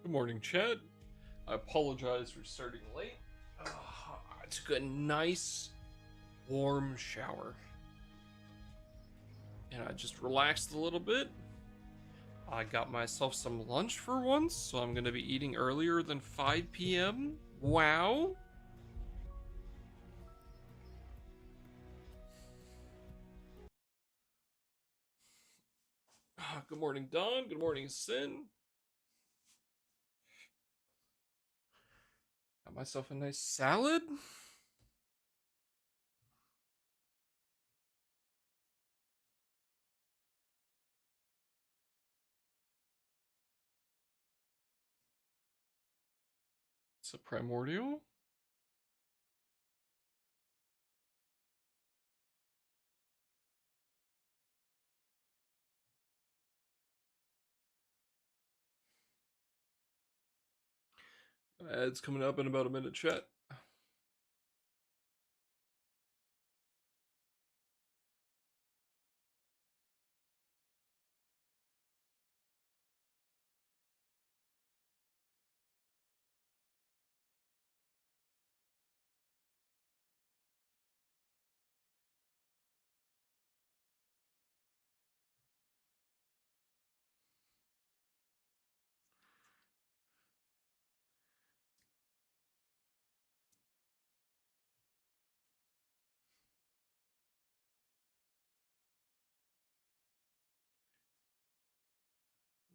Good morning, Chet. I apologize for starting late. I took a nice warm shower and I just relaxed a little bit. I got myself some lunch for once, so I'm gonna be eating earlier than 5 p.m. Wow. Good morning, Don. Good morning, Sin. Got myself a nice salad. It's a primordial. Ads coming up in about a minute, Chet.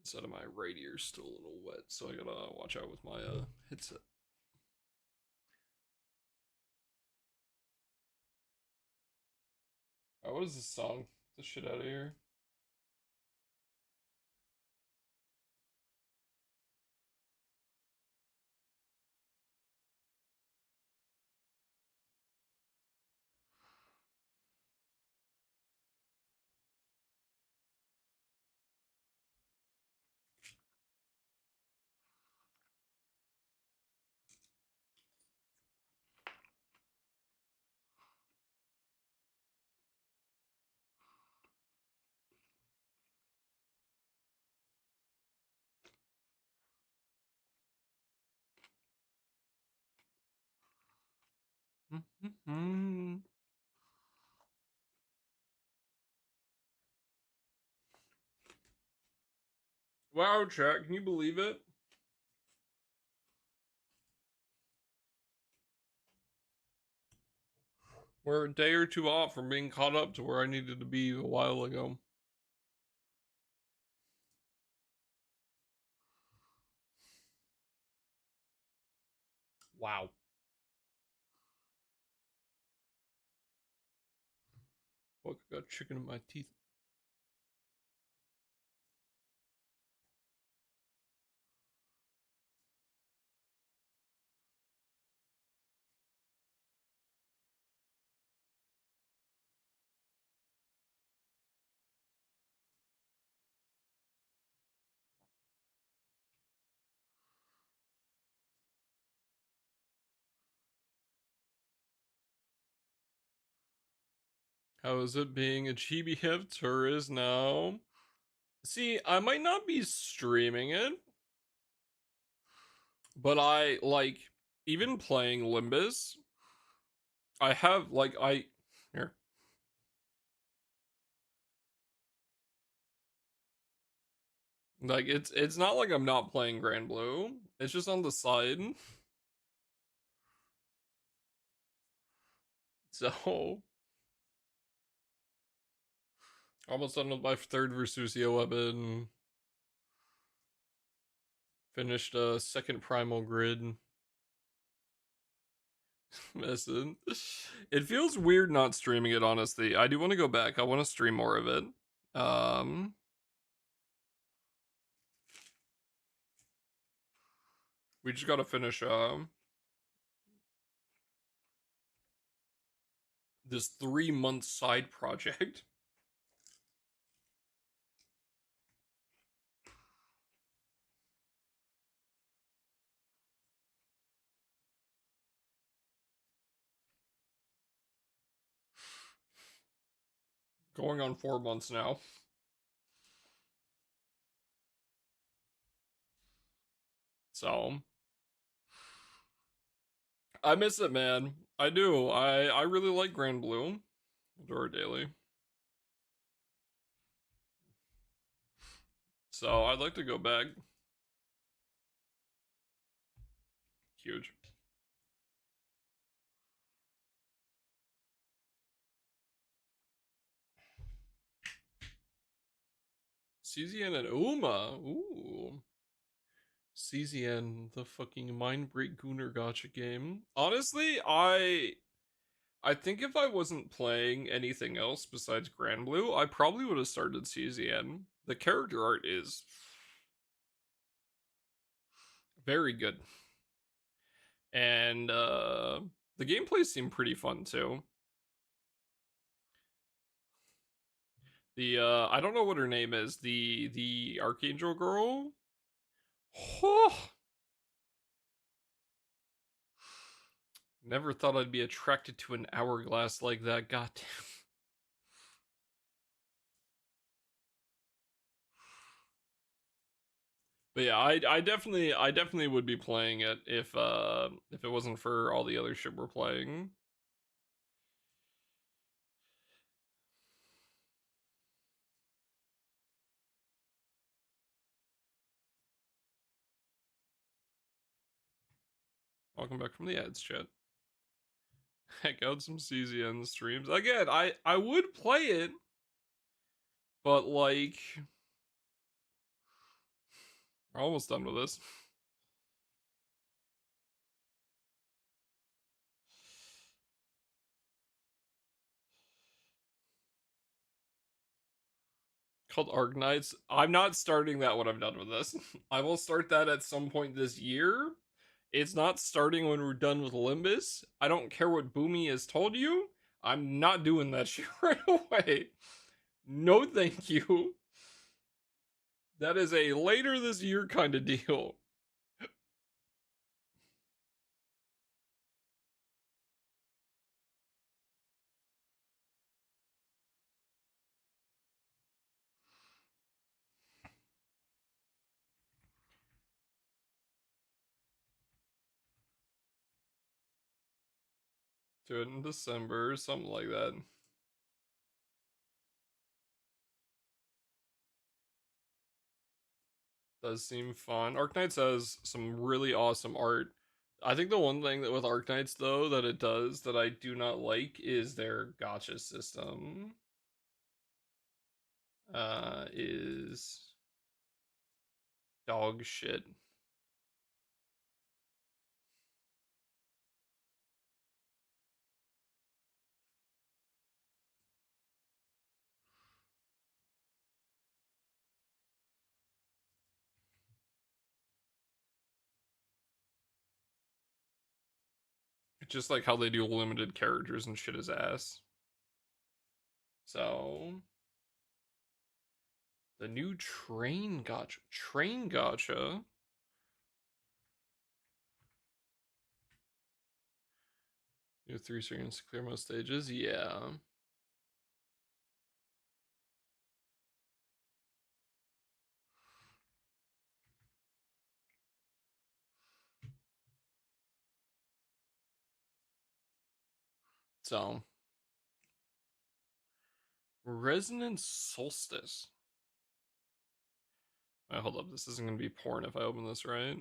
Instead of my right ear's still a little wet, so I gotta watch out with my headset. Oh, what is this song? Get the shit out of here. Wow, chat, can you believe it? We're a day or two off from being caught up to where I needed to be a while ago. Wow. Fuck, I got chicken in my teeth. How is it being a chibi hip tourist now? See, I might not be streaming it, but I like even playing Limbus. I have like I here. Like it's not like I'm not playing Grand Blue. It's just on the side. So almost done with my third Versusio weapon. Finished a second primal grid. Messing. It feels weird not streaming it, honestly. I do want to go back. I want to stream more of it. Um we just gotta finish this 3 month side project. Going on 4 months now. So I miss it, man. I do. I really like Grand Blue. Adore Daily. So I'd like to go back. Huge. CZN and Uma. Ooh. CZN, the fucking Mindbreak Gooner gotcha game. Honestly, I think if I wasn't playing anything else besides Grand Blue, I probably would have started CZN. The character art is very good. And the gameplay seemed pretty fun too. The I don't know what her name is. The Archangel girl. Oh, never thought I'd be attracted to an hourglass like that. Goddamn. But yeah, I definitely would be playing it if it wasn't for all the other shit we're playing. Welcome back from the ads, chat. Heck out some CZN streams. Again, I would play it, but like we're almost done with this. Called Arknights. I'm not starting that when I'm done with this. I will start that at some point this year. It's not starting when we're done with Limbus. I don't care what Boomy has told you. I'm not doing that shit right away. No, thank you. That is a later this year kind of deal. Do it in December, something like that. Does seem fun. Arknights has some really awesome art. I think the one thing that with Arknights though that it does that I do not like is their gotcha system. Is dog shit. Just like how they do limited characters and shit is ass. So the new train gotcha. Train gotcha. You have 3 seconds to clear most stages. Yeah. So Resonant Solstice. Hold up. This isn't gonna be porn if I open this right.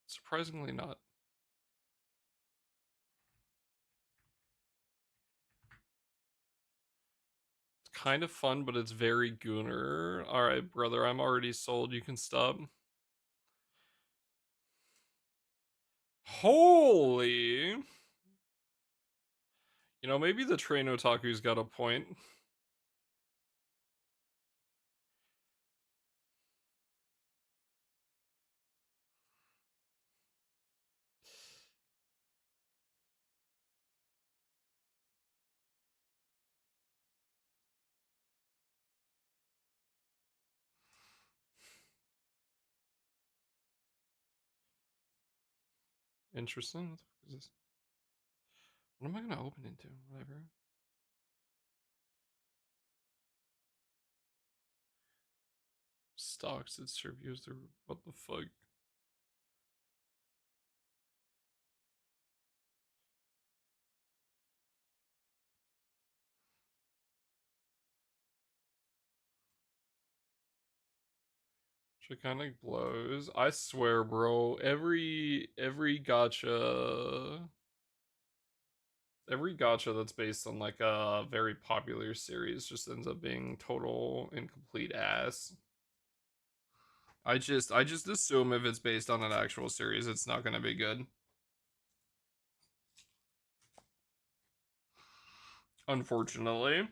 Surprisingly not. It's kind of fun, but it's very gooner. Alright, brother, I'm already sold. You can stop. Holy! You know, maybe the train otaku's got a point. Interesting. What the fuck is this? What am I gonna open into? Whatever. Stocks, it's reviews. What the fuck? Which kind of blows. I swear, bro. Every gotcha that's based on like a very popular series just ends up being total incomplete ass. I just assume if it's based on an actual series, it's not gonna be good. Unfortunately.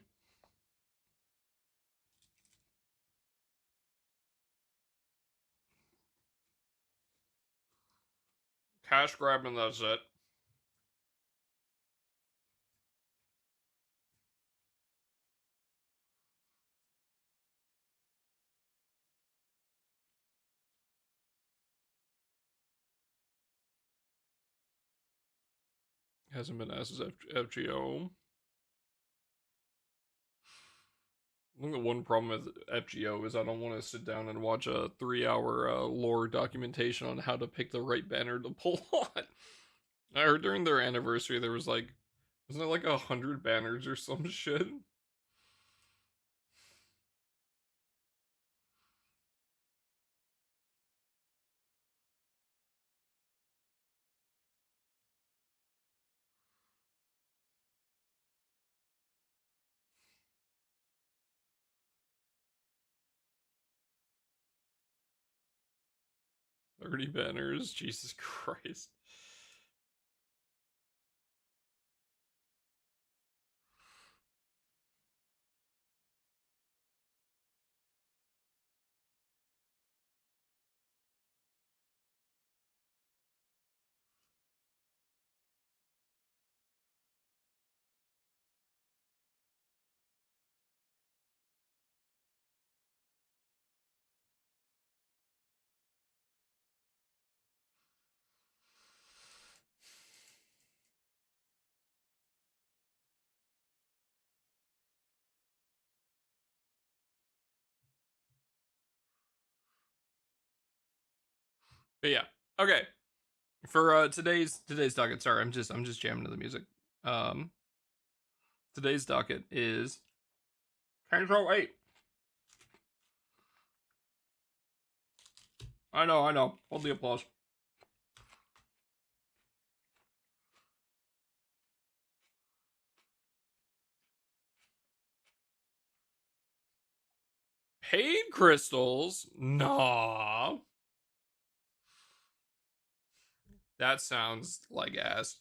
Cash grab and that's it. Hasn't been asked as FGO. I think the one problem with FGO is I don't want to sit down and watch a 3 hour lore documentation on how to pick the right banner to pull on. I heard during their anniversary there was like, wasn't it like 100 banners or some shit? 30 banners, Jesus Christ. But yeah, okay. For today's docket, sorry, I'm just jamming to the music. Um, Today's docket is Canto 8. I know. Hold the applause. Paid crystals? Nah. That sounds like ass.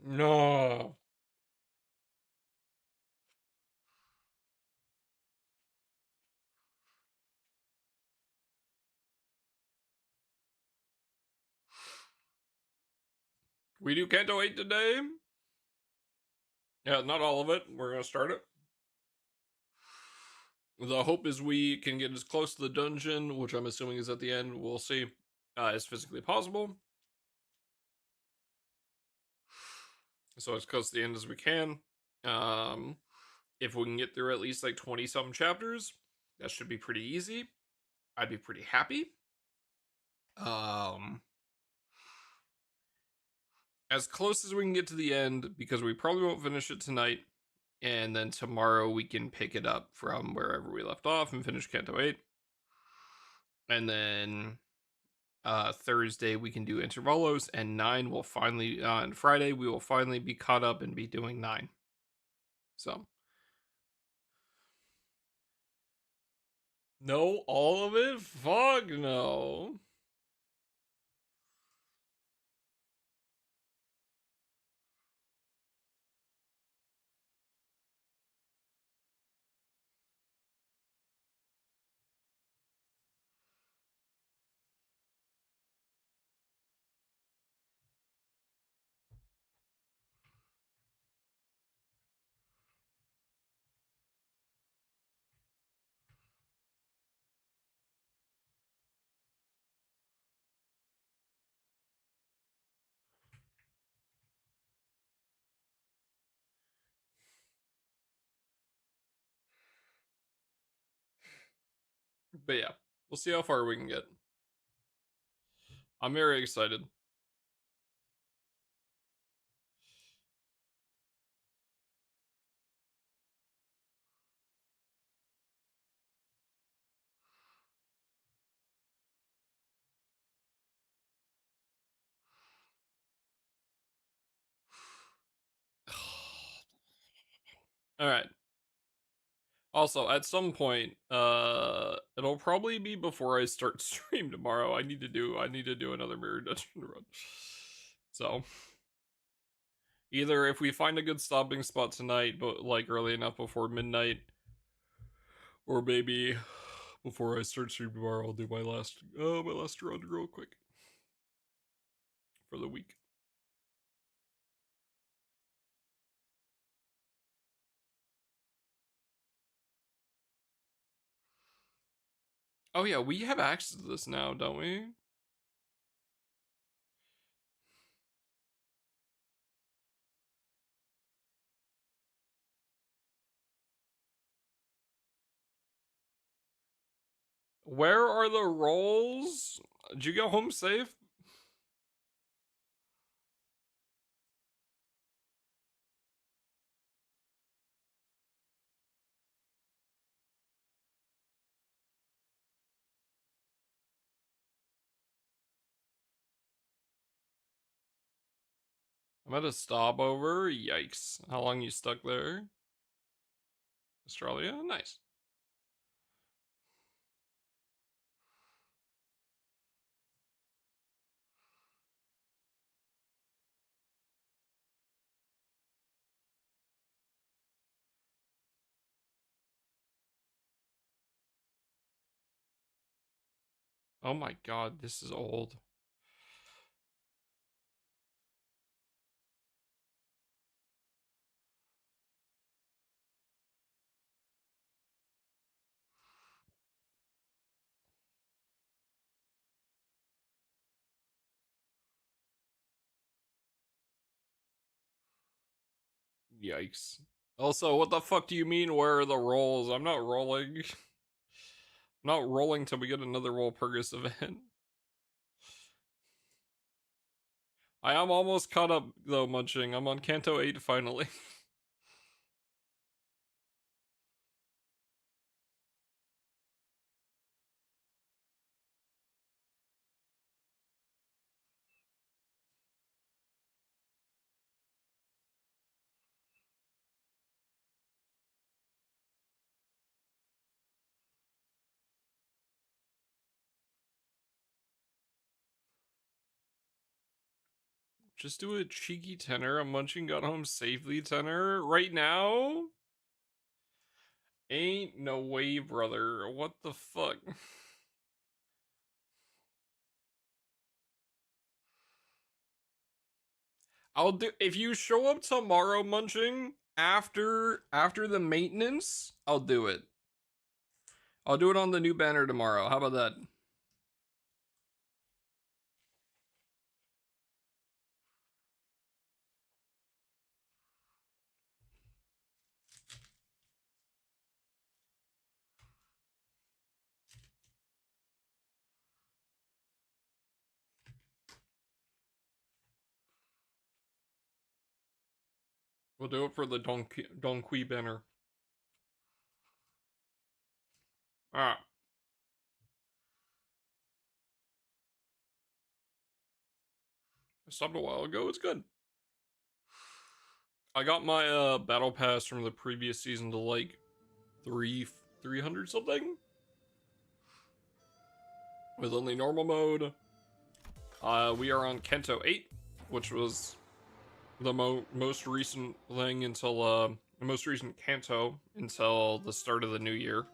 No. We do Canto 8 today? Yeah, not all of it. We're gonna start it. The hope is we can get as close to the dungeon, which I'm assuming is at the end, we'll see, as physically possible. So as close to the end as we can. Um, if we can get through at least like 20 some chapters, that should be pretty easy. I'd be pretty happy. Um, as close as we can get to the end, because we probably won't finish it tonight. And then tomorrow we can pick it up from wherever we left off and finish Canto 8. And then Thursday we can do intervalos, and 9 will finally, on Friday, we will finally be caught up and be doing 9. So, no, all of it? Fuck no. But yeah, we'll see how far we can get. I'm very excited. All right. Also, at some point, it'll probably be before I start stream tomorrow. I need to do another mirror dungeon run. So, either if we find a good stopping spot tonight, but like early enough before midnight, or maybe before I start stream tomorrow, I'll do my last run real quick for the week. Oh yeah, we have access to this now, don't we? Where are the rolls? Did you go home safe? I'm at a stopover. Yikes. How long you stuck there? Australia? Nice. Oh my god, this is old. Yikes. Also, what the fuck do you mean, where are the rolls? I'm not rolling. I'm not rolling till we get another Walpurgis event. I am almost caught up, though, Munching. I'm on Canto 8 finally. Just do a cheeky tenor. A Munching got home safely tenor. Right now? Ain't no way, brother. What the fuck? I'll do if you show up tomorrow, Munching, after the maintenance, I'll do it. I'll do it on the new banner tomorrow. How about that? We'll do it for the Don Qui banner. Ah, I stopped a while ago. It's good. I got my battle pass from the previous season to like 300 something with only normal mode. We are on Canto 8, which was the most recent thing until the most recent Canto until the start of the new year.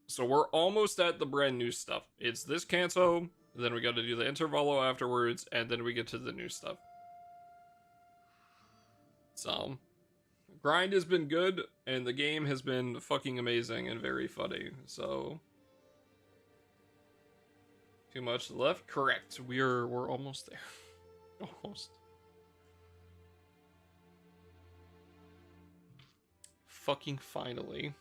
So we're almost at the brand new stuff. It's this Canto, then we got to do the Intervallo afterwards, and then we get to the new stuff. So, grind has been good, and the game has been fucking amazing and very funny. So, too much left? Correct. We're almost there. Almost. Fucking finally.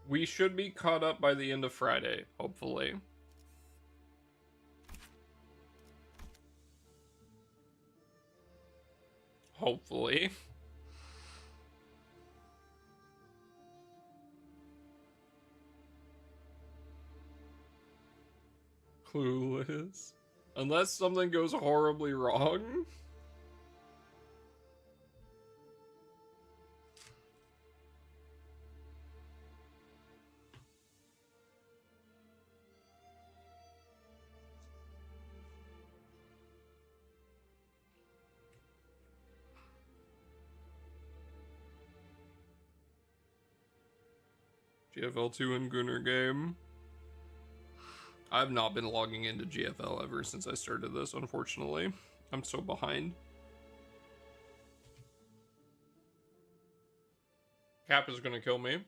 We should be caught up by the end of Friday, hopefully. Hopefully. Clueless. Unless something goes horribly wrong. GFL2 and Gunner game. I've not been logging into GFL ever since I started this, unfortunately. I'm so behind. Cap is gonna kill me.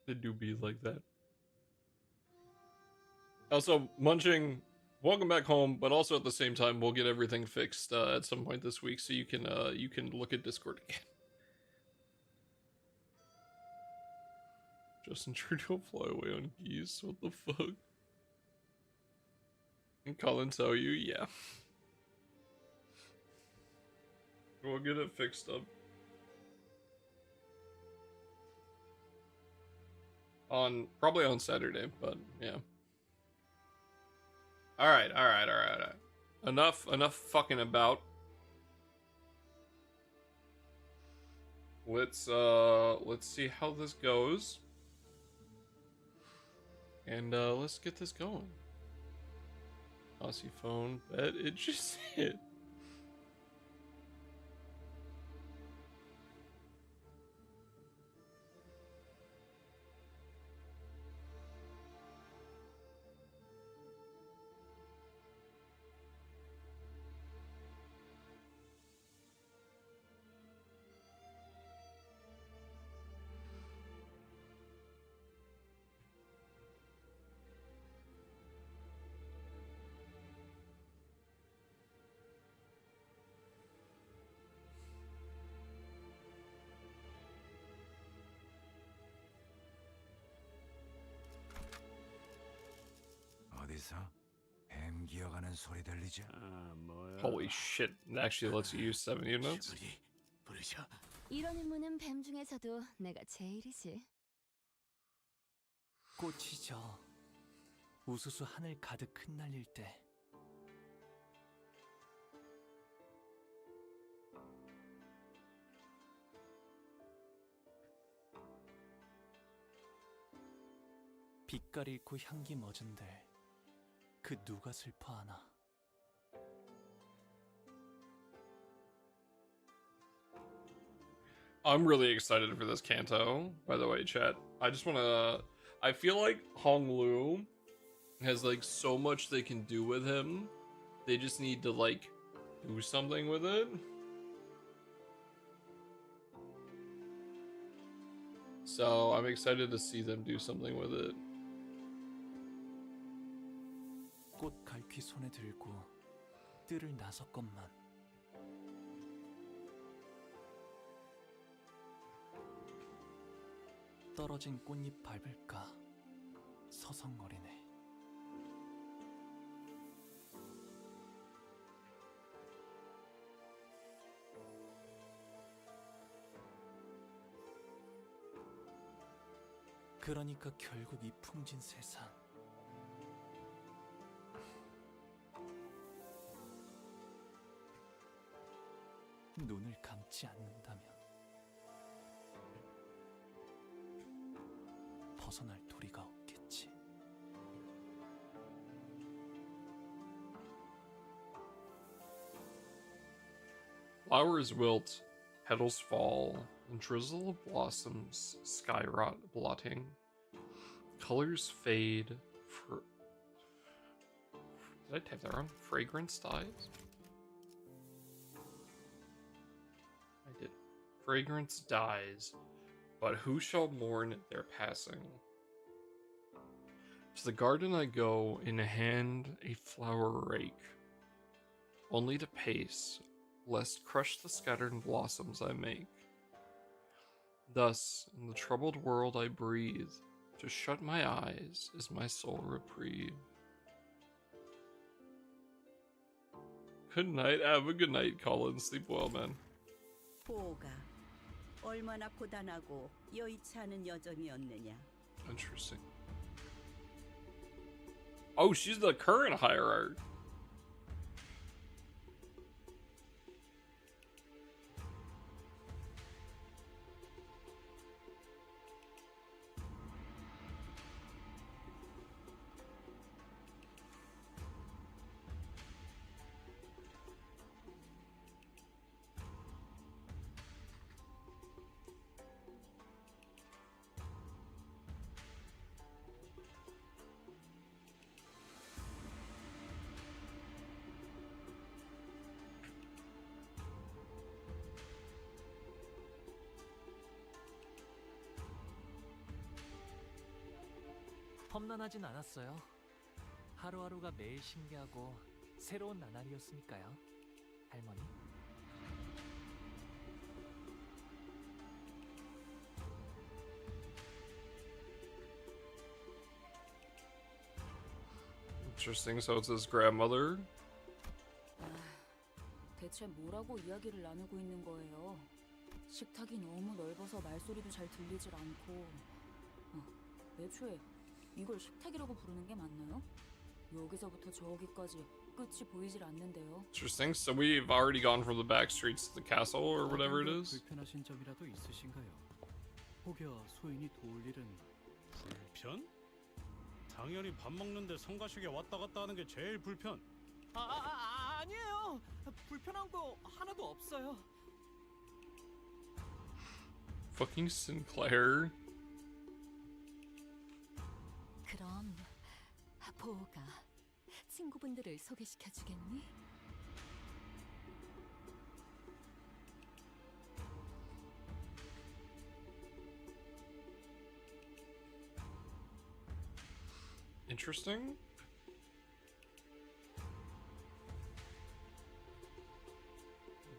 It do be like that. Also, Munching, welcome back home, but also at the same time, we'll get everything fixed at some point this week, so you can look at Discord again. Justin Trudeau fly away on geese. What the fuck? And Colin tell you, yeah. We'll get it fixed up. Probably on Saturday, but yeah. Alright. Enough fucking about. Let's see how this goes. And let's get this going. Aussie phone, bet it just hit. Holy shit, it actually lets you use 7 units. 이런 임무는 뱀 중에서도 내가 제일이지. 꽃이 져 우수수 하늘 가득 흩날릴 때 빛깔 잃고 향기 멎은들 그 누가 슬퍼하나. I'm really excited for this Canto, by the way, chat. I feel like Honglu has like so much they can do with him. They just need to like do something with it. So I'm excited to see them do something with it. 꽃 갈퀴 손에 들고 뜰을 나섰건만 떨어진 꽃잎 밟을까 서성거리네. 그러니까 결국 이 풍진 세상 눈을 감지 않는다면 벗어날 도리가 없겠지. Flowers wilt, petals fall, and drizzle of blossoms skyrot blotting. Colors fade. Did I type that wrong? Fragrance dies? I did. Fragrance dies, but who shall mourn their passing? To the garden I go, in hand a flower rake, only to pace, lest crush the scattered blossoms I make. Thus, in the troubled world I breathe, to shut my eyes is my sole reprieve. Good night, have a good night, Colin. Sleep well, man. 보가 얼마나 고단하고 여의치 않은 여정이었느냐. Interesting. Oh, she's the current hierarch. 험난하진 않았어요. 하루하루가 매일 신기하고 새로운 나날이었으니까요. 할머니. Interesting. So it's his grandmother. 대체 뭐라고 이야기를 나누고 있는 거예요? 식탁이 너무 넓어서 말소리도 잘 들리질 않고. 애초에 이걸 식탁이라고 부르는 게 맞나요? 여기서부터 저기까지 끝이 보이질 않는데요. Interesting. So we've already gone from the back streets to the castle or whatever it is. 불편하신 점이라도 있으신가요? 혹여 소인이 도울 일은 불편? 당연히 밥 먹는데 성가시게 왔다 갔다 하는 게 제일 불편. 아니에요. 불편한 거 하나도 없어요. Fucking Sinclair. 그럼 보호가 친구분들을 소개시켜 주겠니? Interesting.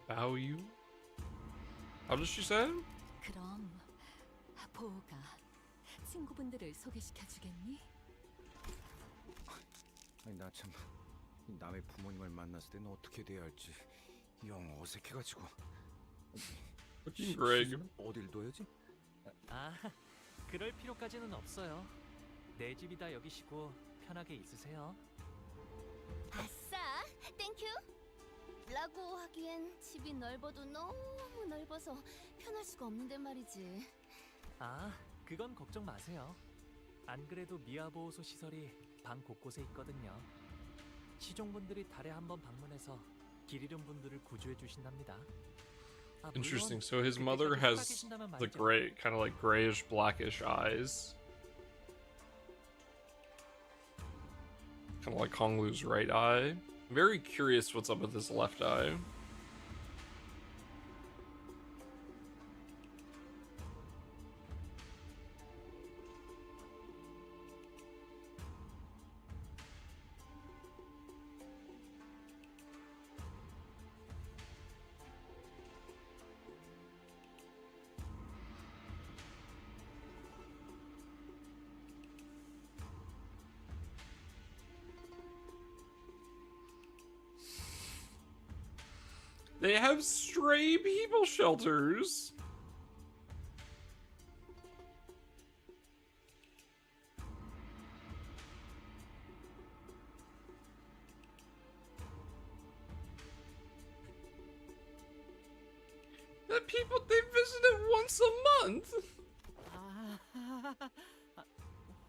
Bow you? How does she say it? 그럼 보호가 친구분들을 소개시켜 주겠니? 아니 나 참 남의 부모님을 만났을 때는 어떻게 돼야 할지 영 어색해가지고. Fucking Greg. 어딜 둬야지? 그럴 필요까지는 없어요. 내 집이다 여기시고 편하게 있으세요. 아싸, 땡큐. 라고 하기엔 집이 넓어도 너무 넓어서 편할 수가 없는데 말이지. 그건 걱정 마세요. 안 그래도 미아보호소 시설이 방 곳곳에 있거든요. 시종분들이 달에 한 번 방문해서 길 잃은 분들을 구조해 주신답니다. Interesting. So his mother has the gray, kind of like grayish, blackish eyes. Kind of like Honglu's right eye. I'm very curious what's up with his left eye. They have stray people shelters. The people, they visit it once a month.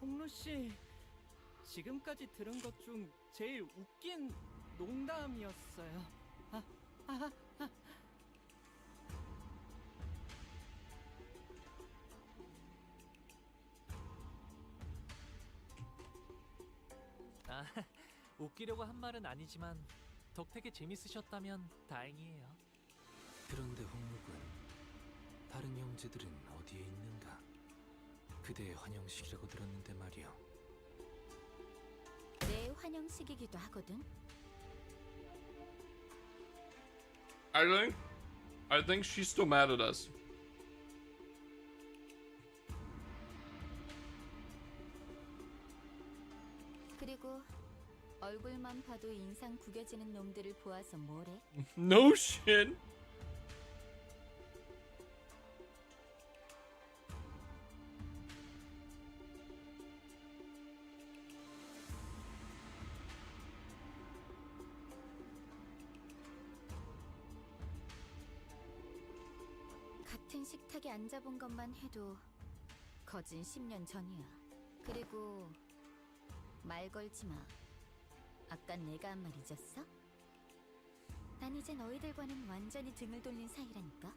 홍루 씨, 지금까지 들은 것 중 제일 웃긴 농담이었어요. 웃기려고 한 말은 아니지만 덕택에 재밌으셨다면 다행이에요. 그런데 홍묵은 다른 형제들은 어디에 있는가? 그대의 환영식이라고 들었는데 말이오. 내 환영식이기도 하거든. I think she's still mad at us. 그리고 얼굴만 봐도 인상 구겨지는 놈들을 보아서 뭐래? No shit. 같은 식탁에 앉아본 것만 해도 거진 10년 전이야. 그리고 말 걸지 마. 아까 내가 한 말 잊었어? 난 이제 너희들과는 완전히 등을 돌린 사이라니까.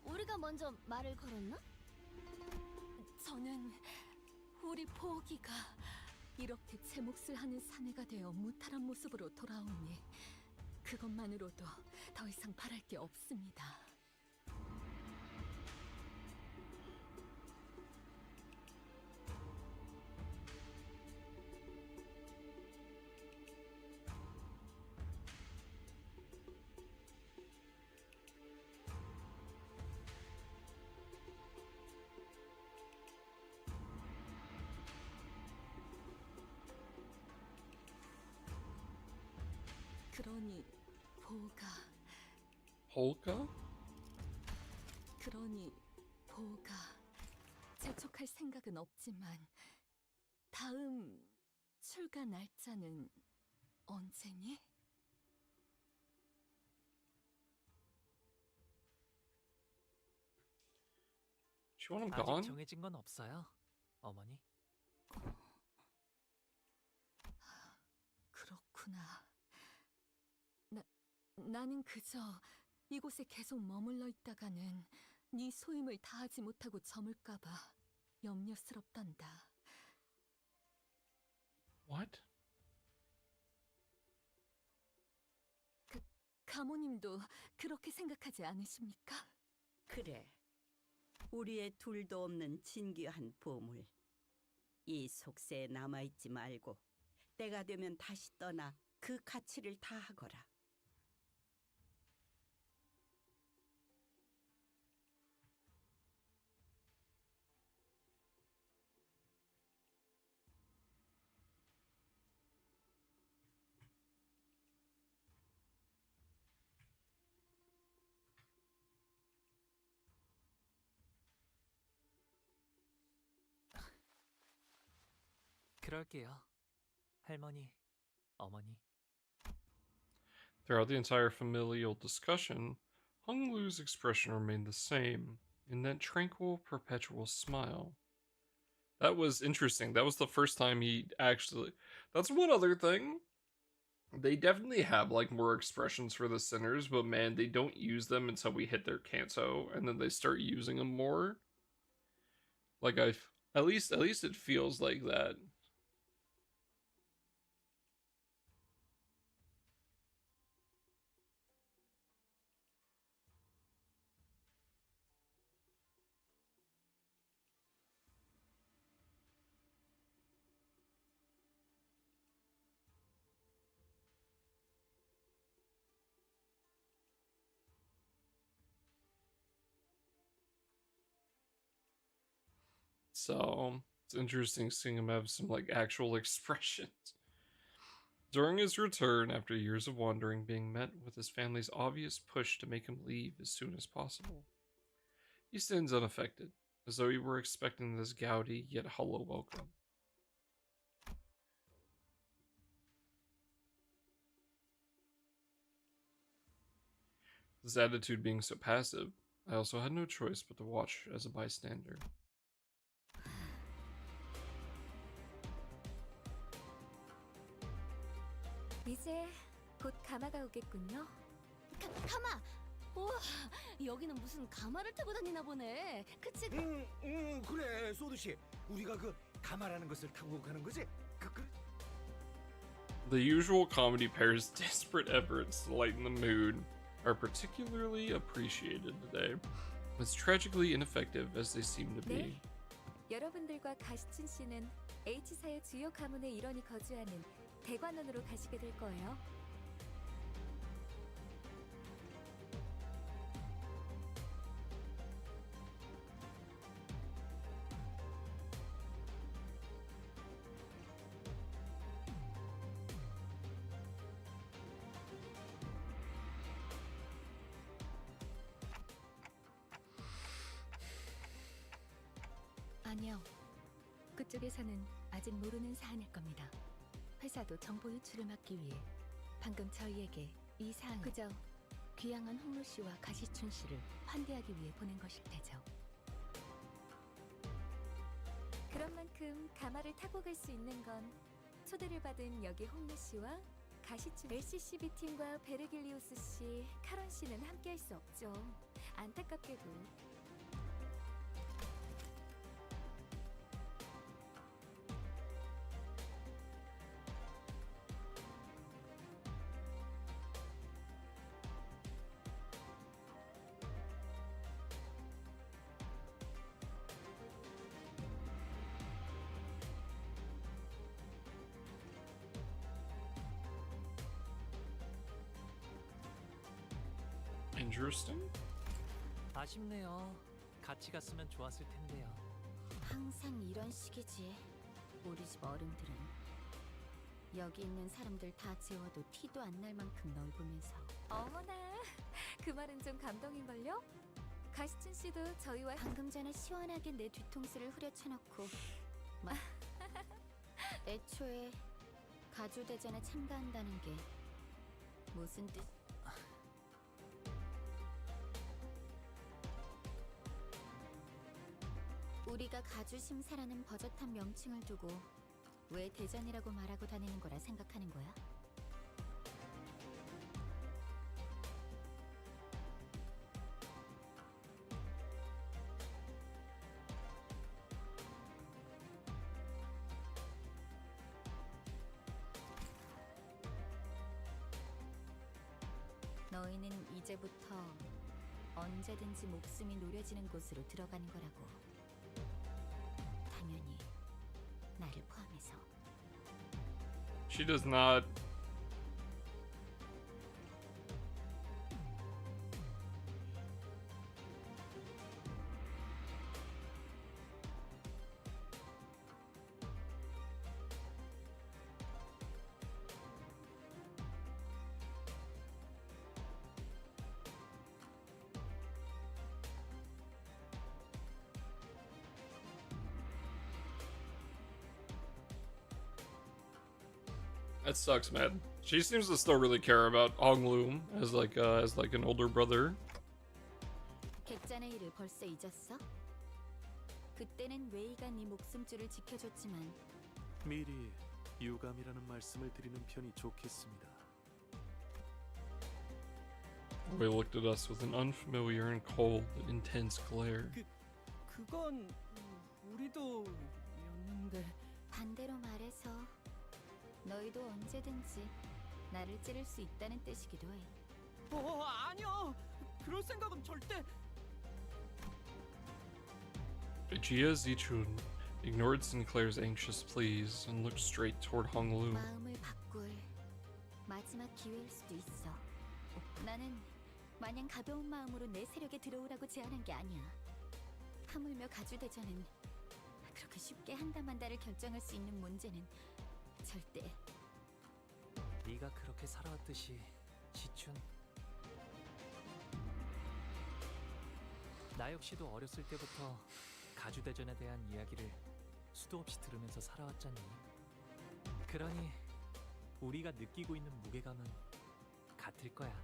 우리가 먼저 말을 걸었나? 저는 우리 포기가 이렇게 제 몫을 하는 사내가 되어 무탈한 모습으로 돌아오니 그것만으로도 더 이상 바랄 게 없습니다. 그러니 홀까? 보가 재촉할 생각은 없지만 다음 출가 날짜는 언제니? Do you want him 아직 gone? 정해진 건 없어요, 어머니. 그렇구나. 나는 그저 이곳에 계속 머물러 있다가는 네 소임을 다하지 못하고 저물까봐 염려스럽단다. What? 가모님도 그렇게 생각하지 않으십니까? 그래. 우리의 둘도 없는 진귀한 보물. 이 속세에 남아있지 말고 때가 되면 다시 떠나 그 가치를 다하거라. 그럴게요. 할머니, 어머니. Throughout the entire familial discussion, Hung Lu's expression remained the same, in that tranquil, perpetual smile. That was interesting. That was the first time he actually. That's one other thing. They definitely have like more expressions for the sinners, but man, they don't use them until we hit their canto, and then they start using them more. Like at least it feels like that. So it's interesting seeing him have some like actual expressions. During his return, after years of wandering, being met with his family's obvious push to make him leave as soon as possible, he stands unaffected, as though he were expecting this gaudy yet hollow welcome. His attitude being so passive, I also had no choice but to watch as a bystander. 이제 곧 가마가 오겠군요. 가마! 우와, 여기는 무슨 가마를 타고 다니나 보네. 그치? 그래, 소두씨. 우리가 그 가마라는 것을 타고 가는 거지? The usual comedy pair's desperate efforts to lighten the mood are particularly appreciated today, as tragically ineffective as they seem to be. 여러분들과 가시춘 씨는 H사의 주요 가문의 일원이 거주하는 대관원으로 가시게 될 거예요. 아니요. 그쪽에서는 아직 모르는 사안일 겁니다. 회사도 정보 유출을 막기 위해 방금 저희에게 이 사항 그저 귀향한 홍로 씨와 가시춘 씨를 환대하기 위해 보낸 것일 테죠. 그런 만큼 가마를 타고 갈 수 있는 건 초대를 받은 여기 홍루 씨와 가시춘 LCCB 팀과 베르길리우스 씨, 카론 씨는 함께할 수 없죠. 안타깝게도. Interesting. 아쉽네요. 같이 갔으면 좋았을 텐데요. 항상 이런 식이지. 우리 집 어른들은 여기 있는 사람들 다 재워도 티도 안 날 만큼 넓으면서. 어머나, 그 말은 좀 감동인걸요? 가시춘 씨도 저희와 방금 전에 시원하게 내 뒤통수를 후려쳐놓고 막 애초에 가주대전에 참가한다는 게 무슨 뜻? 우리가 가주심사라는 버젓한 명칭을 두고 왜 대전이라고 말하고 다니는 거라 생각하는 거야? 너희는 이제부터 언제든지 목숨이 노려지는 곳으로 들어가는 거라고. 당연히 나를 포함해서. She does not. That sucks, man. She seems to still really care about Honglu as like an older brother. 객잔의 일을 벌써 잊었어? 그때는 웨이가 네 목숨줄을 지켜줬지만 미리 유감이라는 말씀을 드리는 편이 좋겠습니다. They looked at us with an unfamiliar and cold, intense glare. 그건 우리도였는데. 반대로 말해서 너희도 언제든지 나를 찌를 수 있다는 뜻이기도 해. 아니요. 그럴 생각은 절대. Jia Zichun ignored Sinclair's anxious pleas and looked straight toward Honglu. 마음을 바꿀 마지막 기회일 수도 있어. 나는 마냥 가벼운 마음으로 내 세력에 들어오라고 제안한 게 아니야. 하물며 가주대전은 그렇게 쉽게 한다만다를 결정할 수 있는 문제는 절대. 네가 그렇게 살아왔듯이 지춘. 나 역시도 어렸을 때부터 가주대전에 대한 이야기를 수도 없이 들으면서 살아왔잖니. 그러니 우리가 느끼고 있는 무게감은 같을 거야.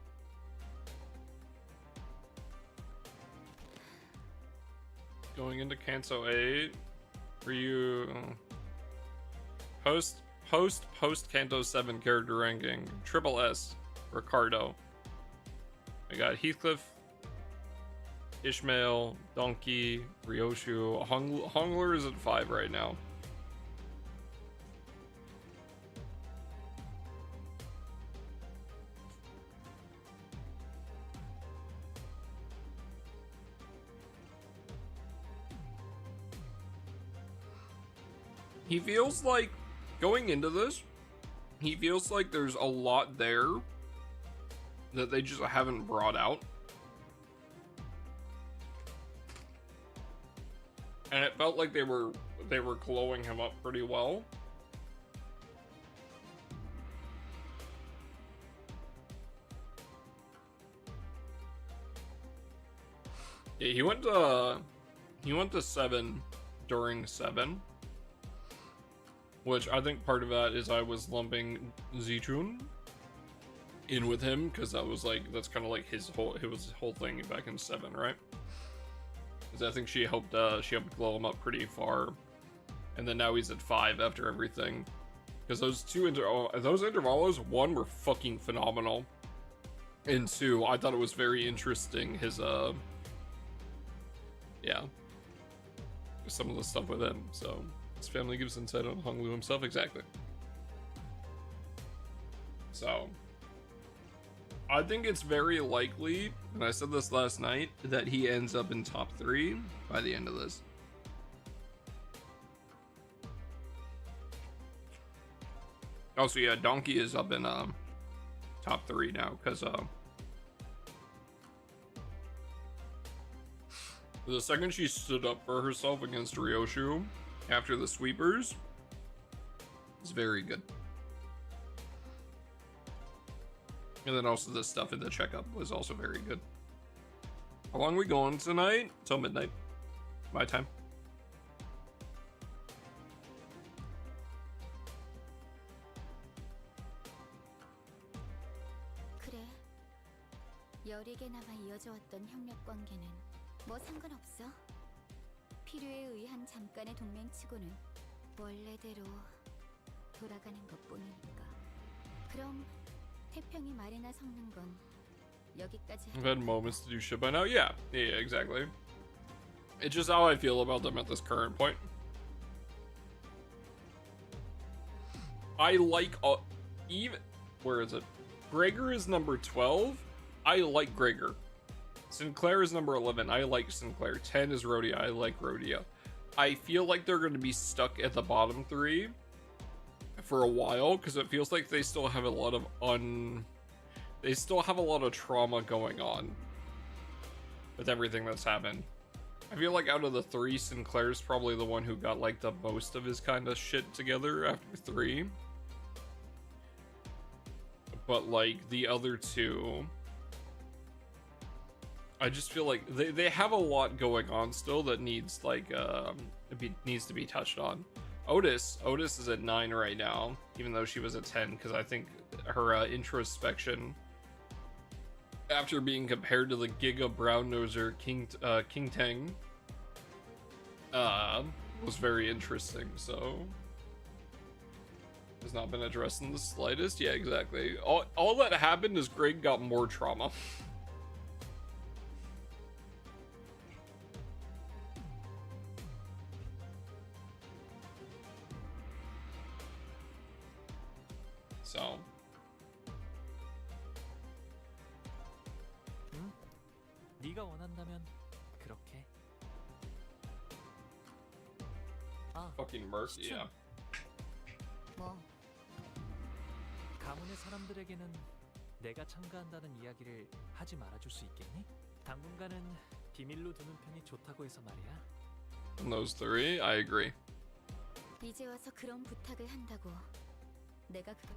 Going into Canto 8, were you post Canto 7 character ranking? Triple S, Ricardo. I got Heathcliff, Ishmael, Donkey, Ryoshu. Hongler is at 5 right now. He feels like, going into this, he feels like there's a lot there that they just haven't brought out. And it felt like they were glowing him up pretty well. Yeah, he went to 7 during 7. Which I think part of that is I was lumping Zichun in with him, because that's kind of like his whole thing back in 7, right? Because I think she helped glow him up pretty far, and then now he's at 5 after everything. Because those intervalos, 1 were fucking phenomenal, and 2, I thought it was very interesting. Some of the stuff with him. So his family gives insight on Hong Lu himself, exactly. So I think it's very likely, and I said this last night, that he ends up in top 3 by the end of this. Also, yeah, Donkey is up in top 3 now, because the second she stood up for herself against Ryoshu after the sweepers is very good. And then also the stuff in the checkup was also very good. How long are we going tonight? Till midnight. My time. 그래. 여리게나마 이어져 왔던 협력 관계는 뭐 상관없어. 필요에 의한 잠깐의 동맹치고는 원래대로 돌아가는 것뿐이니까. 그럼 태평이 말이나 섞는 건 여기까지. I've had moments to do shit by now. Yeah, exactly. It's just how I feel about them at this current point. I like even where is it? Gregor is number 12. I like Gregor. Sinclair is number 11. I like Sinclair. 10 is Rhodia. I like Rhodia. I feel like they're going to be stuck at the bottom 3 for a while, because it feels like they still have a lot of trauma going on with everything that's happened. I feel like out of the 3, Sinclair's probably the one who got like the most of his kind of shit together after 3. But like the other 2, I just feel like they have a lot going on still that needs needs to be touched on. Otis is at 9 right now, even though she was at 10, because I think her introspection after being compared to the Giga Brown Noser King Tang was very interesting. So has not been addressed in the slightest. Yeah, exactly. All that happened is Greg got more trauma. So 응? 네가 원한다면 그렇게. 아, fucking merc, yeah. 뭐 가문의 사람들에게는 내가 참가한다는 이야기를 하지 말아줄 수 있겠니? 당분간은 비밀로 두는 편이 좋다고 해서 말이야. On those 3, I agree. 이제 와서 그런 부탁을 한다고. 내가 그걸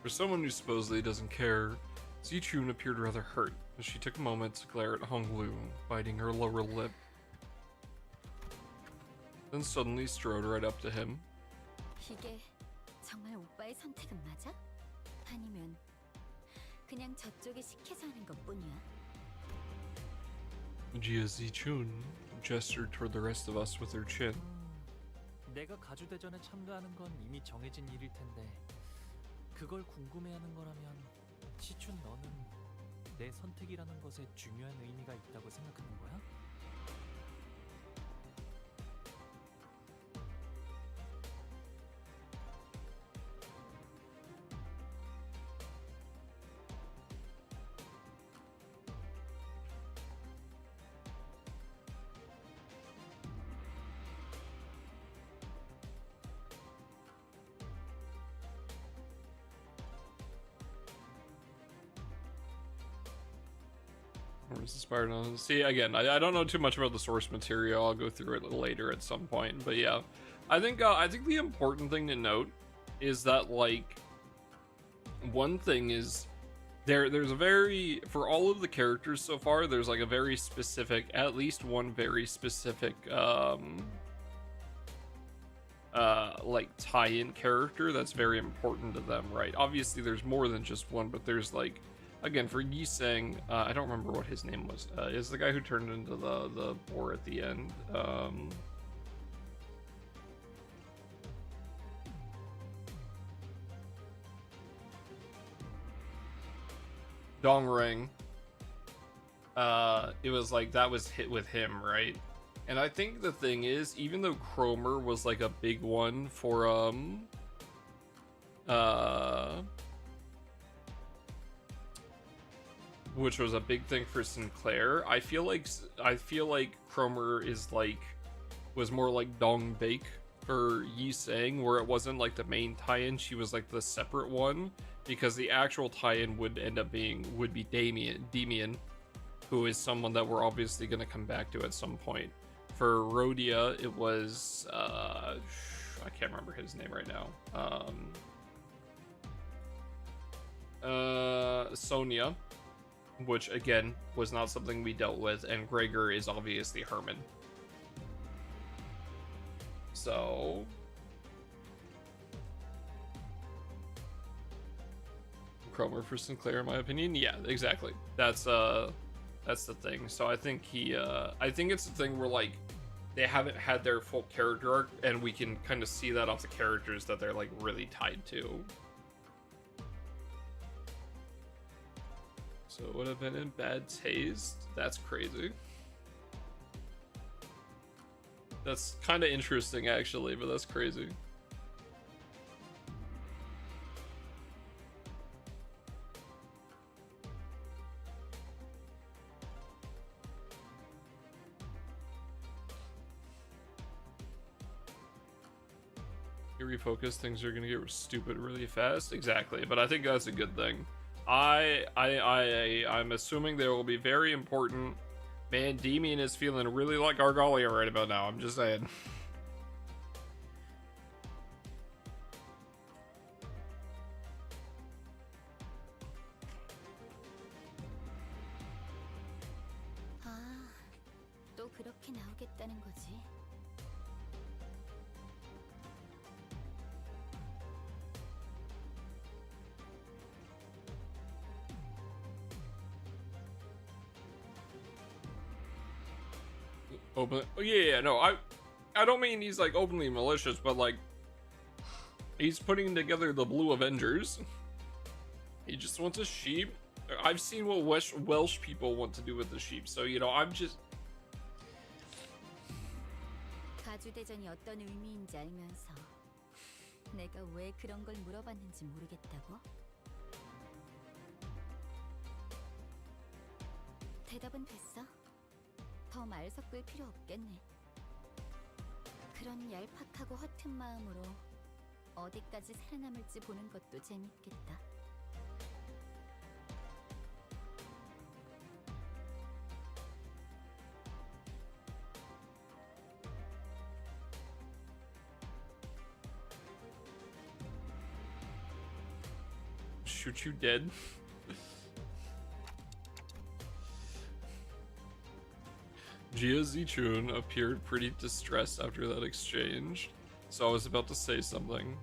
For someone who supposedly doesn't care, Zichun appeared rather hurt as she took a moment to glare at Hong Lu, biting her lower lip. Then suddenly strode right up to him. 이게 정말 오빠의 선택은 맞아? 아니면 그냥 저쪽이 시켜서 하는 것뿐이야? Jia Zichun gestured toward the rest of us with her chin. 내가 가주대전에 참가하는 건 이미 정해진 일일 텐데 그걸 궁금해하는 거라면 시춘 너는 내 선택이라는 것에 중요한 의미가 있다고 생각하는 거야? Or was inspired on. See, again, I don't know too much about the source material. I'll go through it later at some point. But yeah, I think the important thing to note is that like one thing is there's a very, for all of the characters so far, there's like a very specific, at least one very specific like tie-in character that's very important to them, right? Obviously there's more than just one, but there's like, again, for Yi Sang, I don't remember what his name was. Is the guy who turned into the boar at the end. Dong Reng. It was like that was hit with him, right? And I think the thing is, even though Cromer was like a big one for which was a big thing for Sinclair, I feel like Cromer is like was more like Dong Bake for Yi Sang, where it wasn't like the main tie-in, she was like the separate one, because the actual tie-in would end up would be Demian, who is someone that we're obviously going to come back to at some point. For Rhodia, it was I can't remember his name right now. Sonia, which again was not something we dealt with, and Gregor is obviously Herman. So Cromer for Sinclair, in my opinion. Yeah, exactly. That's the thing. So I think I think it's the thing where like they haven't had their full character arc, and we can kind of see that off the characters that they're like really tied to. So it would have been in bad taste. That's crazy. That's kind of interesting actually, but that's crazy. You refocus, things are gonna get stupid really fast. Exactly, but I think that's a good thing. I'm assuming they will be very important. Man, Demian is feeling really like Argalia right about now. I'm just saying. 아, 또 그렇게 나오겠다는 거지. Open. Oh, yeah, no, I don't mean he's like openly malicious, but like he's putting together the Blue Avengers. He just wants a sheep. I've seen what Welsh people want to do with the sheep, so you know, I'm just. 가주대전이 어떤 의미인지 알면서 내가 왜 그런 걸 물어봤는지 모르겠다고? 대답은 됐어? 더 말 섞을 필요 없겠네. 그런 얄팍하고 허튼 마음으로 어디까지 살아남을지 보는 것도 재밌겠다. Shoot you dead. Jia Zichun appeared pretty distressed after that exchange, so I was about to say something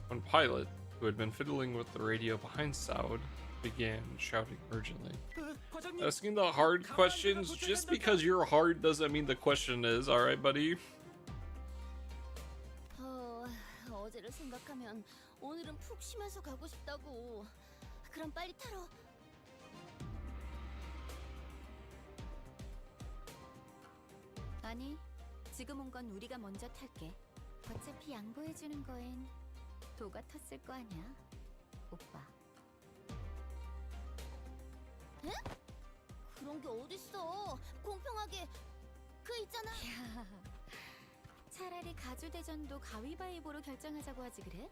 when Pilot, who had been fiddling with the radio behind Saud, began shouting urgently. Asking the hard questions just because you're hard doesn't mean the question is, alright, buddy? 어제를 생각하면 오늘은 푹 쉬면서 가고 싶다고. 그럼 빨리 타러. 아니, 지금 온 건 우리가 먼저 탈게. 어차피 양보해주는 거엔 도가 텄을 거 아니야, 오빠. 에? 그런 게 어딨어? 공평하게 그 있잖아. 야, 차라리 가주대전도 가위바위보로 결정하자고 하지 그래?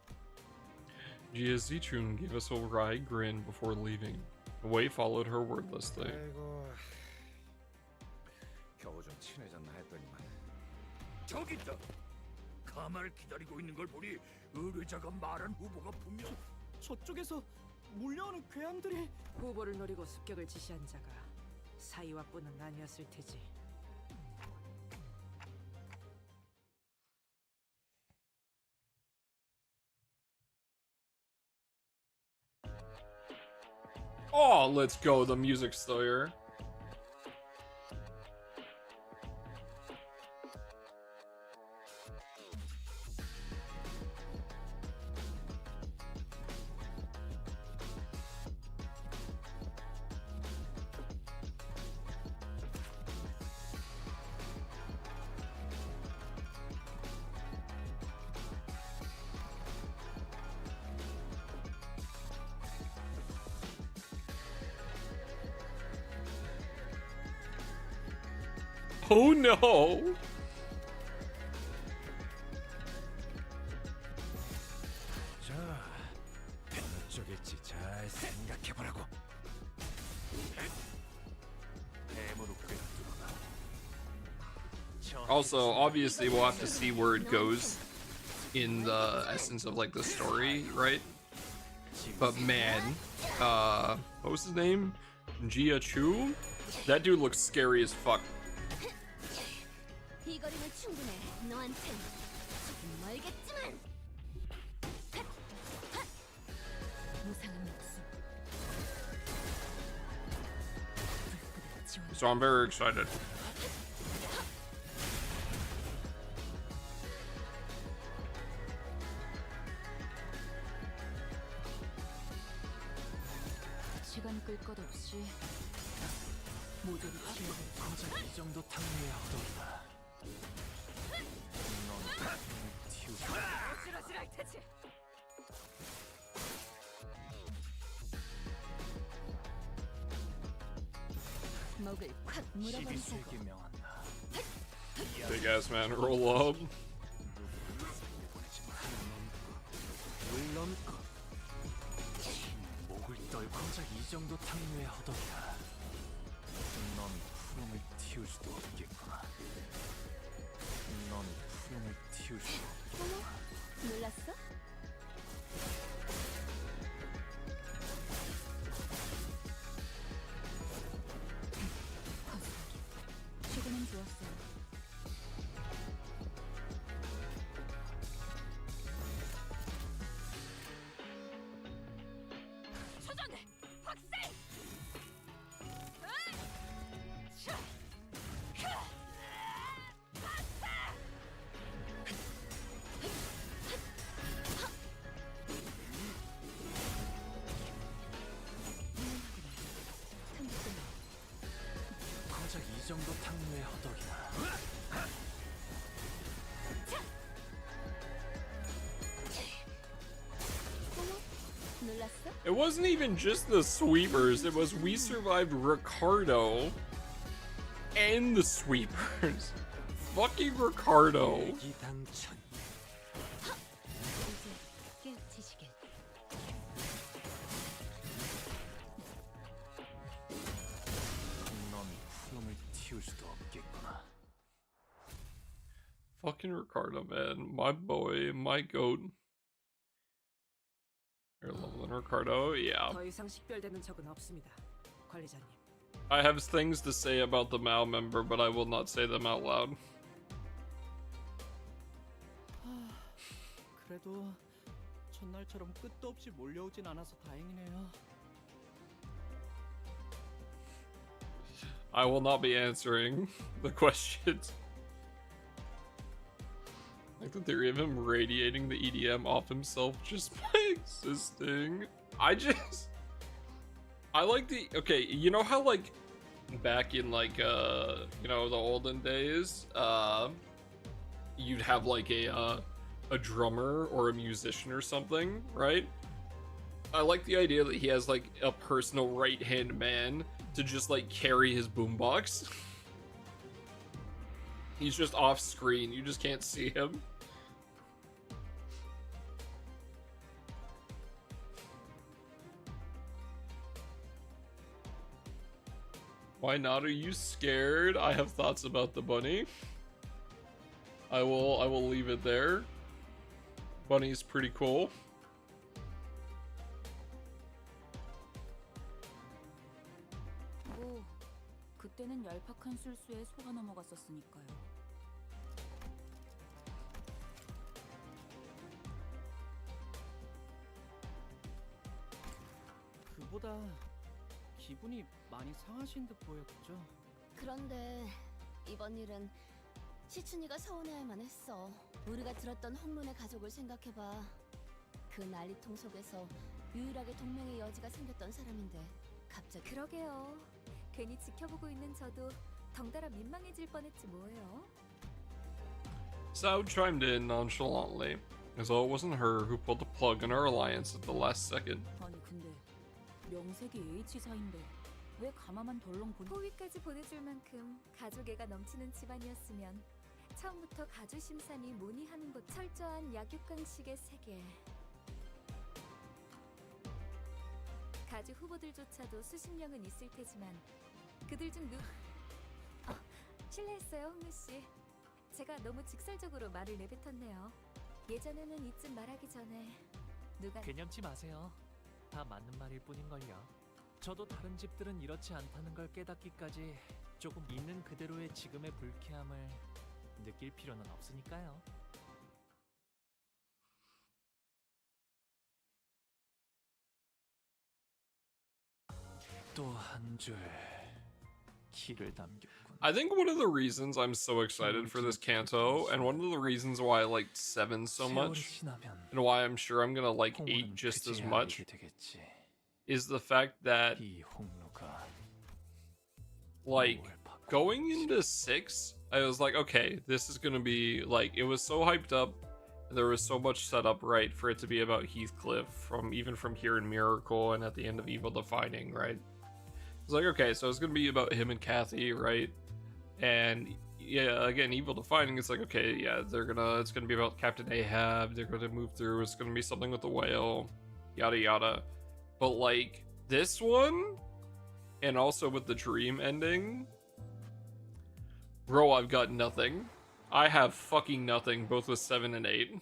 Jia Zichun gave us a wry grin before leaving. Wei followed her wordlessly. 아이고, 겨우 좀 친해졌나 했더니만. 저기 있다. 가마를 기다리고 있는 걸 보니 의뢰자가 말한 후보가 분명. 저쪽에서 몰려오는 괴함들이. 후보를 노리고 습격을 지시한 자가 사이와뿐은 아니었을 테지. Oh, let's go. The music's still here. Oh no! 자, 어느 쪽일지 잘 생각해보라고. Also, obviously, we'll have to see where it goes in the essence of like the story, right? But man, what was his name? Jia Chu? That dude looks scary as fuck. 이 거리는 충분해. 너한텐 조금 멀겠지만. 무상한 목숨. So I'm very excited. 시간 끌 것 없이 모조리 치워볼 고작 이 정도 탕후에 허덕이다. 넌 튀우고 어지러지랄 테지. 목을 콱 물어버리자고. 시비수에게 명한다. Big ass man, roll up. 물 넘고 목을 떨고 고작 이 정도 탕후에 허덕이다. 넌 푸름을 틔울 수도 없겠구나. 넌 푸름을 틔울 수도 없겠구나. 놀랐어? 시간은 좋았어요. 초전해. 박살. 고작 이 정도 탕후에 허덕이다. 놀랐어? It wasn't even just the sweepers, it was we survived Ricardo and the sweepers. Fucking Ricardo. 기당천. 이제 깨우치시길. 넌 푸름을 틔울 수도 없겠구나. Fucking Ricardo, man. My boy, my goat. You're leveling Ricardo, yeah. 더 이상 식별되는 적은 없습니다, 관리자님. I have things to say about the Mao member, but I will not say them out loud. 그래도 첫날처럼 끝도 없이 몰려오진 않아서 다행이네요. I will not be answering the questions. Like the theory of him radiating the EDM off himself just by existing. I like the, okay, you know how like back in like you know, the olden days, you'd have like a drummer or a musician or something, right? I like the idea that he has like a personal right-hand man to just like carry his boombox. He's just off screen, you just can't see him. Why not? Are you scared? I have thoughts about the bunny. I will leave it there. Bunny's pretty cool. 뭐 그때는 얄팍한 술수에 속아 넘어갔었으니까요. 그보다 기분이 많이 상하신 듯 보였죠. 그런데 이번 일은 시춘이가 서운해할만 했어. 우리가 들었던 홍문의 가족을 생각해봐. 그 난리통 속에서 유일하게 동맹의 여지가 생겼던 사람인데 갑자기. 그러게요. 괜히 지켜보고 있는 저도 덩달아 민망해질 뻔했지 뭐예요. Sao chimed in nonchalantly, as though it wasn't her who pulled the plug on our alliance at the last second. 아니 근데 명색이 H사인데 왜 가마만 덜렁 보니? 호위까지 보내줄 만큼 가족애가 넘치는 집안이었으면 처음부터 가주 심산이 뭐니 하는 곳 철저한 약육강식의 세계. 가주 후보들조차도 수십 명은 있을 테지만 그들 중 실례했어요, 홍루 씨. 제가 너무 직설적으로 말을 내뱉었네요. 예전에는 이쯤 말하기 전에 누가 개념치 마세요. 다 맞는 말일 뿐인걸요. 저도 다른 집들은 이렇지 않다는 걸 깨닫기까지 조금 있는 그대로의 지금의 불쾌함을 느낄 필요는 없으니까요. 또 한 줄 길을 남겼군. I think one of the reasons I'm so excited for this Canto, and one of the reasons why I liked 7 so much, and why I'm sure I'm gonna like 8 just as much, is the fact that, like, going into 6, I was like, okay, this is gonna be, like, it was so hyped up, and there was so much set up, right, for it to be about Heathcliff, even from here in Miracle, and at the end of Evil Defining, right? It's like, okay, so it's gonna be about him and Kathy, right? And yeah, again, Evil Defining, it's like, okay, yeah, it's gonna be about Captain Ahab, they're gonna move through, it's gonna be something with the whale, yada yada. But like, this one, and also with the dream ending, bro, I've got nothing. I have fucking nothing, both with 7 and 8.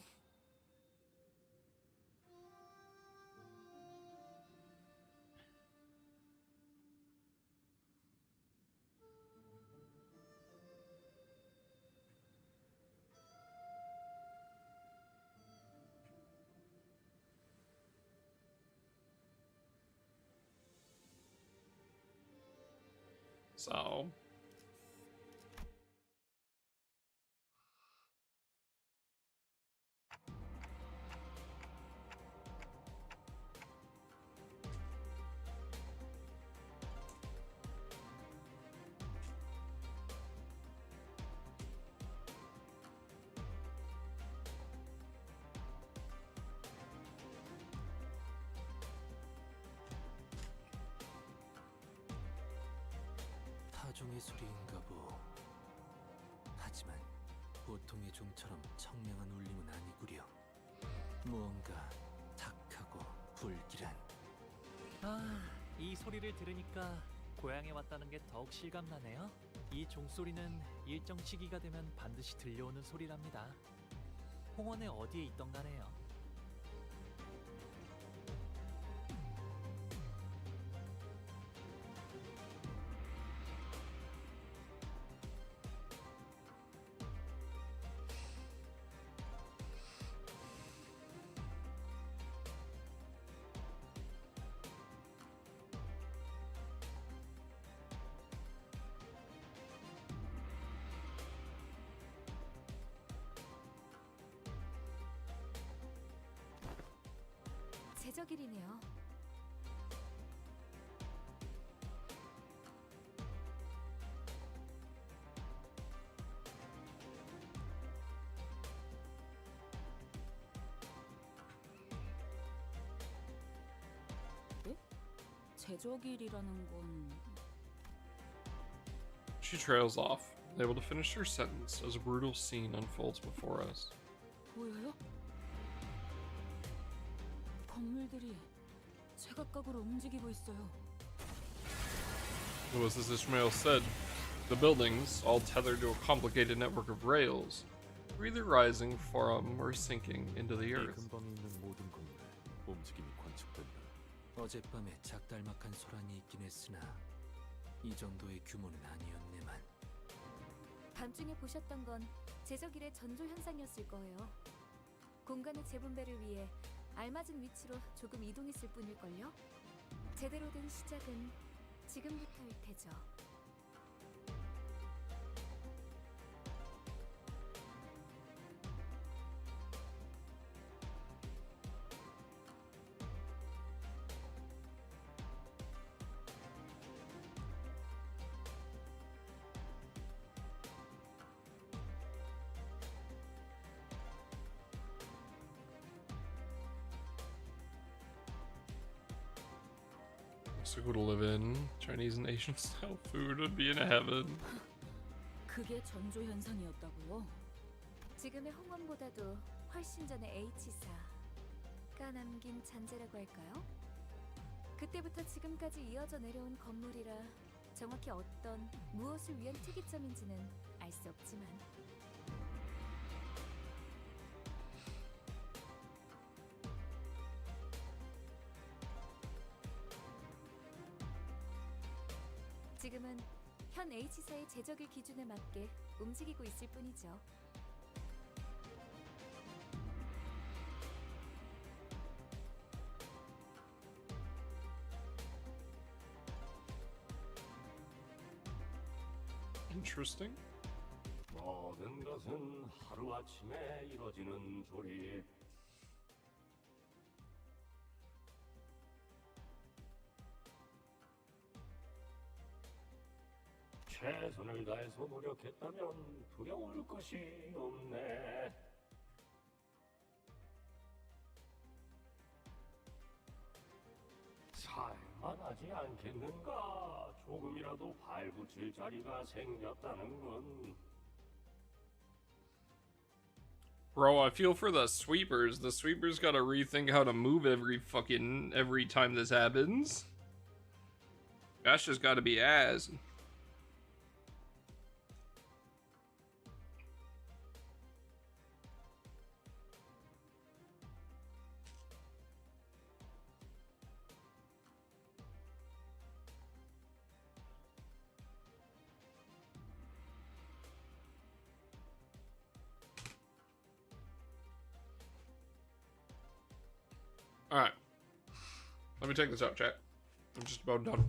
So 타종의 소리인가 보. 하지만 보통의 종처럼 청량한 울림은 아니구려. 무언가 탁하고 불길한. 이 소리를 들으니까 고향에 왔다는 게 더욱 실감나네요. 이 종소리는 일정 시기가 되면 반드시 들려오는 소리랍니다. 홍원의 어디에 있던 가네요. 제적일이네요. 네? 제적일이라는 건 she trails off, unable to finish her sentence as a brutal scene unfolds before us. 보여요? 건물들이 제각각으로 움직이고 있어요. It was as Ishmael said, the buildings, all tethered to a complicated network of rails, were either rising from or sinking into the earth. 근방에 있는 모든 건물에 움직임이 관측된다. 어젯밤에 작달막한 소란이 있긴 했으나 이 정도의 규모는 아니었네만. 밤중에 보셨던 건 제적일의 전조 현상이었을 거예요. 공간의 재분배를 위해 알맞은 위치로 조금 이동했을 뿐일걸요. 제대로 된 시작은 지금부터일 테죠. So good to live in. Chinese and Asian style food would be in heaven. 그게 전조 현상이었다고요? 지금의 홍원보다도 훨씬 전에 H사가 남긴 잔재라고 할까요? 그때부터 지금까지 이어져 내려온 건물이라 정확히 어떤 무엇을 위한 특이점인지는 알 수 없지만 지금은 현 H사의 제적일 기준에 맞게 움직이고 있을 뿐이죠. Interesting. 모든 것은 하루아침에 이뤄지는 소리. 최선을 다해서 노력했다면 두려울 것이 없네. 살만하지 않겠는가? 조금이라도 발붙일 자리가 생겼다는 건. Bro, I feel for the sweepers. The sweepers gotta rethink how to move every time this happens. That's just gotta be ass. Alright. Let me take this out, chat. I'm just about done.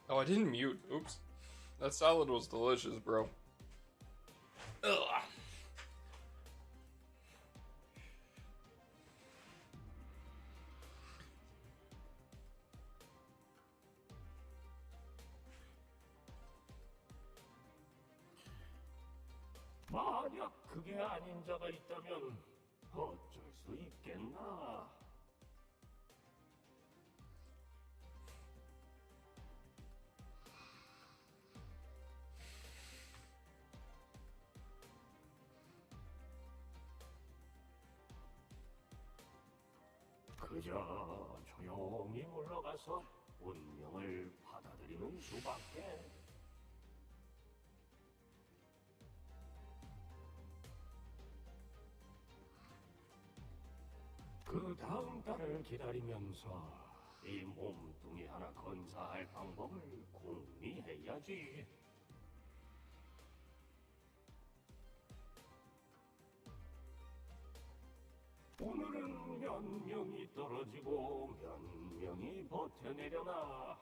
Oh, I didn't mute. Oops. That salad was delicious, bro. Ugh. 만약 그게 아닌 자가 있다면 어쩔 수 있겠나? 그저 조용히 물러가서 운명을 받아들이는 수밖에. 그 다음 달을 기다리면서 이 몸뚱이 하나 건사할 방법을 궁리해야지. 오늘은 몇 명이 떨어지고 몇 명이 버텨내려나.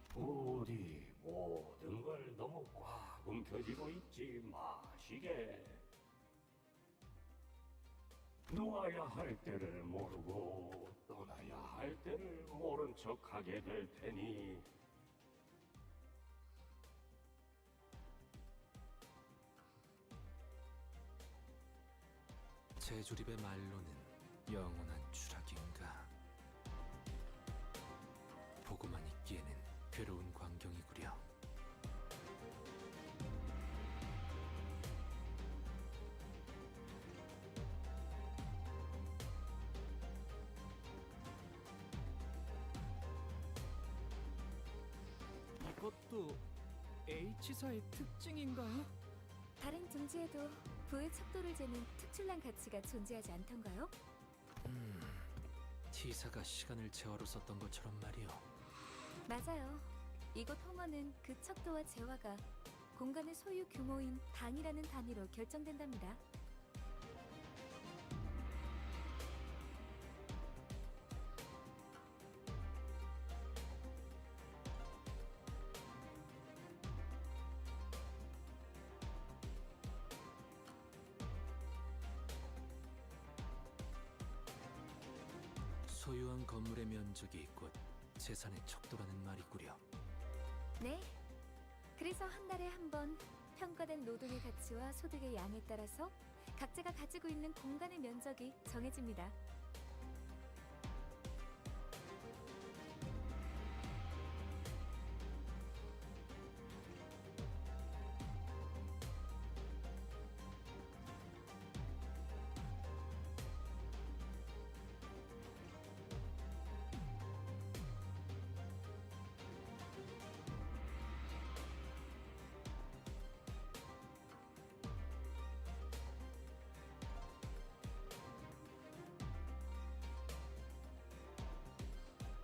부디 모든 걸 너무 꽉 움켜쥐고 있지 마시게. 놓아야 할 때를 모르고 떠나야 할 때를 모른 척하게 될 테니. 제조립의 말로는 영원한 추락인가. 보고만 있기에는 괴로운 광경이구려. 이것도 H사의 특징인가요? 다른 존재에도 부의 척도를 재는 특출난 가치가 존재하지 않던가요? T사가 시간을 재화로 썼던 것처럼 말이오. 맞아요. 이곳 홍어는 그 척도와 재화가 공간의 소유 규모인 방이라는 단위로 결정된답니다. 소유한 건물의 면적이 곧 재산의 척도라는 말이구려. 네. 그래서 한 달에 한 번 평가된 노동의 가치와 소득의 양에 따라서 각자가 가지고 있는 공간의 면적이 정해집니다.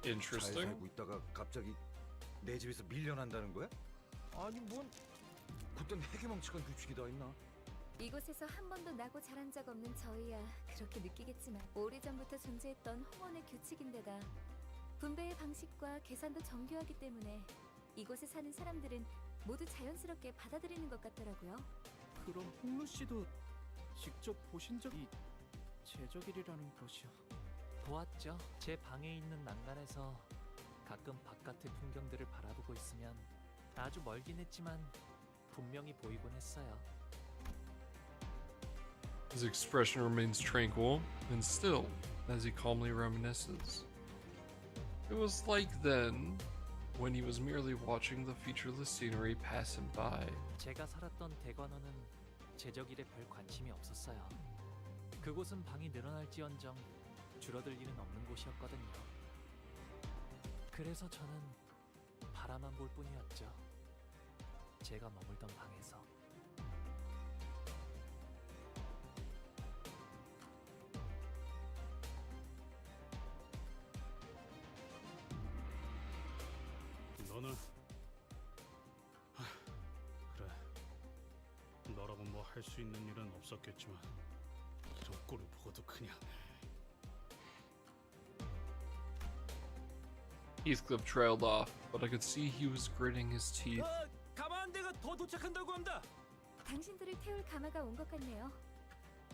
잘 Interesting. 살고 있다가 갑자기 내 집에서 밀려난다는 거야? 아니 뭔 그땐 해괴망측한 규칙이 다 있나? 이곳에서 한 번도 나고 자란 적 없는 저희야 그렇게 느끼겠지만 오래전부터 존재했던 홍원의 규칙인데다 분배의 방식과 계산도 정교하기 때문에 이곳에 사는 사람들은 모두 자연스럽게 받아들이는 것 같더라고요. 그럼 홍루 씨도 직접 보신 적이 제적일이라는 것이요? 보았죠. 제 방에 있는 난간에서 가끔 바깥의 풍경들을 바라보고 있으면 아주 멀긴 했지만 분명히 보이곤 했어요. His expression remains tranquil and still as he calmly reminisces. It was like then, when he was merely watching the featureless scenery pass him by. 제가 살았던 대관원은 제적일에 별 관심이 없었어요. 그곳은 방이 늘어날지언정 줄어들 일은 없는 곳이었거든요. 그래서 저는 바라만 볼 뿐이었죠. 제가 머물던 방에서. 너는 그래. 너라고 뭐 할 수 있는 일은 없었겠지만 이런 꼴을 보고도 그냥. Heathcliff trailed off, but I could see he was gritting his teeth. 가마 한 대가 더 도착한다고 합니다. 당신들을 태울 가마가 온 것 같네요.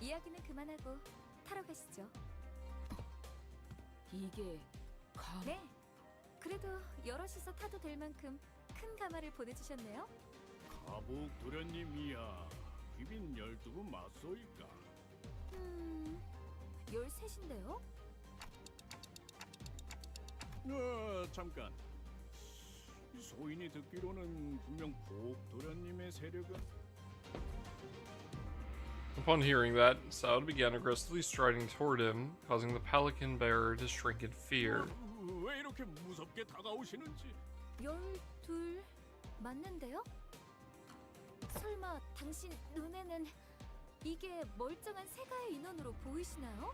이야기는 그만하고 타러 가시죠. 이게 네. 그래도 여럿이서 타도 될 만큼 큰 가마를 보내주셨네요. 가복 도련님이야. 귀빈 12분 맞소이까. 13인데요? 잠깐. 소인이 듣기로는 분명 복 도련님의 세력은 Upon hearing that, Saud began aggressively striding toward him, causing the pelican bearer to shrink in fear. 왜 이렇게 무섭게 다가오시는지. 12 맞는데요? 설마 당신 눈에는 이게 멀쩡한 세가의 인원으로 보이시나요?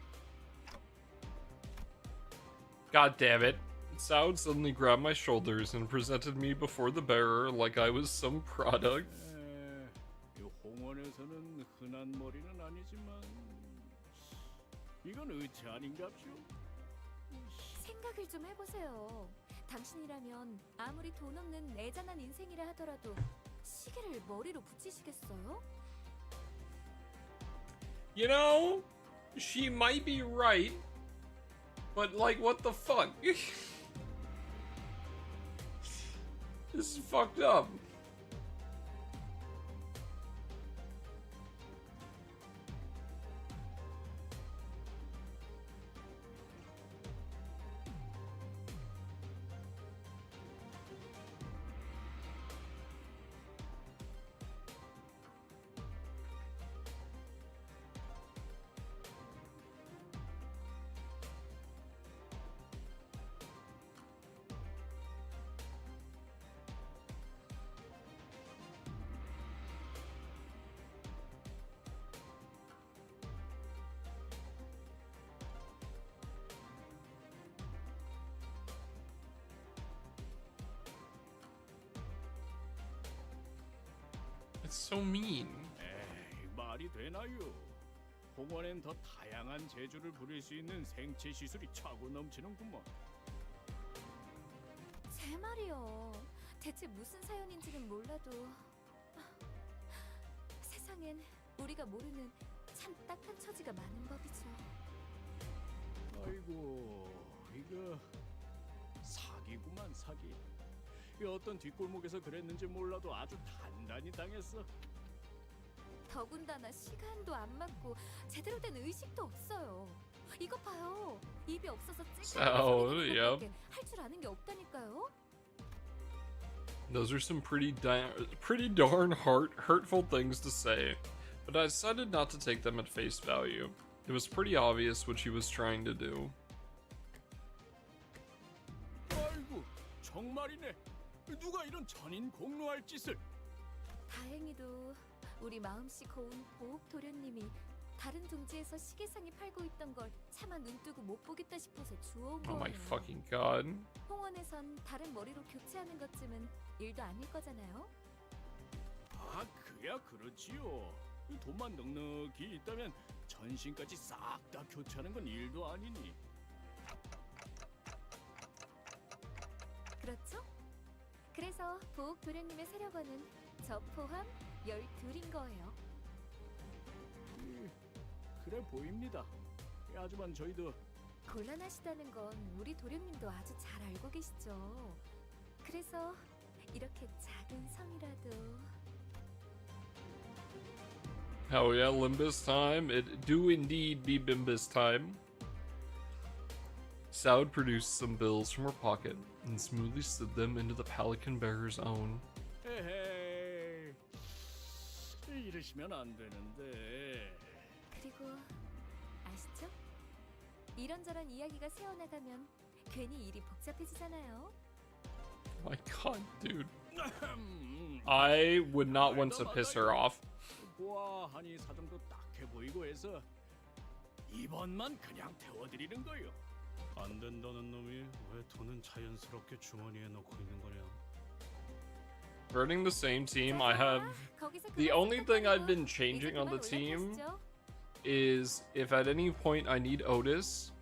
God damn it. Saud suddenly grabbed my shoulders and presented me before the bearer like I was some product. 이 홍원에서는 흔한 머리는 아니지만 이건 의치 아닌갑쇼? 생각을 좀 해보세요. 당신이라면 아무리 돈 없는 애잔한 인생이라 하더라도 시계를 머리로 붙이시겠어요? You know, she might be right, but like, what the fuck? This is fucked up. It's so mean. 에이, 말이 되나요? 홍원엔 더 다양한 재주를 부릴 수 있는 생체 시술이 차고 넘치는구먼. 제 말이요. 대체 무슨 사연인지는 몰라도 세상엔 우리가 모르는 참 딱한 처지가 많은 법이죠. 아이고, 이거 사기구만 사기. 이 어떤 뒷골목에서 그랬는지 몰라도 아주 단단히 당했어. 더군다나 시간도 안 맞고 제대로 된 의식도 없어요. 이거 봐요. 입이 없어서 So, yep. 할줄 아는 게 없다니까요. Those are some pretty darn hurtful things to say, but I decided not to take them at face value. It was pretty obvious what she was trying to do. 아이고, 정말이네. 누가 이런 천인 공로할 짓을? 다행히도 우리 마음씨 고운 보옥 도련님이 다른 둥지에서 시계상이 팔고 있던 걸 차마 눈뜨고 못 보겠다 싶어서 주워온 Oh 거예요. my fucking god. 홍원에선 다른 머리로 교체하는 것쯤은 일도 아닐 거잖아요. 아, 그야 그렇지요. 돈만 넉넉히 있다면 전신까지 싹 다 교체하는 건 일도 아니니. 그렇죠? 그래서 보옥 도련님의 세력원은 저 포함 12인 거예요. 그래 보입니다. 하지만 저희도 곤란하시다는 건 우리 도련님도 아주 잘 알고 계시죠. 그래서 이렇게 작은 성이라도 Oh yeah, Limbus time. It do indeed be Bimbus time. Saud produced some bills from her pocket and smoothly slid them into the pelican bearer's own. 에헤이, 이러시면 안 되는데. 그리고 아시죠? 이런저런 이야기가 새어나가면 괜히 일이 복잡해지잖아요. My god, dude. I would not want to piss her off. 보아하니 사정도 딱해 보이고 해서 이번만 그냥 태워드리는 거요. 안 된다는 놈이 왜 돈은 자연스럽게 주머니에 넣고 있는 거냐? Running the same team, I have... The only thing I've been changing on the team is if at any point I need Otis,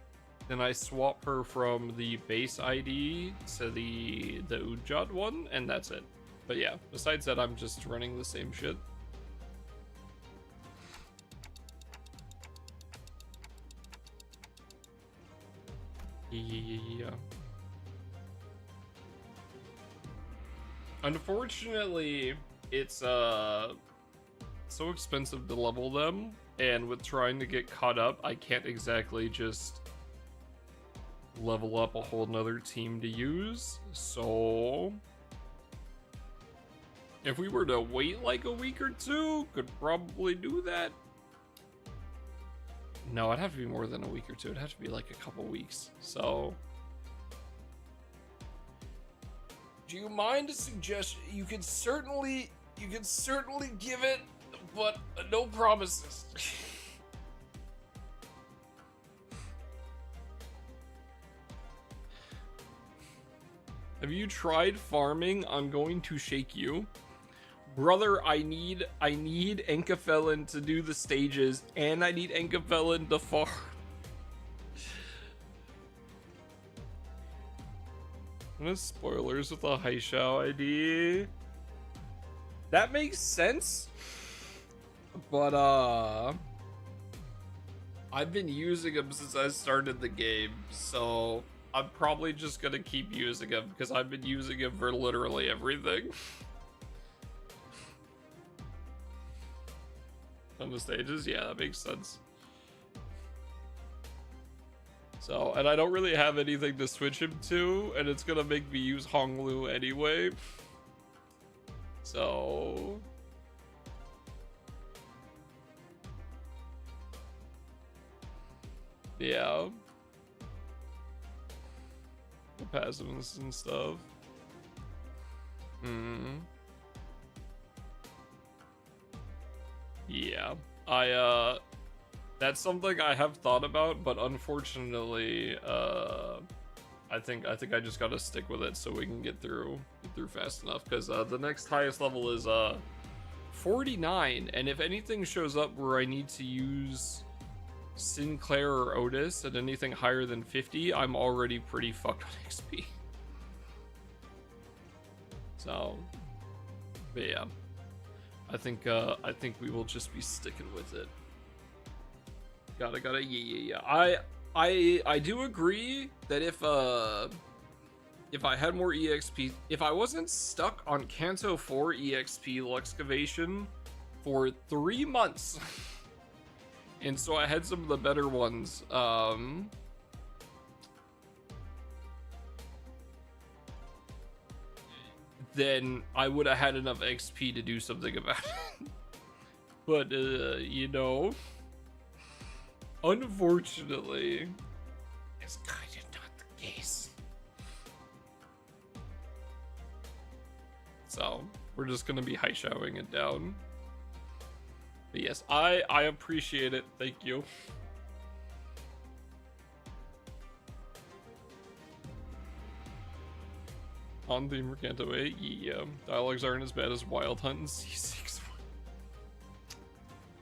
then I swap her from the base ID to the Ujjat one, and that's it. But yeah, besides that, I'm just running the same shit. Yeah. Unfortunately, it's so expensive to level them, and with trying to get caught up, I can't exactly just level up a whole nother team to use. So if we were to wait like a week or two, could probably do that. No, it'd have to be more than a week or two. It'd have to be like a couple weeks. So do you mind a suggestion? You could certainly give it, but no promises. Have you tried farming? I'm going to shake you. Brother, I need Enkafelin to do the stages, and I need Enkafelin to farm. No spoilers with a Haishao ID. That makes sense. But I've been using him since I started the game, so I'm probably just gonna keep using him because I've been using him for literally everything. On the stages, yeah, that makes sense. So, and I don't really have anything to switch him to, and it's gonna make me use Honglu anyway. So yeah. The passives and stuff. Yeah. That's something I have thought about, but unfortunately, I think I just gotta stick with it so we can get through fast enough, because the next highest level is 49, and if anything shows up where I need to use Sinclair or Otis at anything higher than 50, I'm already pretty fucked on XP. So, but yeah, I think we will just be sticking with it. Gotta, yeah. I do agree that if I had more EXP, if I wasn't stuck on Canto 4 EXP Luxcavation for 3 months, and so I had some of the better ones, then I would have had enough XP to do something about it. But, you know, unfortunately, it's kind of not the case. So, we're just gonna be Haishawing it down. But yes, I appreciate it. Thank you. On theme for Canto 8, yeah. Dialogues aren't as bad as Wild Hunt and C6.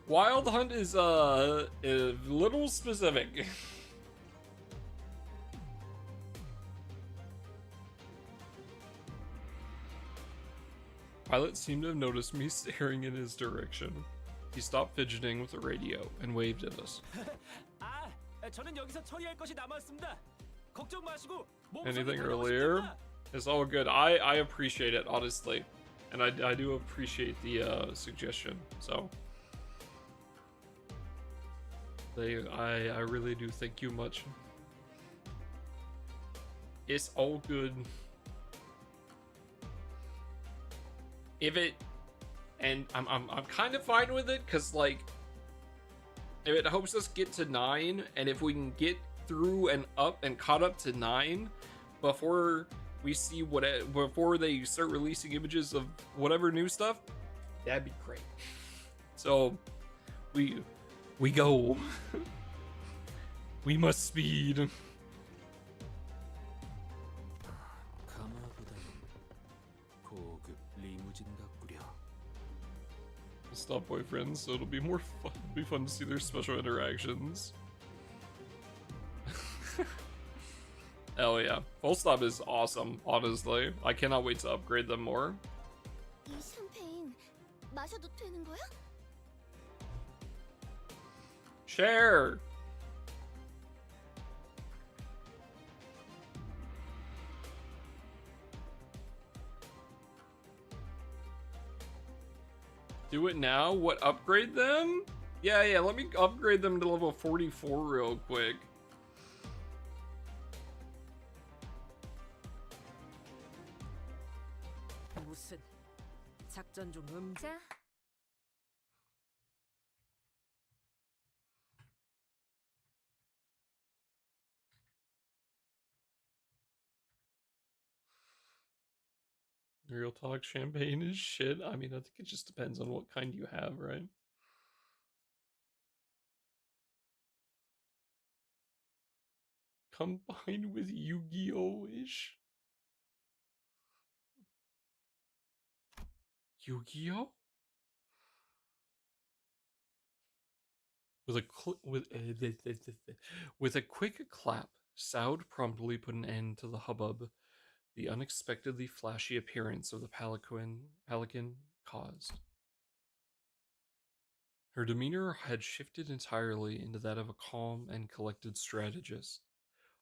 Wild Hunt is a little specific. Pilot seemed to have noticed me staring in his direction. He stopped fidgeting with the radio and waved at us. Anything earlier? It's all good. I appreciate it, honestly. And I do appreciate the suggestion. So I really do thank you much. It's all good. If it, and I'm kind of fine with it, because like if it helps us get to 9, and if we can get through and up and caught up to 9 before we see before they start releasing images of whatever new stuff, that'd be great. So we go. We must speed. Stop boyfriends, so it'll be more fun. It'll be fun to see their special interactions. Hell yeah. Full stop is awesome, honestly. I cannot wait to upgrade them more. 이 샴페인 마셔도 되는 거야? Share! Do it now? What, upgrade them? Yeah, let me upgrade them to level 44 real quick. 무슨 작전 중 자, Real talk, champagne is shit. I mean, I think it just depends on what kind you have, right? Combined with Yu-Gi-Oh-ish? Yu-Gi-Oh? With a quick clap, Soud promptly put an end to the hubbub the unexpectedly flashy appearance of the pelican caused. Her demeanor had shifted entirely into that of a calm and collected strategist,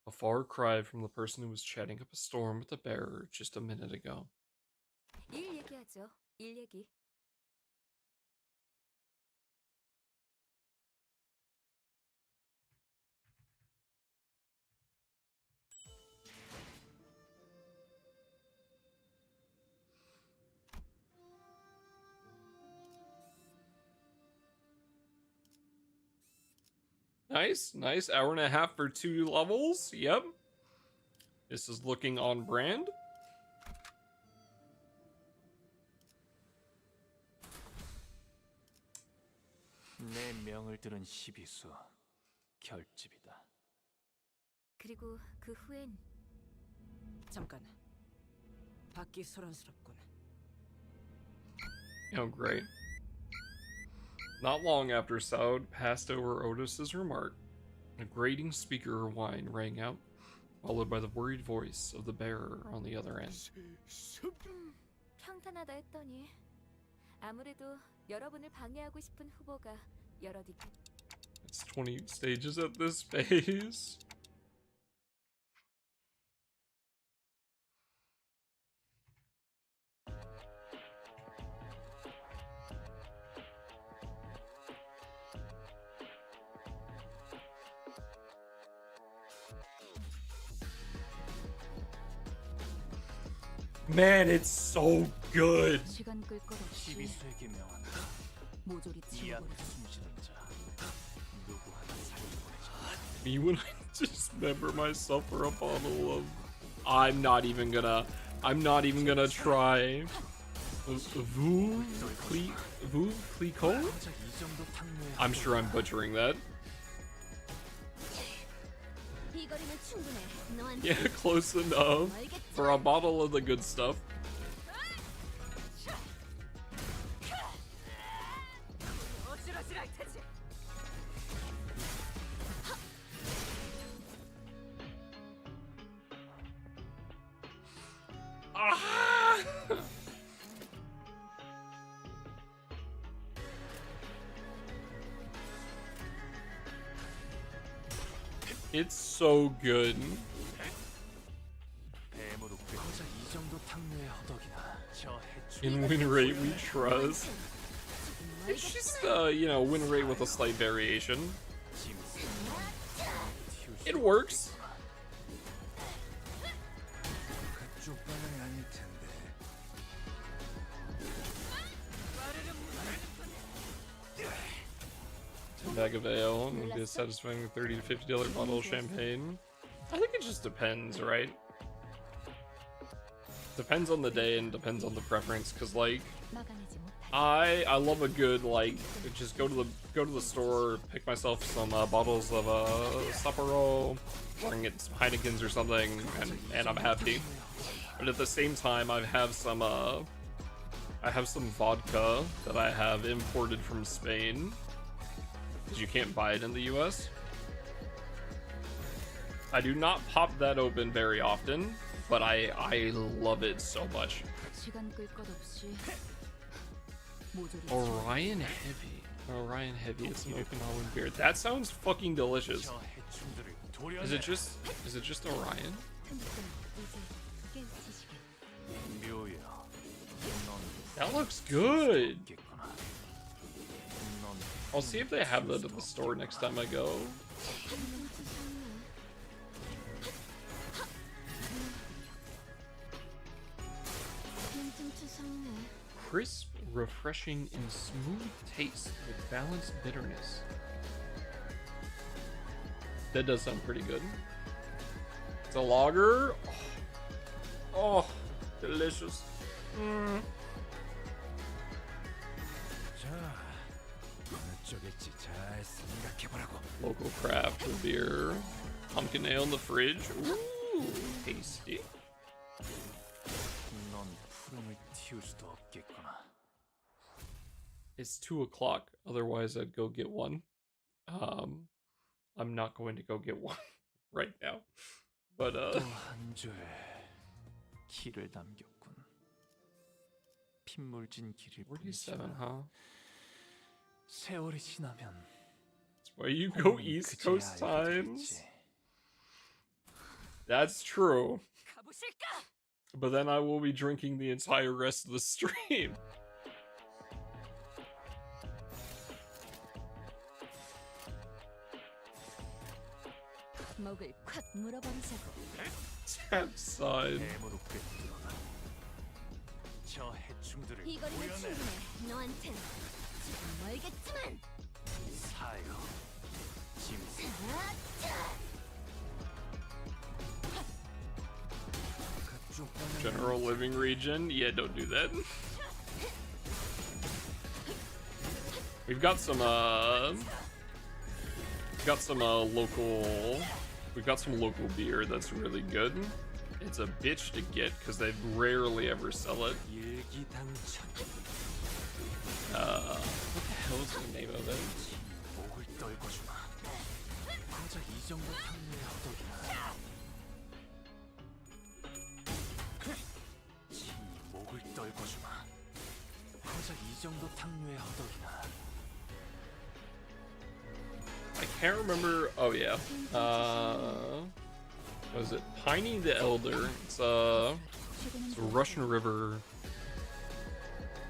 a far cry from the person who was chatting up a storm with the bearer just a minute ago. 일 얘기하죠. 일 얘기. Nice. Hour and a half for 2 levels. Yep. This is looking on brand. 내 명을 들은 시비수 결집이다. 그리고 그 후엔 잠깐. 받기 소란스럽군. Oh, great. Not long after Soud passed over Otis's remark, a grating speaker whine rang out, followed by the worried voice of the bearer on the other end. 평탄하다 했더니 아무래도 여러분을 방해하고 싶은 후보가 여럿 있. It's 20 stages at this phase. Man, it's so good. 시간 끌 것 없이 시비수에게 명한다. 모조리 이 앞에 치워버리자. 숨쉬는 자 누구 하나 살려보내지. Me when I dismember myself for a bottle of. I'm not even gonna try. Veuve Clicquot? I'm sure I'm butchering that. 이 거리면 충분해. 너한테 Yeah, close enough for a bottle of the good stuff. 어지러지랄 테지. Ah! It's so good. In win rate we trust. It's just you know, win rate with a slight variation. It works. Bag of ale and get a satisfying $30 to $50 bottle of champagne. I think it just depends, right? Depends on the day and depends on the preference, cause like I love a good like just go to the store, pick myself some bottles of Sapporo, or I can get some Heinekens or something, and I'm happy. But at the same time, I have some I have some vodka that I have imported from Spain, because you can't buy it in the US. I do not pop that open very often, but I love it so much. 시간 끌 것 없이 모조리 Orion Heavy. Orion Heavy, it's an Okinawan beer. That sounds fucking delicious. Is it just Orion? That looks good. I'll see if they have that at the store next time I go. Crisp, refreshing, and smooth taste with balanced bitterness. That does sound pretty good. It's a lager. Oh, delicious. Local craft beer. Pumpkin ale in the fridge. Ooh, tasty. It's 2 o'clock. Otherwise, I'd go get one. I'm not going to go get one right now. But 길을 남겼군. 핏물진 길일 47, 뿐이지만 huh? 세월이 지나면 That's why you go East Coast times. That's true. But then I will be drinking the entire rest of the stream. 목을 콱 물어버리자고. Tap side. 저 해충들을 이거리는 구현해. 충분해. 너한텐 조금 멀겠지만. 사요. 짐승. General living region? Yeah, don't do that. We've got some local beer that's really good. It's a bitch to get because they rarely ever sell it. What the hell is the name of it? 목을 떨궈주마. 고작 이 정도 탕류의 허덕이나. 친히 목을 떨궈주마. 고작 이 정도 탕류의 허덕이나. I can't remember. Oh yeah. What is it? Piney the Elder. It's a Russian River.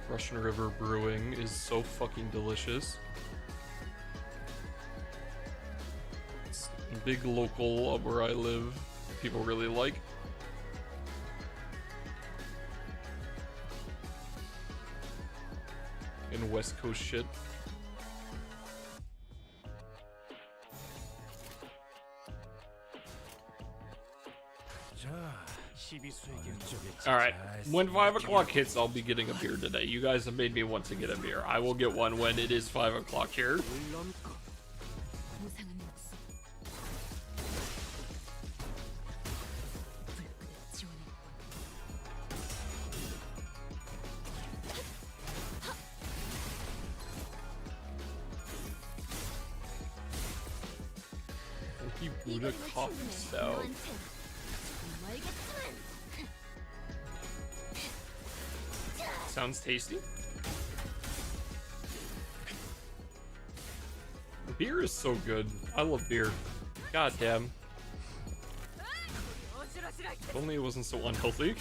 Russian River Brewing is so fucking delicious. It's a big local of where I live. People really like. In West Coast shit. Alright, when 5 o'clock hits, I'll be getting a beer today. You guys have made me want to get a beer. I will get one when it is 5 o'clock here. Funky Buddha coffee stout. Sounds tasty. The beer is so good. I love beer. God damn. If only it wasn't so unhealthy.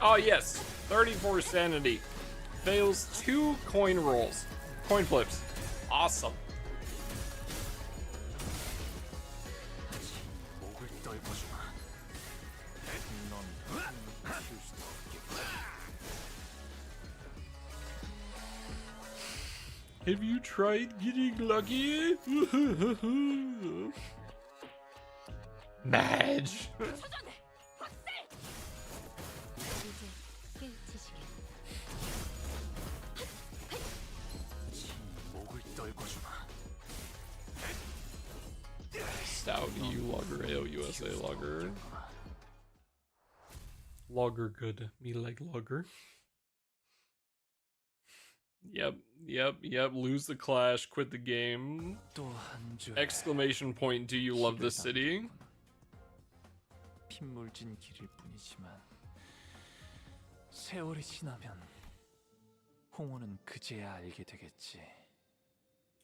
Oh yes, 34 sanity. Fails 2 coin rolls. Coin flips. Awesome. Have you tried getting lucky? Madge. Stout EU logger, AO USA logger. Logger good. Me like logger. Yep. Lose the clash, quit the game. Exclamation point, do you love this city? 핏물진 길일 뿐이지만 세월이 지나면 홍호는 그제야 알게 되겠지.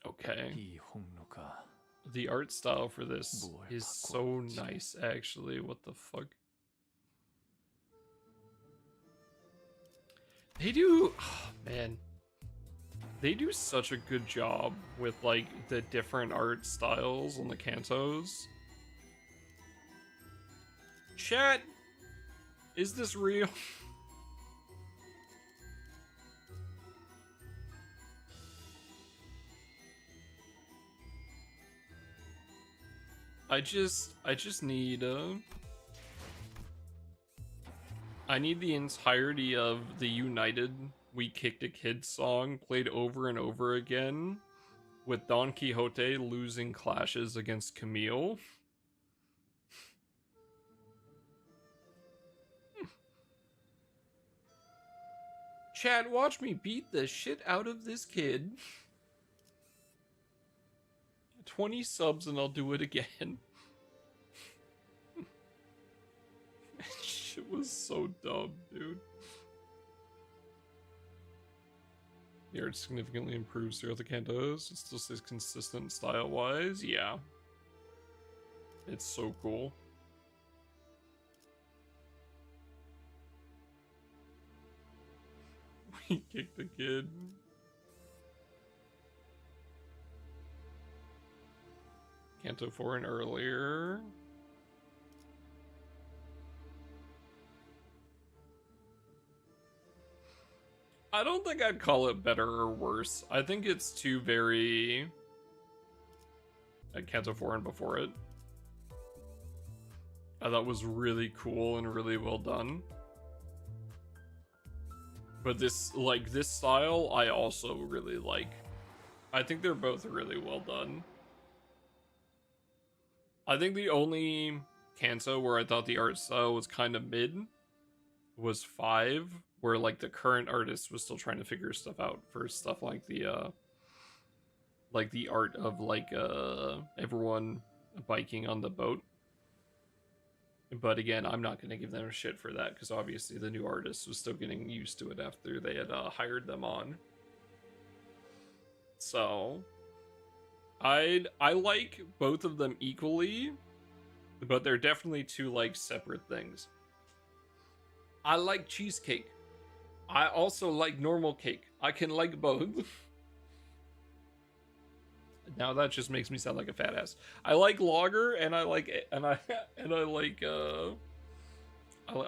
Okay. 이 홍루가 The art style for this is so nice, actually. What the fuck? They do, oh, man. They do such a good job with like the different art styles on the Cantos. Chat, is this real? I just need I need the entirety of the United We Kicked a Kid song played over and over again, with Don Quixote losing clashes against Camille. Chad, watch me beat the shit out of this kid. 20 subs and I'll do it again. Shit was so dumb, dude. The art significantly improves throughout the Cantos. It still stays consistent style-wise. Yeah. It's so cool. We kicked the kid. Canto 4 and earlier. I don't think I'd call it better or worse. I think it's two very... Canto 4 and before it. I thought was really cool and really well done. But this, like, this style, I also really like. I think they're both really well done. I think the only Canto where I thought the art style was kind of mid was 5, where like the current artist was still trying to figure stuff out for stuff like the art of like everyone biking on the boat. But again, I'm not going to give them a shit for that because obviously the new artist was still getting used to it after they had hired them on. So I like both of them equally, but they're definitely two like separate things. I like cheesecake. I also like normal cake. I can like both. Now that just makes me sound like a fat ass. I like lager and I like I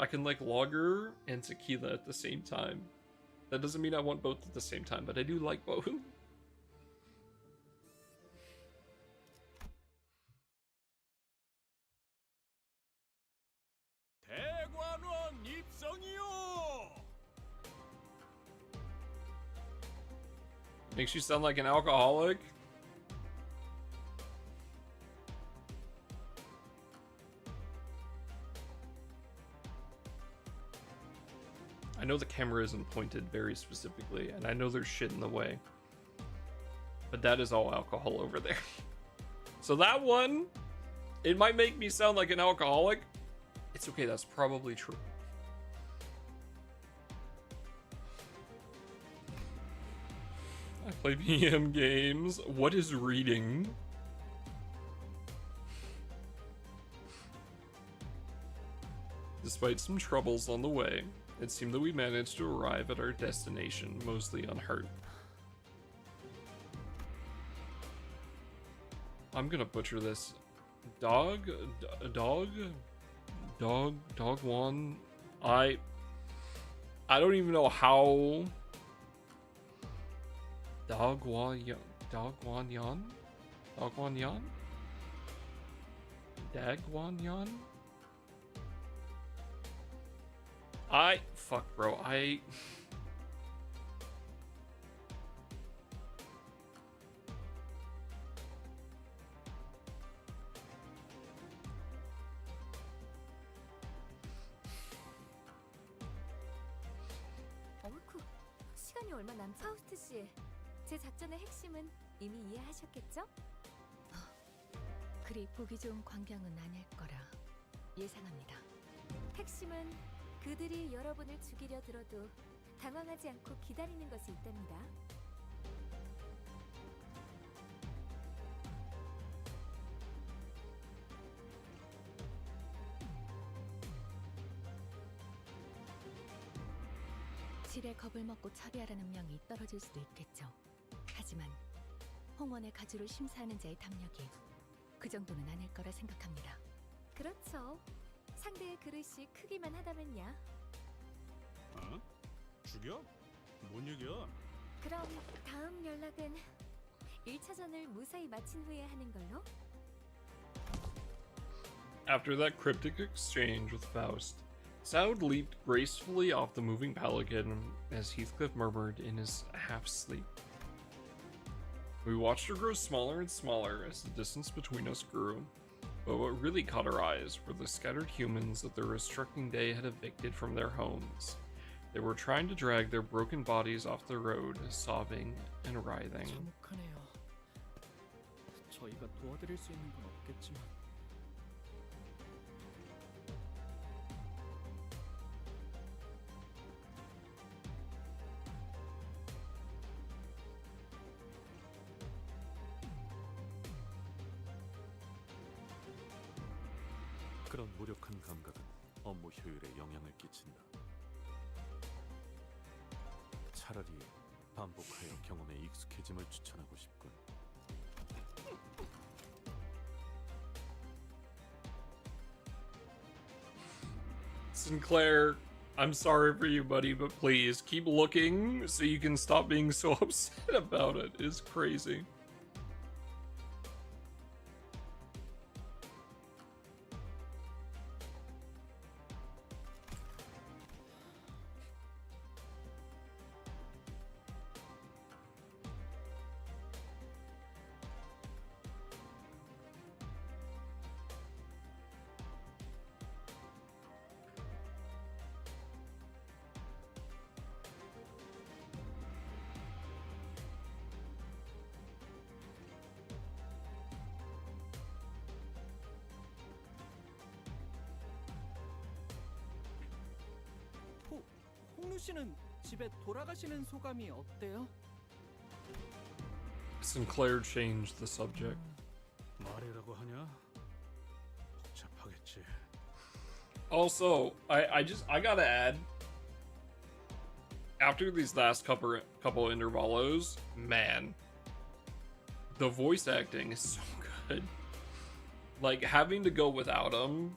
can like lager and tequila at the same time. That doesn't mean I want both at the same time, but I do like both. 대관원 입성이요. Makes you sound like an alcoholic. I know the camera isn't pointed very specifically, and I know there's shit in the way. But that is all alcohol over there. So that one, it might make me sound like an alcoholic. It's okay, that's probably true. I play PM games. What is reading? Despite some troubles on the way, it seemed that we managed to arrive at our destination mostly unhurt. I'm gonna butcher this. Dog one. I don't even know how. Dogwan Yan? Dagwanyan? Fuck, bro. 어이쿠, 시간이 얼마 남지? 파우스트 씨, 제 작전의 핵심은 이미 이해하셨겠죠? 그리 보기 좋은 광경은 아닐 거라 예상합니다. 핵심은 그들이 여러분을 죽이려 들어도 당황하지 않고 기다리는 것이 있답니다. 질의 겁을 먹고 처리하라는 명이 떨어질 수도 있겠죠. 하지만 홍원의 가주를 심사하는 자의 담력이 그 정도는 아닐 거라 생각합니다. 그렇죠. 상대의 그릇이 크기만 하다면야. 어? 죽여? 뭔 얘기야? 그럼 다음 연락은 1차전을 무사히 마친 후에 하는 걸로? After that cryptic exchange with Faust, Saud leaped gracefully off the moving pelican as Heathcliff murmured in his half-sleep. We watched her grow smaller and smaller as the distance between us grew, but what really caught our eyes were the scattered humans that the restricting day had evicted from their homes. They were trying to drag their broken bodies off the road, sobbing and writhing. 참혹하네요. 저희가 도와드릴 수 있는 건 없겠지만 그런 무력한 감각은 업무 효율에 영향을 끼친다. 차라리 반복하여 경험에 익숙해짐을 추천하고 싶군. Sinclair, I'm sorry for you, buddy, but please keep looking so you can stop being so upset about it. It's crazy. 홍루 씨는 집에 돌아가시는 소감이 어때요? Sinclair changed the subject. 말이라고 하냐? 복잡하겠지. Also, I gotta add, after these last couple intervalos, man, the voice acting is so good. Like, having to go without him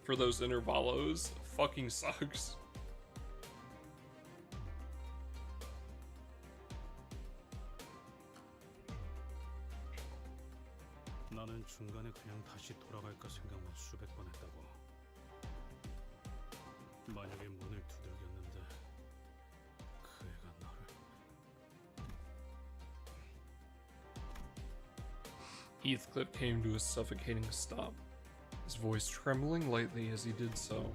for those intervalos fucking sucks. 나는 중간에 그냥 다시 돌아갈까 생각만 수백 번 했다고. 만약에 문을 두들겼는데 그 애가 나를... Heathcliff came to a suffocating stop, his voice trembling lightly as he did so.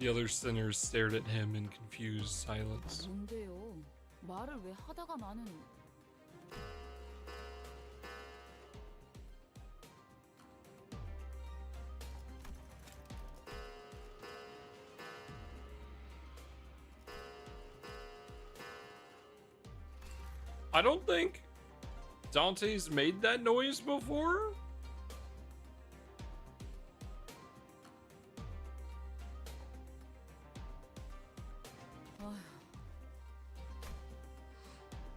The other sinners stared at him in confused silence. 뭔데요? 말을 왜 하다가 마는... I don't think Dante's made that noise before.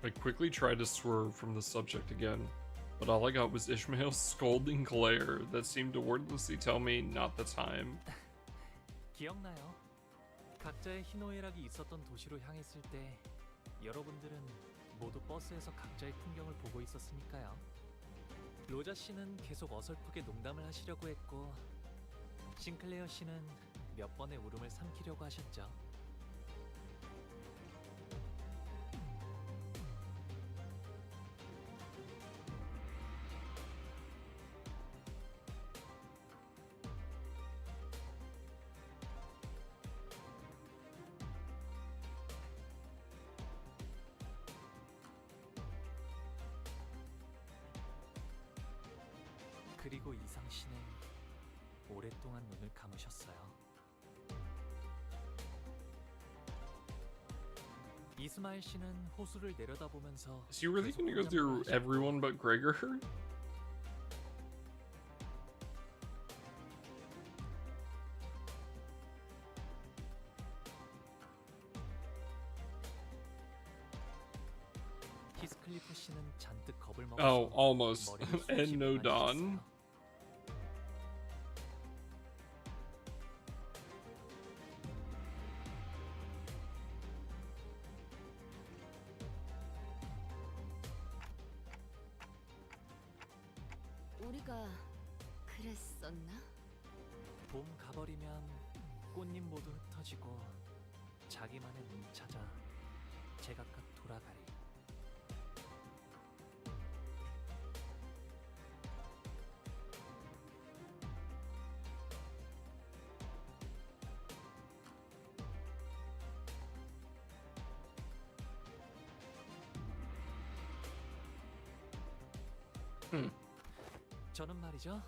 I quickly tried to swerve from the subject again, But all I got was Ishmael's scolding glare that seemed to wordlessly tell me not the time. 기억나요? 각자의 희노애락이 있었던 도시로 향했을 때 여러분들은 모두 버스에서 각자의 풍경을 보고 있었으니까요. 로자 씨는 계속 어설프게 농담을 하시려고 했고 싱클레어 씨는 몇 번의 울음을 삼키려고 하셨죠. 그리고 이상 씨는 오랫동안 눈을 감으셨어요. 이스마일 씨는 호수를 내려다보면서 Is he really gonna go through everyone but Gregor? 히스클리프 씨는 잔뜩 겁을 먹어서 Oh, almost. 머리를 And no 쑤시고 Dawn. 다니셨어요. 우리가 그랬었나? 봄 가버리면 꽃잎 모두 흩어지고 자기만의 눈 찾아 제각각 돌아가리. 저는 말이죠.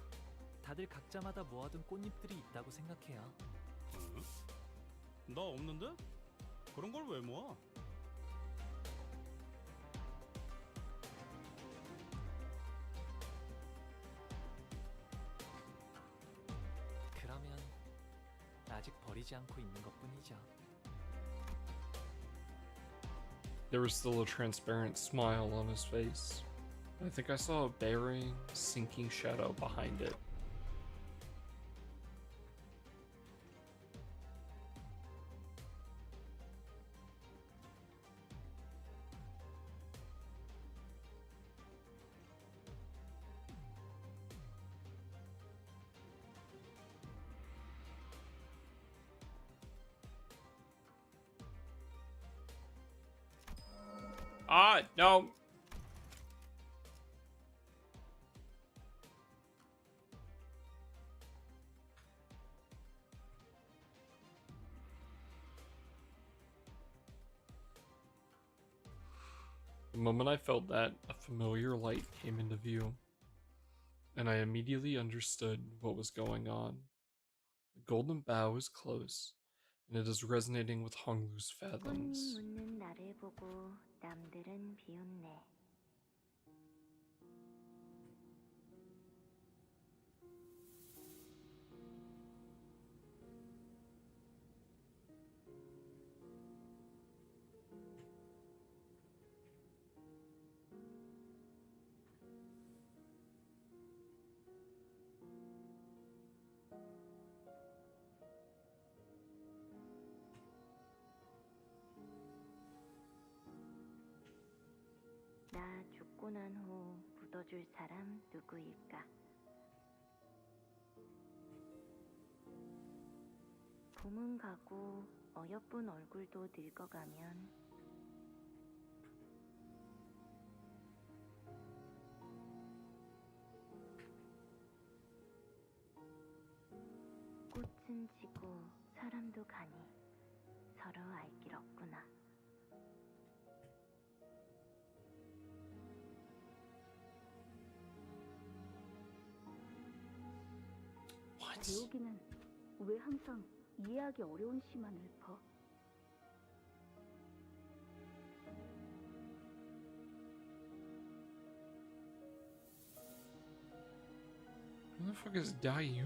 다들 각자마다 모아둔 꽃잎들이 있다고 생각해요. 응? 나 없는데? 그런 걸 왜 모아? 그러면 아직 버리지 않고 있는 것뿐이죠. There was still a transparent smile on his face. I think I saw a bearing, sinking shadow behind it. Ah, no. The moment I felt that, a familiar light came into view, and I immediately understood what was going on. The golden bow is close, and it is resonating with Honglu's fathoms. 묻는 나를 보고 남들은 비웃네. 나 죽고 난 후 묻어줄 사람 누구일까? 봄은 가고 어여쁜 얼굴도 늙어가면 꽃은 지고 사람도 가니 서로 알 길 없구나. 배우기는 왜 항상 이해하기 어려운 시만 읊어? Who the fuck is Dayu?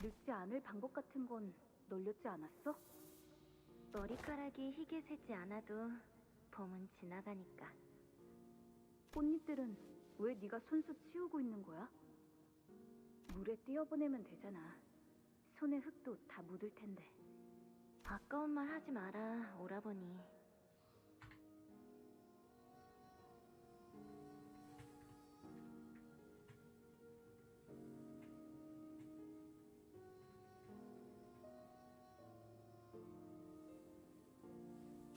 늙지 않을 방법 같은 건 널렸지 않았어? 머리카락이 희게 새지 않아도 봄은 지나가니까. 꽃잎들은 왜 네가 손수 치우고 있는 거야? 물에 띄어보내면 되잖아. 손에 흙도 다 묻을 텐데. 아까운 말 하지 마라, 오라버니.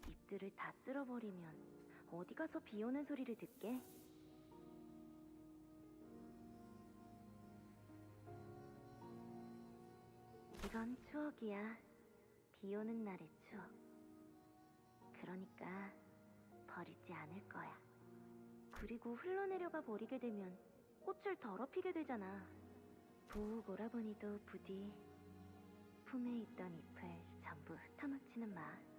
잎들을 다 쓸어버리면 어디 가서 비 오는 소리를 듣게? 이건 추억이야. 비 오는 날의 추억. 그러니까 버리지 않을 거야. 그리고 흘러내려가 버리게 되면 꽃을 더럽히게 되잖아. 부욱 오라버니도 부디 품에 있던 잎을 전부 흩어놓지는 마.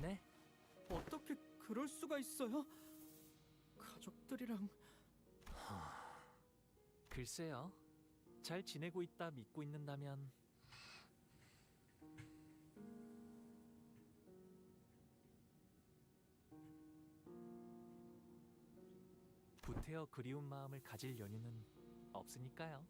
네? 어떻게 그럴 수가 있어요? 가족들이랑 글쎄요. 잘 지내고 있다 믿고 있는다면 부태어 그리운 마음을 가질 연유는 없으니까요.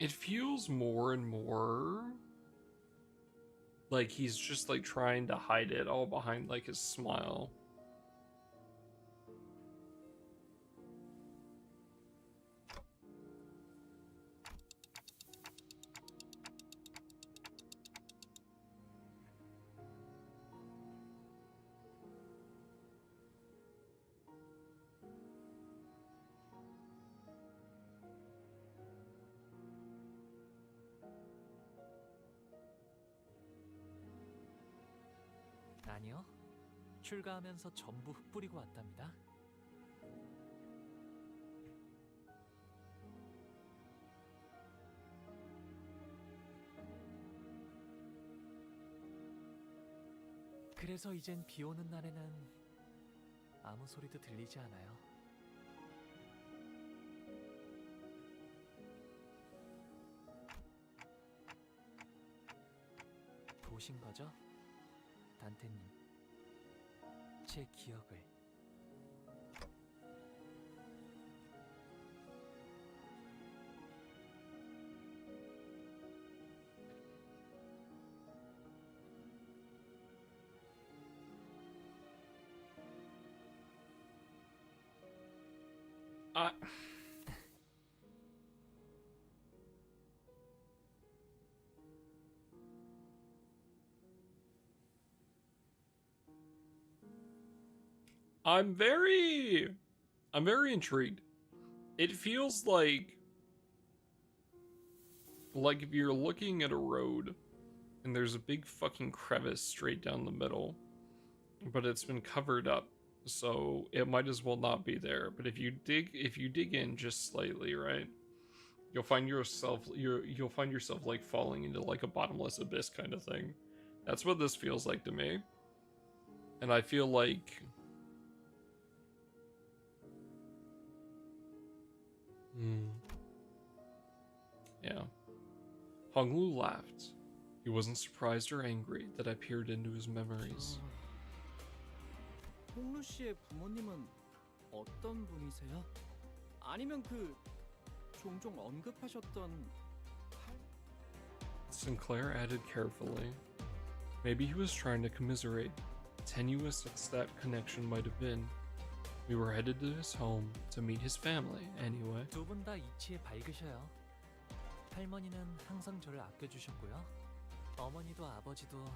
It feels more and more like he's just like trying to hide it all behind like his smile. 아니요. 출가하면서 전부 흩뿌리고 왔답니다. 그래서 이젠 비 오는 날에는 아무 소리도 들리지 않아요. 보신 거죠? 단테님, 제 기억을. I'm very intrigued. It feels like if you're looking at a road and there's a big fucking crevice straight down the middle, but it's been covered up, so it might as well not be there. But if you dig in just slightly, right, you'll find yourself like falling into like a bottomless abyss kind of thing. That's what this feels like to me. And I feel like yeah. Hong Lu laughed. He wasn't surprised or angry that I peered into his memories. 홍루 씨의 부모님은 어떤 분이세요? 아니면 그 종종 언급하셨던 Sinclair added carefully. Maybe he was trying to commiserate, tenuous as that connection might have been. We were headed to his home to meet his family, anyway. 두 분 다 이치에 밝으셔요. 할머니는 항상 저를 아껴주셨고요. 어머니도 아버지도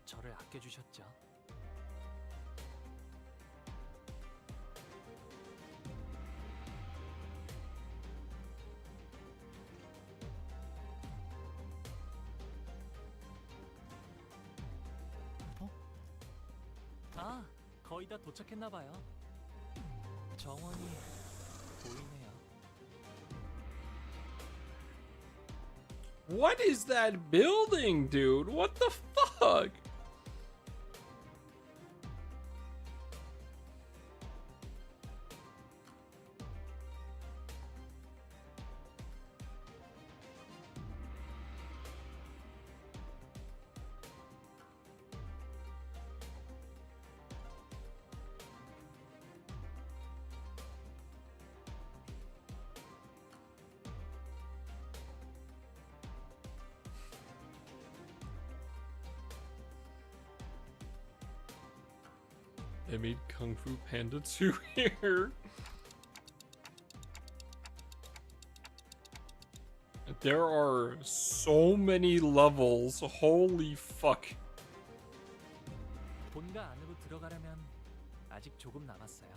저를 아껴주셨죠. 아, 거의 다 도착했나봐요. 정원이 보이네요. What is that building, dude? What the fuck? They made Kung Fu Panda 2 here. There are so many levels. Holy fuck. 본가 안으로 들어가려면 아직 조금 남았어요.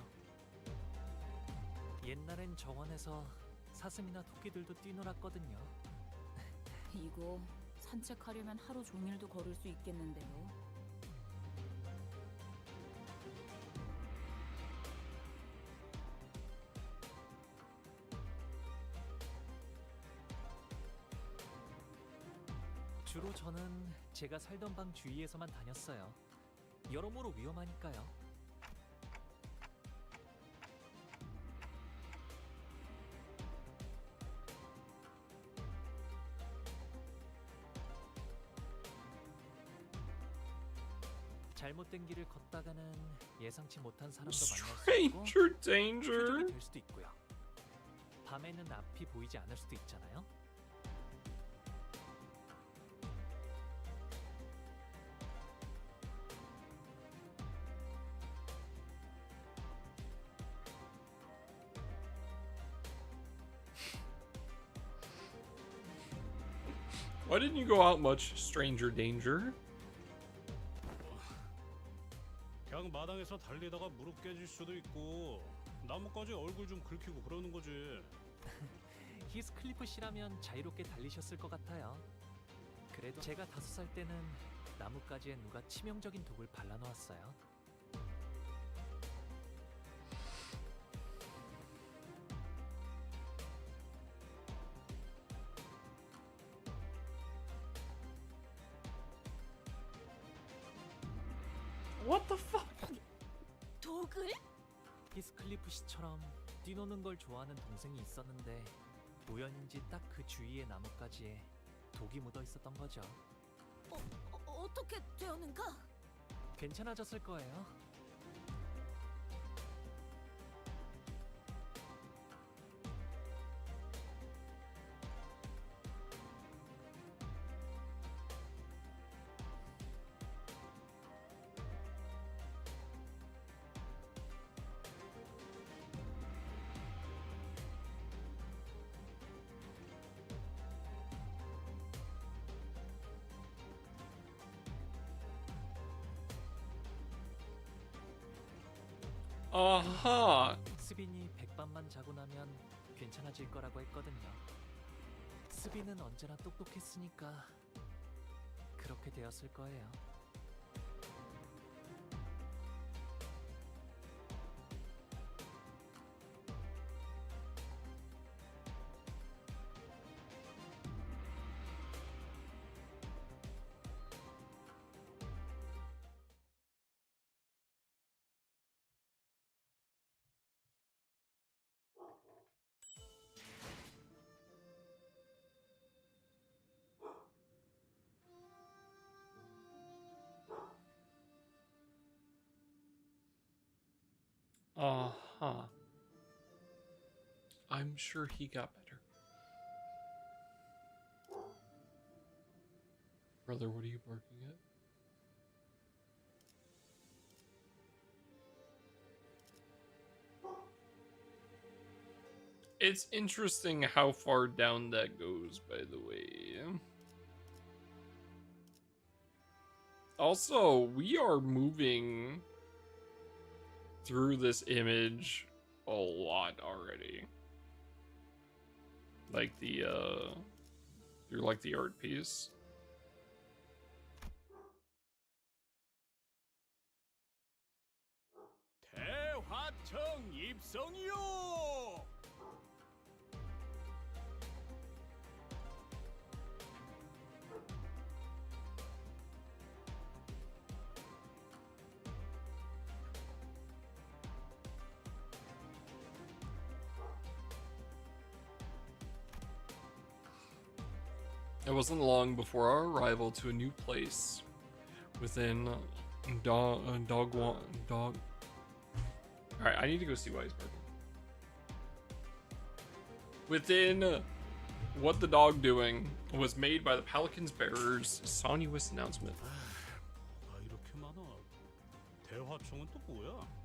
옛날엔 정원에서 사슴이나 토끼들도 뛰놀았거든요. 이거 산책하려면 하루 종일도 걸을 수 있겠는데요. 주로 저는 제가 살던 방 주위에서만 다녔어요. 여러모로 위험하니까요. 잘못된 길을 걷다가는 예상치 못한 사람도 만날 수 있고 Stranger danger. 표적이 될 수도 있고요. 밤에는 앞이 보이지 않을 수도 있잖아요. Why didn't you go out much, stranger danger? 그냥 마당에서 달리다가 무릎 깨질 수도 있고 나뭇가지 얼굴 좀 긁히고 그러는 거지. 히스클리프 씨라면 자유롭게 달리셨을 것 같아요. 그래도 제가 5살 때는 나뭇가지에 누가 치명적인 독을 발라놓았어요. What the fuck? 독을? 히스클리프 씨처럼 뛰노는 걸 좋아하는 동생이 있었는데 우연인지 딱 그 주위의 나뭇가지에 독이 묻어 있었던 거죠. 어떻게 되었는가? 괜찮아졌을 거예요. 아하. 스빈이 백밤만 자고 나면 괜찮아질 거라고 했거든요. 스빈은 언제나 똑똑했으니까 그렇게 되었을 거예요. Uh-huh. I'm sure he got better. Brother, what are you barking at? It's interesting how far down that goes, by the way. Also, we are moving through this image a lot already. Like the, through like the art piece. 대화청 입성이요. It wasn't long before our arrival to a new place within dog. Alright, I need to go see why he's barking. Within what the dog doing was made by the Pelican's bearer's sonuous announcement. 뭐가 이렇게 많아? 대화청은 또 뭐야?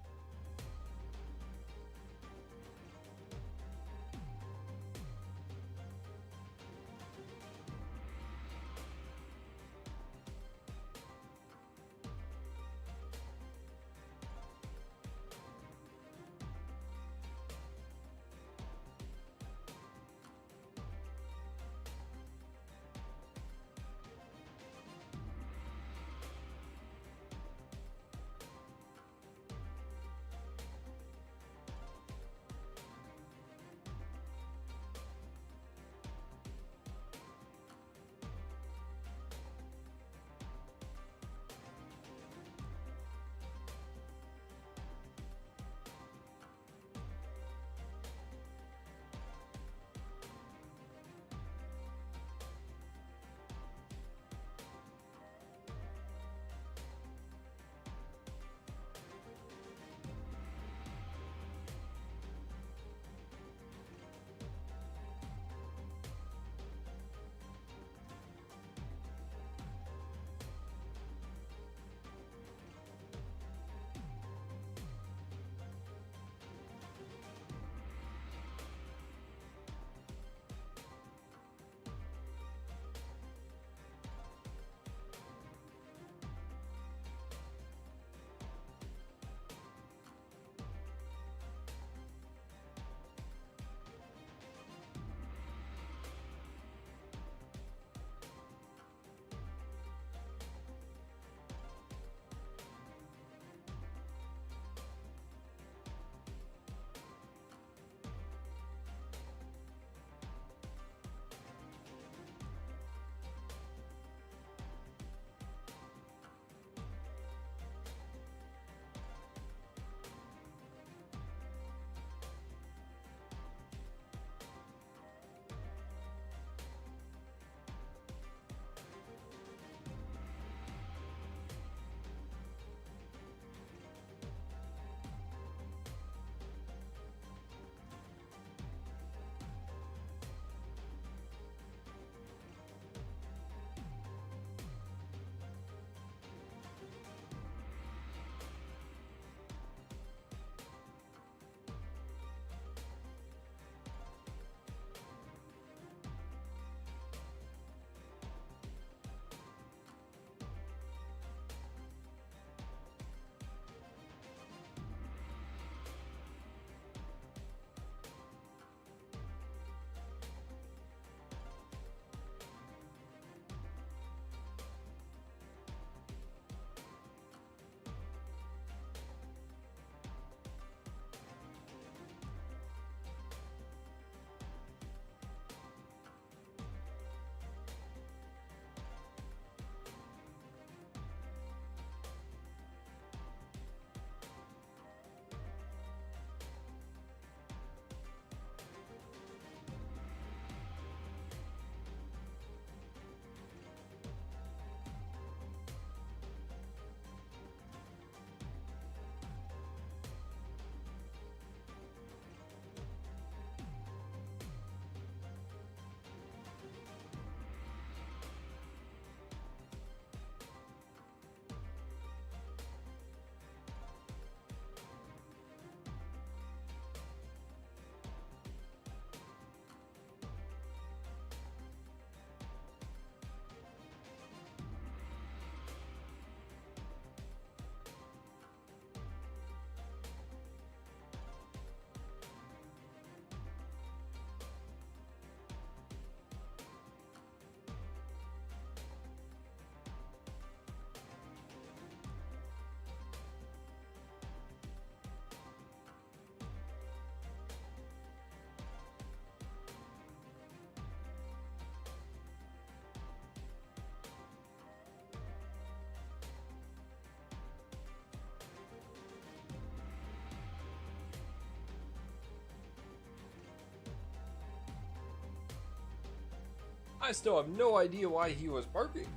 I still have no idea why he was barking.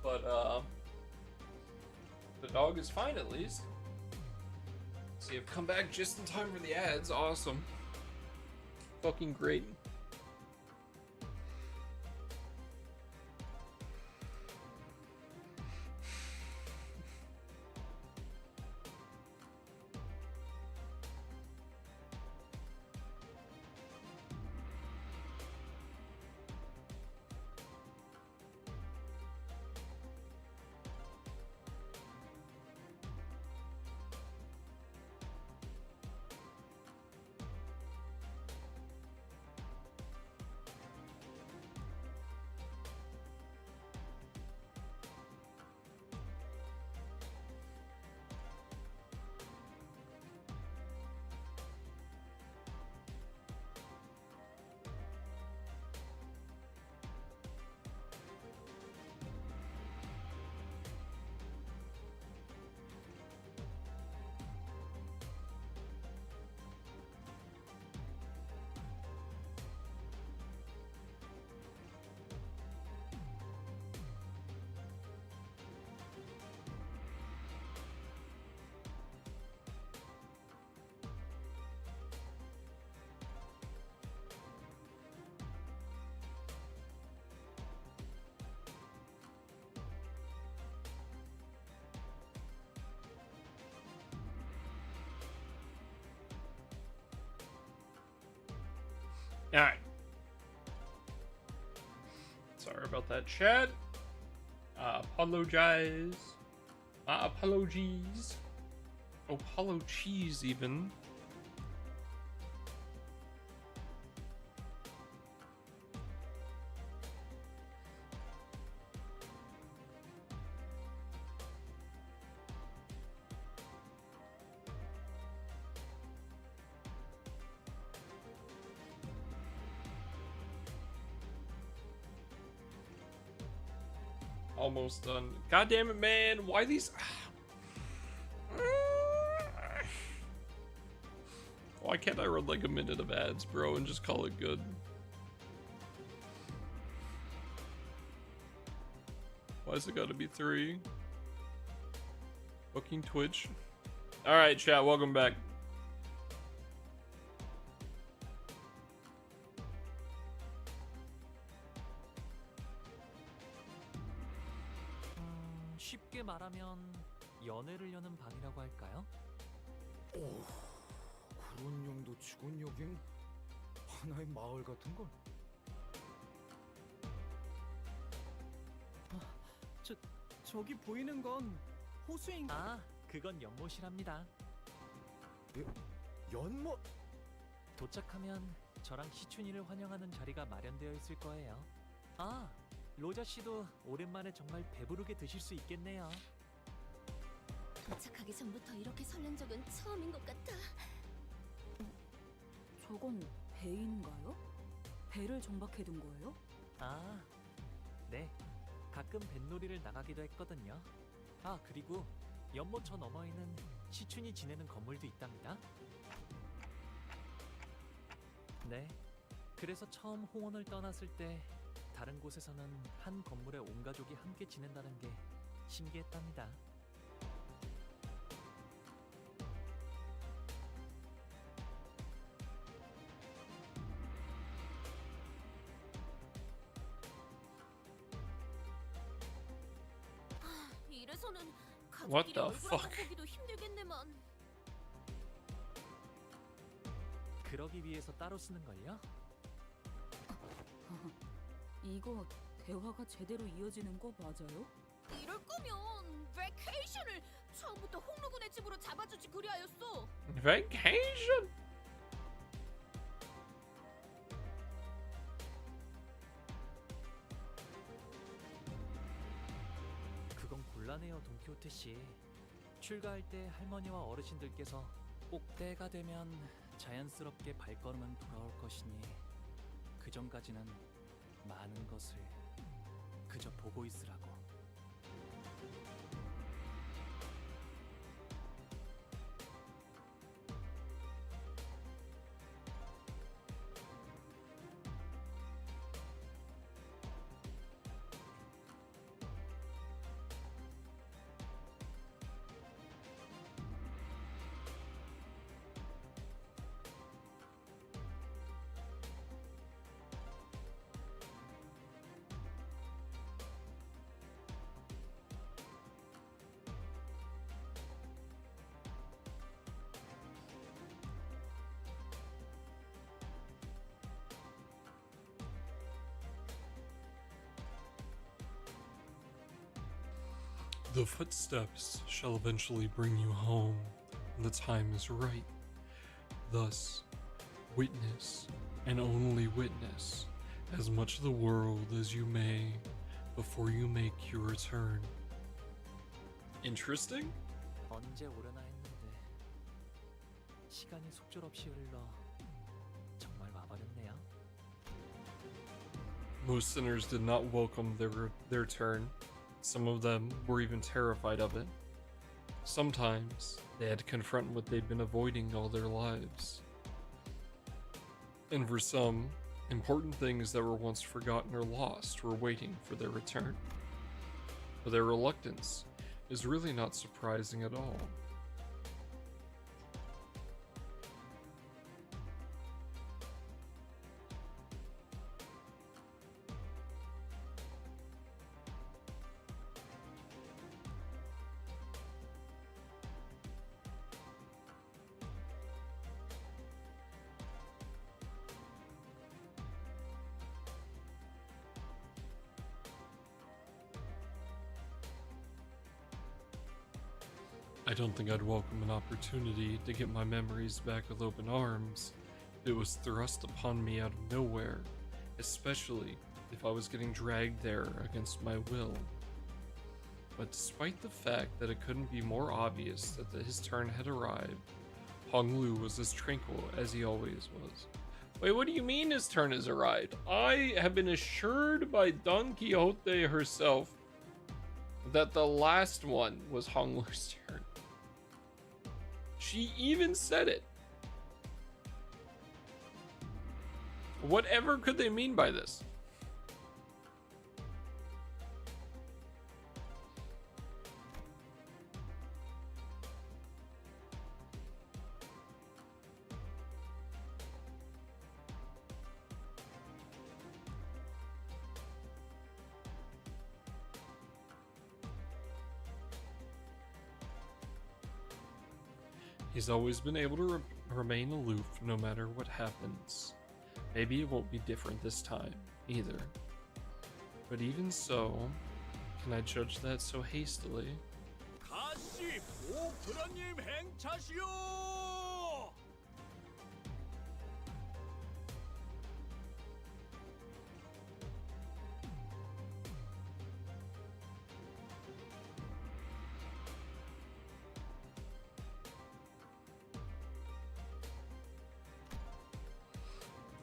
But, the dog is fine at least. So you've come back just in time for the ads. Awesome. Fucking great. Alright. Sorry about that, chat. Apologize. Apologies. Apollo cheese, even. Almost done. God damn it, man. Why these... Why can't I run like a minute of ads, bro, and just call it good? Why's it gotta be 3? Booking Twitch. Alright, chat, welcome back. 쉽게 말하면 연애를 여는 방이라고 할까요? 오, 그런 용도 치곤 여긴 하나의 마을 같은 걸. 저기 보이는 건 호수인. 아, 그건 연못이랍니다. 연못? 도착하면 저랑 시춘이를 환영하는 자리가 마련되어 있을 거예요. 아, 로자 씨도 오랜만에 정말 배부르게 드실 수 있겠네요. 도착하기 전부터 이렇게 설렌 적은 처음인 것 같아. 저건 배인가요? 배를 정박해둔 거예요? 아, 네. 가끔 뱃놀이를 나가기도 했거든요. 아, 그리고 연못 저 너머에는 시춘이 지내는 건물도 있답니다. 네. 그래서 처음 홍원을 떠났을 때 다른 곳에서는 한 건물에 온 가족이 함께 지낸다는 게 신기했답니다. 이래서는 What 가족끼리 the 얼굴 fuck? 한번 보기도 힘들겠네만. 그러기 위해서 따로 쓰는 걸요? 이거 대화가 제대로 이어지는 거 맞아요? 이럴 거면 베케이션을 처음부터 홍루군의 집으로 잡아주지 그리하였어. Vacation? 그건 곤란해요, 돈키호테 씨. 출가할 때 할머니와 어르신들께서 꼭 때가 되면 자연스럽게 발걸음은 돌아올 것이니 그 전까지는 많은 것을 그저 보고 있으라고. The footsteps shall eventually bring you home when the time is right. Thus, witness, and only witness, as much of the world as you may before you make your return. Interesting? 언제 오려나 했는데 시간이 속절없이 흘러 정말 와버렸네요. Most sinners did not welcome their turn. Some of them were even terrified of it. Sometimes they had to confront what they'd been avoiding all their lives. And for some, important things that were once forgotten or lost were waiting for their return. But their reluctance is really not surprising at all. I don't think I'd welcome an opportunity to get my memories back with open arms. It was thrust upon me out of nowhere, especially if I was getting dragged there against my will. But despite the fact that it couldn't be more obvious that his turn had arrived, Hong Lu was as tranquil as he always was. Wait, what do you mean his turn has arrived? I have been assured by Don Quixote herself that the last one was Hong Lu's turn. She even said it. Whatever could they mean by this? He's always been able to remain aloof no matter what happens. Maybe it won't be different this time, either. But even so, can I judge that so hastily? 가시 보프라님 행차시오!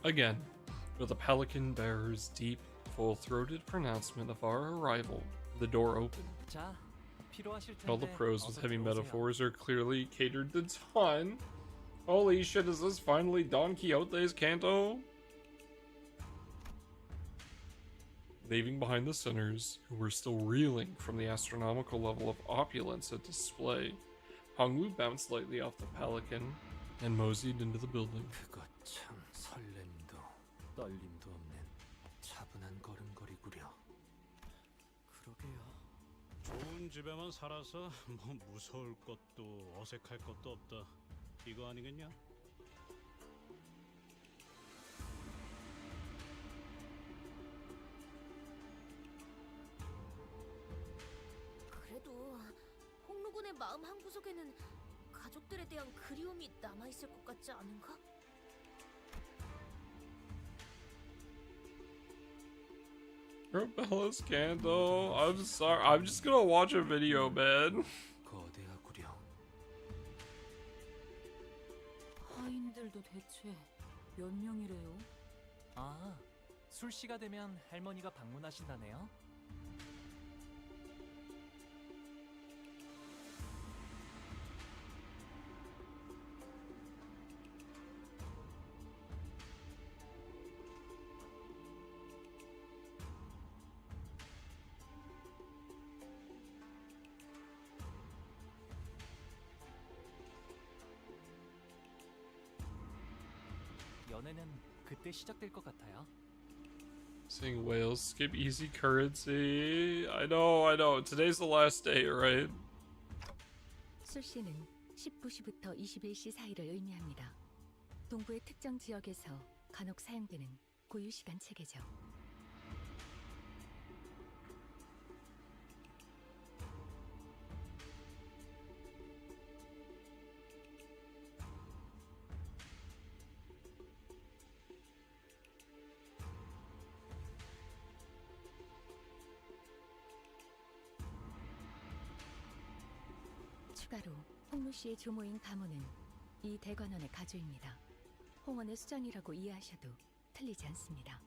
Again, with the pelican bearer's deep, full-throated pronouncement of our arrival, the door opened. 자, 필요하실 텐데 All the pros with 어서 heavy 들어오세요. metaphors are clearly catered to Don. Holy shit, is this finally Don Quixote's Canto? Leaving behind the sinners, who were still reeling from the astronomical level of opulence at display, Hong Lu bounced lightly off the pelican and moseyed into the building. 그거 참 설렘도 떨림도 없는 차분한 걸음걸이구려. 그러게요. 좋은 집에만 살아서 뭐 무서울 것도 어색할 것도 없다. 이거 아니겠냐? 그래도 홍루군의 마음 한구석에는 가족들에 대한 그리움이 남아있을 것 같지 않은가? Bella's Canto. I'm sorry. I'm just gonna watch a video, man. 거대하구려. 하인들도 대체 몇 명이래요? 아, 술시가 되면 할머니가 방문하신다네요. 연애는 그때 시작될 것 같아요. Seeing whales skip easy currency. I know. Today's the last day, right? 술시는 19시부터 21시 사이를 의미합니다. 동부의 특정 지역에서 간혹 사용되는 고유 시간 체계죠. 추가로 홍루 씨의 조모인 가모는 이 대관원의 가주입니다. 홍원의 수장이라고 이해하셔도 틀리지 않습니다.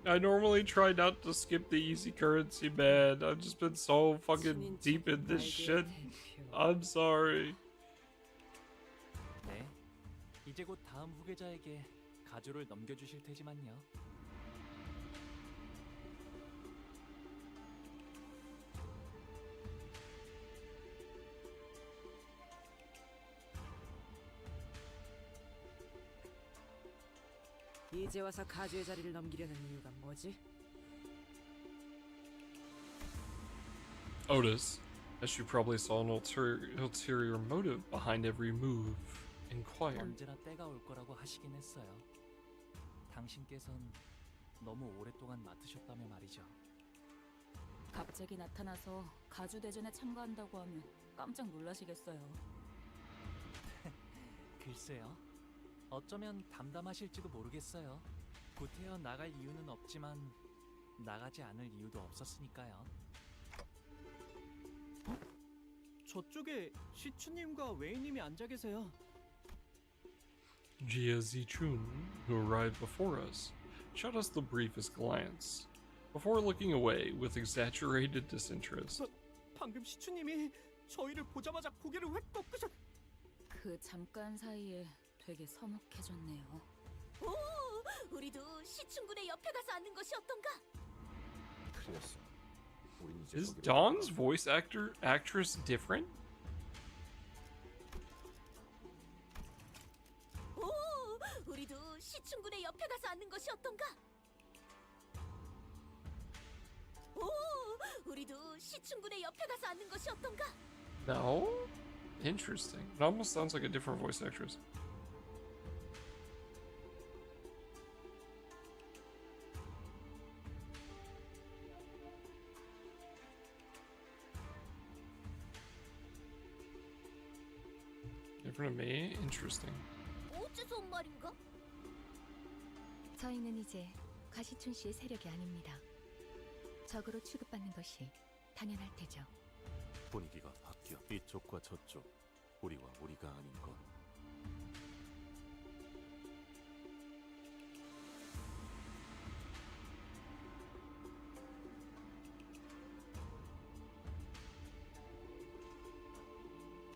I normally try not to skip the easy currency, man. I've just been so fucking deep in this shit. I'm sorry. 네, 이제 곧 다음 후계자에게 가주를 넘겨주실 테지만요. 이제 와서 가주의 자리를 넘기려는 이유가 뭐지? Otis, as you probably saw an ulterior motive behind every move, inquired. 언제나 때가 올 거라고 하시긴 했어요. 당신께선 너무 오랫동안 맡으셨다며 말이죠. 갑자기 나타나서 가주 대전에 참가한다고 하면 깜짝 놀라시겠어요. 글쎄요. 어쩌면 담담하실지도 모르겠어요. 구태여 나갈 이유는 없지만 나가지 않을 이유도 없었으니까요. 저쪽에 시추님과 웨이님이 앉아 계세요. Jia Zichun, who arrived before us, shot us the briefest glance, before looking away with exaggerated disinterest. 방금 시추님이 저희를 보자마자 고개를 획 꺾으셨... 그 잠깐 사이에 되게 서먹해졌네요. 오, 우리도 시춘군의 옆에 가서 앉는 것이 어떤가? 그랬어. 우린 이제 Is 저기로 Dawn's 가봐. voice actress different? 오, 우리도 시춘군의 옆에 가서 앉는 것이 어떤가? 오, 우리도 시춘군의 옆에 가서 앉는 것이 어떤가? No? Interesting. It almost sounds like a different voice actress. Different to me? Interesting. 어째서 온 말인가? 저희는 이제 가시춘 씨의 세력이 아닙니다. 적으로 취급받는 것이 당연할 테죠. 분위기가 바뀌어. 이쪽과 저쪽, 우리와 우리가 아닌 것.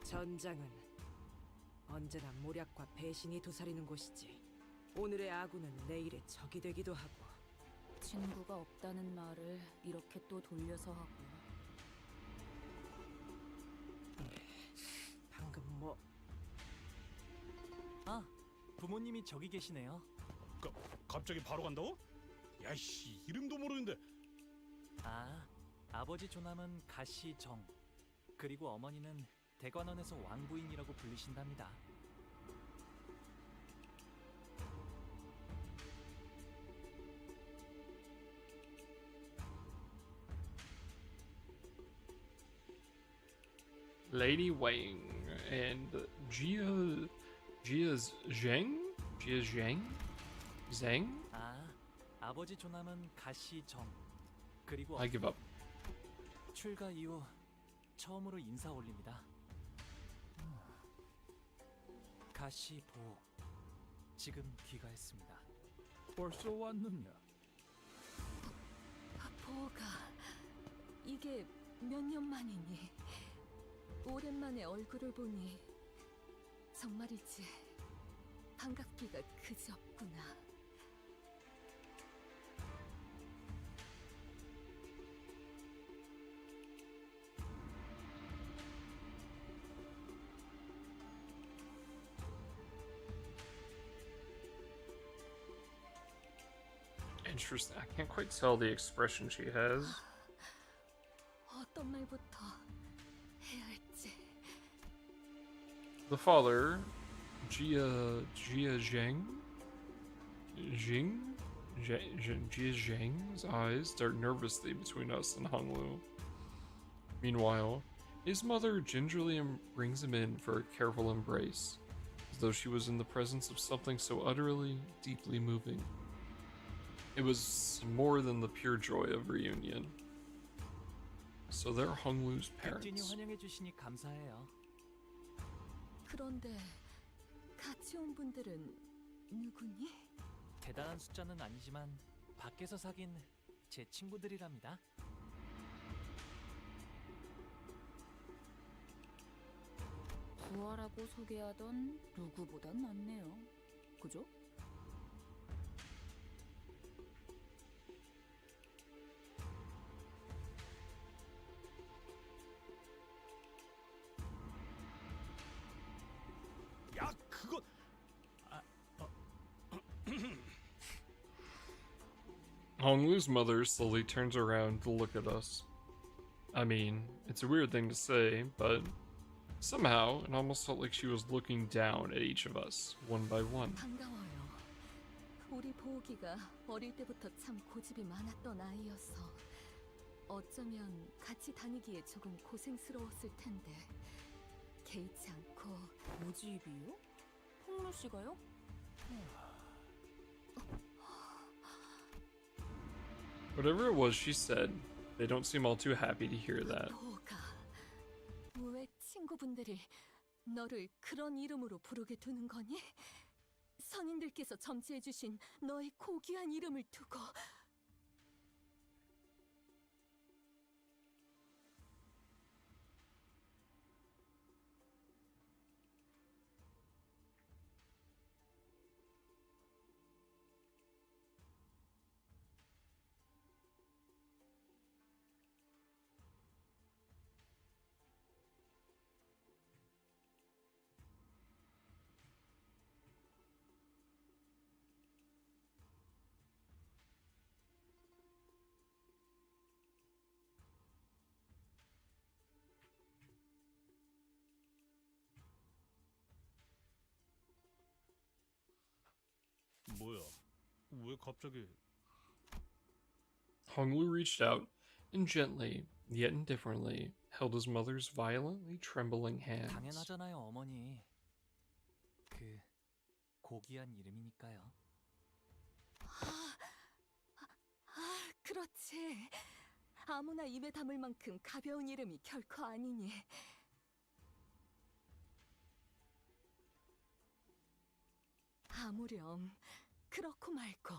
전장은 언제나 모략과 배신이 도사리는 곳이지. 오늘의 아군은 내일의 적이 되기도 하고. 친구가 없다는 말을 이렇게 또 돌려서 하고. 방금 뭐... 아, 부모님이 저기 계시네요. 갑자기 바로 간다고? 야이씨, 이름도 모르는데. 아, 아버지 조남은 가시정, 그리고 어머니는 대관원에서 왕부인이라고 불리신답니다. Lady Wang and Jia Zheng? Jia Zheng? Zheng? 아, 아버지 조남은 가시정, 그리고 I give up. 출가 이후 처음으로 인사 올립니다. 가시보, 지금 귀가했습니다. 벌써 왔느냐? 보가 이게 몇 년 만이니? 오랜만에 얼굴을 보니 정말이지 반갑기가 그지없구나. Interesting. I can't quite tell the expression she has. 어떤 말부터 해야 할지. The father, Jia Zheng, Jia Zheng's eyes dart nervously between us and Honglu. Meanwhile, His mother gingerly brings him in for a careful embrace, as though she was in the presence of something so utterly, deeply moving. It was more than the pure joy of reunion. So they're Honglu's 백진이 parents. 환영해 주시니 감사해요. 그런데 같이 온 분들은 누구니? 대단한 숫자는 아니지만 밖에서 사귄 제 친구들이랍니다. 부하라고 소개하던 누구보단 낫네요. 그죠? 야, 그건 Honglu's mother slowly turns around to look at us. I mean, it's a weird thing to say, but somehow it almost felt like she was looking down at each of us, one by one. 반가워요. 우리 보기가 어릴 때부터 참 고집이 많았던 아이여서 어쩌면 같이 다니기에 조금 고생스러웠을 텐데 개의치 않고. 고집이요? 홍루 씨가요? Whatever it was she said, they don't seem all too happy to hear that. 보가, 왜 친구분들이 너를 그런 이름으로 부르게 두는 거니? 선인들께서 점치해주신 너의 고귀한 이름을 두고. 뭐야? 왜 갑자기? Honglu reached out and gently, yet indifferently, held his mother's violently trembling hands. 당연하잖아요, 어머니. 그 고귀한 이름이니까요. 그렇지. 아무나 입에 담을 만큼 가벼운 이름이 결코 아니니. 아무렴 그렇고 말고.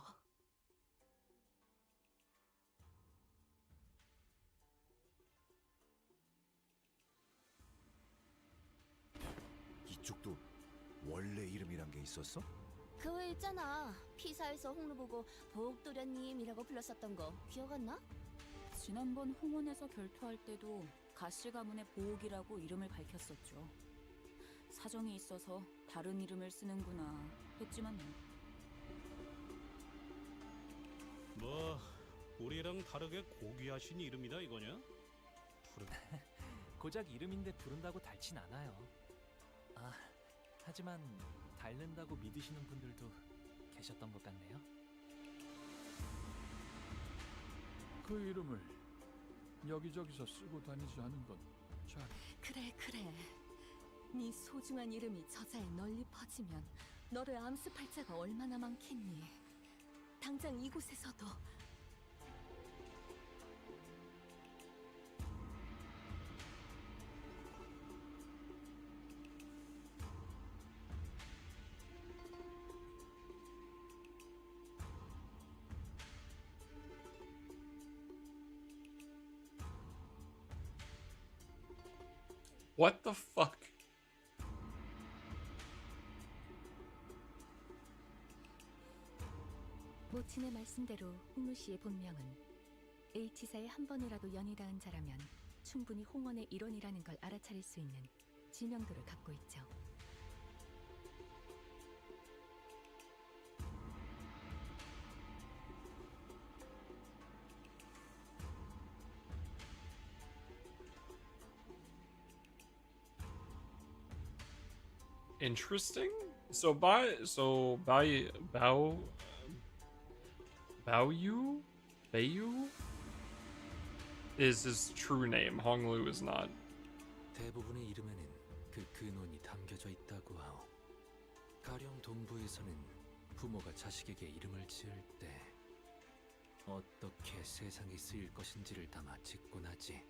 이쪽도 원래 이름이란 게 있었어? 그 외 있잖아. 피사에서 홍루 보고 보옥도련님이라고 불렀었던 거 기억 안 나? 지난번 홍원에서 결투할 때도 가씨 가문의 보옥이라고 이름을 밝혔었죠. 사정이 있어서 다른 이름을 쓰는구나 했지만 뭐 우리랑 다르게 고귀하신 이름이다 이거냐? 고작 이름인데 부른다고 닳진 않아요. 아, 하지만 닳는다고 믿으시는 분들도 계셨던 것 같네요. 그 이름을 여기저기서 쓰고 다니지 않은 건 잘. 그래. 네 소중한 이름이 저자에 널리 퍼지면 너를 암습할 자가 얼마나 많겠니. 당장 이곳에서도. What the fuck? 모친의 말씀대로 홍루 씨의 본명은 H사에 한 번이라도 연이 닿은 자라면 충분히 홍원의 일원이라는 걸 알아차릴 수 있는 지명도를 갖고 있죠. Interesting. So Baoyu is his true name. Honglu is not. 대부분의 이름에는 그 근원이 담겨져 있다고 하오. 가령 동부에서는 부모가 자식에게 이름을 지을 때 어떻게 세상에 쓰일 것인지를 담아 짓곤 하지.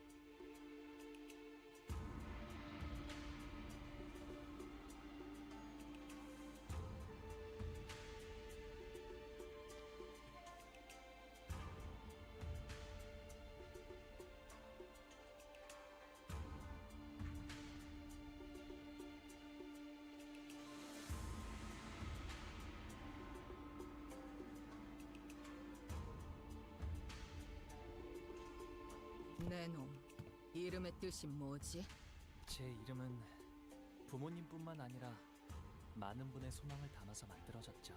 내 놈, 이름의 뜻이 뭐지? 제 이름은 부모님뿐만 아니라 많은 분의 소망을 담아서 만들어졌죠.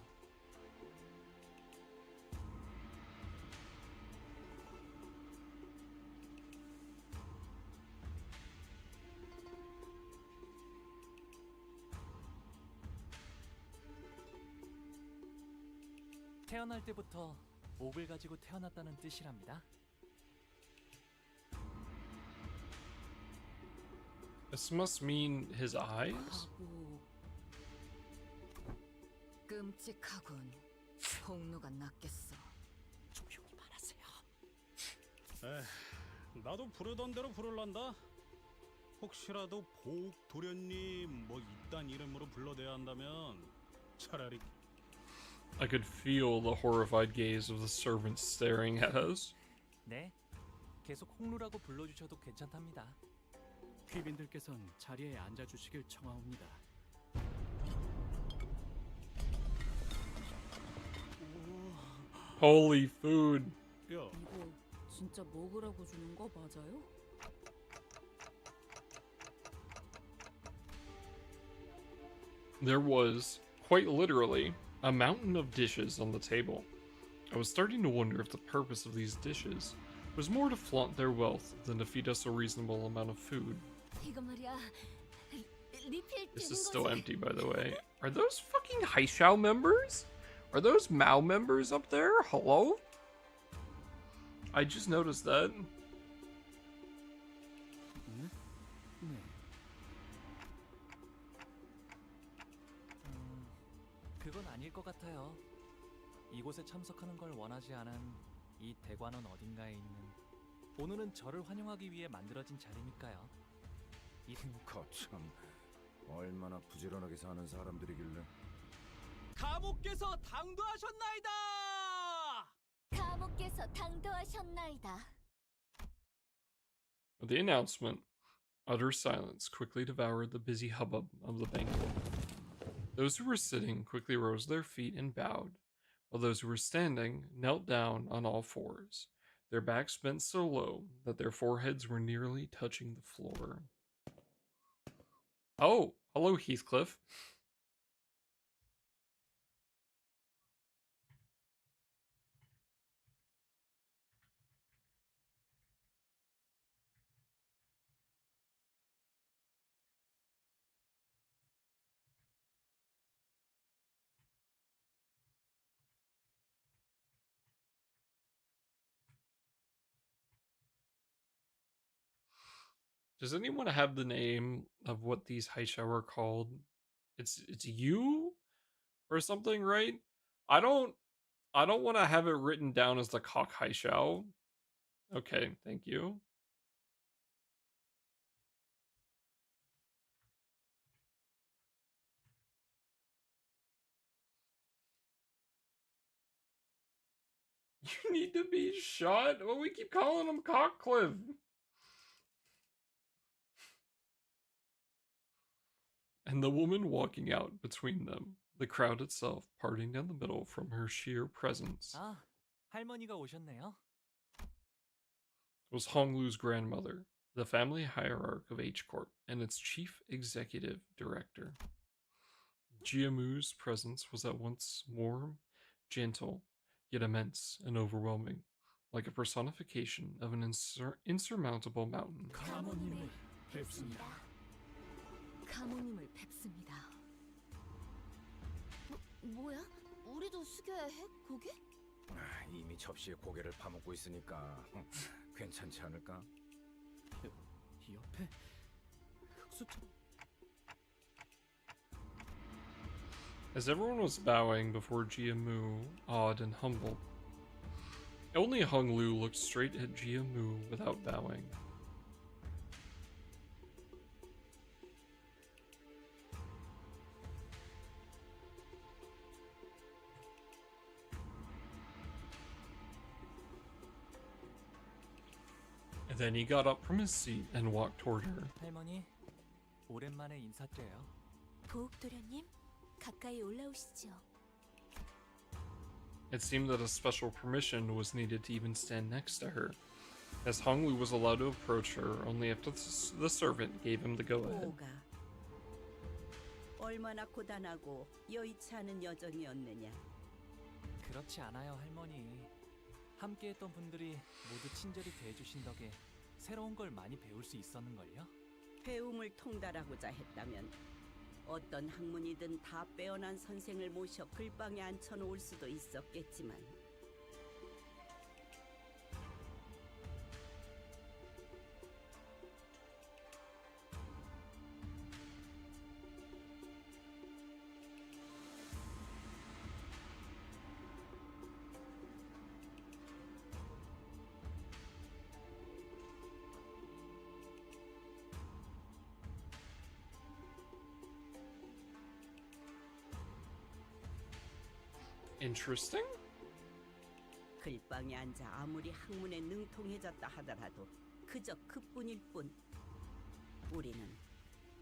태어날 때부터 옥을 가지고 태어났다는 뜻이랍니다. This must mean his eyes? 끔찍하군. 폭로가 났겠어. 조용히 말하세요. 나도 부르던 대로 부를란다. 혹시라도 보옥 도련님 뭐 이딴 이름으로 불러대야 한다면 차라리 I could feel the horrified gaze of the servants staring at us. 네, 계속 홍루라고 불러주셔도 괜찮답니다. 귀빈들께선 자리에 앉아주시길 청하옵니다. Holy food. 이거 진짜 먹으라고 주는 거 맞아요? There was, quite literally, a mountain of dishes on the table. I was starting to wonder if the purpose of these dishes was more to flaunt their wealth than to feed us a reasonable amount of food. 이거 말이야. 리필 This 되는 is still 거지? empty, by the way. Are those fucking Haishao members? Are those Mao members up there? Hello? I just noticed that. 그건 아닐 것 같아요. 이곳에 참석하는 걸 원하지 않은 이 대관원 어딘가에 있는 오늘은 저를 환영하기 위해 만들어진 자리니까요. 거참 얼마나 부지런하게 사는 사람들이길래. 가목께서 당도하셨나이다! 가목께서 당도하셨나이다. With the announcement, utter silence quickly devoured the busy hubbub of the banquet. Those who were sitting quickly rose to their feet and bowed, while those who were standing knelt down on all fours, their backs bent so low that their foreheads were nearly touching the floor. Oh, hello, Heathcliff. Does anyone have the name of what these Haishao are called? It's you or something, right? I don't want to have it written down as the cock Haishao. Okay, thank you. You need to be shot? Well, we keep calling him Cockcliff. And the woman walking out between them, the crowd itself parting down the middle from her sheer presence, 아, 할머니가 오셨네요. was Honglu's grandmother, the family hierarch of H Corp and its chief executive director. Jiamu's presence was at once warm, gentle, yet immense and overwhelming, like a personification of an insurmountable mountain. 가모님을 뵙습니다. 가모님을 뵙습니다. 뭐야? 우리도 숙여야 해? 고개? 이미 접시에 고개를 파묻고 있으니까 괜찮지 않을까? 옆에 박수처럼. As everyone was bowing before Jiamu, awed and humbled, only Hung Lu looked straight at Jiamu without bowing. And then he got up from his seat and walked toward her. 할머니, 오랜만에 인사드려요. 보옥도련님, 가까이 올라오시죠. It seemed that a special permission was needed to even stand next to her, as Hung Lu was allowed to approach her only after the servant gave him the go-ahead. 오가 얼마나 고단하고 여의치 않은 여정이었느냐. 그렇지 않아요, 할머니. 함께했던 분들이 모두 친절히 대해주신 덕에 새로운 걸 많이 배울 수 있었는걸요? 배움을 통달하고자 했다면 어떤 학문이든 다 빼어난 선생을 모셔 글방에 앉혀놓을 수도 있었겠지만 Interesting? 글방에 앉아 아무리 학문에 능통해졌다 하더라도 그저 그뿐일 뿐. 우리는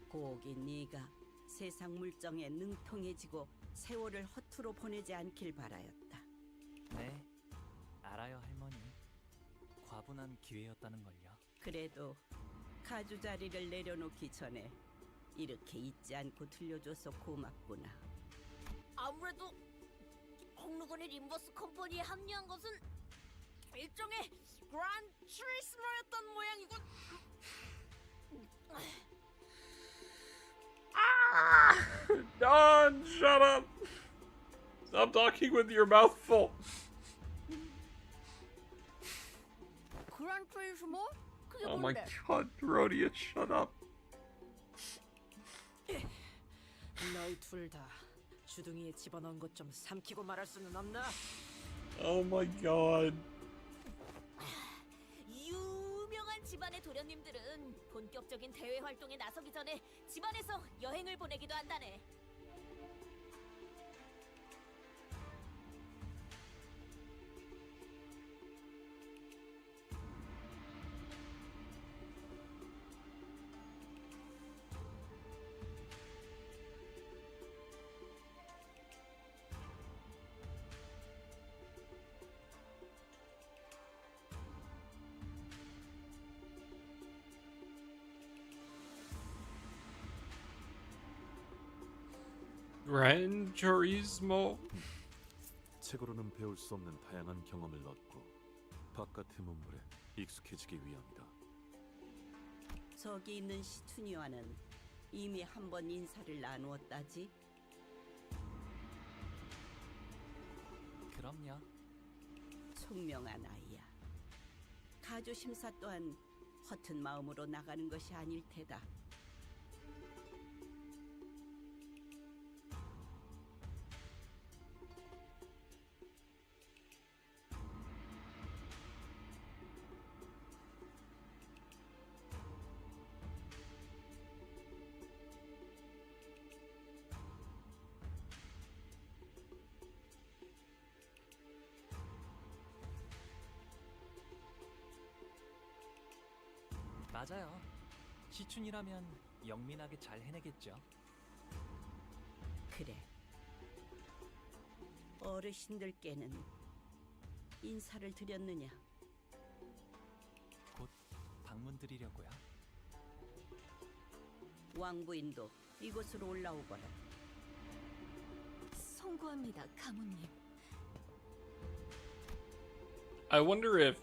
고기 네가 세상 물정에 능통해지고 세월을 허투루 보내지 않길 바라였다. 네, 알아요, 할머니. 과분한 기회였다는걸요. 그래도 가주자리를 내려놓기 전에 이렇게 잊지 않고 들려줘서 고맙구나. 아무래도 홍루건의 림버스 컴퍼니에 합류한 것은 일종의 그란 트리스머였던 모양이군. Don, shut up! Stop talking with your mouth full. 그란 트리스머? 그게 Oh my 뭔데? god, Rhodia, shut up. 너희 둘 다 주둥이에 집어넣은 것 좀 삼키고 말할 수는 없나? Oh my god. 유명한 집안의 도련님들은 본격적인 대외 활동에 나서기 전에 집안에서 여행을 보내기도 한다네. Gran Turismo? 책으로는 배울 수 없는 다양한 경험을 얻고 바깥의 문물에 익숙해지기 위함이다. 저기 있는 시춘이와는 이미 한 번 인사를 나누었다지? 그럼요. 총명한 아이야. 가주 심사 또한 허튼 마음으로 나가는 것이 아닐 테다. 맞아요. 시춘이라면 영민하게 잘 해내겠죠. 그래. 어르신들께는 인사를 드렸느냐? 곧 방문 드리려고요. 왕부인도 이곳으로 올라오거라. 송구합니다, 가문님. I wonder if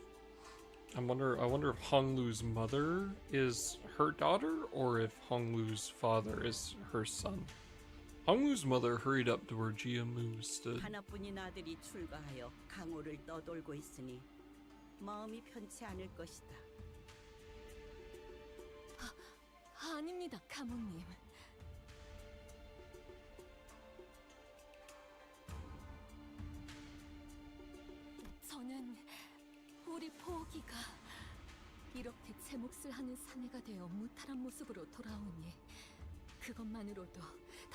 I wonder if Hung Lu's mother is her daughter or if Hung Lu's father is her son. Hung Lu's mother hurried up to where Jiamu stood. 하나뿐인 아들이 출가하여 강호를 떠돌고 있으니 마음이 편치 않을 것이다. 아닙니다, 가모님. 저는 우리 보기가 이렇게 제 몫을 하는 사내가 되어 무탈한 모습으로 돌아오니 그것만으로도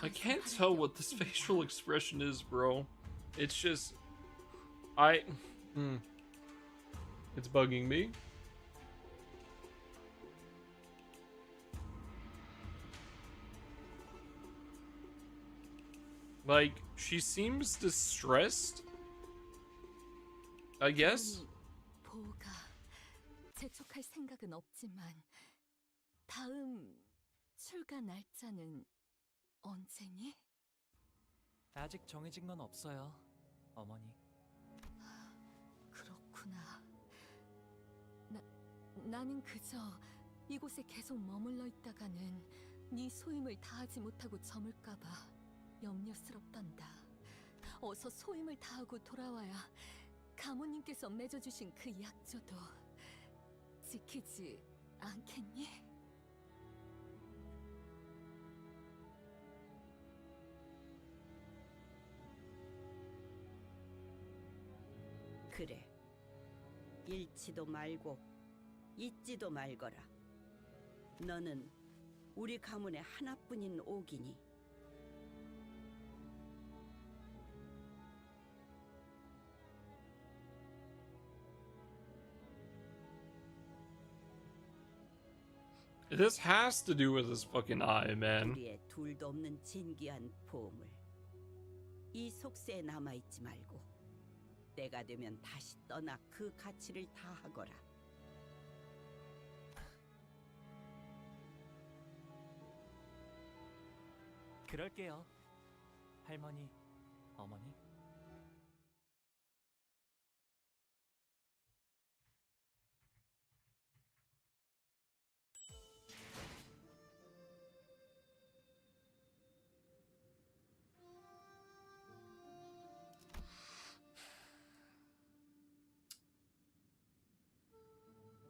I can't tell what this facial expression is, bro. It's just it's bugging me. Like, she seems distressed, I guess. 보가 재촉할 생각은 없지만 다음 출가 날짜는 언제니? 아직 정해진 건 없어요, 어머니. 그렇구나. 나는 그저 이곳에 계속 머물러 있다가는 네 소임을 다하지 못하고 저물까봐 염려스럽단다. 어서 소임을 다하고 돌아와야 가모님께서 맺어주신 그 약조도 지키지 않겠니? 그래. 잃지도 말고 잊지도 말거라. 너는 우리 가문의 하나뿐인 옥이니. This has to do with his fucking eye, man. 우리의 둘도 없는 진귀한 보물. 이 속세에 남아있지 말고 때가 되면 다시 떠나 그 가치를 다하거라. 그럴게요, 할머니, 어머니.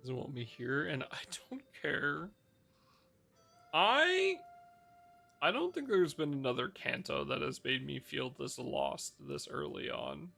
Doesn't want me here, and I don't care. I don't think there's been another Canto that has made me feel this lost this early on.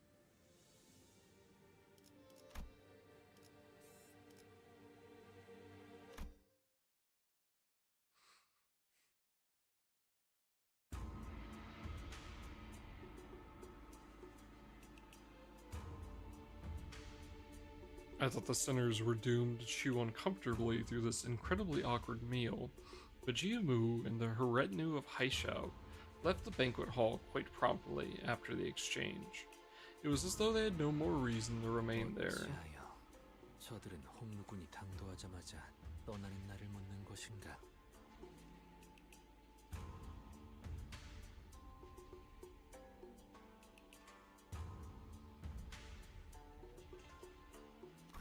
I thought the sinners were doomed to chew uncomfortably through this incredibly awkward meal, but Jiamu and her retinue of Haishao left the banquet hall quite promptly after the exchange. It was as though they had no more reason to remain there. 저들은 홍루군이 당도하자마자 떠나는 날을 묻는 것인가?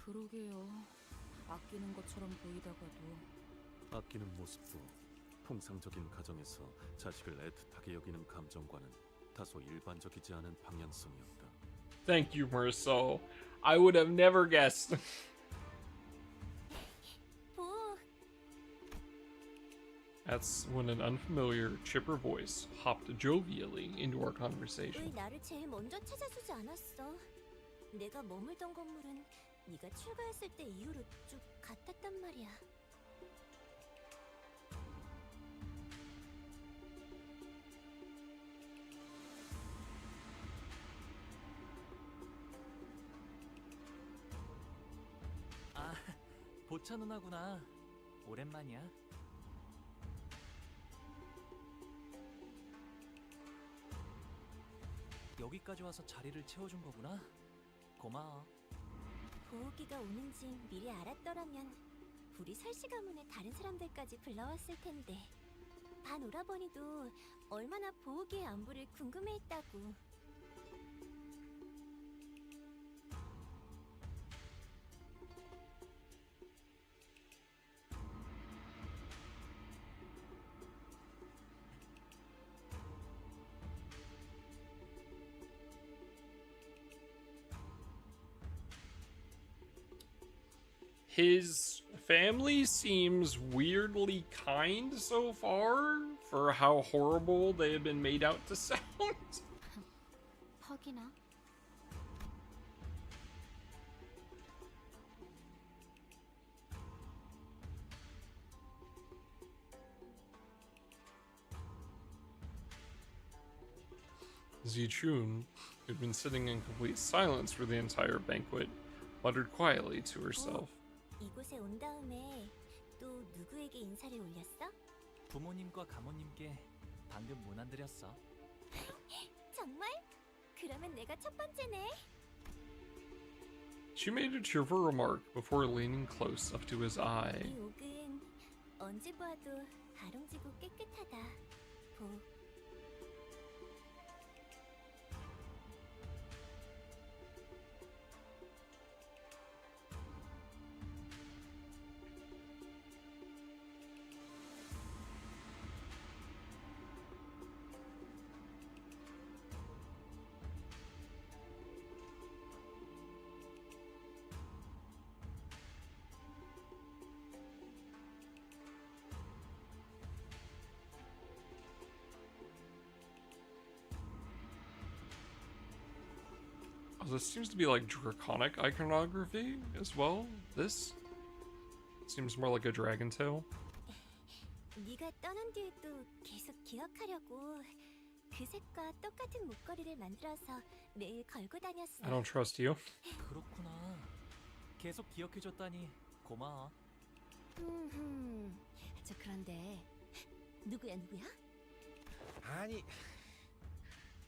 그러게요. 아끼는 것처럼 보이다가도 아끼는 모습도 통상적인 가정에서 자식을 애틋하게 여기는 감정과는 다소 일반적이지 않은 방향성이었다. Thank you, Marceau. I would have never guessed. That's when an unfamiliar, chipper voice hopped jovially into our 왜 conversation. 나를 제일 먼저 찾아주지 않았어? 내가 머물던 건물은 네가 출가했을 때 이후로 쭉 같았단 말이야. 아, 보차 누나구나. 오랜만이야. 여기까지 와서 자리를 채워준 거구나. 고마워. 보호기가 오는지 미리 알았더라면 우리 설씨 가문의 다른 사람들까지 불러왔을 텐데. 반 오라버니도 얼마나 보호기의 안부를 궁금해했다고. His family seems weirdly kind so far for how horrible they have been made out to sound. 퍽이나? Zichun, who'd been sitting in complete silence for the entire banquet, muttered quietly to herself. 이곳에 온 다음에 또 누구에게 인사를 올렸어? 부모님과 가모님께 방금 문안 드렸어. 정말? 그러면 내가 첫 번째네. She made a cheerful remark before leaning close up to his eye. 이 옥은 언제 보아도 가롱지고 깨끗하다. 보. Oh, this seems to be like draconic iconography as well. This seems more like a dragon tail. 네가 떠난 뒤에도 계속 기억하려고 그 색과 똑같은 목걸이를 만들어서 매일 걸고 다녔어. I don't trust you. 그렇구나. 계속 기억해줬다니 고마워. 저 그런데 누구야? 아니,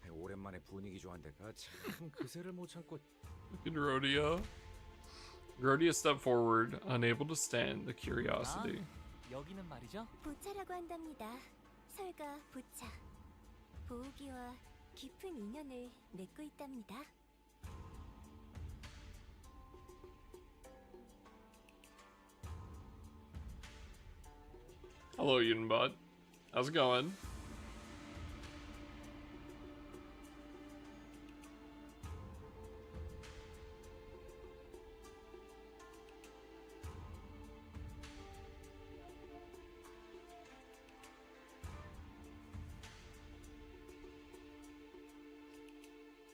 오랜만에 분위기 좋은 데가 참 그새를 못 참고. Look at Rhodia. Rhodia stepped forward, unable to stand the curiosity. 여기는 말이죠? 보차라고 한답니다. 설가 보차. 보우기와 깊은 인연을 맺고 있답니다. Hello, Yunbot. How's it going?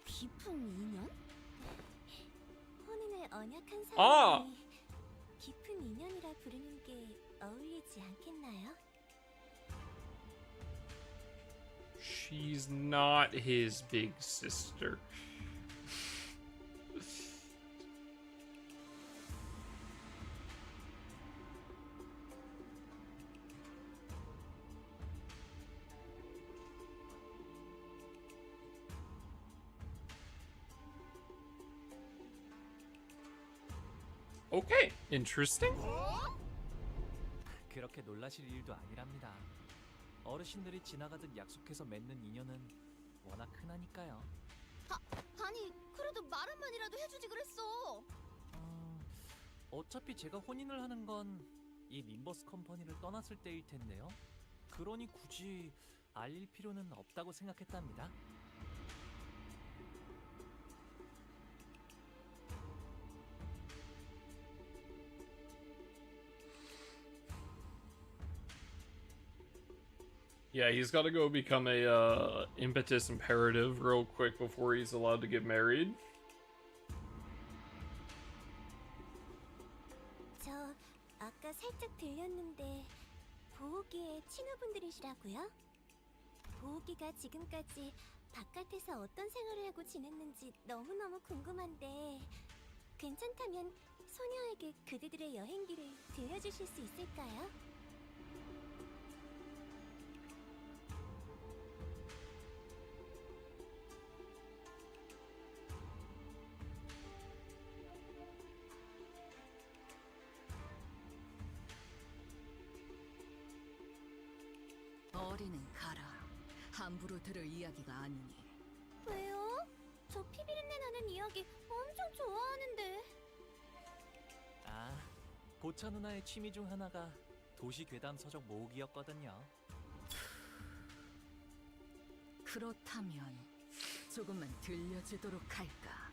깊은 인연? 혼인을 언약한 아! 사람이 깊은 인연이라 부르는 게 어울리지 않겠나요? She's not his big sister. Okay, interesting. 그렇게 놀라실 일도 아니랍니다. 어르신들이 지나가듯 약속해서 맺는 인연은 워낙 흔하니까요. 아니, 그래도 말 한마디라도 해주지 그랬어. 어차피 제가 혼인을 하는 건 이 님버스 컴퍼니를 떠났을 때일 텐데요. 그러니 굳이 알릴 필요는 없다고 생각했답니다. Yeah, he's got to go become a impetus imperative real quick before he's allowed to get married. 저 아까 살짝 들렸는데 보호기의 친구분들이시라고요? 보호기가 지금까지 바깥에서 어떤 생활을 하고 지냈는지 너무너무 궁금한데 괜찮다면 소녀에게 그대들의 여행기를 들려주실 수 있을까요? 어리는 가라. 함부로 들을 이야기가 아니니. 왜요? 저 피비린내 나는 이야기 엄청 좋아하는데. 아, 보차 누나의 취미 중 하나가 도시 괴담 서적 모으기였거든요. 그렇다면 조금만 들려주도록 할까?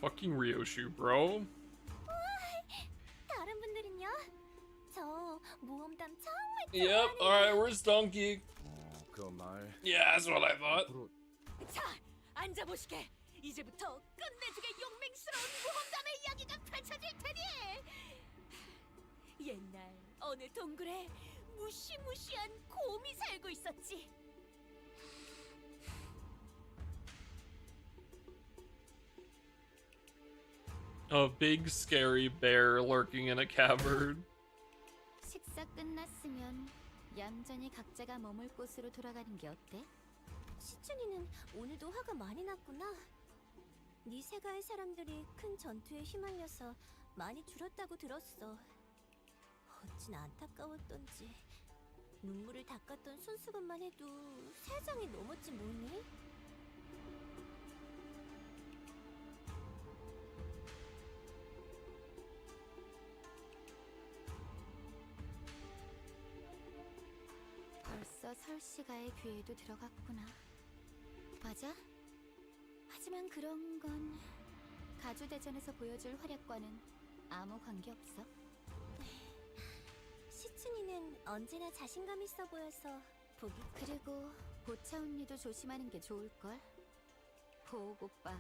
Fucking Ryoshu, bro. 다른 분들은요? 저 모험담 정말 Yep, alright, where's Donkey? Yeah, that's what I thought. 자, 앉아보시게. 이제부터 끝내주게 용맹스러운 모험담의 이야기가 펼쳐질 테니. 옛날 어느 동굴에 무시무시한 곰이 살고 있었지. A big scary bear lurking in a cavern. 식사 끝났으면 얌전히 각자가 머물 곳으로 돌아가는 게 어때? 시춘이는 오늘도 화가 많이 났구나. 네 세가의 사람들이 큰 전투에 휘말려서 많이 줄었다고 들었어. 어찌나 안타까웠던지. 눈물을 닦았던 손수건만 해도 3장이 넘었지 뭐니? 벌써 설씨가의 귀에도 들어갔구나. 맞아? 하지만 그런 건 가주대전에서 보여줄 활약과는 아무 관계없어. 시춘이는 언제나 자신감 있어 보여서 보기. 그리고 보차 언니도 조심하는 게 좋을걸. 보옥 오빠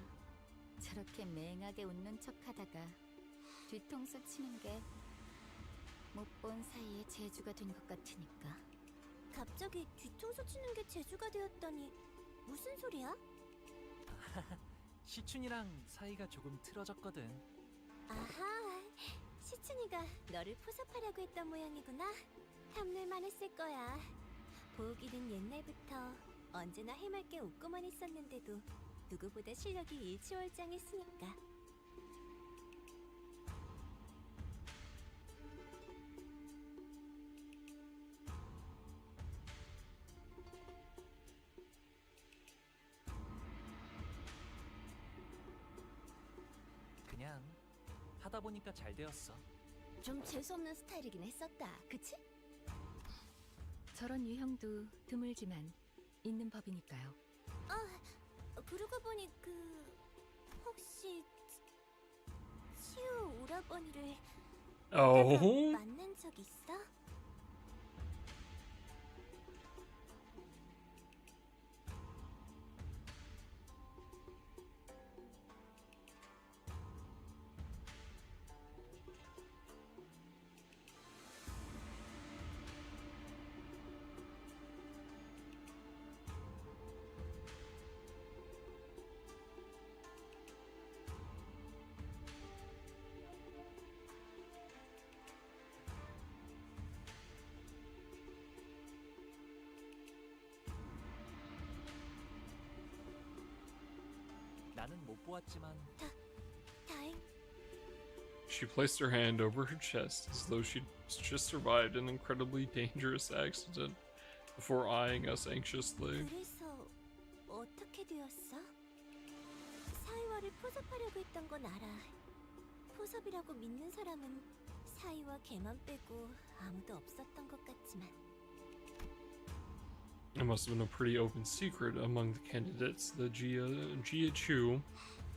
저렇게 맹하게 웃는 척하다가 뒤통수 치는 게 못 본 사이에 재주가 된 것 같으니까. 갑자기 뒤통수 치는 게 재주가 되었다니 무슨 소리야? 시춘이랑 사이가 조금 틀어졌거든. 아하, 시춘이가 너를 포섭하려고 했던 모양이구나. 탐낼만 했을 거야. 보기는 옛날부터 언제나 해맑게 웃고만 있었는데도 누구보다 실력이 일취월장했으니까. 그냥 하다 보니까 잘 되었어. 좀 재수없는 스타일이긴 했었다, 그치? 저런 유형도 드물지만 있는 법이니까요. 그러고 보니 혹시 치우 오라버니를 Oh? 만난 적 있어? 나는 못 보았지만 다행. She placed her hand over her chest as though she'd just survived an incredibly dangerous accident before eyeing us anxiously. 그래서 어떻게 되었어? 사이와를 포섭하려고 했던 건 알아. 포섭이라고 믿는 사람은 사이와 걔만 빼고 아무도 없었던 것 같지만. It must have been a pretty open secret among the candidates that Jia Chu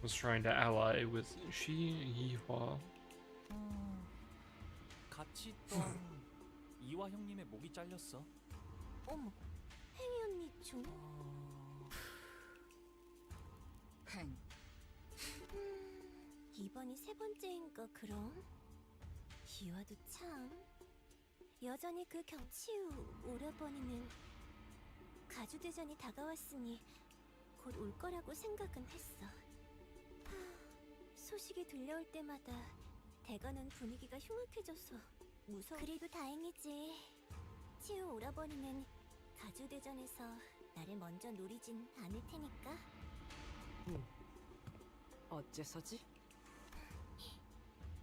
was trying to ally with Shi Yihua. 같이 있던 이화 형님의 목이 잘렸어. 어머, 팽이 언니 좀. 팽. 이번이 3번째인가 그럼? 이화도 참. 여전히 그 경치우 오라버니는 가주대전이 다가왔으니 곧 올 거라고 생각은 했어. 소식이 들려올 때마다 대관은 분위기가 흉악해져서 무서워. 그래도 다행이지. 치우 오라버니는 가주대전에서 나를 먼저 노리진 않을 테니까. 어째서지?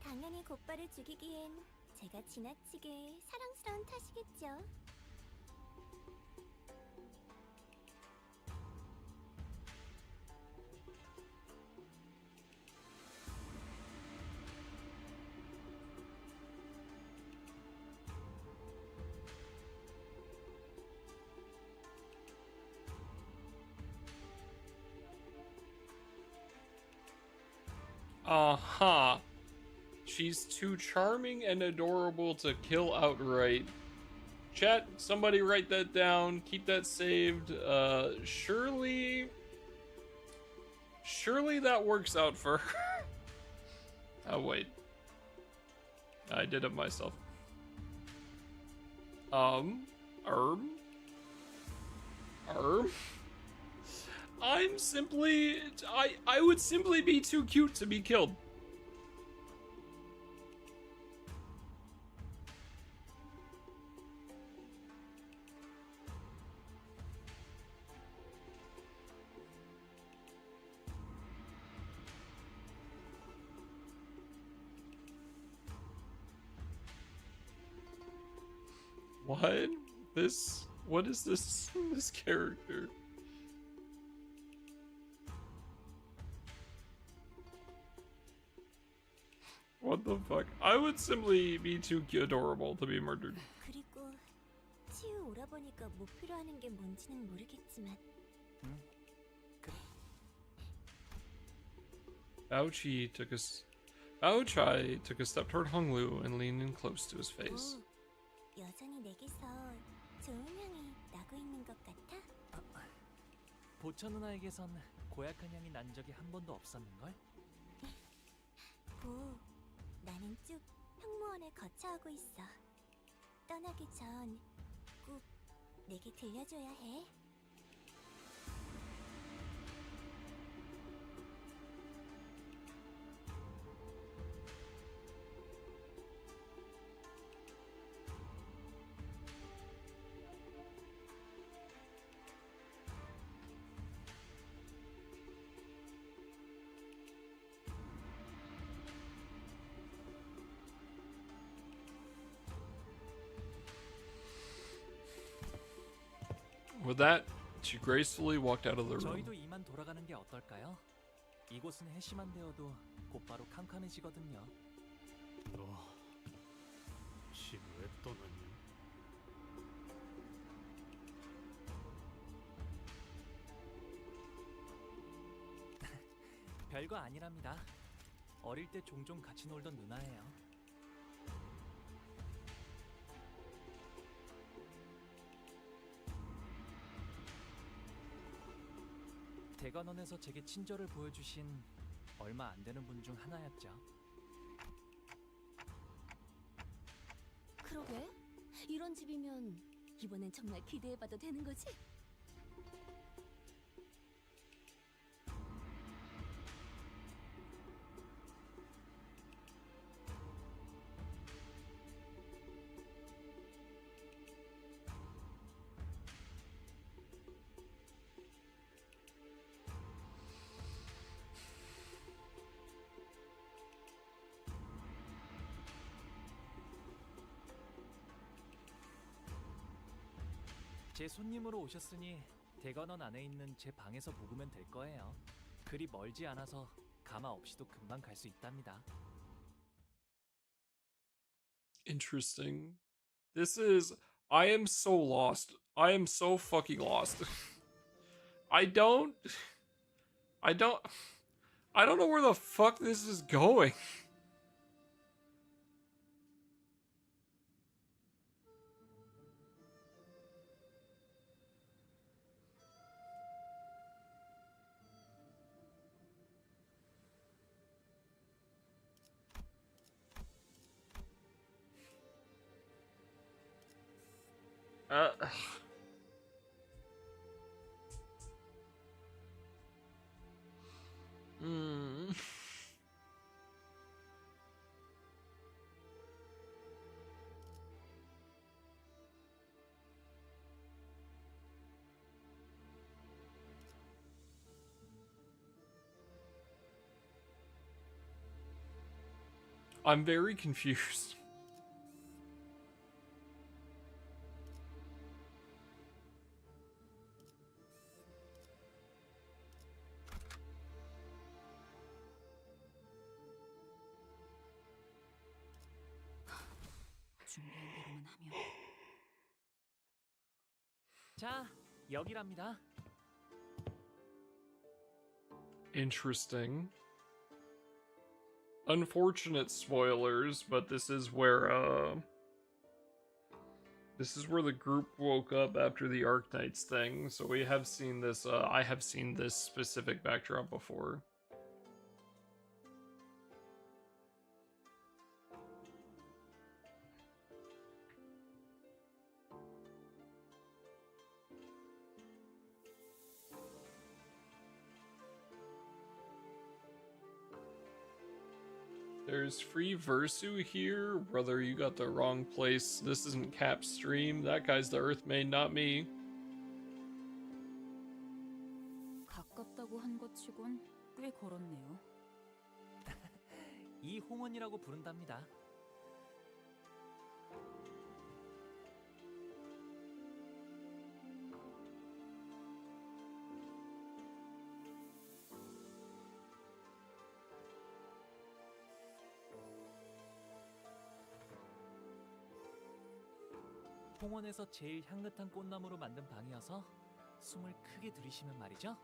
당연히 곧바를 죽이기엔 제가 지나치게 사랑스러운 탓이겠죠. Uh-huh. She's too charming and adorable to kill outright. Chat, somebody write that down. Keep that saved. Surely that works out for her. Oh, wait. I did it myself. Erm? I'm simply... I would simply be too cute to be killed. What? What is this character? What the fuck? I would simply be too adorable to be murdered. 그리고 치유 오라버니가 목표로 하는 게 뭔지는 모르겠지만. Bao Chai took a step toward Hong Lu and leaned in close to his face. 여전히 내게서 좋은 향이 나고 있는 것 같아? 보천 누나에게선 고약한 향이 난 적이 한 번도 없었는걸? 보, 나는 쭉 형무원을 거쳐하고 있어. 떠나기 전 꼭 내게 들려줘야 해. With that, she gracefully walked out of the room. 저희도 이만 돌아가는 게 어떨까요? 이곳은 해시만 되어도 곧바로 캄캄해지거든요. 너 집 왜 떠났냐? 별거 아니랍니다. 어릴 때 종종 같이 놀던 누나예요. 대관원에서 제게 친절을 보여주신 얼마 안 되는 분 중 하나였죠. 그러게? 이런 집이면 이번엔 정말 기대해봐도 되는 거지? 제 손님으로 오셨으니 대관원 안에 있는 제 방에서 묵으면 될 거예요. 그리 멀지 않아서 가마 없이도 금방 갈 수 있답니다. Interesting. I am so lost. I am so fucking lost. I don't know where the fuck this is going. I'm very confused. 준비한 대로만 하면. 자, 여기랍니다. Interesting. unfortunate spoilers, but this is where the group woke up after the Arknights thing. So we have seen this. I have seen this specific backdrop before. There's free Versu here. Brother, you got the wrong place. This isn't Cap's stream. That guy's the Earthmaid, not me. 가깝다고 한 것 치곤 꽤 걸었네요. 이 홍원이라고 부른답니다. 홍원에서 제일 향긋한 꽃나무로 만든 방이어서 숨을 크게 들이쉬면 말이죠.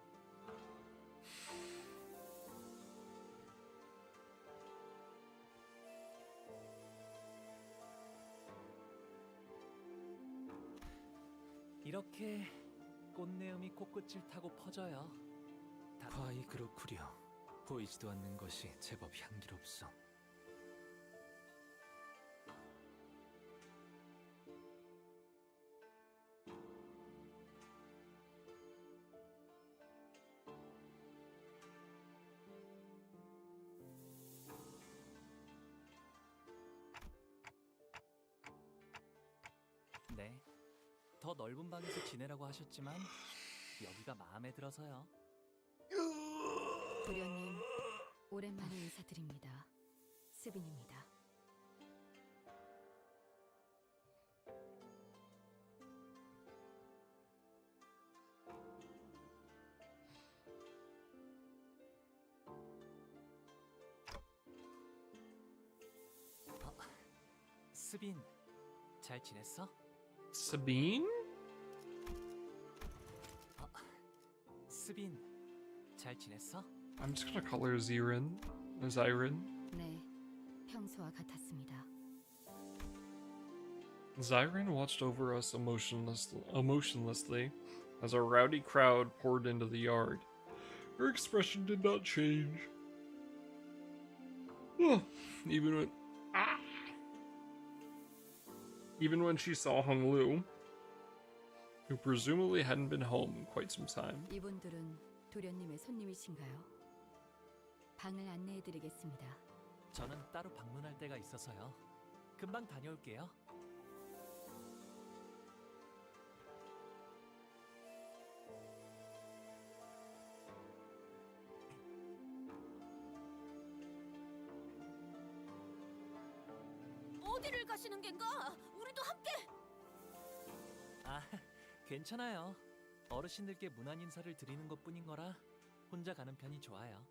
이렇게 꽃내음이 코끝을 타고 퍼져요. 과히 그렇구려. 보이지도 않는 것이 제법 향기롭소. 네, 더 넓은 방에서 지내라고 하셨지만 여기가 마음에 들어서요. 도련님, 오랜만에 인사드립니다. 스빈입니다. 스빈, 잘 지냈어? Sabine? 스빈, 잘 지냈어? I'm just gonna call her Zirin. Zyrin. 네, 평소와 같았습니다. Zyrin watched over us emotionlessly as a rowdy crowd poured into the yard. Her expression did not change. Even when she saw Hung Lu, who presumably hadn't been home in quite some time. 이분들은 도련님의 손님이신가요? 방을 안내해드리겠습니다. 저는 따로 방문할 때가 있어서요. 금방 다녀올게요. 어디를 가시는 겐가? 우리도 함께. 아, 괜찮아요. 어르신들께 문안 인사를 드리는 것뿐인 거라 혼자 가는 편이 좋아요.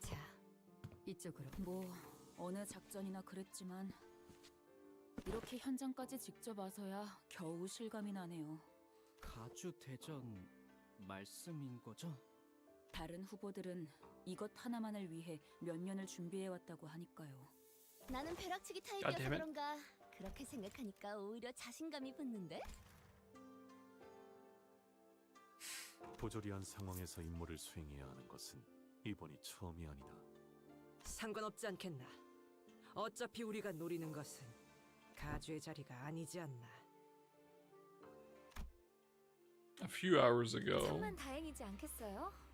자, 이쪽으로. 뭐 어느 작전이나 그랬지만 이렇게 현장까지 직접 와서야 겨우 실감이 나네요. 가주 대전 말씀인 거죠? 다른 후보들은 이것 하나만을 위해 몇 년을 준비해 왔다고 하니까요. 나는 벼락치기 God 타입이어서 damn it. 그런가 그렇게 생각하니까 오히려 자신감이 붙는데? 부조리한 상황에서 임무를 수행해야 하는 것은 이번이 처음이 아니다. 상관없지 않겠나. 어차피 우리가 노리는 것은 가주의 자리가 아니지 않나. A few hours ago. 천만 다행이지 않겠어요?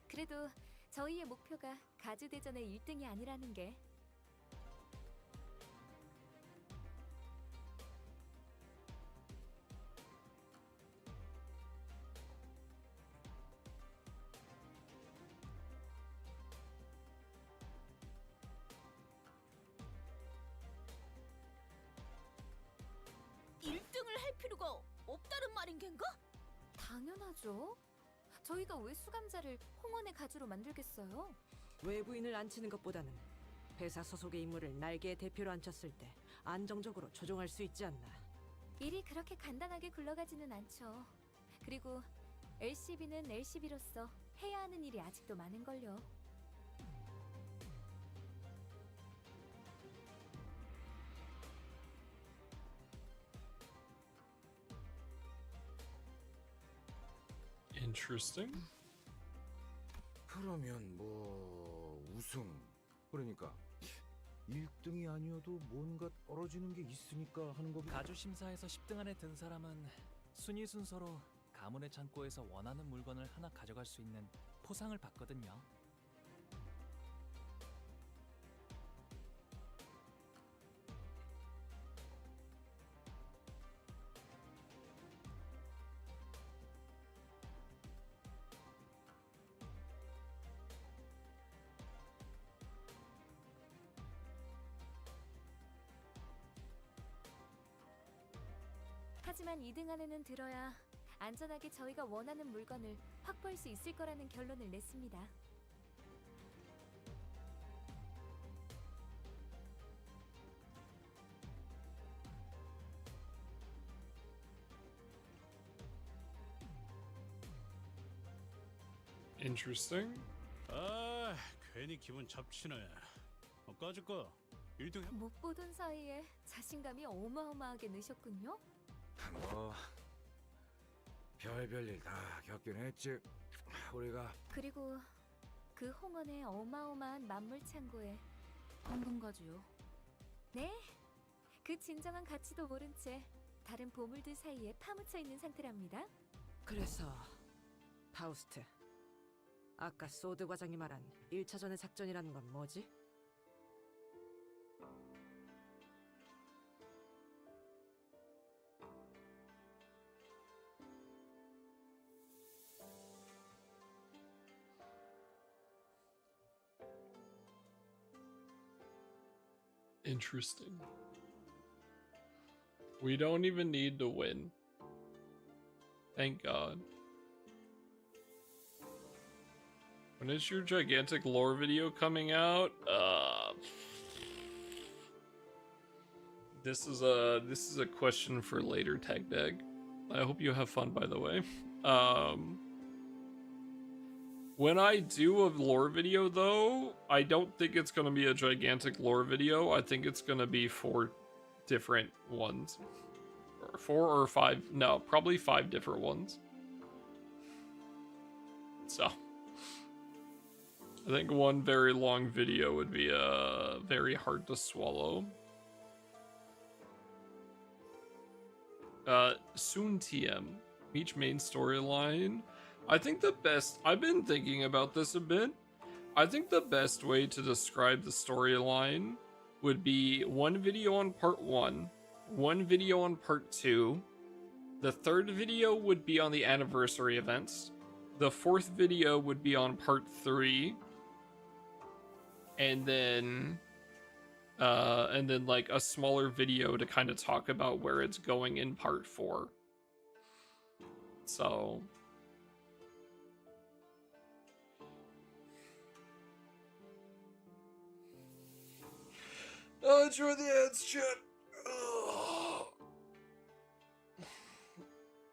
그래도 저희의 목표가 가주대전의 1등이 아니라는 게. 할 필요가 없다는 말인 겐가? 당연하죠. 저희가 왜 수감자를 홍원의 가주로 만들겠어요? 외부인을 앉히는 것보다는 회사 소속의 인물을 날개의 대표로 앉혔을 때 안정적으로 조종할 수 있지 않나. 일이 그렇게 간단하게 굴러가지는 않죠. 그리고 LCB는 LCB로서 해야 하는 일이 아직도 많은걸요. Interesting. 그러면 뭐 우승 그러니까 1등이 아니어도 뭔가 떨어지는 게 있으니까 하는 거고. 가주 심사에서 10등 안에 든 사람은 순위 순서로 가문의 창고에서 원하는 물건을 하나 가져갈 수 있는 포상을 받거든요. 하지만 2등 안에는 들어야 안전하게 저희가 원하는 물건을 확보할 수 있을 거라는 결론을 냈습니다. Interesting. 아, 괜히 기분 잡치네. 까짓거 1등 해. 못 보던 사이에 자신감이 어마어마하게 느셨군요. 뭐 별별 일 다 겪긴 했지. 우리가 그리고 그 홍원의 어마어마한 만물 창고에 황금가지요. 네, 그 진정한 가치도 모른 채 다른 보물들 사이에 파묻혀 있는 상태랍니다. 그래서 파우스트, 아까 소드 과장이 말한 1차전의 작전이라는 건 뭐지? Interesting. We don't even need to win. Thank God. When is your gigantic lore video coming out? This is a question for later, Tag Dag. I hope you have fun, by the way. When I do a lore video, though, I don't think it's going to be a gigantic lore video. I think it's going to be 4 different ones. Or 4 or 5. No, probably 5 different ones. So, I think one very long video would be very hard to swallow. Soon TM. Each main storyline. I think the best, I've been thinking about this a bit. I think the best way to describe the storyline would be one video on part 1, one video on part 2. The third video would be on the anniversary events. The fourth video would be on part 3. And then like a smaller video to kind of talk about where it's going in part 4. So enjoy the ads, chat.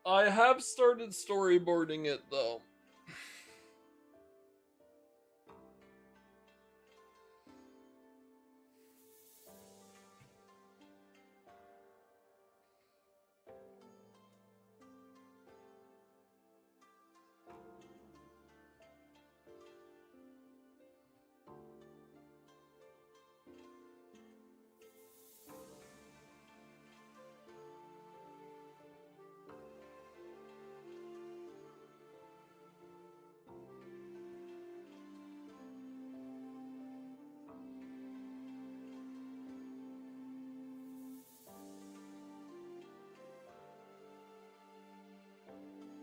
I have started storyboarding it though.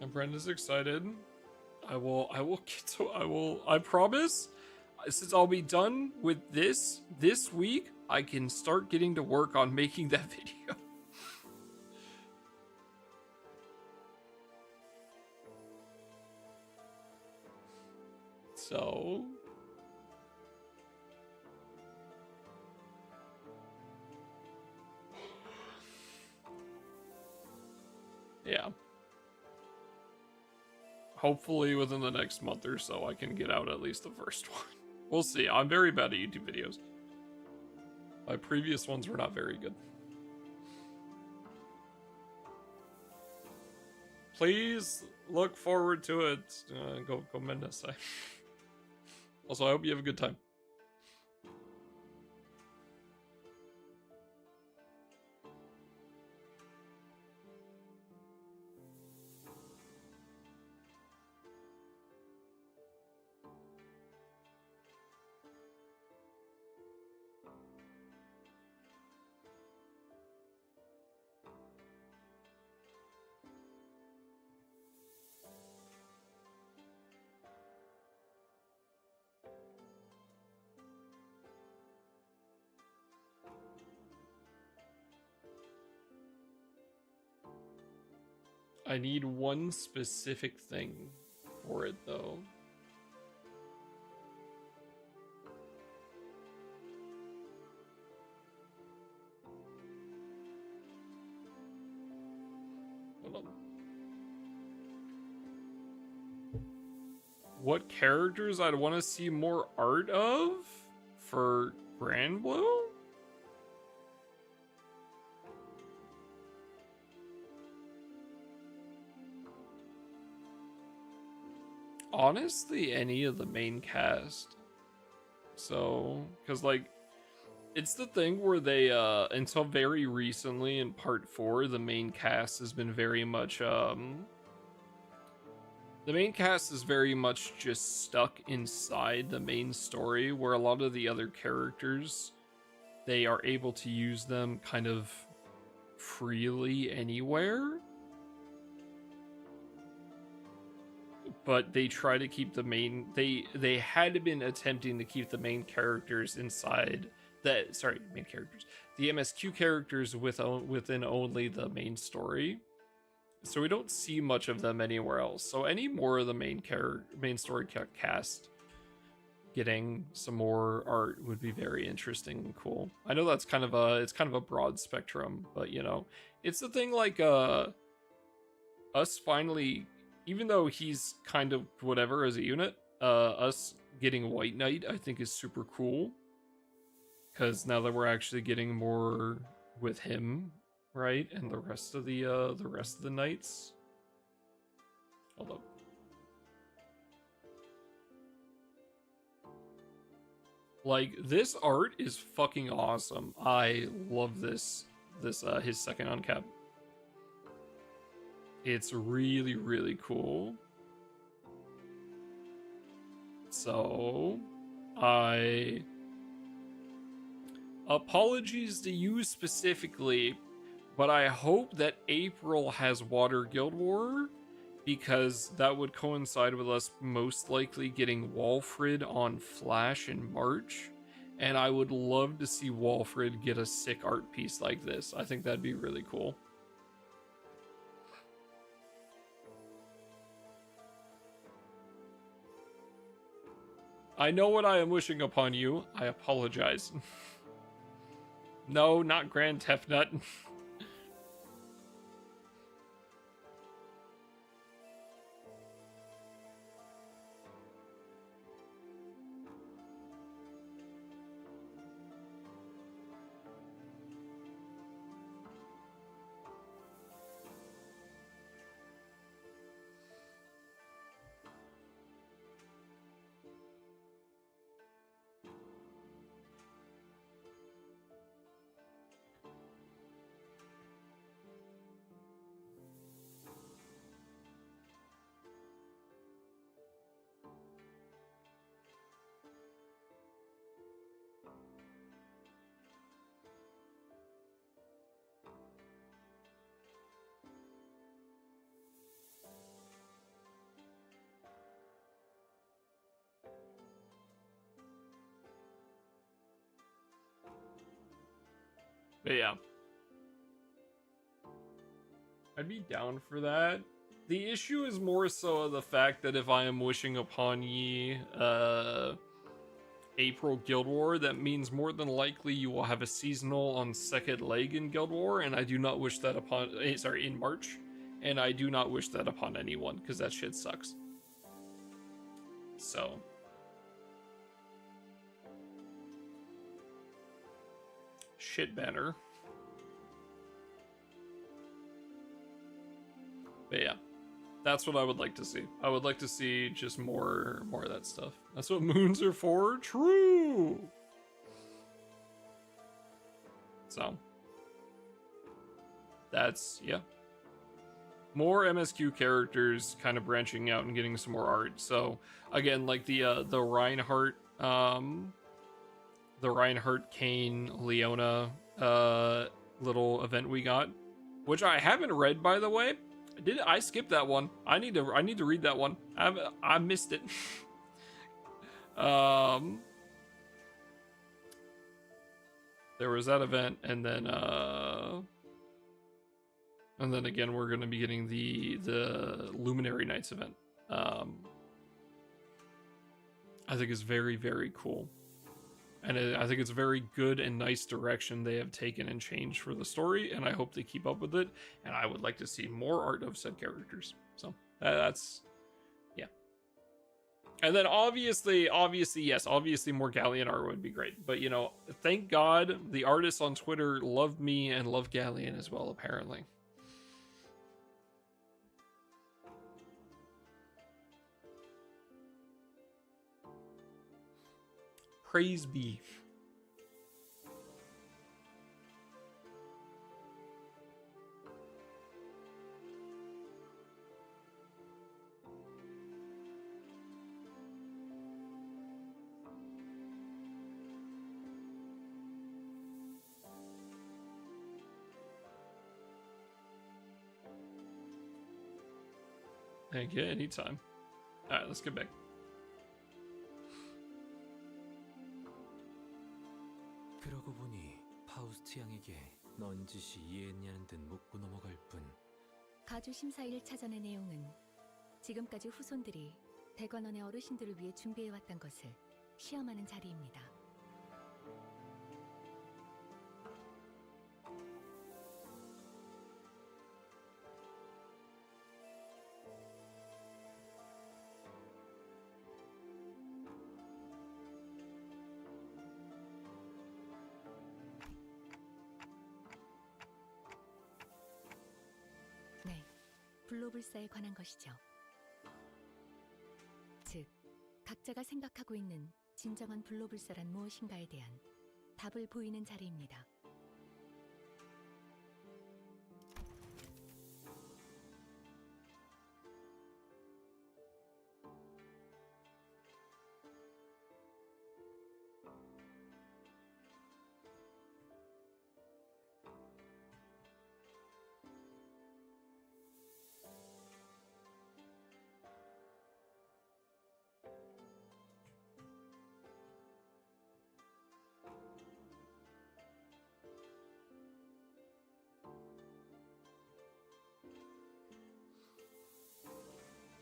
And Brenda's excited. I promise, since I'll be done with this week, I can start getting to work on making that video. So yeah. Hopefully within the next month or so I can get out at least the first one. We'll see. I'm very bad at YouTube videos. My previous ones were not very good. Please look forward to it. Go Mendes. Also, I hope you have a good time. I need one specific thing for it, though. Hold on. What characters I'd want to see more art of for Grand Blue? Honestly, any of the main cast. So, because like, it's the thing where they, until very recently in part 4, the main cast has been very much, the main cast is very much just stuck inside the main story, where a lot of the other characters, they are able to use them kind of freely anywhere. But they try to keep the main, they had been attempting to keep the main characters inside that, sorry, main characters, the MSQ characters within only the main story. So we don't see much of them anywhere else. So any more of the main story cast getting some more art would be very interesting and cool. I know that's kind of it's kind of a broad spectrum, but you know, it's the thing like us finally, even though he's kind of whatever as a unit, us getting White Knight I think is super cool. Because now that we're actually getting more with him, right? And the rest of the knights. Hold up. Like, this art is fucking awesome. I love this his second uncap. It's really, really cool. So, apologies to you specifically, but I hope that April has Water Guild War, because that would coincide with us most likely getting Walfrid on Flash in March, and I would love to see Walfrid get a sick art piece like this. I think that'd be really cool. I know what I am wishing upon you. I apologize. No, not Grand Tefnut. But yeah, I'd be down for that. The issue is more so the fact that if I am wishing upon ye April Guild War, that means more than likely you will have a seasonal on second leg in Guild War, and I do not wish that upon, in March, and I do not wish that upon anyone, because that shit sucks. So shit banner. But yeah, that's what I would like to see. I would like to see just more of that stuff. That's what moons are for. True. So that's, yeah. More MSQ characters kind of branching out and getting some more art. So again, like the Reinhardt Kane Leona little event we got, which I haven't read, by the way. I skipped that one. I need to read that one. I missed it. There was that event, and then again we're gonna be getting the Luminary Knights event. I think it's very, very cool. And I think it's a very good and nice direction they have taken and changed for the story, and I hope they keep up with it, and I would like to see more art of said characters. So, that's, yeah. And then obviously, yes, obviously more Galleon art would be great. But, you know, thank God the artists on Twitter love me and love Galleon as well, apparently. Praise be. Thank you, anytime. Alright, let's get back. 그러고 보니 파우스트 양에게 넌 짓이 이해했냐는 듯 묻고 넘어갈 뿐. 가주 심사 1차전의 내용은 지금까지 후손들이 대관원의 어르신들을 위해 준비해왔던 것을 시험하는 자리입니다. 네, 불로불사에 관한 것이죠. 즉, 각자가 생각하고 있는 진정한 불로불사란 무엇인가에 대한 답을 보이는 자리입니다.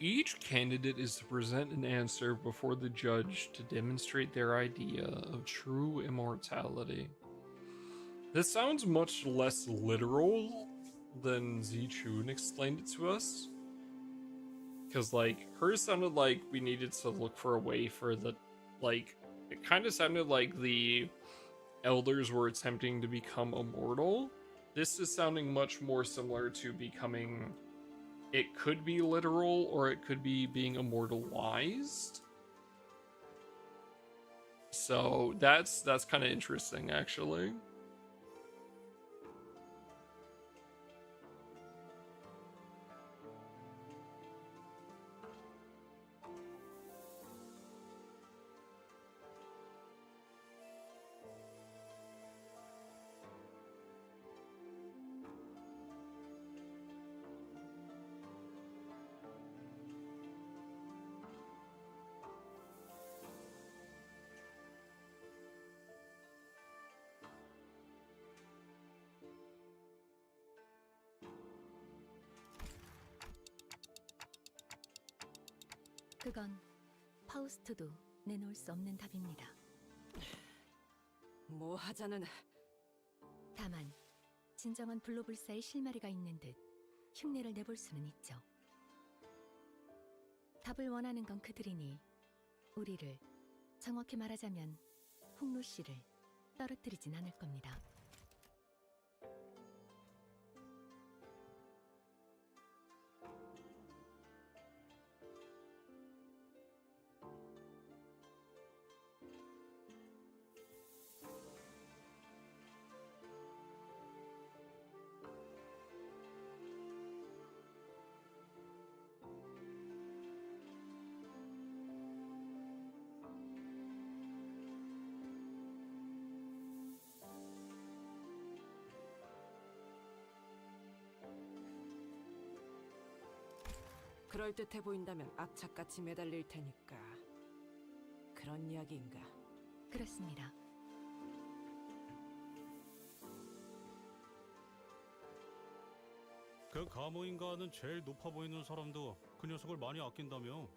Each candidate is to present an answer before the judge to demonstrate their idea of true immortality. This sounds much less literal than Zichun explained it to us. Because, like, hers sounded like we needed to look for a way for the, like, it kind of sounded like the elders were attempting to become immortal. This is sounding much more similar to becoming... It could be literal, or it could be being immortalized. So that's kind of interesting, actually. 그건 파우스트도 내놓을 수 없는 답입니다. 뭐 하자는... 다만 진정한 불로불사의 실마리가 있는 듯 흉내를 내볼 수는 있죠. 답을 원하는 건 그들이니 우리를, 정확히 말하자면 홍로 씨를 떨어뜨리진 않을 겁니다. 그럴듯해 보인다면 악착같이 매달릴 테니까. 그런 이야기인가? 그렇습니다. 그 가모인가는 제일 높아 보이는 사람도 그 녀석을 많이 아낀다며.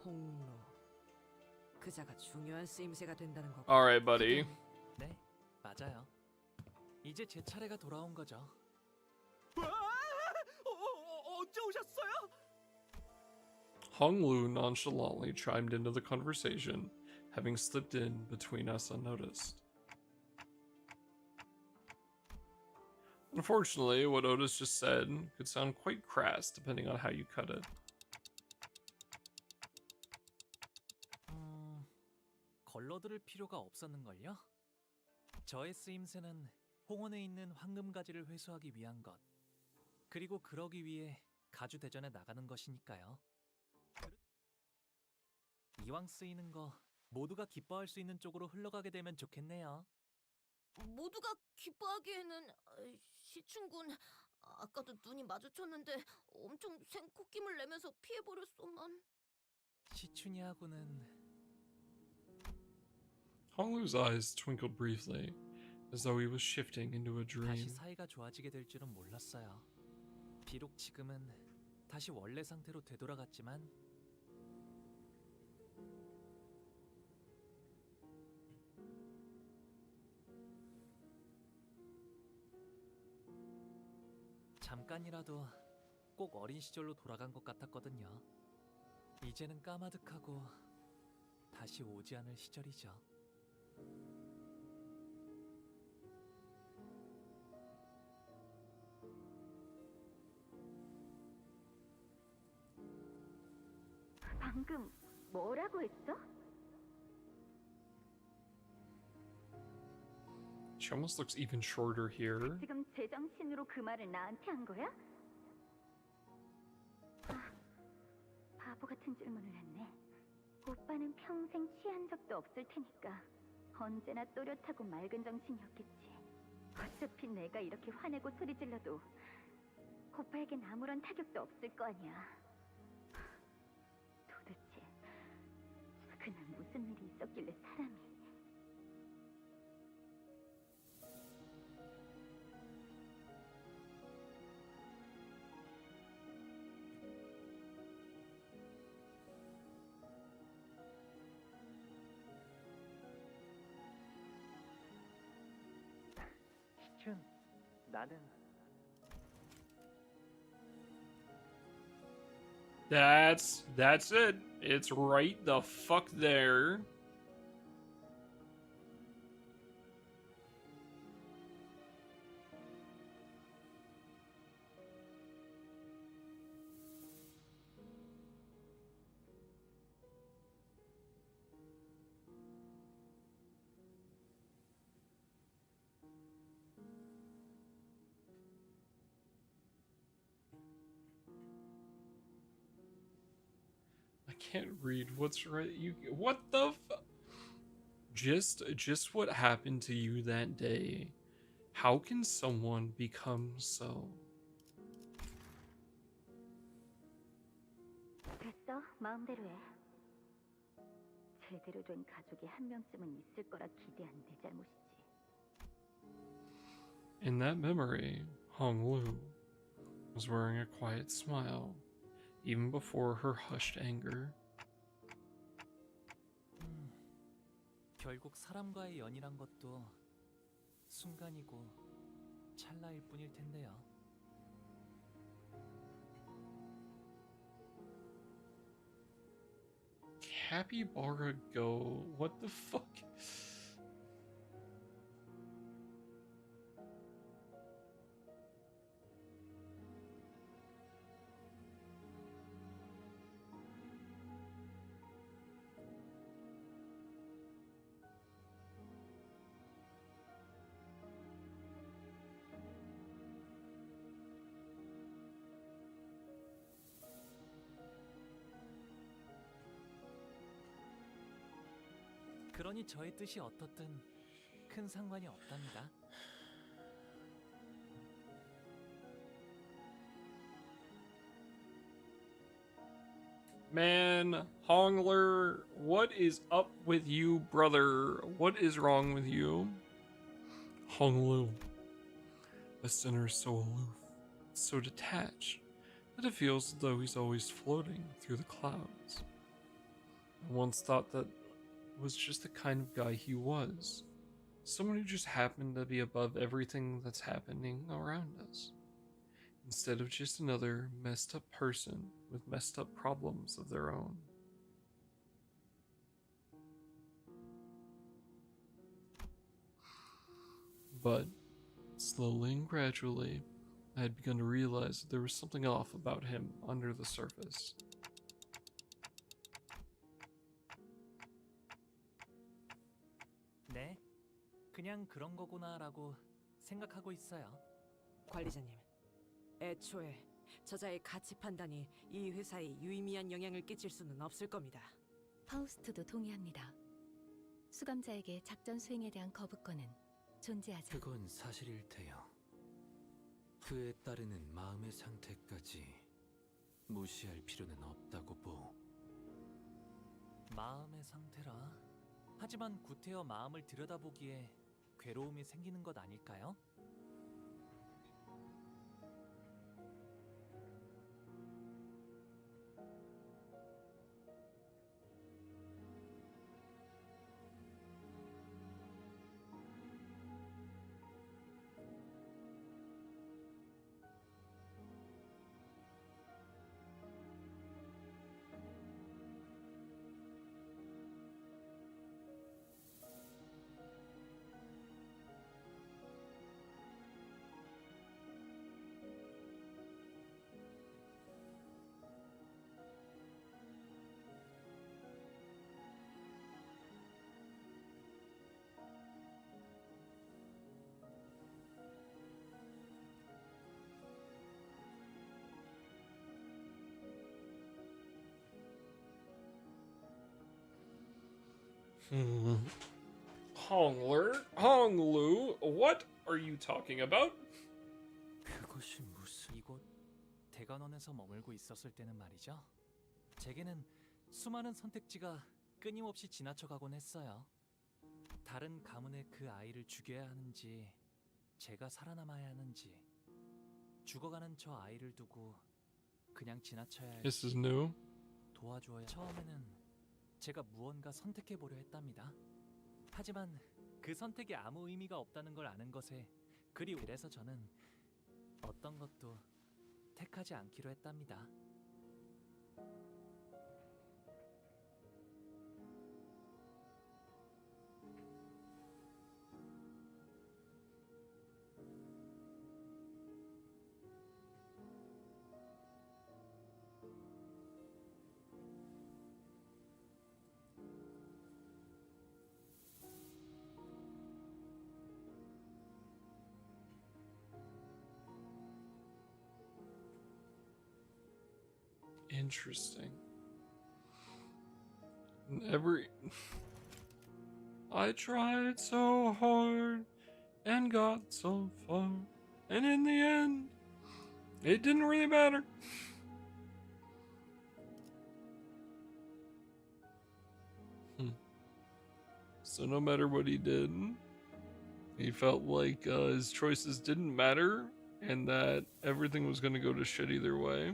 홍로. 그자가 중요한 쓰임새가 된다는 거. Alright, buddy. 네, 맞아요. 이제 제 차례가 돌아온 거죠. 언제 오셨어요? Hong Lu nonchalantly chimed into the conversation, having slipped in between us unnoticed. Unfortunately, what Otis just said could sound quite crass depending on how you cut it. 걸러들을 필요가 없었는걸요? 저의 쓰임새는 홍원에 있는 황금가지를 회수하기 위한 것, 그리고 그러기 위해 가주대전에 나가는 것이니까요. 이왕 쓰이는 거 모두가 기뻐할 수 있는 쪽으로 흘러가게 되면 좋겠네요. 모두가 기뻐하기에는 시춘군 아까도 눈이 마주쳤는데 엄청 생콧김을 내면서 피해버렸소만. 시춘이하고는 Hong Lu's eyes twinkled briefly, as though he was shifting into a 다시 dream. 사이가 좋아지게 될 줄은 몰랐어요. 비록 지금은 다시 원래 상태로 되돌아갔지만 잠깐이라도 꼭 어린 시절로 돌아간 것 같았거든요. 이제는 까마득하고 다시 오지 않을 시절이죠. 방금 뭐라고 했어? She almost looks even shorter here. 지금 제정신으로 그 말을 나한테 한 거야? 바보 같은 질문을 했네. 오빠는 평생 취한 적도 없을 테니까 언제나 또렷하고 맑은 정신이었겠지. 어차피 내가 이렇게 화내고 소리 질러도 오빠에겐 아무런 타격도 없을 거 아니야. 도대체 그날 무슨 일이 있었길래 사람이... 시춘, 나는 That's it. It's right the fuck there. I can't read what's right. You what the just what happened to you that day? How can someone become so? 됐어, 마음대로 해. 제대로 된 가족이 한 명쯤은 있을 거라 기대한 내 잘못이지. In that memory, Hong Lu was wearing a quiet smile, even before her hushed anger. 결국 사람과의 연이란 것도 순간이고 찰나일 뿐일 텐데요. Capybara go? What the fuck? 그러니 저의 뜻이 어떻든 큰 상관이 없답니다. Man, Hongler, what is up with you, brother? What is wrong with you? Honglu, the sinner is so aloof, so detached, that it feels as though he's always floating through the clouds. I once thought that was just the kind of guy he was. Someone who just happened to be above everything that's happening around us. Instead of just another messed up person with messed up problems of their own. But slowly and gradually, I had begun to realize that there was something off about him under the surface. 네, 그냥 그런 거구나라고 생각하고 있어요. 관리자님, 애초에 저자의 가치 판단이 이 회사에 유의미한 영향을 끼칠 수는 없을 겁니다. 파우스트도 동의합니다. 수감자에게 작전 수행에 대한 거부권은 존재하지. 그건 사실일 테요. 그에 따르는 마음의 상태까지 무시할 필요는 없다고 보. 마음의 상태라. 하지만 구태여 마음을 들여다보기에 괴로움이 생기는 것 아닐까요? Honglu, what are you talking about? 그것이 무슨... 이곳 대관원에서 머물고 있었을 때는 말이죠. 제게는 수많은 선택지가 끊임없이 지나쳐가곤 했어요. 다른 가문의 그 아이를 죽여야 하는지, 제가 살아남아야 하는지, 죽어가는 저 아이를 두고 그냥 지나쳐야 할지. This is new. 도와줘야. 처음에는 제가 무언가 선택해보려 했답니다. 하지만 그 선택이 아무 의미가 없다는 걸 아는 것에 그래서 저는 어떤 것도 택하지 않기로 했답니다. Interesting. I tried so hard and got so far, and in the end, it didn't really matter. So no matter what he did, he felt like his choices didn't matter and that everything was going to go to shit either way.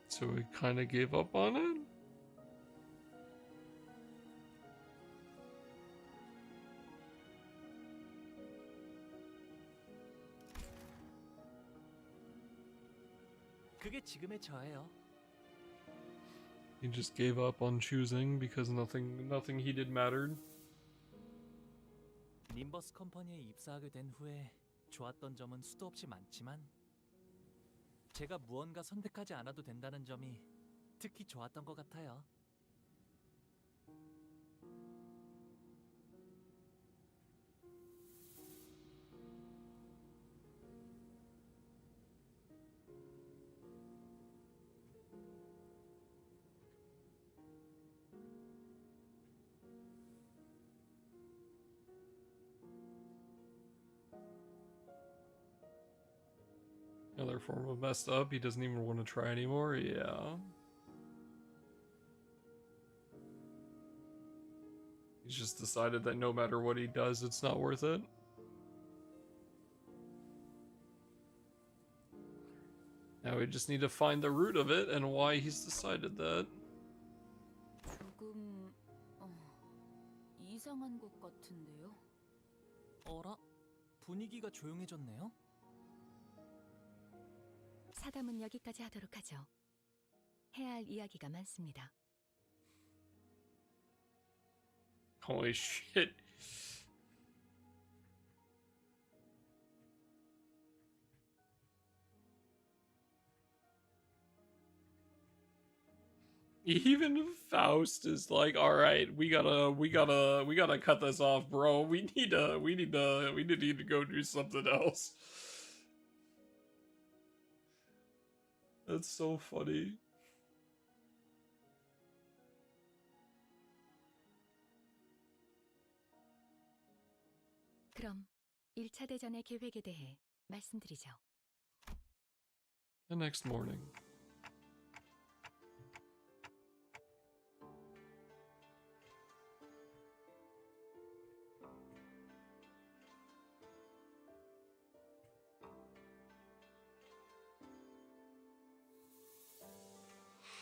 So he kind of gave up on it? 그게 지금의 저예요. He just gave up on choosing because nothing he did mattered. 님버스 컴퍼니에 입사하게 된 후에 좋았던 점은 수도 없이 많지만 제가 무언가 선택하지 않아도 된다는 점이 특히 좋았던 것 같아요. Another form of messed up. He doesn't even want to try anymore. Yeah. He's just decided that no matter what he does, it's not worth it. Now we just need to find the root of it and why he's decided that. 조금 이상한 것 같은데요. 어라? 분위기가 조용해졌네요? 사담은 여기까지 하도록 하죠. 해야 할 이야기가 많습니다. Holy shit. Even Faust is like, all right, we gotta cut this off, bro. We need to go do something else. That's so funny. 그럼 1차 대전의 계획에 대해 말씀드리죠. The next morning.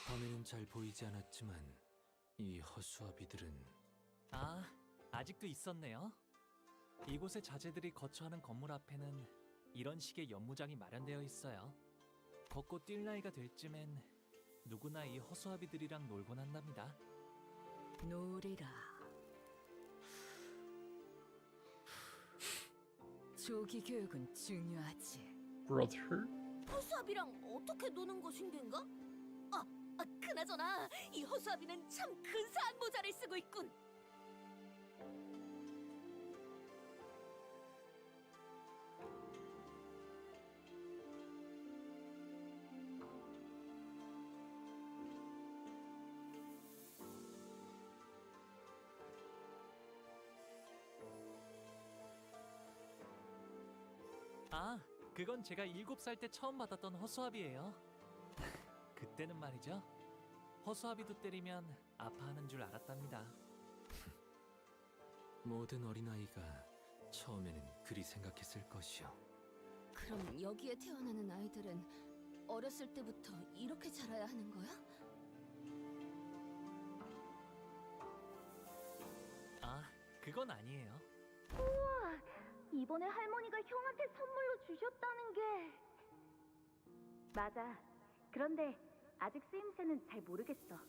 밤에는 잘 보이지 않았지만 이 허수아비들은 아직도 있었네요. 이곳의 자재들이 거처하는 건물 앞에는 이런 식의 연무장이 마련되어 있어요. 걷고 뛸 나이가 될 쯤엔 누구나 이 허수아비들이랑 놀곤 한답니다. 놀이라. 조기 교육은 중요하지. Brother? 허수아비랑 어떻게 노는 것인가? 그나저나 이 허수아비는 참 근사한 모자를 쓰고 있군. 그건 제가 7살 때 처음 받았던 허수아비예요. 그때는 말이죠. 허수아비도 때리면 아파하는 줄 알았답니다. 모든 어린아이가 처음에는 그리 생각했을 것이요. 그럼 여기에 태어나는 아이들은 어렸을 때부터 이렇게 자라야 하는 거야? 그건 아니에요. 우와, 이번에 할머니가 형한테 선물로 주셨다는 게... 맞아. 그런데 아직 쓰임새는 잘 모르겠어.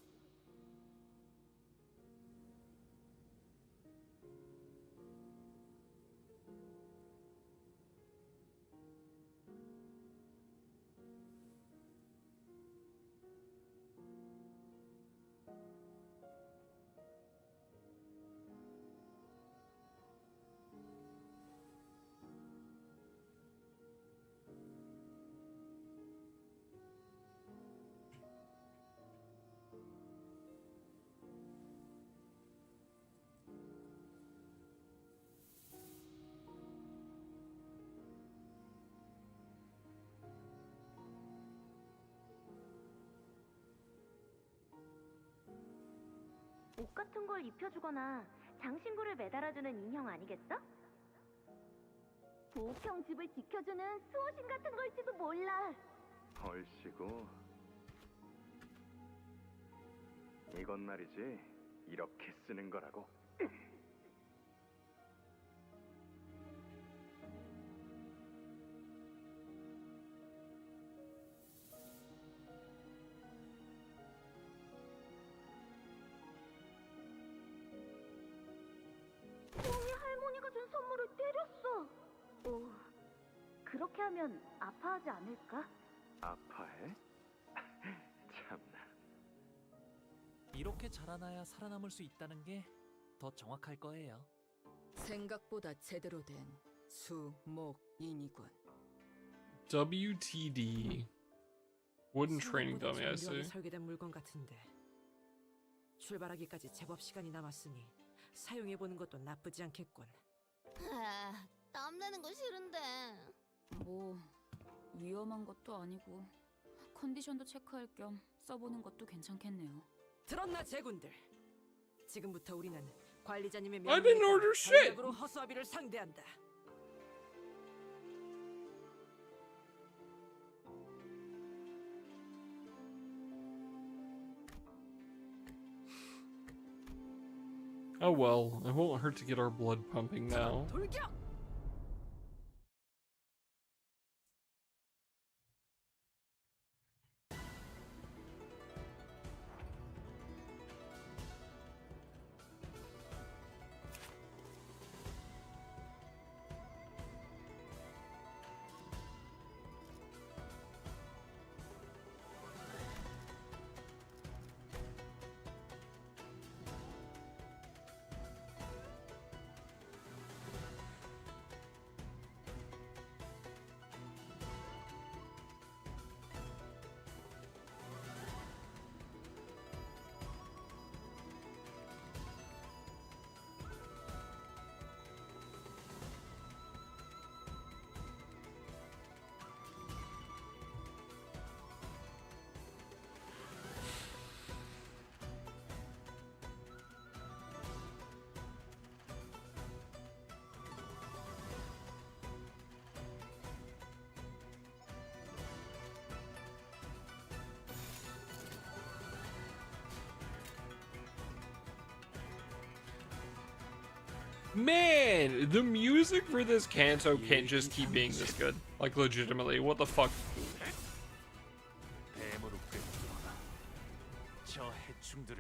옷 같은 걸 입혀주거나 장신구를 매달아주는 인형 아니겠어? 보호형 집을 지켜주는 수호신 같은 걸지도 몰라. 얼씨구. 이건 말이지, 이렇게 쓰는 거라고. 이렇게 하면 아파하지 않을까? 아파해? 참나. 이렇게 자라나야 살아남을 수 있다는 게 더 정확할 거예요. 생각보다 제대로 된 수목인이군. WTD. Wooden training 생각보다 dummy, I 정교하게 see. 설계된 물건 같은데 출발하기까지 제법 시간이 남았으니 사용해보는 것도 나쁘지 않겠군. 아, 땀나는 거 싫은데. 뭐 위험한 것도 아니고 컨디션도 체크할 겸 써보는 것도 괜찮겠네요. 들었나 제군들? 지금부터 우리는 관리자님의 I didn't order shit. 전략으로 허수아비를 상대한다. Oh well, it won't hurt to get our blood pumping now. 돌격! Man, the music for this Canto can't just keep being this good. Like, legitimately, what the fuck?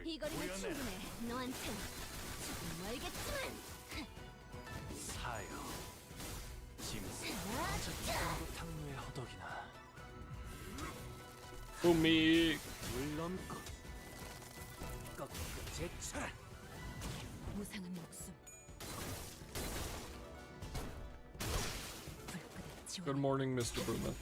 이거리는 충분해. 너한텐 조금 멀겠지만. 사요. 짐승. 저 정도 탕류의 허덕이나. Boomie. 물론 꺾고 제쳐라. 무상한 목숨. Good morning, Mr. Boomer.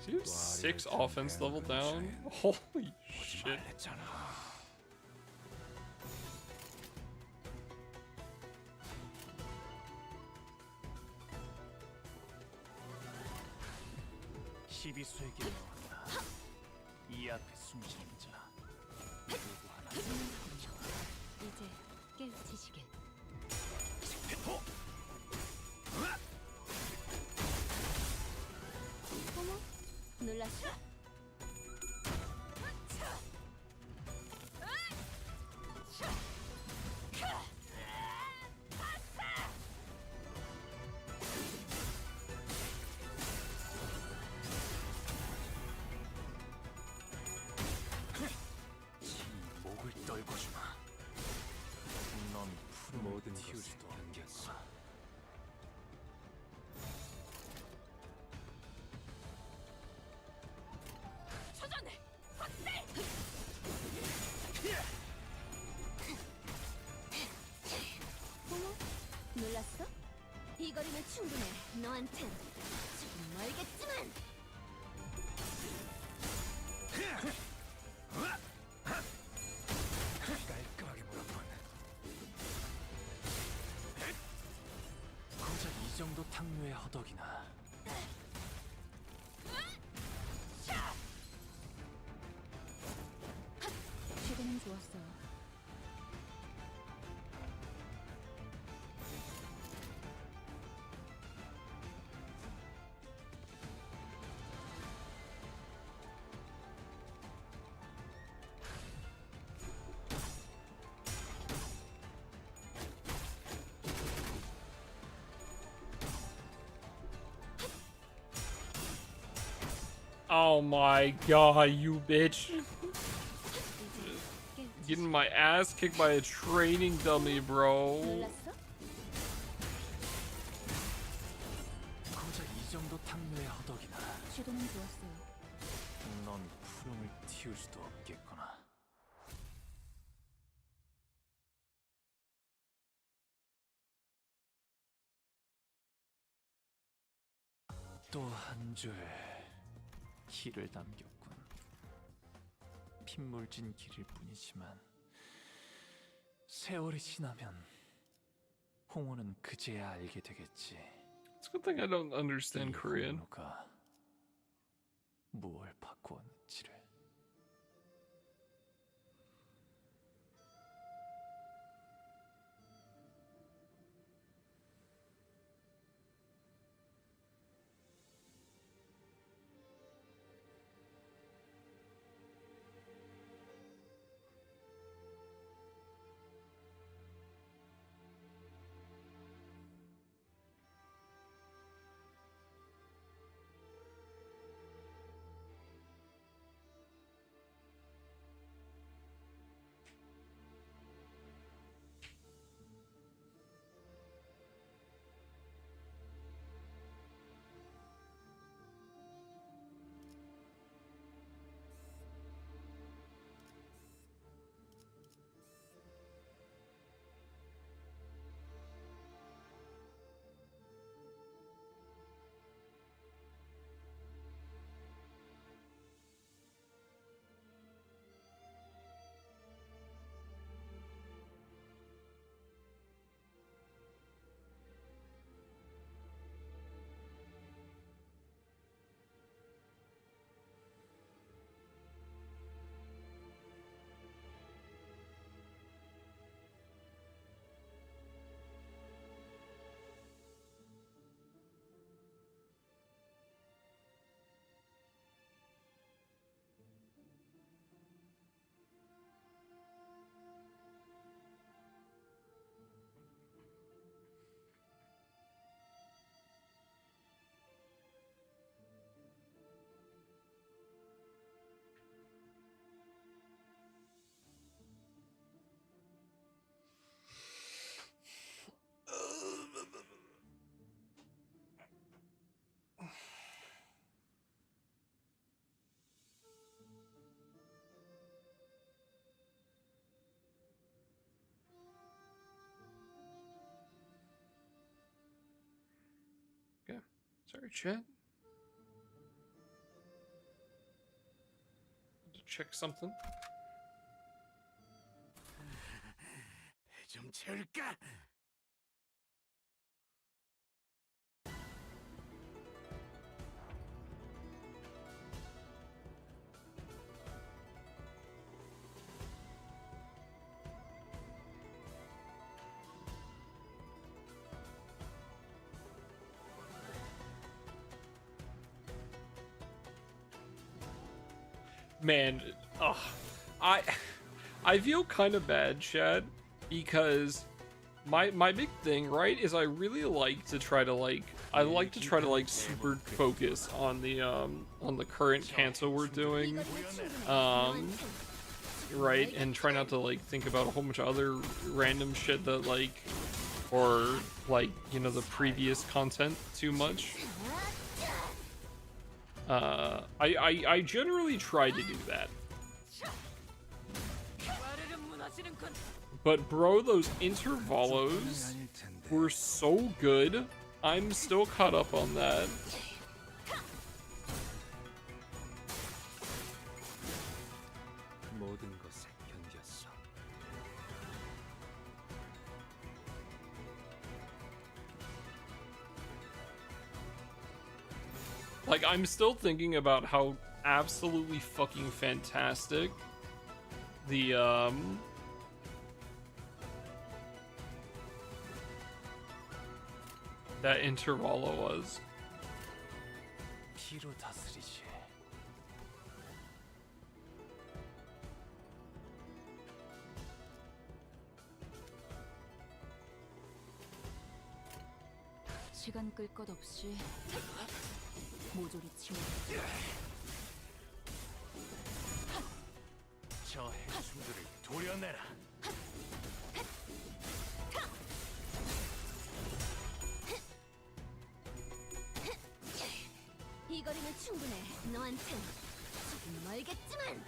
So you have 6 offense level down? Holy shit. 시비수에게 나왔다. 이 앞에 숨쉬는 자 누구 하나 이제 깨우치시길. 어머, 놀랐어? 목을 떨궈주마. 넌 푸른 모든 튀우지도 않겠어. 초전해! 확대! 어머, 놀랐어? 이 거리면 충분해. 너한텐 조금 멀겠지만. 깔끔하게 물었군. 고작 이 정도 탕류의 허덕이나. 최근엔 좋았어요. Oh my god, you bitch. 이제 Getting my ass kicked by a training dummy, bro. 놀랐어? 고작 이 정도 탕묘의 허덕이나. 시도는 좋았어요. 넌 푸름을 틔울 수도 없겠구나. 또 한 줄 길을 남겼군. 핏물진 길일 뿐이지만 세월이 지나면 홍호는 그제야 알게 되겠지. It's a good thing I don't understand Korean. 홍호가 무엇을 바꾸었는지를. Okay. Sorry, chat. To check something. 배 좀 채울까? Man, I feel kind of bad, Chad, because my big thing, right, is I really like to try to like super focus on the current Canto we're doing, right, and try not to like think about a whole bunch of other random shit that like, or like, you know, the previous content too much. I generally try to do that. But bro, those intervalos were so good. I'm still caught up on that. 모든 것을 견뎠어. Like, I'm still thinking about how absolutely fucking fantastic the that intervalo was. 피로 다스리지. 시간 끌 것 없이 모조리 치워. 저 해충들을 도려내라. 이 거리는 충분해. 너한텐 조금 멀겠지만.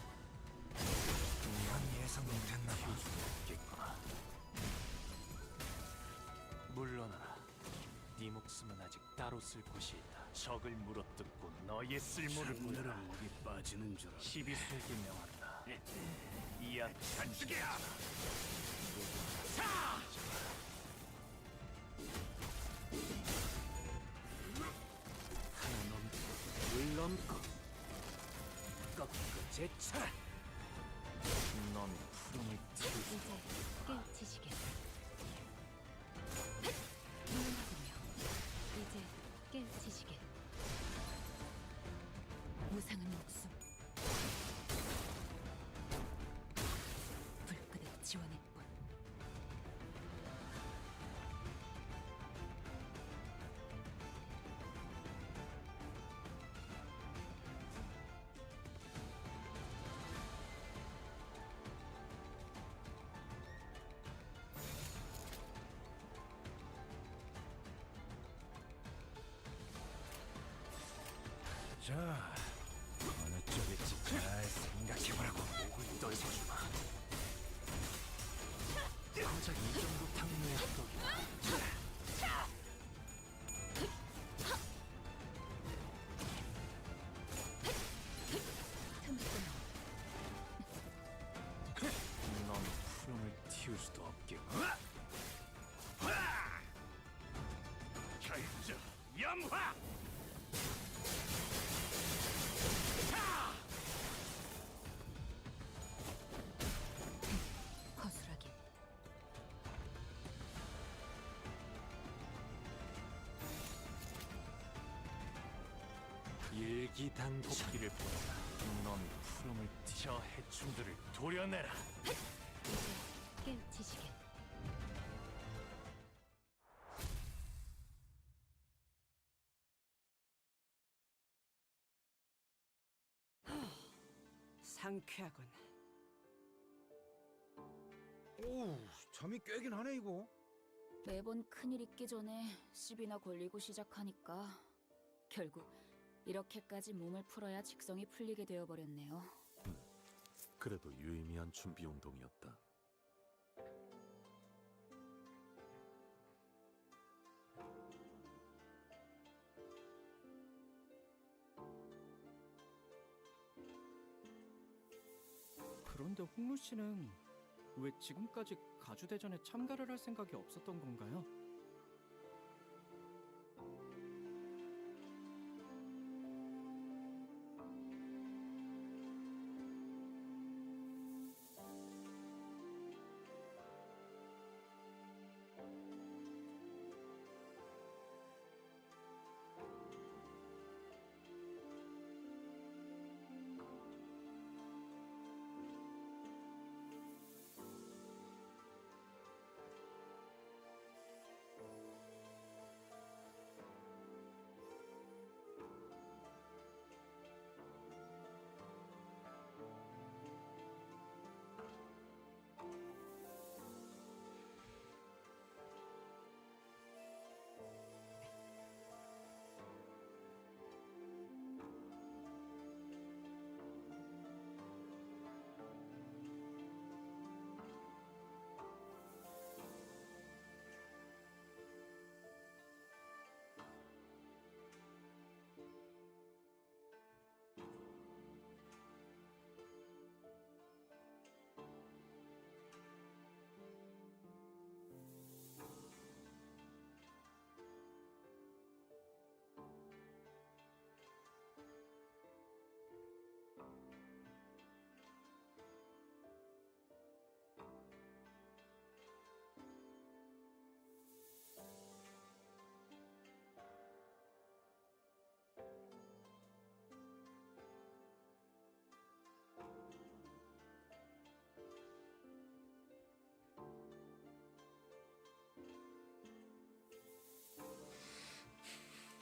난 예상 못했나 봐. 없겠구나. 물러나라. 네 목숨은 아직 따로 쓸 곳이 있다. 적을 물어뜯고 너의 쓸모를 보여라. 목이 빠지는 줄 알아. 12세기 명한다. 이 앞에 잔뜩이야. 하나 넘고 둘 넘고 꺾고 제쳐라. 넌 푸름을 튀우고 이제 깨우치시게. 훌륭하군요. 이제 깨우치시게. 무상한 목숨. 불끈의 지원의 뿐. 자, 어느 쪽일지 잘 생각해보라고. 목을 떨궈주마. 고작 이 정도 탕류의 떡이야. 넌 푸름을 틔울 수도 없겠고. 결정 염화. 허술하게. 일기단복기를 보라. 넌 푸름을 저 해충들을 도려내라. 이제 깨우치시게. 상쾌하군. 오, 잠이 깨긴 하네 이거. 매번 큰일 있기 전에 시비나 걸리고 시작하니까 결국 이렇게까지 몸을 풀어야 직성이 풀리게 되어버렸네요. 그래도 유의미한 준비 운동이었다. 그런데 홍루 씨는 왜 지금까지 가주대전에 참가를 할 생각이 없었던 건가요?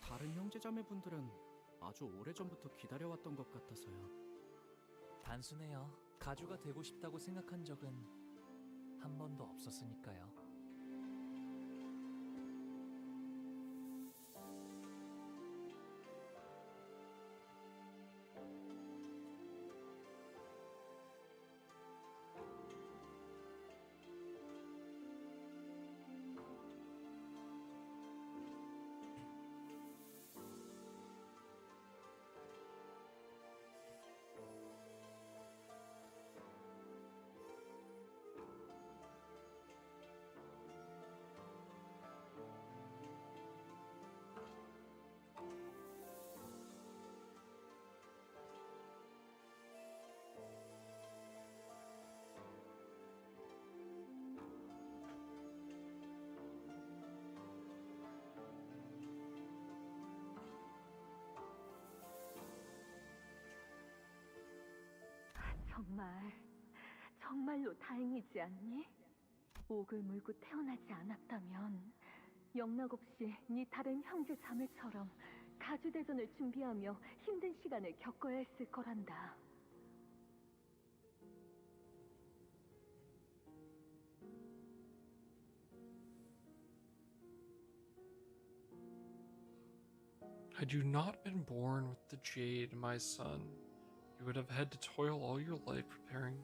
다른 형제자매분들은 아주 오래전부터 기다려왔던 것 같아서요. 단순해요. 가주가 되고 싶다고 생각한 적은 한 번도 없었으니까요. 정말로 다행이지 않니? 옥을 물고 태어나지 않았다면 영락 없이 네 다른 형제 자매처럼 가주대전을 준비하며 힘든 시간을 겪어야 했을 거란다. Had you not been born with the jade, my son, you would have had to toil all your life preparing.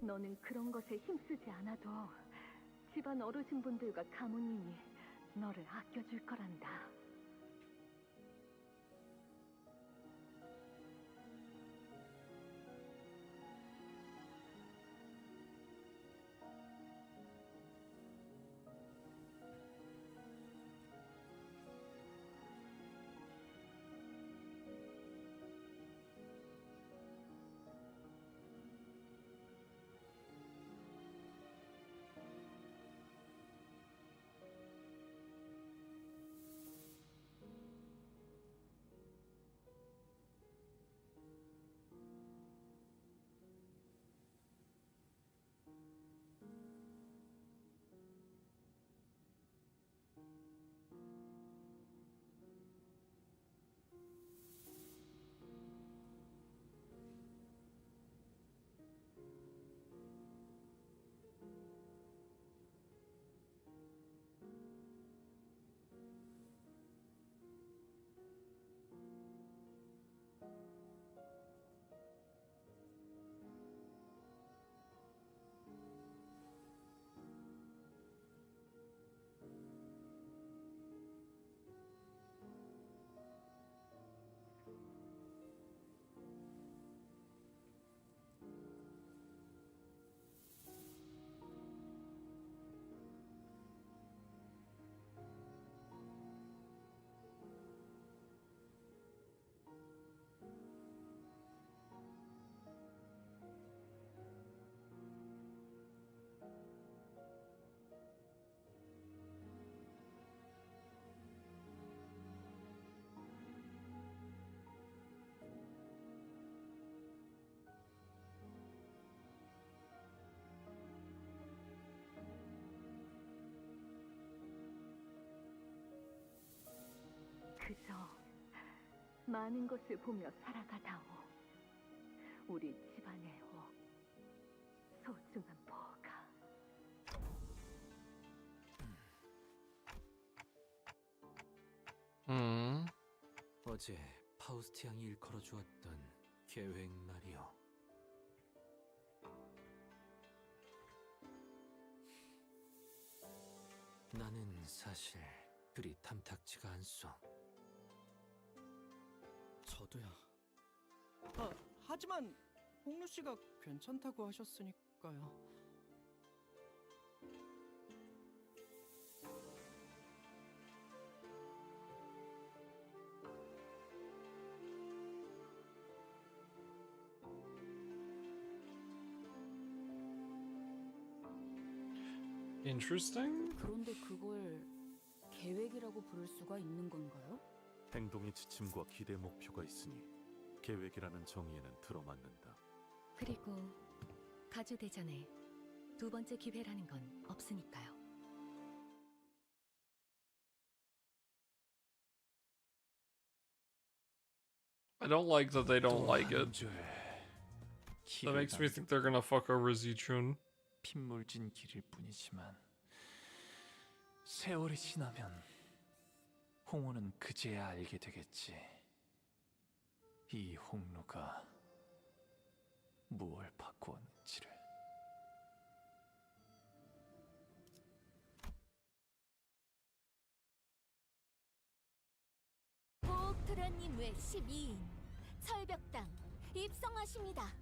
너는 그런 것에 힘쓰지 않아도 집안 어르신분들과 가문님이 너를 아껴줄 거란다. 그저 많은 것을 보며 살아가다오. 우리 집안의 옥, 소중한 보가. 어제 파우스트 양이 일컬어 주었던 계획 말이오. 나는 사실 그리 탐탁지가 않소. 저도요. 하지만 홍루 씨가 괜찮다고 하셨으니까요. Interesting. 그런데 그걸 계획이라고 부를 수가 있는 건가요? 행동의 지침과 기대 목표가 있으니 계획이라는 정의에는 들어맞는다. 그리고 가주대전에 두 번째 기회라는 건 없으니까요. I don't like that they don't like it. That makes me think they're gonna fuck over Zichun. 핏물진 길일 뿐이지만 세월이 지나면 홍호는 그제야 알게 되겠지. 이 홍루가 무엇을 바꾸었는지를. 보옥도련님 외 12인 철벽당 입성하십니다.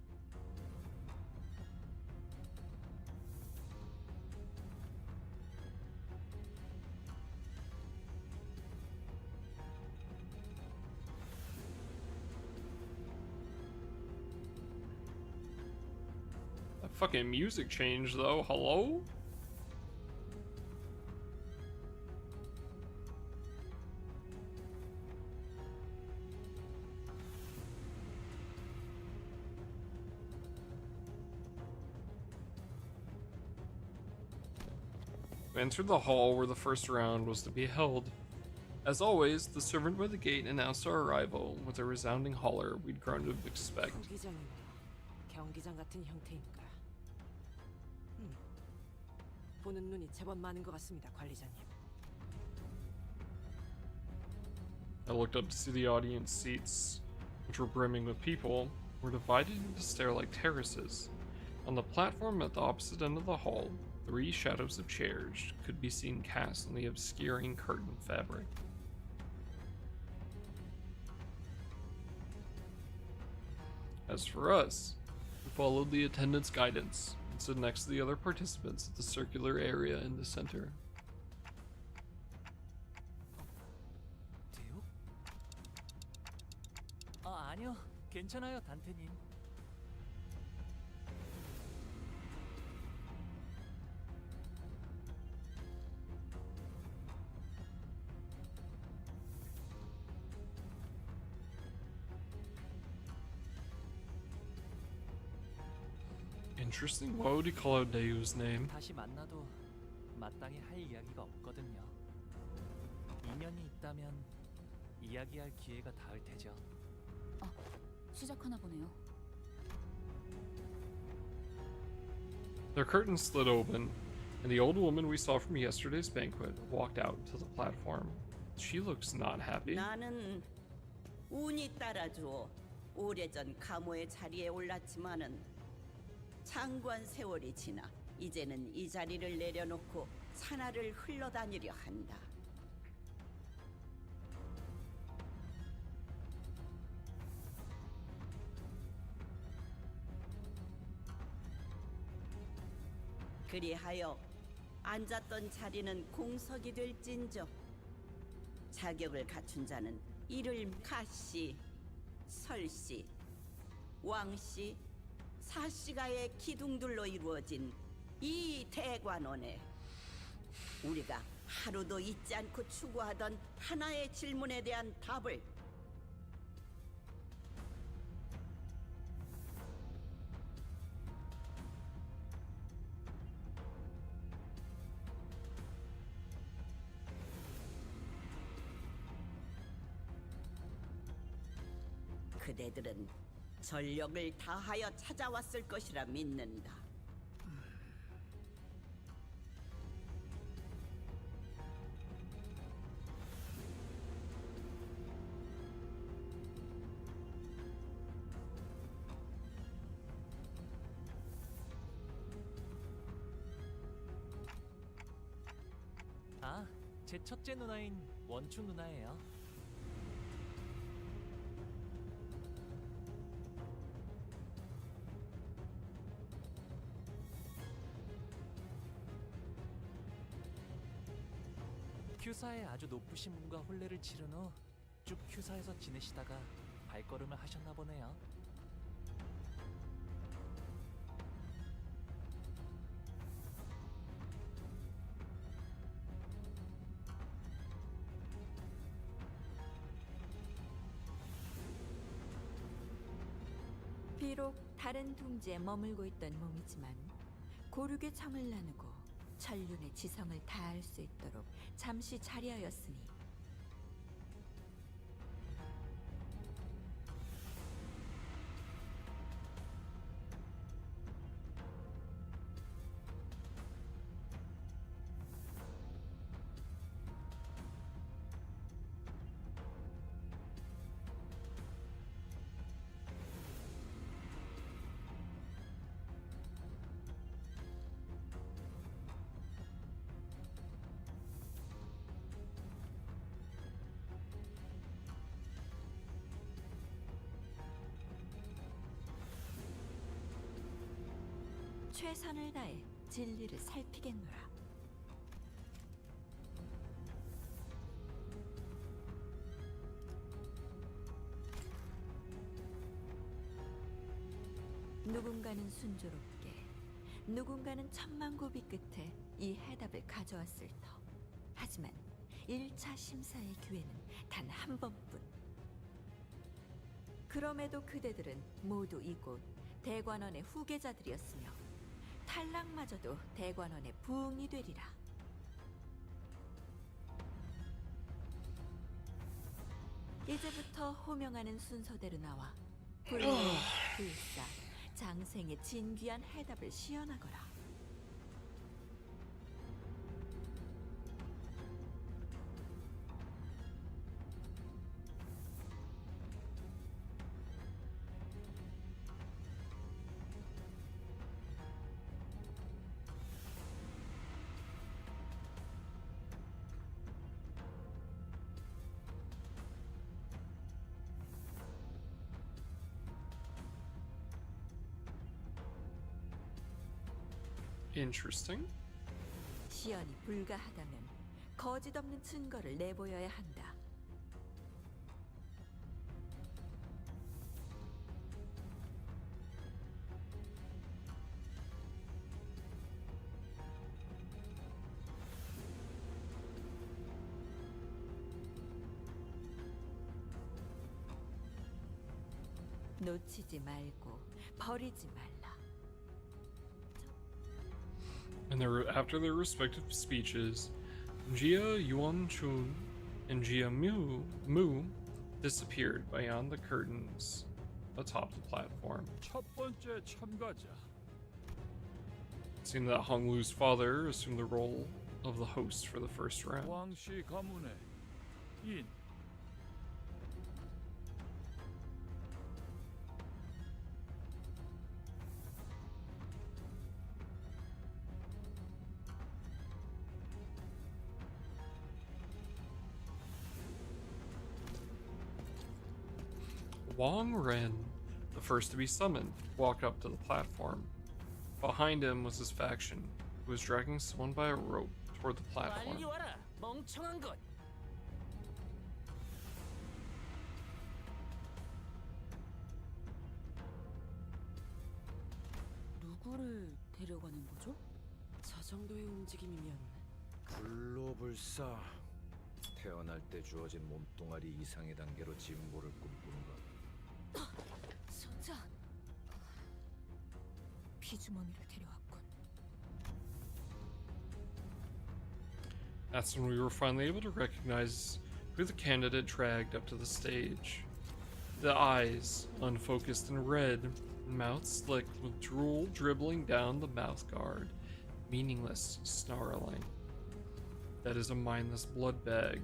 That fucking music change though. Hello? We entered the hall where the first round was to be held. As always, the servant by the gate announced our arrival with a resounding holler we'd grown to expect. 구기장이네요. 경기장 같은 형태인가. 보는 눈이 제법 많은 것 같습니다, 관리자님. I looked up to see the audience seats, which were brimming with people, were divided into stair-like terraces. On the platform at the opposite end of the hall, 3 shadows of chairs could be seen cast on the obscuring curtain fabric. As for us, we followed the attendant's guidance and stood next to the other participants at the circular area in the center. 대요? 아니요. 괜찮아요, 단테님. Interesting. Why would he call out Dayu's name? 다시 만나도 마땅히 할 이야기가 없거든요. 인연이 있다면 이야기할 기회가 닿을 테죠. 시작하나 보네요. Their curtains slid open, and the old woman we saw from yesterday's banquet walked out to the platform. She looks not happy. 나는 운이 따라주어 오래전 가모의 자리에 올랐지만은 장관 세월이 지나 이제는 이 자리를 내려놓고 산하를 흘러다니려 한다. 그리하여 앉았던 자리는 공석이 될진저 자격을 갖춘 자는 이를 가씨, 설씨, 왕씨, 사씨가의 기둥들로 이루어진 이 대관원에 우리가 하루도 잊지 않고 추구하던 하나의 질문에 대한 답을 그대들은 전력을 다하여 찾아왔을 것이라 믿는다. 제 첫째 누나인 원춘 누나예요. 큐사에 아주 높으신 분과 혼례를 치른 후 쭉 큐사에서 지내시다가 발걸음을 하셨나 보네요. 비록 다른 둥지에 머물고 있던 몸이지만 고륙의 정을 나누고 천륜의 지성을 다할 수 있도록 잠시 자리하였으니 최선을 다해 진리를 살피겠노라. 누군가는 순조롭게, 누군가는 천만고비 끝에 이 해답을 가져왔을 터. 하지만 1차 심사의 기회는 단 한 번뿐. 그럼에도 그대들은 모두 이곳 대관원의 후계자들이었으며 탈락마저도 대관원의 부흥이 되리라. 이제부터 호명하는 순서대로 나와 불교, 불사, 장생의 진귀한 해답을 시연하거라. Interesting. 시연이 불가하다면 거짓 없는 증거를 내보여야 한다. 놓치지 말고 버리지 말라. And after their respective speeches, Jia Yuan-chun and Jia Mu disappeared beyond the curtains atop the platform. 첫 번째 참가자. It seemed that Hong Lu's father assumed the role of the host for the first round. 왕씨 가문의 인. Wang Ren, the first to be summoned, walked up to the platform. Behind him was his faction, who was dragging someone by a rope toward the platform. 빨리 와라, 멍청한 것. 누구를 데려가는 거죠? 저 정도의 움직임이면 불로불사. 태어날 때 주어진 몸뚱아리 이상의 단계로 진보를 꿈꾸는 것. 소자, 피주머니를 데려왔군. That's when we were finally able to recognize who the candidate dragged up to the stage. The eyes, unfocused and red, mouth slicked with drool dribbling down the mouth guard, meaningless snarling. That is a mindless blood bag.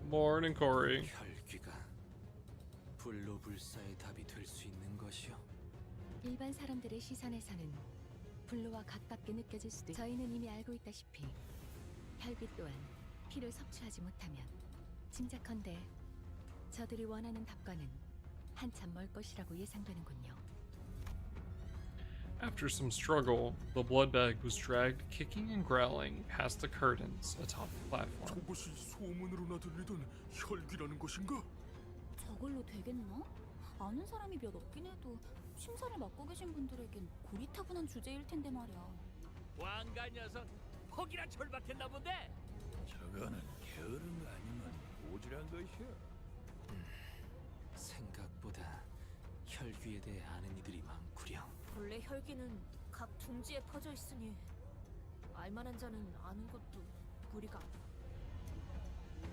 Morning, Corey. 혈기가 불로불사의 답이 될 수 있는 것이요. 일반 사람들의 시선에서는 불로와 가깝게 느껴질 수도. 저희는 이미 알고 있다시피 혈기 또한 피를 섭취하지 못하면 짐작컨대 저들이 원하는 답과는 한참 멀 것이라고 예상되는군요. After some struggle, the blood bag was dragged kicking and growling past the curtains atop the platform. 저것이 소문으로나 들리던 혈기라는 것인가? 저걸로 되겠나? 아는 사람이 몇 없긴 해도 심사를 맡고 계신 분들에겐 고리타분한 주제일 텐데 말이야. 왕가 녀석 폭이라 절박했나 본데. 저거는 게으른 거 아니면 오지랖 것이야. 생각보다 혈귀에 대해 아는 이들이 많구려. 본래 혈기는 각 둥지에 퍼져 있으니 알만한 자는 아는 것도 무리가.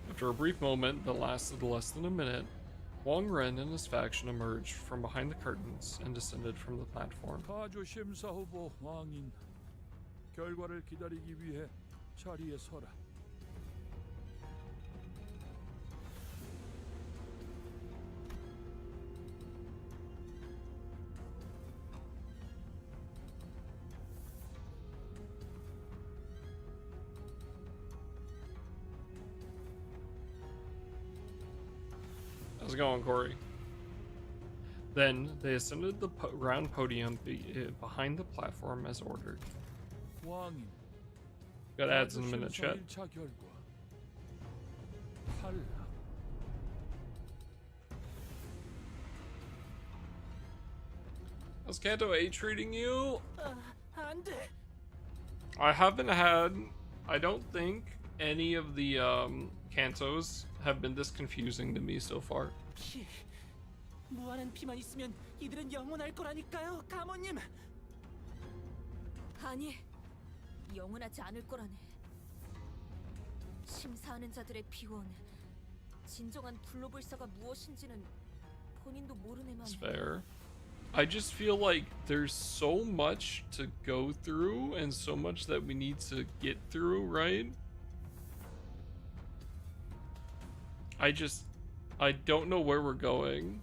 After a brief moment that lasted less than a minute, Wang Ren and his faction emerged from behind the curtains and descended from the platform. 가주 심사 후보 왕인 결과를 기다리기 위해 자리에 서라. How's it going, Corey? Then they ascended the round podium behind the platform as ordered. 왕인 Got ads in a minute, 심사 chat. 1차 결과 탈락. How's Canto 8 treating you? 안 돼. I haven't had, I don't think any of the Cantos have been this confusing to me so far. 피. 무한한 피만 있으면 이들은 영원할 거라니까요, 가모님. 아니, 영원하지 않을 거라네. 심사하는 자들의 비원, 진정한 불로불사가 무엇인지는 본인도 모르네만. It's fair. I just feel like there's so much to go through and so much that we need to get through, right? I don't know where we're going.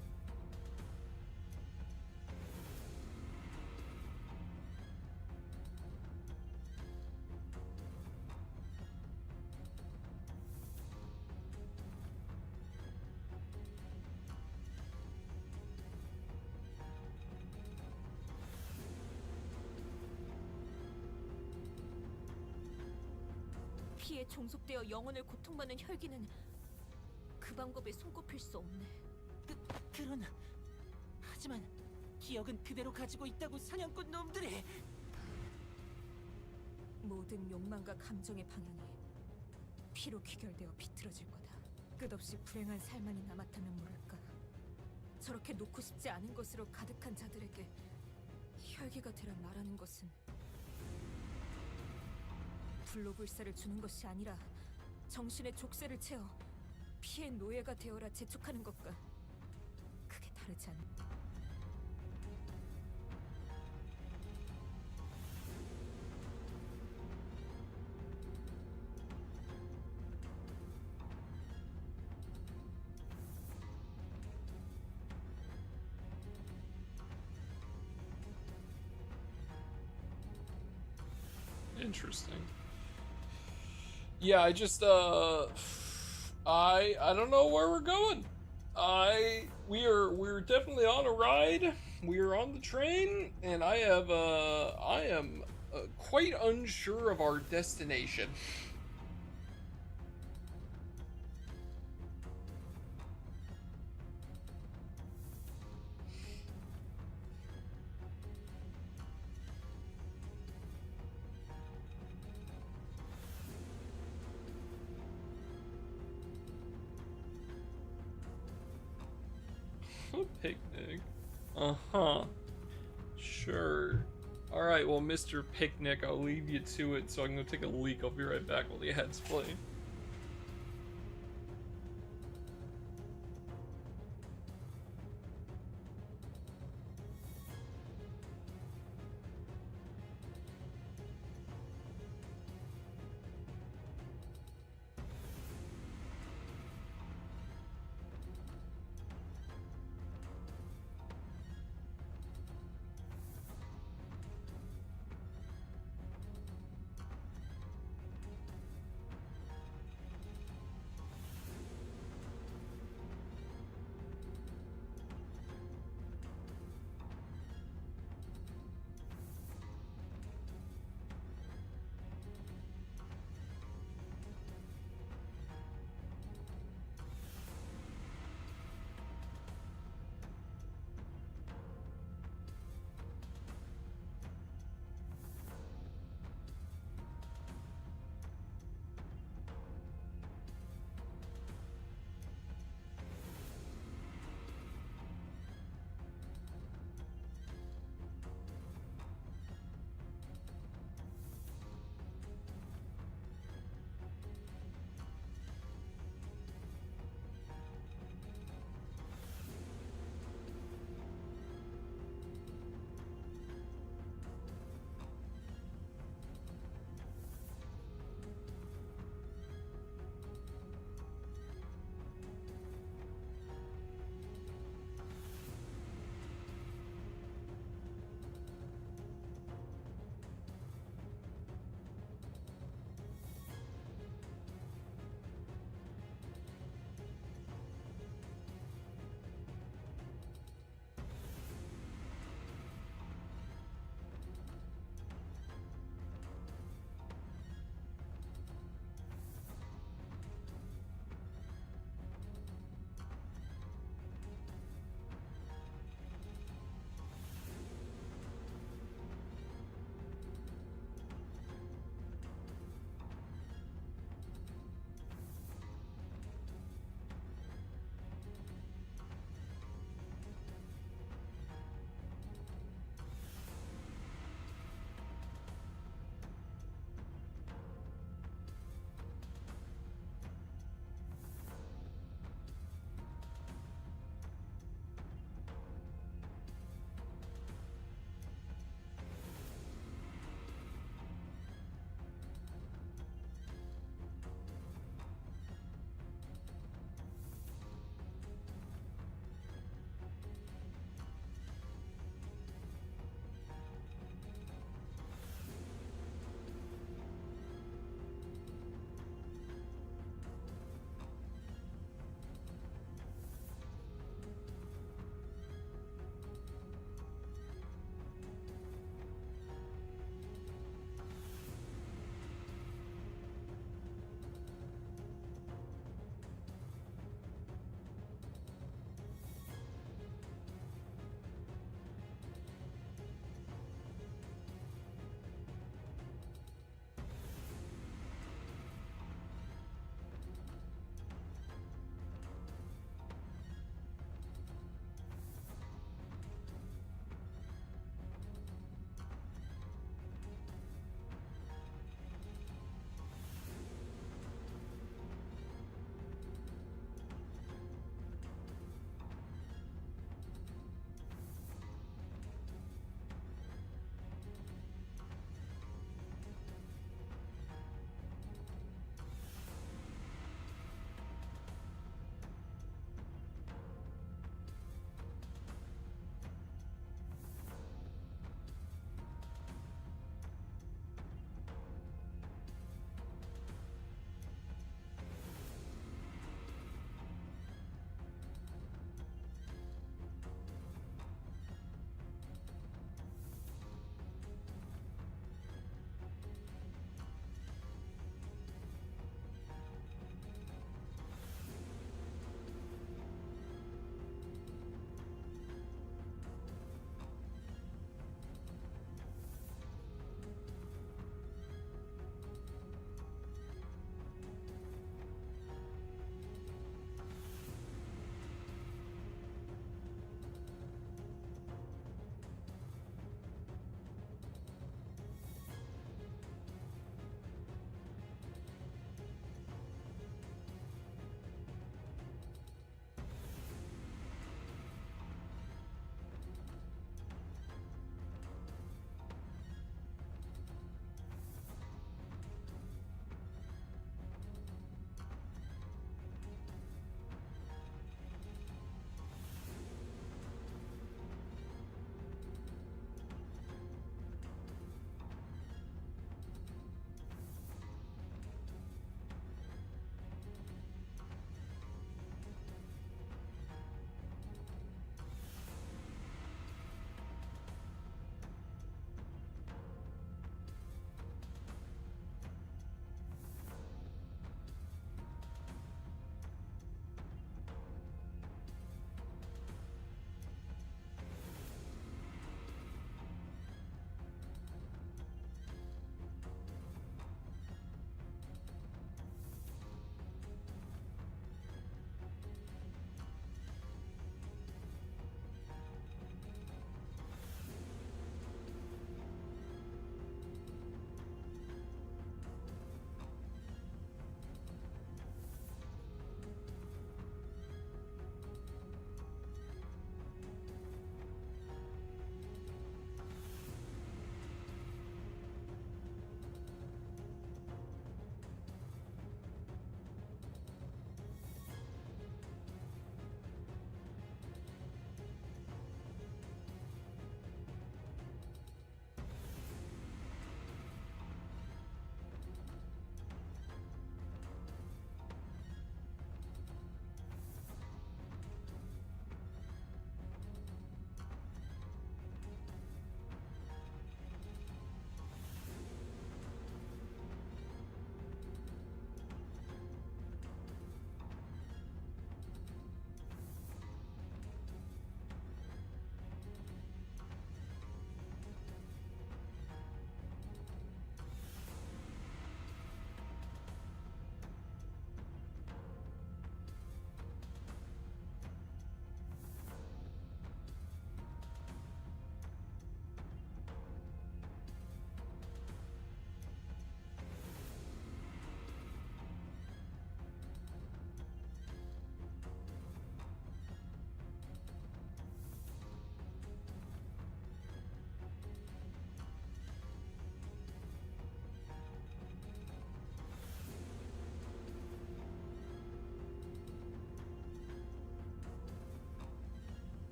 피에 종속되어 영혼을 고통받는 혈기는 그 방법에 손꼽힐 수 없네. 그러나 하지만 기억은 그대로 가지고 있다고 사냥꾼 놈들이. 모든 욕망과 감정의 방향이 피로 귀결되어 비틀어질 거다. 끝없이 불행한 삶만이 남았다면 모를까. 저렇게 놓고 싶지 않은 것으로 가득한 자들에게 혈기가 되라 말하는 것은 불로불사를 주는 것이 아니라 정신의 족쇄를 채워 피의 노예가 되어라 재촉하는 것과 크게 다르지 않나. Interesting. Yeah, I just I don't know where we're going. We're definitely on a ride. We are on the train, and I am quite unsure of our destination. Picnic. Uh-huh. Sure. Alright, well, Mr. Picnic, I'll leave you to it, so I'm gonna take a leak. I'll be right back while the ads play.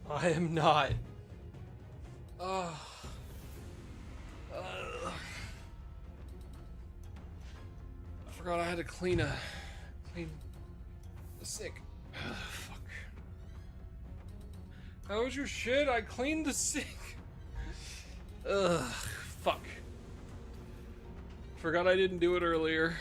I am not. I forgot I had to clean the sink. Fuck. How was your shit? I cleaned the sink. Ugh. Fuck. Forgot I didn't do it earlier.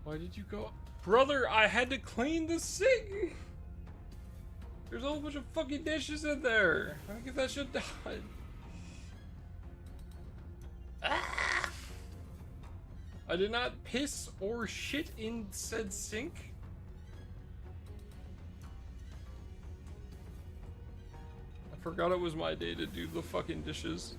Why did you go? Brother, I had to clean the sink! There's a whole bunch of fucking dishes in there. How do I get that shit done? Ah! I did not piss or shit in said sink. I forgot it was my day to do the fucking dishes.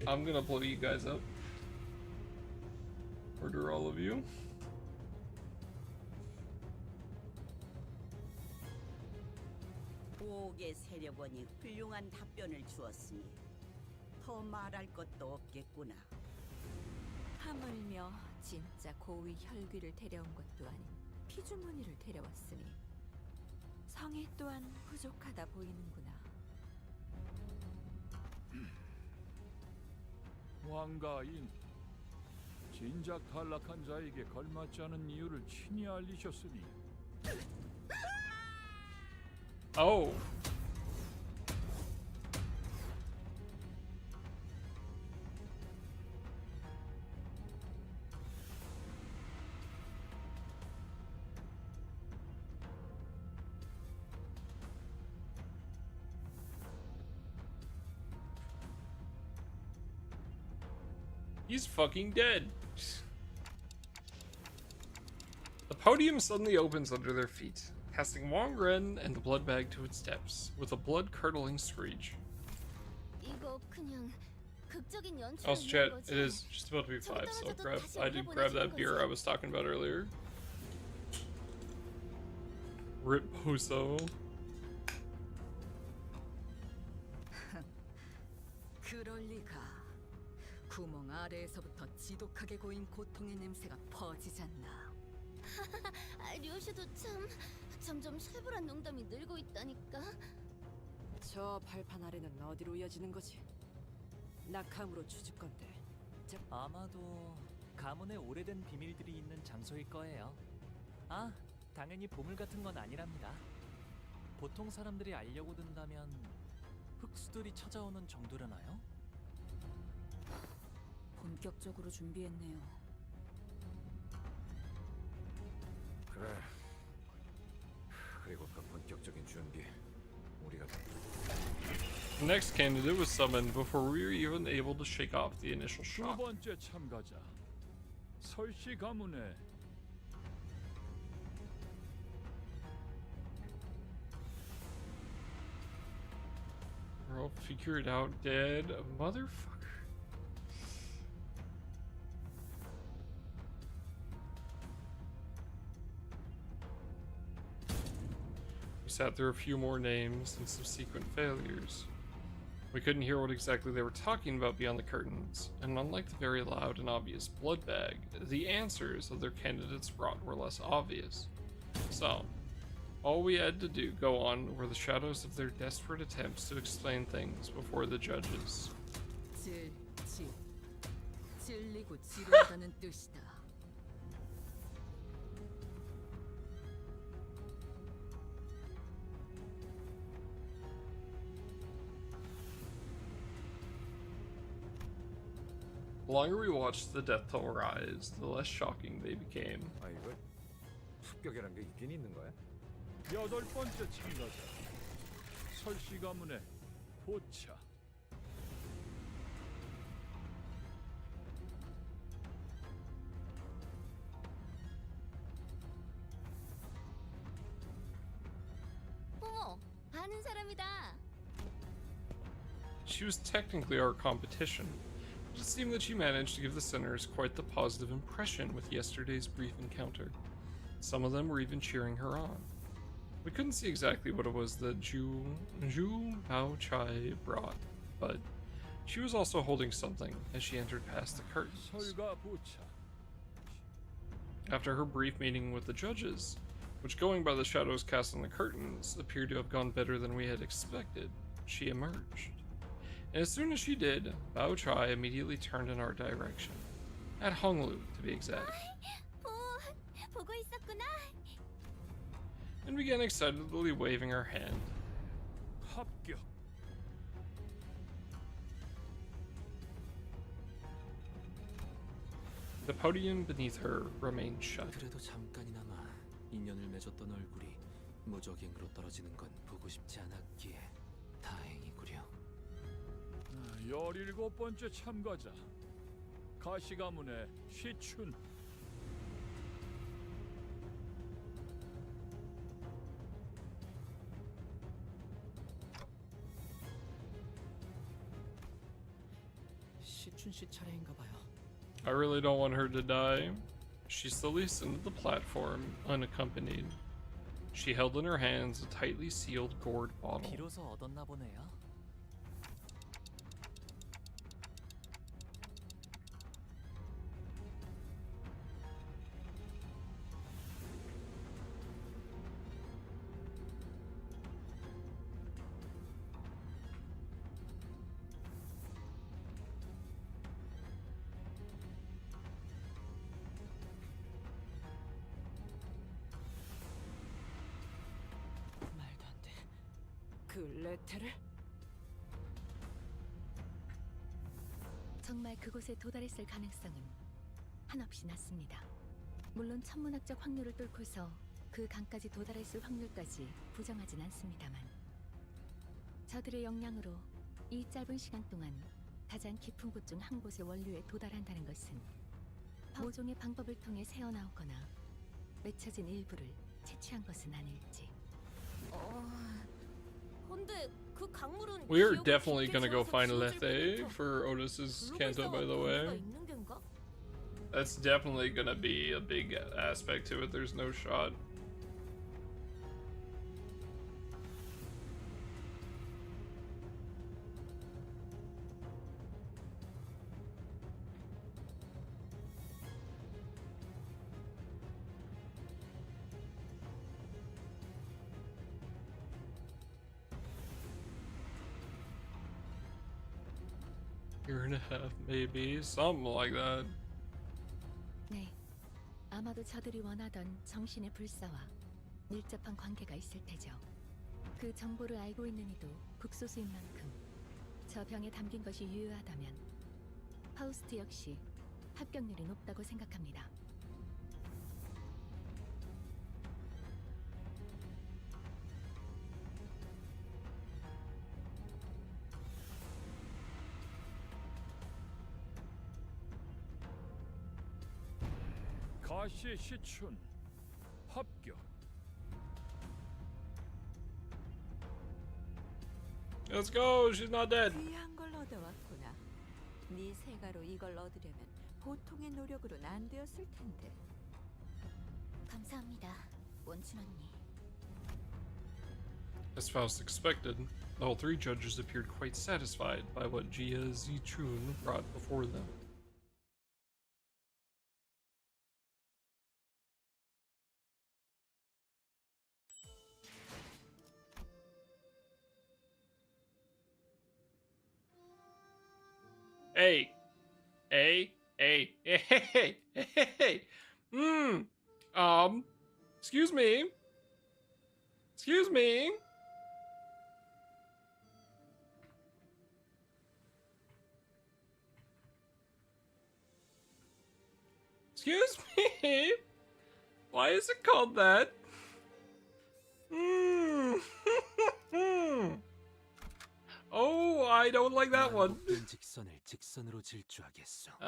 I'm gonna blow you guys up. Murder all of you. 보옥의 세력원이 훌륭한 답변을 주었으니 더 말할 것도 없겠구나. 하물며 진짜 고위 혈귀를 데려온 것도 아닌 피주머니를 데려왔으니 성의 또한 부족하다 보이는구나. 왕가인, 진작 탈락한 자에게 걸맞지 않은 이유를 친히 알리셨으니. Oh. He's fucking dead. The podium suddenly opens under their feet, casting Wong Ren and the blood bag to its depths, with a blood-curdling screech. 이거 그냥 극적인 연출을 Also, 위한 chat, 거지. it is just about to be 5, so 떨어져도 I 다시 did grab that 올려보내주는 beer 거지. I was talking about earlier. Rip Poso. 그럴 리가. 구멍 아래에서부터 지독하게 고인 고통의 냄새가 퍼지잖나. 류시도 참 점점 살벌한 농담이 늘고 있다니까. 저 발판 아래는 어디로 이어지는 거지? 낙함으로 추측 건데. 아마도 가문의 오래된 비밀들이 있는 장소일 거예요. 아, 당연히 보물 같은 건 아니랍니다. 보통 사람들이 알려고 든다면 흑수들이 찾아오는 정도려나요? 본격적으로 준비했네요. 그래. 그리고 그 본격적인 준비 우리가 The next candidate was summoned before we were even able to shake off the initial 두 shock. 번째 참가자 설씨 가문의 We're all figured out dead. Motherfucker. We sat through a few more names and subsequent failures. We couldn't hear what exactly they were talking about beyond the curtains, and unlike the very loud and obvious blood bag, the answers that their candidates brought were less obvious. So, all we had to do go on were the shadows of their desperate attempts to explain things before the judges. 찔리고 지루하다는 뜻이다. The longer we watched the death toll rise, the less shocking they became. 아 이거 습격이란 게 있긴 있는 거야? 여덟 번째 참가자 설씨 가문의 보차. 어머, 아는 사람이다. She was technically our competition, but it seemed that she managed to give the sinners quite the positive impression with yesterday's brief encounter. Some of them were even cheering her on. We couldn't see exactly what it was that Ju Bao Chai brought, but she was also holding something as she entered past the curtains. After her brief meeting with the judges, which going by the shadows cast on the curtains appeared to have gone better than we had expected, she emerged. And as soon as she did, Bao Chai immediately turned in our direction. At Honglu, to be exact. 보고 있었구나. And began excitedly waving her hand. 합격. The podium beneath her remained shut. 그래도 잠깐이나마 인연을 맺었던 얼굴이 무적행으로 떨어지는 건 보고 싶지 않았기에 다행이구려. 17번째 참가자 가시가문의 시춘. 시춘 씨 차례인가 봐요. I really don't want her to die. She slowly ascended the platform, unaccompanied. She held in her hands a tightly sealed gourd bottle. 비로소 얻었나 보네요. 말도 안 돼. 그 레테를? 정말 그곳에 도달했을 가능성은 한없이 낮습니다. 물론 천문학적 확률을 뚫고서 그 강까지 도달했을 확률까지 부정하진 않습니다만 저들의 역량으로 이 짧은 시간 동안 가장 깊은 곳 중 한 곳의 원료에 도달한다는 것은 모종의 방법을 통해 새어나오거나 맺혀진 일부를 채취한 것은 아닐지. 근데 그 강물은 We are definitely gonna go find Lethe for Otis's Canto, by the way. 있는 겐가? That's definitely gonna be a big aspect to it. There's no shot. Year and a half, maybe. Something like that. 네, 아마도 저들이 원하던 정신의 불사와 밀접한 관계가 있을 테죠. 그 정보를 알고 있는 이도 극소수인 만큼 저 병에 담긴 것이 유효하다면 파우스트 역시 합격률이 높다고 생각합니다. 가시 시춘 합격. Let's go. She's not dead. 귀한 걸 얻어왔구나. 네 세가로 이걸 얻으려면 보통의 노력으로는 안 되었을 텐데. 감사합니다, 원춘 언니. As Faust expected, the whole three judges appeared quite satisfied by what Jia Zichun brought before them. Hey, hey, hey, hey, hey, hey, hey, excuse me, excuse me. Excuse me. Why is it called that? Oh, I don't like that one. 직선을 직선으로 질주하겠소. 그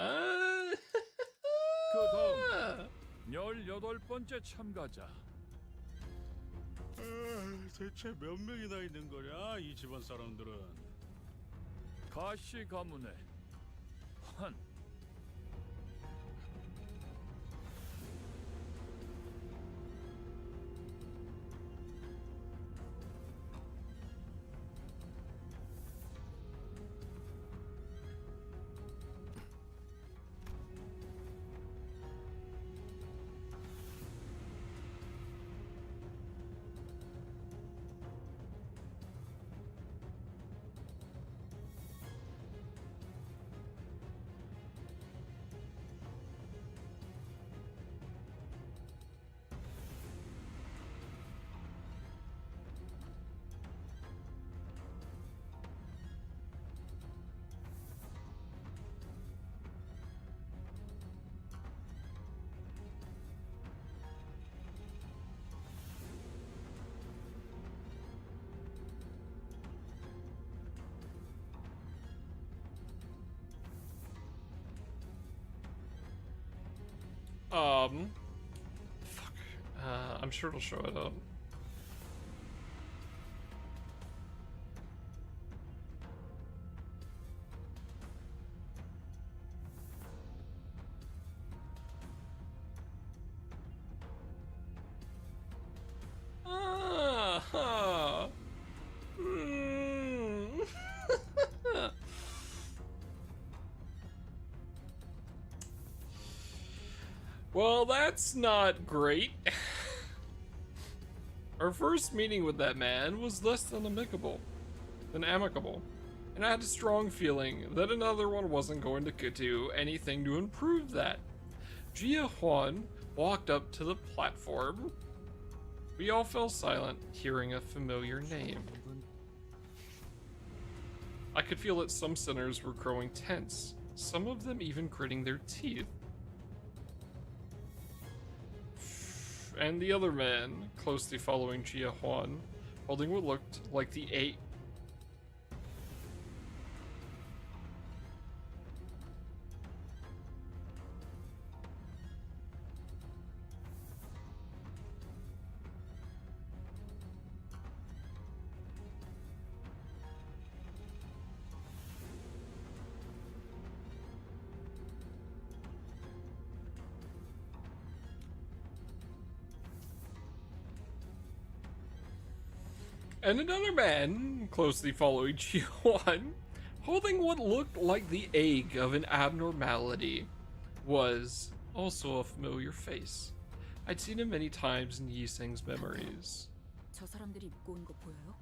다음 18번째 참가자 대체 몇 명이나 있는 거냐 이 집안 사람들은? 가시 가문의 환. Fuck. I'm sure it'll show it up. Huh. Well, that's not great. Our first meeting with that man was less than amicable, and I had a strong feeling that another one wasn't going to do anything to improve that. Jia Huan walked up to the platform. We all fell silent, hearing a familiar name. I could feel that some sinners were growing tense, some of them even gritting their teeth. And the other man, closely following Jia Huan, holding what looked like the eight. And another man, closely following Jiwan, holding what looked like the egg of an abnormality, was also a familiar face. I'd seen him many times in Yiseng's memories. 저 사람들이 입고 온 거 보여요?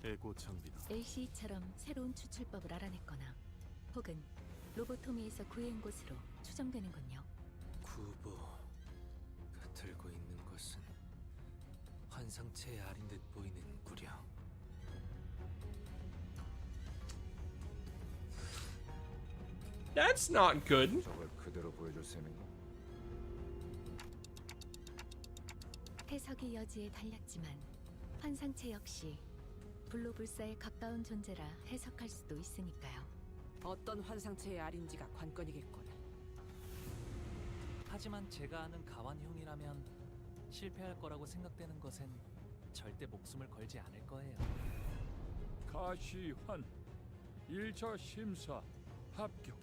에고 장비다. LC처럼 새로운 추출법을 알아냈거나 혹은 로보토미에서 구해온 곳으로 추정되는군요. 구보가 들고 있는 것은 환상체의 알인 듯 보이는 구려. That's not good. 저걸 그대로 보여줄 셈인가? 해석의 여지에 달렸지만 환상체 역시 불로불사에 가까운 존재라 해석할 수도 있으니까요. 어떤 환상체의 알인지가 관건이겠군. 하지만 제가 아는 가완형이라면 실패할 거라고 생각되는 것엔 절대 목숨을 걸지 않을 거예요. 가시환 1차 심사 합격.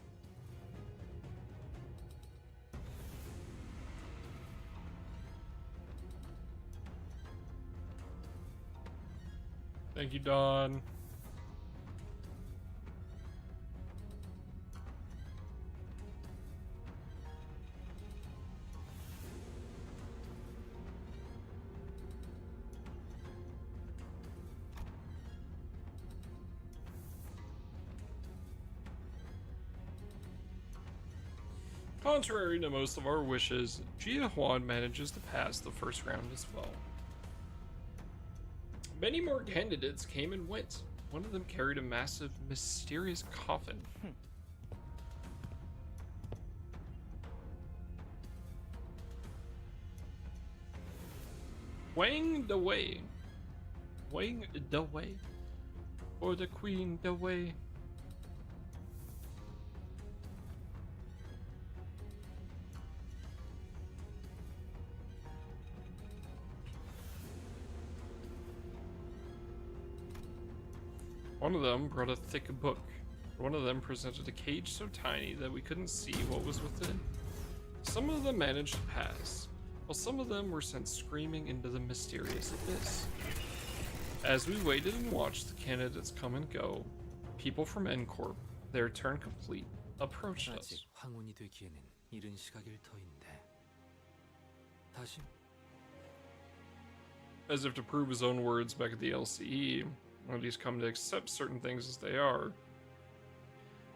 Thank you, Don. Contrary to most of our wishes, Jia Huan manages to pass the first round as well. Many more candidates came and went. One of them carried a massive, mysterious coffin. Wang the way. Wang the way. Or the queen the way. One of them brought a thick book. One of them presented a cage so tiny that we couldn't see what was within. Some of them managed to pass, while some of them were sent screaming into the mysterious abyss. As we waited and watched the candidates come and go, people from N-Corp, their turn complete, approached us. 아직 황혼이 되기에는 이른 시각일 터인데. 다시 As if to prove his own words back at the LCE, when he's come to accept certain things as they are.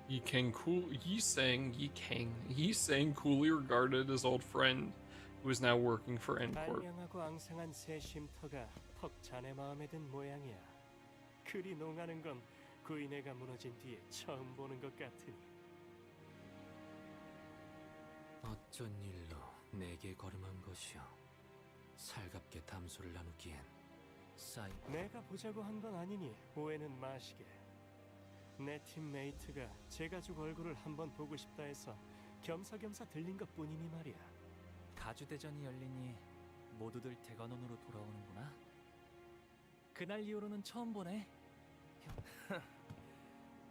Yi Sang coolly regarded his old friend, who is now working for N-Corp. 발명하고 앙상한 새 쉼터가 턱 자네 마음에 든 모양이야. 그리 농하는 건 구인회가 무너진 뒤에 처음 보는 것 같으니. 어쩐 일로 내게 걸음한 것이오. 살갑게 담소를 나누기엔 싸이. 내가 보자고 한 건 아니니 오해는 마시게. 내 팀메이트가 제 가족 얼굴을 한번 보고 싶다 해서 겸사겸사 들린 것뿐이니 말이야. 가주대전이 열리니 모두들 대관원으로 돌아오는구나. 그날 이후로는 처음 보네.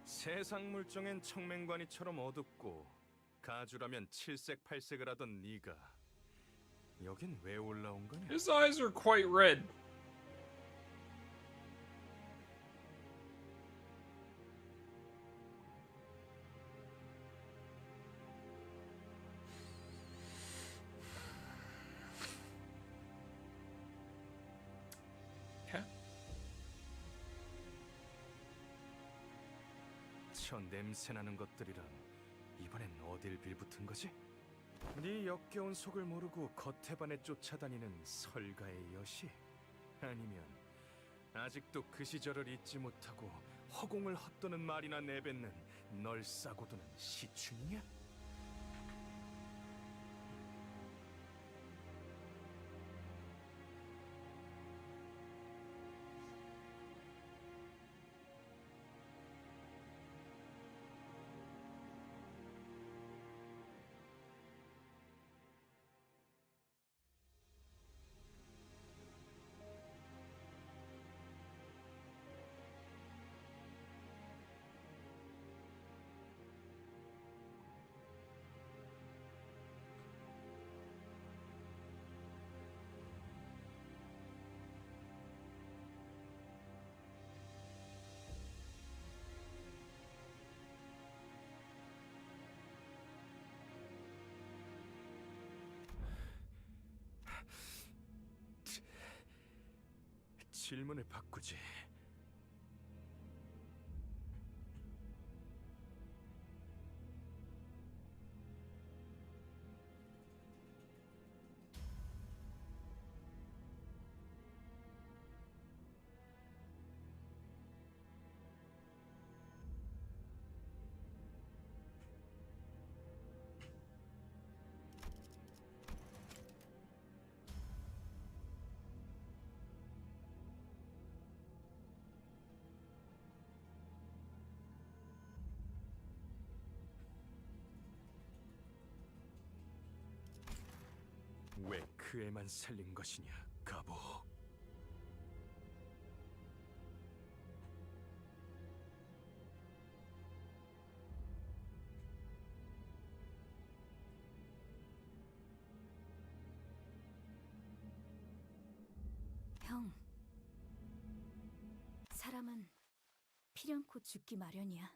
세상 물정엔 청맹관이처럼 어둡고 가주라면 칠색팔색을 하던 네가 여긴 왜 올라온 거냐? His eyes are quite red. 저 냄새나는 것들이란 이번엔 어딜 빌붙은 거지? 네 역겨운 속을 모르고 겉에 반해 쫓아다니는 설가의 여시? 아니면 아직도 그 시절을 잊지 못하고 허공을 헛도는 말이나 내뱉는 널 싸고 두는 시춘이냐? 질문을 바꾸지. 왜 그 애만 살린 것이냐, 가보. 형, 사람은 필연코 죽기 마련이야.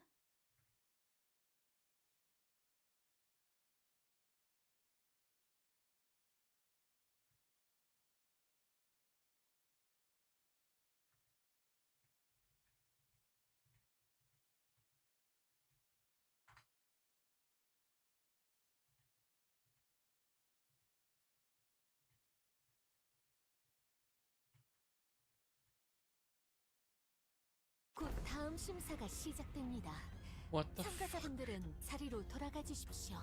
곧 다음 심사가 시작됩니다. What the 참가자분들은 자리로 돌아가 주십시오.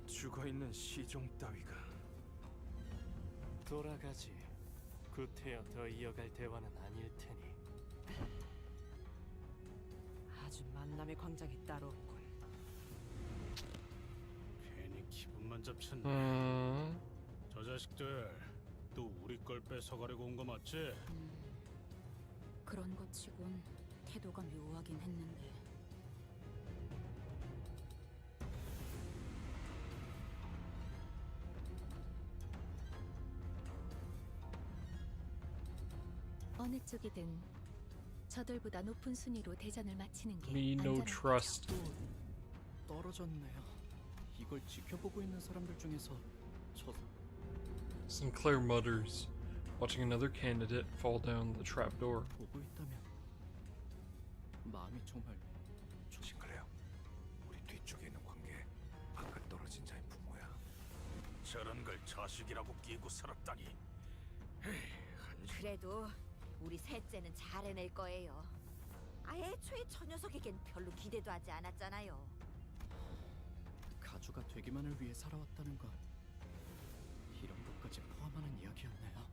죽어있는 시종 따위가. 돌아가지. 구태여 더 이어갈 대화는 아닐 테니. 아주 만남의 광장이 따로 없군. 괜히 기분만 잡쳤네. 저 자식들 또 우리 걸 뺏어가려고 온 거 맞지? 그런 것 치곤 태도가 묘하긴 했는데. 어느 쪽이든 저들보다 높은 순위로 대전을 마치는 게 Me no 안전한 trust. 떨어졌네요. 이걸 지켜보고 있는 사람들 중에서 저 Sinclair mutters, watching another candidate fall down the trapdoor. 보고 있다면 마음이 정말 싱클레어, 우리 뒤쪽에 있는 관계 방금 떨어진 자의 부모야. 저런 걸 자식이라고 끼고 살았다니. 그래도 우리 셋째는 잘 해낼 거예요. 아예 애초에 저 녀석에겐 별로 기대도 하지 않았잖아요. 가주가 되기만을 위해 살아왔다는 건 이런 것까지 포함하는 이야기였네요.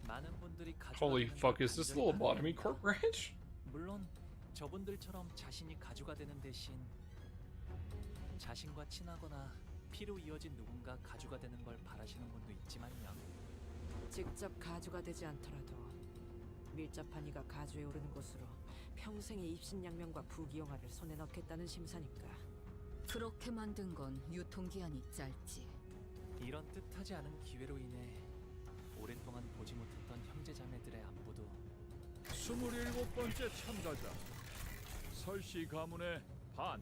많은 분들이 가족. Holy fuck, is this little lobotomy court branch? 물론 저분들처럼 자신이 가주가 되는 대신 자신과 친하거나 피로 이어진 누군가 가주가 되는 걸 바라시는 분도 있지만요. 직접 가주가 되지 않더라도 밀접한 이가 가주에 오르는 곳으로 평생의 입신양명과 부귀영화를 손에 넣겠다는 심사니까. 그렇게 만든 건 유통기한이 짧지. 이런 뜻하지 않은 기회로 인해 오랫동안 보지 못했던 형제자매들의 안부도 27번째 참가자 설씨 가문의 반.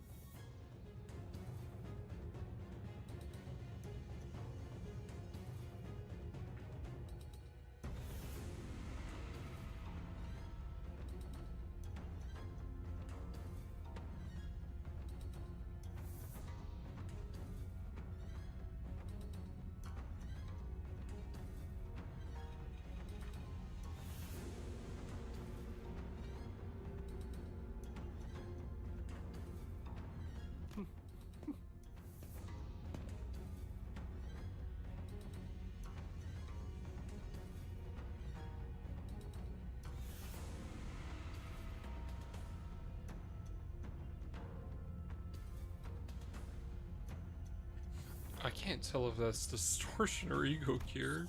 I can't tell if that's distortion or ego cure.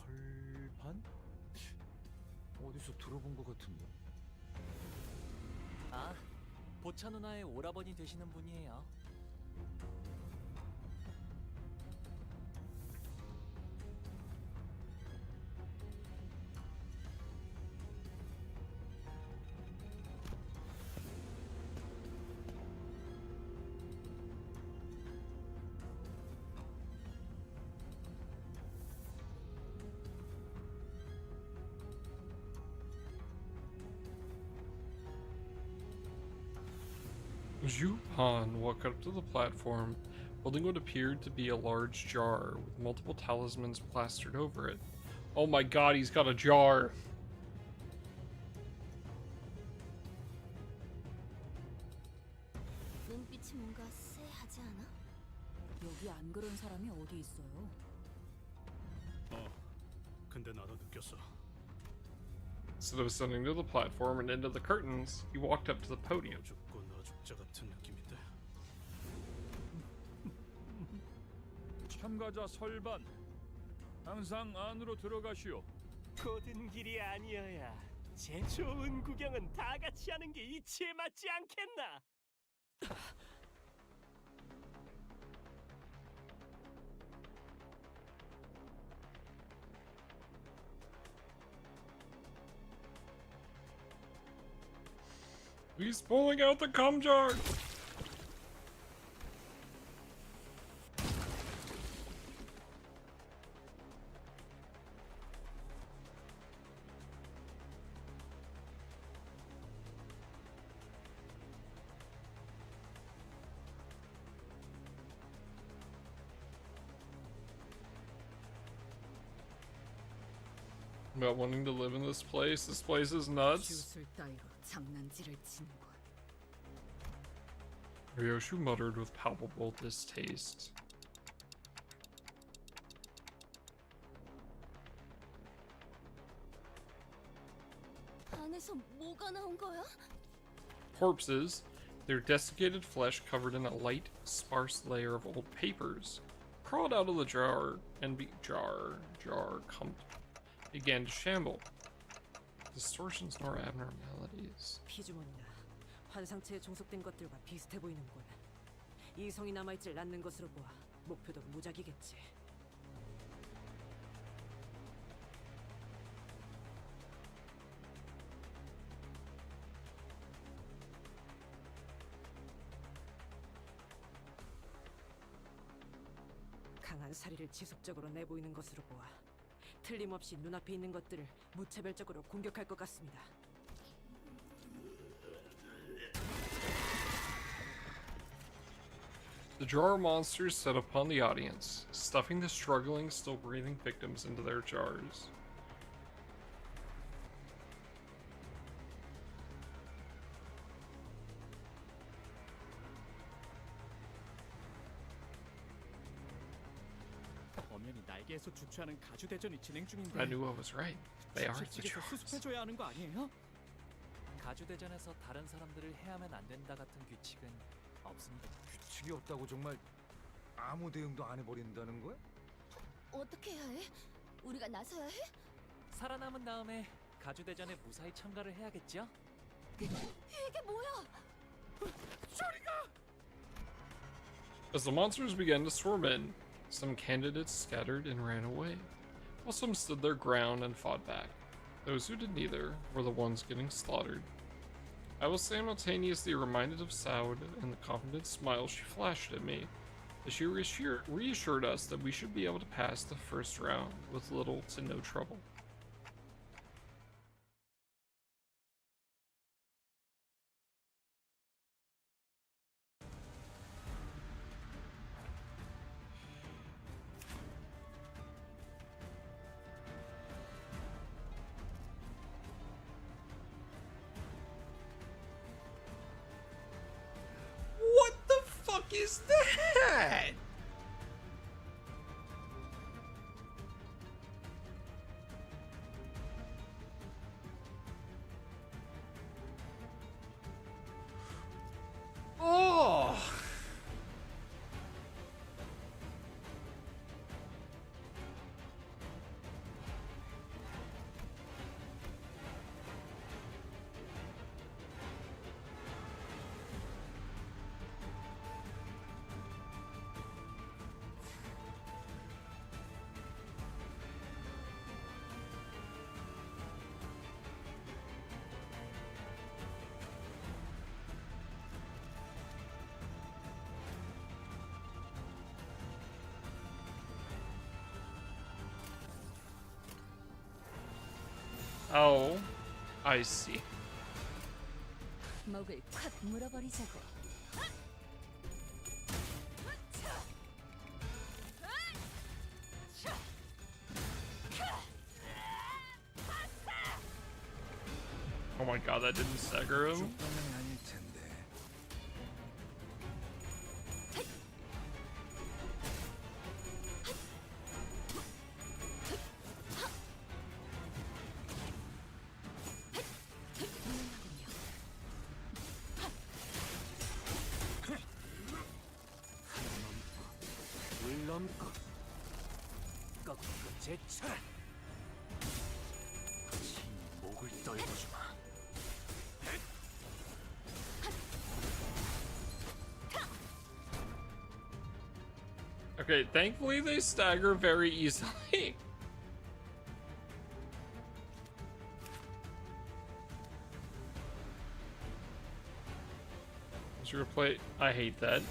설반? 어디서 들어본 것 같은데. 아, 보차 누나의 오라버니 되시는 분이에요. Zhu Han walked up to the platform, holding what appeared to be a large jar with multiple talismans plastered over it. Oh my god, he's got a jar! 눈빛이 뭔가 쎄하지 않아? 여기 안 그런 사람이 어디 있어요? 근데 나도 느꼈어. Instead of ascending to the platform and into the curtains, he walked up to the podium. 죽고 너 죽자 같은 느낌인데. 참가자 설반 항상 안으로 들어가시오. 고든 길이 아니어야 제 좋은 구경은 다 같이 하는 게 이치에 맞지 않겠나? He's pulling out the cum jar! About wanting to live in this place? This place is nuts. 주술 따위로 장난질을 치는 것. Ryoshu muttered with palpable distaste. 안에서 뭐가 나온 거야? Corpses. Their desiccated flesh covered in a light, sparse layer of old papers crawled out of the jar and began to shamble. Distortions nor abnormalities. 피주몬이다. 환상체에 종속된 것들과 비슷해 보이는군. 이성이 남아있질 않는 것으로 보아 목표도 무작이겠지. 강한 사리를 지속적으로 내보이는 것으로 보아 틀림없이 눈앞에 있는 것들을 무차별적으로 공격할 것 같습니다. The jar monsters set upon the audience, stuffing the struggling, still breathing victims into their jars. 엄연히 날개에서 주최하는 가주 대전이 진행 중인데. I knew I was right. They are the 측에서 jars. 수습해줘야 하는 거 아니에요? 가주대전에서 다른 사람들을 해하면 안 된다 같은 규칙은 없습니다. 규칙이 없다고 정말 아무 대응도 안 해버린다는 거야? 어떻게 해야 해? 우리가 나서야 해? 살아남은 다음에 가주대전에 무사히 참가를 해야겠죠? 이게 뭐야? As the monsters began to swarm in, some candidates scattered and ran away, while some stood their ground and fought back. Those who did neither were the ones getting slaughtered. I was simultaneously reminded of Saud and the confident smile she flashed at me, as she reassured us that we should be able to pass the first round with little to no trouble. What the fuck is that? Oh. Oh, I see. 목을 콱 물어버리자고. Oh my god, that didn't stagger him. 물넘고 꺾고 제쳐라. 진 목을 떨궈주마. Okay, thankfully they stagger very easily. Zero plate. I hate that.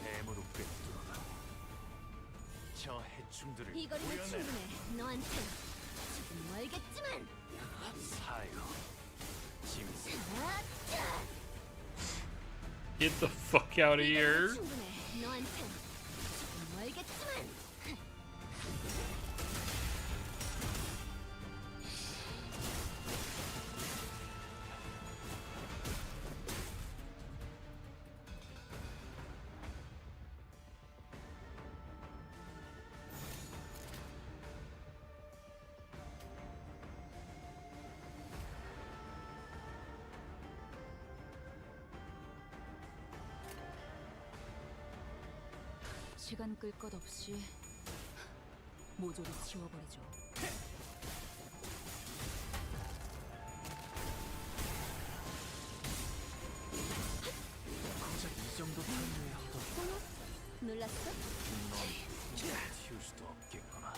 뱀으로 꿰뚫어라. 저 해충들을 이거리는 구현해라. 충분해. 너한텐 조금 멀겠지만. 사요. 짐승. 아차! Get the fuck out of here. 충분해. 너한텐 조금 멀겠지만. 시간 끌 것 없이 모조리 지워버리죠. 고작 이 정도 타이밍에 허덕. 놀랐어? 넌 튀울 수도 없겠구나.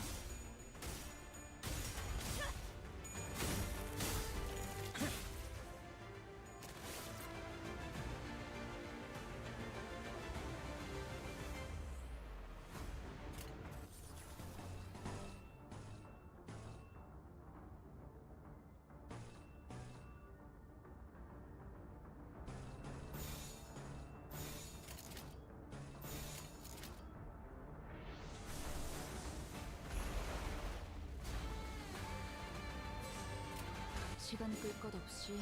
시간 끌 것 없이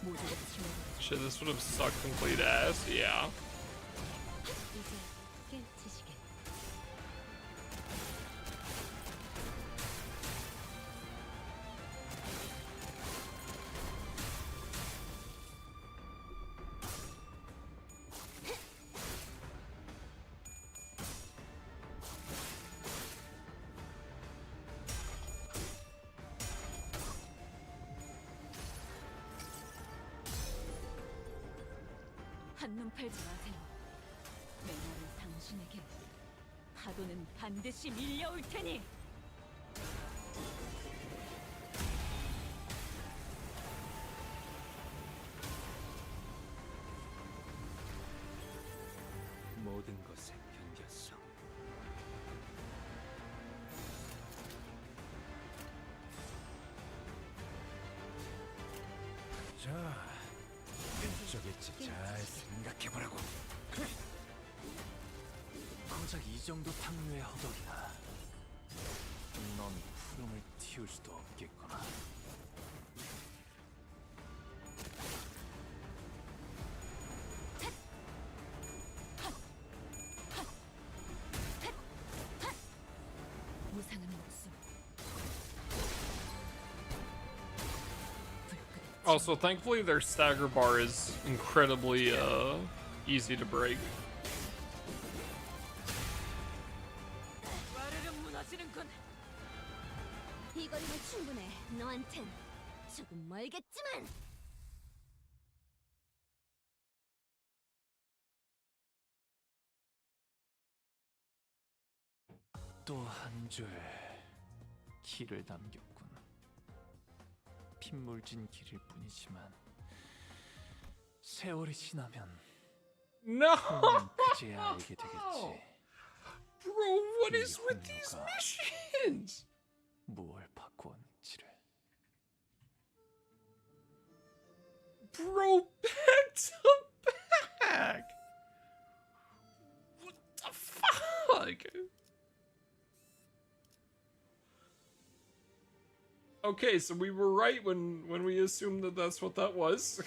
모조리 지워버리죠. Shit, this would have sucked complete ass. Yeah. 이제 깨우치시게. 한눈 팔지 마세요. 메나는 당신에게 파도는 반드시 밀려올 테니. 모든 것에 견뎠어. 자, 왼쪽일지 잘 생각해보라고. 고작 이 정도 탕류의 허덕이나. 넌 푸름을 틔울 수도 없겠구나. 무상한 목숨. Also, thankfully, their stagger bar is incredibly easy to break. 와르르 무너지는군. 이 거리면 충분해. 너한텐 조금 멀겠지만. 또 한 줄 길을 남겼군. 핏물진 길일 뿐이지만 세월이 지나면 No! 그제야 알게 되겠지. Bro, what is with these missions? 무얼 바꾸었는지를. Bro, back to back! What the fuck? Okay, so we were right when we assumed that that's what that was.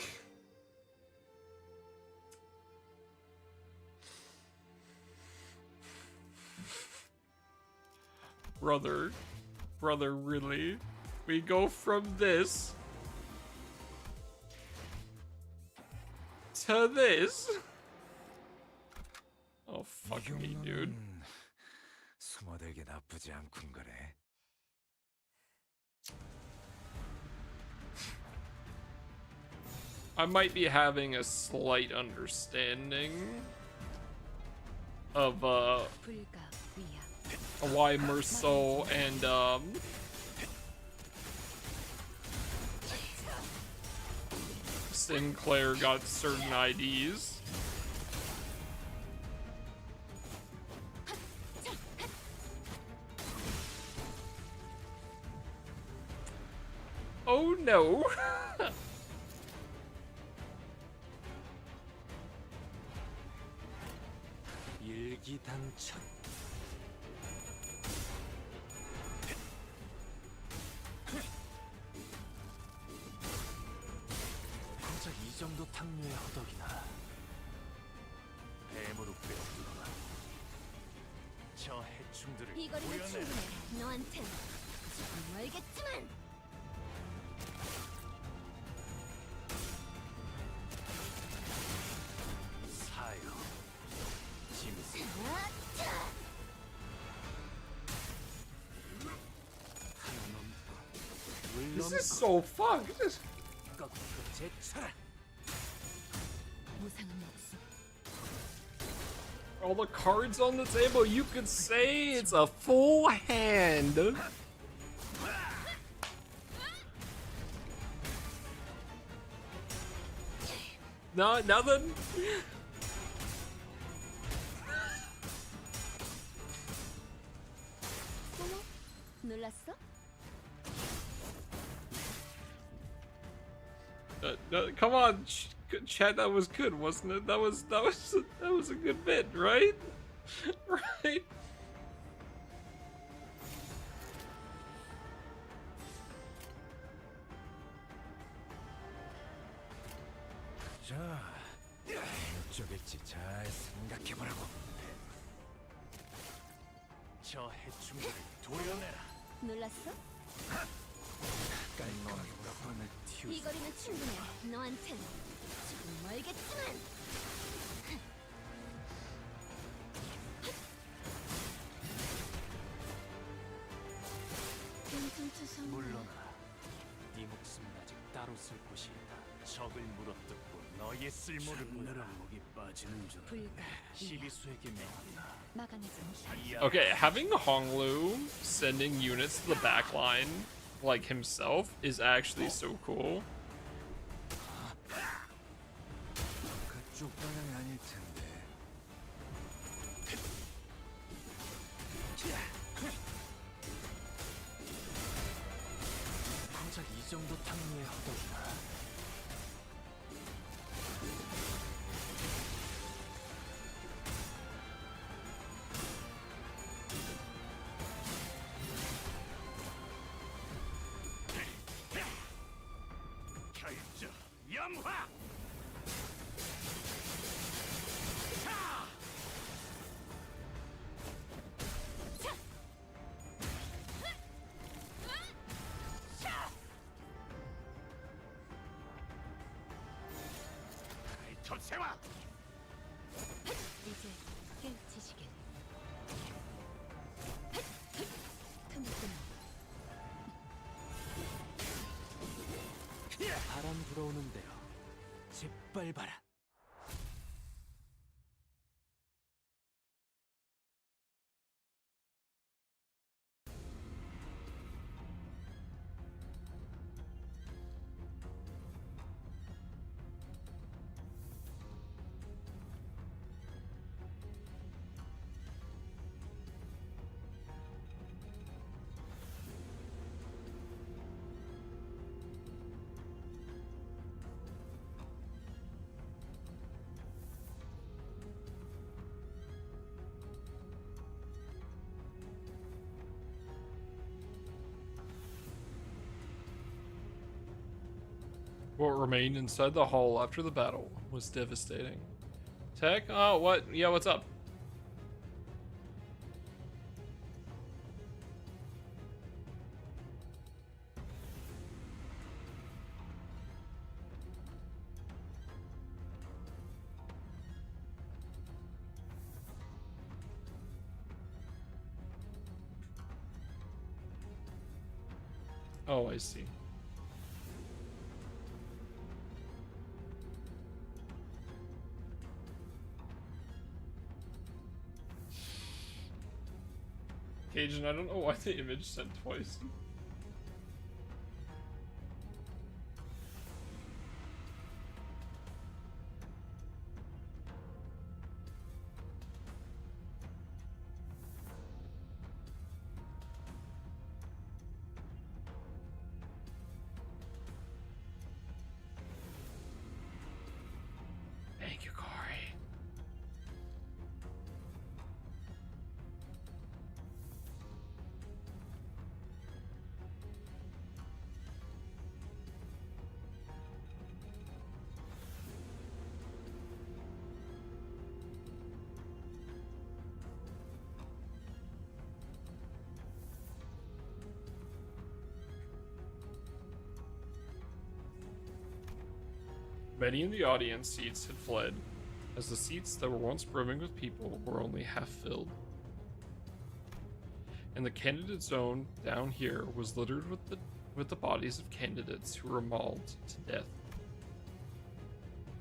Brother, really? We go from this to this? Oh, fuck me, dude. 숨어들기 나쁘지 않군 거래. I might be having a slight understanding of why Merceau and Sinclair got certain IDs. Oh no. 일기당천. 고작 이 정도 탕류의 허덕이나. 뱀으로 빼앗기거나. 저 해충들을 이 거리면 구현해. 충분해. 너한텐 조금 멀겠지만. 사요. 짐승. This is so fucked. All the cards on the table, you could say it's a full hand. No, nothing. 놀랐어? No, come on, Chad. That was good, wasn't it? That was a good bit, right? Right? 자, 어쩌겠지 잘 생각해보라고. 저 해충들을 도려내라. 놀랐어? 깔끔하게 보라고. 이 거리는 충분해. 너한텐 조금 멀겠지만. 물러나. 네 목숨은 아직 따로 쓸 곳이 있다. 적을 물어뜯고 너의 쓸모를 보여라. 목이 빠지는 줄. 시비수에게 명한다. Okay, having Honglu sending units to the back line like himself is actually so cool. 그쪽 방향이 아닐 텐데. 고작 이 정도 탕류에 허덕이나. 결정 염화. 조세화. 이제 깨우치시길. 바람 불어오는 대로 짓밟아라. What remained inside the hall after the battle was devastating. Tech? Oh, what? Yeah, what's up? Oh, I see. Cajun, I don't know why the image sent twice. Thank you, Corey. Many in the audience seats had fled, as the seats that were once brimming with people were only half filled. And the candidate zone down here was littered with the bodies of candidates who were mauled to death.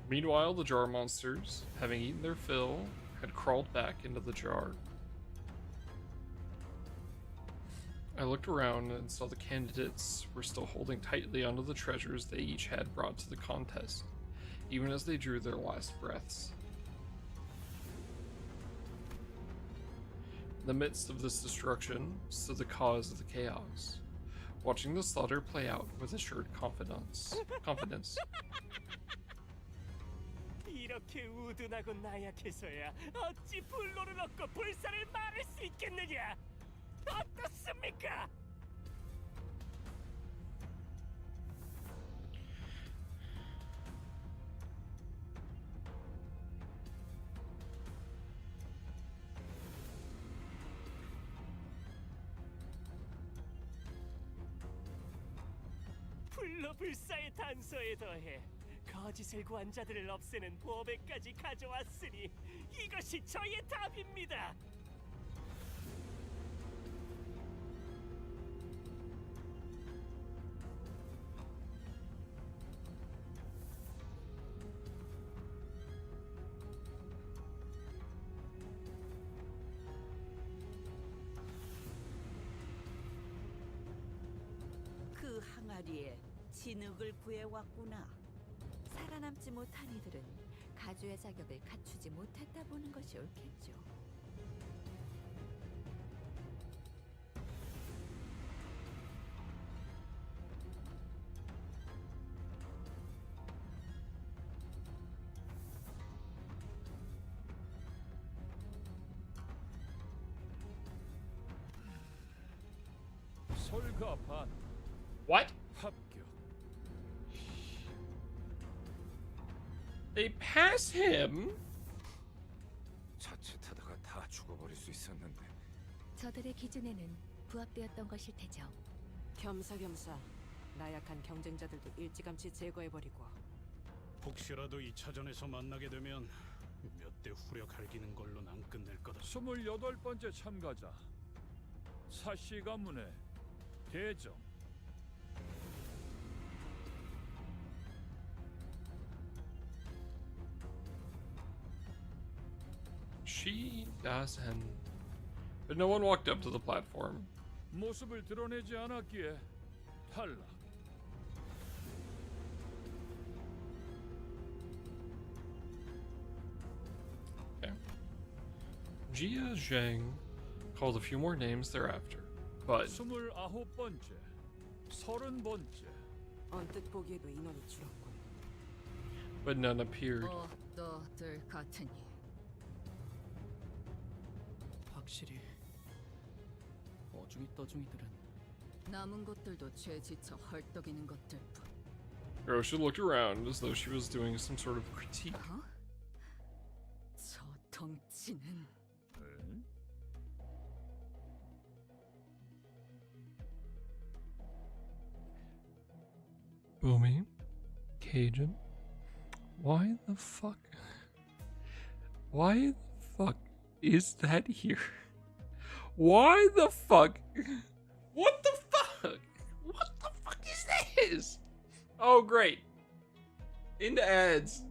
Meanwhile, the jar monsters, having eaten their fill, had crawled back into the jar. I looked around and saw the candidates were still holding tightly onto the treasures they each had brought to the contest, even as they drew their last breaths. In the midst of this destruction stood the cause of the chaos, watching the slaughter play out with assured confidence. 이렇게 우둔하고 나약해서야 어찌 불로를 얻고 불사를 막을 수 있겠느냐? 어떻습니까? 불로 불사의 단서에 더해 거짓을 구한 자들을 없애는 보배까지 가져왔으니 이것이 저의 답입니다. 그 항아리에 진흙을 구해왔구나. 살아남지 못한 이들은 가주의 자격을 갖추지 못했다 보는 것이 옳겠죠. 설가반. What? 합격. They pass him? 자칫하다가 다 죽어버릴 수 있었는데. 저들의 기준에는 부합되었던 것일 테죠. 겸사겸사 나약한 경쟁자들도 일찌감치 제거해버리고. 혹시라도 2차전에서 만나게 되면 몇 대 후려 갈기는 걸로는 안 끝낼 거다. 28번째 참가자 사씨 가문의 대정. She doesn't. But no one walked up to the platform. 모습을 드러내지 않았기에 탈락. Okay. Jia Zhang called a few more names thereafter, but 29번째, 30번째. 언뜻 보기에도 인원이 줄었군. none appeared. 너들 같으니 확실히 어중이 떠중이들은 남은 것들도 죄 지쳐 헐떡이는 것들뿐. Rosha looked around as though she was doing some sort of critique. 저 덩치는 Boomy, Cajun, why the fuck is that here? Why the fuck? What the fuck? What the fuck is this? Oh, great. Into ads.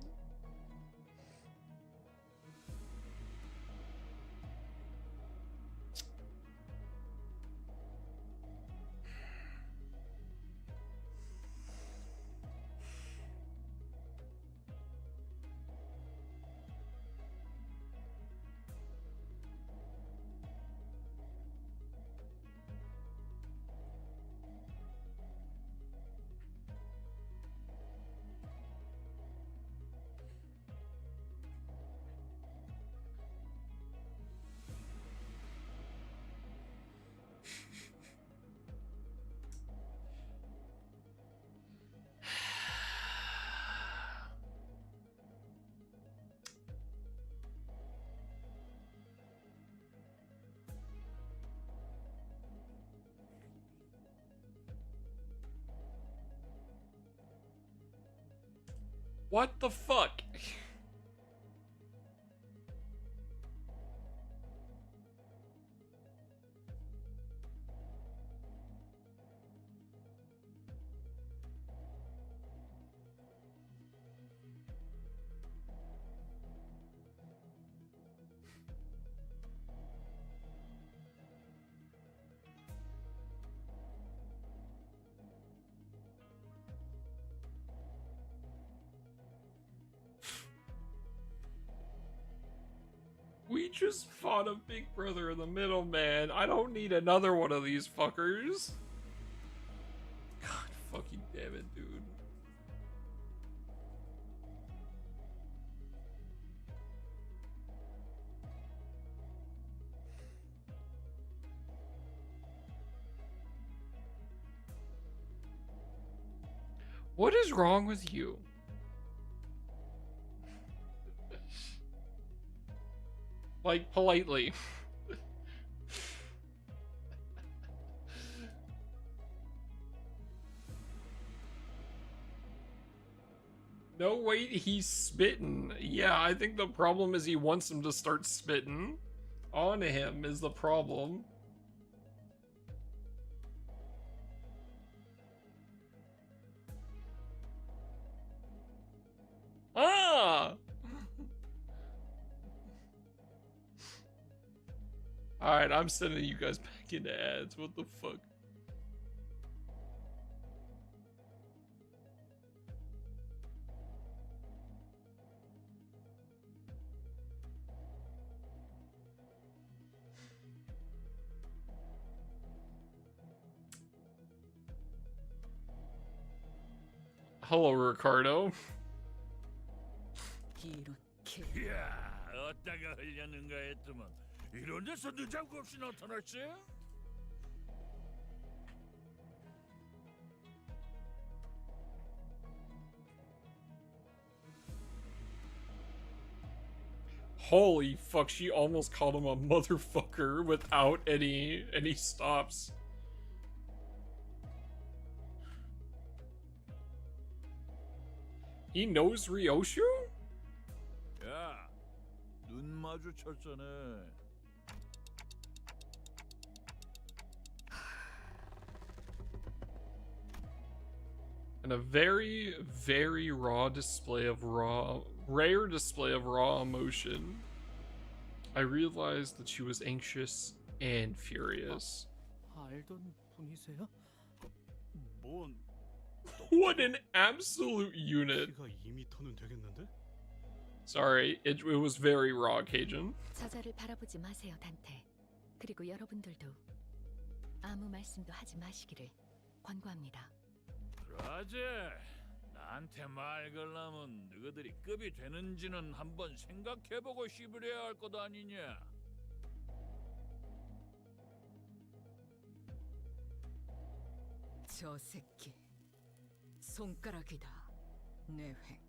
What the fuck? just fought a Big Brother in the middle, man. I don't need another one of these fuckers. God fucking damn it, dude. What is wrong with you? Like, politely. No, wait, he's spitting. Yeah, I think the problem is he wants him to start spitting. On him is the problem. Ah! Alright, I'm sending you guys back into ads. What the fuck? Hello, Ricardo. 이야, 어디다가 흘렸는가 했더만 이런 데서 늦장구 없이 나타났지? Holy fuck, she almost called him a motherfucker without any stops. He knows Ryoshu? 야, 눈 마주쳤잖아. And a very, very rare display of raw emotion. I realized that she was anxious and furious. 알던 분이세요? 뭔? What an absolute unit. 키가 2m는 되겠는데? Sorry, it was very raw, Cajun. 저자를 바라보지 마세요, 단테. 그리고 여러분들도 아무 말씀도 하지 마시기를 권고합니다. 그러지. 나한테 말 걸라면 너희들이 급이 되는지는 한번 생각해보고 씹으려야 할 것 아니냐. 저 새끼 손가락이다. 내획.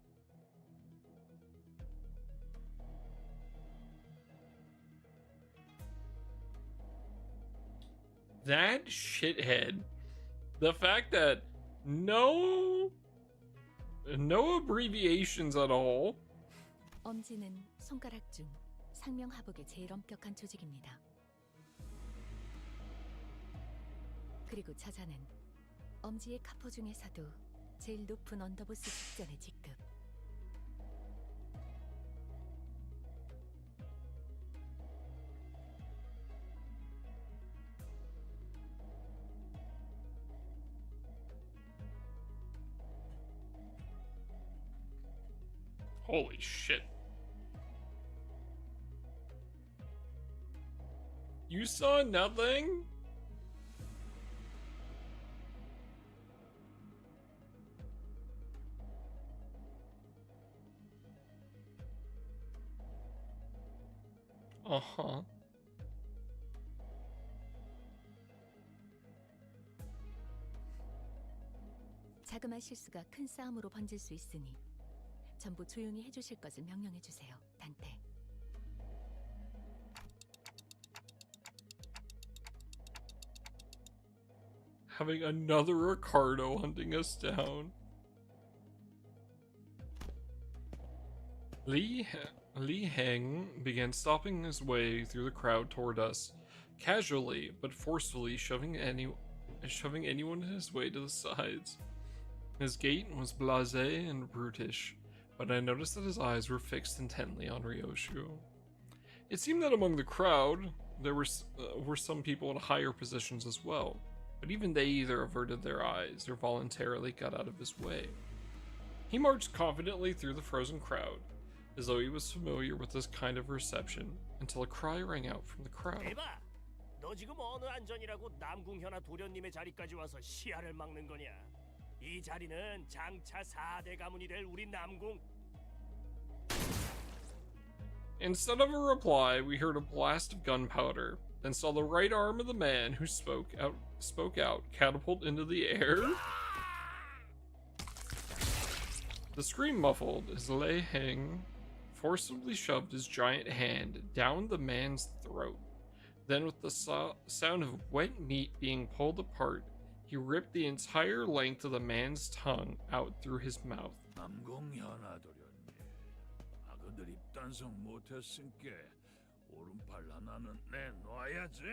That shithead. The fact that no abbreviations at all. 엄지는 손가락 중 상명하복의 제일 엄격한 조직입니다. 그리고 저자는 엄지의 카포 중에서도 제일 높은 언더보스 직전의 직급. Holy shit. You saw nothing? Uh-huh. 자그마한 실수가 큰 싸움으로 번질 수 있으니 전부 조용히 해주실 것을 명령해 주세요, 단테. Having another Ricardo hunting us down. Li Heng began stopping his way through the crowd toward us, casually but forcefully shoving anyone in his way to the sides. His gait was blasé and brutish, but I noticed that his eyes were fixed intently on Ryoshu. It seemed that among the crowd, there were some people in higher positions as well, but even they either averted their eyes or voluntarily got out of his way. He marched confidently through the frozen crowd, as though he was familiar with this kind of reception, until a cry rang out from the crowd. 대박! 너 지금 어느 안전이라고 남궁현아 도련님의 자리까지 와서 시야를 막는 거냐? 이 자리는 장차 4대 가문이 될 우리 남궁. Instead of a reply, we heard a blast of gunpowder, then saw the right arm of the man who spoke out catapult into the air. The scream muffled as Lei Heng forcibly shoved his giant hand down the man's throat. Then, with the sound of wet meat being pulled apart, he ripped the entire length of the man's tongue out through his mouth. 남궁현아 도련님, 아그들 입단속 못했으니까 오른팔 하나는 내놔야지.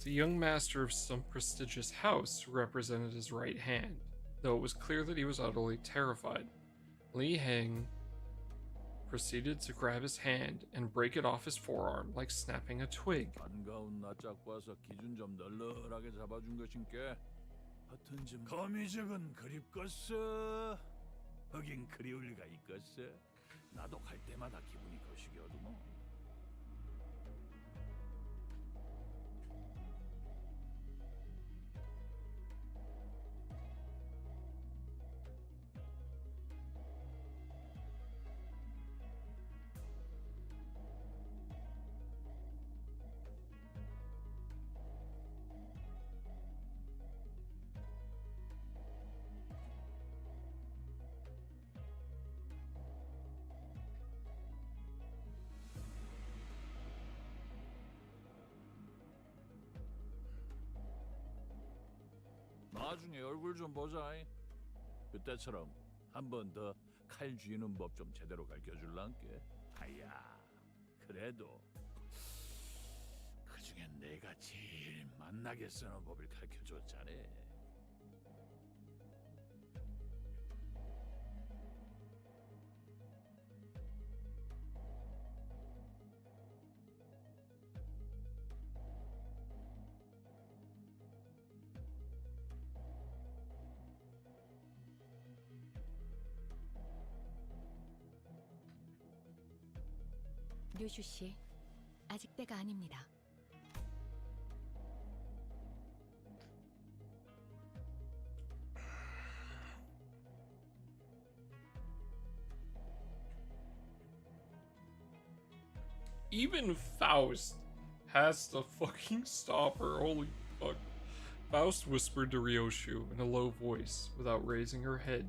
The young master of some prestigious house represented his right hand, though it was clear that he was utterly terrified. Li Heng proceeded to grab his hand and break it off his forearm like snapping a twig. 반가운 낯짝 봐서 기준 좀 널널하게 잡아준 것인께 하여튼 좀 거미적은 그립겠어. 하긴 그리울 리가 있겠어. 나도 갈 때마다 기분이 거시기어도 뭐. 나중에 얼굴 좀 보자. 그때처럼 한 번 더 칼 쥐는 법 좀 제대로 가르쳐줄란께. 아야, 그래도 그중엔 내가 제일 만나게 쓰는 법을 가르쳐줬잖아. 류슈 씨, 아직 때가 아닙니다. Even Faust has to fucking stop her. Holy fuck. Faust whispered to Ryoshu in a low voice without raising her head.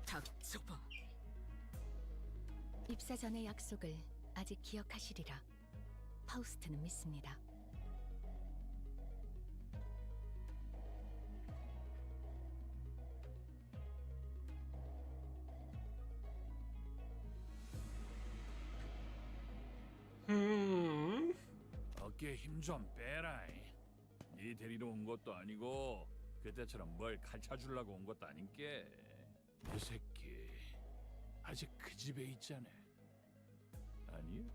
닥쳐봐. 입사 전의 약속을 아직 기억하시리라. 파우스트는 믿습니다. 어깨에 힘 좀 빼라. 네 데리러 온 것도 아니고 그때처럼 뭘 가르쳐주려고 온 것도 아닌게. 이 새끼 아직 그 집에 있잖아. 아니요?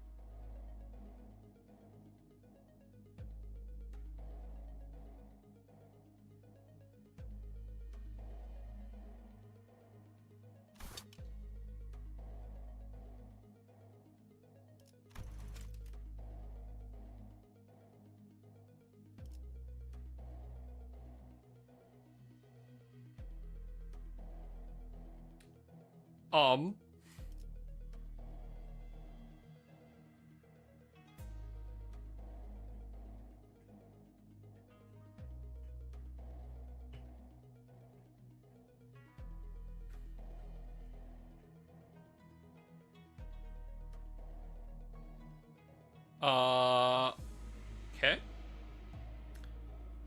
Okay.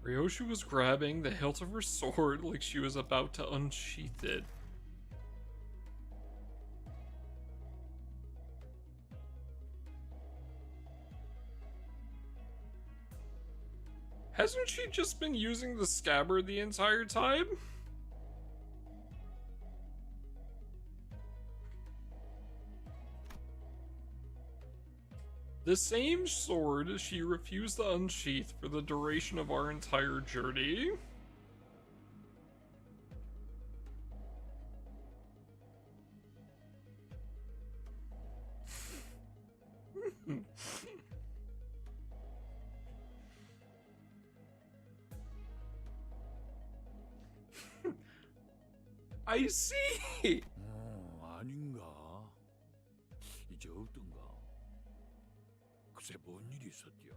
Ryoshu was grabbing the hilt of her sword like she was about to unsheath it. Hasn't she just been using the scabbard the entire time? The same sword she refused to unsheath for the duration of our entire journey. I see. 아닌가? 이제 어떤가? 글쎄 뭔 일이 있었디야.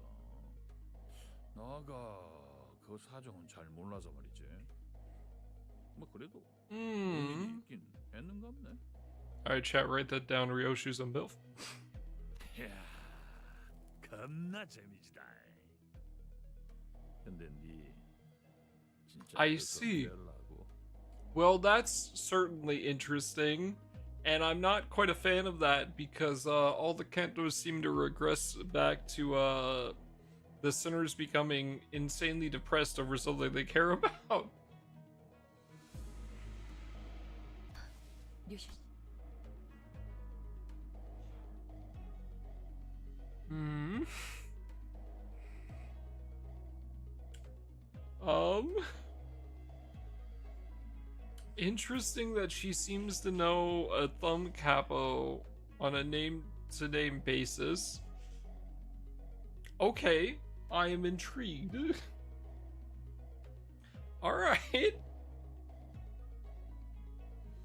나가 그 사정은 잘 몰라서 말이지. 뭐 그래도 뭔 일이 있긴 했는갑네. Alright, chat, write that down. Ryoshu's a MILF. 이야, 겁나 재미지다. 근데 니 진짜 I 그래서 see. 되려고? Well, that's certainly interesting, and I'm not quite a fan of that because all the Cantos seem to regress back to the sinners becoming insanely depressed over something they care about. Hmm. Interesting that she seems to know a thumb capo on a name-to-name basis. Okay, I am intrigued. Alright.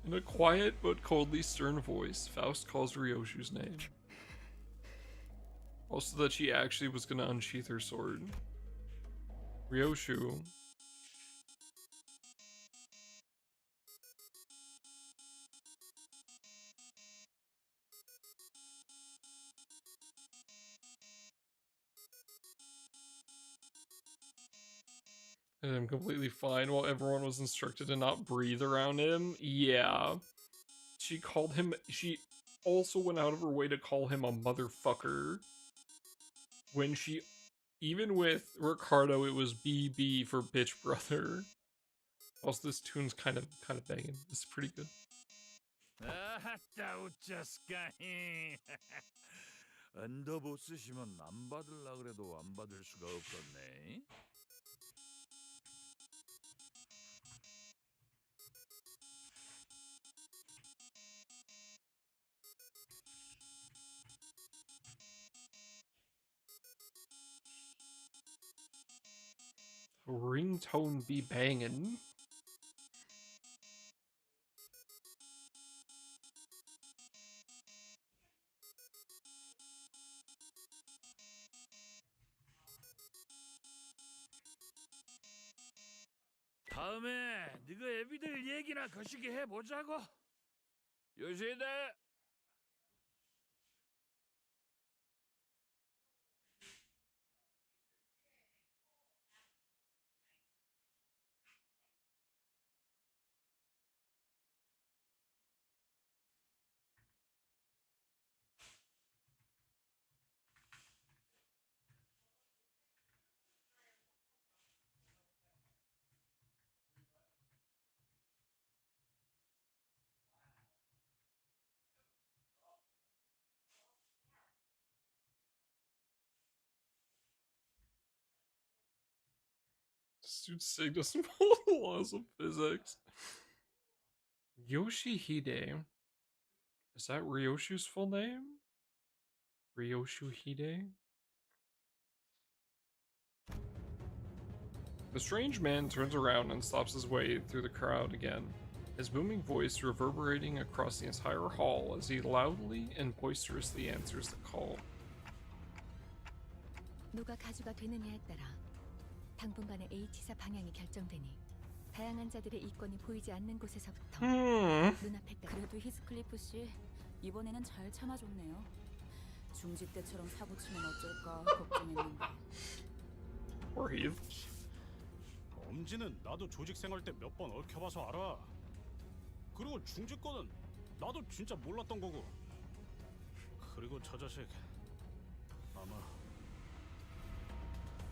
In a quiet but coldly stern voice, Faust calls Ryoshu's name. Also that she actually was gonna unsheath her sword. Ryoshu. And I'm completely fine while everyone was instructed to not breathe around him. Yeah. She called him, she also went out of her way to call him a motherfucker. When she, even with Ricardo, it was BB for bitch brother. Also, this tune's kind of banging. This is pretty good. 아따 웃자스까히. 언더보스시면 안 받을라 그래도 안 받을 수가 없겠네. Ringtone be banging. 다음에 네가 애비들 얘기나 거시기 해보자고. 요시다. This dude's saying doesn't follow the laws of physics. Yoshihide. Is that Ryoshu's full name? Ryoshu Hide? The strange man turns around and stops his way through the crowd again, his booming voice reverberating across the entire hall as he loudly and boisterously answers the call. 누가 가주가 되느냐에 따라 당분간의 H사 방향이 결정되니 다양한 자들의 이권이 보이지 않는 곳에서부터 눈앞에 그래도 히스클리프 씨 이번에는 잘 참아줬네요. 중지 때처럼 사고 치면 어쩔까 걱정했는데. 엄지는 나도 조직 생활 때 몇 번 얽혀봐서 알아. 그리고 중지 거는 나도 진짜 몰랐던 거고. 그리고 저 자식 아마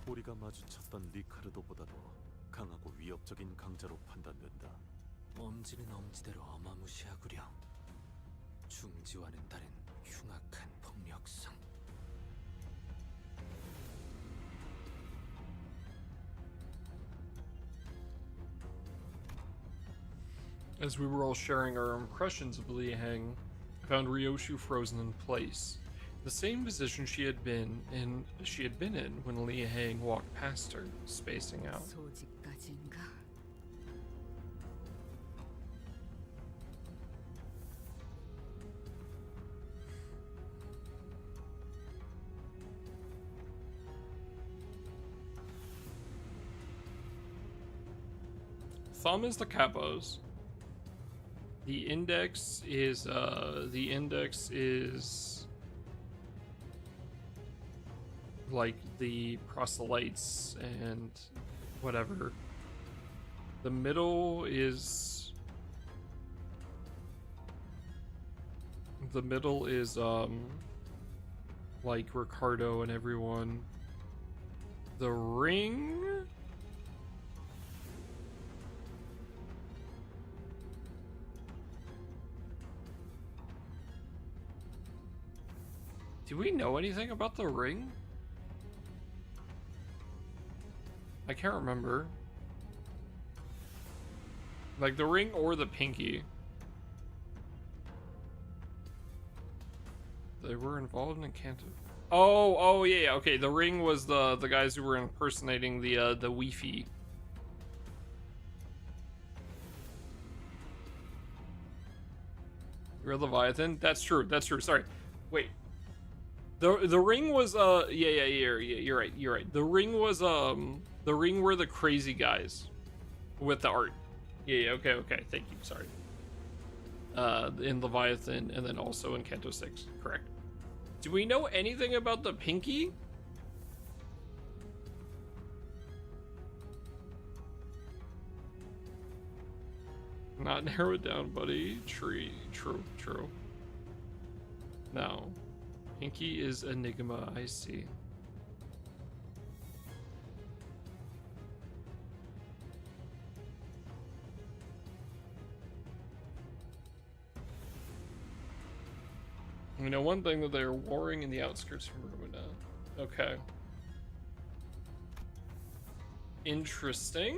우리가 마주쳤던 리카르도보다도 강하고 위협적인 강자로 판단된다. 엄지는 엄지대로 어마무시하구려. 중지와는 다른 흉악한 폭력성. As we were all sharing our impressions of Li Heng, I found Ryoshu frozen in place, the same position she had been in when Li Heng walked past her, spacing out. 소지까지인가? Thumb is the capos. The index is like the proselytes and whatever. The middle is like Ricardo and everyone. The ring, do we know anything about the ring? I can't remember. Like the ring or the pinky. They were involved in Canto. Oh yeah, okay. The ring was the guys who were impersonating the Wi-Fi. You're Leviathan? That's true. Sorry. Wait. The ring was yeah, you're right. The ring was the ring were the crazy guys with the art. Yeah, okay, thank you, sorry. In Leviathan and then also in Canto 6, correct. Do we know anything about the pinky? Not narrow it down, buddy. True. No. Pinky is Enigma, I see. You know one thing, that they're warring in the outskirts from Rumina. Okay. Interesting.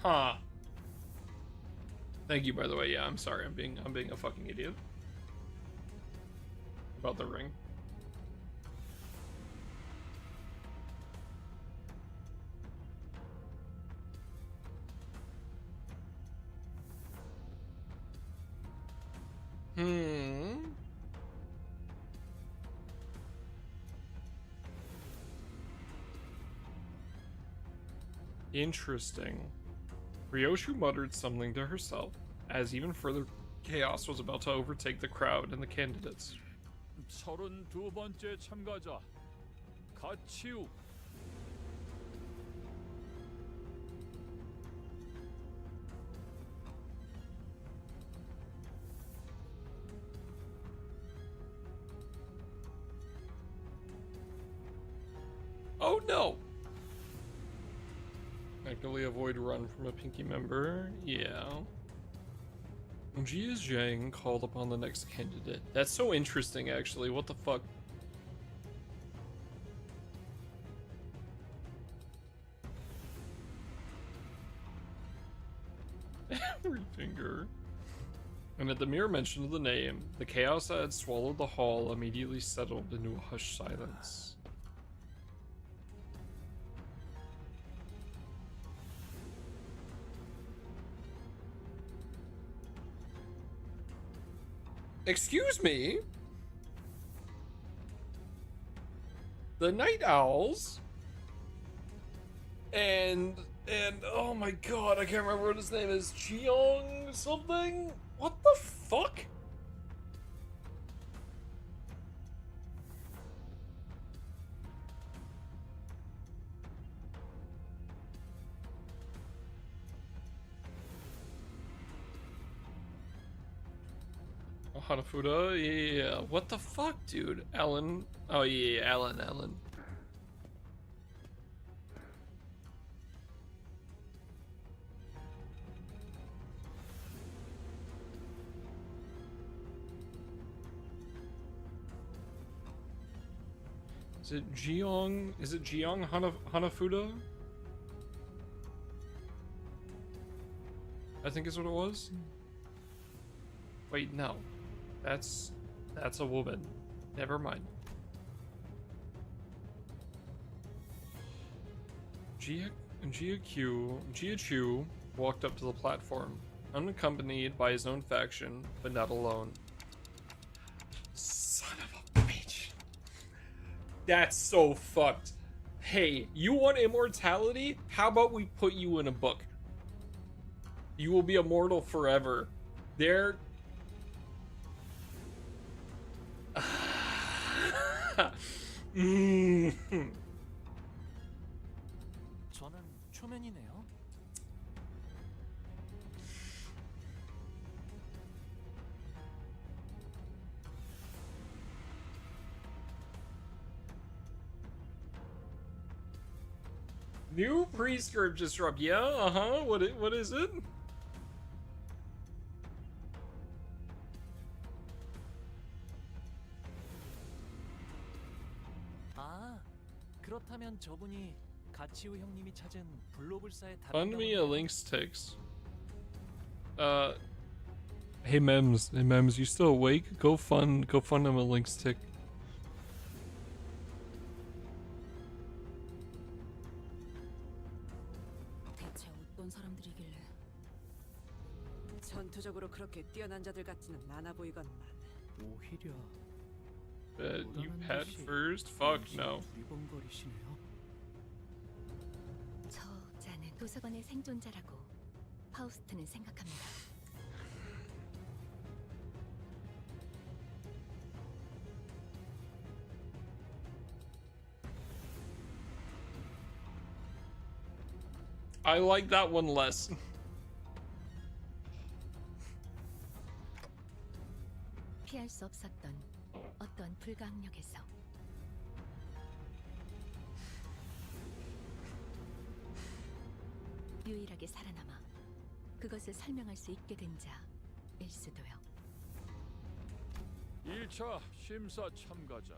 Huh. Thank you, by the way. Yeah, I'm sorry. I'm being a fucking idiot about the ring. Interesting. Ryoshu muttered something to herself, as even further chaos was about to overtake the crowd and the candidates. 32번째 참가자 가치우. Oh no! Actively avoid run from a pinky member. Yeah. Jia Zhang called upon the next candidate. That's so interesting, actually. What the fuck? Every finger. And at the mere mention of the name, the chaos that had swallowed the hall immediately settled into a hushed silence. Excuse me? The Night Owls and oh my god, I can't remember what his name is. Cheong something? What the fuck? Hanafuda, yeah. What the fuck, dude? Alan. Oh, yeah, Alan. Is it Jiong? Is it Jiong Hanafuda? I think is what it was. Wait, no. That's a woman. Never mind. Jia Chu walked up to the platform, unaccompanied by his own faction, but not alone. Son of a bitch. That's so fucked. Hey, you want immortality? How about we put you in a book? You will be immortal forever. There. 저는 초면이네요. New pre-script just dropped. Yeah, what is it? 아, 그렇다면 저분이 가치우 형님이 찾은 블로불사의 다른 Fund me a 가문이네요. links text. Hey Mems, you still awake? Go fund him a links tick. 대체 어떤 사람들이길래? 전투적으로 그렇게 뛰어난 자들 같지는 않아 보이건만. 오히려 Bet you had first? Fuck no. 두리번거리시네요. 저자는 도서관의 생존자라고 파우스트는 생각합니다. I like that one less. 피할 수 없었던 어떤 불가항력에서 유일하게 살아남아 그것을 설명할 수 있게 된 자일 수도요. 1차 심사 참가자.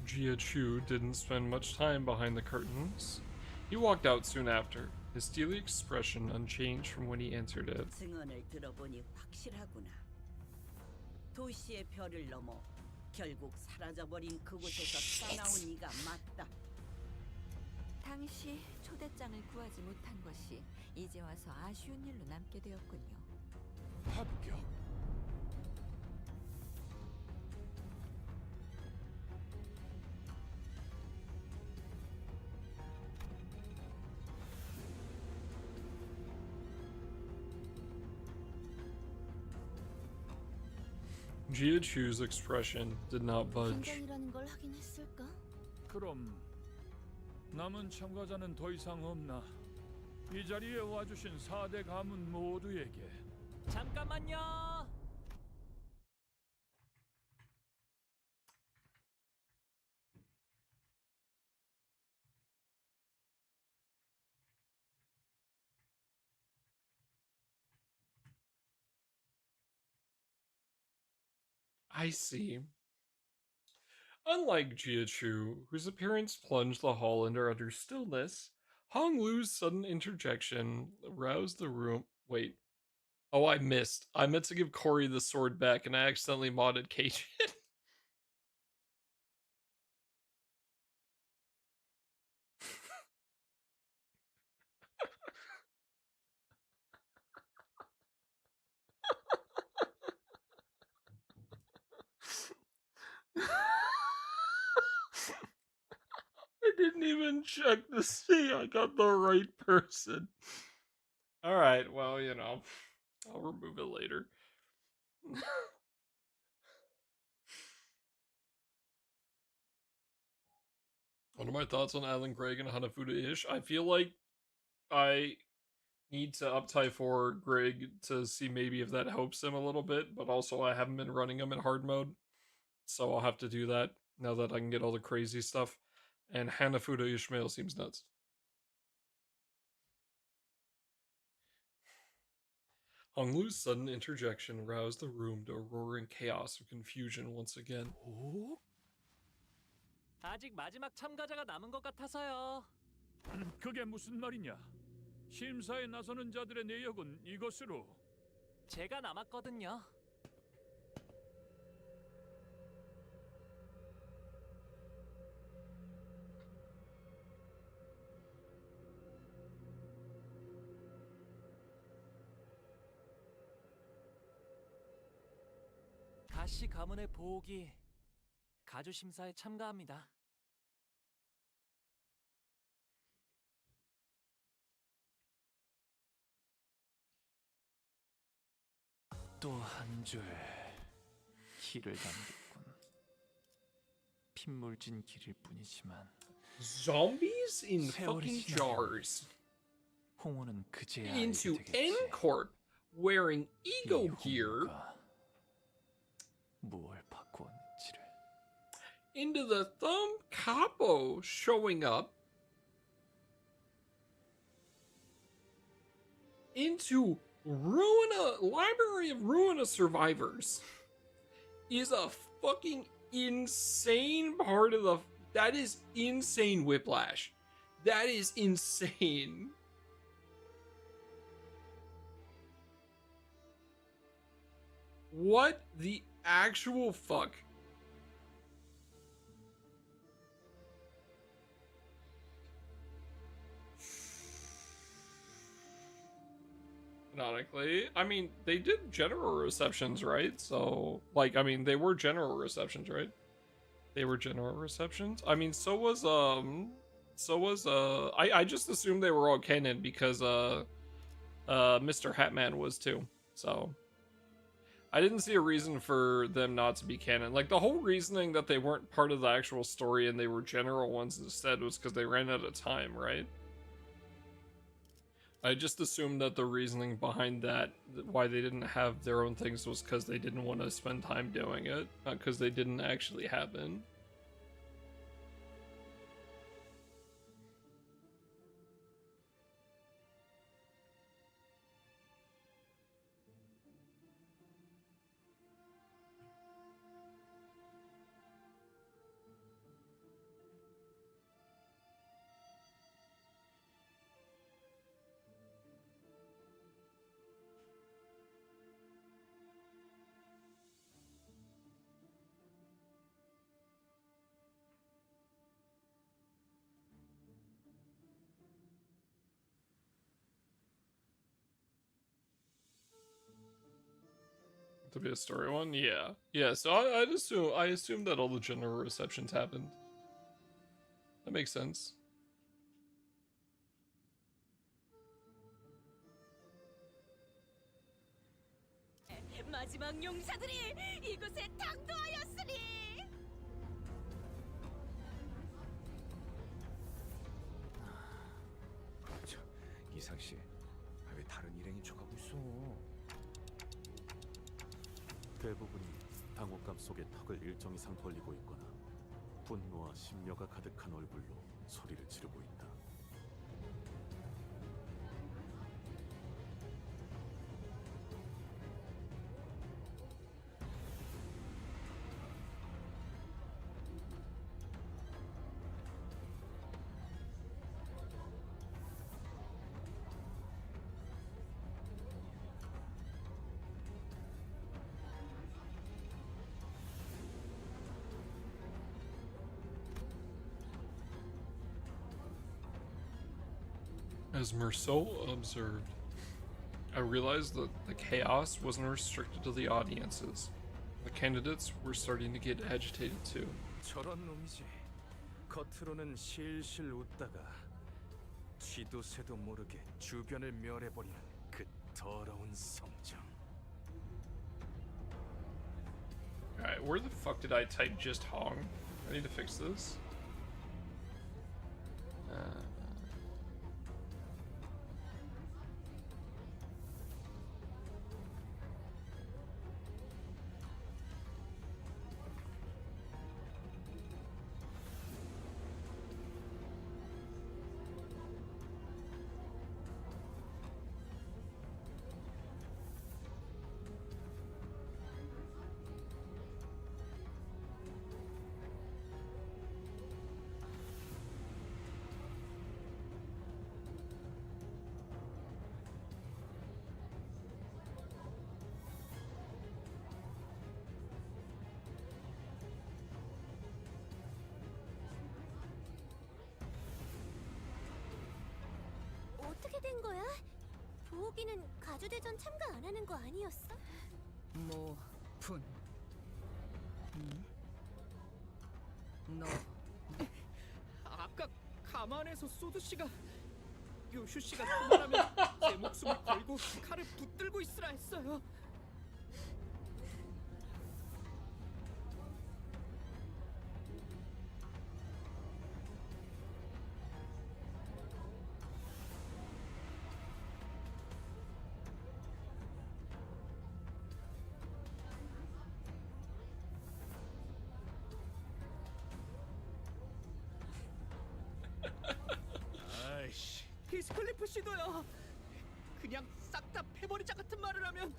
Jia Chu didn't spend much time behind the curtains. He walked out soon after, his steely expression unchanged from when he entered it. 증언을 들어보니 확실하구나. 도시의 별을 넘어 결국 사라져버린 그곳에서 떠나온 이가 맞다. 당시 초대장을 구하지 못한 것이 이제 와서 아쉬운 일로 남게 되었군요. 합격. Jia Chu's expression did not budge. 긴장이라는 걸 하긴 했을까? 그럼 남은 참가자는 더 이상 없나? 이 자리에 와주신 4대 가문 모두에게 잠깐만요. I see. Unlike Jia Chu, whose appearance plunged the hall into utter stillness, Hong Lu's sudden interjection roused the room. Wait. Oh, I missed. I meant to give Corey the sword back and I accidentally modded Cajun. I didn't even check to see I got the right person. Alright, well, you know, I'll remove it later. What are my thoughts on Alan Craig and Hanafuda Ish? I feel like I need to uptie for Grig to see maybe if that helps him a little bit, but also I haven't been running him in hard mode, so I'll have to do that now that I can get all the crazy stuff. And Hanafuda Ishmael seems nuts. Honglu's sudden interjection roused the room to a roaring chaos of confusion once again. 아직 마지막 참가자가 남은 것 같아서요. 그게 무슨 말이냐? 심사에 나서는 자들의 내역은 이것으로. 제가 남았거든요. 가시 가문의 보옥이 가주 심사에 참가합니다. 또 한 줄 길을 남겼군. 핏물진 길일 뿐이지만 Zombies in fucking jars 홍호는 그제야 into 알게 되겠지. N-Corp wearing ego gear 무엇을 바꾸었는지를. into the thumb capo showing up into Library of Ruina Survivors is a fucking insane part of the. That is insane, Whiplash. That is insane. What the actual fuck? Canonically, I mean, they did general receptions, right? So, like, I mean, they were general receptions, right? They were general receptions. I mean, I just assumed they were all canon because Mr. Hatman was too. So I didn't see a reason for them not to be canon. Like, the whole reasoning that they weren't part of the actual story and they were general ones instead was because they ran out of time, right? I just assumed that the reasoning behind that, why they didn't have their own things, was because they didn't want to spend time doing it, not because they didn't actually happen. To be a story one, yeah. So I assume that all the general receptions happened. That makes sense. 마지막 용사들이 이곳에 당도하였으니. 이상 씨, 왜 다른 일행이 쳐가고 있어? 대부분이 당혹감 속에 턱을 일정 이상 벌리고 있거나 분노와 심려가 가득한 얼굴로 소리를 지르고 있다. As Merceau observed, I realized that the chaos wasn't restricted to the audiences. The candidates were starting to get agitated too. 저런 놈이지. 겉으로는 실실 웃다가 쥐도 새도 모르게 주변을 멸해버리는 그 더러운 성정. Alright, where the fuck did I type just Hong? I need to fix this. 된 거야? 보호기는 가주대전 참가 안 하는 거 아니었어? 분. 너 아까 가만에서 소드 씨가 요슈 씨가 그만하면 제 목숨을 걸고 칼을 붙들고 있으라 했어요. 아이씨. 히스클리프 씨도요. 그냥 싹 다 패버리자 같은 말을 하면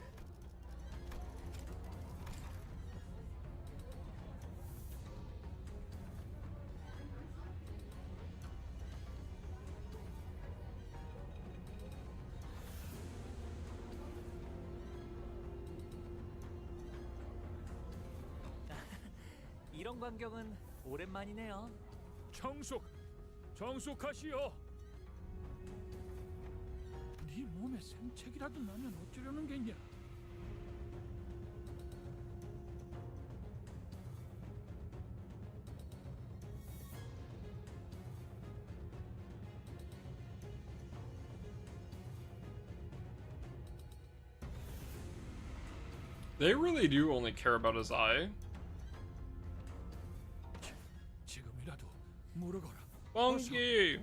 이런 광경은 오랜만이네요. 정숙하시오. 네 몸에 생책이라도 나면 어쩌려는 겠냐? They really do only care about his eye. 지금이라도 물어거라. 뻥기.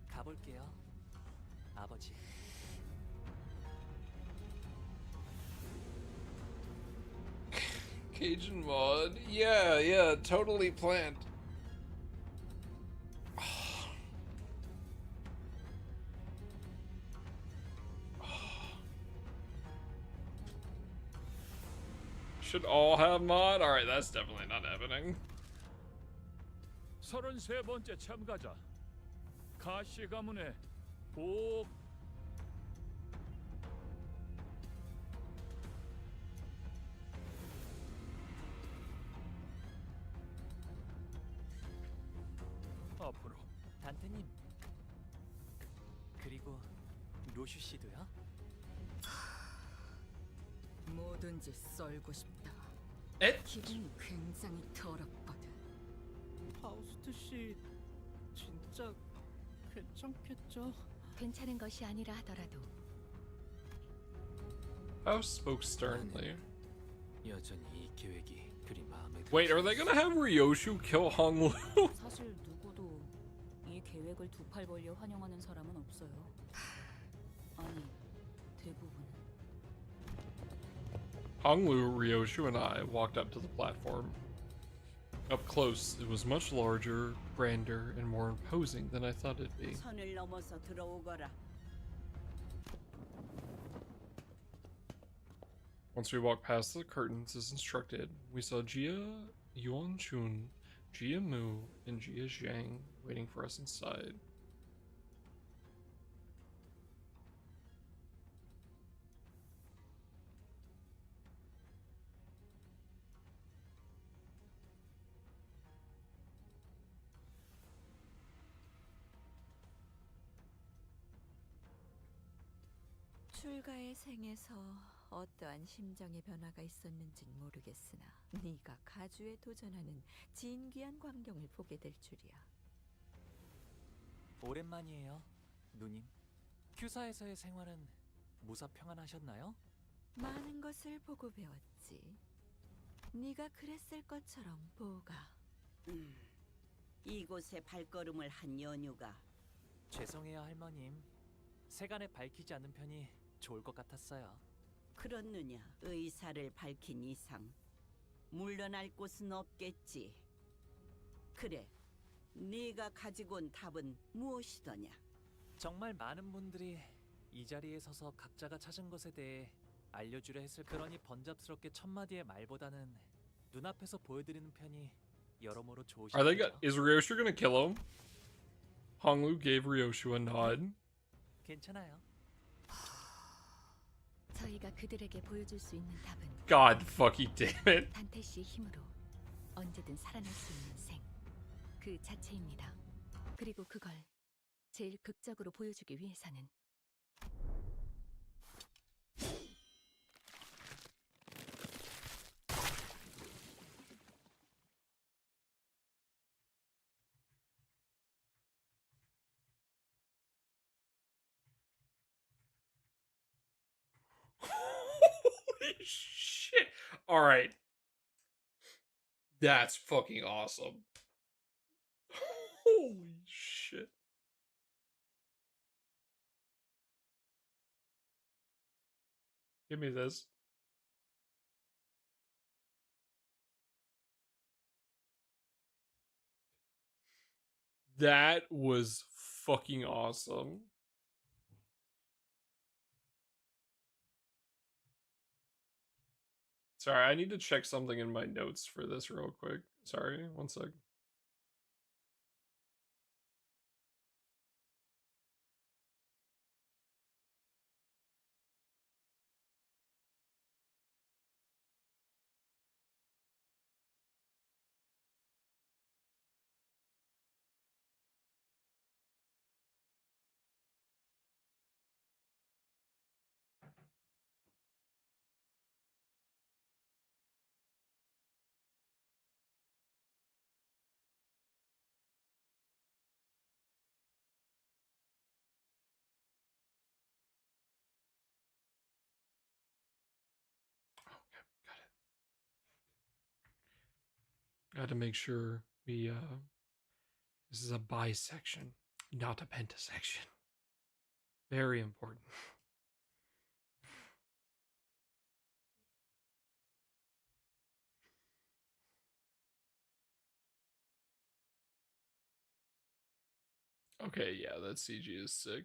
가볼게요. 아버지. Cajun mod. Yeah, totally planned. Should all have mod? Alright, that's definitely not happening. 33번째 참가자 가시 가문의 복 앞으로 단테님. 그리고 로슈 씨도요? 뭐든지 썰고 싶다. 에? 기분이 굉장히 더럽거든. 파우스트 씨 진짜 괜찮겠죠? 괜찮은 것이 아니라 하더라도 Faust spoke sternly. 여전히 이 계획이 그리 마음에 Wait, are they gonna have Ryoshu kill Hong Lu? 사실 누구도 이 계획을 두 팔 벌려 환영하는 사람은 없어요. 아니, 대부분. Hong Lu, Ryoshu, and I walked up to the platform. Up close, it was much larger, grander, and more imposing than I thought it'd be. 선을 넘어서 들어오거라. Once we walked past the curtains as instructed, we saw Jia Yuanchun, Jia Mu, and Jia Zhang waiting for us inside. 출가의 생에서 어떠한 심정의 변화가 있었는진 모르겠으나 네가 가주에 도전하는 진귀한 광경을 보게 될 줄이야. 오랜만이에요, 누님. 큐사에서의 생활은 무사 평안하셨나요? 많은 것을 보고 배웠지. 네가 그랬을 것처럼 보가. 이곳에 발걸음을 한 연유가 죄송해요, 할머님. 세간에 밝히지 않는 편이 좋을 것 같았어요. 그렇느냐? 의사를 밝힌 이상 물러날 곳은 없겠지. 그래, 네가 가지고 온 답은 무엇이더냐? 정말 많은 분들이 이 자리에 서서 각자가 찾은 것에 대해 알려주려 했을 그러니 번잡스럽게 첫마디의 말보다는 눈앞에서 보여드리는 편이 여러모로 좋으시죠. Is Ryoshu gonna kill him? Hong Lu gave Ryoshu a nod. 괜찮아요. 저희가 그들에게 보여줄 수 있는 답은 God fucking damn it. 단테 씨의 힘으로 언제든 살아날 수 있는 생, 그 자체입니다. 그리고 그걸 제일 극적으로 보여주기 위해서는 Holy shit! All right, that's fucking awesome. Holy shit! Give me this. That was fucking awesome. Sorry, I need to check something in my notes for this real quick. Sorry, one sec. Got to make sure we this is a bisection, not a pentasection. Very important. Okay, yeah, that CG is sick.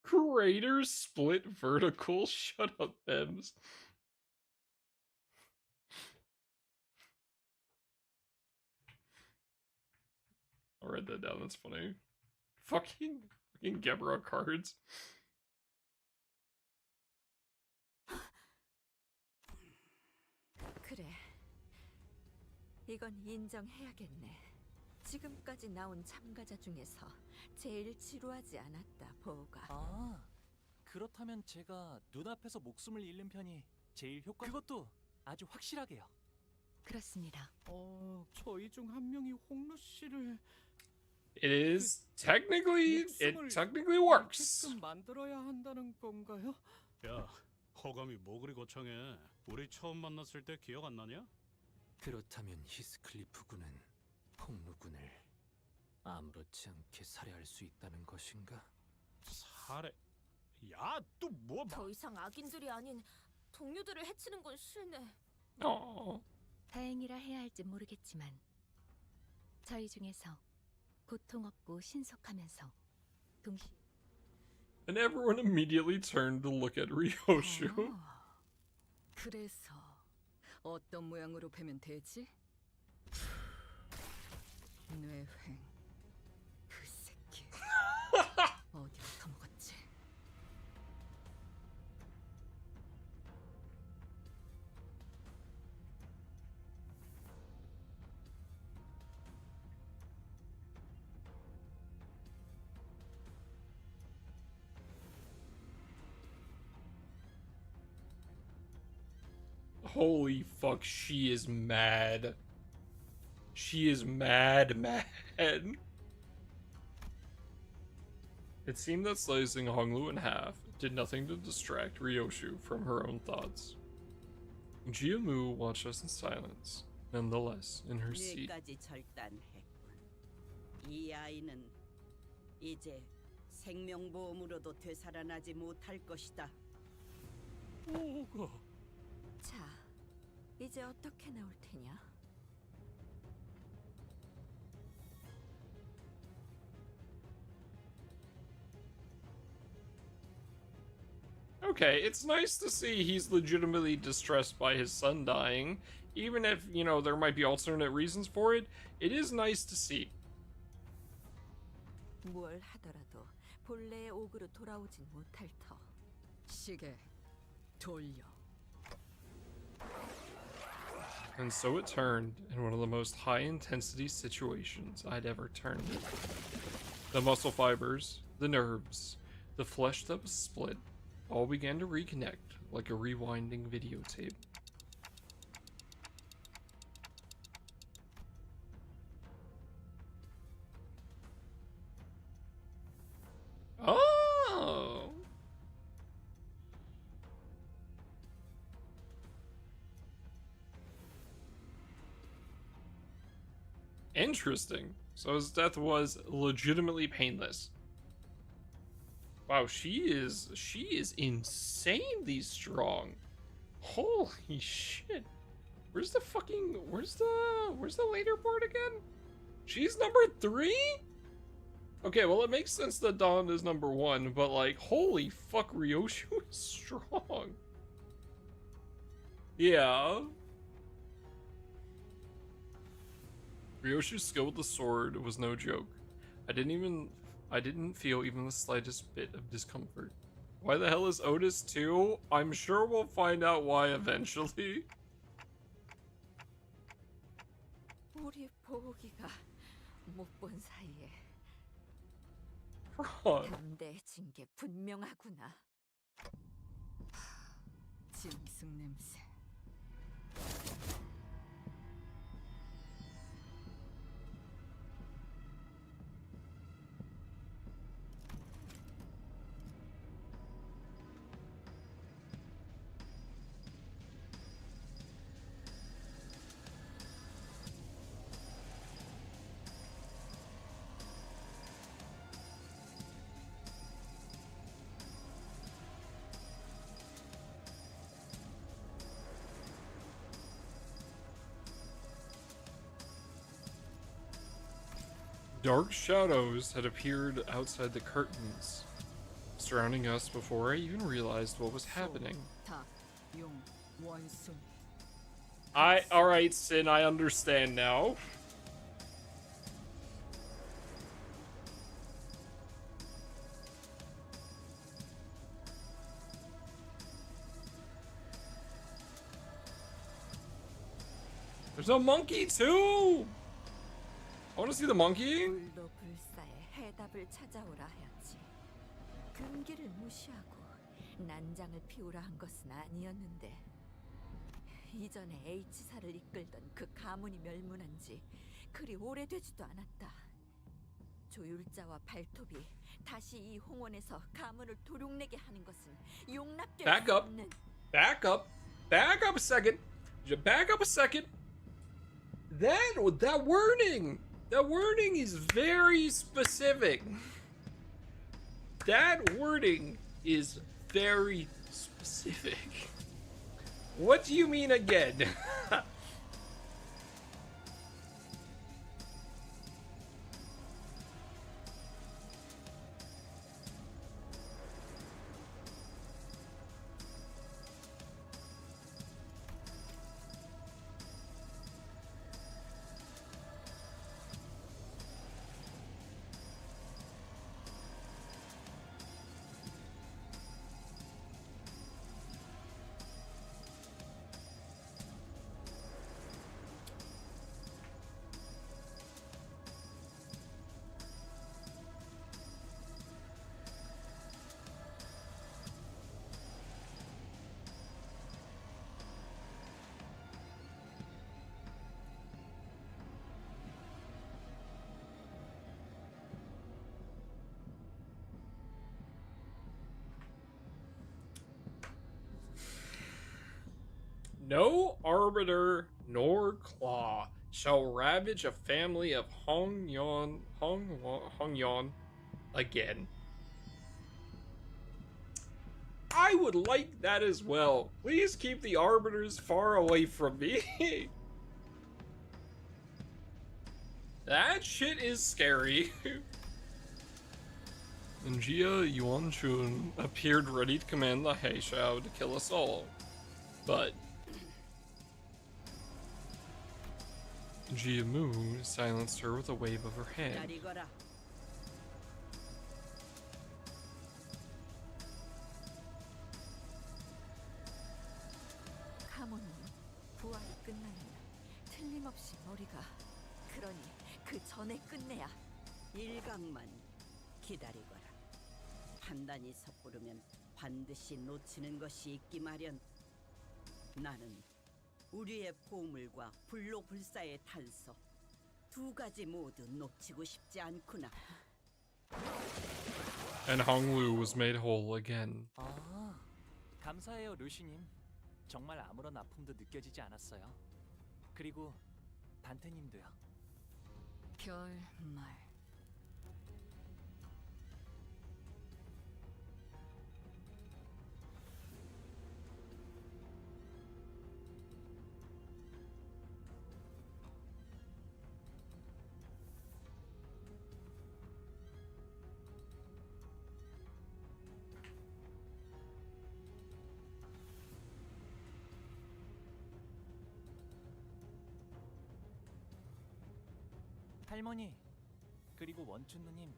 Craters split vertical. Shut up, Bems. I'll write that down. That's funny. Fucking Gebra cards. 그래. 이건 인정해야겠네. 지금까지 나온 참가자 중에서 제일 지루하지 않았다, 보우가. 아, 그렇다면 제가 눈앞에서 목숨을 잃는 편이 제일 그것도 아주 확실하게요. 그렇습니다. 저희 중 한 명이 홍루 씨를 It is technically works. 만들어야 한다는 건가요? 야, 허감이 뭐 그리 거창해. 우리 처음 만났을 때 기억 안 나냐? 그렇다면 히스클리프 군은 홍루 군을 아무렇지 않게 살해할 수 있다는 것인가? 살해? 야, 또 뭐? 더 이상 악인들이 아닌 동료들을 해치는 건 싫네. 다행이라 해야 할지 모르겠지만 저희 중에서 고통 없고 신속하면서 동시 And everyone immediately turned to look at Ryoshu. 그래서 어떤 모양으로 베면 되지? 뇌횡. 그 새끼. 어디부터 먹었지? Holy fuck, she is mad. She is mad. It seemed that slicing Honglu in half did nothing to distract Ryoshu from her own thoughts. Jiamu watched us in silence, nonetheless, in her seat. 뇌까지 절단했군. 이 아이는 이제 생명보험으로도 되살아나지 못할 것이다. 자, 이제 어떻게 나올 테냐? Okay, it's nice to see he's legitimately distressed by his son dying. Even if, you know, there might be alternate reasons for it, it is nice to see. 뭘 하더라도 본래의 옥으로 돌아오진 못할 터. 시계 돌려. And so it turned in one of the most high-intensity situations I'd ever turned it. The muscle fibers, the nerves, the flesh that was split, all began to reconnect like a rewinding videotape. Oh! Interesting. So his death was legitimately painless. Wow, she is insanely strong. Holy shit. Where's the leaderboard again? She's number 3? Okay, well it makes sense that Dawn is number 1, but like, holy fuck, Ryoshu is strong. Yeah. Ryoshu's skill with the sword was no joke. I didn't feel even the slightest bit of discomfort. Why the hell is Otis 2? I'm sure we'll find out why eventually. 우리 보기가 못 본 사이에 God. 담대해진 게 분명하구나. 짐승 냄새. Dark shadows had appeared outside the curtains, surrounding us before I even realized what was happening. Alright, Sin, I understand now. There's a monkey too! I want to see the monkey. 불도 불사의 해답을 찾아오라 하였지. 금기를 무시하고 난장을 피우라 한 것은 아니었는데 이전에 H사를 이끌던 그 가문이 멸문한 지 그리 오래되지도 않았다. 조율자와 발톱이 다시 이 홍원에서 가문을 도륙내게 하는 것은 용납될 Back 수 up. 없는. Back up. Back up a second. Back up a second. That wording. That wording is very specific. That wording is very specific. What do you mean again? No arbiter nor claw shall ravage a family of Hongyon again. I would like that as well. Please keep the arbiters far away from me. That shit is scary. And Jia Yuanchun appeared ready to command the Heishao to kill us all. But Jia Mu silenced her with a wave of her hand. 가문은 부활이 끝나면 틀림없이 머리가 그러니 그 전에 끝내야. 일각만 기다리거라. 판단이 섣부르면 반드시 놓치는 것이 있기 마련. 나는 우리의 보물과 불로불사의 탄소 두 가지 모두 놓치고 싶지 않구나. And Honglu was made whole again. 아, 감사해요, 루시님. 정말 아무런 아픔도 느껴지지 않았어요. 그리고 단테님도요. 별말. 할머니, 그리고 원춘 누님,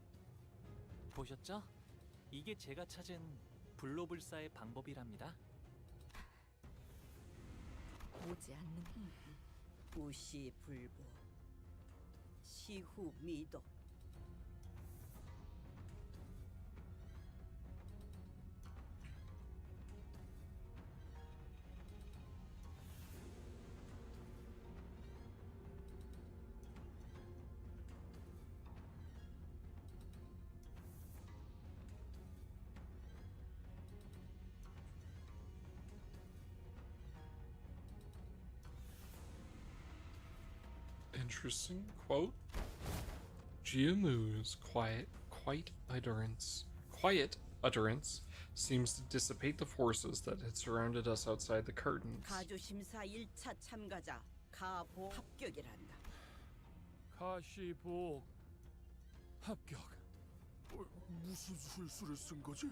보셨죠? 이게 제가 찾은 불로불사의 방법이랍니다. 오지 않는 우시불보 시후미도. Interesting quote. Jiamu's quiet utterance seems to dissipate the forces that had surrounded us outside the curtains. 가주 심사 1차 참가자 가보 합격이란다. 가시복 합격. 무슨 술수를 쓴 거지?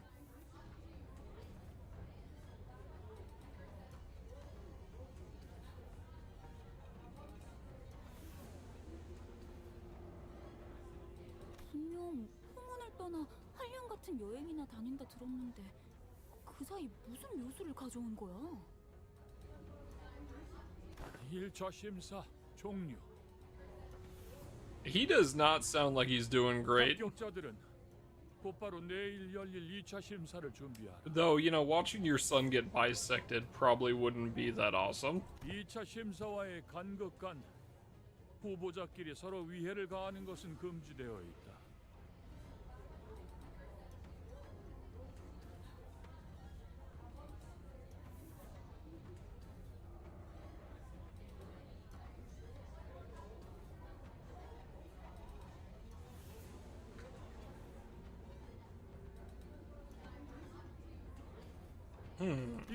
분명 후문을 떠나 한량 같은 여행이나 다닌다 들었는데 그 사이 무슨 묘수를 가져온 거야? 1차 심사 종료. He does not sound like he's doing great. 합격자들은 곧바로 내일 열릴 2차 심사를 준비하라. Though, you know, watching your son get bisected probably wouldn't be that awesome. 2차 심사와의 간극 간 후보자끼리 서로 위해를 가하는 것은 금지되어 있다.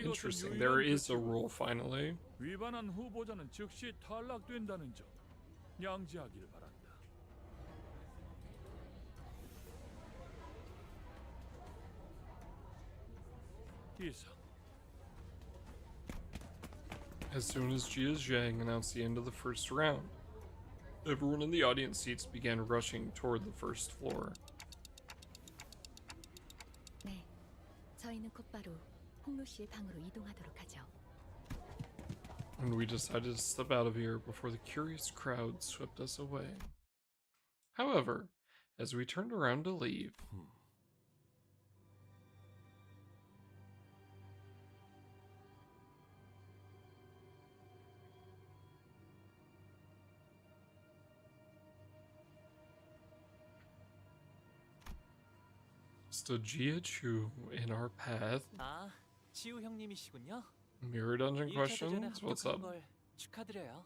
Interesting. There is a rule finally. 위반한 후보자는 즉시 탈락된다는 점 양지하길 바란다. 이상. As soon as Jia Zhang announced the end of the first round, everyone in the audience seats began rushing toward the first floor. 네, 저희는 곧바로 홍루 씨의 방으로 이동하도록 하죠. And we decided to step out of here before the curious crowd swept us away. However, as we turned around to leave, stood Jia Chu in our path. 아, 지우 형님이시군요. Mirror Dungeon 1차 대전에 questions? What's 합격한 up? 걸 축하드려요.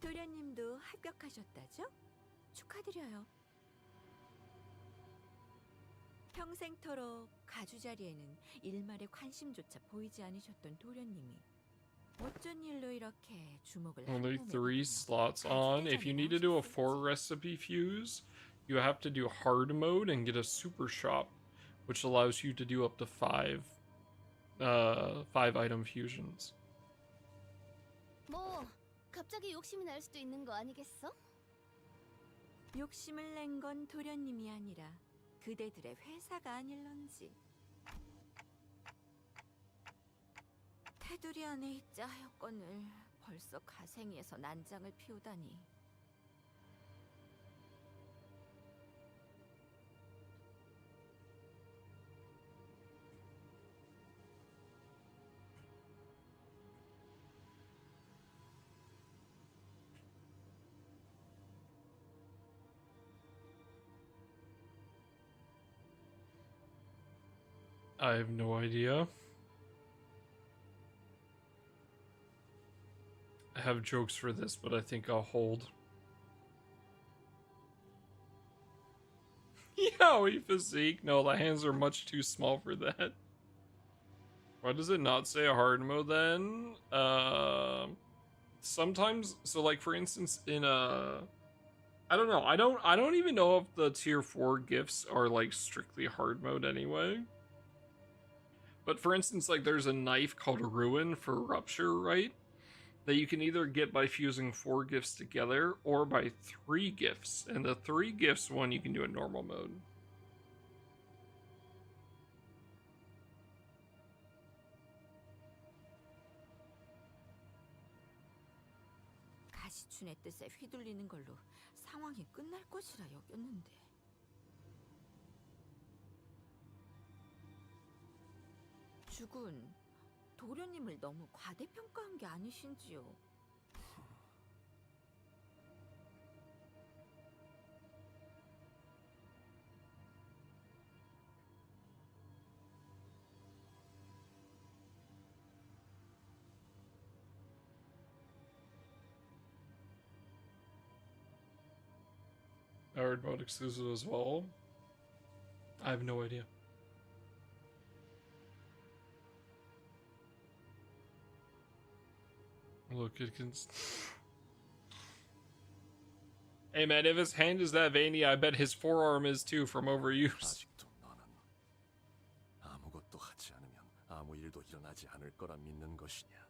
도련님도 합격하셨다죠? 축하드려요. 평생토록 가주 자리에는 일말의 관심조차 보이지 않으셨던 도련님이 어쩐 일로 이렇게 주목을 Only 한 3 slots on. If you need to do a 4 recipe fuse, you have to do hard mode and get a super shop, which allows you to do up to 5 item fusions. 뭐 갑자기 욕심이 날 수도 있는 거 아니겠어? 욕심을 낸 건 도련님이 아니라 그대들의 회사가 아닐런지. 테두리 안에 있자 하였건을 벌써 가생이에서 난장을 피우다니. I have no idea. I have jokes for this, but I think I'll hold. Yowie physique. No, the hands are much too small for that. Why does it not say a hard mode then? Sometimes, so like for instance in I don't know. I don't even know if the tier 4 gifts are like strictly hard mode anyway. But for instance, like there's a knife called Ruin for Rupture, right? That you can either get by fusing 4 gifts together or by 3 gifts. And the 3 gifts one you can do in normal mode. 가시춘의 뜻에 휘둘리는 걸로 상황이 끝날 것이라 여겼는데. 주군, 도련님을 너무 과대평가한 게 아니신지요? Hard mode exclusive as well. I have no idea. Look, it can. Hey man, if his hand is that veiny, I bet his forearm is too from overuse. 아무것도 하지 않으면 아무 일도 일어나지 않을 거라 믿는 것이냐?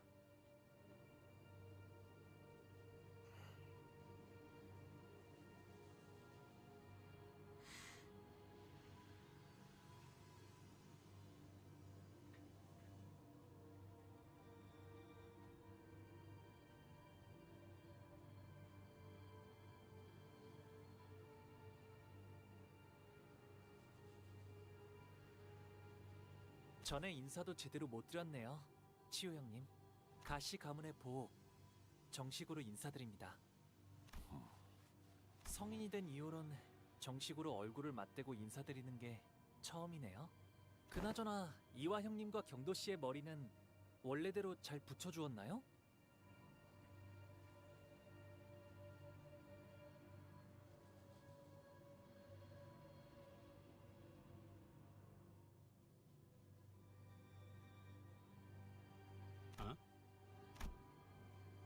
전에 인사도 제대로 못 드렸네요. 치유 형님. 가시 가문의 보호 정식으로 인사드립니다. 성인이 된 이후론 정식으로 얼굴을 맞대고 인사드리는 게 처음이네요. 그나저나 이화 형님과 경도 씨의 머리는 원래대로 잘 붙여주었나요?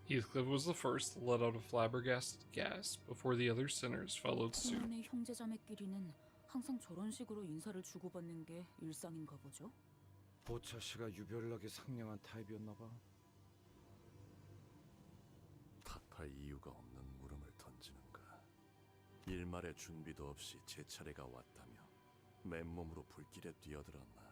Heathcliff was the first to let out a flabbergasted gasp before the other sinners followed suit. 형네 형제자매끼리는 항상 저런 식으로 인사를 주고받는 게 일상인가 보죠? 보차 씨가 유별나게 상냥한 타입이었나 봐. 탓할 이유가 없는 물음을 던지는가. 일말의 준비도 없이 제 차례가 왔다며 맨몸으로 불길에 뛰어들었나.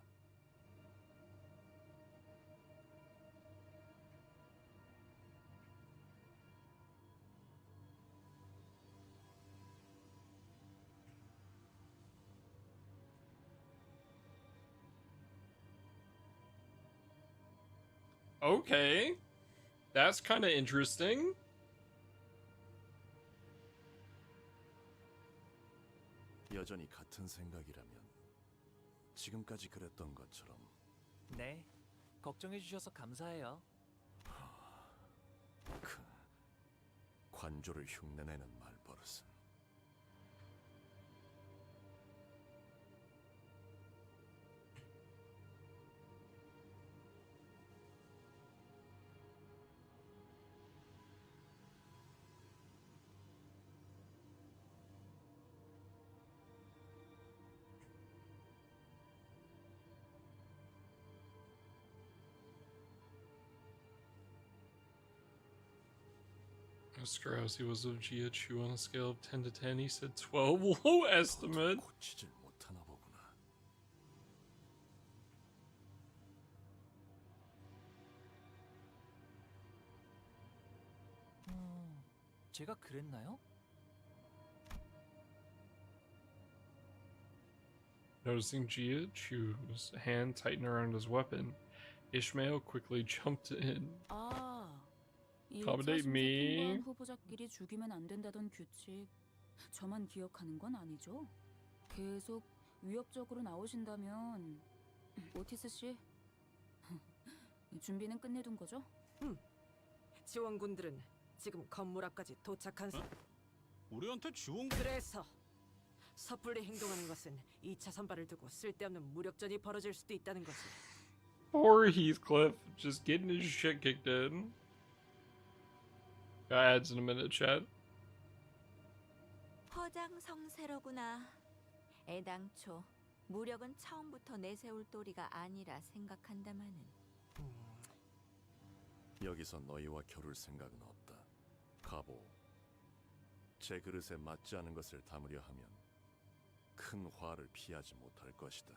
Okay. That's kind of interesting. 여전히 같은 생각이라면 지금까지 그랬던 것처럼. 네. 걱정해 주셔서 감사해요. 관조를 흉내내는 말버릇은. Mr. Rousey was of Jia Chu on a scale of 10 to 10. He said 12. Low estimate. 고치질 못하나 보구나. 제가 그랬나요? Noticing Jia Chu's hand tighten around his weapon, Ishmael quickly jumped in. Accommodate me. 후보자끼리 죽이면 안 된다던 규칙 저만 기억하는 건 아니죠? 계속 위협적으로 나오신다면 오티스 씨, 준비는 끝내둔 거죠? 지원군들은 지금 건물 앞까지 도착한 우리한테 지원. 그래서 섣불리 행동하는 것은 2차 선발을 두고 쓸데없는 무력전이 벌어질 수도 있다는 거지. Or Heathcliff just getting his shit kicked in. Ads in a minute, chat. 허장성세로구나. 애당초 무력은 처음부터 내세울 도리가 아니라 생각한다마는. 여기서 너희와 겨룰 생각은 없다. 가보. 제 그릇에 맞지 않은 것을 담으려 하면 큰 화를 피하지 못할 것이다.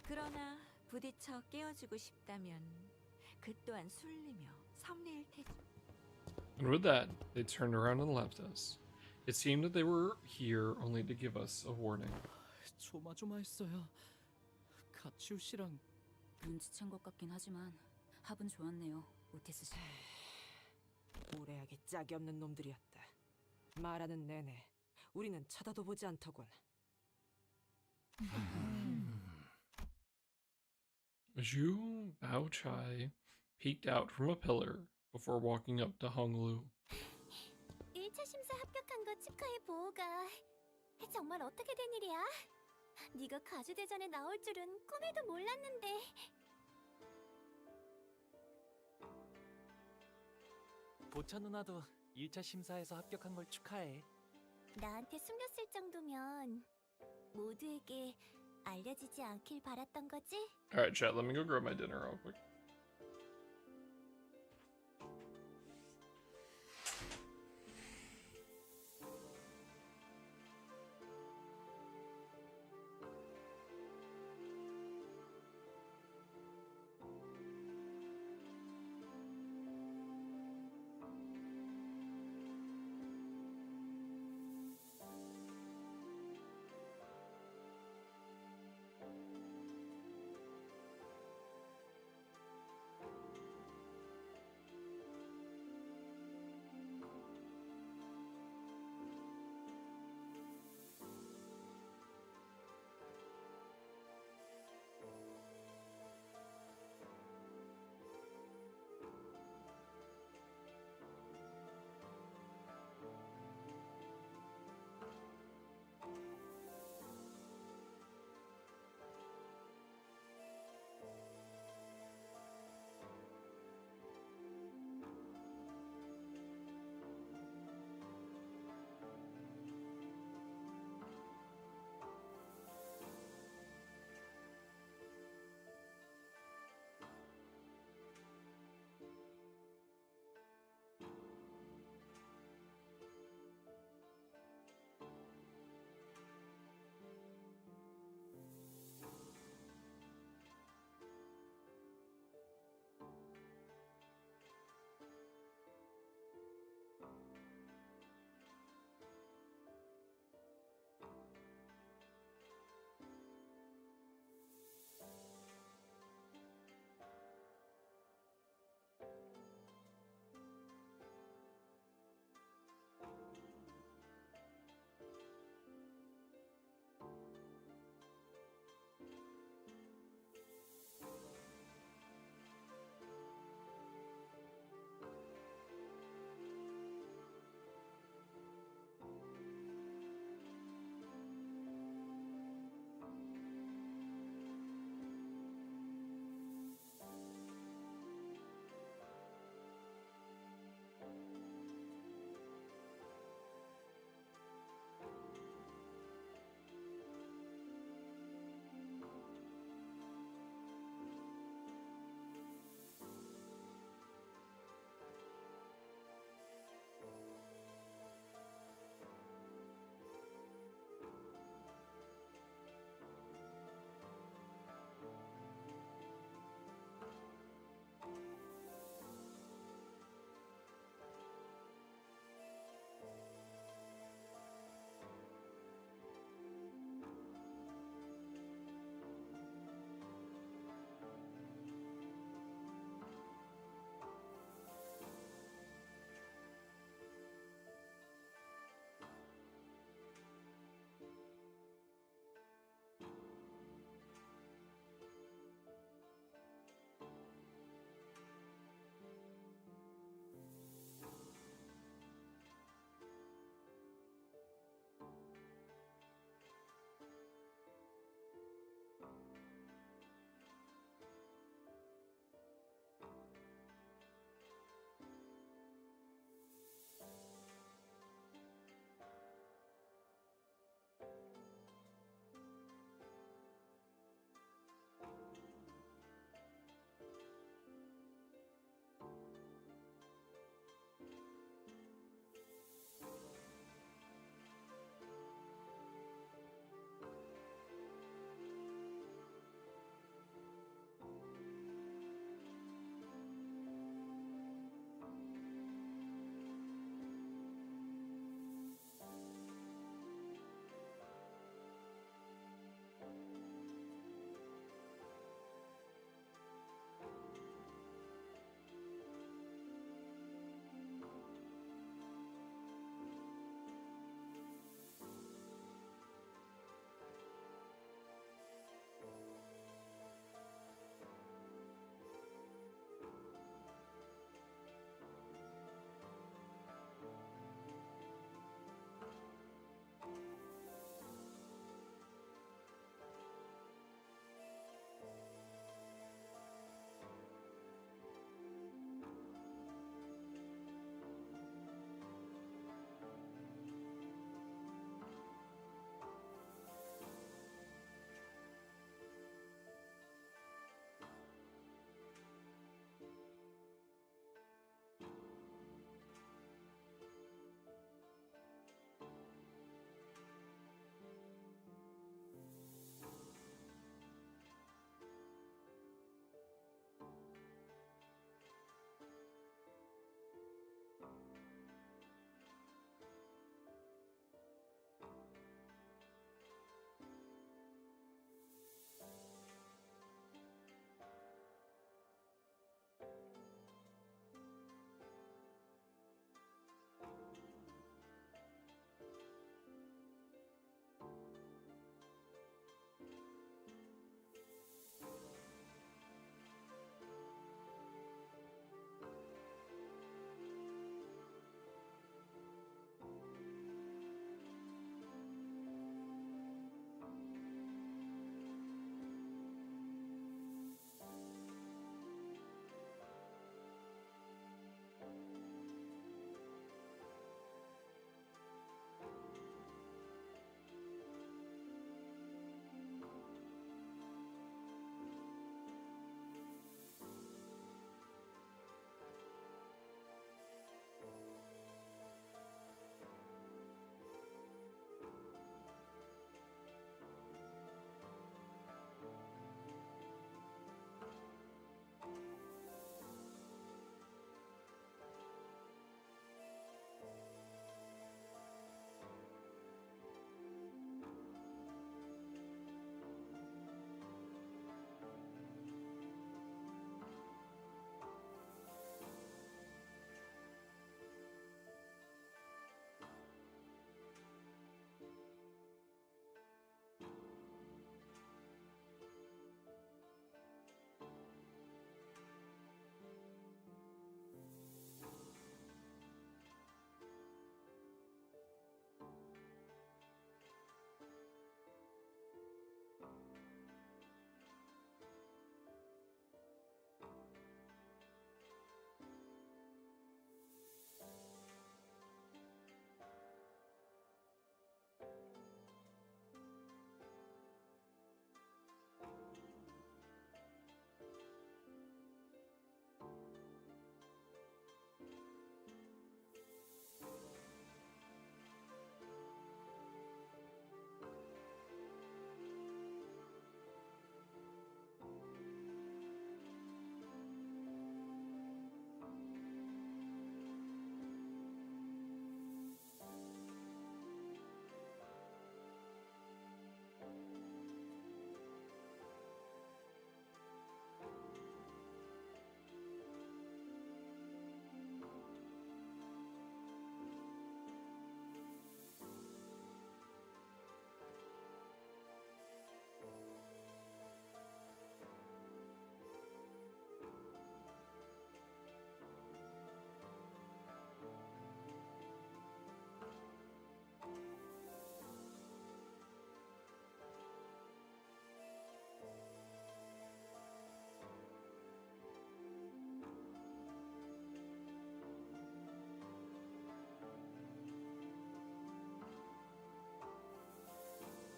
그러나 부딪혀 깨어지고 싶다면 그 또한 술리며 섭리일 테지. And with that, they turned around and left us. It seemed that they were here only to give us a warning. 조마조마했어요. 가치우 씨랑 눈치챈 것 같긴 하지만 합은 좋았네요, 오티스 씨. 무례하게 짝이 없는 놈들이었다. 말하는 내내 우리는 쳐다도 보지 않더군. Zhu Baochai peeked out from a pillar before walking up to Hong Lu. 1차 심사 합격한 거 축하해, 보호가. 정말 어떻게 된 일이야? 네가 가주대전에 나올 줄은 꿈에도 몰랐는데. 보차 누나도 1차 심사에서 합격한 걸 축하해. 나한테 숨겼을 정도면 모두에게 알려지지 않길 바랐던 거지? Alright, chat, let me go grab my dinner real quick.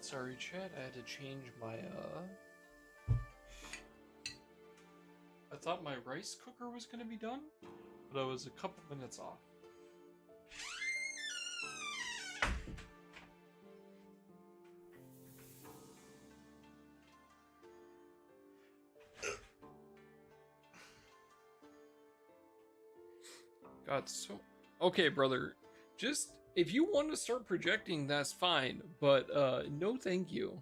Sorry, chat. I had to change my I thought my rice cooker was gonna be done, but I was a couple minutes off. God, so okay, brother. Just if you want to start projecting, that's fine, but no, thank you.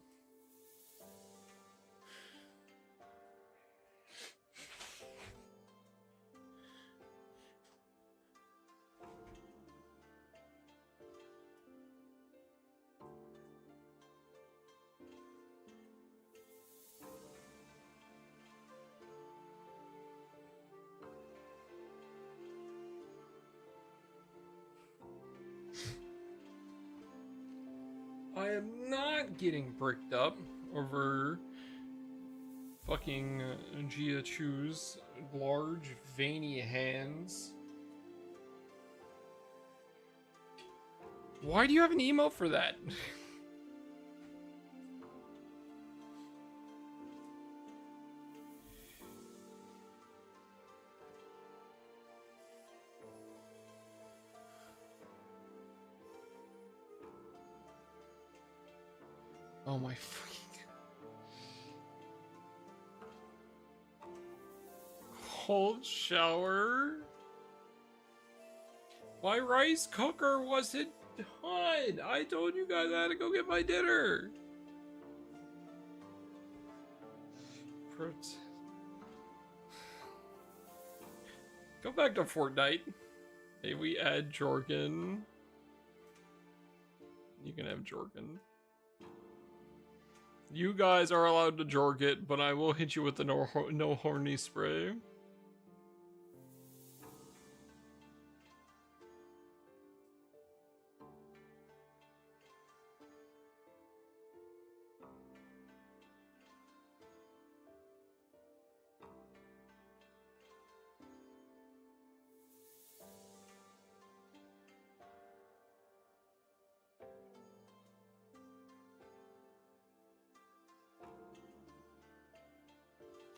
I am not getting bricked up over fucking Gia Chu's large, veiny hands. Why do you have an emote for that? Oh my fucking... Cold shower? My rice cooker wasn't done! I told you guys I had to go get my dinner! Go back to Fortnite. Maybe we add Jorgen. You can have Jorgen. You guys are allowed to jorg it, but I will hit you with the no horny spray.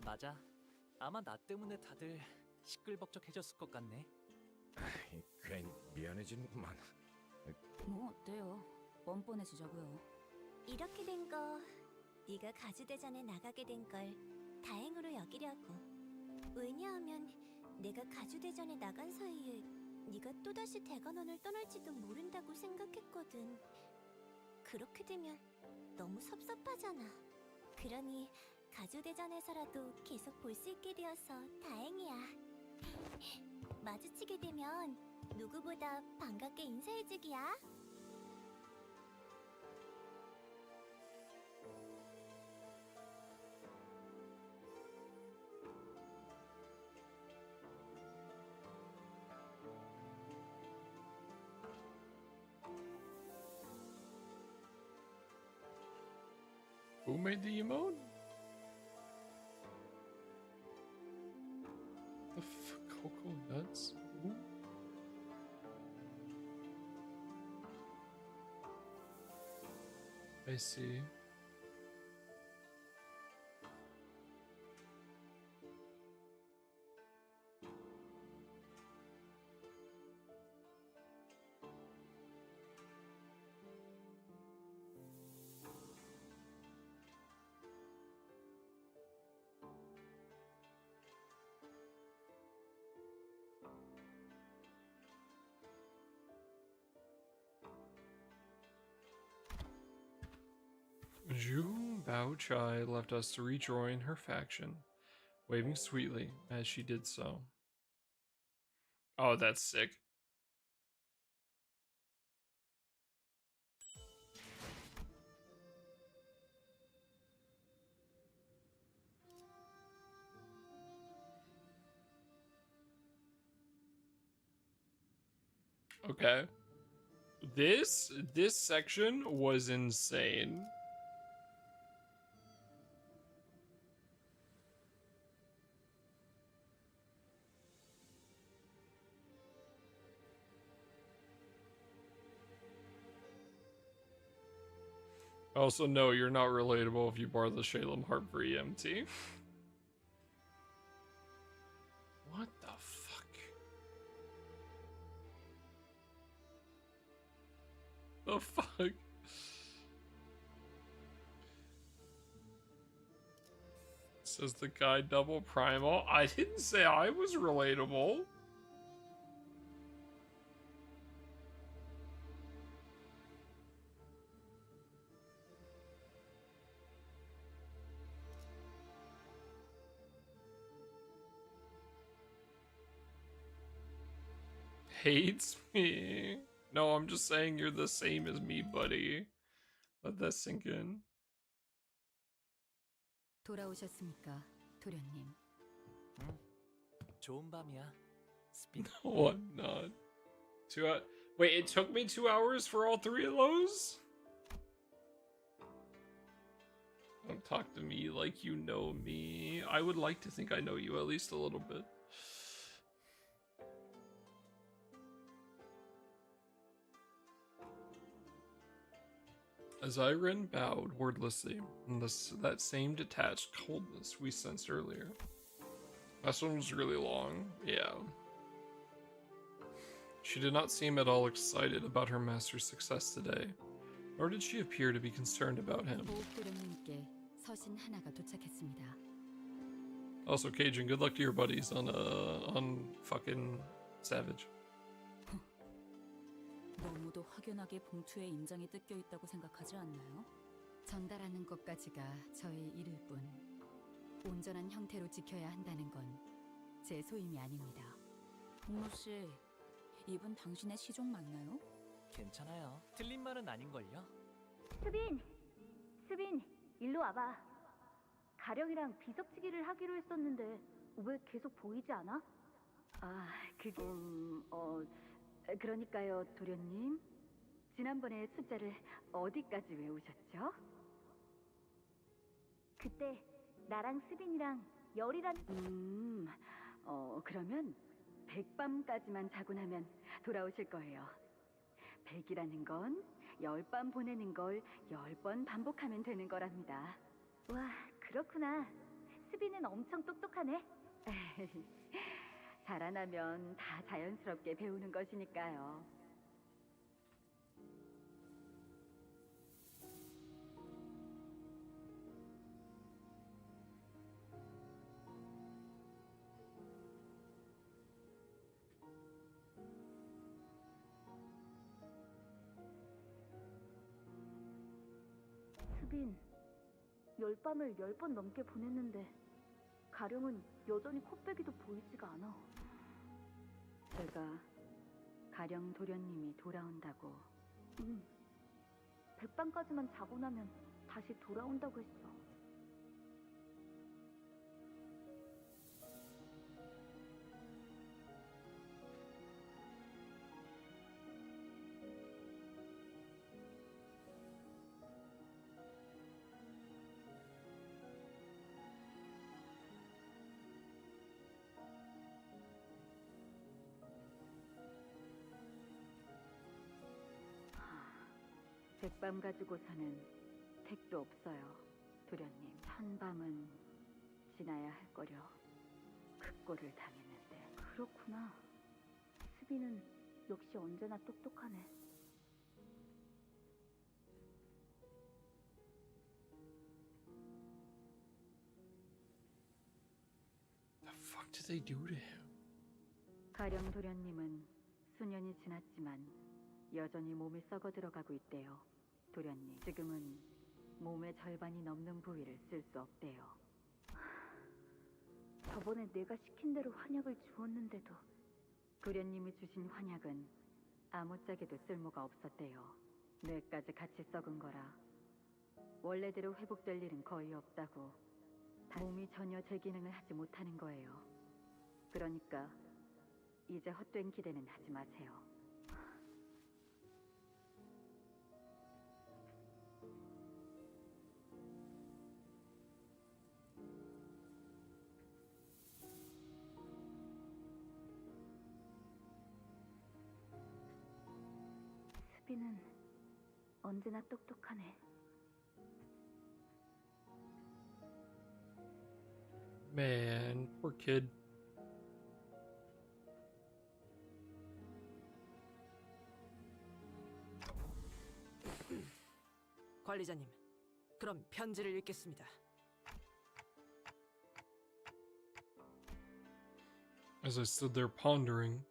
맞아. 아마 나 때문에 다들 시끌벅적해졌을 것 같네. 괜히 미안해지는구만. 뭐 어때요? 뻔뻔해지자고요. 이렇게 된 거 네가 가주대전에 나가게 된 걸 다행으로 여기려고. 왜냐하면 내가 가주대전에 나간 사이에 네가 또다시 대관원을 떠날지도 모른다고 생각했거든. 그렇게 되면 너무 섭섭하잖아. 그러니 가주대전에서라도 계속 볼 수 있게 되어서 다행이야. 마주치게 되면 누구보다 반갑게 인사해주기야. Who made the emote? The cocoa nuts? Ooh. I see. Zhu Baochai left us to rejoin her faction, waving sweetly as she did so. Oh, that's sick. Okay. This section was insane. Also, no, you're not relatable if you borrow the Shalem harp for EMT. What the fuck? The fuck? Says the guy double primal. I didn't say I was relatable. Hates me. No, I'm just saying you're the same as me, buddy. Let that sink in. 돌아오셨습니까, 도련님? 응. 좋은 밤이야. 스핀. No, I'm not. Wait, it took me 2 hours for all 3 of those? Don't talk to me like you know me. I would like to think I know you at least a little bit. As Irene bowed wordlessly in that same detached coldness we sensed earlier. Last one was really long, yeah. She did not seem at all excited about her master's success today, nor did she appear to be concerned about him. 보호도련님께 서신 하나가 도착했습니다. Also, Cajun, good luck to your buddies on fucking Savage. 너무도 확연하게 봉투에 인장이 뜯겨 있다고 생각하지 않나요? 전달하는 것까지가 저의 일일 뿐 온전한 형태로 지켜야 한다는 건 제 소임이 아닙니다. 홍로 씨, 이분 당신의 시종 맞나요? 괜찮아요. 틀린 말은 아닌걸요? 수빈, 일로 와봐. 가령이랑 비석치기를 하기로 했었는데 왜 계속 보이지 않아? 그러니까요, 도련님. 지난번에 숫자를 어디까지 외우셨죠? 그때 나랑 수빈이랑 그러면 100밤까지만 자고 나면 돌아오실 거예요. 100이라는 건 10밤 보내는 걸 10번 반복하면 되는 거랍니다. 와, 그렇구나. 수빈은 엄청 똑똑하네. 자라나면 다 자연스럽게 배우는 것이니까요. 수빈, 10밤을 10번 넘게 보냈는데 가령은 여전히 코빼기도 보이지가 않아. 제가 가령 도련님이 돌아온다고. 100밤까지만 자고 나면 다시 돌아온다고 했어. 백밤 가지고서는 택도 없어요, 도련님. 1000밤은 지나야 할 거려. 그 꼴을 당했는데. 그렇구나. 수빈은 역시 언제나 똑똑하네. The fuck did they do to him? 가령 도련님은 수년이 지났지만 여전히 몸이 썩어 들어가고 있대요. 도련님, 지금은 몸의 절반이 넘는 부위를 쓸 수 없대요. 저번에 내가 시킨 대로 환약을 주었는데도. 도련님이 주신 환약은 아무짝에도 쓸모가 없었대요. 뇌까지 같이 썩은 거라 원래대로 회복될 일은 거의 없다고. 몸이 전혀 제 기능을 하지 못하는 거예요. 그러니까 이제 헛된 기대는 하지 마세요. 수빈은 언제나 똑똑하네. Man, poor kid. 관리자님, 그럼 편지를 읽겠습니다. As I stood there pondering,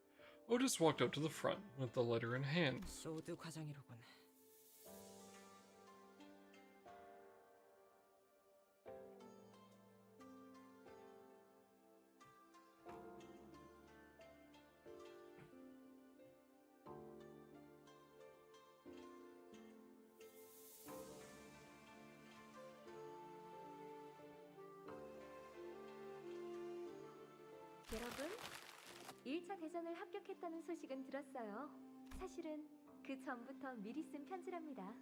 Otis walked up to the front with the letter in hand. 소드 과장이로군. 여러분, 1차 대전을 합격했다는 소식은 들었어요. 사실은 그 전부터 미리 쓴 편지랍니다.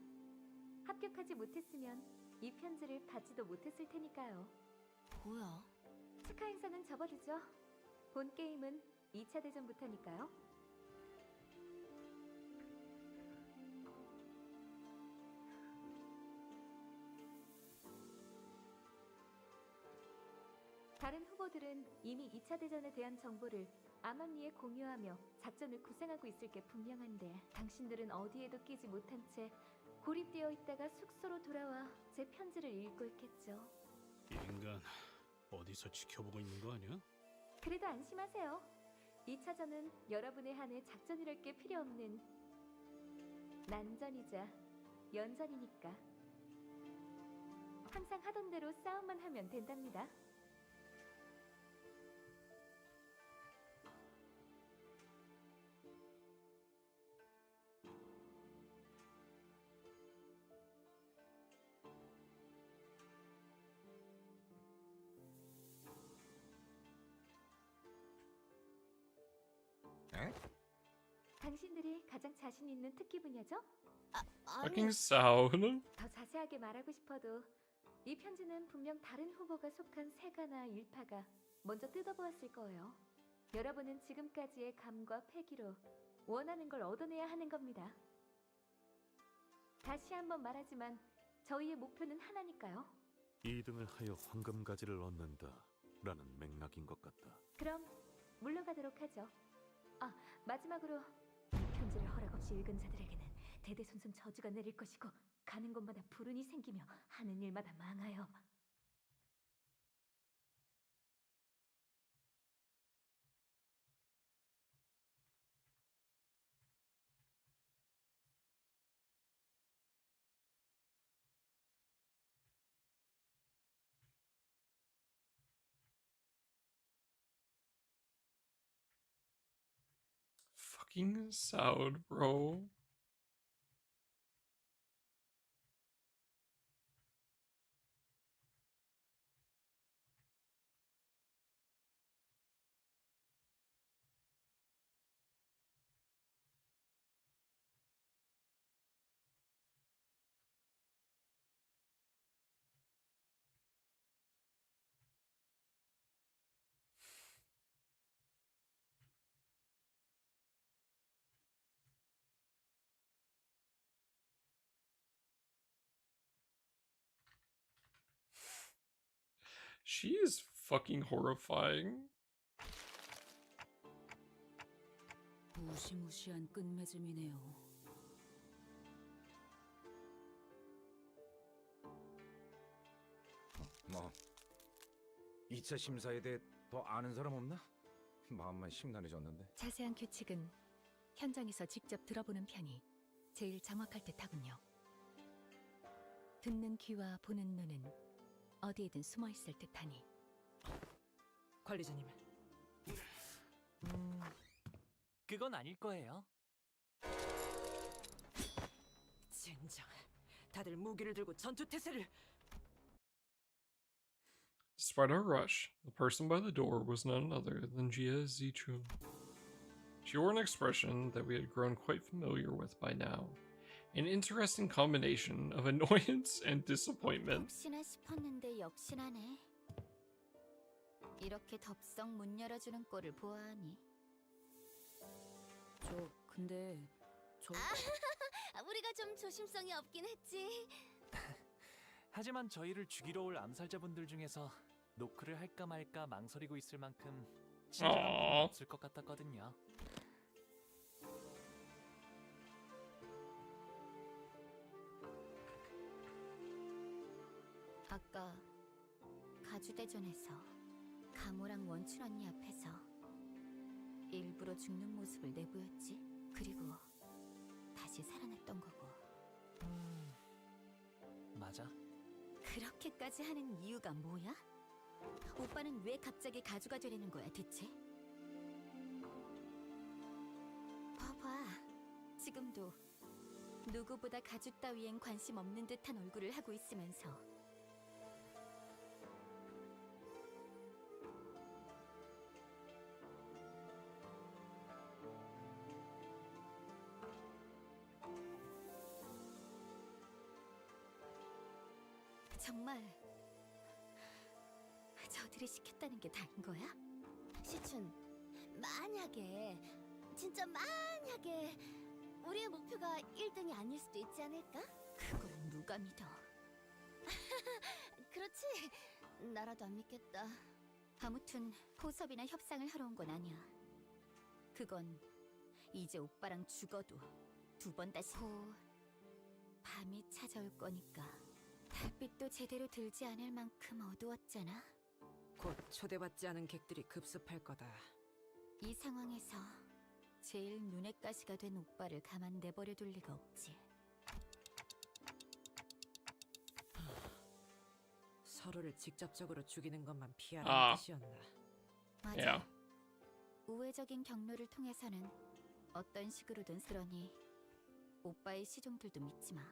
합격하지 못했으면 이 편지를 받지도 못했을 테니까요. 뭐야? 축하 행사는 접어두죠. 본 게임은 2차 대전부터니까요. 다른 후보들은 이미 2차 대전에 대한 정보를 암암리에 공유하며 작전을 구상하고 있을 게 분명한데 당신들은 어디에도 끼지 못한 채 고립되어 있다가 숙소로 돌아와 제 편지를 읽고 있겠죠. 이 인간 어디서 지켜보고 있는 거 아니야? 그래도 안심하세요. 2차전은 여러분의 한해 작전이랄 게 필요 없는 난전이자 연전이니까 항상 하던 대로 싸움만 하면 된답니다. 당신들이 가장 자신 있는 특기 분야죠? Fucking sound. 더 자세하게 말하고 싶어도 이 편지는 분명 다른 후보가 속한 세가나 일파가 먼저 뜯어보았을 거예요. 여러분은 지금까지의 감과 패기로 원하는 걸 얻어내야 하는 겁니다. 다시 한번 말하지만 저희의 목표는 하나니까요. 2등을 하여 황금가지를 얻는다라는 맥락인 것 같다. 그럼 물러가도록 하죠. 마지막으로 이 편지를 허락 없이 읽은 자들에게는 대대손손 저주가 내릴 것이고 가는 곳마다 불운이 생기며 하는 일마다 망하여 Fucking sound, bro. She is fucking horrifying. 무시무시한 끝맺음이네요. 뭐 2차 심사에 대해 더 아는 사람 없나? 마음만 심란해졌는데. 자세한 규칙은 현장에서 직접 들어보는 편이 제일 정확할 듯하군요. 듣는 귀와 보는 눈은 어디에든 숨어 있을 듯하니. 관리자님. 그건 아닐 거예요. 젠장. 다들 무기를 들고 전투 태세를. Despite our rush, the person by the door was none other than Jia Zichun. She wore an expression that we had grown quite familiar with by now, an interesting combination of annoyance and disappointment. 역시나 싶었는데 역시나네. 이렇게 덥석 문 열어주는 꼴을 보아하니. 근데 우리가 좀 조심성이 없긴 했지. 하지만 저희를 죽이러 올 암살자분들 중에서 노크를 할까 말까 망설이고 있을 만큼 친절한 분은 Aww. 없을 것 같았거든요. 아까 가주대전에서 가모랑 원춘 언니 앞에서 일부러 죽는 모습을 내보였지. 그리고 다시 살아났던 거고. 맞아. 그렇게까지 하는 이유가 뭐야? 오빠는 왜 갑자기 가주가 되려는 거야, 대체? 봐봐, 지금도 누구보다 가주 따위엔 관심 없는 듯한 얼굴을 하고 있으면서 정말 저들이 시켰다는 게 다인 거야? 시춘, 만약에, 진짜 만약에 우리의 목표가 1등이 아닐 수도 있지 않을까? 그걸 누가 믿어? 그렇지, 나라도 안 믿겠다. 아무튼 포섭이나 협상을 하러 온 건 아니야. 그건 이제 오빠랑 죽어도 두 번 다시 곧 밤이 찾아올 거니까. 달빛도 제대로 들지 않을 만큼 어두웠잖아. 곧 초대받지 않은 객들이 급습할 거다. 이 상황에서 제일 눈엣 가시가 된 오빠를 가만 내버려 둘 리가 없지. 서로를 직접적으로 죽이는 것만 피하라는 뜻이었나. 맞아. Yeah. 우회적인 경로를 통해서는 어떤 식으로든 그러니 오빠의 시종들도 믿지 마.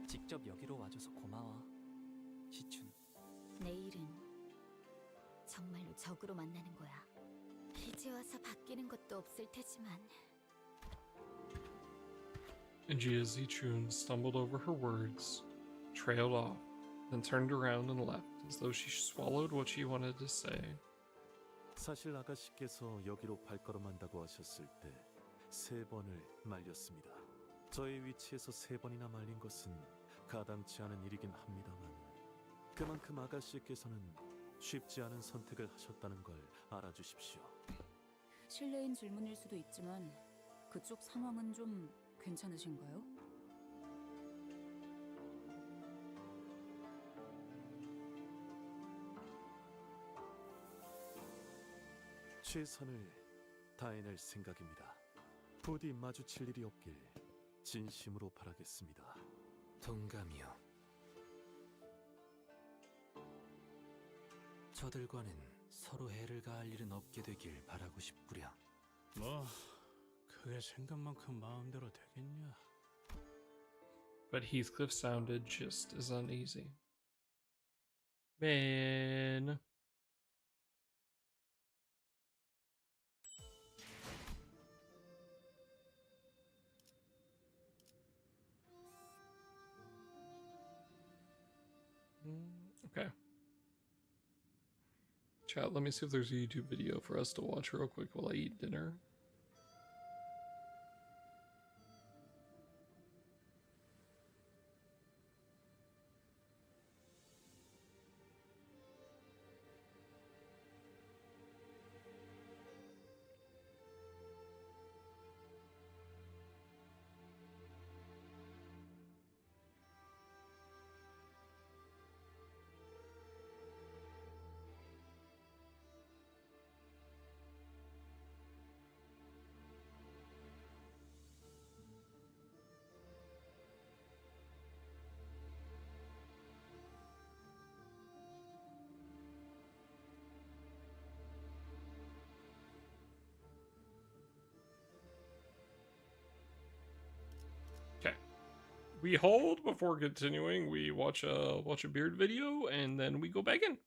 직접 여기로 와줘서 고마워, 시춘. 내일은 정말로 적으로 만나는 거야. 이제 와서 바뀌는 것도 없을 테지만. And Jia Zichun stumbled over her words, trailed off, then turned around and left, as though she swallowed what she wanted to say. 사실 아가씨께서 여기로 발걸음한다고 하셨을 때 3번을 말렸습니다. 저의 위치에서 3번이나 말린 것은 가당치 않은 일이긴 합니다만 그만큼 아가씨께서는 쉽지 않은 선택을 하셨다는 걸 알아주십시오. 실례인 질문일 수도 있지만 그쪽 상황은 좀 괜찮으신가요? 최선을 다해낼 생각입니다. 부디 마주칠 일이 없길 진심으로 바라겠습니다. 동감이요. 저들과는 서로 해를 가할 일은 없게 되길 바라고 싶구려. 뭐 그게 생각만큼 마음대로 되겠냐? But Heathcliff sounded just as uneasy. Man. Okay. Chat, let me see if there's a YouTube video for us to watch real quick while I eat dinner. We hold before continuing. We watch a beard video and then we go back in.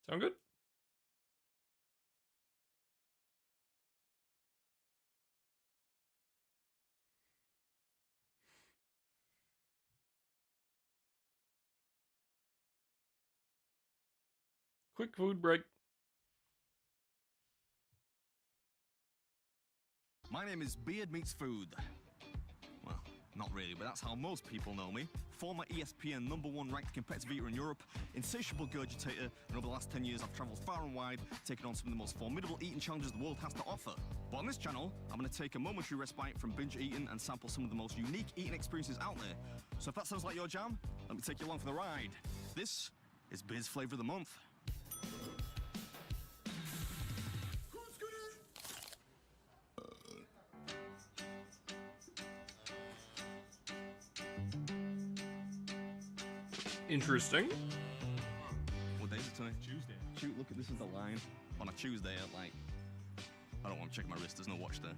Sound good? Quick food break. My name is Beard Meets Food. Well, not really, but that's how most people know me. Former ESPN #1 ranked competitive eater in Europe, insatiable gurgitator, and over the last 10 years I've travelled far and wide, taking on some of the most formidable eating challenges the world has to offer. But on this channel, I'm going to take a momentary respite from binge eating and sample some of the most unique eating experiences out there. So if that sounds like your jam, let me take you along for the ride. This is Beard's Flavour of the Month. Interesting. What day is it today? Tuesday. Shoot, look at this is the line. On a Tuesday at like, I don't want to check my wrist, there's no watch there.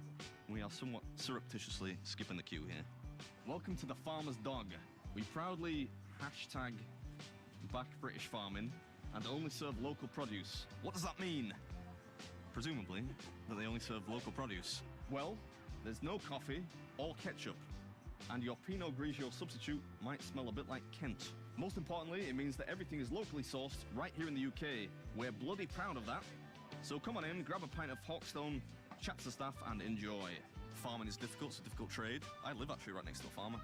We are somewhat surreptitiously skipping the queue here. Welcome to the Farmer's Dog. We proudly hashtag back British farming and only serve local produce. What does that mean? Presumably that they only serve local produce. Well, there's no coffee or ketchup. And your Pinot Grigio substitute might smell a bit like Kent. Most importantly, it means that everything is locally sourced right here in the UK. We're bloody proud of that. So come on in, grab a pint of Hawkstone, chat to staff, and enjoy. Farming is difficult, it's a difficult trade. I live actually right next to a farmer.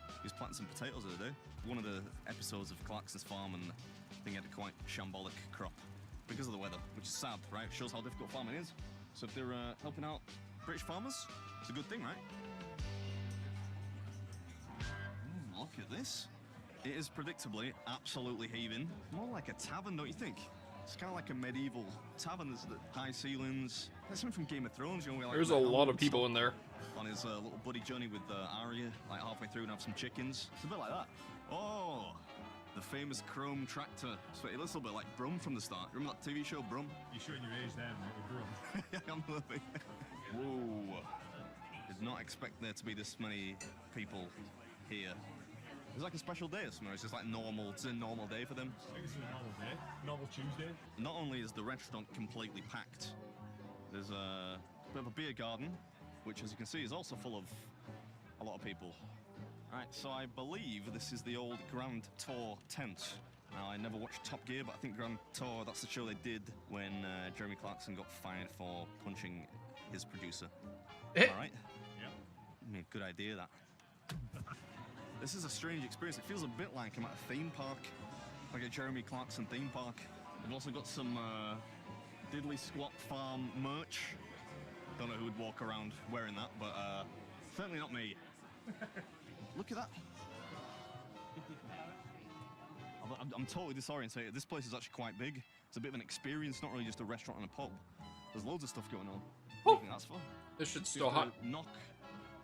He was planting some potatoes the other day. One of the episodes of Clarkson's farm, and I think he had a quite shambolic crop because of the weather, which is sad, right? Shows how difficult farming is. So if they're helping out British farmers, it's a good thing, right? Look at this. It is predictably absolutely heaving. More like a tavern, don't you think? It's kind of like a medieval tavern. There's the high ceilings. There's something from Game of Thrones, you know. Where, like, There's a lot of people in there. On his little buddy journey with Arya, like halfway through, and have some chickens. It's a bit like that. Oh, the famous chrome tractor. So it looks a little bit like Brum from the start. Remember that TV show, Brum? You're showing your age there, mate, with Brum. Yeah, I'm loving it. Whoa. Did not expect there to be this many people here. It's like a special day or something. It's just like normal. It's a normal day for them. I think it's a normal day. Normal Tuesday. Not only is the restaurant completely packed, there's a bit of a beer garden, which, as you can see, is also full of a lot of people. All right, so I believe this is the old Grand Tour tent. Now, I never watched Top Gear, but I think Grand Tour, that's the show they did when Jeremy Clarkson got fired for punching his producer. All right? Yeah. I mean, good idea, that. This is a strange experience. It feels a bit like I'm at a theme park, like a Jeremy Clarkson theme park. They've also got some Diddley Squat Farm merch. Don't know who would walk around wearing that, but certainly not me. Look at that. I'm totally disorientated. This place is actually quite big. It's a bit of an experience, not really just a restaurant and a pub. There's loads of stuff going on. I think that's fun. This shit's still hot. Knock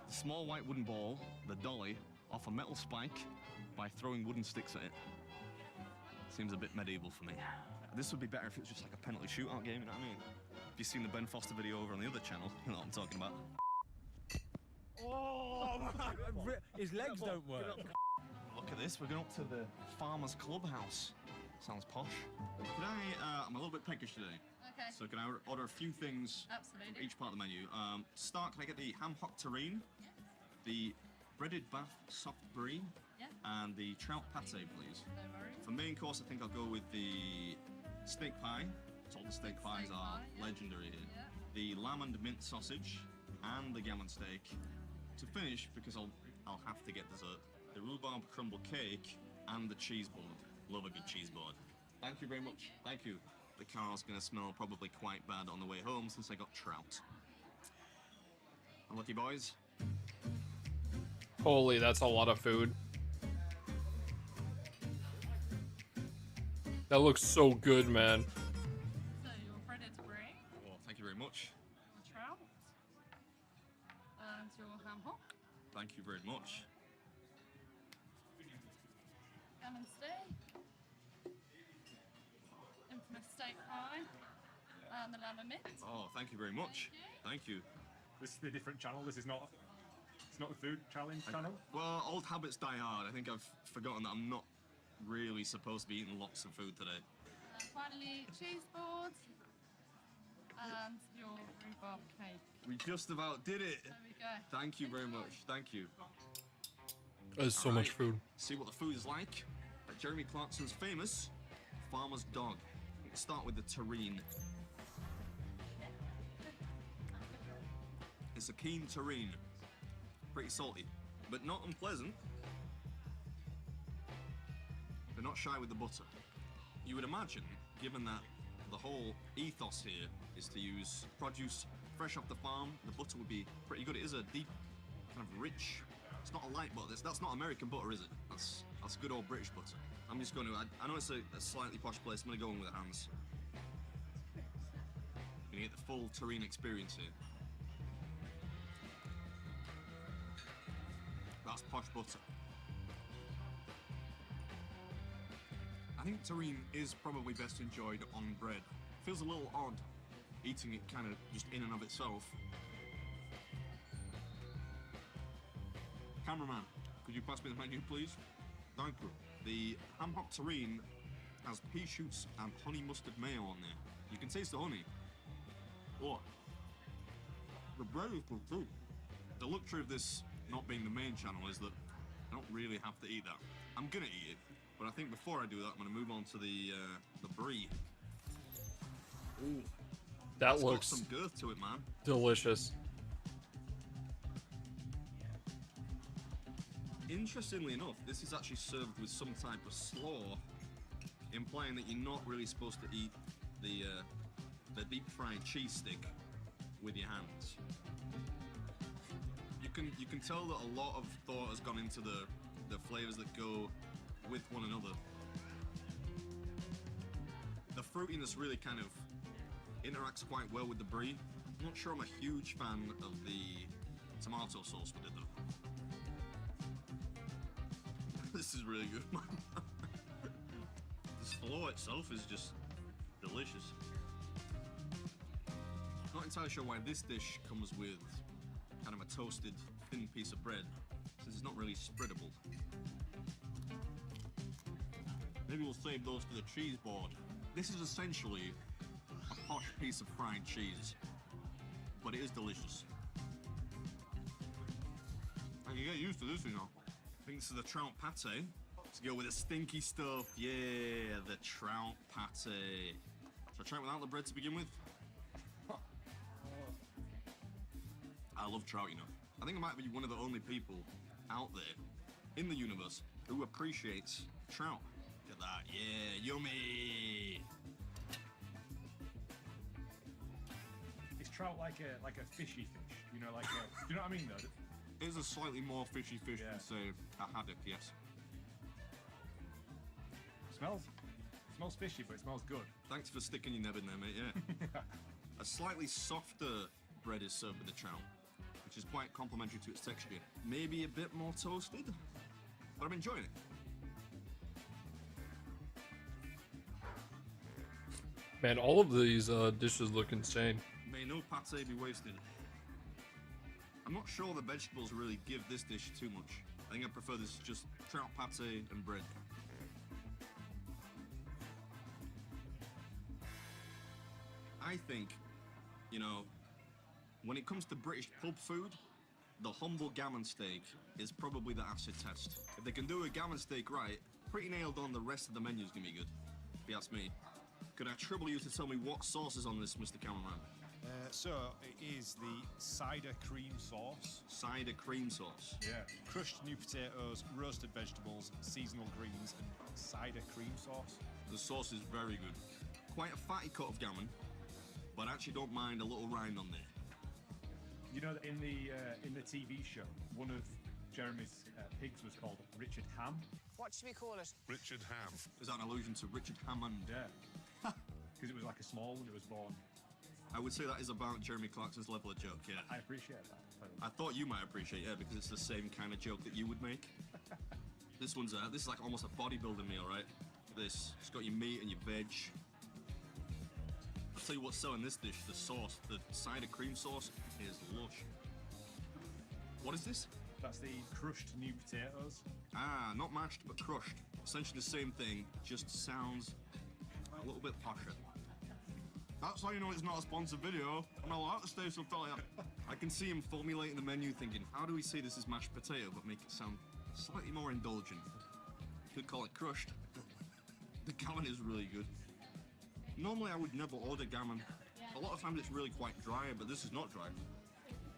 the small white wooden ball, the dolly, off a metal spike by throwing wooden sticks at it. Seems a bit medieval for me. This would be better if it was just like a penalty shootout game, you know what I mean? If you've seen the Ben Foster video over on the other channel, you know what I'm talking about. Oh, his legs don't work. Look at this, we're going up to the Farmer's Clubhouse. Sounds posh. Can I, I'm a little bit peckish today. Okay. So can I order a few things Absolutely. from each part of the menu? To start, can I get the ham hock terrine, the breaded bath soft brie, and the trout pate, please? No worries. For main course, I think I'll go with the steak pie. All the steak pies are legendary here. The lamb and mint sausage, and the gammon steak. To finish, because I'll have to get dessert, the rhubarb crumble cake and the cheese board. Love a good cheese board. Thank you very much. Thank you. The car's gonna smell probably quite bad on the way home since I got trout. Unlucky boys. Holy, that's a lot of food. That looks so good, man. So your breaded brie, Oh, thank you very much. the trout, and your ham hock, Thank you very much. gammon steak, infamous steak pie, and the lamb and mint. Oh, thank you very much. Thank you. This is a different channel. This is not. It's not the food challenge channel. Well, old habits die hard. I think I've forgotten that I'm not really supposed to be eating lots of food today. And finally, cheese board, and your rhubarb cake. We just about did it. There we go. Thank you very much. Thank you. There's so much food. See what the food is like at Jeremy Clarkson's famous Farmer's Dog. start with the terrine. It's a keen terrine. Pretty salty, but not unpleasant. They're not shy with the butter. You would imagine, given that the whole ethos here is to use produce fresh off the farm, the butter would be pretty good. It is a deep, kind of rich. It's not a light butter. That's not American butter, is it? That's good old British butter. I'm just going to. I know it's a slightly posh place. I'm going to go in with the hands. Gonna get the full terrine experience here. That's posh butter. I think terrine is probably best enjoyed on bread. Feels a little odd eating it kind of just in and of itself. Cameraman, could you pass me the menu, please? Thank you. The ham hock terrine has pea shoots and honey mustard mayo on there. You can taste the honey. Oh, the bread is good too. The luxury of this not being the main channel is that I don't really have to eat that. I'm gonna eat it, but I think before I do that, I'm gonna move on to the brie. Ooh, that it's looks got some girth to it, man. Delicious. Interestingly enough, this is actually served with some type of slaw, implying that you're not really supposed to eat the deep fried cheese stick with your hands. You can tell that a lot of thought has gone into the flavors that go with one another. The fruitiness really kind of interacts quite well with the brie. I'm not sure I'm a huge fan of the tomato sauce with it though. This is really good, man. The slaw itself is just delicious. Not entirely sure why this dish comes with kind of a toasted thin piece of bread, since it's not really spreadable. Maybe we'll save those for the cheese board. This is essentially a posh piece of fried cheese, but it is delicious. I can get used to this, you know. I think this is the trout pate. Let's go with the stinky stuff. Yeah, the trout pate. Should I try it without the bread to begin with? I love trout, you know. I think I might be one of the only people out there in the universe who appreciates trout. Look at that. Yeah, yummy. Is trout like a fishy fish? You know, like a, do you know what I mean though? It is a slightly more fishy fish than, say, a haddock, yes. Smells fishy, but it smells good. Thanks for sticking your neb in there, mate, yeah. A slightly softer bread is served with the trout, which is quite complementary to its texture. Maybe a bit more toasted, but I'm enjoying it. Man, all of these dishes look insane. May no pate be wasted. I'm not sure the vegetables really give this dish too much. I think I prefer this just trout pate and bread. I think, you know, when it comes to British pub food, the humble gammon steak is probably the acid test. If they can do a gammon steak right, pretty nailed on, the rest of the menu's gonna be good, if you ask me. Could I trouble you to tell me what sauce is on this, Mr. Cameraman? So it is the cider cream sauce. Cider cream sauce? Yeah. Crushed new potatoes, roasted vegetables, seasonal greens, and cider cream sauce. The sauce is very good. Quite a fatty cut of gammon, but I actually don't mind a little rind on there. You know that in the TV show, one of Jeremy's pigs was called Richard Ham. What should we call it? Richard Ham. Is that an allusion to Richard Hammond? Yeah. Because it was like a small one, it was born. I would say that is about Jeremy Clarkson's level of joke, yeah. I appreciate that. I thought you might appreciate it, because it's the same kind of joke that you would make. This is like almost a bodybuilding meal, right? This, it's got your meat and your veg. I'll tell you what's selling this dish, the sauce. The cider cream sauce is lush. What is this? That's the crushed new potatoes. Ah, not mashed, but crushed. Essentially the same thing, just sounds a little bit posher. That's how you know it's not a sponsored video. I'm allowed to stay so I can see him formulating the menu thinking, how do we say this is mashed potato but make it sound slightly more indulgent? Could call it crushed. The gammon is really good. normally I would never order gammon. A lot of times it's really quite dry, but this is not dry.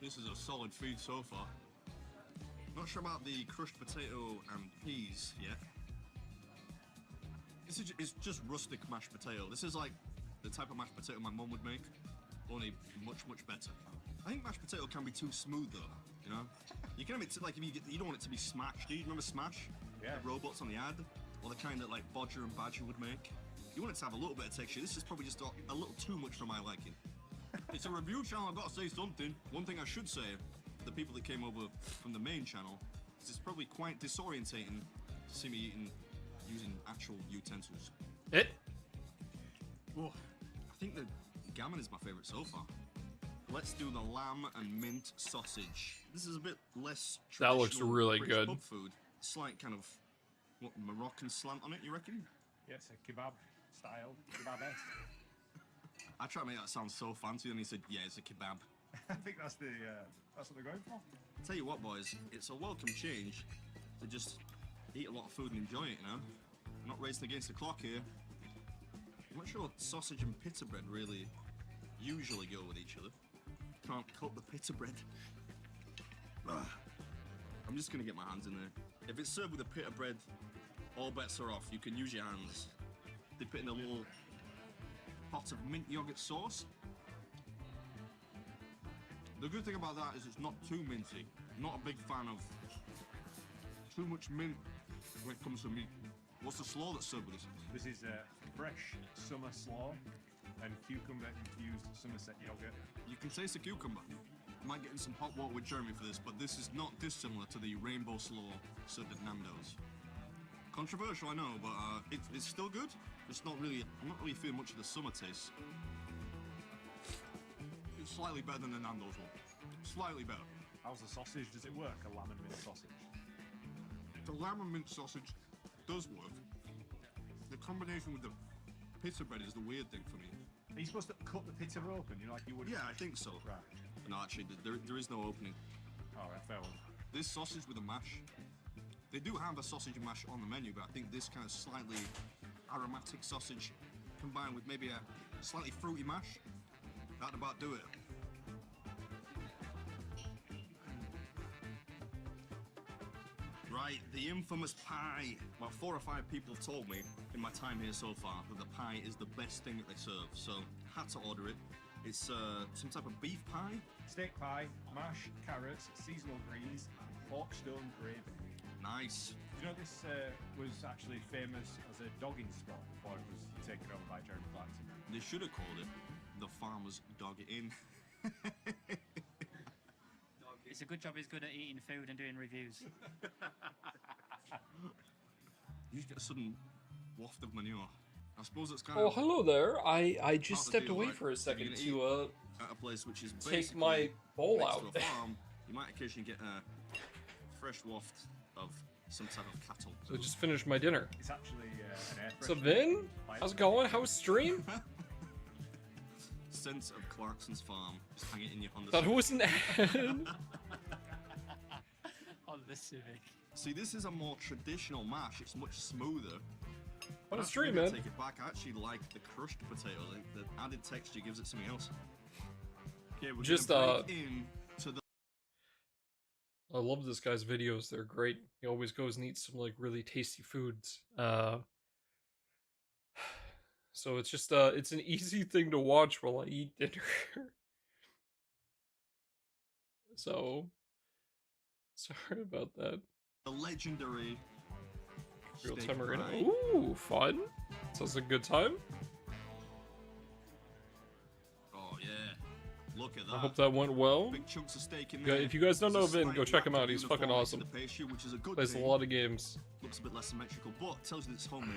This is a solid feed so far. Not sure about the crushed potato and peas yet. This is it's just rustic mashed potato. This is like the type of mashed potato my mum would make, only much better. I think mashed potato can be too smooth though. You know, you can have it like if you don't want it to be smashed. Do you remember Smash? Yeah. The robots on the ad, or the kind that like Bodger and Badger would make. You want it to have a little bit of texture. This is probably just a little too much for my liking. It's a review channel. I've got to say something. One thing I should say, the people that came over from the main channel, is it's probably quite disorientating to see me eating using actual utensils. Oh, I think the gammon is my favourite so far. Let's do the lamb and mint sausage. This is a bit less That looks traditional really British good. pub food. Slight kind of what Moroccan slant on it. You reckon? Yes, a kebab style, kebab-esque. I tried to make that sound so fancy, and he said, "Yeah, it's a kebab." I think that's what they're going for. Tell you what, boys, it's a welcome change to just eat a lot of food and enjoy it. You know, I'm not racing against the clock here. I'm not sure sausage and pita bread really usually go with each other. Can't cut the pita bread. Ugh. I'm just gonna get my hands in there. If it's served with a pita bread, all bets are off. You can use your hands. Dip it in a little pot of mint yogurt sauce. The good thing about that is it's not too minty. I'm not a big fan of too much mint when it comes to meat. What's the slaw that's served with this? This is fresh summer slaw and cucumber infused Somerset yogurt. You can taste the cucumber. I might get in some hot water with Jeremy for this, but this is not dissimilar to the rainbow slaw served at Nando's. Controversial, I know, but it's still good. It's not really. I'm not really feeling much of the summer taste. It's slightly better than the Nando's one. Slightly better. How's the sausage? Does it work? A lamb and mint sausage? The lamb and mint sausage does work. The combination with the pita bread is the weird thing for me. Are you supposed to cut the pita open? You know, like you would. Yeah, I think so. Right. No, actually, there is no opening. All right, fair one. This sausage with a mash. They do have a sausage and mash on the menu, but I think this kind of slightly aromatic sausage combined with maybe a slightly fruity mash, that'd about do it. Right, the infamous pie. About 4 or 5 people have told me in my time here so far that the pie is the best thing that they serve, so had to order it. It's some type of beef pie. Steak pie, mash, carrots, seasonal greens, Hawkstone gravy. Nice. Do you know this was actually famous as a dogging spot before it was taken over by Jeremy Clarkson? They should have called it the Farmer's Dog Inn. It's a good job he's good at eating food and doing reviews. You just get a sudden waft of manure. I suppose it's kind Oh, of. hello there. I just part of the stepped deal, away right? for a If you're second gonna to eat at a place which is take basically my bowl next out. to a farm, you might occasionally get a fresh waft of some type of cattle. So I just finished my dinner. It's actually an air What's up, freshener. Vin? How's it going? How's stream? Sense of Clarkson's farm. Just hang it in your Honda. Thought it Civic. was an ad. On the Civic. See, this is a more traditional mash. It's much smoother. What a But stream, maybe I man. take it back. I actually like the crushed potato. The added texture gives it something else. Okay, we're Just, gonna break in to the. I love this guy's videos. They're great. He always goes and eats some like really tasty foods. So it's just it's an easy thing to watch while I eat dinner. So sorry about that. The legendary Real steak time arena. fry. Ooh, fun. Sounds like a good time. Oh yeah, look at that. I hope that went well. Big chunks of steak in Yeah, there. if you guys don't know There's a Vin, go slight check him lack out. of He's fucking uniformity awesome. to the pastry, which is a good Plays a thing. lot of games. Looks a bit less symmetrical, but tells you that it's homemade.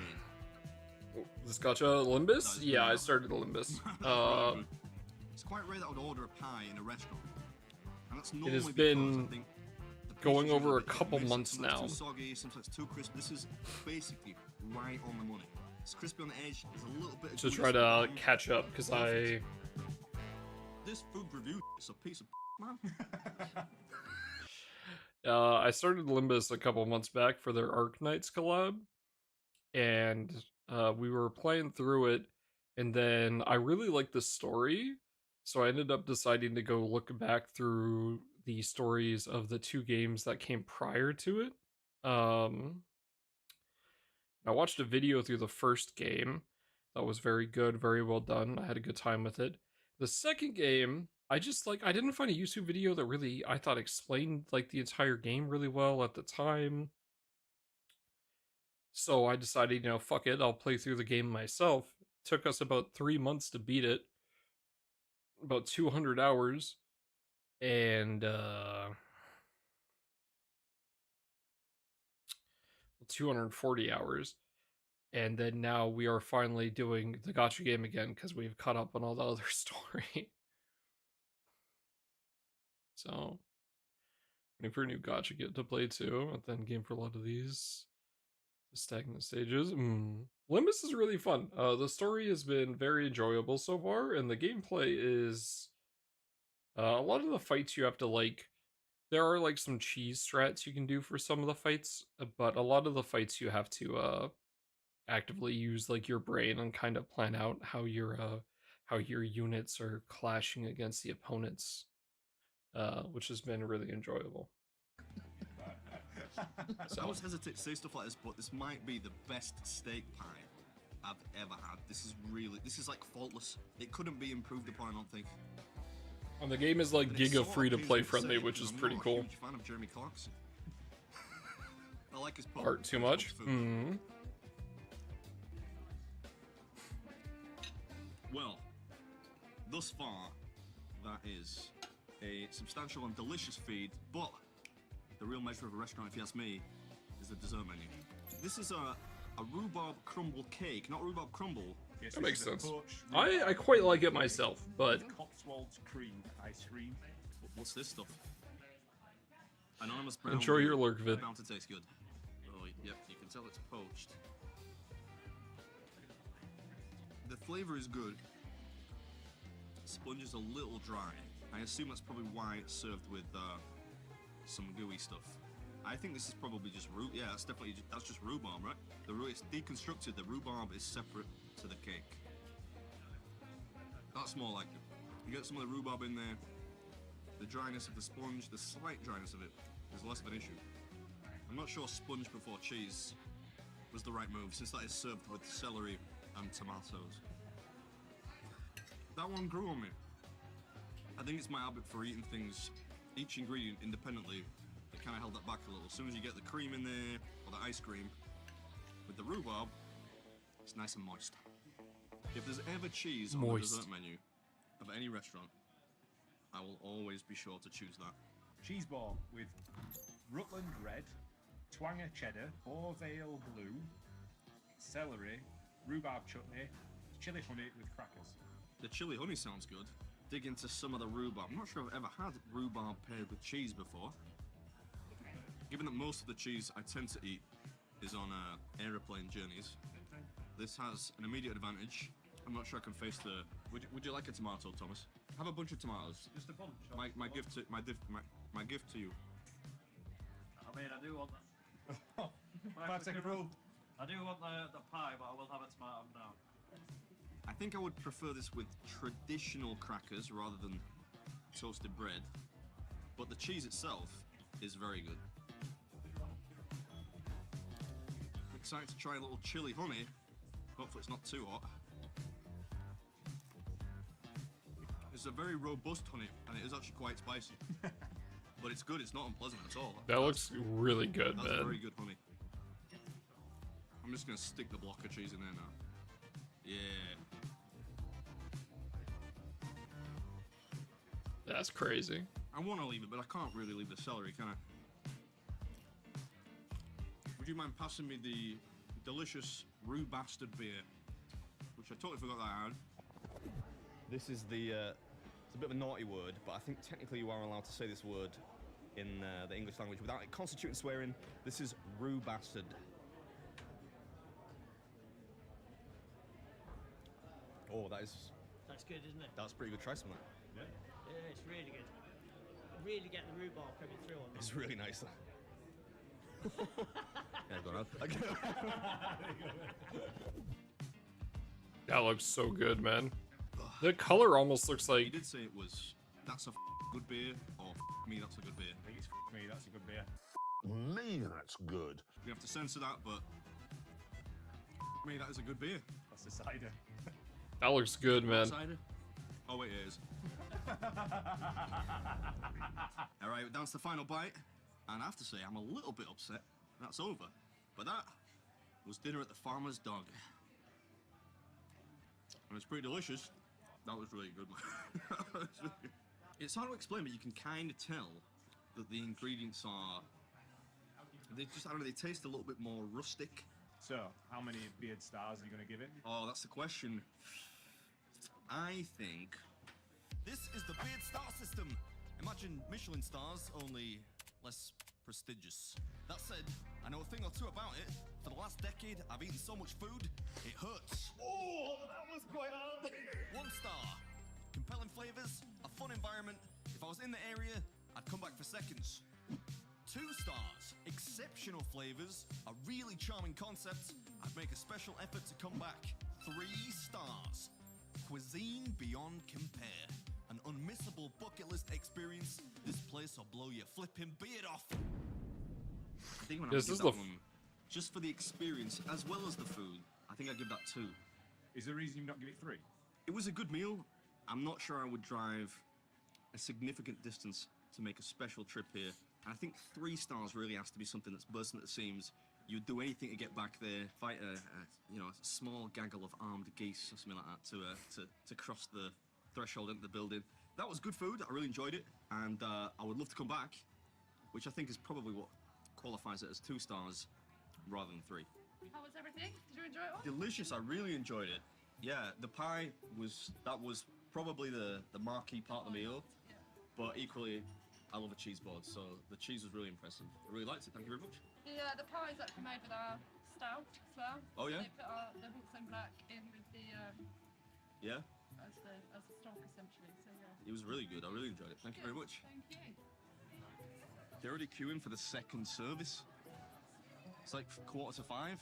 This gotcha Limbus? Yeah, I started Limbus. It's quite rare that I would order a pie in a restaurant. And that's It normally has because been I think the going pastry's over a bit hit or couple miss. months Sometimes now. It's too soggy, sometimes it's too crisp. This is basically right on the money. It's crispy on the edge. There's a little bit of To goodness try at the to bottom. catch up because I This food review is a piece of man. I started Limbus a couple months back for their Arc Knights collab, and we were playing through it, And then I really liked the story, so I ended up deciding to go look back through the stories of the 2 games that came prior to it. I watched a video through the first game that was very good, very well done. I had a good time with it. The second game, I didn't find a YouTube video that really I thought explained like the entire game really well at the time. So I decided, fuck it, I'll play through the game myself. It took us about 3 months to beat it. About 200 hours. And 240 hours. And then now we are finally doing the gacha game again because we've caught up on all the other story. So, waiting for a new gacha get to play too, and then game for a lot of these stagnant stages. Limbus is really fun. The story has been very enjoyable so far, and the gameplay is a lot of the fights you have to like. There are like some cheese strats you can do for some of the fights, but a lot of the fights you have to actively use like your brain and kind of plan out how your units are clashing against the opponents, which has been really enjoyable. I always hesitate to say stuff like this, but this might be the best steak pie I've ever had. This is like faultless. It couldn't be improved upon, I don't think. And the game is like giga free to play friendly, which is pretty cool. I'm not a huge fan of Jeremy Clarkson. I like his Art too much? Well, thus far, that is a substantial and delicious feed, but the real measure of a restaurant, if you ask me, is the dessert menu. This is a rhubarb crumble cake, not rhubarb crumble. Yes, That this makes is a sense. poached I quite like it myself, but Cotswolds cream ice cream. What's this stuff? Anonymous brown. enjoy your lurk vid. Bound to taste good. Oh, yep, you can tell it's poached. The flavor is good. Sponge is a little dry. I assume that's probably why it's served with some gooey stuff. I think this is probably just yeah, that's just rhubarb, right? It's deconstructed. The rhubarb is separate to the cake. That's more like it. You get some of the rhubarb in there. The dryness of the sponge, the slight dryness of it, is less of an issue. I'm not sure sponge before cheese was the right move, since that is served with celery and tomatoes. That one grew on me. I think it's my habit for eating things, each ingredient independently, that kind of held that back a little. As soon as you get the cream in there, or the ice cream, with the rhubarb, it's nice and moist. If there's ever cheese on the dessert menu of any restaurant, I will always be sure to choose that. Cheese ball with Rutland red, Twanger cheddar, Bourvale blue, celery, rhubarb chutney, chili honey with crackers. The chili honey sounds good. Dig into some of the rhubarb. I'm not sure I've ever had rhubarb paired with cheese before. Given that most of the cheese I tend to eat is on aeroplane journeys, this has an immediate advantage. I'm not sure I can face the. Would you like a tomato, Thomas? Have a bunch of tomatoes. Just a bunch. My gift to my gift to you. I mean, I do want. That's a rule. I do want the pie, but I will have a tomato now. I think I would prefer this with traditional crackers rather than toasted bread, but the cheese itself is very good. Excited to try a little chili honey. Hopefully it's not too hot. It's a very robust honey, and it is actually quite spicy. But it's good, it's not unpleasant at all. That looks really good, That's man. very good honey. I'm just gonna stick the block of cheese in there now. Yeah. That's crazy. I want to leave it, but I can't really leave the celery, can I? Would you mind passing me the delicious Rue Bastard beer, which I totally forgot that I had? This is the, it's a bit of a naughty word, but I think technically you are allowed to say this word in the English language without it constituting swearing. This is Rue Bastard. Oh, That's good, isn't it? that's pretty good. Try some of that. Yeah, it's really good. Really get the rhubarb coming through on that. It's really nice. Yeah, go on. That looks so good, man. The color almost looks He like... did say it was, that's a good beer, or me, that's a good beer. I think it's me, that's a good beer. Me, that's good. We have to censor that, but me, that is a good beer. That's the cider. That looks good, man. Cider? Oh, wait, it is. All right, down to the final bite, and I have to say, I'm a little bit upset that's over. But that was dinner at the Farmer's Dog. And it's pretty delicious. That was really good. It's hard to explain, but you can kind of tell that the ingredients are... They just, I don't know, they taste a little bit more rustic. So, how many beard stars are you going to give it? Oh, that's the question. I think... This is the beard star system. Imagine Michelin stars, only less prestigious. That said, I know a thing or two about it. For the last decade, I've eaten so much food, it hurts. Oh, that was quite hard. 1 star. Compelling flavors, a fun environment. If I was in the area, I'd come back for seconds. 2 stars. Exceptional flavors, a really charming concept. I'd make a special effort to come back. 3 stars. Cuisine beyond compare. An unmissable bucket list experience. This place will blow your flipping beard off. I think when I This give is that the one, just for the experience as well as the food, I think I'd give that 2. Is there a reason you've not give it 3? It was a good meal. I'm not sure I would drive a significant distance to make a special trip here. And I think 3 stars really has to be something that's bursting at the seams. You'd do anything to get back there, fight a small gaggle of armed geese or something like that to cross the threshold into the building. That was good food. I really enjoyed it, and I would love to come back, which I think is probably what qualifies it as 2 stars rather than 3. How was everything? Did you enjoy it all? Delicious. I really enjoyed it. Yeah, the pie was probably the marquee part of the meal, but equally, I love a cheese board, so the cheese was really impressive. I really liked it. Thank you very much. The pie is actually made with our stout as well. Oh, yeah? They put the Hawksome Black in with the Yeah, as the stock essentially. So yeah. it was really good. I really enjoyed it. Thank you very much. Thank you. They're already queuing for the second service. It's like 4:45.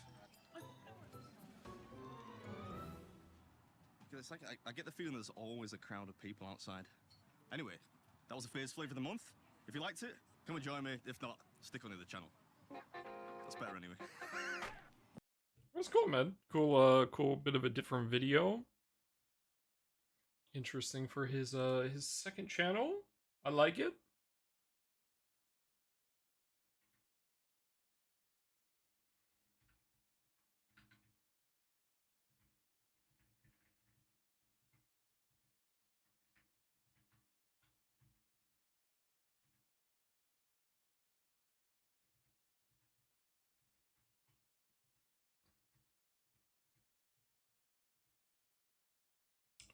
It's like I get the feeling there's always a crowd of people outside. Anyway, that was the first flavour of the month. If you liked it, come and join me. If not, stick on the other channel. That's better anyway. That's cool, man. Cool bit of a different video. Interesting for his second channel. I like it.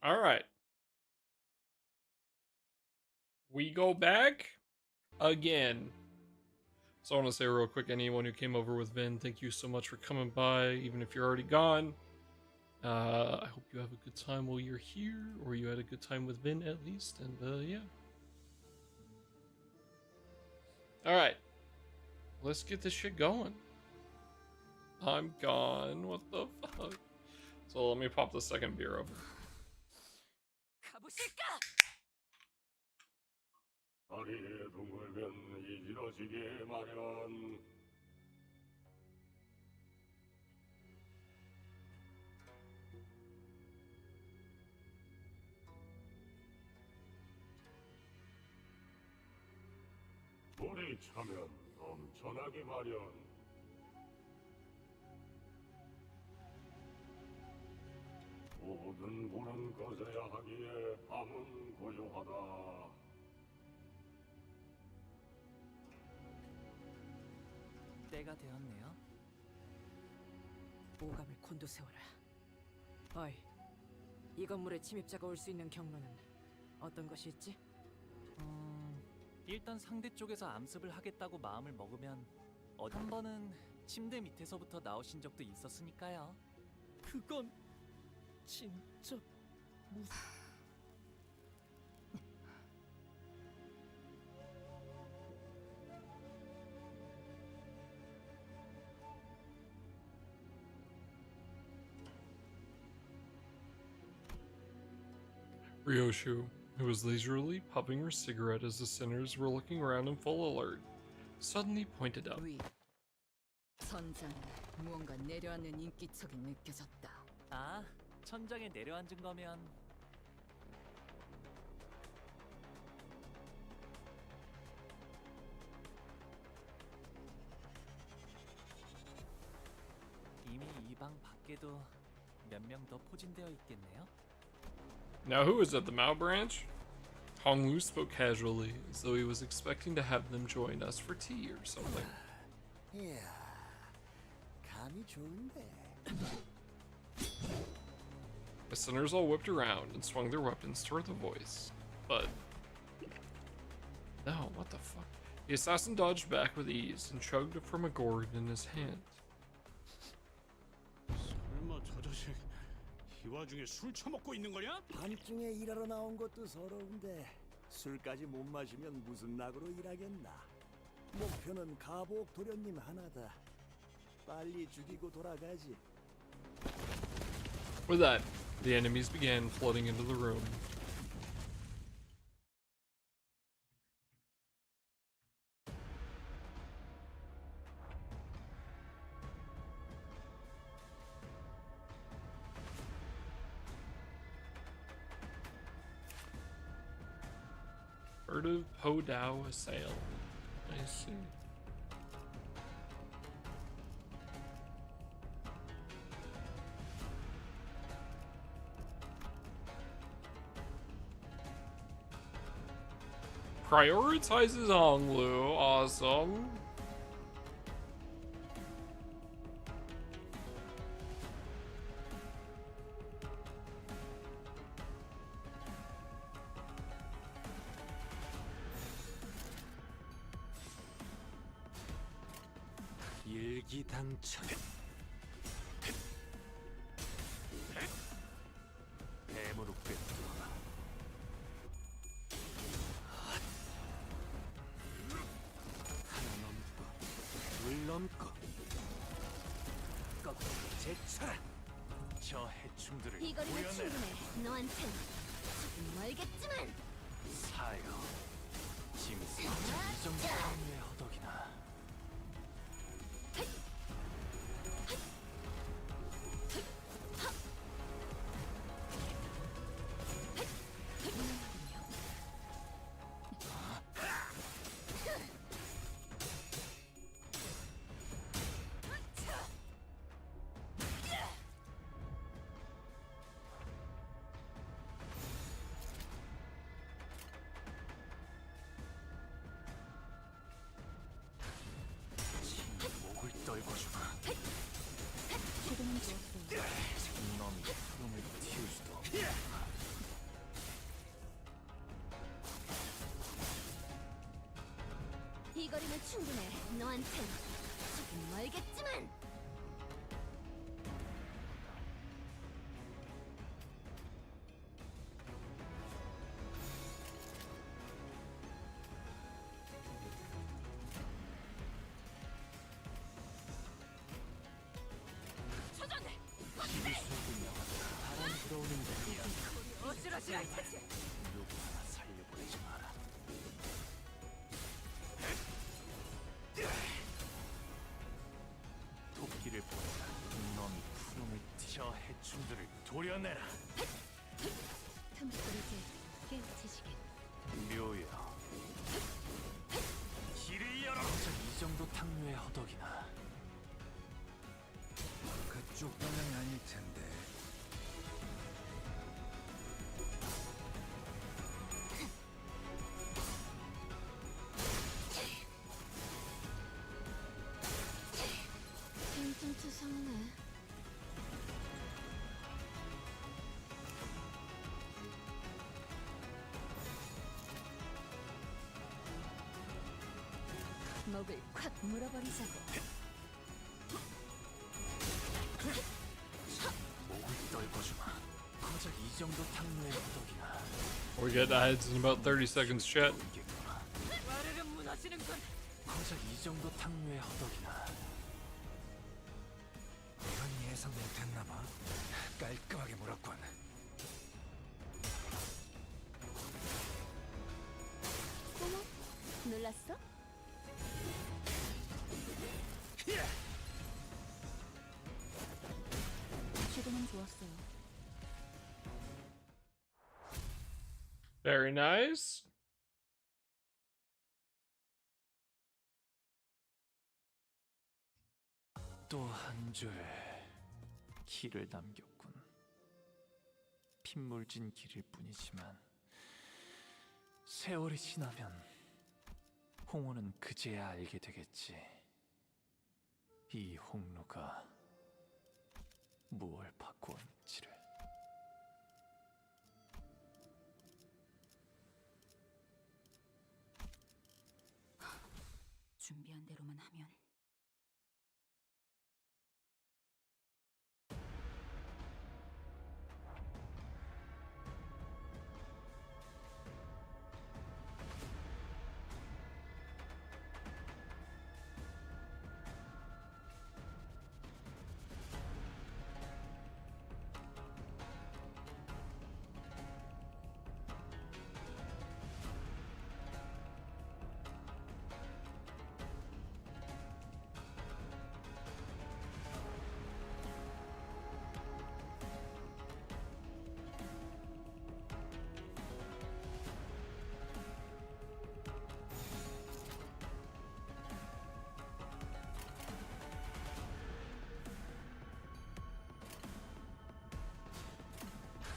All right. We go back again. So I want to say real quick, anyone who came over with Vin, thank you so much for coming by, even if you're already gone. I hope you have a good time while you're here, or you had a good time with Vin at least, and yeah. Alright. Let's get this shit going. I'm gone. What the fuck? So let me pop the second beer over. 물이 차면 넘쳐나기 마련. 모든 물은 꺼져야 하기에 밤은 고요하다. 때가 되었네요. 오감을 곤두세워라. 어이, 이 건물에 침입자가 올 수 있는 경로는 어떤 것이 있지? 일단 상대 쪽에서 암습을 하겠다고 마음을 먹으면 한 번은 침대 밑에서부터 나오신 적도 있었으니까요. 그건 진짜 Ryoshu, who was leisurely puffing her cigarette as the sinners were looking around in full alert, suddenly pointed up. 천장에 무언가 내려앉는 인기척이 느껴졌다. 아, 천장에 내려앉은 거면 이미 이 방 밖에도 몇 명 더 포진되어 있겠네요. Now who was at the Mao branch? Honglu spoke casually, as though he was expecting to have them join us for tea or something. 이야, 감이 좋은데. The sinners all whipped around and swung their weapons toward the voice, but... No, what the fuck? The assassin dodged back with ease and chugged from a gourd in his hand. 설마 저 자식 이 와중에 술 처먹고 있는 거냐? 밤중에 일하러 나온 것도 서러운데 술까지 못 마시면 무슨 낙으로 일하겠나. 목표는 가복 도련님 하나다. 빨리 죽이고 돌아가지. With that, the enemies began flooding into the room. Furtive Po Dao assail. I see. Prioritizes Honglu. Awesome. 일기당천. 뱀으로 꿰뚫어라. 하나 넘고 둘 넘고 거꾸로 제쳐라. 저 해충들을 이거리는 구현해라. 충분해. 너한텐 조금 멀겠지만. 사요. 짐승 이 정도 의 허덕이나. 목을 떨궈주마. 지금은 좋았어요. 놈이 푸름을 틔울 수도 없고. 이 거리는 충분해. 너한텐 조금 멀겠지만. 입이 쏟은 영화가 바람 들어오는데 어찌러지 않겠지. 누구 하나 살려보내지 마라. 토끼를 보내라. 놈이 푸름을 저 해충들을 도려내라. 틈소리제 깨우치시길. 묘여. 길을 열어. 이 정도 탕류의 허덕이나. 그쪽 방향이 아닐 텐데. 빈틈투성네. 목을 콱 물어버리자고. 목을 떨궈주마. 고작 이 정도 탕류의 허덕이나. We get ads in about 30 seconds, chat. 와르르 무너지는군. 고작 이 정도 탕류의 허덕이나. 이건 예상 못했나봐. 깔끔하게 물었군. 놀랐어? 시도는 좋았어요. Very nice. 또 한 줄 길을 남겼군. 핏물진 길일 뿐이지만 세월이 지나면 홍호는 그제야 알게 되겠지. 이 홍루가 무얼 바꾸었는지를. 준비한 대로만 하면.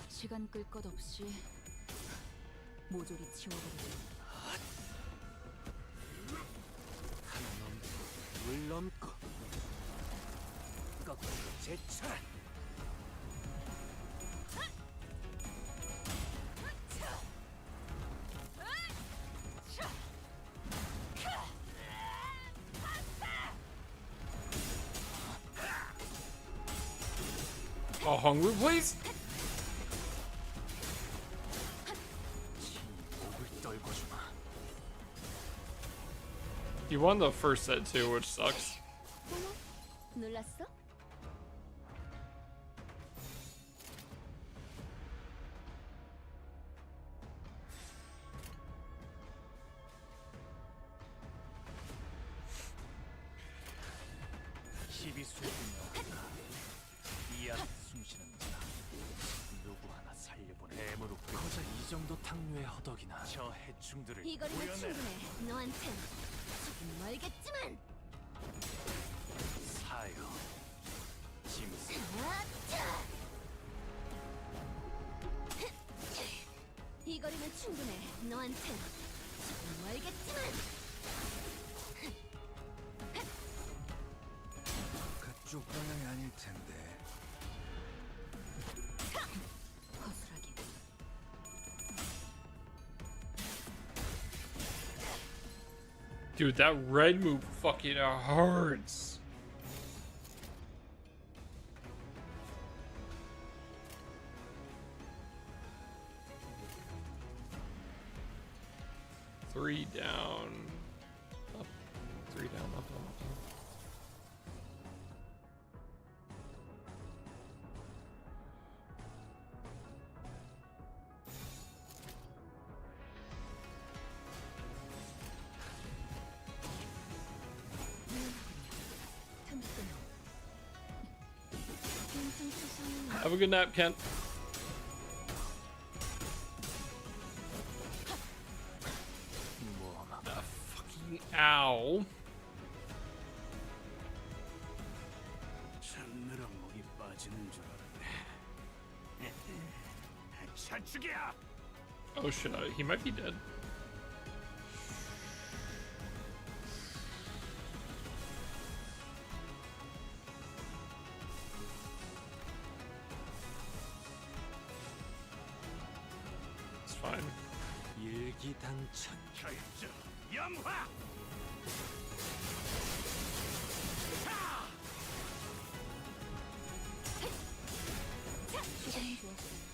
시간 끌 것 없이 모조리 치워버리죠. 하나 넘고 둘 넘고 거꾸로 제쳐라. Oh, hungry, please. You won the first set too, which sucks. 놀랐어? 힘이 솟구나. 이안 숨쉬는 자 누구 하나 살려보내. 해무로 거저 이 정도 탕류의 허덕이나 저 해충들을 이거리면 구현해라. 충분해. 너한텐 조금 멀겠지만. 사요. 짐승. 이거리면 충분해. 너한텐 조금 멀겠지만. 그쪽 방향이 아닐 텐데. 허술하게. Dude, that red move fucking hurts. Three down, up, three down, up, up, up. Have a good nap, Kent. Fucking ow. 참느라 목이 빠지는 줄 알았네. 자축이야. Oh shit, he might be dead. It's fine. 일기당천. 결정 영화. 시도는 좋았어요.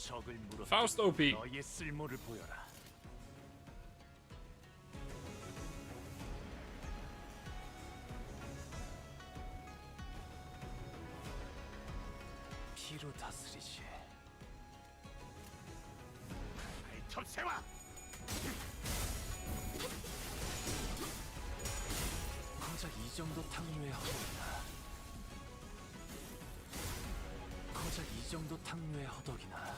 적을 물어 Faust OP. 너의 쓸모를 보여라. 피로 다스리지. 첩세와 고작 이 정도 탕류의 허덕이나. 고작 이 정도 탕류의 허덕이나.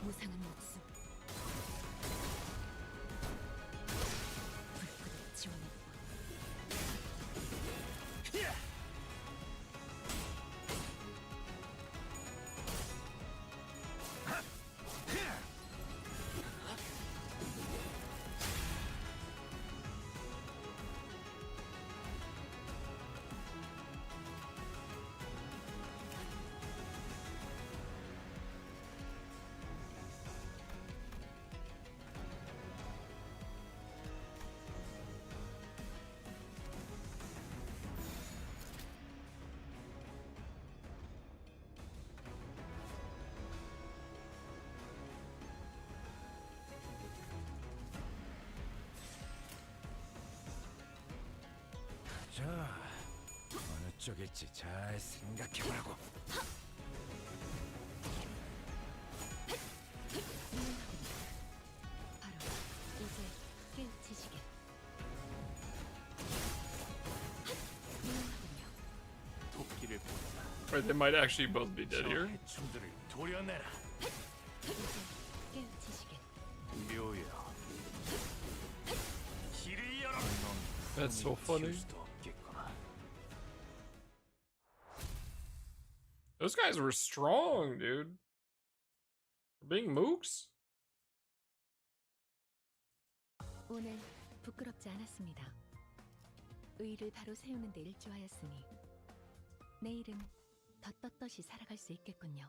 무상한 목숨. 불끄덕 지원했다. 자, 어느 쪽일지 잘 생각해보라고. 바로 이제 깨우치시게. 토끼를 보내라. Right, they might actually both be dead here. 해충들을 도려내라. 이제 깨우치시게. 묘여. 길을 열어. That's so funny. 수도 없겠구나. Those guys were strong, dude. For being mooks? 오늘 부끄럽지 않았습니다. 의의를 바로 세우는 데 일조하였으니 내일은 더 떳떳이 살아갈 수 있겠군요.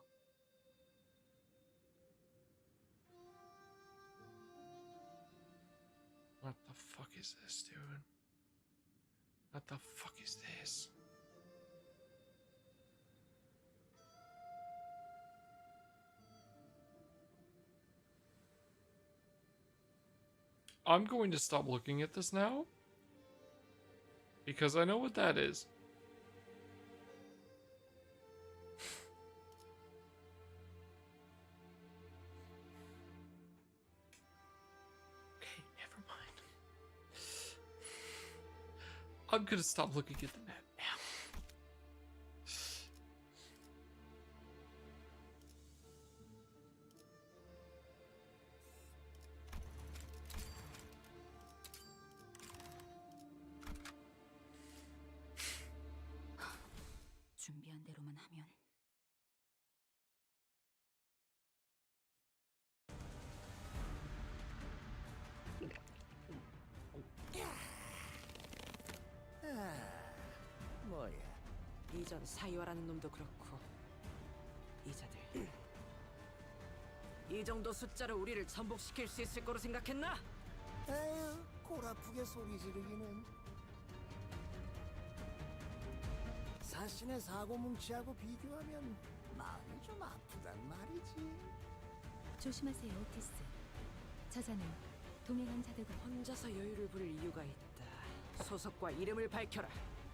What the fuck is this, dude? What the fuck is this? I'm going to stop looking at this now because I know what that is. Okay, never mind. I'm gonna stop looking at the map now. 준비한 대로만 하면 뭐야? 이전 사이와라는 놈도 그렇고 이자들 이 정도 숫자로 우리를 전복시킬 수 있을 거로 생각했나? 에휴, 골 아프게 소리 지르기는. 사신의 사고 뭉치하고 비교하면 마음이 좀 아프단 말이지. 조심하세요, 오티스. 저자는 동행한 자들과 혼자서 여유를 부릴 이유가 있다. 소속과 이름을 밝혀라.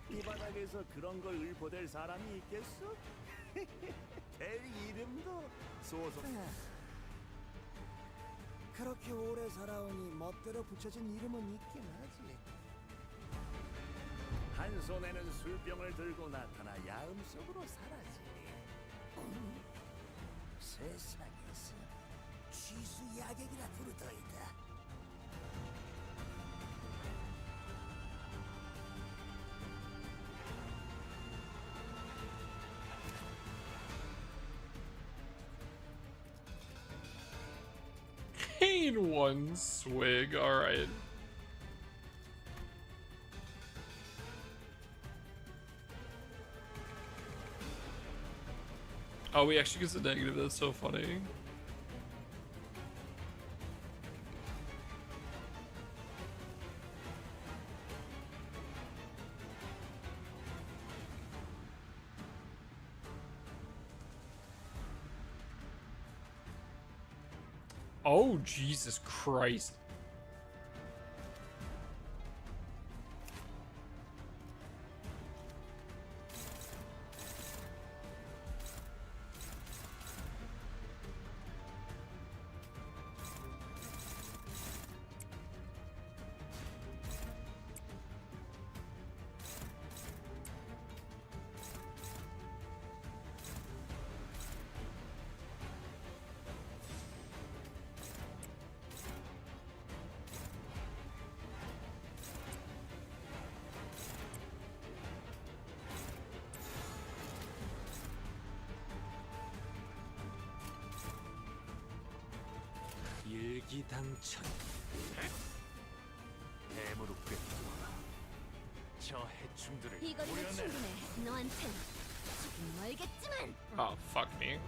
이 바닥에서 그런 걸 의포될 사람이 있겠어? 될 이름도 소속. 그렇게 오래 살아오니 멋대로 붙여진 이름은 있긴 하지. 한 손에는 술병을 들고 나타나 야음 속으로 사라지니 세상에서 취수 야객이라 부르더이다. Pain one swig, alright. Oh, he actually gets a negative, that's so funny. Oh, Jesus Christ. 일기당천. 대무로 꿰뚫어 저 해충들을 이 거리는 보려내. 충분해. 너한텐 조금 멀겠지만. Oh, fuck me.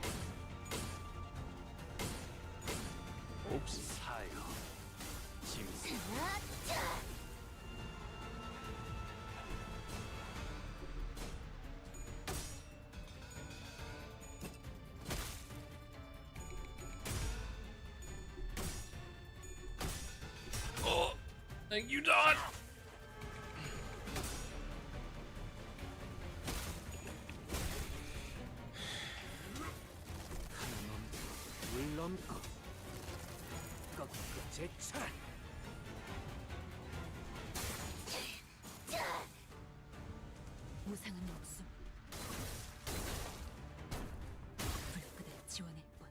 Oops. 사여 짐승. Oh, thank you, Don. 물 넘고 꺾고 제차. 무상은 없음. 불그대 지원해 본.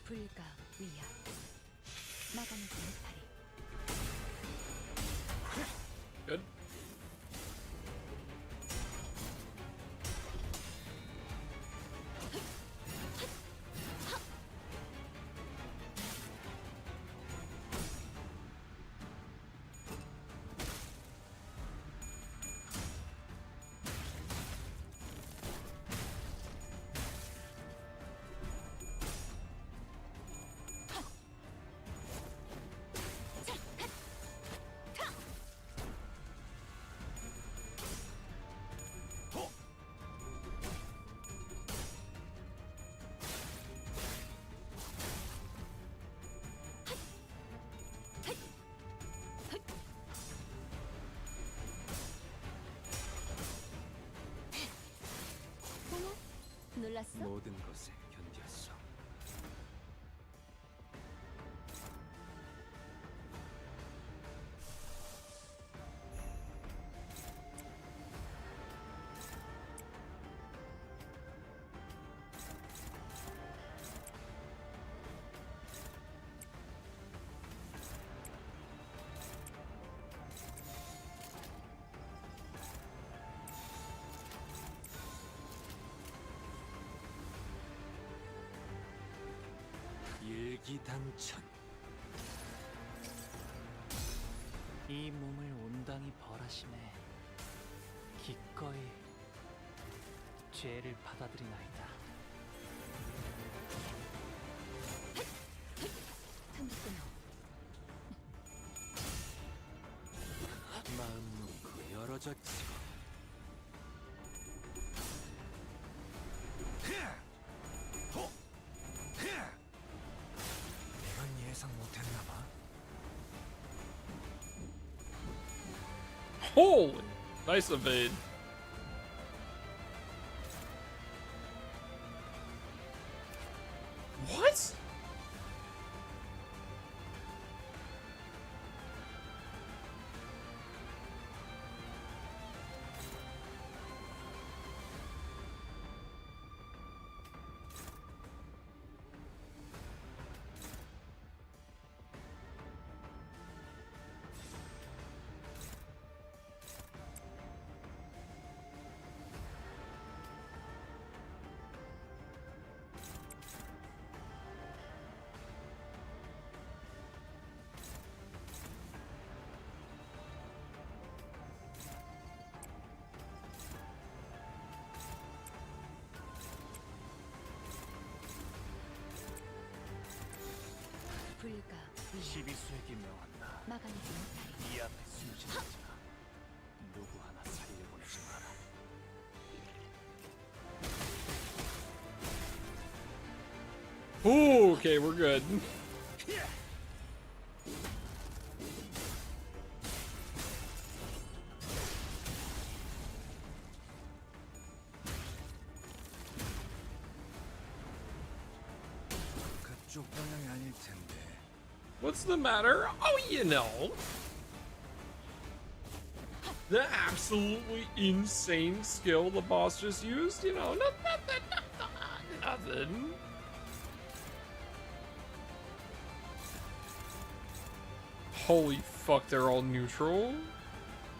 불가 위야. 마감의 다리. Good. 놀랐어? 모든 것에 견뎠어. 일기당천. 이 몸을 온당히 벌하심에 기꺼이 죄를 받아들이나이다. 마음 놓고 열어졌지. 이건 예상 못했나봐. Holy! Nice evade. What? 불가 시비수에게 명한다. 막아내지 못하리. 이 앞에 숨지는 자 누구 하나 살려보내지 마라. Ooh, okay, we're good. 그쪽 방향이 아닐 텐데. What's the matter? Oh, you know. The absolutely insane skill the boss just used, you know, nothing. Holy fuck, they're all neutral.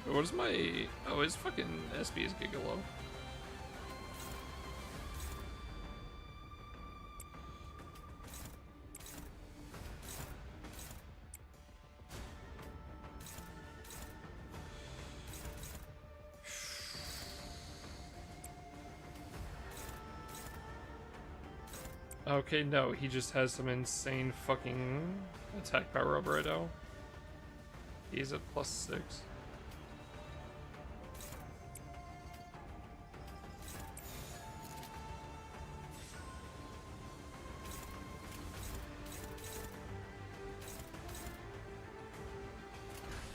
What is my... Oh, his fucking SP is giga low. Okay, no, he just has some insane fucking attack power up right now. He's at +6.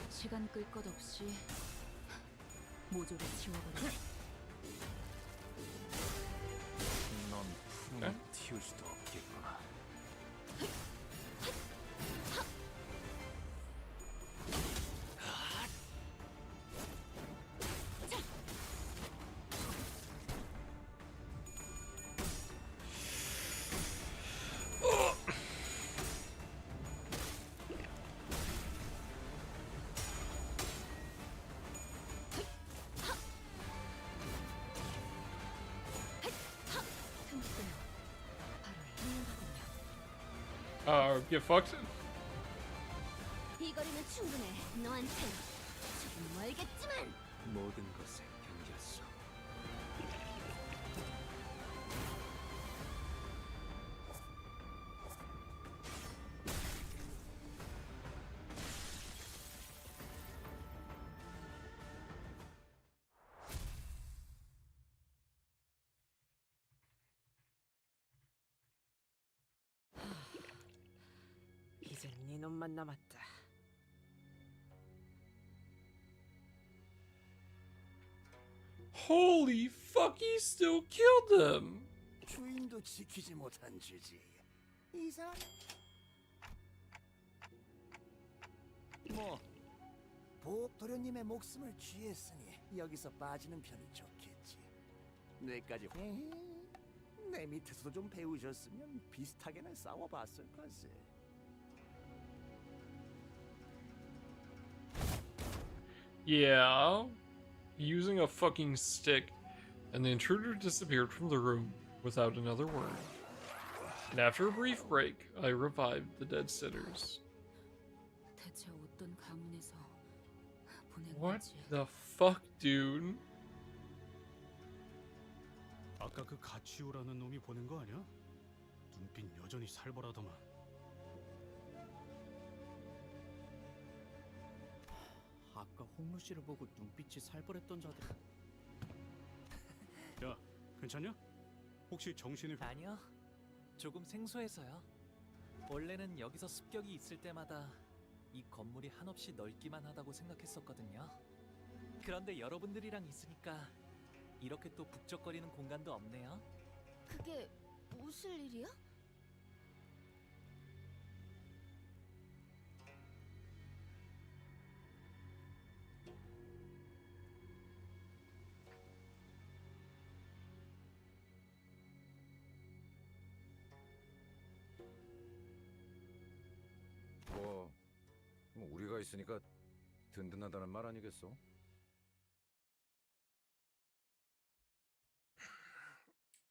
시간 끌 것 없이 모조리 지워버려. 넌 풍을 틔울 수도 없겠구나. Get fucked. 이 거리는 충분해. 너한텐 조금 멀겠지만. 모든 것에 견뎠어. 이젠 네 놈만 남았다. Holy fuck, he still killed him. 주인도 지키지 못한 주지. 이상. 뭐 보옥 도련님의 목숨을 취했으니 여기서 빠지는 편이 좋겠지. 뇌까지 내 밑에서도 좀 배우셨으면 비슷하게는 싸워봤을 걸세. Yeah. Using a fucking stick, and the intruder disappeared from the room without another word. And after a brief break, I revived the dead sitters. 대체 어떤 가문에서 보낸 What 거지? the fuck, dude? 아까 그 가치우라는 놈이 보낸 거 아니야? 눈빛 여전히 살벌하더만. 아까 홍루 씨를 보고 눈빛이 살벌했던 자들. 야, 괜찮냐? 혹시 정신이... 아니요. 조금 생소해서요. 원래는 여기서 습격이 있을 때마다 이 건물이 한없이 넓기만 하다고 생각했었거든요. 그런데 여러분들이랑 있으니까 이렇게 또 북적거리는 공간도 없네요. 그게 무슨 일이야? 뭐 우리가 있으니까 든든하다는 말 아니겠어?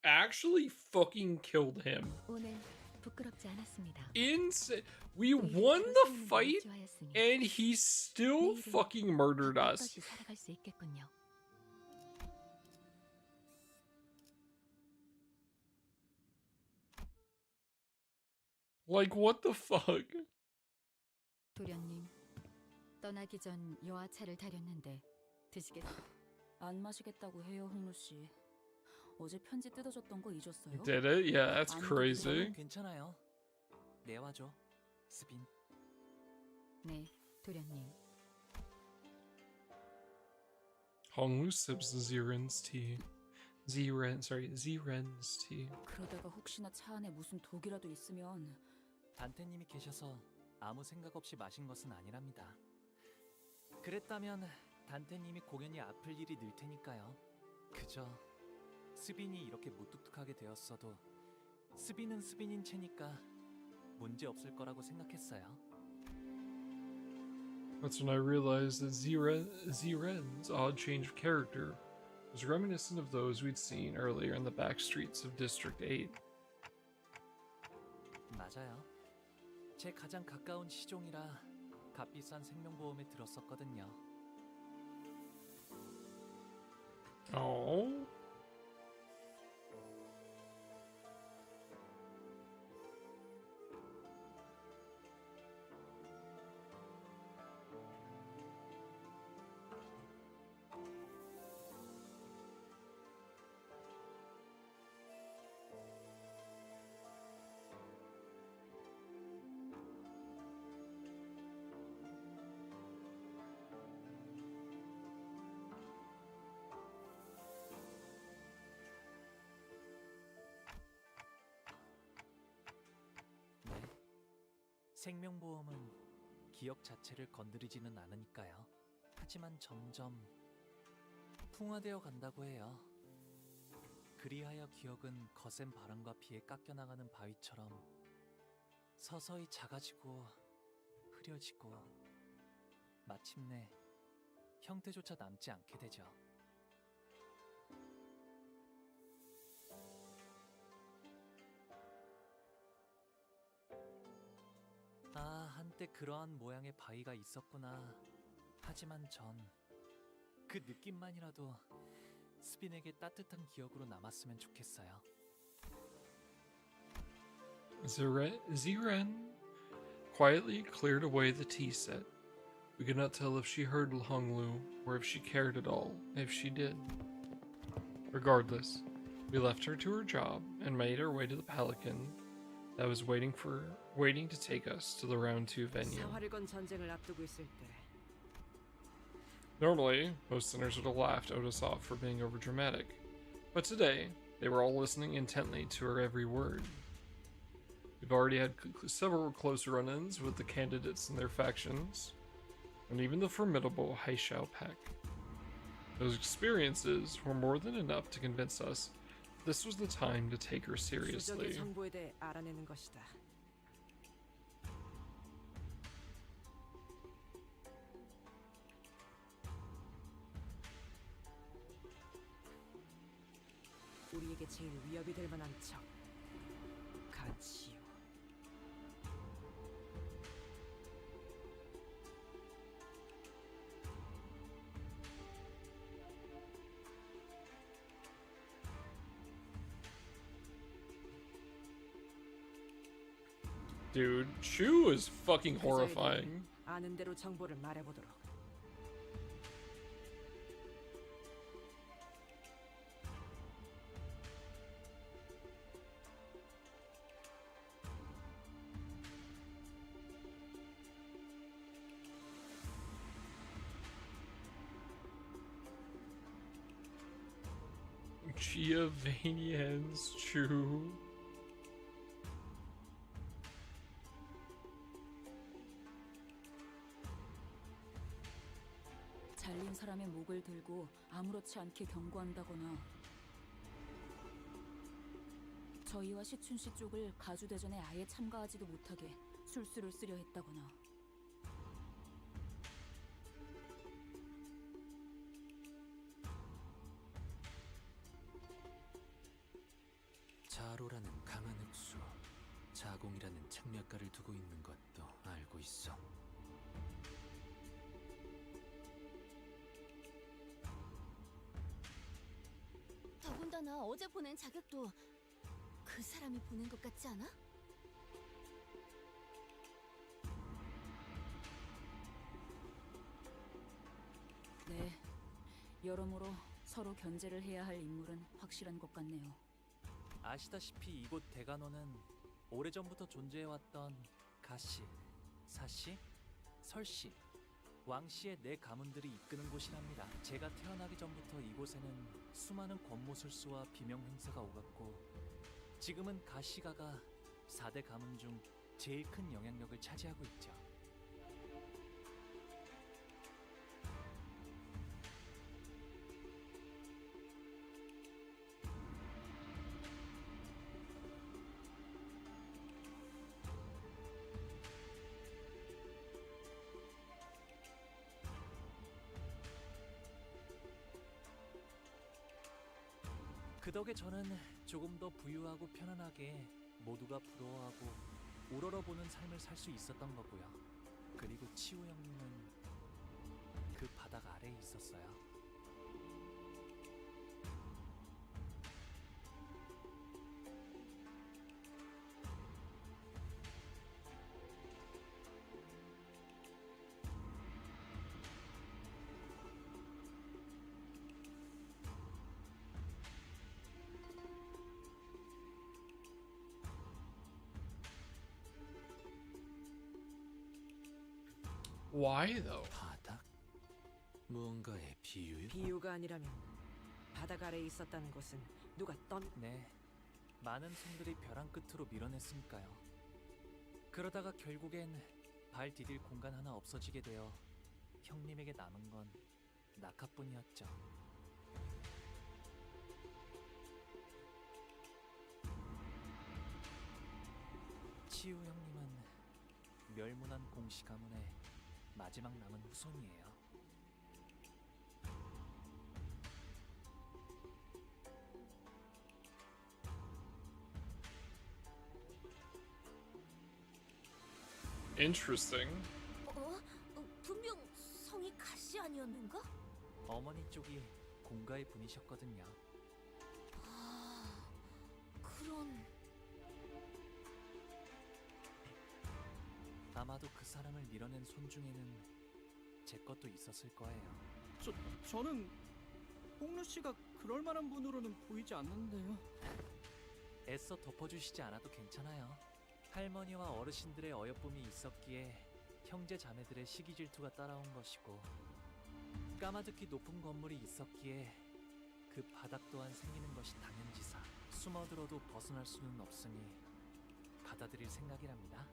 Actually fucking killed him. 오늘 부끄럽지 않았습니다. Insane. We won the fight and he still fucking murdered us. 살아갈 수 있겠군요. Like what the fuck? 도련님, 떠나기 전 여하차를 다렸는데 드시겠? 안 마시겠다고 해요, 홍루 씨. 어제 편지 뜯어졌던 거 잊었어요? Did it? Yeah, that's crazy. 괜찮아요. 내와줘, 스빈. 네, 도련님. Honglu sips Ziren's tea. Ziren's tea. 그러다가 혹시나 차 안에 무슨 독이라도 있으면 단테님이 계셔서 아무 생각 없이 마신 것은 아니랍니다. 그랬다면 단테님이 공연이 아플 일이 늘 테니까요. 그저 스빈이 이렇게 무뚝뚝하게 되었어도 스빈은 스빈인 채니까 문제 없을 거라고 생각했어요. That's when I realized that Ziren's odd change of character was reminiscent of those we'd seen earlier in the back streets of District 8. 맞아요. 제 가장 가까운 시종이라 값비싼 생명보험에 들었었거든요. Oh. 생명보험은 기억 자체를 건드리지는 않으니까요. 하지만 점점 풍화되어 간다고 해요. 그리하여 기억은 거센 바람과 비에 깎여나가는 바위처럼 서서히 작아지고 흐려지고 마침내 형태조차 남지 않게 되죠. 아, 한때 그러한 모양의 바위가 있었구나. 하지만 전 그 느낌만이라도 스빈에게 따뜻한 기억으로 남았으면 좋겠어요. Ziren quietly cleared away the tea set. We could not tell if she heard Honglu or if she cared at all, if she did. Regardless, we left her to her job and made our way to the Pelican that was waiting to take us to the round 2 venue. 사활을 건 전쟁을 앞두고 있을 때 Normally, most sinners would have laughed Otis off for being overdramatic, but today, they were all listening intently to her every word. We've already had several close run-ins with the candidates and their factions, and even the formidable Haishao Pack. Those experiences were more than enough to convince us this was the time to take her seriously. 추적의 정보에 대해 알아내는 것이다. 우리에게 제일 위협이 될 만한 적, 가치요. Dude, Chu is fucking horrifying. 아는 대로 정보를 말해보도록. Giovannians Chu. 잘린 사람의 목을 들고 아무렇지 않게 경고한다거나 저희와 시춘 씨 쪽을 가주대전에 아예 참가하지도 못하게 술수를 쓰려 했다거나 자로라는 강한 흑수, 자공이라는 책략가를 두고 있는 것도 알고 있어. 더군다나 어제 보낸 자격도 그 사람이 보낸 것 같지 않아? 네, 여러모로 서로 견제를 해야 할 인물은 확실한 것 같네요. 아시다시피 이곳 대간호는 오래전부터 존재해왔던 가씨, 사씨, 설씨, 왕씨의 네 가문들이 이끄는 곳이랍니다. 제가 태어나기 전부터 이곳에는 수많은 권모술수와 비명 행사가 오갔고 지금은 가씨가가 4대 가문 중 제일 큰 영향력을 차지하고 있죠. 그 덕에 저는 조금 더 부유하고 편안하게 모두가 부러워하고 우러러보는 삶을 살 수 있었던 거고요. 그리고 치우 형님은 그 바닥 아래에 있었어요. Why though? 바닥? 무언가의 비유요? 비유가 아니라면 바닥 아래에 있었다는 것은 누가 네, 많은 손들이 벼랑 끝으로 밀어냈으니까요. 그러다가 결국엔 발 디딜 공간 하나 없어지게 되어 형님에게 남은 건 낙하뿐이었죠. 치우 형님은 멸문한 공씨 가문의 마지막 남은 후손이에요. Interesting. 분명 성이 가시 아니었는가? 어머니 쪽이 공가의 분이셨거든요. 아, 그런... 아마도 그 사람을 밀어낸 손 중에는 제 것도 있었을 거예요. 저는 홍루 씨가 그럴 만한 분으로는 보이지 않는데요. 애써 덮어주시지 않아도 괜찮아요. 할머니와 어르신들의 어여쁨이 있었기에 형제 자매들의 시기 질투가 따라온 것이고 까마득히 높은 건물이 있었기에 그 바닥 또한 생기는 것이 당연지사. 숨어들어도 벗어날 수는 없으니 받아들일 생각이랍니다.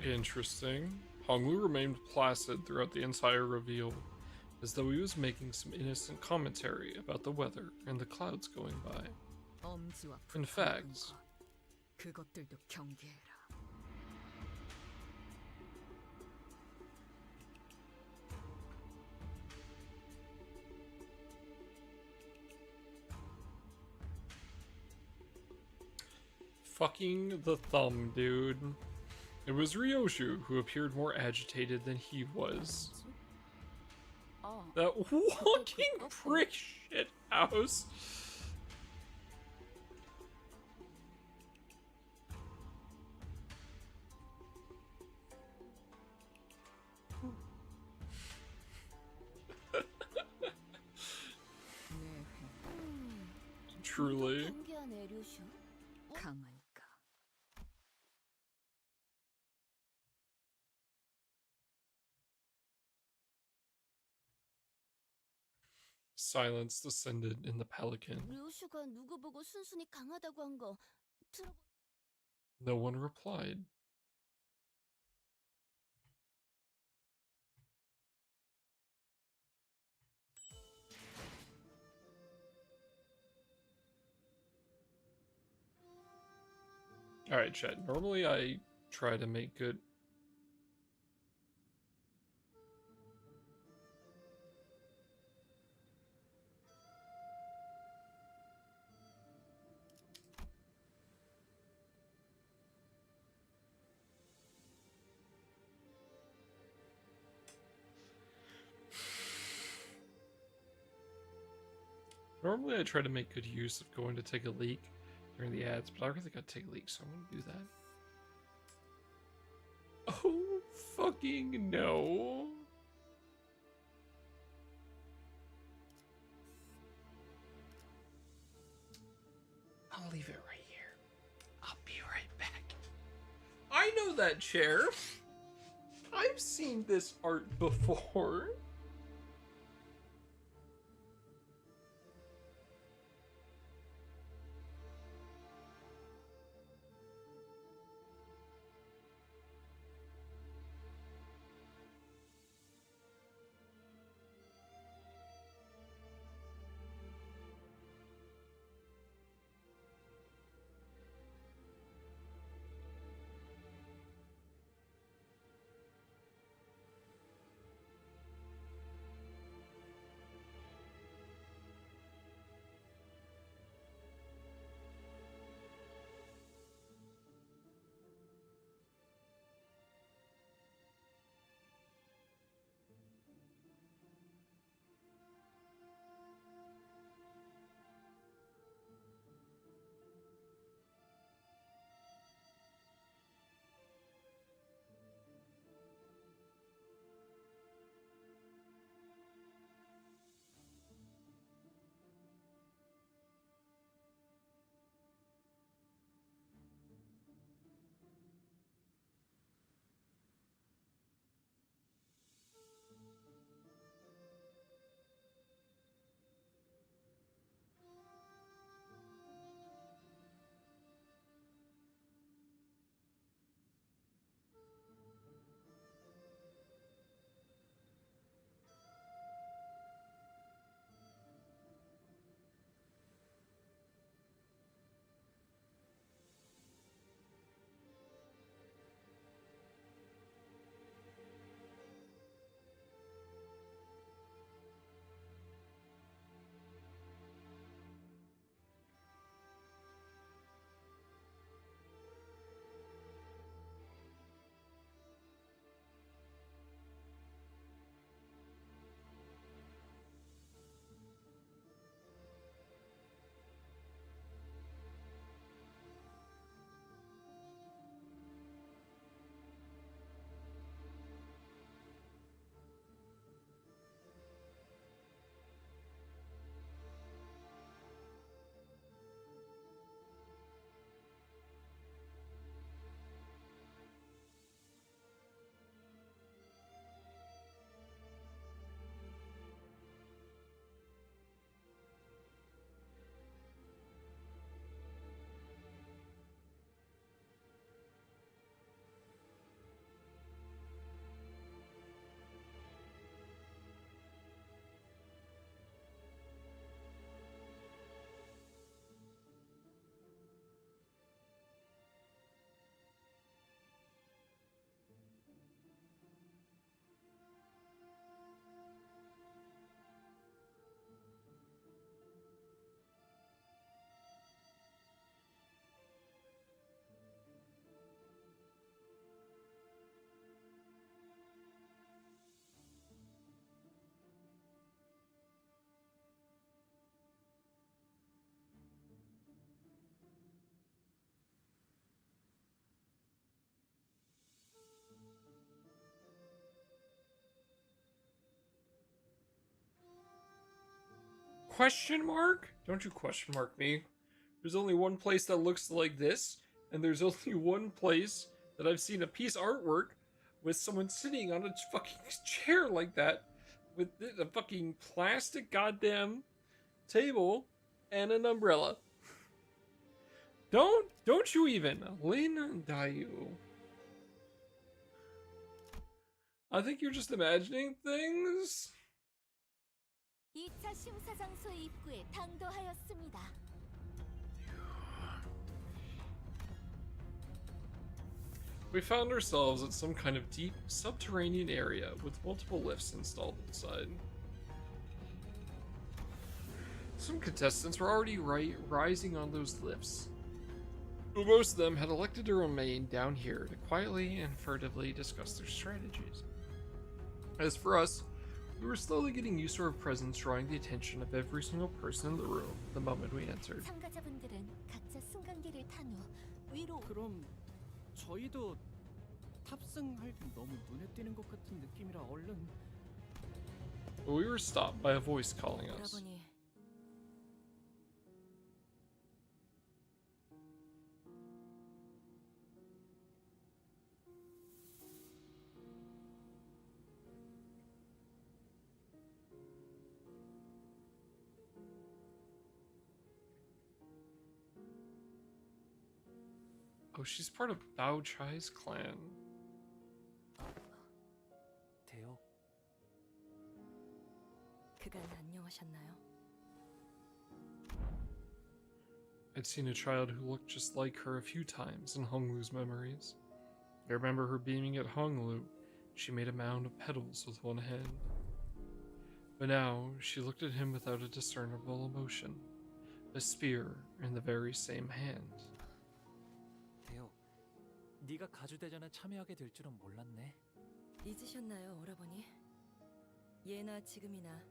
Interesting. Honglu remained placid throughout the entire reveal, as though he was making some innocent commentary about the weather and the clouds going by. 엄지와 In fact, 그것들도 경계해라. fucking the thumb, dude. It was Ryoshu who appeared more agitated than he was. That walking prick shit house. Truly. 경계하네, 류슈. 강할까? Silence descended in the pelican. 류슈가 누구 보고 순순히 강하다고 한 거 들어본 No one replied. Alright, chat. Normally I try to make good. Normally I try to make good use of going to take a leak during the ads, but I really gotta take a leak, so I'm gonna do that. Oh, fucking no. I'll leave it right here. I'll be right back. I know that chair. I've seen this art before. Question mark? Don't you question mark me. There's only one place that looks like this, and there's only one place that I've seen a piece of artwork with someone sitting on a fucking chair like that with a fucking plastic goddamn table and an umbrella. Don't you even. Lin Dayu. I think you're just imagining things. 2차 심사 장소의 입구에 당도하였습니다. We found ourselves at some kind of deep subterranean area with multiple lifts installed inside. Some contestants were already rising on those lifts. Most of them had elected to remain down here to quietly and furtively discuss their strategies. As for us, we were slowly getting used to our presence drawing the attention of every single person in the room the moment we entered. 참가자분들은 각자 승강기를 탄 후 위로. 그럼 저희도 탑승할 때 너무 눈에 띄는 것 같은 느낌이라 얼른. But we were stopped by a voice calling us. 오라버니, Oh, she's part of Bao Chai's clan. 대역. 그간 안녕하셨나요? I'd seen a child who looked just like her a few times in Honglu's memories. I remember her beaming at Honglu. She made a mound of petals with one hand. But now, she looked at him without a discernible emotion. A spear in the very same hand. 대역. 네가 가주대전에 참여하게 될 줄은 몰랐네. 잊으셨나요, 오라버니? 예나 지금이나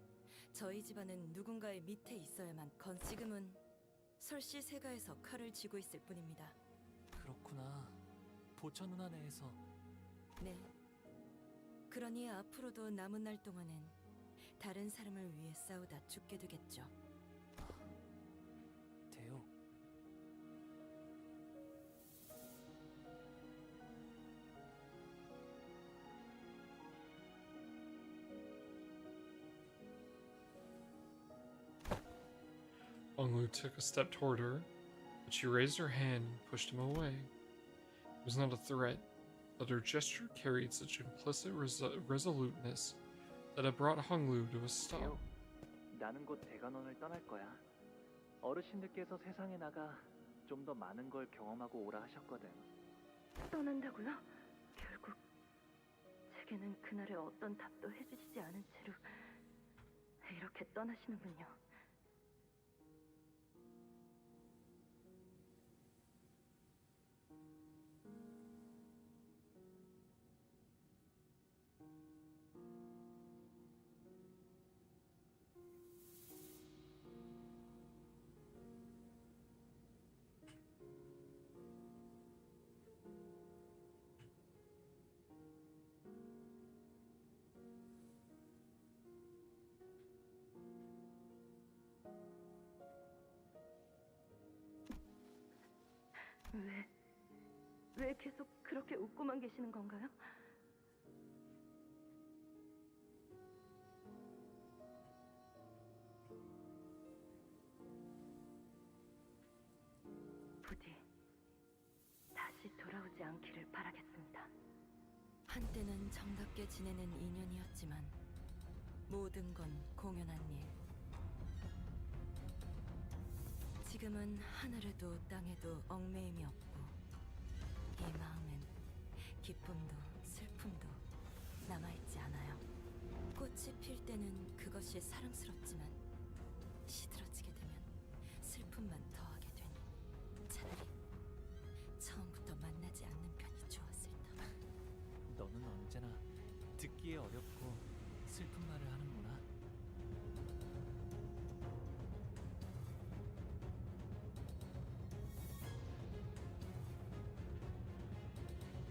저희 집안은 누군가의 밑에 있어야만 지금은 설씨 세가에서 칼을 쥐고 있을 뿐입니다. 그렇구나. 보처 누나 내에서. 네. 그러니 앞으로도 남은 날 동안은 다른 사람을 위해 싸우다 죽게 되겠죠. 대역. Honglu took a step toward her, but she raised her hand and pushed him away. It was not a threat, but her gesture carried such implicit resoluteness that it brought Honglu to a stop. 나는 곧 대관원을 떠날 거야. 어르신들께서 세상에 나가 좀 더 많은 걸 경험하고 오라 하셨거든. 떠난다고요? 결국 제게는 그날의 어떤 답도 해주시지 않은 채로 이렇게 떠나시는군요. 왜 계속 그렇게 웃고만 계시는 건가요? 부디 다시 돌아오지 않기를 바라겠습니다. 한때는 정답게 지내는 인연이었지만 모든 건 공연한 일. 지금은 하늘에도 땅에도 얽매임이 없고 이 마음엔 기쁨도 슬픔도 남아있지 않아요. 꽃이 필 때는 그것이 사랑스럽지만 시들어지게 되면 슬픔만 더하게 되니 차라리 처음부터 만나지 않는 편이 좋았을 터. 너는 언제나 듣기에 어렵고 슬픈 말을 하는구나.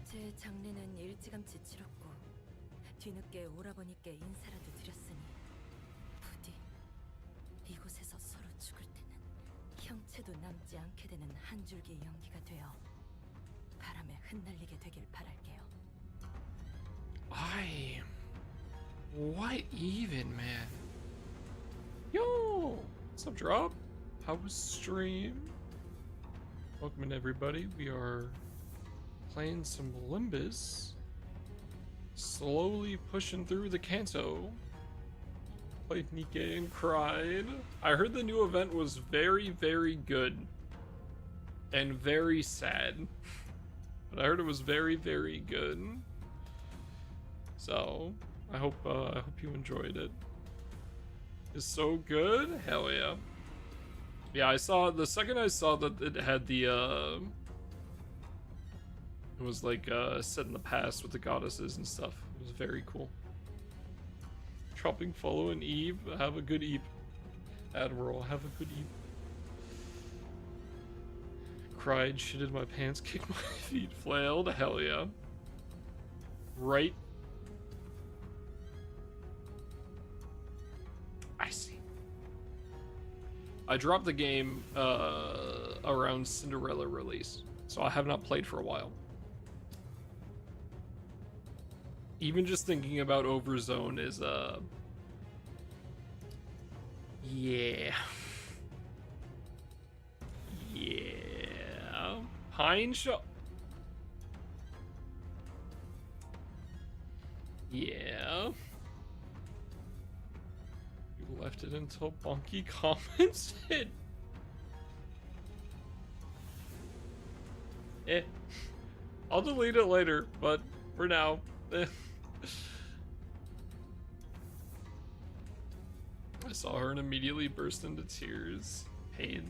제 장례는 일찌감치 치렀고 뒤늦게 오라버니께 인사라도 드렸으니 부디 이곳에서 아무도 남지 않게 되는 한 줄기 연기가 되어 바람에 흩날리게 되길 바랄게요. What even, man? Yo! What's up, Drop? How was stream? Welcome in, everybody. We are playing some Limbus. Slowly pushing through the Canto. Played Nikke and cried. I heard the new event was very, very good. And very sad. But I heard it was very, very good. So, I hope you enjoyed it. It's so good? Hell yeah. Yeah, I saw, the second I saw that it had the, it was like, set in the past with the goddesses and stuff. It was very cool. Dropping follow and Eve. Have a good Eve. Admiral, have a good Eve. Cried, shitted my pants, kicked my feet, flailed. Hell yeah. Right. I see. I dropped the game around Cinderella release, so I have not played for a while. Even just thinking about Overzone is yeah. Yeah. Pine Shop. Yeah. You left it until Bonky commented. I'll delete it later, but for now. I saw her and immediately burst into tears. Pain.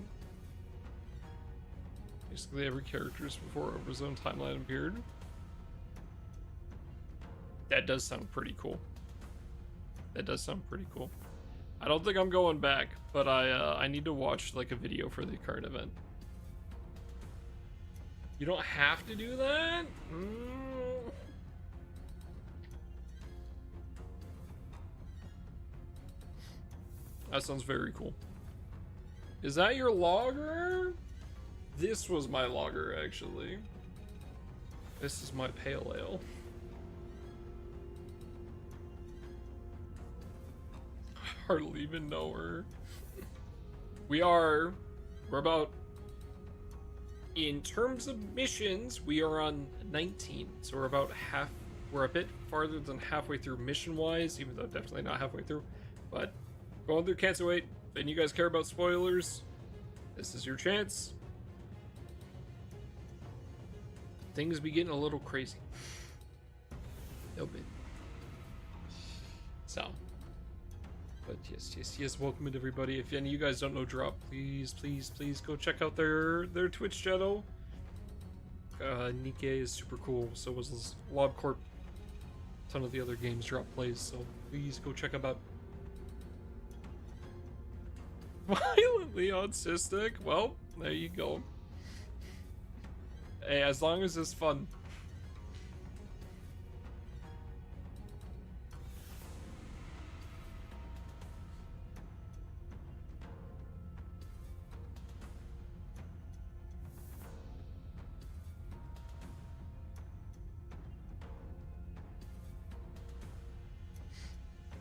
Basically every character's before Overzone timeline appeared. That does sound pretty cool. That does sound pretty cool. I don't think I'm going back, but I need to watch like a video for the current event. You don't have to do that? That sounds very cool. Is that your logger? This was my logger, actually. This is my pale ale. I hardly even know her. We're about, in terms of missions, we are on 19. So we're a bit farther than halfway through mission-wise, even though definitely not halfway through. But going through Canto 8, and you guys care about spoilers, this is your chance. Things be getting a little crazy. A little bit. So. But yes, welcome in everybody. If any of you guys don't know Drop, please go check out their Twitch channel. Nikke is super cool, so was LobCorp. A ton of the other games Drop plays, so please go check them out. Violently autistic? Well, there you go. Hey, as long as it's fun.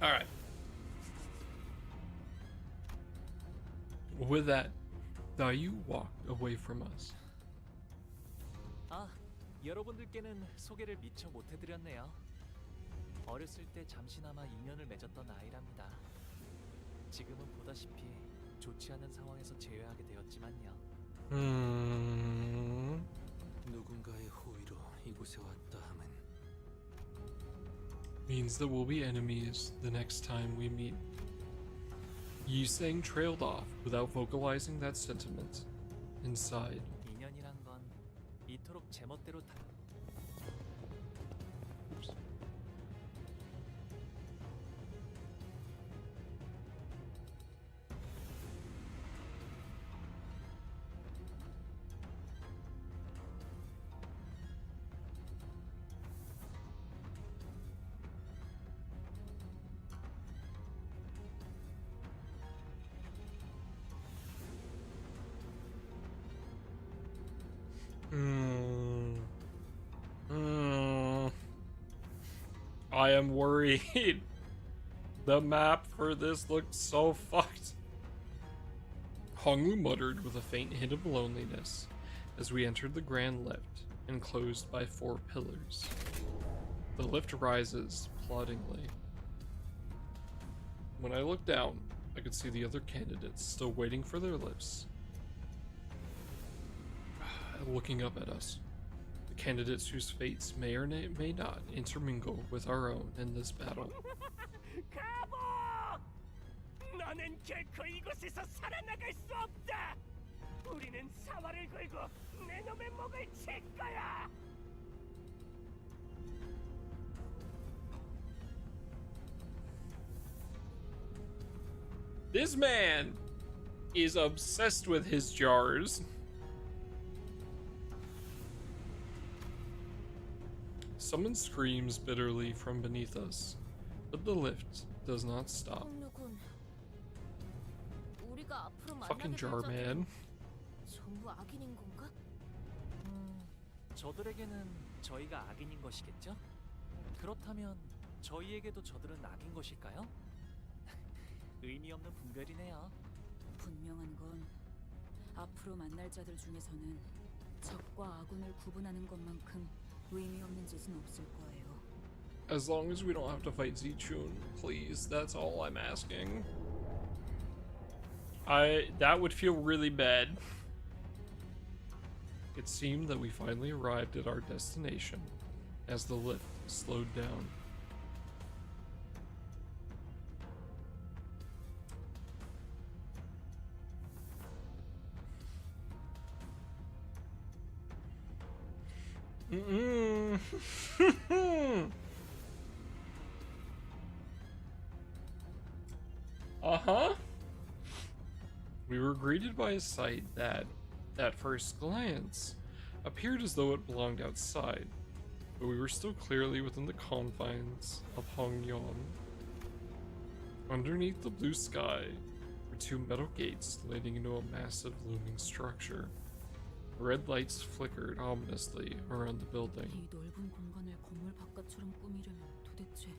Alright. With that, you walked away from us. 아, 여러분들께는 소개를 미처 못해드렸네요. 어렸을 때 잠시나마 인연을 맺었던 아이랍니다. 지금은 보다시피 좋지 않은 상황에서 제외하게 되었지만요. 누군가의 호의로 이곳에 왔다 함은 Means that we'll be enemies the next time we meet. Yiseng trailed off without vocalizing that sentiment. Inside. 인연이란 건 이토록 제멋대로 다... I am worried. The map for this looks so fucked. Hongwu muttered with a faint hint of loneliness as we entered the grand lift, enclosed by 4 pillars. The lift rises ploddingly. When I looked down, I could see the other candidates still waiting for their lifts, looking up at us. The candidates whose fates may or may not intermingle with our own in this battle. 가보! 너는 결코 이곳에서 살아나갈 수 없다. 우리는 사활을 걸고 내 놈의 목을 칠 거야. This man is obsessed with his jars. Someone screams bitterly from beneath us, but the lift does not stop. 홍루군, 우리가 앞으로 Fucking 만나게 jar 될 man. 자들은 전부 악인인 건가? 저들에게는 저희가 악인인 것이겠죠? 그렇다면 저희에게도 저들은 악인 것일까요? 의미 없는 분별이네요. 분명한 건 앞으로 만날 자들 중에서는 적과 아군을 구분하는 것만큼 의미 없는 짓은 없을 거예요. As long as we don't have to fight Zichun, please, that's all I'm asking. That would feel really bad. It seemed that we finally arrived at our destination as the lift slowed down. Uh-huh. We were greeted by a sight that, at first glance, appeared as though it belonged outside, but we were still clearly within the confines of Hongyon. Underneath the blue sky were 2 metal gates leading into a massive looming structure. Red lights flickered ominously around the building. 이 넓은 공간을 건물 바깥처럼 꾸미려면 도대체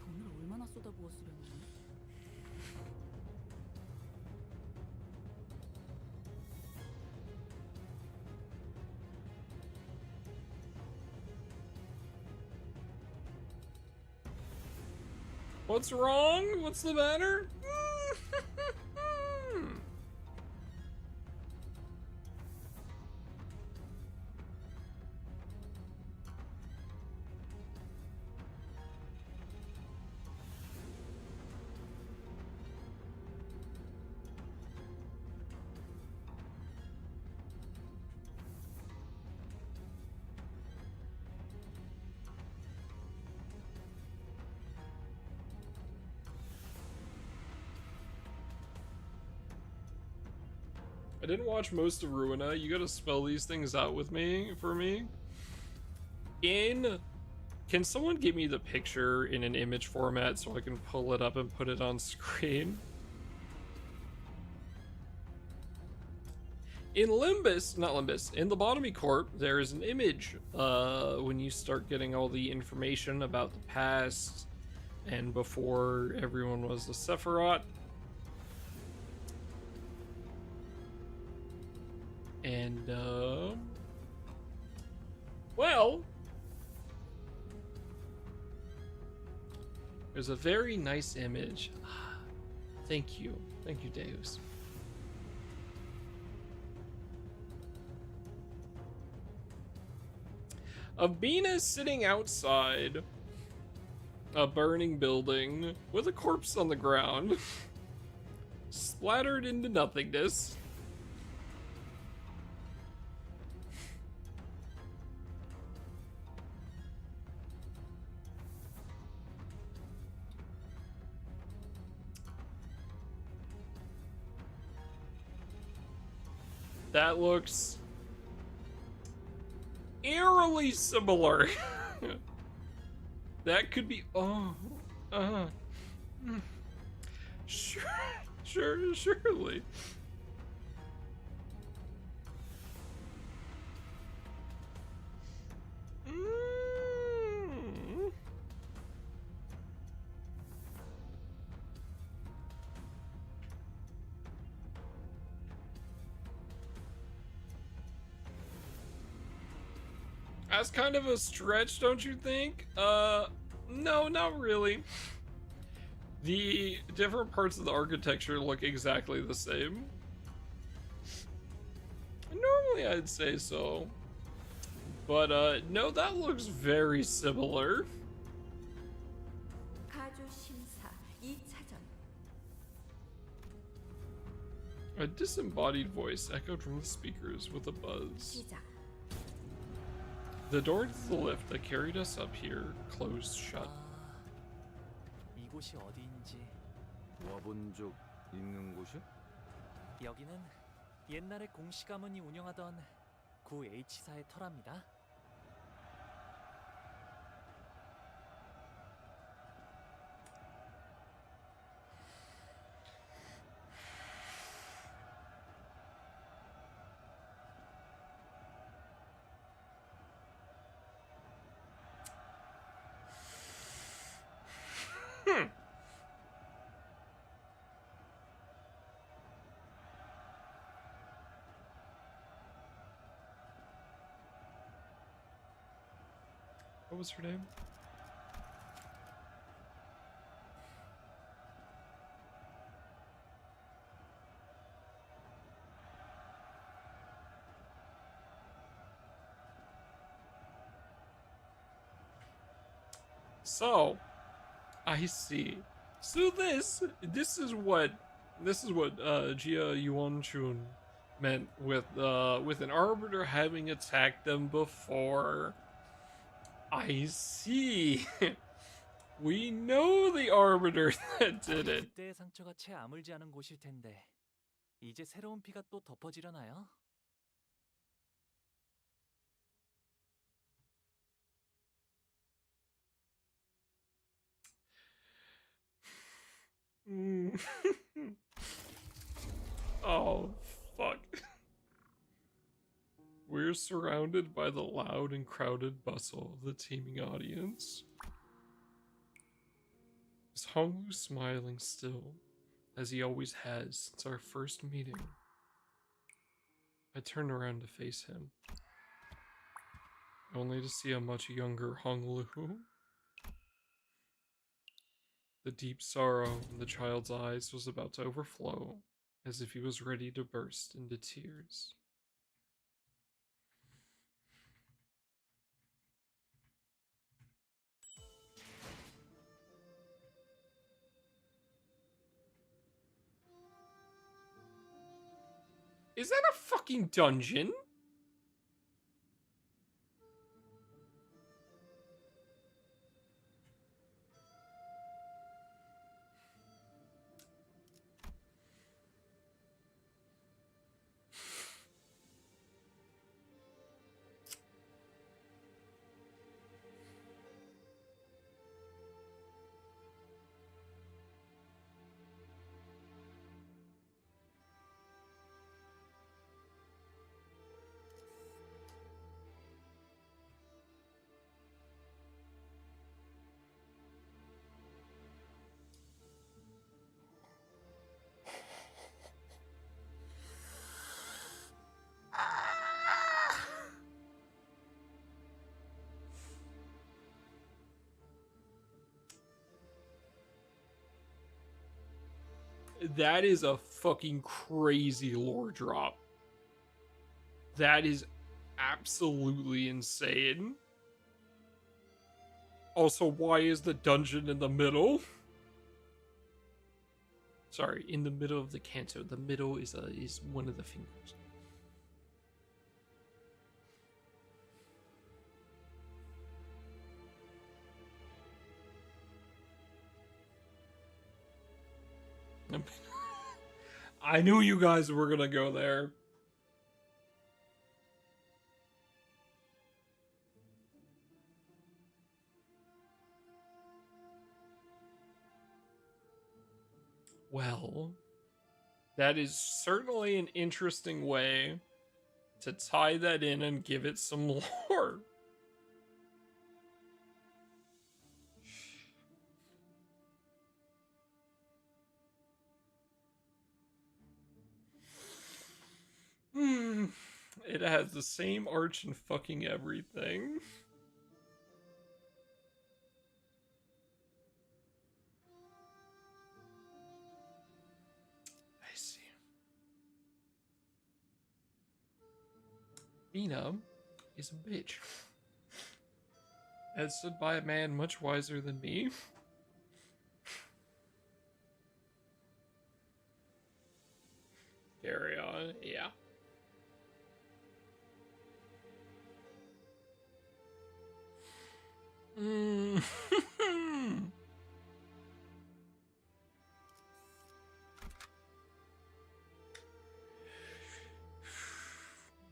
돈을 얼마나 쏟아부었으려나? What's wrong? What's the matter? I didn't watch most of Ruina. You gotta spell these things out with me, for me. Can someone give me the picture in an image format so I can pull it up and put it on screen? In Limbus, not Limbus, in Lobotomy Corp, there is an image when you start getting all the information about the past and before everyone was the Sephiroth. And, well, there's a very nice image. Thank you, Deus. Of Bina sitting outside a burning building with a corpse on the ground, splattered into nothingness. That looks eerily similar. That could be. Surely. That's kind of a stretch, don't you think? No, not really. The different parts of the architecture look exactly the same. Normally I'd say so. But, no, that looks very similar. 가조 심사 2차전. A disembodied voice echoed from the speakers with a buzz. 시작. The door to the lift that carried us up here closed shut. 이곳이 어디인지. 와본 적 있는 곳이야? 여기는 옛날에 공씨 가문이 운영하던 구 H사의 터랍니다. What was her name? So, I see. So this is what Jia Yuanchun meant with an arbiter having attacked them before. I see. We know the arbiter that did it. 그때의 상처가 채 아물지 않은 곳일 텐데 이제 새로운 피가 또 덮어지려나요? Oh, fuck. We're surrounded by the loud and crowded bustle of the teeming audience. Is Hongwu smiling still, as he always has since our first meeting? I turn around to face him, only to see a much younger Honglu. The deep sorrow in the child's eyes was about to overflow, as if he was ready to burst into tears. Is that a fucking dungeon? That is a fucking crazy lore drop. That is absolutely insane. Also, why is the dungeon in the middle? Sorry, in the middle of the canto. The middle is one of the fingers. I knew you guys were gonna go there. Well, that is certainly an interesting way to tie that in and give it some lore. It has the same arch and fucking everything. I see. Ina is a bitch. As said by a man much wiser than me. Carry on, yeah.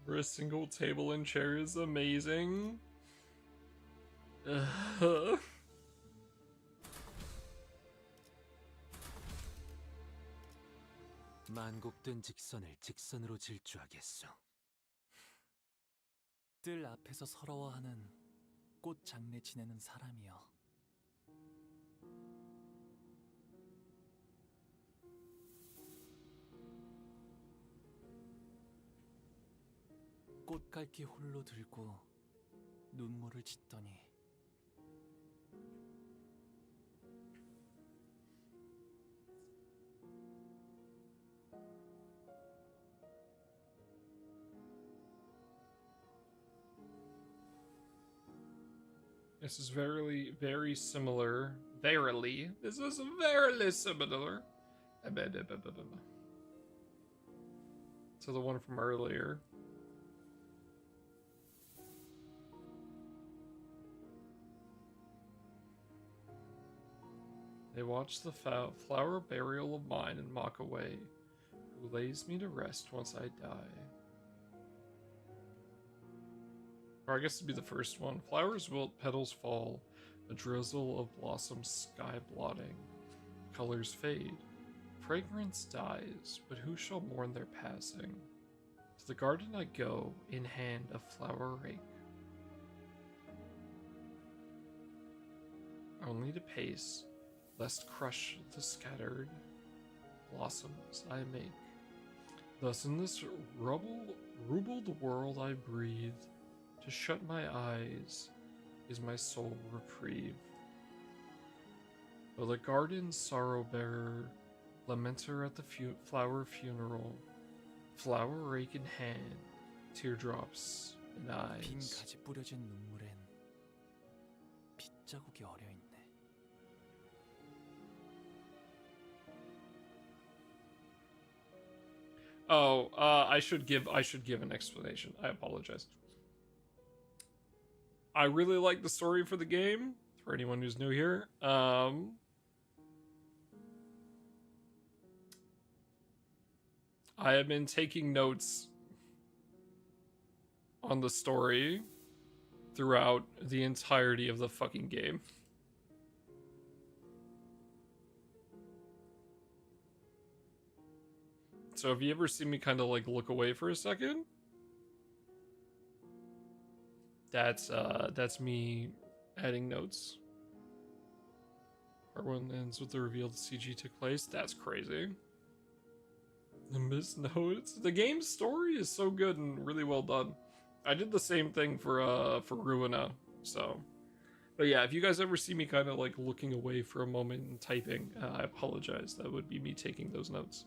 For a single table and chair is amazing. 만곡된 직선을 직선으로 질주하겠소. 뜰 앞에서 서러워하는 꽃 장례 지내는 사람이여. 꽃갈기 홀로 들고 눈물을 짓더니 This is very similar. Verily. This is very similar. To the one from earlier. They watch the flower burial of mine and mock away, who lays me to rest once I die. Or I guess it'd be the first one. Flowers wilt, petals fall, a drizzle of blossoms sky blotting. Colors fade, fragrance dies, but who shall mourn their passing? To the garden I go, in hand a flower rake. Only to pace, lest crush the scattered blossoms I make. Thus in this rubbled world I breathe. To shut my eyes is my sole reprieve. But the garden's sorrow bearer, lamenter at the flower funeral, flower rake in hand, teardrops in 빈 eyes. 가지 뿌려진 눈물엔 빗자국이 어려 있네. Oh, I should give an explanation. I apologize. I really like the story for the game. For anyone who's new here, I have been taking notes on the story throughout the entirety of the fucking game. So if you ever see me kind of like look away for a second, that's me adding notes. Part 1 ends with the reveal the CG took place. That's crazy. The missed notes. The game's story is so good and really well done. I did the same thing for Ruina, so. But yeah, if you guys ever see me kind of like looking away for a moment and typing, I apologize. That would be me taking those notes.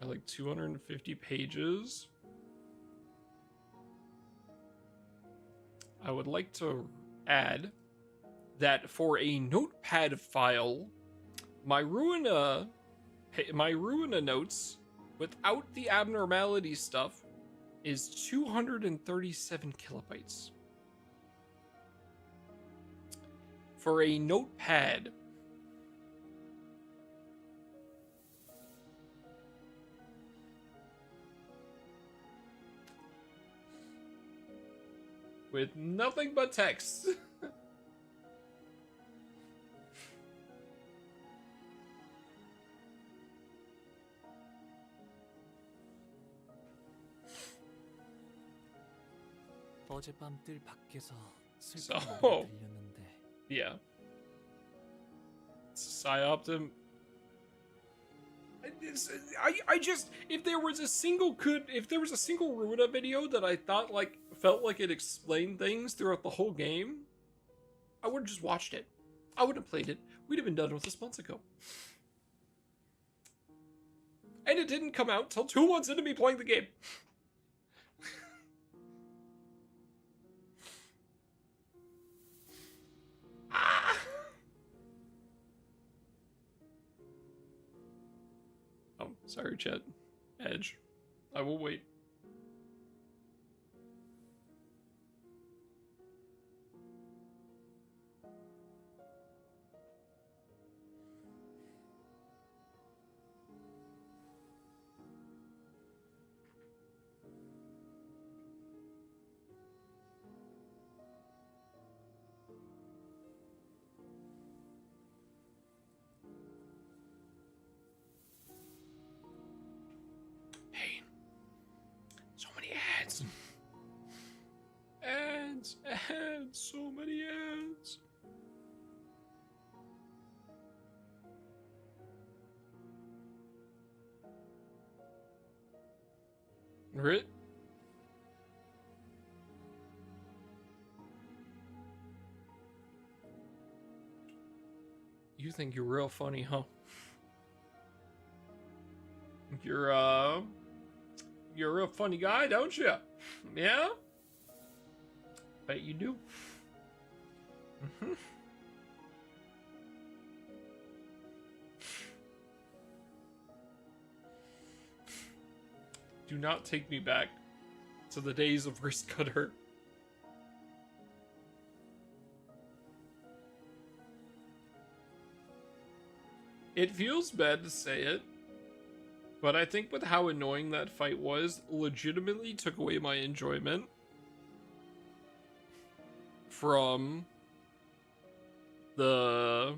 I like 250 pages. I would like to add that for a notepad file, my Ruina notes without the abnormality stuff is 237 kilobytes. For a notepad, with nothing but text. 어젯밤 뜰 밖에서 슬픈 So, 노래가 들렸는데 yeah. Psyoptim. I just if there was a single Ruina video that I thought felt like it explained things throughout the whole game, I would have just watched it. I would have played it. We'd have been done with this months ago. And it didn't come out till 2 months into me playing the game. Ah! Oh, sorry, chat. Edge. I will wait. So many ads. Ads, so many ads. Right? You think you're real funny, huh? You're a real funny guy, don't you? Yeah? Bet you do. Mm-hmm. Do not take me back to the days of wrist cutter. It feels bad to say it, but I think with how annoying that fight was, legitimately took away my enjoyment from the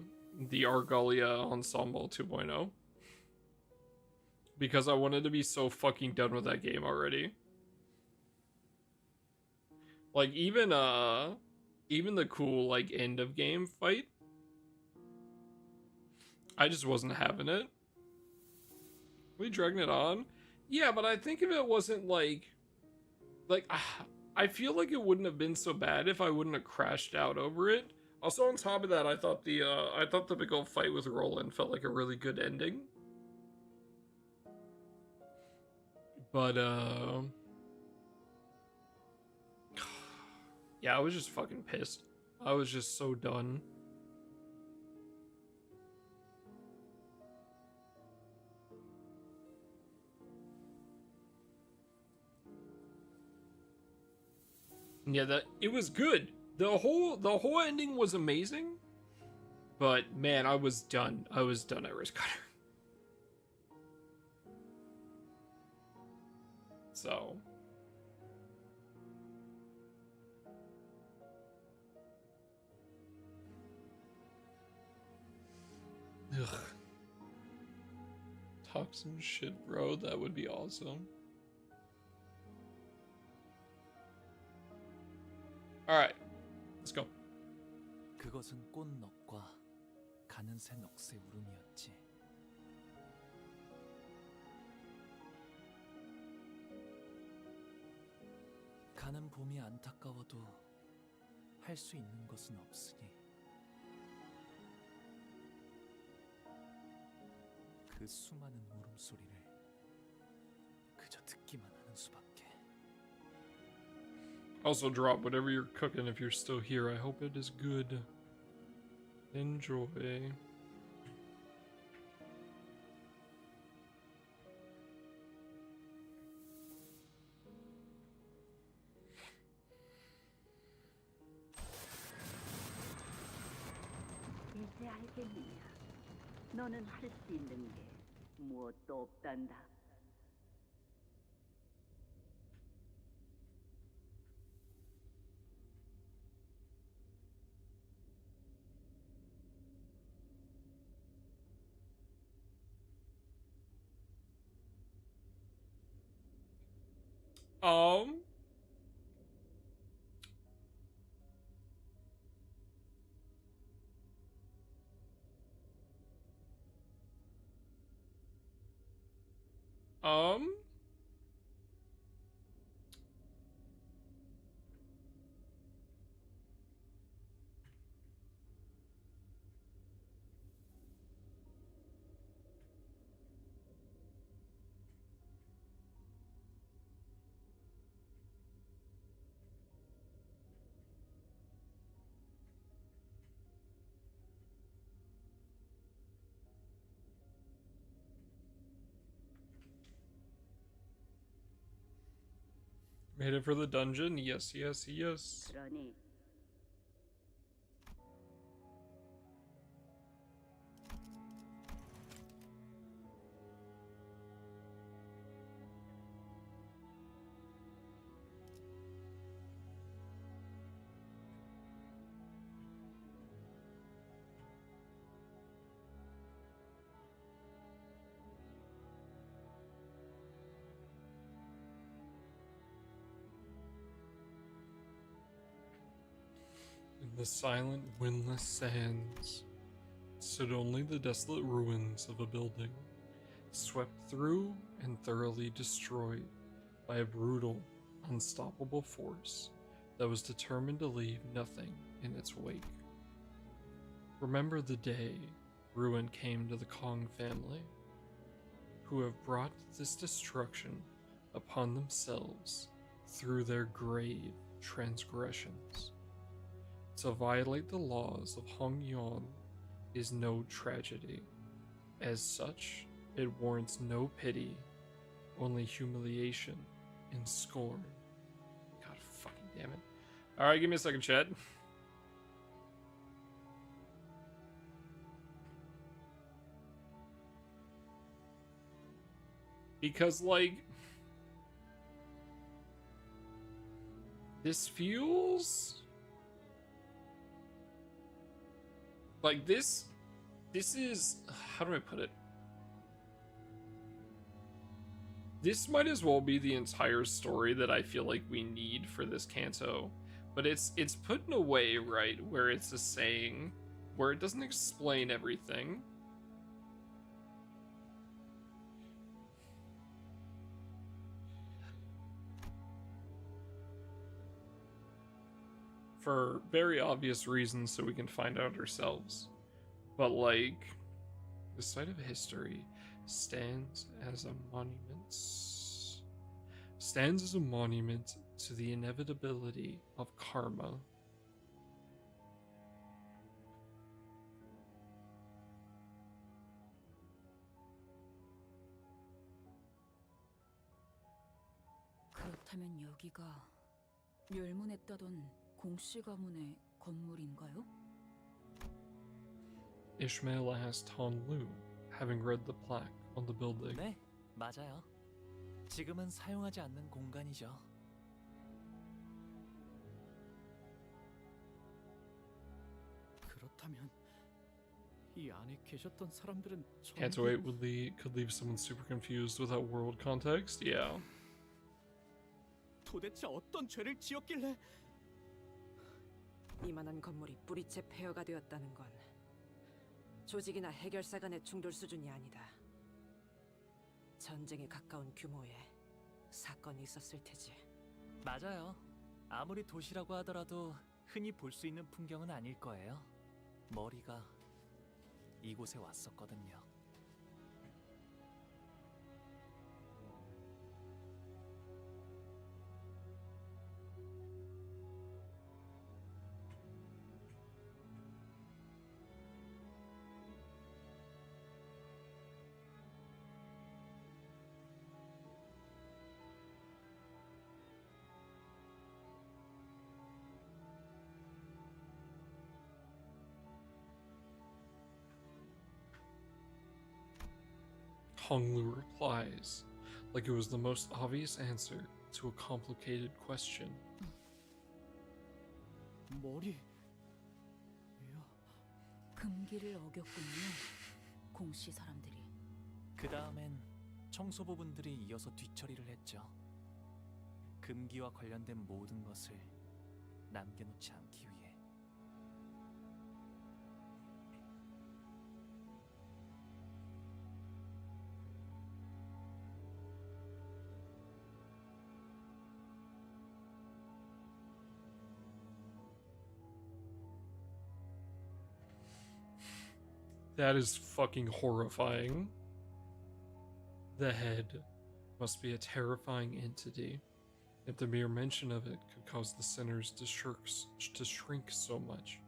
Argalia Ensemble 2.0. Because I wanted to be so fucking done with that game already. Like, even the cool, like, end of game fight, I just wasn't having it. We dragging it on? Yeah, but I think if it wasn't I feel like it wouldn't have been so bad if I wouldn't have crashed out over it. Also, on top of that, I thought the big old fight with Roland felt like a really good ending. But, yeah, I was just fucking pissed. I was just so done. Yeah, it was good. The whole ending was amazing. But man, I was done. I was done at Risk Cutter. So ugh. Talk some shit, bro. That would be awesome. Alright. Let's go. 그것은 꽃넋과 가는 새 넋의 울음이었지. 가는 봄이 안타까워도 할 수 있는 것은 없으니 그 수많은 울음소리를 그저 듣기만 하는 수밖에. Also drop whatever you're cooking if you're still here. I hope it is good. Enjoy. 이제 알겠느냐? 너는 할 수 있는 게 무엇도 없단다. Um. Made it for the dungeon? Yes, yes, yes. 그러니 In the silent, windless sands stood only the desolate ruins of a building, swept through and thoroughly destroyed by a brutal, unstoppable force that was determined to leave nothing in its wake. Remember the day ruin came to the Kong family, who have brought this destruction upon themselves through their grave transgressions. To violate the laws of Hong Yuan is no tragedy. As such, it warrants no pity, only humiliation and scorn. God fucking damn it. Alright, give me a second, chat. Because, like, this feels like this is, how do I put it? This might as well be the entire story that I feel like we need for this Canto, but it's put in a way, right, where it's a saying, where it doesn't explain everything. For very obvious reasons, so we can find out ourselves. But, like, the site of history stands as a monument to the inevitability of karma. 그렇다면 여기가 멸문했다던 공씨 가문의 건물인가요? Ishmael asked Han Lu, having read the plaque on the building. 네, 맞아요. 지금은 사용하지 않는 공간이죠. 그렇다면 이 안에 계셨던 사람들은 Canto 8 could leave someone super confused without world context? Yeah. 도대체 어떤 죄를 지었길래 이만한 건물이 뿌리채 폐허가 되었다는 건 조직이나 해결사 간의 충돌 수준이 아니다. 전쟁에 가까운 규모의 사건이 있었을 테지. 맞아요. 아무리 도시라고 하더라도 흔히 볼 수 있는 풍경은 아닐 거예요. 머리가 이곳에 왔었거든요. Hong Lu replies, like it was the most obvious answer to a complicated question. 머리 금기를 어겼군요. 공씨 사람들이. 그 다음엔 청소부분들이 이어서 뒤처리를 했죠. 금기와 관련된 모든 것을 남겨놓지 않기 위해. That is fucking horrifying. The head must be a terrifying entity. If the mere mention of it could cause the sinners to shrink so much,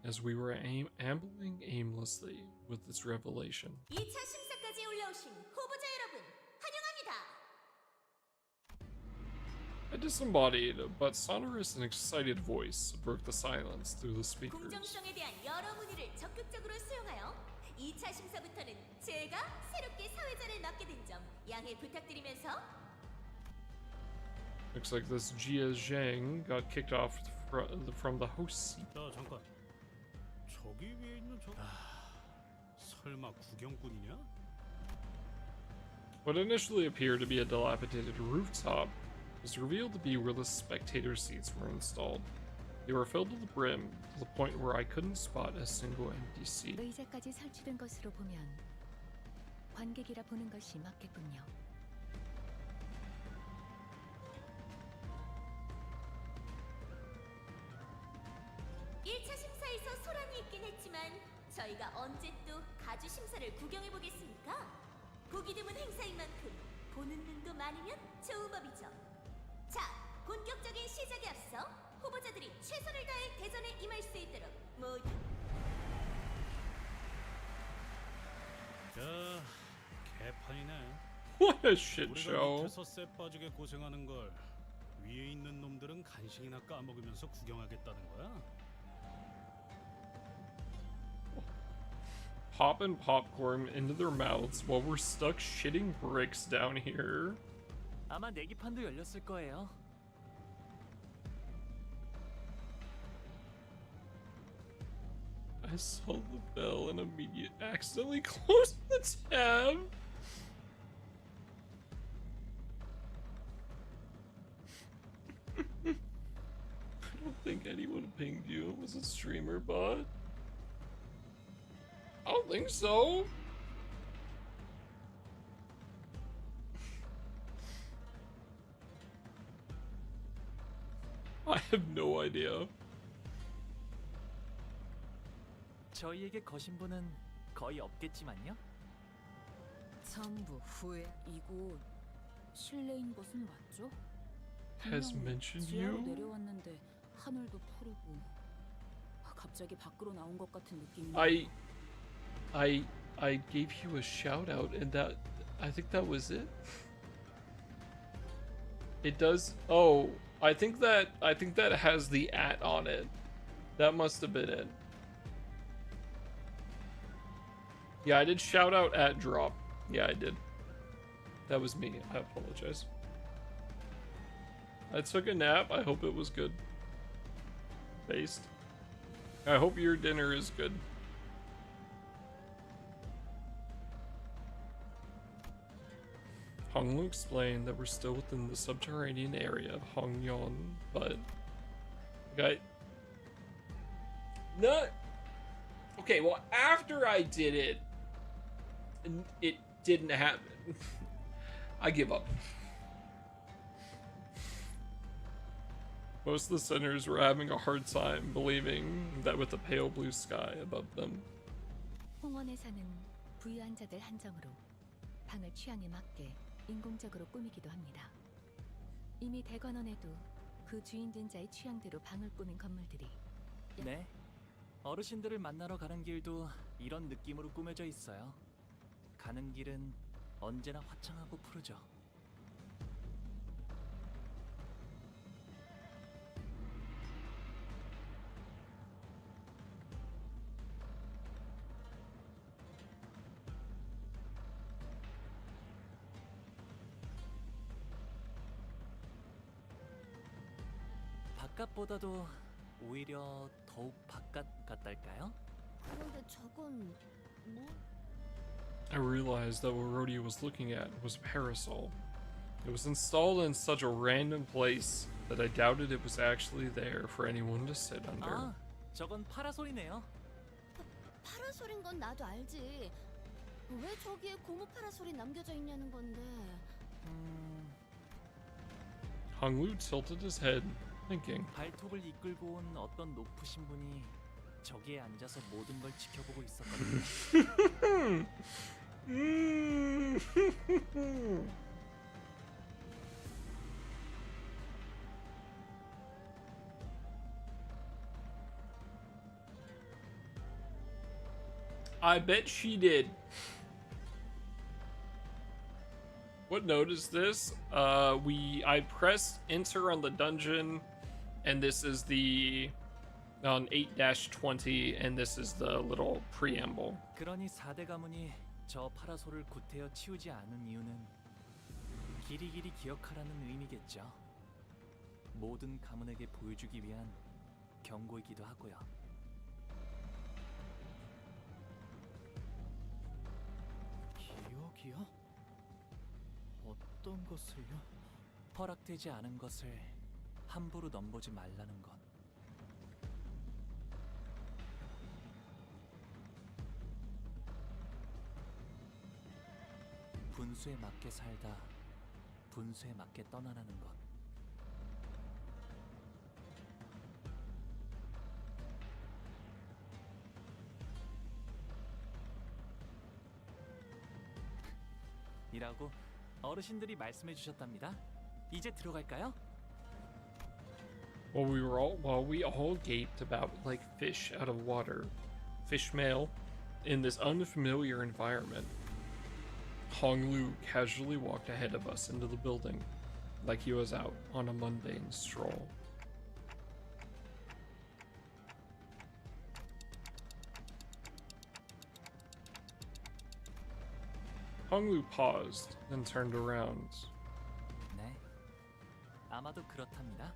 as we were ambling aimlessly with this revelation. 2차 심사까지 올라오신 후보자 여러분, 환영합니다. A disembodied but sonorous and excited voice broke the silence through the speakers. 공정성에 대한 여러 문의를 적극적으로 수용하여 2차 심사부터는 제가 새롭게 사회자를 맡게 된 점 양해 부탁드리면서 Looks like this Jia Zhang got kicked off from the host seat. 자, 잠깐. 저기 위에 있는 저 설마 구경꾼이냐? What initially appeared to be a dilapidated rooftop was revealed to be where the spectator seats were installed. They were filled to the brim, to the point where I couldn't spot a single empty seat. 의자까지 설치된 것으로 보면 관객이라 보는 것이 맞겠군요. 1차 심사에서 소란이 있긴 했지만 저희가 언제 또 가주 심사를 구경해 보겠습니까? 보기 드문 행사인 만큼 보는 눈도 많으면 좋은 법이죠. 자, 본격적인 시작에 앞서 후보자들이 최선을 다해 대전에 임할 수 있도록 모두 자, 개판이네. What a shit 우리가 show. 밑에서 쎄 빠지게 고생하는 걸 위에 있는 놈들은 간식이나 까먹으면서 구경하겠다는 거야? Popping popcorn into their mouths while we're stuck shitting bricks down here. 아마 내기판도 열렸을 거예요. I saw the bell and accidentally closed the tab. I don't think anyone pinged you. Was it streamer bot? I don't think so. I have no idea. 저희에게 거신 분은 거의 없겠지만요. 전부 후회. 이곳 실내인 것은 맞죠? Has 분명 mentioned 지하로 you? 내려왔는데 하늘도 푸르고 갑자기 밖으로 나온 것 같은 느낌이. I gave you a shout out and that I think that was it. It does. Oh, I think that has the @ on it. That must have been it. Yeah, I did shout out @drop. Yeah, I did. That was me. I apologize. I took a nap. I hope it was good. Based. I hope your dinner is good. Honglu explained that we're still within the subterranean area of Hongyeon, but okay, well, after I did it, it didn't happen. I give up. Most of the sinners were having a hard time believing that with the pale blue sky above them. 홍원에서는 부유한 자들 한정으로 방을 취향에 맞게 인공적으로 꾸미기도 합니다. 이미 대관원에도 그 주인된 자의 취향대로 방을 꾸민 건물들이. 네. 어르신들을 만나러 가는 길도 이런 느낌으로 꾸며져 있어요. 가는 길은 언제나 화창하고 푸르죠. 바깥보다도 오히려 더욱 바깥 같달까요? 그런데 저건 뭐? I realized that what Rhodia was looking at was a parasol. It was installed in such a random place that I doubted it was actually there for anyone to sit under. 아, 저건 파라솔이네요. 파라솔인 건 나도 알지. 왜 저기에 고무 파라솔이 남겨져 있냐는 건데. Honglu tilted his head, thinking. 발톱을 이끌고 온 어떤 높으신 분이 저기에 앉아서 모든 걸 지켜보고 있었거든요. I bet she did. What note is this? I pressed enter on the dungeon, and this is the on 8-20, and this is the little preamble. 그러니 4대 가문이 저 파라솔을 구태여 치우지 않은 이유는 길이길이 기억하라는 의미겠죠. 모든 가문에게 보여주기 위한 경고이기도 하고요. 기억이요? 어떤 것을요? 허락되지 않은 것을 함부로 넘보지 말라는 것. 분수에 맞게 살다 분수에 맞게 떠나라는 것. 이라고 어르신들이 말씀해 주셨답니다. 이제 들어갈까요? While we all gaped about like fish out of water, fish mail, in this unfamiliar environment, Honglu casually walked ahead of us into the building, like he was out on a mundane stroll. Honglu paused, then turned around. 네, 아마도 그렇답니다.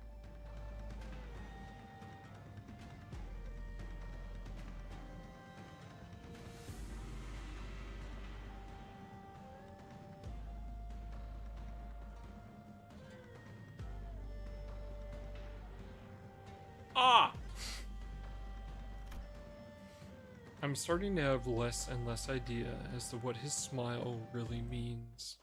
Ah! I'm starting to have less and less idea as to what his smile really means.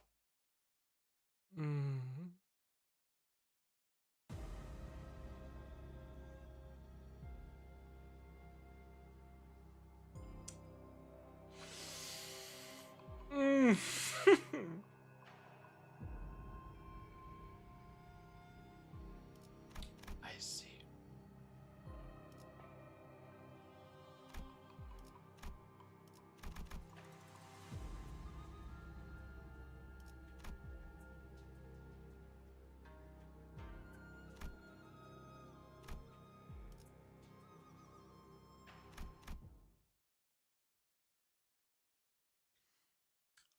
I see.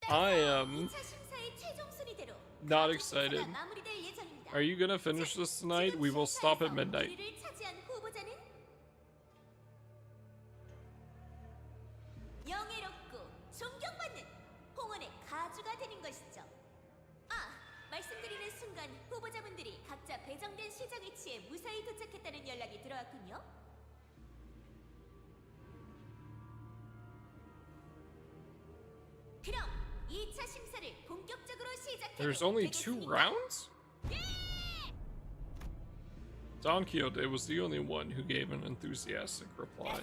I am not excited. Are you gonna finish this tonight? We will stop at midnight. 영예롭고 존경받는 홍원의 가주가 되는 것이죠. 아, 말씀드리는 순간 후보자분들이 각자 배정된 시작 위치에 무사히 도착했다는 연락이 들어왔군요. 그럼 2차 심사를 본격적으로 시작해. There's only 2 rounds? Don Quixote was the only one who gave an enthusiastic reply.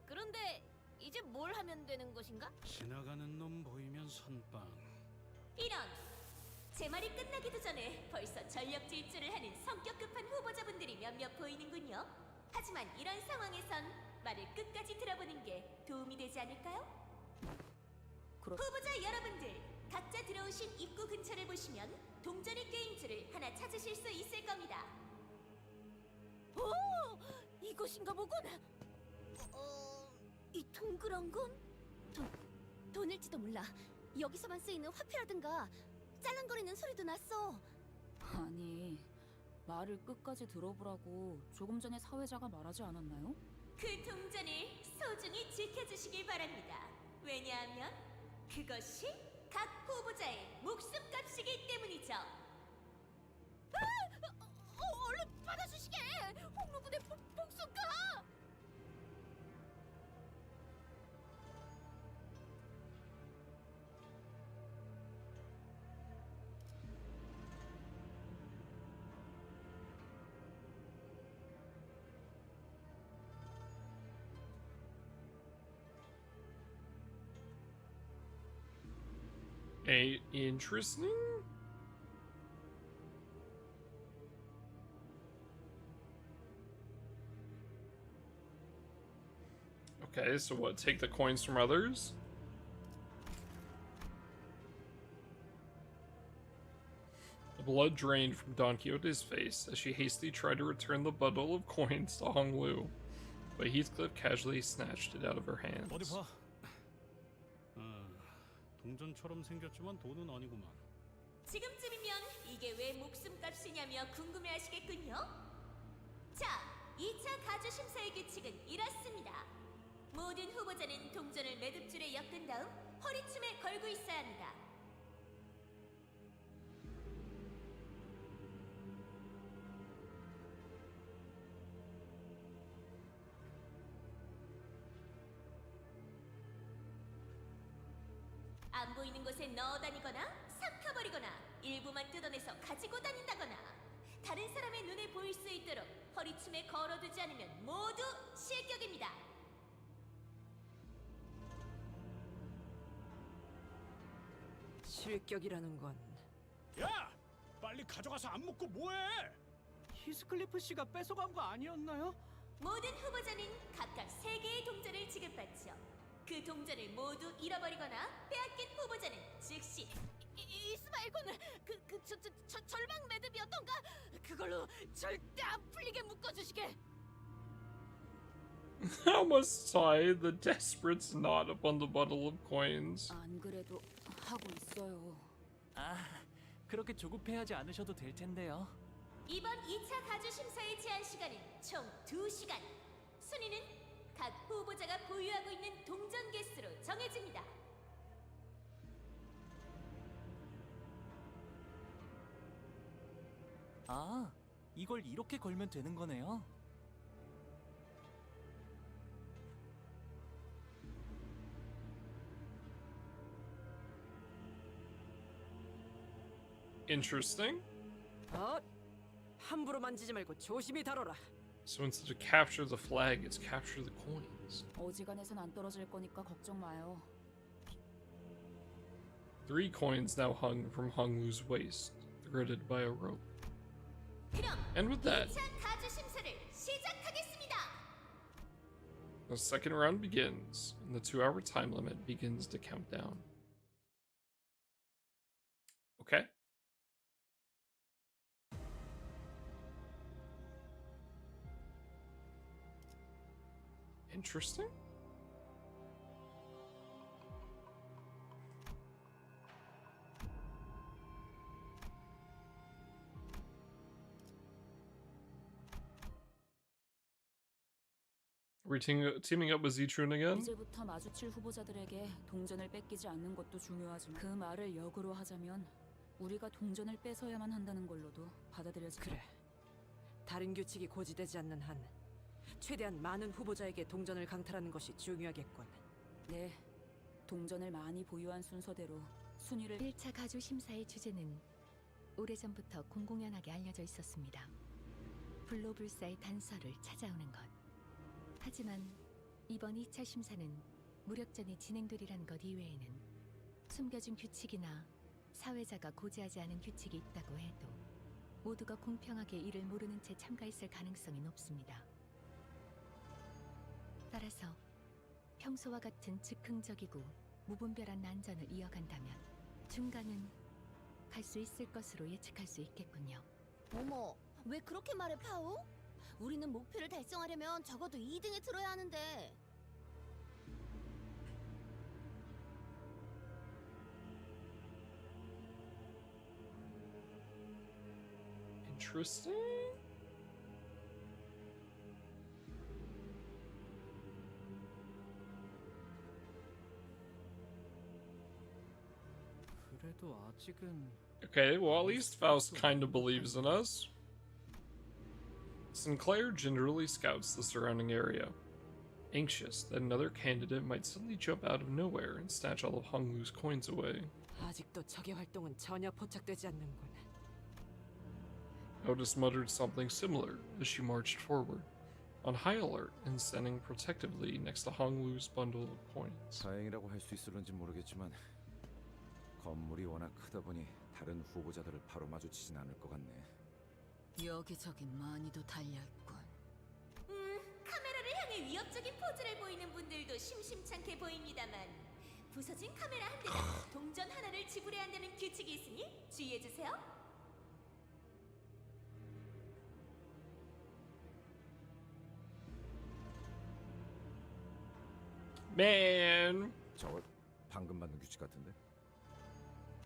그런데 이제 뭘 하면 되는 것인가? 지나가는 놈 보이면 선빵. 이런! 제 말이 끝나기도 전에 벌써 전력 질주를 하는 성격 급한 후보자분들이 몇몇 보이는군요. 하지만 이런 상황에선 말을 끝까지 들어보는 게 도움이 되지 않을까요? 후보자 여러분들, 각자 들어오신 입구 근처를 보시면 동전의 게임줄을 하나 찾으실 수 있을 겁니다. 오! 이것인가 보군! 이 동그란 건? 돈일지도 몰라. 여기서만 쓰이는 화폐라든가 짤랑거리는 소리도 났어. 아니, 말을 끝까지 들어보라고 조금 전에 사회자가 말하지 않았나요? 그 동전을 소중히 지켜주시길 바랍니다. 왜냐하면 그것이 각 후보자의 목숨값이기 때문이죠. 얼른 받아주시게! 홍루군의 복수가! Okay, interesting. Okay, so what, take the coins from others? The blood drained from Don Quixote's face as she hastily tried to return the bundle of coins to Hong Lu, but Heathcliff casually snatched it out of her hands. 어디 봐. 동전처럼 생겼지만 돈은 아니구만. 지금쯤이면 이게 왜 목숨값이냐며 궁금해하시겠군요. 자, 2차 가주 심사의 규칙은 이렇습니다. 모든 후보자는 동전을 매듭줄에 엮은 다음 허리춤에 걸고 있어야 합니다. 안 보이는 곳에 넣어 다니거나 삭혀버리거나 일부만 뜯어내서 가지고 다닌다거나 다른 사람의 눈에 보일 수 있도록 허리춤에 걸어두지 않으면 모두 실격입니다. 실격이라는 건 야! 빨리 가져가서 안 먹고 뭐해? 히스클리프 씨가 뺏어간 거 아니었나요? 모든 후보자는 각각 3개의 동전을 지급받죠. 그 동전을 모두 잃어버리거나 빼앗긴 후보자는 즉시 이스마일군은 절망 매듭이었던가? 그걸로 절대 안 풀리게 묶어주시게. How must tie the desperate knot upon the bundle of coins? 안 그래도 하고 있어요. 아, 그렇게 조급해하지 않으셔도 될 텐데요. 이번 2차 가주 심사의 제한 시간은 총 2시간. 순위는 각 후보자가 보유하고 있는 동전 개수로 정해집니다. 아, 이걸 이렇게 걸면 되는 거네요. Interesting. 함부로 만지지 말고 조심히 다뤄라. So instead of capture the flag, it's capture the coins. 어지간해선 안 떨어질 거니까 걱정 마요. 3 coins now hung from Hong Lu's waist, threaded by a rope. 그럼 And with that, 2차 가주 심사를 시작하겠습니다. the second round begins, and the 2-hour time limit begins to count down. Okay. Interesting. Are we teaming up with Zichun again? 이제부터 마주칠 후보자들에게 동전을 뺏기지 않는 것도 중요하지만 그 말을 역으로 하자면 우리가 동전을 뺏어야만 한다는 걸로도 받아들여지죠. 그래. 다른 규칙이 고지되지 않는 한 최대한 많은 후보자에게 동전을 강탈하는 것이 중요하겠군. 네, 동전을 많이 보유한 순서대로 순위를 1차 가주 심사의 주제는 오래전부터 공공연하게 알려져 있었습니다. 불로불사의 단서를 찾아오는 것. 하지만 이번 2차 심사는 무력전이 진행되리라는 것 이외에는 숨겨진 규칙이나 사회자가 고지하지 않은 규칙이 있다고 해도 모두가 공평하게 이를 모르는 채 참가했을 가능성이 높습니다. 따라서 평소와 같은 즉흥적이고 무분별한 난전을 이어간다면 중간은 갈 수 있을 것으로 예측할 수 있겠군요. 어머, 왜 그렇게 말해, 파오? 우리는 목표를 달성하려면 적어도 2등에 들어야 하는데. Interesting. 그래도 아직은 Okay, well, at least Faust kind of believes in us. Sinclair gingerly scouts the surrounding area, anxious that another candidate might suddenly jump out of nowhere and snatch all of Hong Lu's coins away. 아직도 적의 활동은 전혀 포착되지 않는군. Otis muttered something similar as she marched forward, on high alert and standing protectively next to Hong Lu's bundle of coins. 다행이라고 할 수 있을런지 모르겠지만 건물이 워낙 크다 보니 다른 후보자들을 바로 마주치진 않을 것 같네. 여기저기 많이도 달려있군. 카메라를 향해 위협적인 포즈를 보이는 분들도 심심찮게 보입니다만 부서진 카메라 한 대당 동전 하나를 지불해야 한다는 규칙이 있으니 주의해주세요. Man. 저거 방금 만든 규칙 같은데?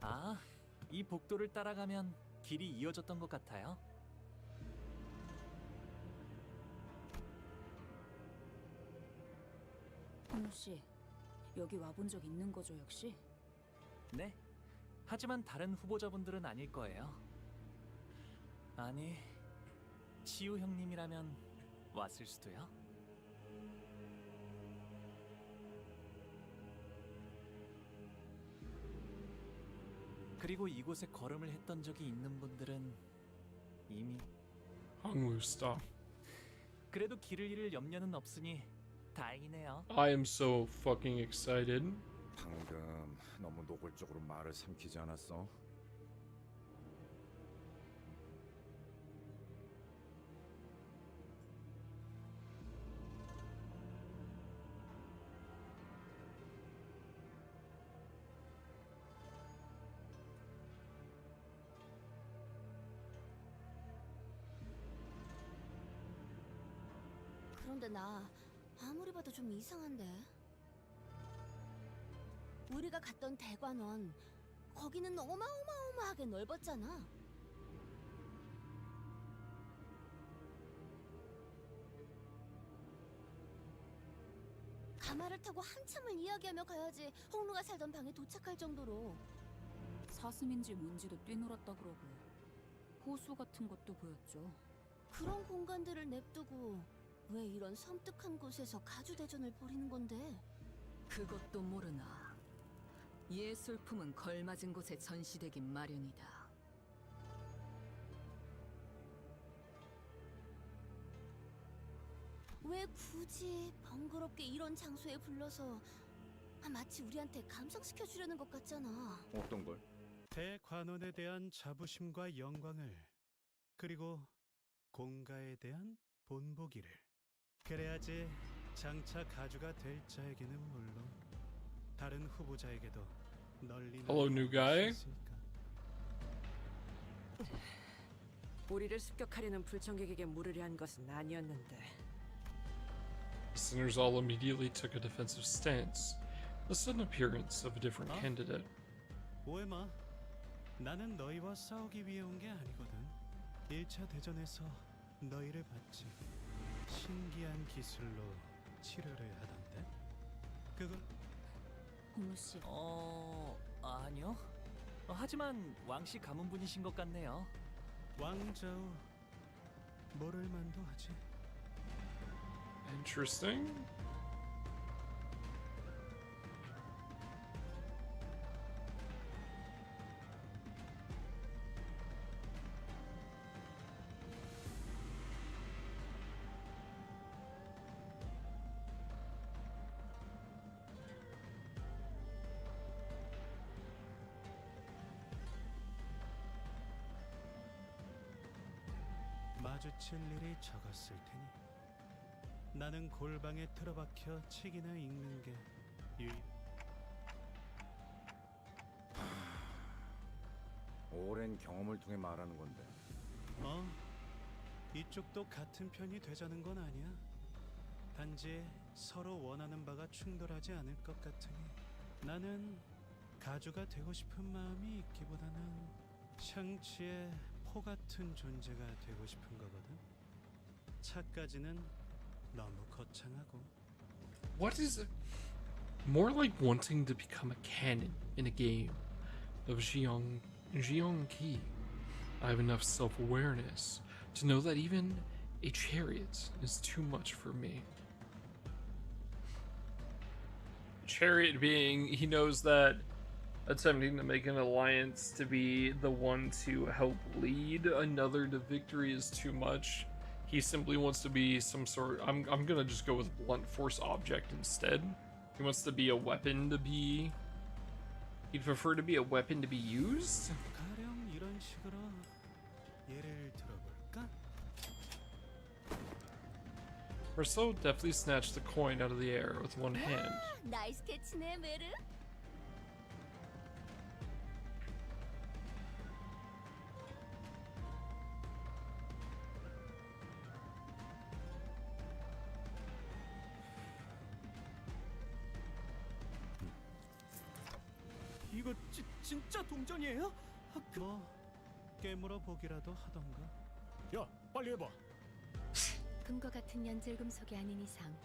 아, 이 복도를 따라가면 길이 이어졌던 것 같아요. 홍루 씨, 여기 와본 적 있는 거죠, 역시? 네. 하지만 다른 후보자분들은 아닐 거예요. 아니, 치우 형님이라면 왔을 수도요. 그리고 이곳에 걸음을 했던 적이 있는 분들은 이미 Honglu, stop. 그래도 길을 잃을 염려는 없으니 다행이네요. I am so fucking excited. 방금 너무 노골적으로 말을 삼키지 않았어? 그런데 나 아무리 봐도 좀 이상한데. 우리가 갔던 대관원, 거기는 어마어마하게 넓었잖아. 가마를 타고 한참을 이야기하며 가야지 홍루가 살던 방에 도착할 정도로. 사슴인지 뭔지도 뛰놀았다 그러고 호수 같은 것도 보였죠. 그런 공간들을 냅두고 왜 이런 섬뜩한 곳에서 가주대전을 벌이는 건데? 그것도 모르나. 예술품은 걸맞은 곳에 전시되긴 마련이다. 왜 굳이 번거롭게 이런 장소에 불러서 마치 우리한테 감상시켜 주려는 것 같잖아. 어떤 걸? 대관원에 대한 자부심과 영광을, 그리고 공가에 대한 본보기를. 그래야지 장차 가주가 될 자에게는 물론 다른 후보자에게도 널리 Hello, new guy. 우리를 습격하려는 불청객에게 물으려 한 것은 아니었는데. The sinners all immediately took a defensive stance. The sudden appearance of a different candidate. 오해마, 나는 너희와 싸우기 위해 온 게 아니거든. 1차 대전에서 너희를 봤지. 신기한 기술로 치료를 하던데. 그걸 홍루 씨. 아니요. 하지만 왕씨 가문분이신 것 같네요. 왕자우 모를 만도 하지. Interesting. 마주칠 일이 적었을 테니 나는 골방에 틀어박혀 책이나 읽는 게 오랜 경험을 통해 말하는 건데. 이쪽도 같은 편이 되자는 건 아니야. 단지 서로 원하는 바가 충돌하지 않을 것 같으니 나는 가주가 되고 싶은 마음이 있기보다는 샹치의 포 같은 존재가 되고 싶은 거거든. 차까지는 너무 거창하고. What is it? More like wanting to become a canon in a game of Jiangqi. I have enough self-awareness to know that even a chariot is too much for me. Chariot being, he knows that attempting to make an alliance to be the one to help lead another to victory is too much. He simply wants to be some sort. I'm gonna just go with blunt force object instead. He wants to be a weapon to be You'd prefer to be a weapon to be used? 가령 이런 식으로 예를 들어볼까? Marcel deftly snatched the coin out of the air with one hand. 나이스 캐치네, 메르. 이거 진짜 동전이에요? 뭐 깨물어 보기라도 하던가. 야, 빨리 해봐. 금과 같은 연질금속이 아닌 이상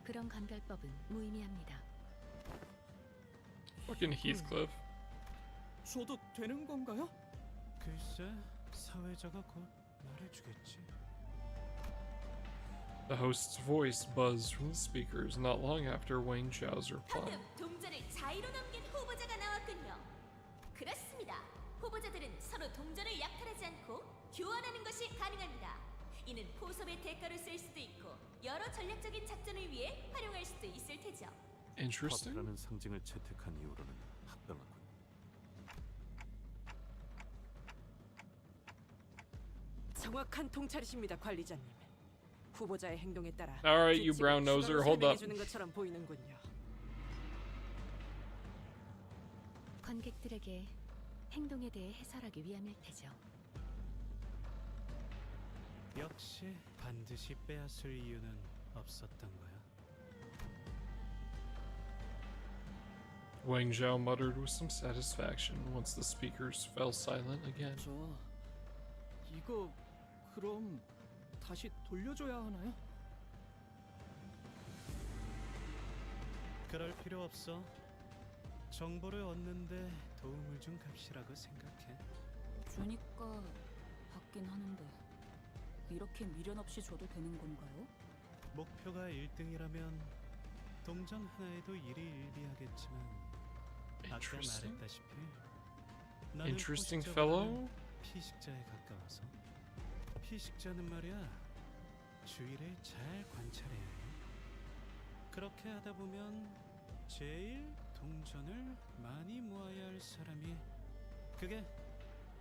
그런 감별법은 무의미합니다. Fucking Heathcliff. 줘도 되는 건가요? 글쎄, 사회자가 곧 말해주겠지. The host's voice buzzed from the speakers not long after Wang Zhao's reply. 방금 동전을 자의로 넘긴 후보자가 나왔군요. 그렇습니다. 후보자들은 서로 동전을 약탈하지 않고 교환하는 것이 가능합니다. 이는 포섭의 대가로 쓸 수도 있고 여러 전략적인 작전을 위해 활용할 수도 있을 테죠. Interesting. 퍼프라는 상징을 채택한 이후로는 합당하군. 정확한 통찰이십니다, 관리자님. 후보자의 행동에 따라 Alright, you 규칙을 brown noser, 추가로 hold up. 설명해주는 것처럼 보이는군요. 관객들에게 행동에 대해 해설하기 위함일 테죠. 역시 반드시 빼앗을 이유는 없었던 거야. Wang Zhao muttered with some satisfaction once the speakers fell silent again. 이거 그럼 다시 돌려줘야 하나요? 그럴 필요 없어. 정보를 얻는데 도움을 준 값이라고 생각해. 주니까 받긴 하는데 이렇게 미련 없이 줘도 되는 건가요? 목표가 1등이라면 동전 하나에도 일희일비하겠지만 아까 Interesting. 말했다시피 나는 Interesting 포식자보다는 fellow. 피식자에 가까워서 피식자는 말이야 주위를 잘 관찰해야 해. 그렇게 하다 보면 제일 동전을 많이 모아야 할 사람이 그게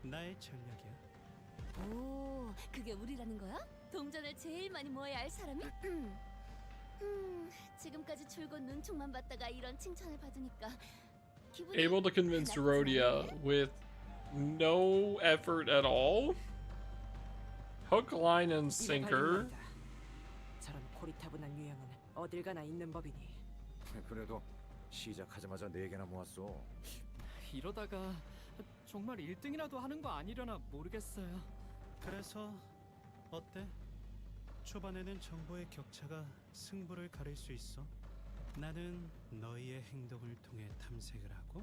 나의 전략이야. 오, 그게 우리라는 거야? 동전을 제일 많이 모아야 할 사람이? 지금까지 줄곧 눈총만 봤다가 이런 칭찬을 받으니까 기분이 Able to convince 나쁘지 Rhodia 않네. with no effort at all. Hook, line, and 이게 sinker. 발림입니다. 저런 고리타분한 유형은 어딜 가나 있는 법이니. 그래도 시작하자마자 4개나 모았어. 이러다가 정말 1등이라도 하는 거 아니려나 모르겠어요. 그래서 어때? 초반에는 정보의 격차가 승부를 가릴 수 있어. 나는 너희의 행동을 통해 탐색을 하고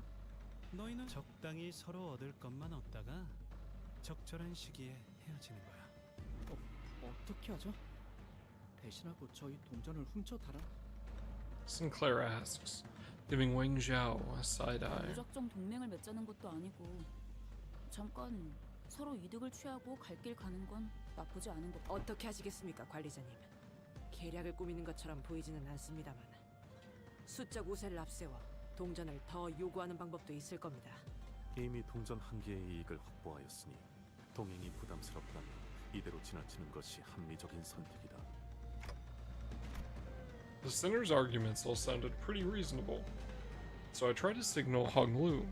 너희는 적당히 서로 얻을 것만 얻다가 적절한 시기에 헤어지는 거야. 어떻게 하죠? 배신하고 저희 동전을 훔쳐 달아? Sinclair asks, giving Wang Zhao a side eye. 무작정 동맹을 맺자는 것도 아니고 잠깐 서로 이득을 취하고 갈 길 가는 건 나쁘지 않은 것 같아요. 어떻게 하시겠습니까, 관리자님? 계략을 꾸미는 것처럼 보이지는 않습니다만 수적 우세를 앞세워 동전을 더 요구하는 방법도 있을 겁니다. 이미 동전 한 개의 이익을 확보하였으니 동행이 부담스럽다면 이대로 지나치는 것이 합리적인 선택이다. The sinner's arguments all sounded pretty reasonable, so I tried to signal Hong Lu,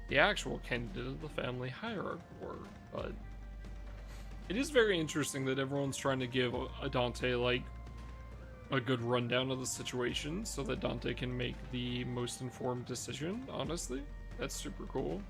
the actual candidate of the family hierarchy, but it is very interesting that everyone's trying to give a Dante like a good rundown of the situation so that Dante can make the most informed decision. Honestly, that's super cool.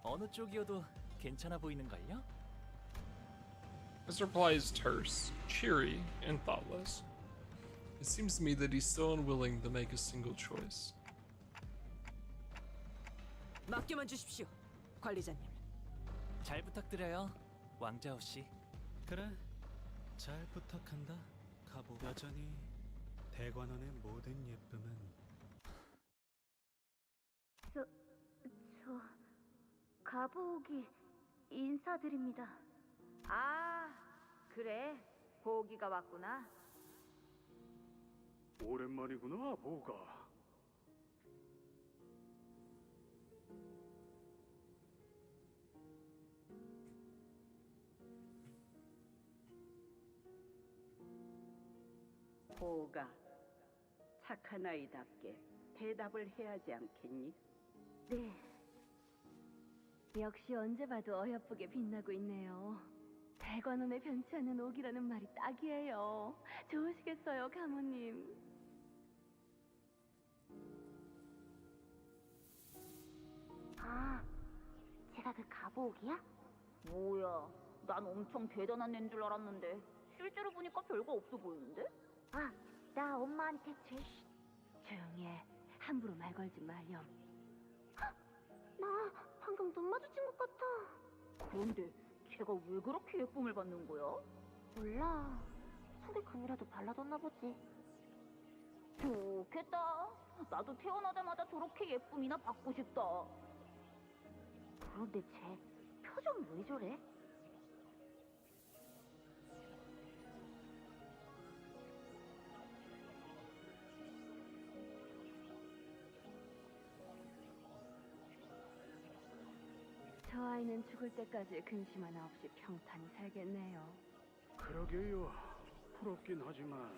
어느 쪽이어도 괜찮아 보이는걸요? His reply is terse, cheery, and thoughtless. It seems to me that he's still unwilling to make a single choice. 맡겨만 주십시오, 관리자님. 잘 부탁드려요, 왕자오 씨. 그래, 잘 부탁한다. 가보. 여전히 대관원의 모든 예쁨은 저 가보기 인사드립니다. 아, 그래. 보기가 왔구나. 오랜만이구나, 보가. 보가 착한 아이답게 대답을 해야 하지 않겠니? 네. 역시 언제 봐도 어여쁘게 빛나고 있네요. 대관원에 변치 않는 옥이라는 말이 딱이에요. 좋으시겠어요, 가모님. 아, 제가 그 가보옥이야? 뭐야, 난 엄청 대단한 애인 줄 알았는데 실제로 보니까 별거 없어 보이는데? 아, 나 엄마한테 조용히 해. 함부로 말 걸지 마렴. 나 방금 눈 마주친 것 같아. 그런데 걔가 왜 그렇게 예쁨을 받는 거야? 몰라. 속에 금이라도 발라뒀나 보지. 좋겠다. 나도 태어나자마자 저렇게 예쁨이나 받고 싶다. 그런데 쟤 표정 왜 저래? 저 아이는 죽을 때까지 근심 하나 없이 평탄히 살겠네요. 그러게요. 부럽긴 하지만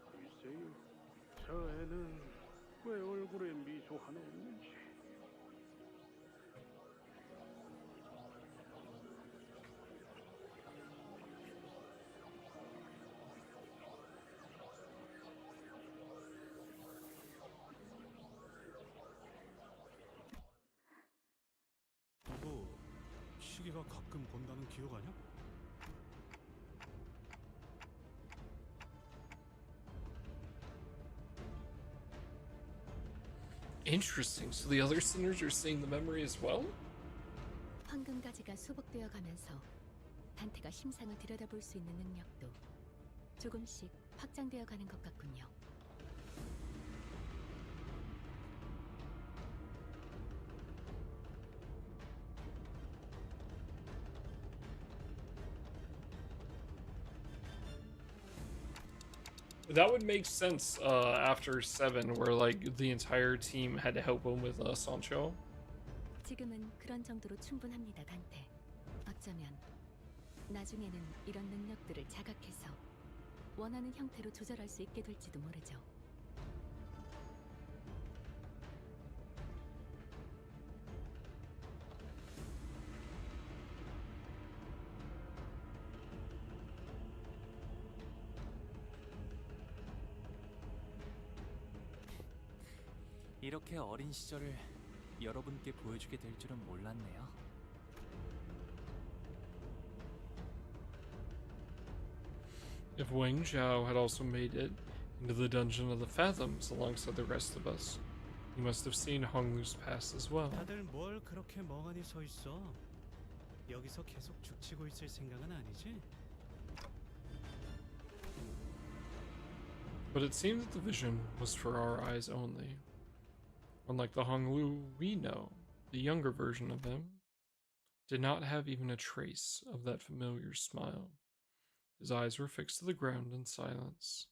글쎄요. 저 애는 왜 얼굴에 미소 하나 없는지. 너 시계가 가끔 본다는 기억 아냐? Interesting. So the other sinners are seeing the memory as well? 황금가지가 수복되어 가면서 단테가 심상을 들여다볼 수 있는 능력도 조금씩 확장되어 가는 것 같군요. That would make sense after 7, where like the entire team had to help him with Sancho. 지금은 그런 정도로 충분합니다, 단테. 어쩌면 나중에는 이런 능력들을 자각해서 원하는 형태로 조절할 수 있게 될지도 모르죠. 이렇게 어린 시절을 여러분께 보여주게 될 줄은 몰랐네요. If Wang Zhao had also made it into the Dungeon of the Fathoms alongside the rest of us, he must have seen Honglu's past as well. 다들 뭘 그렇게 멍하니 서 있어? 여기서 계속 죽치고 있을 생각은 아니지? But it seemed that the vision was for our eyes only. Unlike the Honglu we know, the younger version of him did not have even a trace of that familiar smile. His eyes were fixed to the ground in silence,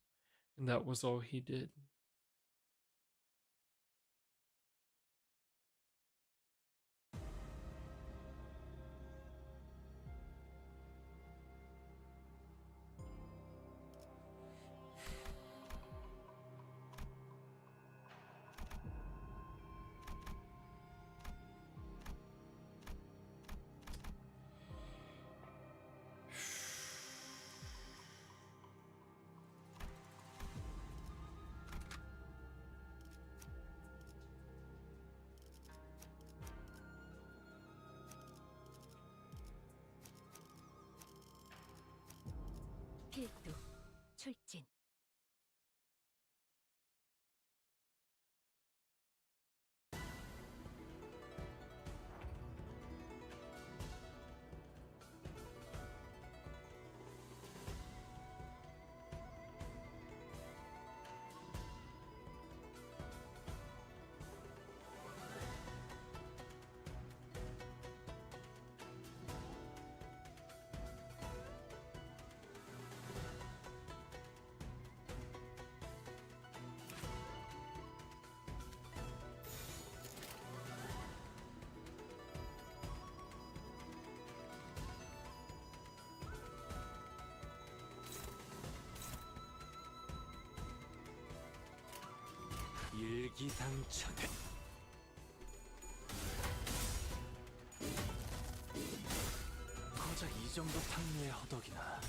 and that was all he did. 필두, 출진. 시기상천은 고작 이 정도 탕류의 허덕이나.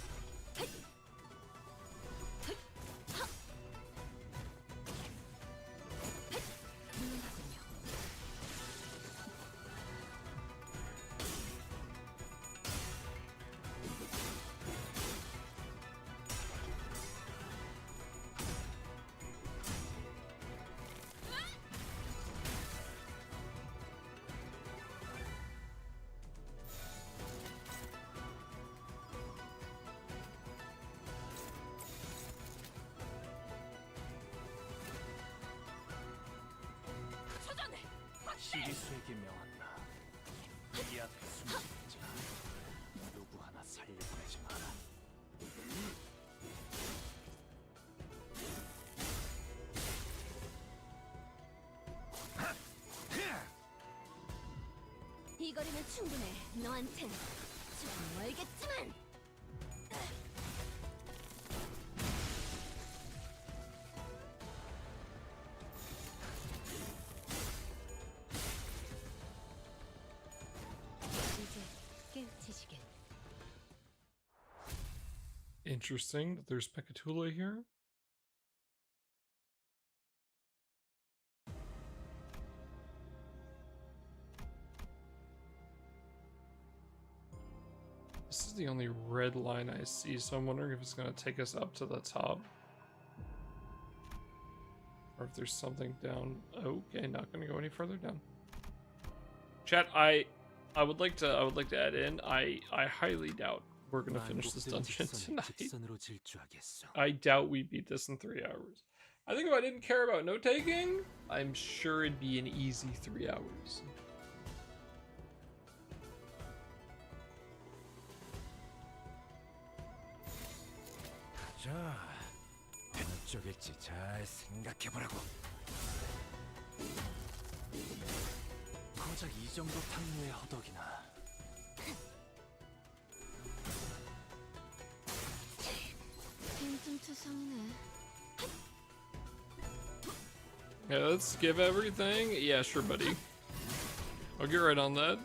시기수에게 명한다. 이 앞에 숨지는 자 누구 하나 살려보내지 마라. 이 거리면 충분해. 너한텐 좀 멀겠지만. Interesting that there's Pecatula here. This is the only red line I see, so I'm wondering if it's going to take us up to the top. Or if there's something down. Okay, not going to go any further down. Chat, I would like to add in, I highly doubt we're going to finish this dungeon tonight. I doubt we beat this in 3 hours. I think if I didn't care about note taking, I'm sure it'd be an easy 3 hours. 자, 어느 쪽일지 잘 생각해보라고. 고작 이 정도 탕류의 허덕이나. 빈틈투성이네. Yeah, let's skip everything. Yeah, sure, buddy. I'll get right on that.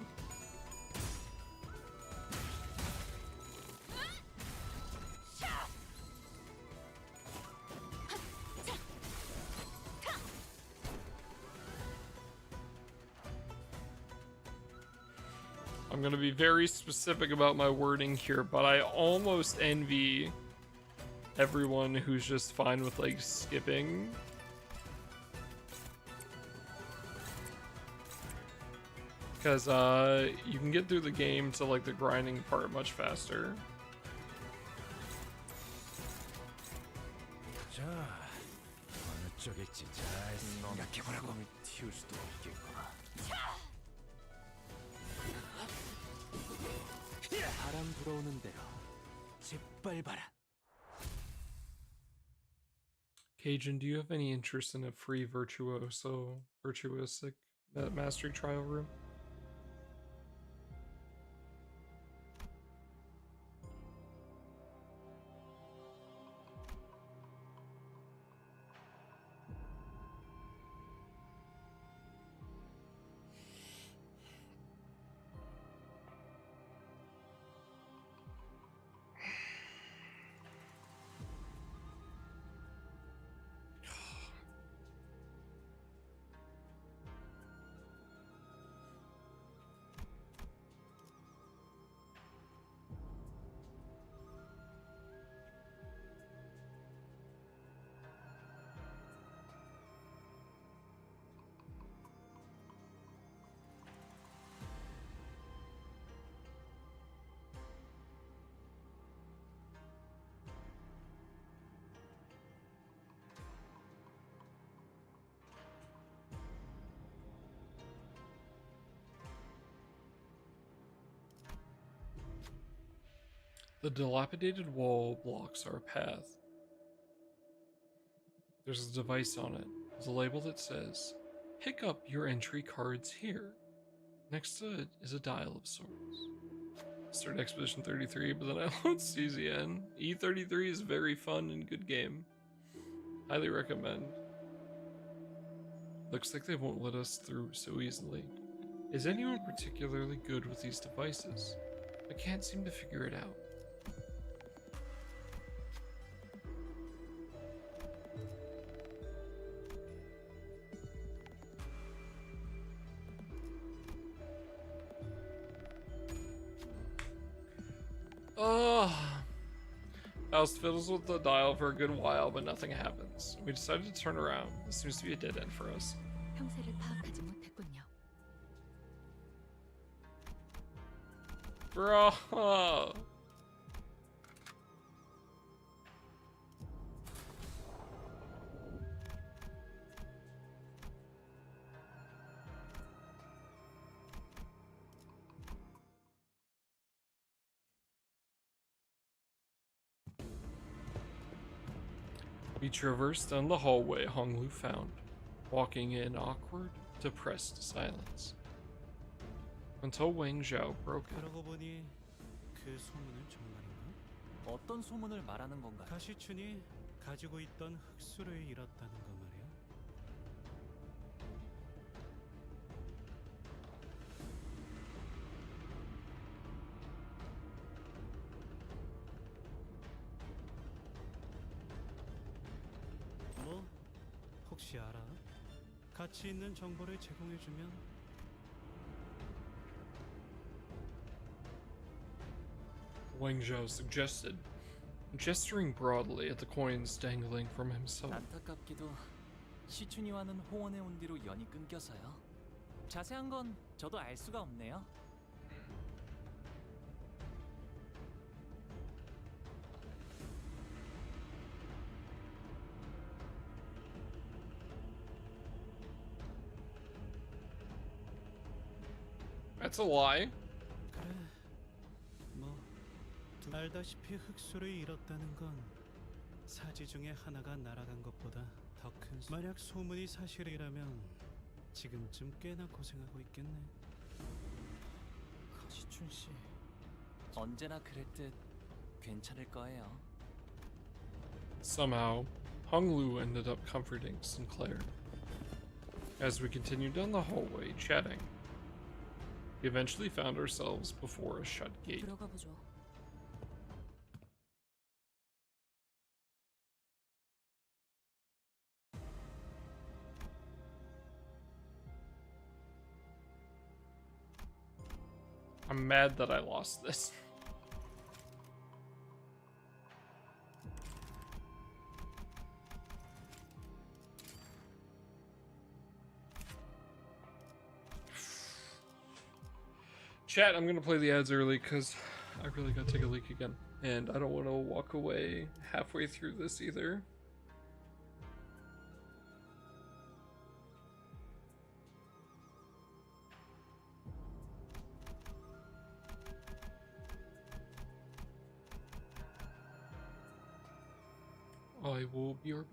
I'm gonna be very specific about my wording here, but I almost envy everyone who's just fine with like skipping. Because you can get through the game to like the grinding part much faster. 자, 어느 쪽일지 잘 생각해보라고. 튀울 수도 없겠구나. 바람 불어오는 대로 짓밟아라. Cajun, do you have any interest in a free virtuosic mastery trial room? The dilapidated wall blocks our path. There's a device on it with a label that says, "Pick up your entry cards here." Next to it is a dial of sorts. Start Expedition 33, but then I load CZN. E33 is very fun and good game. Highly recommend. Looks like they won't let us through so easily. Is anyone particularly good with these devices? I can't seem to figure it out. Ugh. Faust fiddles with the dial for a good while, but nothing happens. We decided to turn around. This seems to be a dead end for us. 형세를 파악하지 못했군요. Bro. We traversed down the hallway Honglu found, walking in awkward, depressed silence. Until Wang Zhao broke it. 그러고 보니 그 소문은 정말인가? 어떤 소문을 말하는 건가요? 가시춘이 가지고 있던 흑수를 잃었다는 거 말이야. 뭐 혹시 알아? 가치 있는 정보를 제공해주면 Wang Zhao suggested, gesturing broadly at the coins dangling from himself. 안타깝게도 시춘이와는 호원에 온 뒤로 연이 끊겨서요. 자세한 건 저도 알 수가 없네요. That's a lie. 그래. 뭐 알다시피 흑수를 잃었다는 건 사지 중에 하나가 날아간 것보다 더 큰 만약 소문이 사실이라면 지금쯤 꽤나 고생하고 있겠네. 가시춘 씨 언제나 그랬듯 괜찮을 거예요. Somehow, Honglu ended up comforting Sinclair. As we continued down the hallway, chatting, we eventually found ourselves before a shut gate. 들어가 보죠. I'm mad that I lost this. Chat, I'm gonna play the ads early because I really gotta take a leak again. And I don't want to walk away halfway through this either. I will BRB.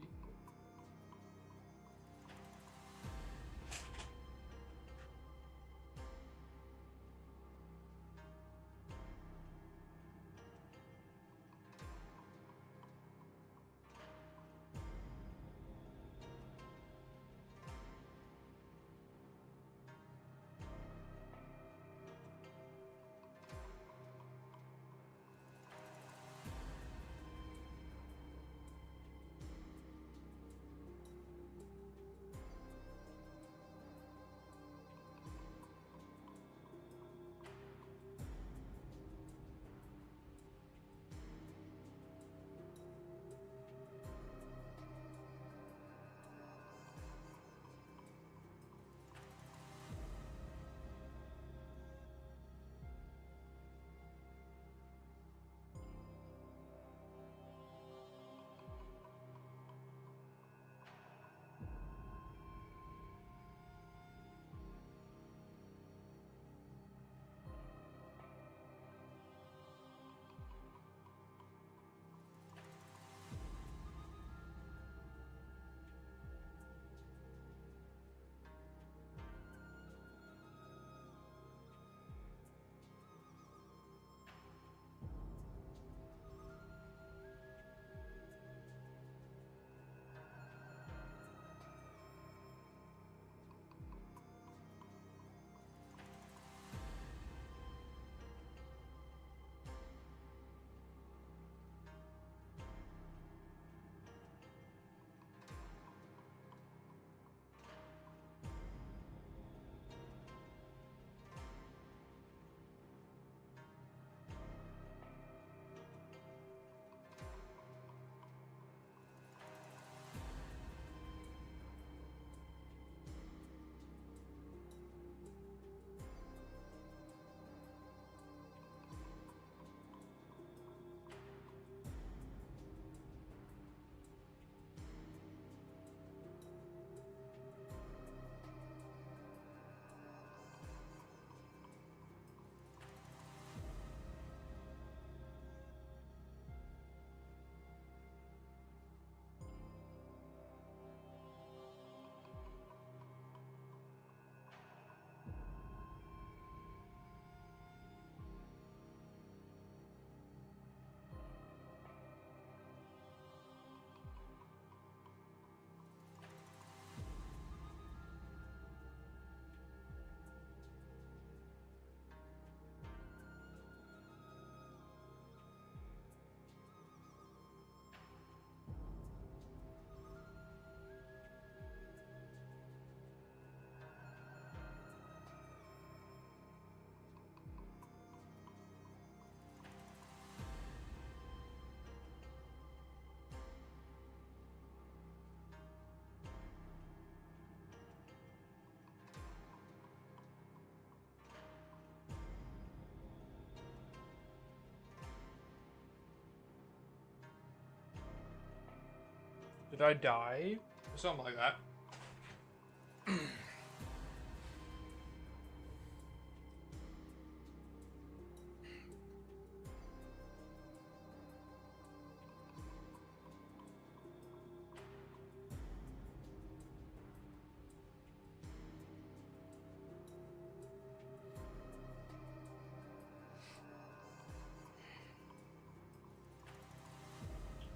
Did I die? Something like that.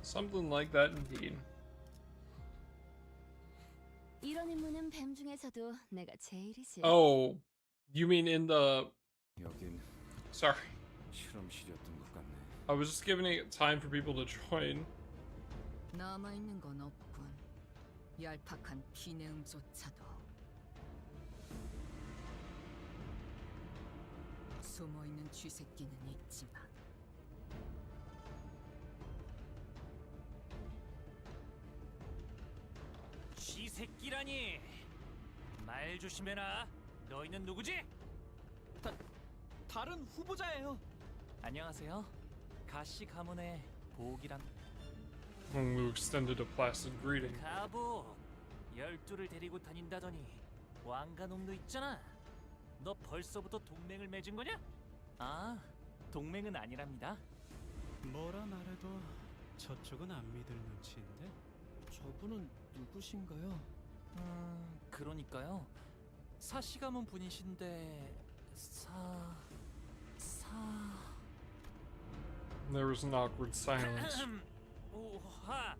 Something like that indeed. 이런 임무는 뱀 중에서도 내가 제일이지. Oh, you mean in the... 여긴 Sorry. 실험실이었던 것 같네. I was just giving it time for people to join. 남아 있는 건 없군. 얄팍한 비내음조차도. 숨어 있는 쥐새끼는 있지만. 쥐새끼라니. 말 조심해라. 너희는 누구지? 다른 후보자예요. 안녕하세요. 가시 가문의 보옥이란. Who extended a placid greeting. 가복. 12를 데리고 다닌다더니 왕가놈도 있잖아. 너 벌써부터 동맹을 맺은 거냐? 아, 동맹은 아니랍니다. 뭐라 말해도 저쪽은 안 믿을 눈치인데. 저분은 누구신가요? 그러니까요. 사시 가문 분이신데 There was an awkward silence. 오하.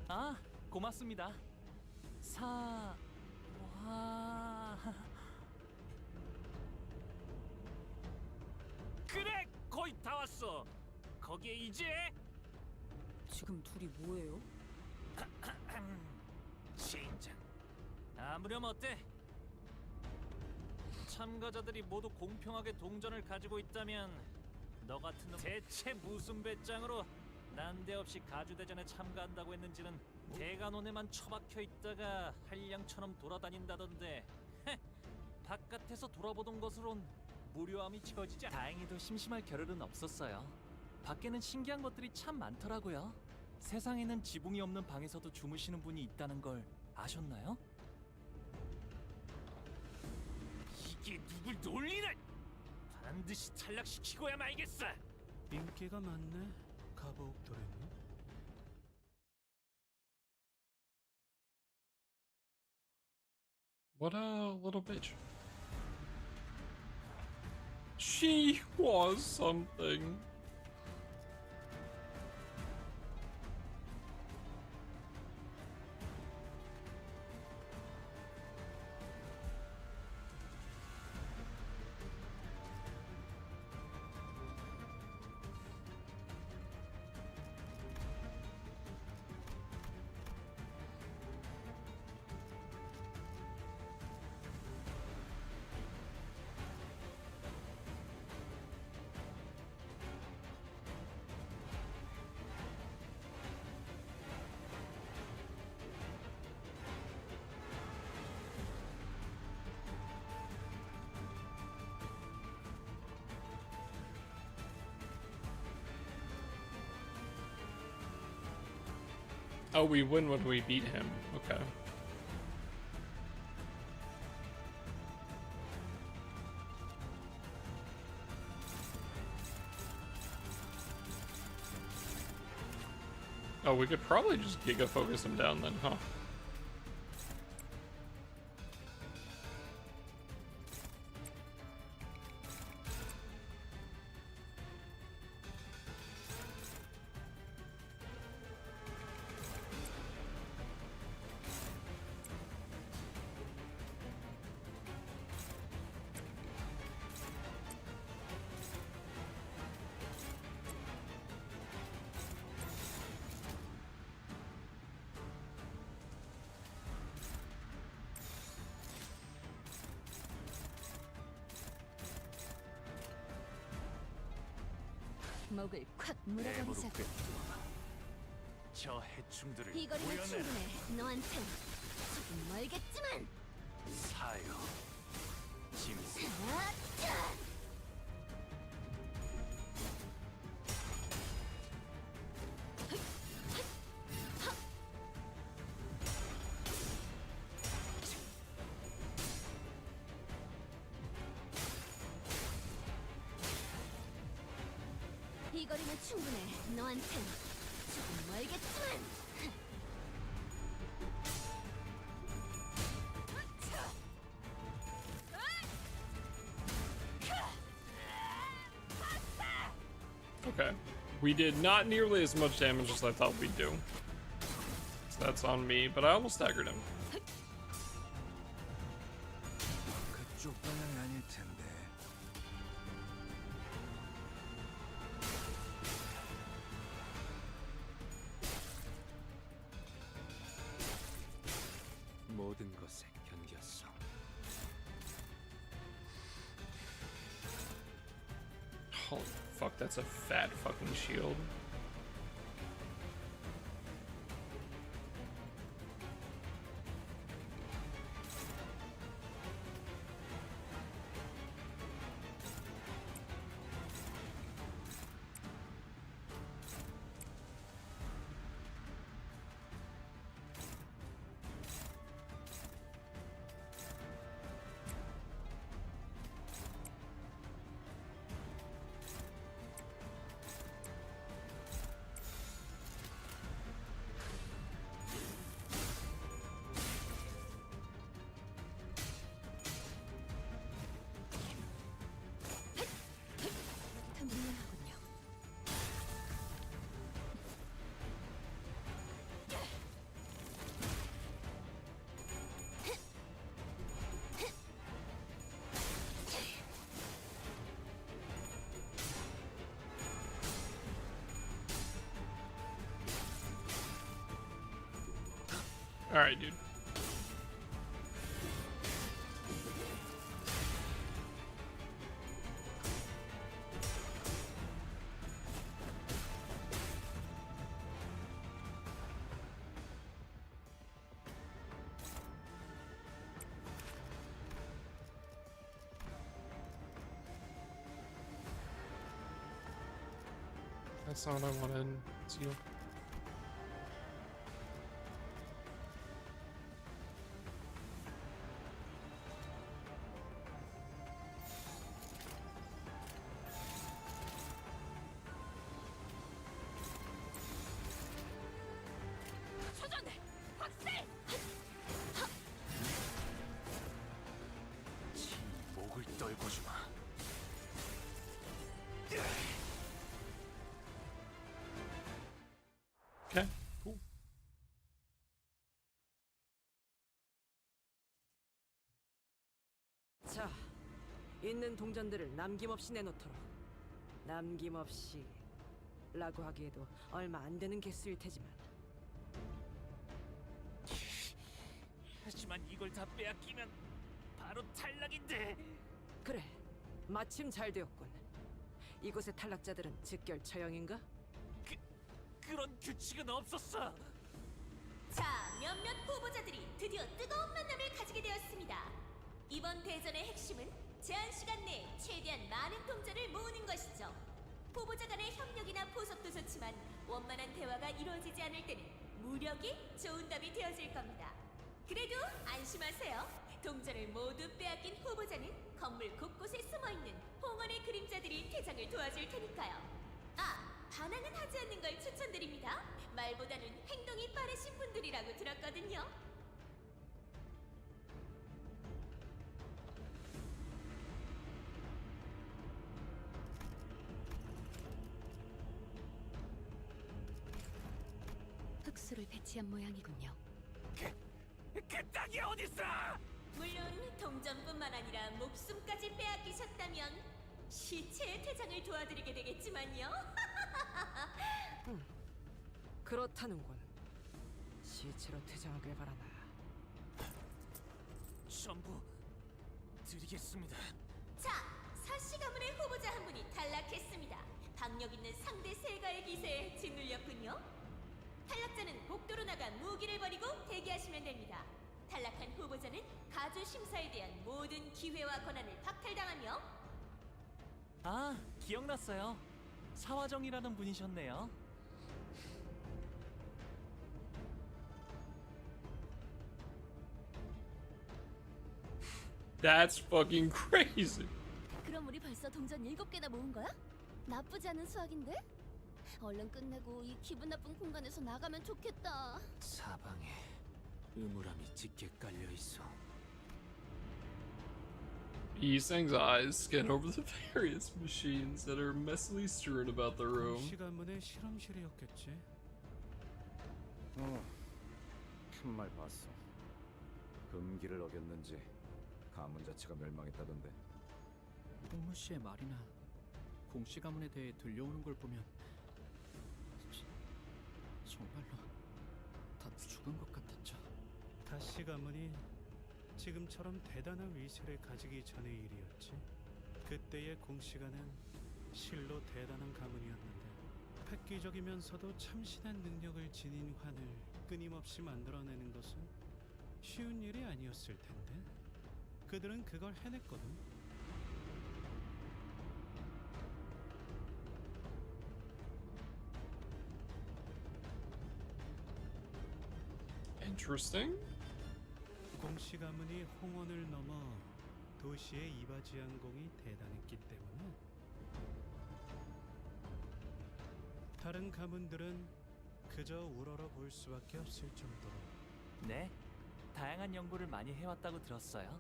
아, 고맙습니다. 그래, 거의 다 왔어. 거기에 이제 지금 둘이 뭐예요? 진짜 아무렴 어때? 참가자들이 모두 공평하게 동전을 가지고 있다면 너 같은 놈 대체 무슨 배짱으로 난데없이 가주대전에 참가한다고 했는지는 대간원에만 처박혀 있다가 한량처럼 돌아다닌다던데. 바깥에서 돌아보던 것으론 무료함이 채워지지. 다행히도 심심할 겨를은 없었어요. 밖에는 신기한 것들이 참 많더라고요. 세상에는 지붕이 없는 방에서도 주무시는 분이 있다는 걸 아셨나요? 이게 누굴 놀리나? 반드시 탈락시키고야 말겠어. 인기가 많네, 가보옥 도련님. What a little bitch. She was something. Oh, we win when we beat him. Okay. Oh, we could probably just Giga focus him down then, huh? 목을 콱 물어버리자고. 저 해충들을 이거리는 모여내라. 충분해. 너한텐 조금 멀겠지만. 사요. 짐승. 아차! 이 거리면 충분해. 너한텐 조금 멀겠지만. Okay. We did not nearly as much damage as I thought we'd do. So that's on me, but I almost staggered him. 그쪽 방향이 아닐 텐데. 모든 것에 견겼어. Holy fuck, that's a fat fucking shield. Alright, dude. That's not what I wanted. It's you. 목을 떨고 주마. Okay, cool. 자, 있는 동전들을 남김없이 내놓도록. 남김없이 라고 하기에도 얼마 안 되는 개수일 테지만. 하지만 이걸 다 빼앗기면 바로 탈락인데. 그래, 마침 잘 되었군. 이곳의 탈락자들은 즉결 처형인가? 그런 규칙은 없었어. 자, 몇몇 후보자들이 드디어 뜨거운 만남을 가지게 되었습니다. 이번 대전의 핵심은 제한 시간 내에 최대한 많은 동전을 모으는 것이죠. 후보자 간의 협력이나 포섭도 좋지만 원만한 대화가 이루어지지 않을 때는 무력이 좋은 답이 되어질 겁니다. 그래도 안심하세요. 동전을 모두 빼앗긴 후보자는 건물 곳곳에 숨어있는 홍원의 그림자들이 대장을 도와줄 테니까요. 아, 반항은 하지 않는 걸 추천드립니다. 말보다는 행동이 빠르신 분들이라고 들었거든요. 흑수를 배치한 모양이군요. 그 땅이 어딨어? 물론 동전뿐만 아니라 목숨까지 빼앗기셨다면 시체의 퇴장을 도와드리게 되겠지만요. 그렇다는군. 시체로 퇴장하길 바라나. 전부 드리겠습니다. 자, 서씨 가문의 후보자 한 분이 탈락했습니다. 박력 있는 상대 세가의 기세에 짓눌렸군요. 탈락자는 복도로 나가 무기를 버리고 대기하시면 됩니다. 탈락한 후보자는 가주 심사에 대한 모든 기회와 권한을 박탈당하며. 아, 기억났어요. 사화정이라는 분이셨네요. That's fucking crazy. 그럼 우리 벌써 동전 7개나 모은 거야? 나쁘지 않은 수학인데? 얼른 끝내고 이 기분 나쁜 공간에서 나가면 좋겠다. 사방에 음울함이 짙게 깔려 있어. Yiseng's eyes scan over the various machines that are messily strewn about the room. 공시 가문의 실험실이었겠지. 큰 말 봤어. 금기를 어겼는지 가문 자체가 멸망했다던데. 홍무 씨의 말이나 공씨 가문에 대해 들려오는 걸 보면 정말로 다 죽은 것 같았죠. 다시 가문이 지금처럼 대단한 위세를 가지기 전의 일이었지. 그때의 공시가는 실로 대단한 가문이었는데 획기적이면서도 참신한 능력을 지닌 환을 끊임없이 만들어내는 것은 쉬운 일이 아니었을 텐데 그들은 그걸 해냈거든. Interesting. 공시 가문이 홍원을 넘어 도시의 이바지항공이 대단했기 때문에 다른 가문들은 그저 우러러 볼 수밖에 없을 정도로. 네, 다양한 연구를 많이 해왔다고 들었어요.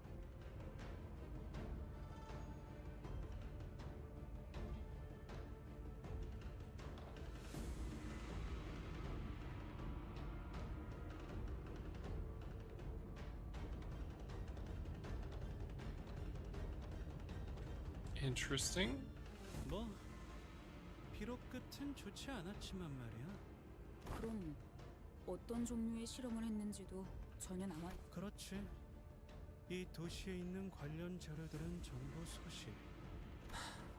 Interesting. 뭐 비록 끝은 좋지 않았지만 말이야. 그럼 어떤 종류의 실험을 했는지도 전혀 남아. 그렇지. 이 도시에 있는 관련 자료들은 전부 소실.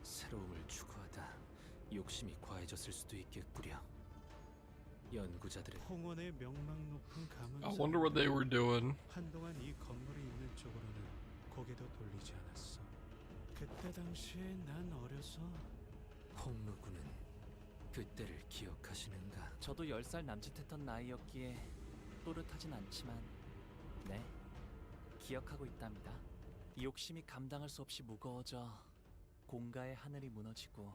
새로움을 추구하다 욕심이 과해졌을 수도 있겠구려. 연구자들은 홍원의 명망 높은 가문. I wonder what they were doing. 한동안 이 건물이 있는 쪽으로는 고개도 돌리지 않았어. 그때 당시에 난 어려서. 홍무군은 그때를 기억하시는가? 저도 10살 남짓했던 나이였기에 또렷하진 않지만 네, 기억하고 있답니다. 이 욕심이 감당할 수 없이 무거워져 공가의 하늘이 무너지고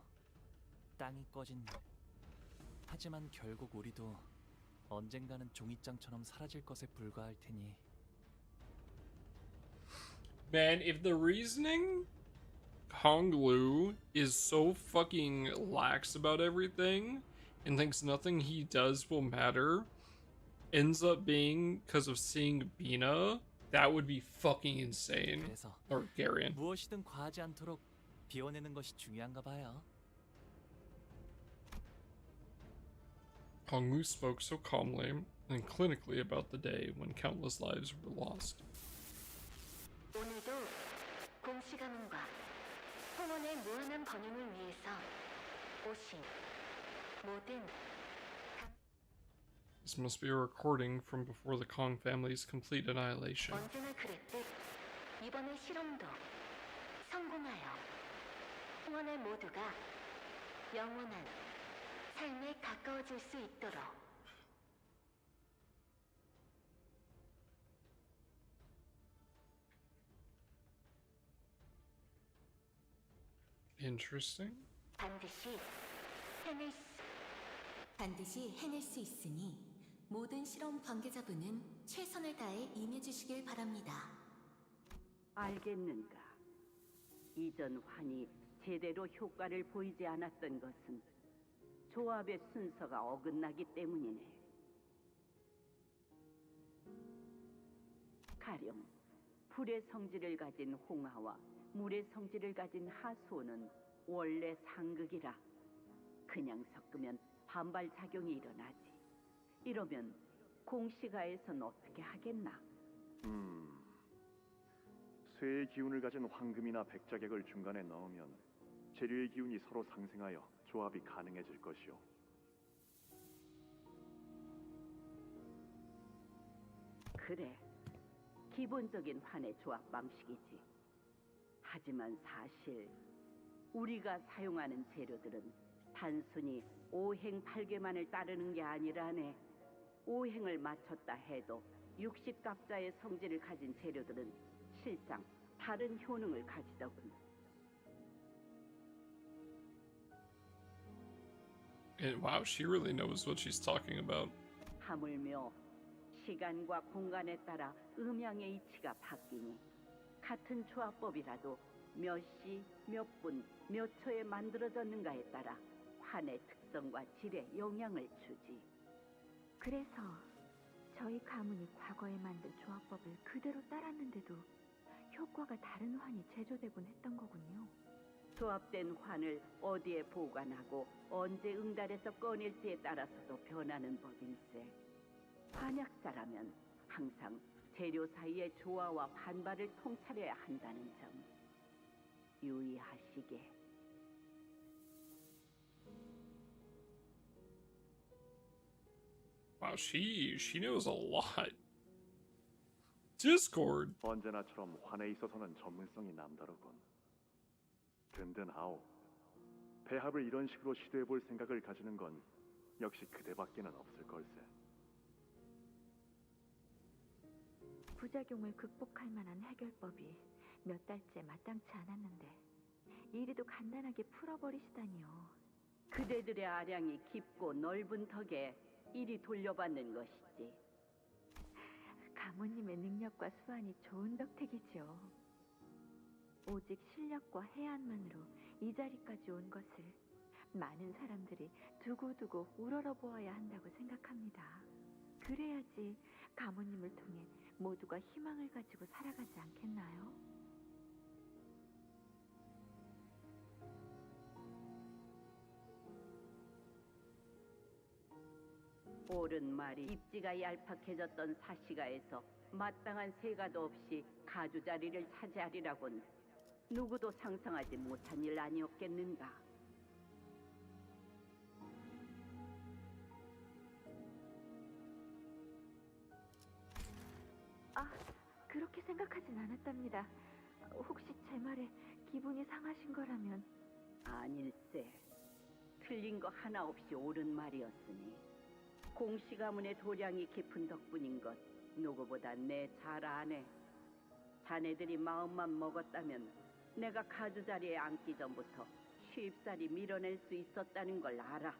땅이 꺼진 날. 하지만 결국 우리도 언젠가는 종이장처럼 사라질 것에 불과할 테니. Man, if the reasoning Honglu is so fucking lax about everything and thinks nothing he does will matter, ends up being because of seeing Bina, that would be fucking insane. 그래서 Or Garion. 무엇이든 과하지 않도록 비워내는 것이 중요한가 봐요. Honglu spoke so calmly and clinically about the day when countless lives were lost. 오늘도 공시가문과 홍원의 무한한 번영을 위해서 오신 모든 This must be a recording from before the Kong family's complete annihilation. 언제나 그랬듯 이번의 실험도 성공하여 홍원의 모두가 영원한 삶에 가까워질 수 있도록. Interesting. 반드시 해낼 수 있으니 모든 실험 관계자분은 최선을 다해 임해주시길 바랍니다. 알겠는가? 이전 환이 제대로 효과를 보이지 않았던 것은 조합의 순서가 어긋나기 때문이네. 가령 불의 성질을 가진 홍하와 물의 성질을 가진 하수는 원래 상극이라 그냥 섞으면 반발 작용이 일어나지. 이러면 공시가에선 어떻게 하겠나? 쇠의 기운을 가진 황금이나 백자객을 중간에 넣으면 재료의 기운이 서로 상생하여 조합이 가능해질 것이오. 그래, 기본적인 환의 조합 방식이지. 하지만 사실 우리가 사용하는 재료들은 단순히 오행팔계만을 따르는 게 아니라네. 오행을 맞췄다 해도 육식갑자의 성질을 가진 재료들은 실상 다른 효능을 가지더군. And wow, she really knows what she's talking about. 하물며 시간과 공간에 따라 음양의 이치가 바뀌니 같은 조합법이라도 몇 시, 몇 분, 몇 초에 만들어졌는가에 따라 환의 특성과 질에 영향을 주지. 그래서 저희 가문이 과거에 만든 조합법을 그대로 따랐는데도 효과가 다른 환이 제조되곤 했던 거군요. 조합된 환을 어디에 보관하고 언제 응달해서 꺼낼지에 따라서도 변하는 법일세. 환약사라면 항상 재료 사이의 조화와 반발을 통찰해야 한다는 점 유의하시게. Wow, she knows a lot. Discord. 언제나처럼 환에 있어서는 전문성이 남다르군. 든든하오. 배합을 이런 식으로 시도해볼 생각을 가지는 건 역시 그대밖에는 없을 걸세. 부작용을 극복할 만한 해결법이 몇 달째 마땅치 않았는데 이리도 간단하게 풀어버리시다니요. 그대들의 아량이 깊고 넓은 덕에 이리 돌려받는 것이지. 가모님의 능력과 수완이 좋은 덕택이죠. 오직 실력과 해안만으로 이 자리까지 온 것을 많은 사람들이 두고두고 우러러보아야 한다고 생각합니다. 그래야지 가모님을 통해 모두가 희망을 가지고 살아가지 않겠나요? 옳은 말이 입지가 얄팍해졌던 사시가에서 마땅한 세가도 없이 가주 자리를 차지하리라곤 누구도 상상하지 못한 일 아니었겠는가. 아, 그렇게 생각하진 않았답니다. 혹시 제 말에 기분이 상하신 거라면... 아닐세. 틀린 거 하나 없이 옳은 말이었으니 공씨 가문의 도량이 깊은 덕분인 것 누구보다 내 잘 아네. 자네들이 마음만 먹었다면 내가 가주 자리에 앉기 전부터 쉽사리 밀어낼 수 있었다는 걸 알아.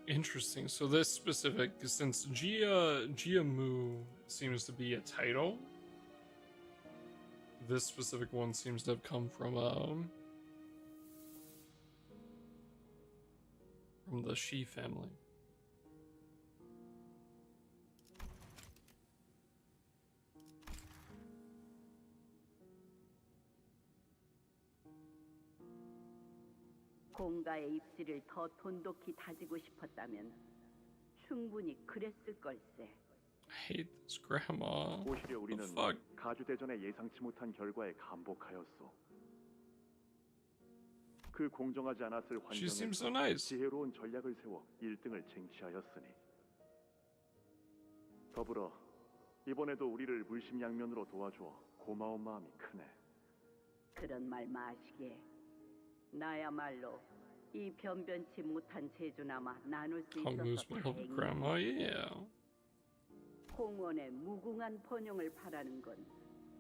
Interesting. So this specific, since Gia Mu seems to be a title, this specific one seems to have come from the Shi family. 공가의 입지를 더 돈독히 다지고 싶었다면 충분히 그랬을 걸세. I hate this grandma. 오히려 우리는 The fuck? 가주 대전에 예상치 못한 결과에 감복하였소. 그 공정하지 않았을 She seems so 환경에서 nice. 지혜로운 전략을 세워 1등을 쟁취하였으니 더불어 이번에도 우리를 물심양면으로 도와주어 고마운 마음이 크네. 그런 말 마시게. 나야말로 이 변변치 못한 제주나마 나눌 수 Hung's 있어서 beloved 다행이야. grandma, yeah. 홍원의 무궁한 번영을 바라는 건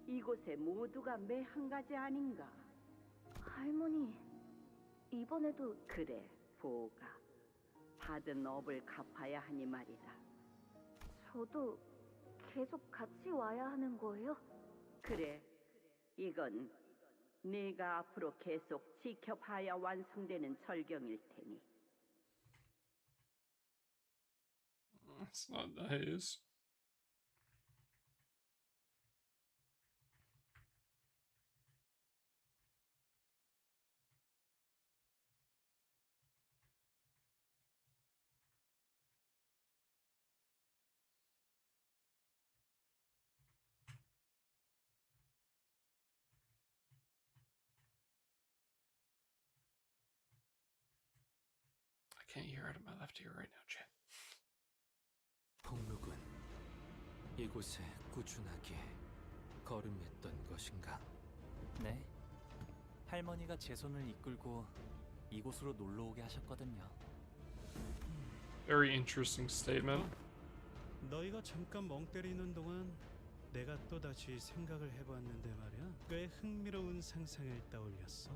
이곳의 모두가 매 한 가지 아닌가. 할머니, 이번에도... 그래, 보가. 받은 업을 갚아야 하니 말이다. 저도 계속 같이 와야 하는 거예요? 그래, 이건 네가 앞으로 계속 지켜봐야 완성되는 절경일 테니. It's not nice. I can't hear out of my left ear right now, chat. 폭록은 이곳에 꾸준하게 걸음했던 것인가? 네. 할머니가 제 손을 이끌고 이곳으로 놀러 오게 하셨거든요. Very interesting statement. 너희가 잠깐 멍 때리는 동안 내가 또다시 생각을 해보았는데 말이야. 꽤 흥미로운 상상을 떠올렸어.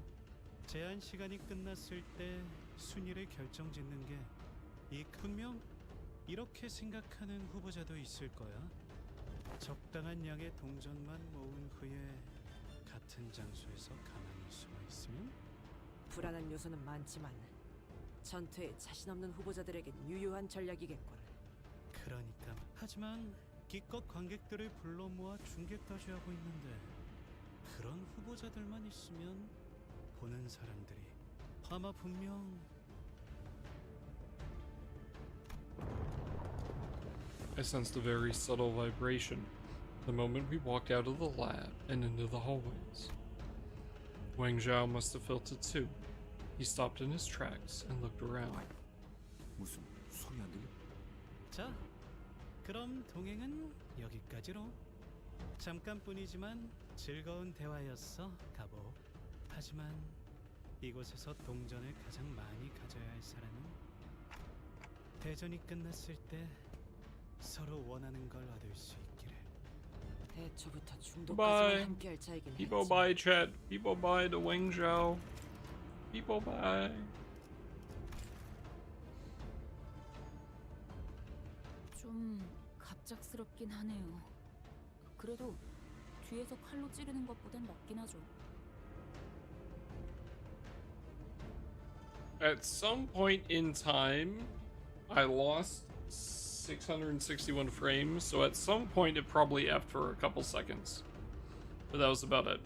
제한 시간이 끝났을 때 순위를 결정짓는 게 분명 이렇게 생각하는 후보자도 있을 거야. 적당한 양의 동전만 모은 후에 같은 장소에서 가만히 숨어 있으면 불안한 요소는 많지만 전투에 자신 없는 후보자들에겐 유효한 전략이겠군. 그러니까. 하지만 기껏 관객들을 불러 모아 중계까지 하고 있는데 그런 후보자들만 있으면 보는 사람들이 아마 분명 I sensed a very subtle vibration the moment we walked out of the lab and into the hallways. Wang Zhao must have felt it too. He stopped in his tracks and looked around. 무슨 소리 안 들려? 자, 그럼 동행은 여기까지로. 잠깐뿐이지만 즐거운 대화였어, 가보. 하지만 이곳에서 동전을 가장 많이 가져야 할 사람은 대전이 끝났을 때 서로 원하는 걸 얻을 수 있기를. 대초부터 Bye. 중도까지만 함께할 자이긴 했지. People bye, chat. People bye to Wang Zhao. People bye. 좀 갑작스럽긴 하네요. 그래도 뒤에서 칼로 찌르는 것보단 낫긴 하죠. At some point in time, I lost 661 frames, so at some point it probably F'd for a couple seconds. But that was about it.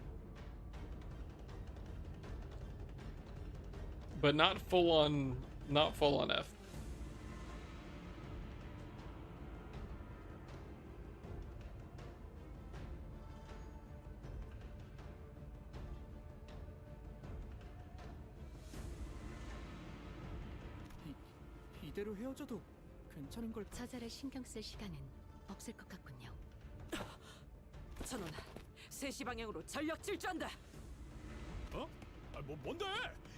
But not full on F. 이대로 헤어져도 괜찮은 걸. 저자를 신경 쓸 시간은 없을 것 같군요. 천원, 3시 방향으로 전력 질주한다. 어? 뭔데?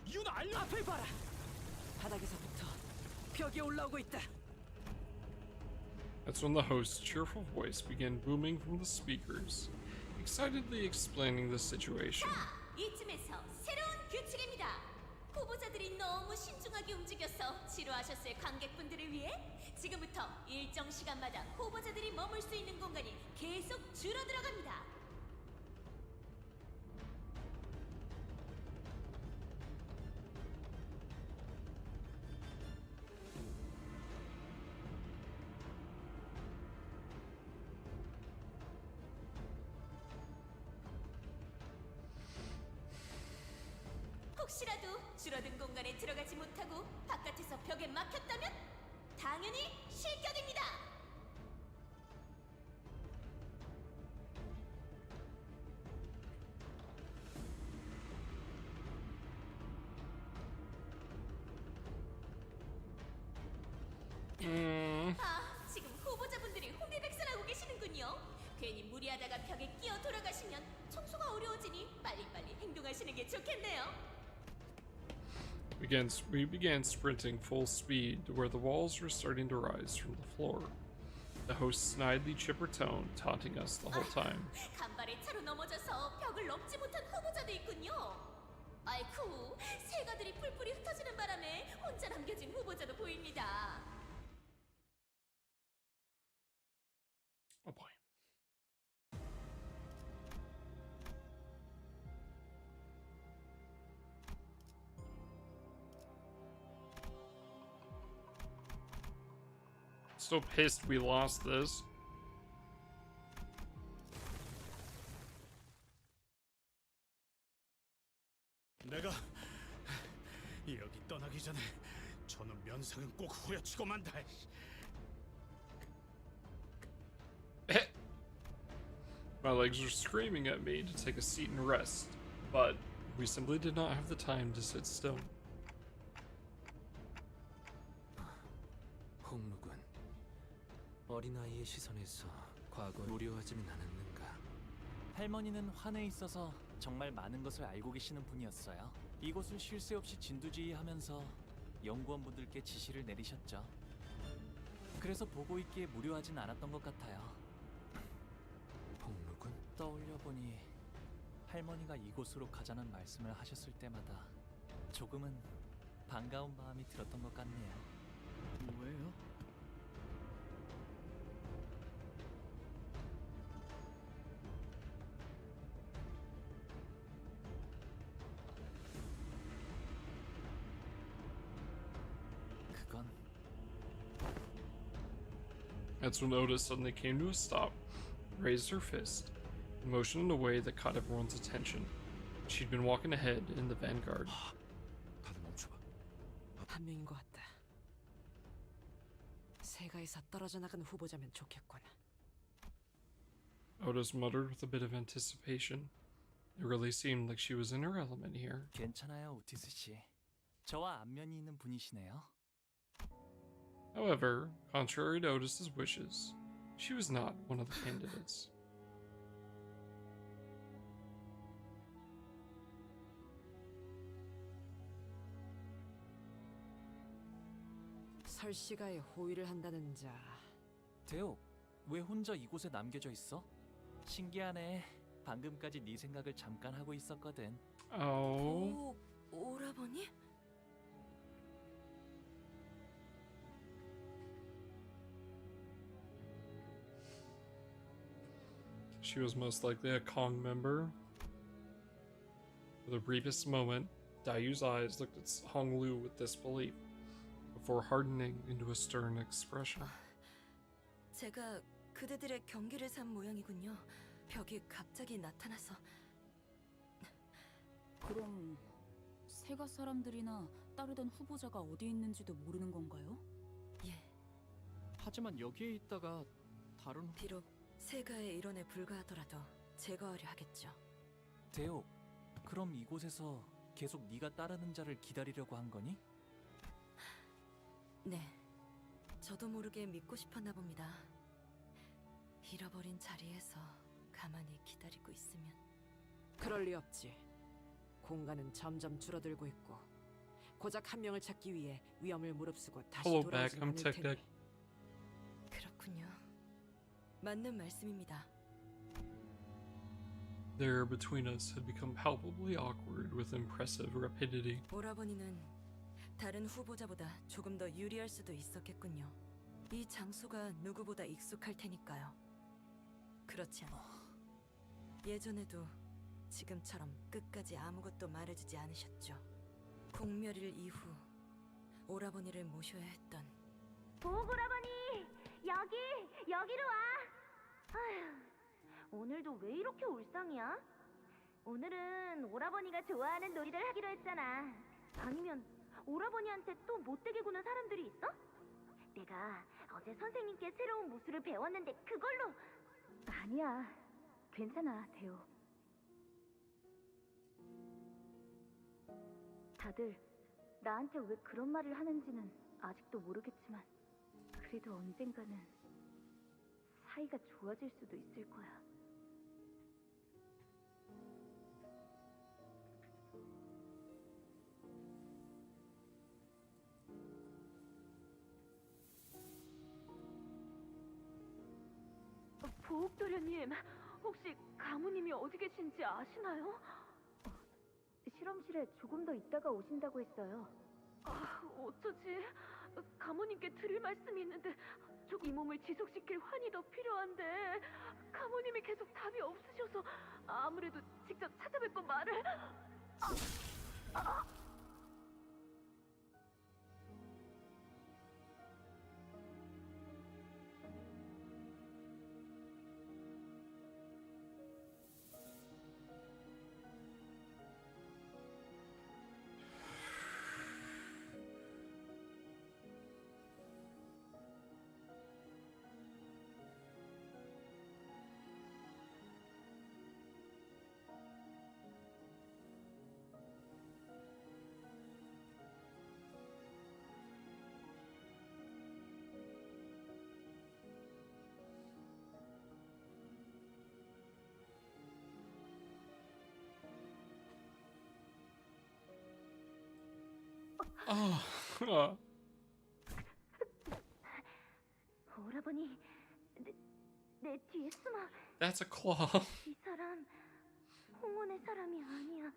이유는 알려. 앞을 봐라. 바닥에서부터 벽이 올라오고 있다. That's when the host's cheerful voice began booming from the speakers, excitedly explaining the situation. 이쯤에서 새로운 규칙입니다. 후보자들이 너무 신중하게 움직여서 지루하셨을 관객분들을 위해 지금부터 일정 시간마다 후보자들이 머물 수 있는 공간이 계속 줄어들어갑니다. 혹시라도 줄어든 공간에 들어가지 못하고 바깥에서 벽에 막혔다면 당연히 실격입니다. 아, 지금 후보자분들이 혼비백산하고 계시는군요. 괜히 무리하다가 벽에 끼어 돌아가시면 청소가 어려워지니 빨리빨리 행동하시는 게 좋겠네요. We began sprinting full speed to where the walls were starting to rise from the floor. The host's snidely chipper tone taunting us the whole time. 간발의 차로 넘어져서 벽을 넘지 못한 후보자도 있군요. 아이쿠, 새가들이 뿔뿔이 흩어지는 바람에 혼자 남겨진 후보자도 보입니다. Oh boy. So pissed we lost this. 내가 여기 떠나기 전에 저놈 면상은 꼭 후려치고 만다. My legs were screaming at me to take a seat and rest, but we simply did not have the time to sit still. 홍무군, 어린아이의 시선에서 과거에 무료하지는 않았는가? 할머니는 환에 있어서 정말 많은 것을 알고 계시는 분이었어요. 이곳을 쉴 새 없이 진두지휘하면서 연구원분들께 지시를 내리셨죠. 그래서 보고 있기에 무료하진 않았던 것 같아요. 떠올려 보니 할머니가 이곳으로 가자는 말씀을 하셨을 때마다 조금은 반가운 마음이 들었던 것 같네요. 왜요? 그건 That's when Otis suddenly came to a stop, raised her fist, and motioned in a way that caught everyone's attention. She'd been walking ahead in the vanguard. 다들 멈춰봐. 한 명인 것 같다. 세가에서 떨어져 나간 후보자면 좋겠군. Otis muttered with a bit of anticipation. It really seemed like she was in her element here. 괜찮아요, 오티스 씨. 저와 안면이 있는 분이시네요. However, contrary to Otis's wishes, she was not one of the candidates. 설씨가의 호위를 한다는 자. 대옥, 왜 혼자 이곳에 남겨져 있어? 신기하네. 방금까지 네 생각을 잠깐 하고 있었거든. Oh. 오라버니? She was most likely a Kong member. For the briefest moment, Dayu's eyes looked at Honglu with disbelief, before hardening into a stern expression. 제가 그대들의 경계를 삼 모양이군요. 벽이 갑자기 나타나서. 그럼 세가 사람들이나 따르던 후보자가 어디 있는지도 모르는 건가요? 예. 하지만 여기에 있다가 다른 비록 세가의 일원에 불과하더라도 제거하려 하겠죠. 대옥, 그럼 이곳에서 계속 네가 따르는 자를 기다리려고 한 거니? 네. 저도 모르게 믿고 싶었나 봅니다. 잃어버린 자리에서 가만히 기다리고 있으면. 그럴 리 없지. 공간은 점점 줄어들고 있고 고작 한 명을 찾기 위해 위험을 무릅쓰고 다시 Hello 돌아오지 back, I'm 않을 테니. Tech. 그렇군요. 맞는 말씀입니다. The air between us had become palpably awkward with impressive rapidity. 오라버니는 다른 후보자보다 조금 더 유리할 수도 있었겠군요. 이 장소가 누구보다 익숙할 테니까요. 그렇지 않아. 예전에도 지금처럼 끝까지 아무것도 말해주지 않으셨죠. 공멸일 이후 오라버니를 모셔야 했던. 보고라버니 여기로 와. 아휴, 오늘도 왜 이렇게 울상이야? 오늘은 오라버니가 좋아하는 놀이를 하기로 했잖아. 아니면 오라버니한테 또 못되게 구는 사람들이 있어? 내가 어제 선생님께 새로운 무술을 배웠는데 그걸로. 아니야, 괜찮아, 대호. 다들 나한테 왜 그런 말을 하는지는 아직도 모르겠지만 그래도 언젠가는 사이가 좋아질 수도 있을 거야. 보옥도련님, 혹시 가무님이 어디 계신지 아시나요? 실험실에 조금 더 있다가 오신다고 했어요. 어쩌지? 가모님께 드릴 말씀이 있는데 이 몸을 지속시킬 환이 더 필요한데 가모님이 계속 답이 없으셔서 아무래도 직접 찾아뵙고 말을. 오라버니, 내 뒤에 숨어. That's a claw. 이 사람 홍원의 사람이 아니야.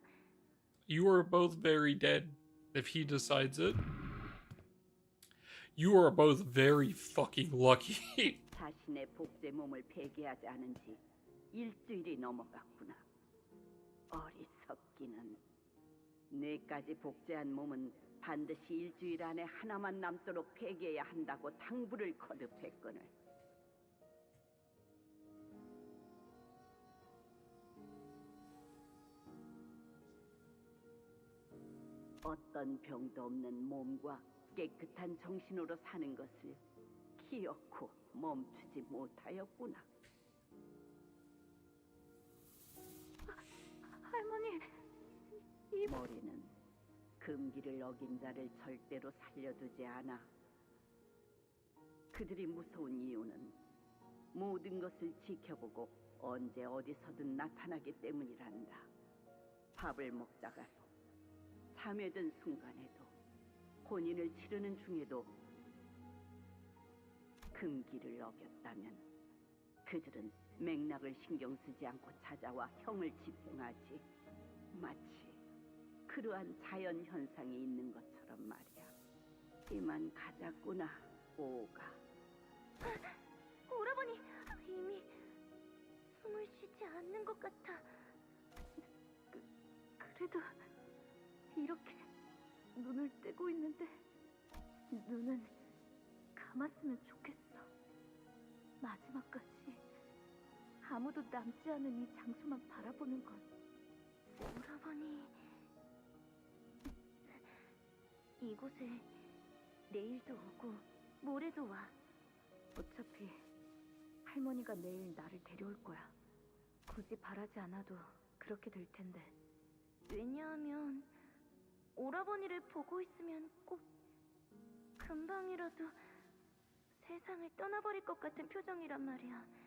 You are both very dead if he decides it. You are both very fucking lucky. 자신의 복제 몸을 폐기하지 않은 지 일주일이 넘어갔구나. 어리석기는. 뇌까지 복제한 몸은 반드시 일주일 안에 하나만 남도록 폐기해야 한다고 당부를 거듭했거늘. 어떤 병도 없는 몸과 깨끗한 정신으로 사는 것을 기어코 멈추지 못하였구나. 할머니, 이 머리는 금기를 어긴 자를 절대로 살려두지 않아. 그들이 무서운 이유는 모든 것을 지켜보고 언제 어디서든 나타나기 때문이란다. 밥을 먹다가도, 잠에 든 순간에도, 혼인을 치르는 중에도 금기를 어겼다면 그들은 맥락을 신경 쓰지 않고 찾아와 형을 집행하지. 마치 그러한 자연 현상이 있는 것처럼 말이야. 이만 가자꾸나, 오가. 오라버니 이미 숨을 쉬지 않는 것 같아. 그래도 이렇게 눈을 뜨고 있는데 눈은 감았으면 좋겠어. 마지막까지 아무도 남지 않은 이 장소만 바라보는 건. 오라버니, 이곳에 내일도 오고 모레도 와. 어차피 할머니가 내일 나를 데려올 거야. 굳이 바라지 않아도 그렇게 될 텐데. 왜냐하면 오라버니를 보고 있으면 꼭 금방이라도 세상을 떠나버릴 것 같은 표정이란 말이야.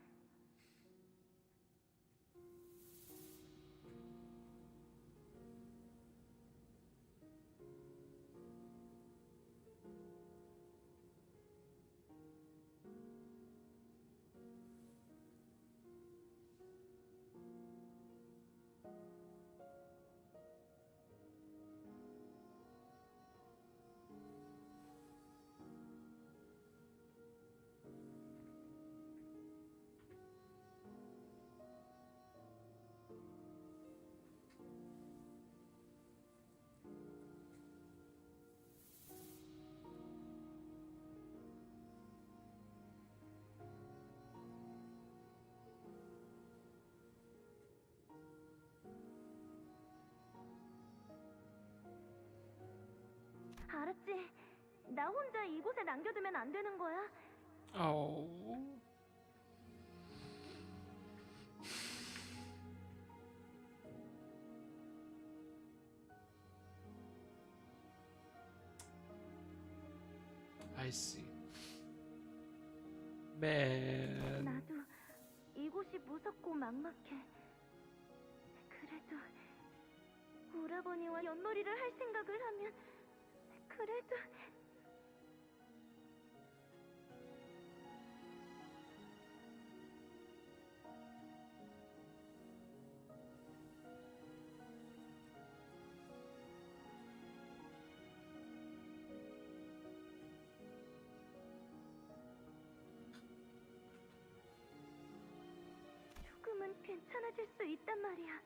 알았지? 나 혼자 이곳에 남겨두면 안 되는 거야? Oh. I see. Man. 나도 이곳이 무섭고 막막해. 그래도 오라버니와 연놀이를 할 생각을 하면 그래도 조금은 괜찮아질 수 있단 말이야.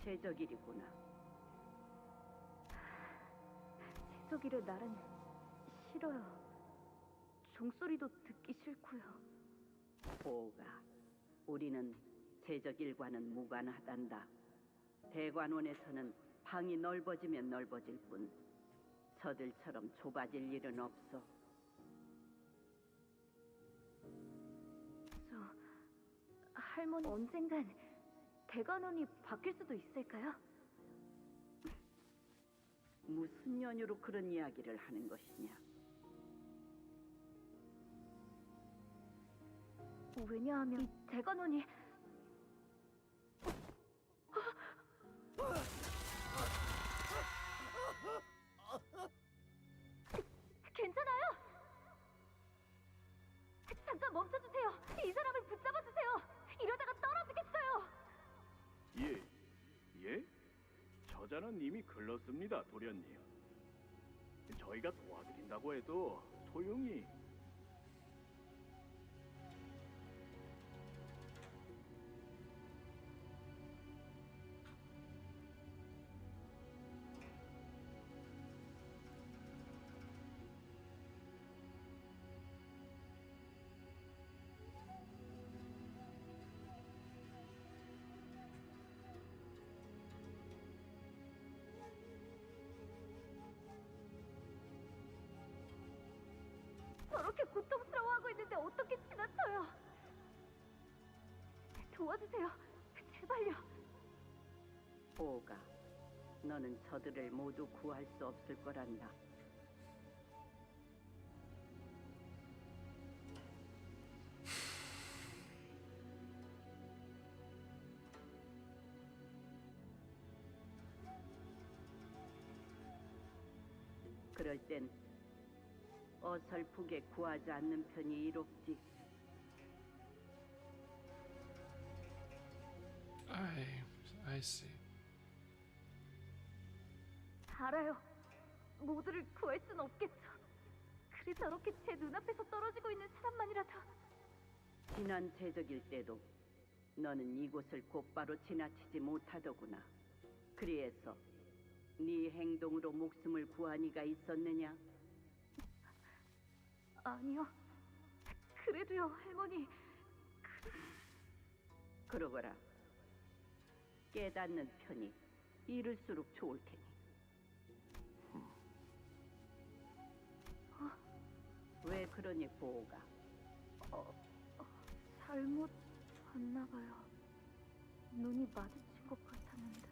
제적일이구나. 제적이래 나는 싫어요. 종소리도 듣기 싫고요. 오가, 우리는 제적일과는 무관하단다. 대관원에서는 방이 넓어지면 넓어질 뿐 저들처럼 좁아질 일은 없어. 할머니 언젠간 대관원이 바뀔 수도 있을까요? 무슨 연유로 그런 이야기를 하는 것이냐? 왜냐하면 이 대관원이 괜찮아요? 잠깐 멈춰주세요. 이 사람을 붙잡아주세요. 이러다가 떨어지겠어요. 예, 예? 저자는 이미 글렀습니다, 도련님. 저희가 도와드린다고 해도 소용이... 저렇게 고통스러워하고 있는데 어떻게 지나쳐요? 도와주세요. 제발요. 보가, 너는 저들을 모두 구할 수 없을 거란다. 그럴 땐 어설프게 구하지 않는 편이 이롭지. I see. 알아요. 모두를 구할 순 없겠죠. 그래 저렇게 제 눈앞에서 떨어지고 있는 사람만이라도. 지난 제적일 때도 너는 이곳을 곧바로 지나치지 못하더구나. 그리해서 네 행동으로 목숨을 구한 이가 있었느냐? 아니요. 그래도요, 할머니. 그러거라. 깨닫는 편이 이를수록 좋을 테니. 왜 그러니, 보호가? 잘못 봤나 봐요. 눈이 마주친 것 같았는데.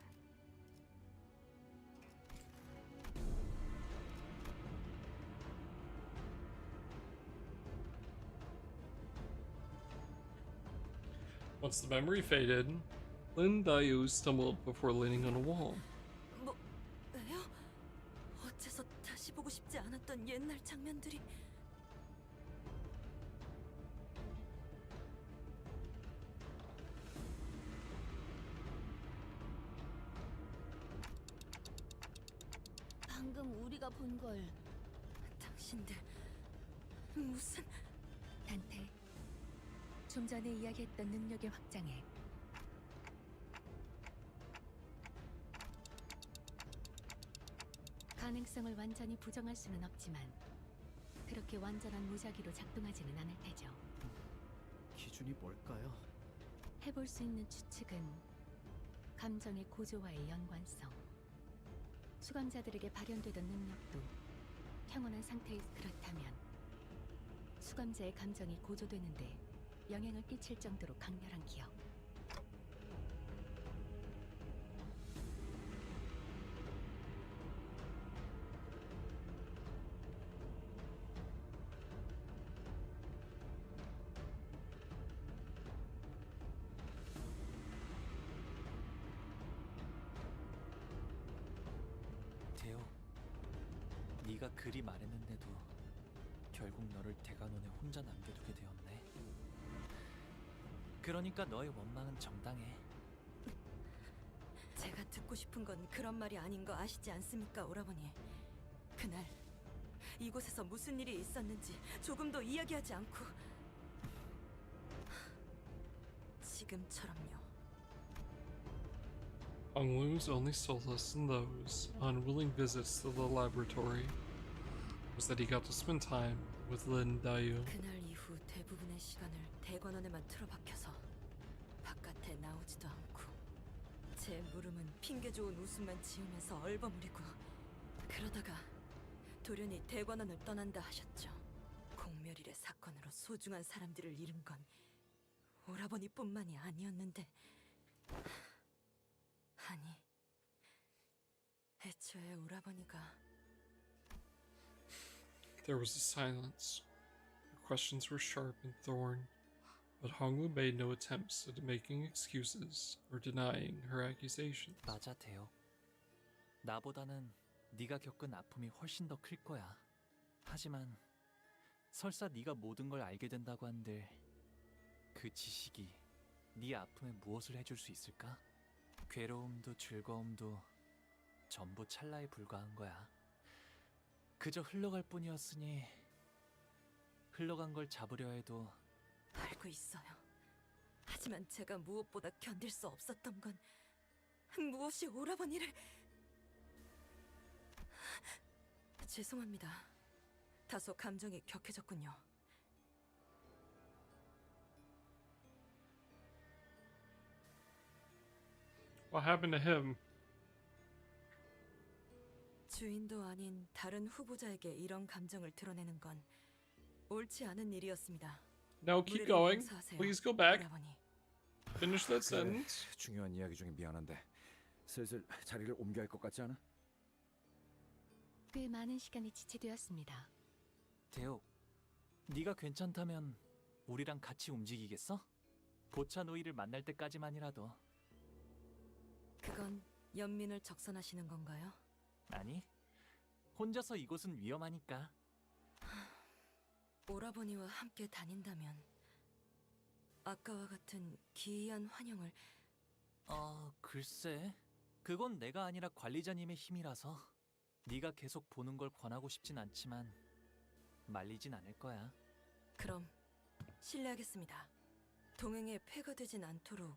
Once the memory faded, Lin Dayu stumbled before leaning on a wall. 왜요? 어째서 다시 보고 싶지 않았던 옛날 장면들이... 방금 우리가 본 걸 당신들 무슨... 단테, 좀 전에 이야기했던 능력의 확장에 가능성을 완전히 부정할 수는 없지만 그렇게 완전한 무작위로 작동하지는 않을 테죠. 기준이 뭘까요? 해볼 수 있는 추측은 감정의 고조와의 연관성, 수감자들에게 발현되던 능력도 평온한 상태에서 그렇다면 수감자의 감정이 고조되는데 영향을 끼칠 정도로 강렬한 기억. 대호, 네가 그리 말했는데도 결국 너를 대관원에 혼자 남겨두게 되었네. 그러니까 너의 원망은 정당해. 제가 듣고 싶은 건 그런 말이 아닌 거 아시지 않습니까, 오라버니? 그날 이곳에서 무슨 일이 있었는지 조금도 이야기하지 않고 지금처럼요. Anglu's only solace in those unwilling visits to the laboratory was that he got to spend time with Lin Dayu. 그날 이후 대부분의 시간을 대관원에만 틀어박혀서 바깥에 나오지도 않고 제 물음은 핑계 좋은 웃음만 지으면서 얼버무리고 그러다가 돌연히 대관원을 떠난다 하셨죠. 공멸일의 사건으로 소중한 사람들을 잃은 건 오라버니뿐만이 아니었는데 아니 애초에 오라버니가 There was a silence. Her questions were sharp and thorn, but Hongwu made no attempts at making excuses or denying her accusations. 맞아, 대요. 나보다는 네가 겪은 아픔이 훨씬 더 클 거야. 하지만 설사 네가 모든 걸 알게 된다고 한들 그 지식이 네 아픔에 무엇을 해줄 수 있을까? 괴로움도 즐거움도 전부 찰나에 불과한 거야. 그저 흘러갈 뿐이었으니 흘러간 걸 잡으려 해도 알고 있어요. 하지만 제가 무엇보다 견딜 수 없었던 건 무엇이 오라버니를... 죄송합니다. 다소 감정이 격해졌군요. What happened to him? 주인도 아닌 다른 후보자에게 이런 감정을 드러내는 건 옳지 않은 일이었습니다. No, keep 무리를 going. 용서하세요, Please go back. 오라버니. Finish that sentence. 중요한 이야기 중에 미안한데 슬슬 자리를 옮겨야 할 것 같지 않아? 꽤 많은 시간이 지체되었습니다. 대호, 네가 괜찮다면 우리랑 같이 움직이겠어? 고차 노이를 만날 때까지만이라도. 그건 연민을 적선하시는 건가요? 아니, 혼자서 이곳은 위험하니까. 오라버니와 함께 다닌다면 아까와 같은 기이한 환영을... 글쎄. 그건 내가 아니라 관리자님의 힘이라서. 네가 계속 보는 걸 권하고 싶진 않지만 말리진 않을 거야. 그럼 실례하겠습니다. 동행에 폐가 되진 않도록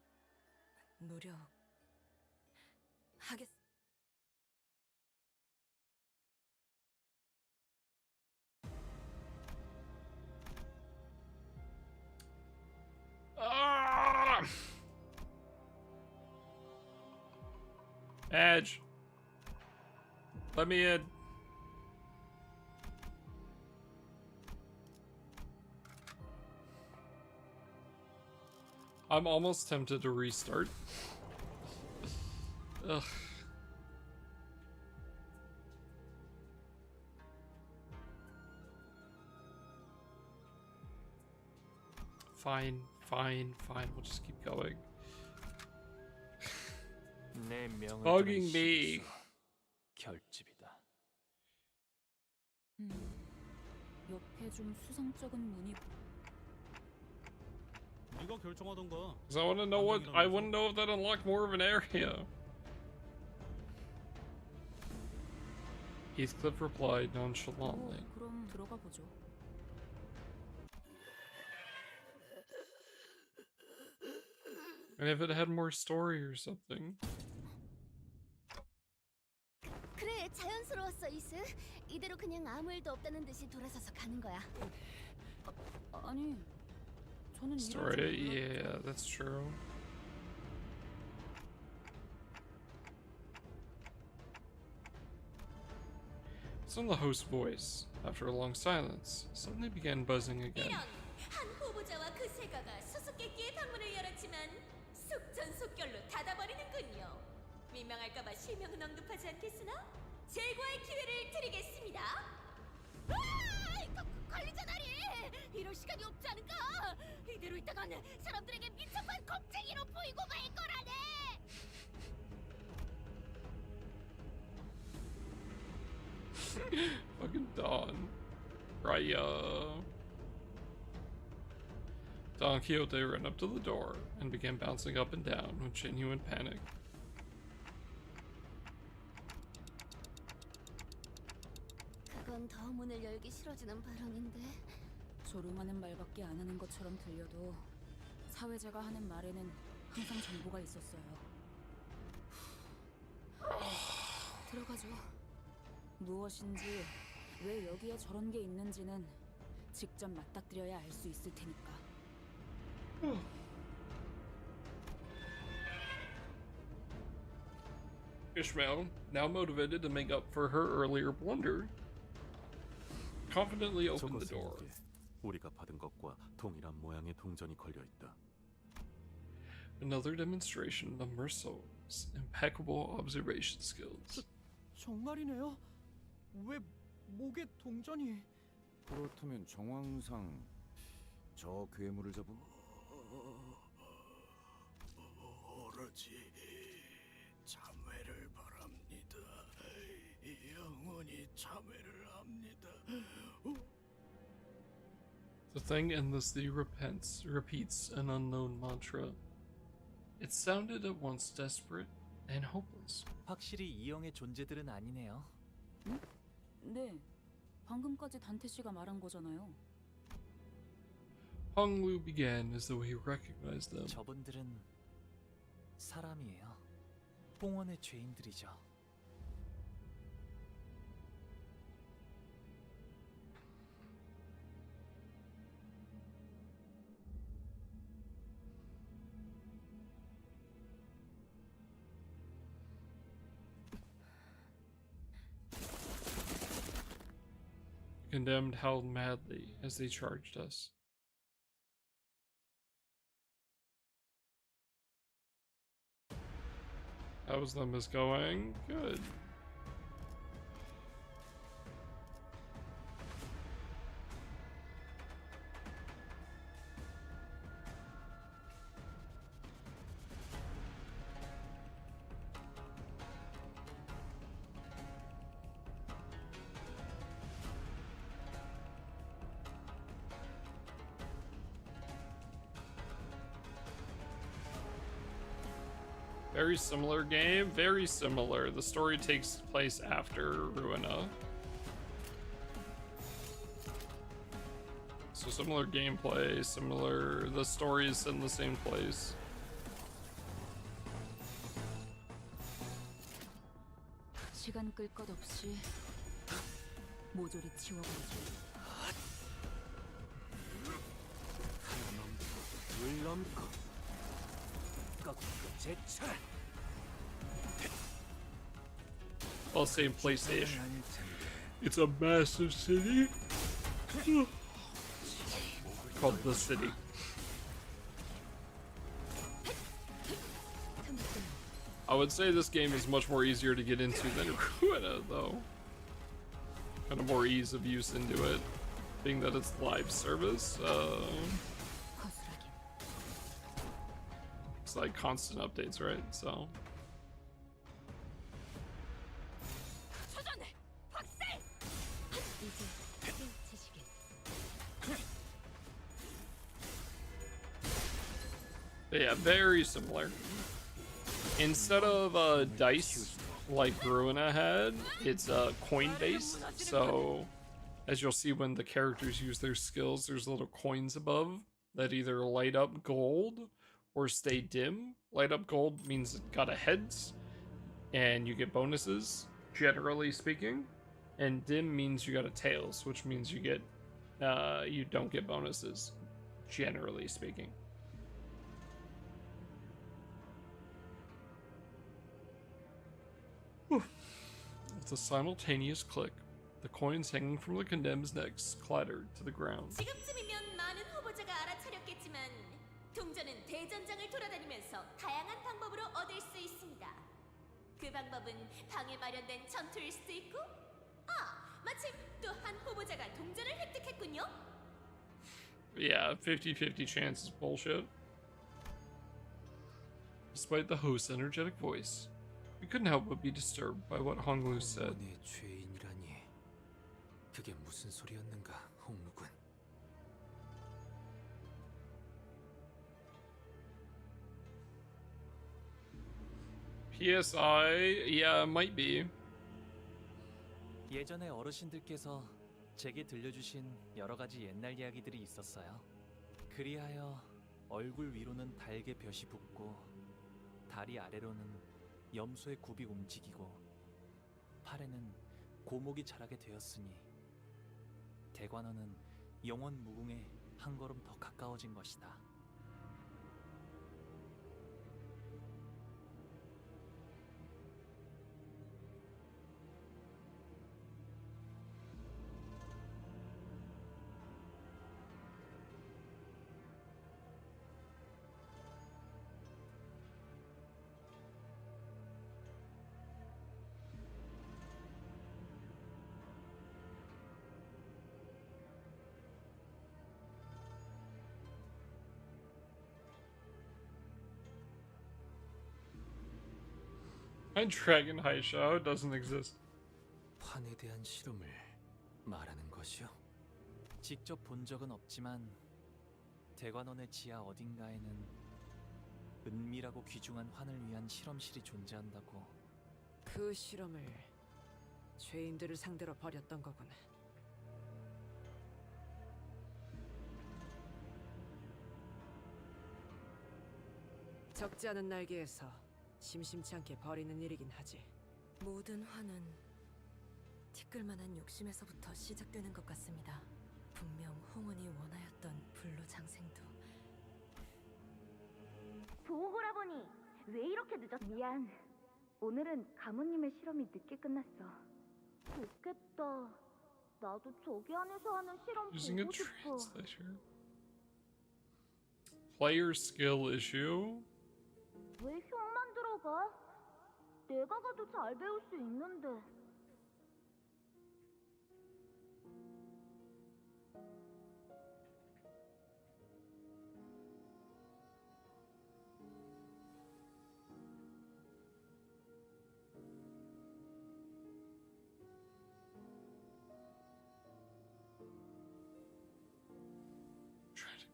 노력하겠... Edge. Let me in. I'm almost tempted to restart. Ugh. Fine. We'll just keep going. 내 명을 Bugging me. 결집이다. 옆에 좀 수상쩍은 문이... 네가 결정하던가. Because I want to know if that unlocked more of an area. Heathcliff replied nonchalantly. 그럼 들어가 보죠. And if it had more story or something. 그래, 자연스러웠어, 이스. 이대로 그냥 아무 일도 없다는 듯이 돌아서서 가는 거야. 아니, 저는 Story? Yeah, that's true. Then the host's voice, after a long silence, suddenly began buzzing again. 이런 한 후보자와 그 세가가 수수께끼의 방문을 열었지만 속전속결로 닫아버리는군요. 민망할까봐 실명은 언급하지 않겠으나 제거의 기회를 드리겠습니다. 관리자 다리! 이럴 시간이 없지 않은가? 이대로 있다간 사람들에게 미쳐간 겁쟁이로 보이고 말 거라네! Fucking Don. Raya. Don Quixote ran up to the door and began bouncing up and down with genuine panic. 그건 더 문을 열기 싫어지는 발언인데. 조롱하는 말밖에 안 하는 것처럼 들려도 사회자가 하는 말에는 항상 정보가 있었어요. 들어가죠. 무엇인지 왜 여기에 저런 게 있는지는 직접 맞닥뜨려야 알 수 있을 테니까. Ishmael, now motivated to make up for her earlier blunder, confidently opened the door. 우리가 받은 것과 동일한 모양의 동전이 걸려 있다. Another demonstration of Mersault's impeccable observation skills. 정말이네요. 왜 목에 동전이? 그렇다면 정황상 저 괴물을 잡은 오로지 참회를 바랍니다. 영원히 참회를 합니다. The thing endlessly repeats an unknown mantra. It sounded at once desperate and hopeless. 확실히 이형의 존재들은 아니네요. 응? 네. 방금까지 단테 씨가 말한 거잖아요. Honglu began as though he recognized them. 저분들은 사람이에요. 홍원의 죄인들이죠. The condemned howled madly as they charged us. How's Limbus going? Good. Very similar game, very similar. The story takes place after Ruina. So similar gameplay, similar, the story is in the same place. 시간 끌 것 없이 모조리 치워버리죠. 둘 넘고 꺾고 제철. All same place-ish. It's a massive city called the City. I would say this game is much more easier to get into than Ruina, though. Kind of more ease of use into it, being that it's live service. It's like constant updates, right? So. But yeah, very similar. Instead of dice like Ruina had, it's coin based. So as you'll see when the characters use their skills, there's little coins above that either light up gold or stay dim. Light up gold means it got a heads and you get bonuses, generally speaking. And dim means you got a tails, which means you get you don't get bonuses, generally speaking. With a simultaneous click, the coins hanging from the condemned's necks clattered to the ground. 지금쯤이면 많은 후보자가 알아차렸겠지만 동전은 대전장을 돌아다니면서 다양한 방법으로 얻을 수 있습니다. 그 방법은 방에 마련된 전투일 수도 있고, 마침 또 한 후보자가 동전을 획득했군요. Yeah, 50-50 chance is bullshit. Despite the host's energetic voice, we couldn't help but be disturbed by what Honglu said. 홍문의 죄인이라니. 그게 무슨 소리였는가, 홍루군. PSI, yeah, might be. 예전에 어르신들께서 제게 들려주신 여러 가지 옛날 이야기들이 있었어요. 그리하여 얼굴 위로는 달개 볕이 붙고 다리 아래로는 염소의 굽이 움직이고 팔에는 고목이 자라게 되었으니 대관원은 영원 무궁에 한 걸음 더 가까워진 것이다. And Dragon Haishao doesn't exist. 환에 대한 실험을 말하는 것이요? 직접 본 적은 없지만 대관원의 지하 어딘가에는 은밀하고 귀중한 환을 위한 실험실이 존재한다고. 그 실험을 죄인들을 상대로 벌였던 거군. 적지 않은 날개에서 심심치 않게 벌이는 일이긴 하지. 모든 화는 티끌만한 욕심에서부터 시작되는 것 같습니다. 분명 홍은이 원하였던 불로 장생도. 보고라보니 왜 이렇게 늦었어? 미안. 오늘은 가모님의 실험이 늦게 끝났어. 좋겠다. 나도 저기 안에서 하는 실험 Using a 보고 싶어. translator. Player skill issue. 왜 형만 들어가? 내가 가도 잘 배울 수 있는데.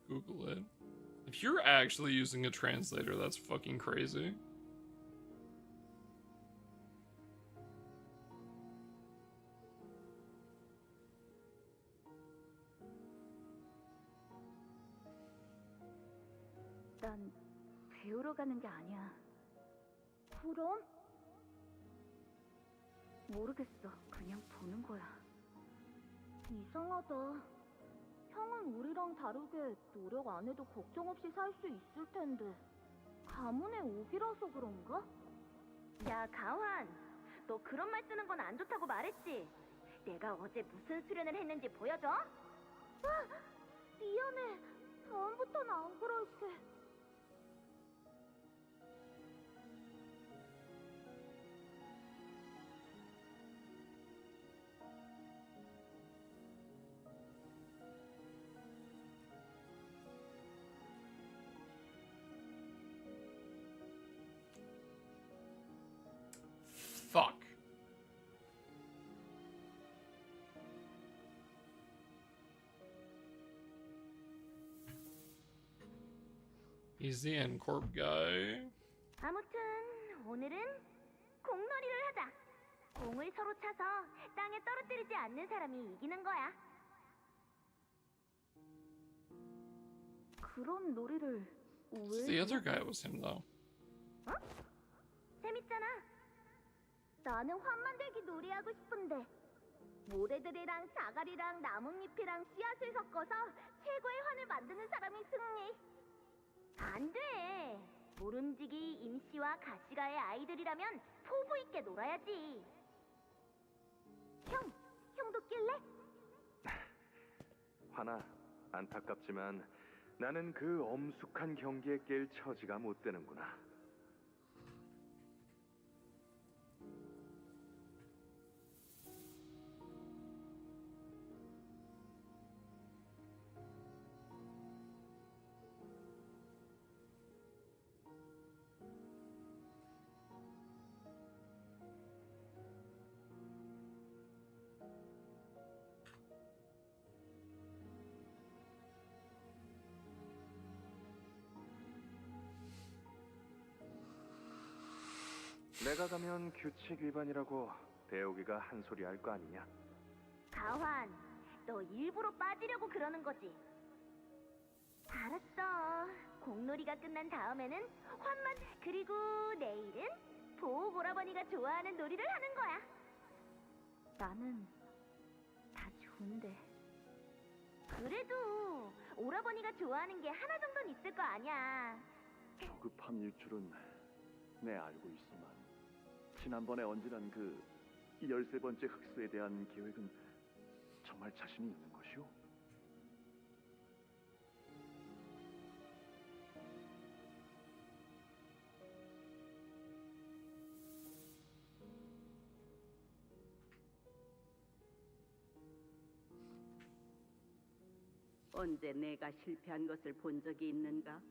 Google it. If you're actually using a translator, that's fucking crazy. 난 배우러 가는 게 아니야. 그럼? 모르겠어. 그냥 보는 거야. 이상하다. 형은 우리랑 다르게 노력 안 해도 걱정 없이 살 수 있을 텐데. 가문의 옥이라서 그런가? 야, 가환. 너 그런 말 쓰는 건 안 좋다고 말했지? 내가 어제 무슨 수련을 했는지 보여줘? 아, 미안해. 다음부터는 안 그럴게. Fuck. He's the N-Corp guy. 아무튼 오늘은 공놀이를 하자. 공을 서로 차서 땅에 떨어뜨리지 않는 사람이 이기는 거야. 그런 놀이를 왜? The other guy was him though. 어? 재밌잖아. 나는 환 만들기 놀이하고 싶은데. 모래들이랑 자갈이랑 나뭇잎이랑 씨앗을 섞어서 최고의 환을 만드는 사람이 승리. 안 돼. 모름지기 임씨와 가시가의 아이들이라면 포부 있게 놀아야지. 형도 낄래? 화나, 안타깝지만 나는 그 엄숙한 경기에 깰 처지가 못 되는구나. 내가 가면 규칙 위반이라고 대우기가 한 소리 할 거 아니냐? 가환, 너 일부러 빠지려고 그러는 거지? 알았어. 공놀이가 끝난 다음에는 환만, 그리고 내일은 보호 오라버니가 좋아하는 놀이를 하는 거야. 나는 다 좋은데. 그래도 오라버니가 좋아하는 게 하나 정도는 있을 거 아니야. 조급함 일줄은 내 알고 있지만 지난번에 언질한 그 13번째 흑수에 대한 계획은 정말 자신이 있는 것이오? 언제 내가 실패한 것을 본 적이 있는가?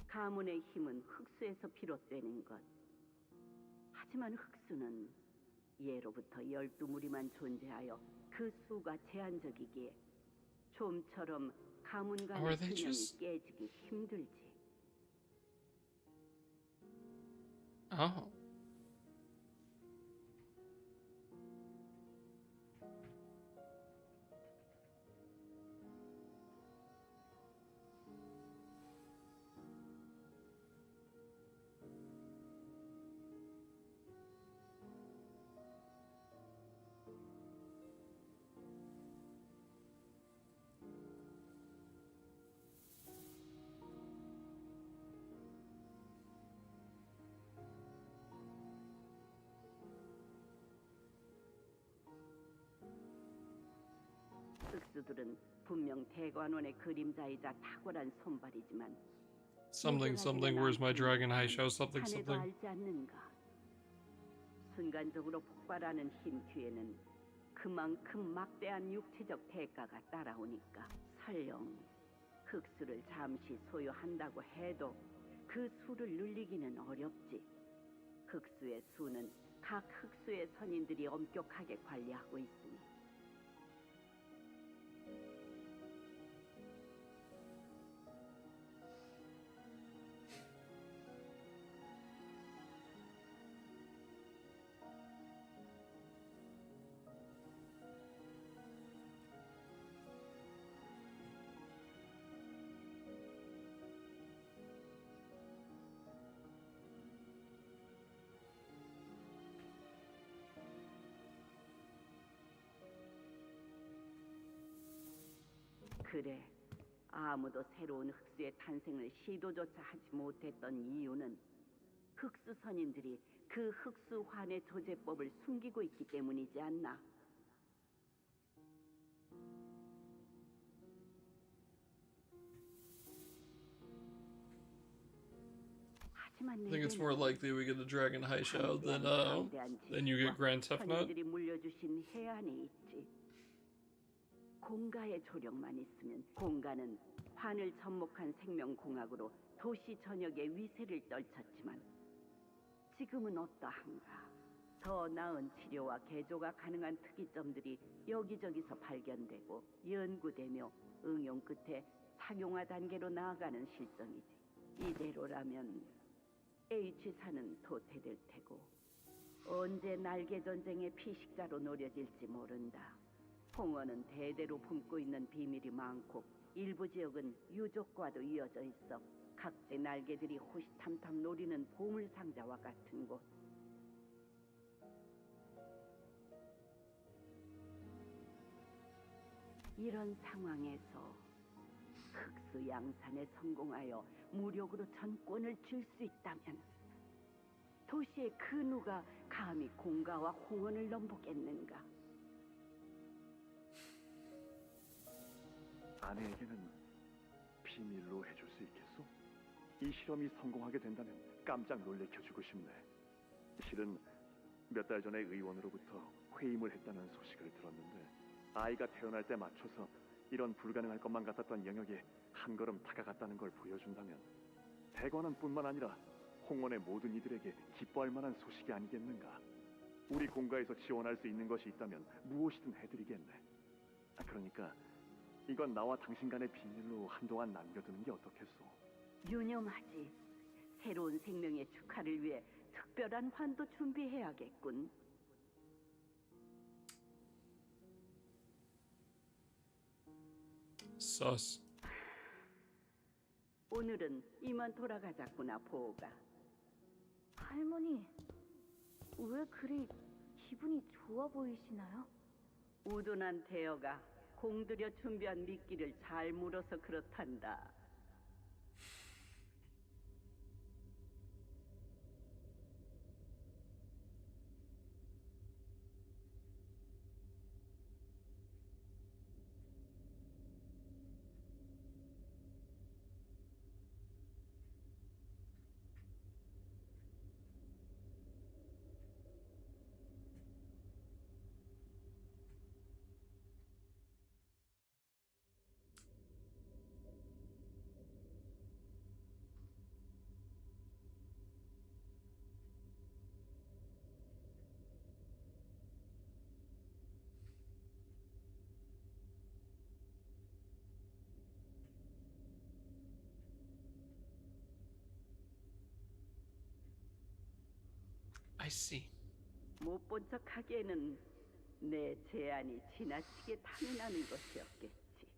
가문의 힘은 흑수에서 비롯되는 것. 하지만 흑수는 예로부터 12무리만 존재하여 그 수가 제한적이기에 좀처럼 가문 Or 간의 they 균형이 just- 깨지기 힘들지. Oh. 흑수들은 분명 대관원의 그림자이자 탁월한 손발이지만 Something, something, where's my dragon high show? Something, 자네도 something. 알지 않는가? 순간적으로 폭발하는 힘 뒤에는 그만큼 막대한 육체적 대가가 따라오니까 설령 흑수를 잠시 소유한다고 해도 그 수를 늘리기는 어렵지. 흑수의 수는 각 흑수의 선인들이 엄격하게 관리하고 있으니. 그래, 아무도 새로운 흑수의 탄생을 시도조차 하지 못했던 이유는 흑수 선인들이 그 흑수 환의 조제법을 숨기고 있기 때문이지 않나? I think it's more likely we get the dragon high show than you get Grand Theft Auto. 선인들이 물려주신 해안이 있지. 공가의 조력만 있으면 공가는 환을 접목한 생명공학으로 도시 전역에 위세를 떨쳤지만 지금은 어떠한가? 더 나은 치료와 개조가 가능한 특이점들이 여기저기서 발견되고 연구되며 응용 끝에 상용화 단계로 나아가는 실정이지. 이대로라면 H사는 도태될 테고 언제 날개 전쟁의 피식자로 노려질지 모른다. 홍어는 대대로 품고 있는 비밀이 많고 일부 지역은 유족과도 이어져 있어 각지 날개들이 호시탐탐 노리는 보물 상자와 같은 곳. 이런 상황에서 흑수 양산에 성공하여 무력으로 전권을 줄 수 있다면 도시의 그 누가 감히 공가와 홍원을 넘보겠는가? 아내에게는 비밀로 해줄 수 있겠소? 이 실험이 성공하게 된다면 깜짝 놀래켜주고 싶네. 실은 몇 달 전에 의원으로부터 회임을 했다는 소식을 들었는데 아이가 태어날 때 맞춰서 이런 불가능할 것만 같았던 영역에 한 걸음 다가갔다는 걸 보여준다면 대관원뿐만 아니라 홍원의 모든 이들에게 기뻐할 만한 소식이 아니겠는가. 우리 공가에서 지원할 수 있는 것이 있다면 무엇이든 해드리겠네. 그러니까 이건 나와 당신 간의 비밀로 한동안 남겨두는 게 어떻겠소? 유념하지. 새로운 생명의 축하를 위해 특별한 환도 준비해야겠군. Sus. 오늘은 이만 돌아가자꾸나, 보호가. 할머니, 왜 그리 기분이 좋아 보이시나요? 우둔한 대여가 공들여 준비한 미끼를 잘 물어서 그렇단다. I see. 못 본 척하기에는 내 제안이 지나치게 탐이 나는 것이었겠지.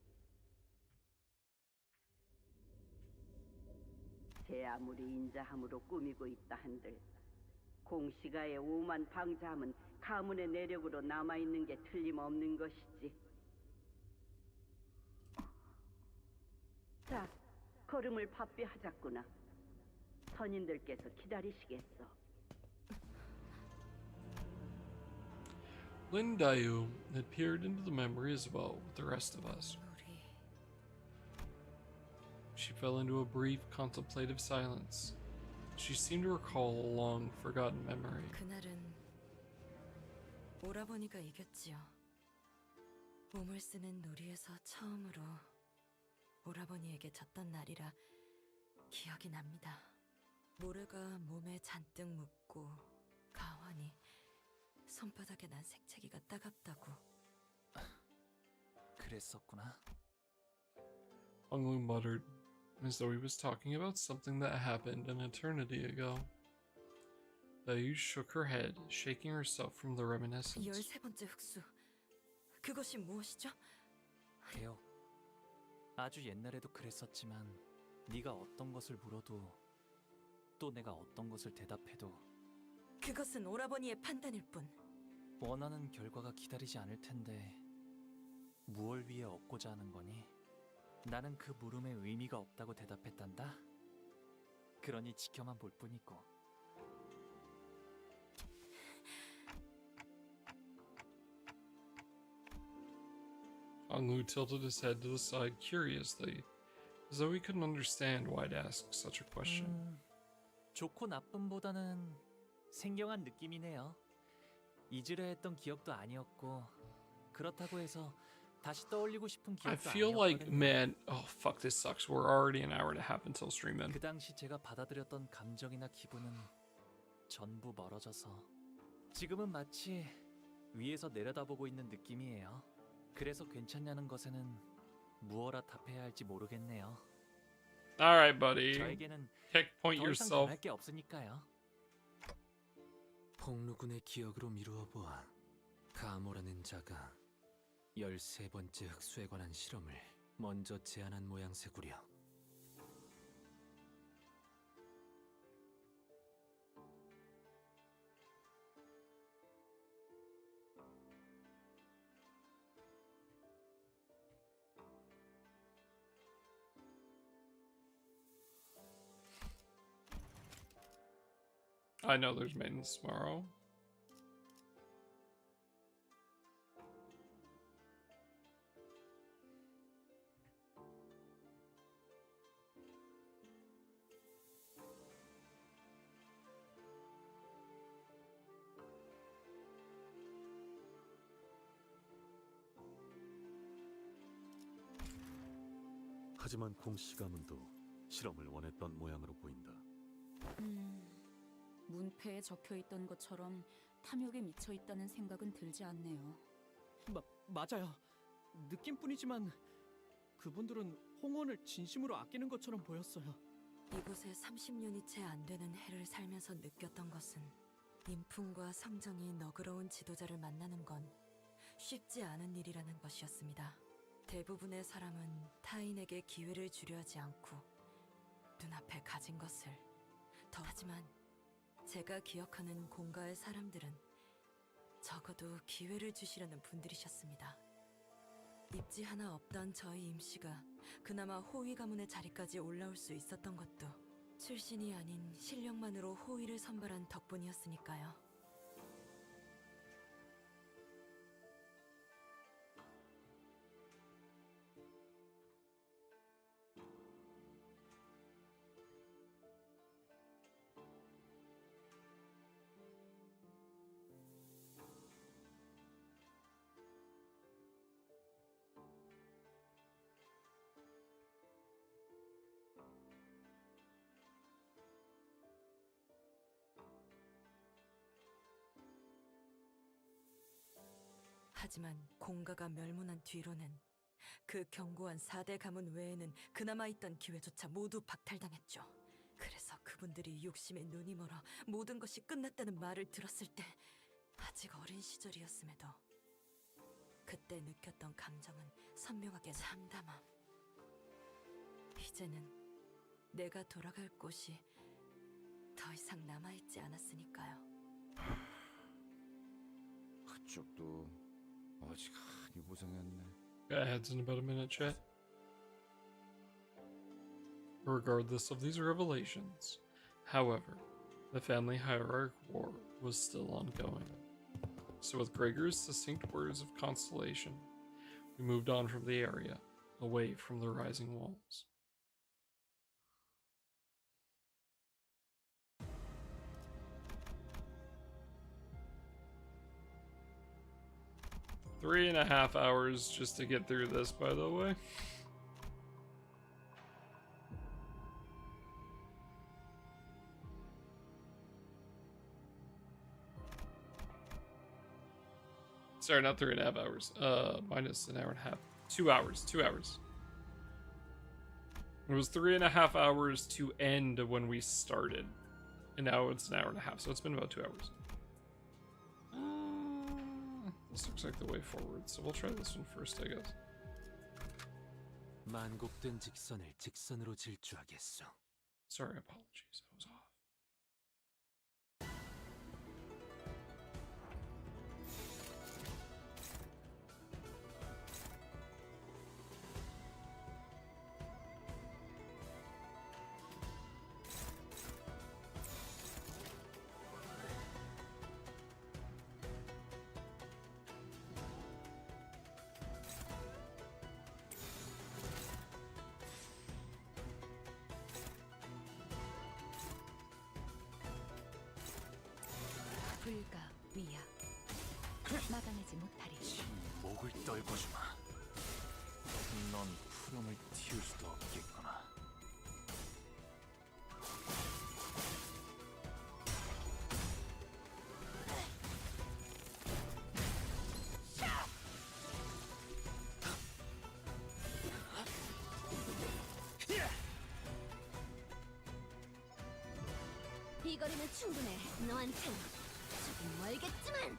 제 아무리 인자함으로 꾸미고 있다 한들 공시가의 오만 방자함은 가문의 내력으로 남아있는 게 틀림없는 것이지. 자, 걸음을 바삐 하자꾸나. 선인들께서 기다리시겠어. Lin Dayu had peered into the memory as well with the rest of us. She fell into a brief contemplative silence. She seemed to recall a long forgotten memory. 그날은 오라버니가 이겼지요. 몸을 쓰는 놀이에서 처음으로 오라버니에게 졌던 날이라 기억이 납니다. 모래가 몸에 잔뜩 묻고 가환이 손바닥에 난 색채기가 따갑다고. 그랬었구나. Honglu muttered, as though he was talking about something that happened an eternity ago. Dayu shook her head, shaking herself from the reminiscence. 13번째 흑수. 그것이 무엇이죠? 개혁. 아주 옛날에도 그랬었지만 네가 어떤 것을 물어도 또 내가 어떤 것을 대답해도 그것은 오라버니의 판단일 뿐. 원하는 결과가 기다리지 않을 텐데 무얼 위해 얻고자 하는 거니? 나는 그 물음에 의미가 없다고 대답했단다. 그러니 지켜만 볼 뿐이고. Honglu tilted his head to the side curiously, as though he couldn't understand why I'd ask such a question. 좋고 나쁨보다는 생경한 느낌이네요. 잊으려 했던 기억도 아니었고 그렇다고 해서 다시 떠올리고 싶은 I 기억도 feel like, 아니었거든요. man, oh fuck, this sucks. We're already an hour and a half until stream end. 그 당시 제가 받아들였던 감정이나 기분은 전부 멀어져서 지금은 마치 위에서 내려다보고 있는 느낌이에요. 그래서 괜찮냐는 것에는 무엇라 답해야 할지 모르겠네요. Alright, buddy. 저에게는 Checkpoint 더 이상 yourself. 변할 게 없으니까요. 폭루군의 기억으로 미루어 보아 가모라는 자가 13번째 흑수에 관한 실험을 먼저 제안한 모양새구려. I know there's maintenance tomorrow. 하지만 공씨 가문도 실험을 원했던 모양으로 보인다. 문패에 적혀있던 것처럼 탐욕에 미쳐있다는 생각은 들지 않네요. 맞아요. 느낌뿐이지만 그분들은 홍원을 진심으로 아끼는 것처럼 보였어요. 이곳에 30년이 채 안 되는 해를 살면서 느꼈던 것은 인품과 성정이 너그러운 지도자를 만나는 건 쉽지 않은 일이라는 것이었습니다. 대부분의 사람은 타인에게 기회를 주려 하지 않고 눈앞에 가진 것을 더 하지만 제가 기억하는 공가의 사람들은 적어도 기회를 주시려는 분들이셨습니다. 입지 하나 없던 저희 임씨가 그나마 호위 가문의 자리까지 올라올 수 있었던 것도 출신이 아닌 실력만으로 호위를 선발한 덕분이었으니까요. 하지만 공가가 멸문한 뒤로는 그 견고한 4대 가문 외에는 그나마 있던 기회조차 모두 박탈당했죠. 그래서 그분들이 욕심에 눈이 멀어 모든 것이 끝났다는 말을 들었을 때 아직 어린 시절이었음에도 그때 느꼈던 감정은 선명하게 참담함. 이제는 내가 돌아갈 곳이 더 이상 남아있지 않았으니까요. 그쪽도 어지간히 고생했네. Ads in about a minute, chat. Regardless of these revelations, however, the family hierarch war was still ongoing. So with Gregor's succinct words of consolation, we moved on from the area, away from the rising walls. Three and a half hours just to get through this, by the way. Sorry, not 3.5 hours. Minus an hour and a half. 2 hours. 2 hours. It was 3.5 hours to end when we started. And now it's an hour and a half, so it's been about 2 hours. This looks like the way forward, so we'll try this one first, I guess. 만곡된 직선을 직선으로 질주하겠소. Sorry, apologies. I was off. 불가 위야 막아내지 못하리. 목을 떨고 주마. 넌 푸름을 틔울 수도 없겠구나. 이 거리는 충분해. 너한텐 조금 멀겠지만.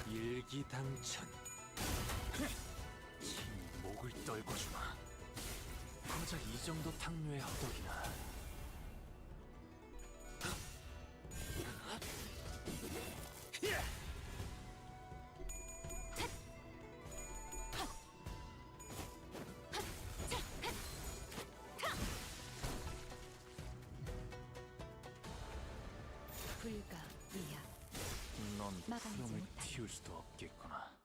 일기당천. 목을 떨고 주마. 고작 이 정도 탕류의 허덕이나. 불가 위야 넌 막아내지 푸름을 못하리. 틔울 수도 없겠구나.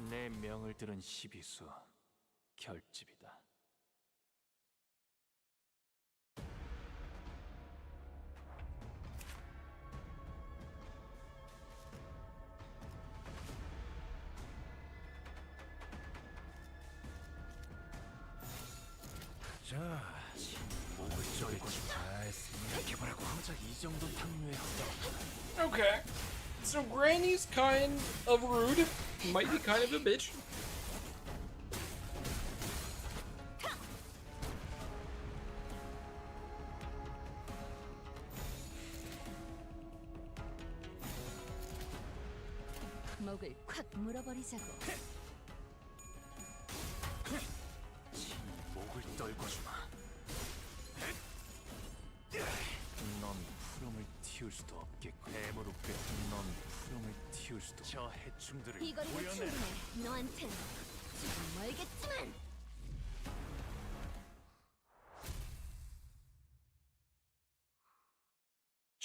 내 명을 들은 시비수 결집이다. 자, 목을 떨고 잘 생각해보라고. 고작 이 정도 탕류의 허덕. Okay. So Granny's kind of rude. Might be kind of a bitch. 목을 콱 물어버리자고. 목을 떨고 주마. 넌 푸름을 틔울 수도 없겠고. 해무로 넌 푸름을 틔울 수도. 저 해충들을 이 거리는 보여내라. 충분해. 너한텐 조금 멀겠지만.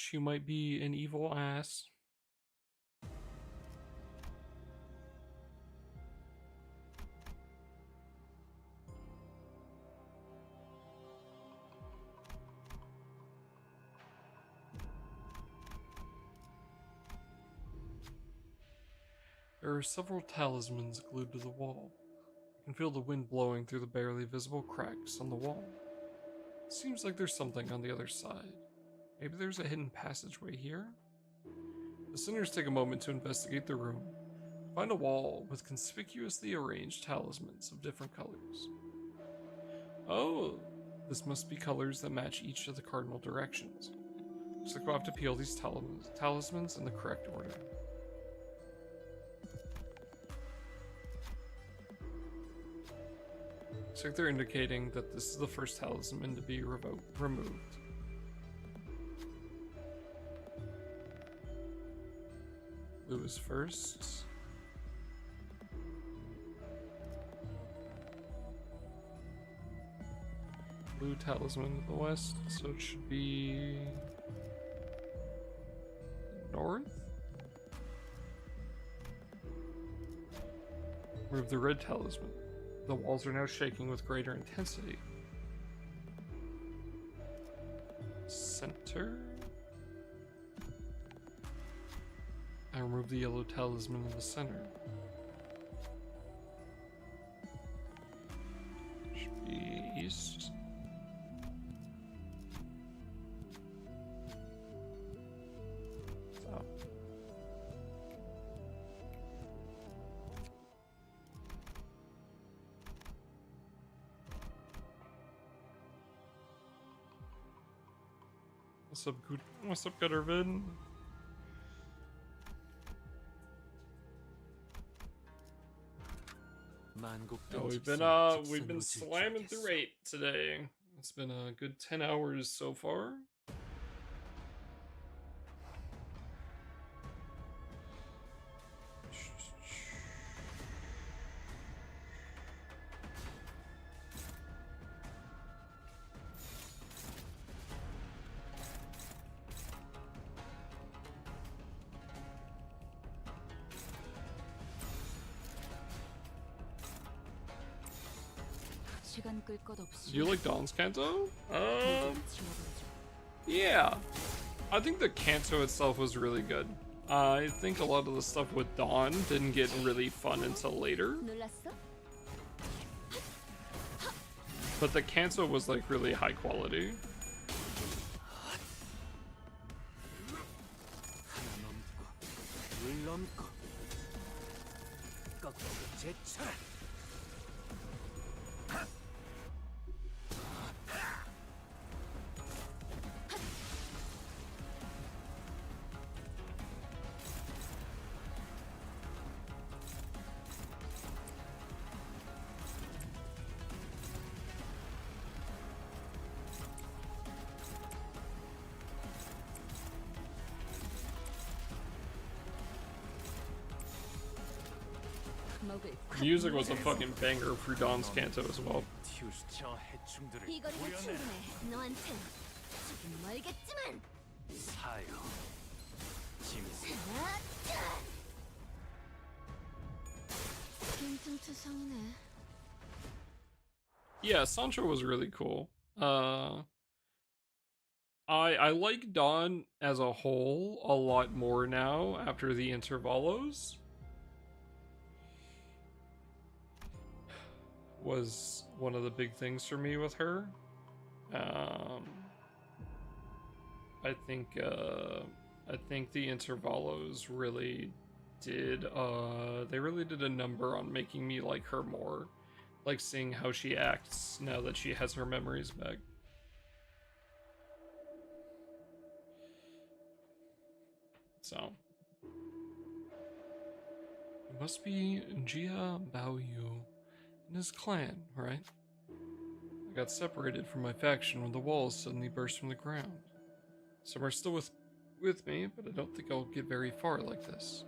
She might be an evil ass. There are several talismans glued to the wall. You can feel the wind blowing through the barely visible cracks on the wall. It seems like there's something on the other side. Maybe there's a hidden passageway here? The sinners take a moment to investigate the room. Find a wall with conspicuously arranged talismans of different colors. Oh, this must be colors that match each of the cardinal directions. Looks like we'll have to peel these talismans in the correct order. Looks like they're indicating that this is the first talisman to be removed. Blue is first. Blue talisman to the west, so it should be north? Remove the red talisman. The walls are now shaking with greater intensity. Center. I remove the yellow talisman in the center. Should be east. South. What's up, Guttervid? Oh, we've been slamming through 8 today. It's been a good 10 hours so far. Do you like Dawn's Canto? Yeah. I think the Canto itself was really good. I think a lot of the stuff with Dawn didn't get really fun until later. But the Canto was like really high quality. Music was a fucking banger for Dawn's Canto as well. 이거리가 충분해. 너한텐 조금 멀겠지만. 빈틈투성이네. Yeah, Sancho was really cool. I like Dawn as a whole a lot more now after the Intervalos. Was one of the big things for me with her. I think the Intervalos really did they really did a number on making me like her more, like seeing how she acts now that she has her memories back. So it must be Jia Baoyu and his clan, right? I got separated from my faction when the walls suddenly burst from the ground. Some are still with me, but I don't think I'll get very far like this.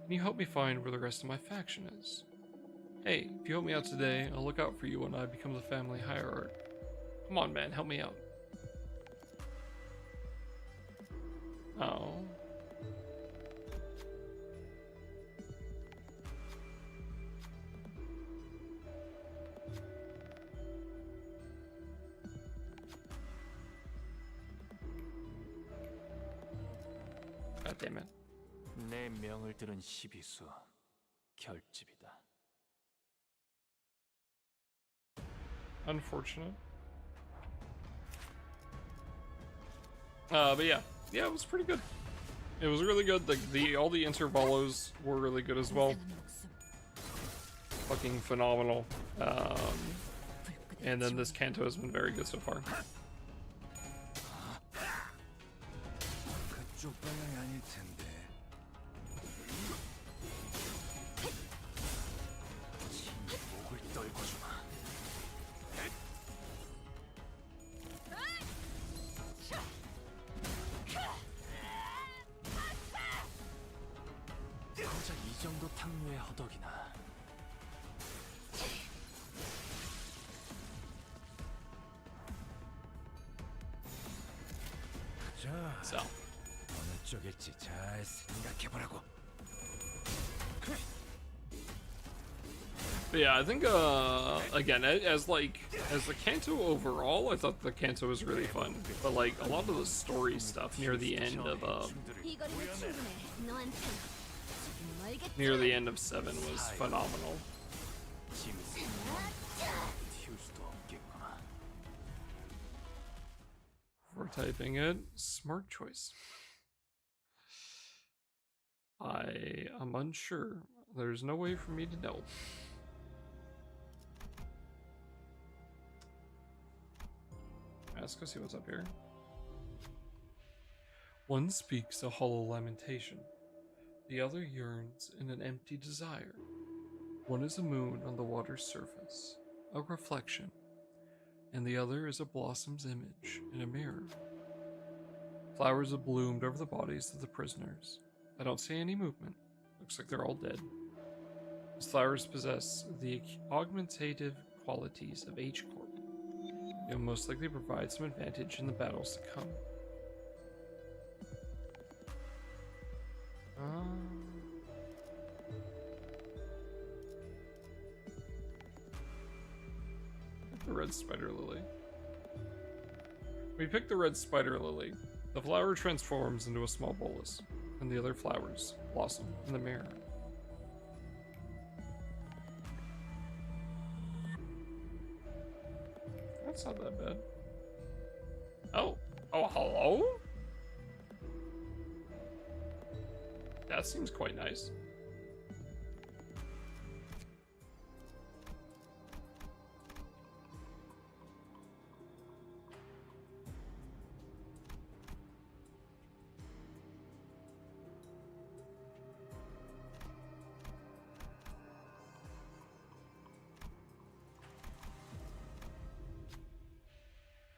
Can you help me find where the rest of my faction is? Hey, if you help me out today, I'll look out for you when I become the family hierarch. Come on, man, help me out. Oh. God damn it. 내 명을 들은 시비수 결집이다. Unfortunate. But yeah, it was pretty good. It was really good. The all the intervalos were really good as well. Fucking phenomenal. And then this Canto has been very good so far. 그쪽 방향이 아닐 텐데. 목을 떨궈주마. 고작 이 정도 탕류의 허덕이나. 자, 어느 쪽일지 잘 생각해보라고. But yeah, I think again, as the Canto overall, I thought the Canto was really fun. But like a lot of the story stuff near the end of seven was phenomenal. For typing it, smart choice. I am unsure. There's no way for me to know. Let's go see what's up here. One speaks a hollow lamentation. The other yearns in an empty desire. One is a moon on the water's surface, a reflection, and the other is a blossom's image in a mirror. Flowers have bloomed over the bodies of the prisoners. I don't see any movement. Looks like they're all dead. These flowers possess the augmentative qualities of H-Corp. They will most likely provide some advantage in the battles to come. The red spider lily. We pick the red spider lily. The flower transforms into a small bolus, and the other flowers blossom in the mirror. That's not that bad. Oh, hello? That seems quite nice.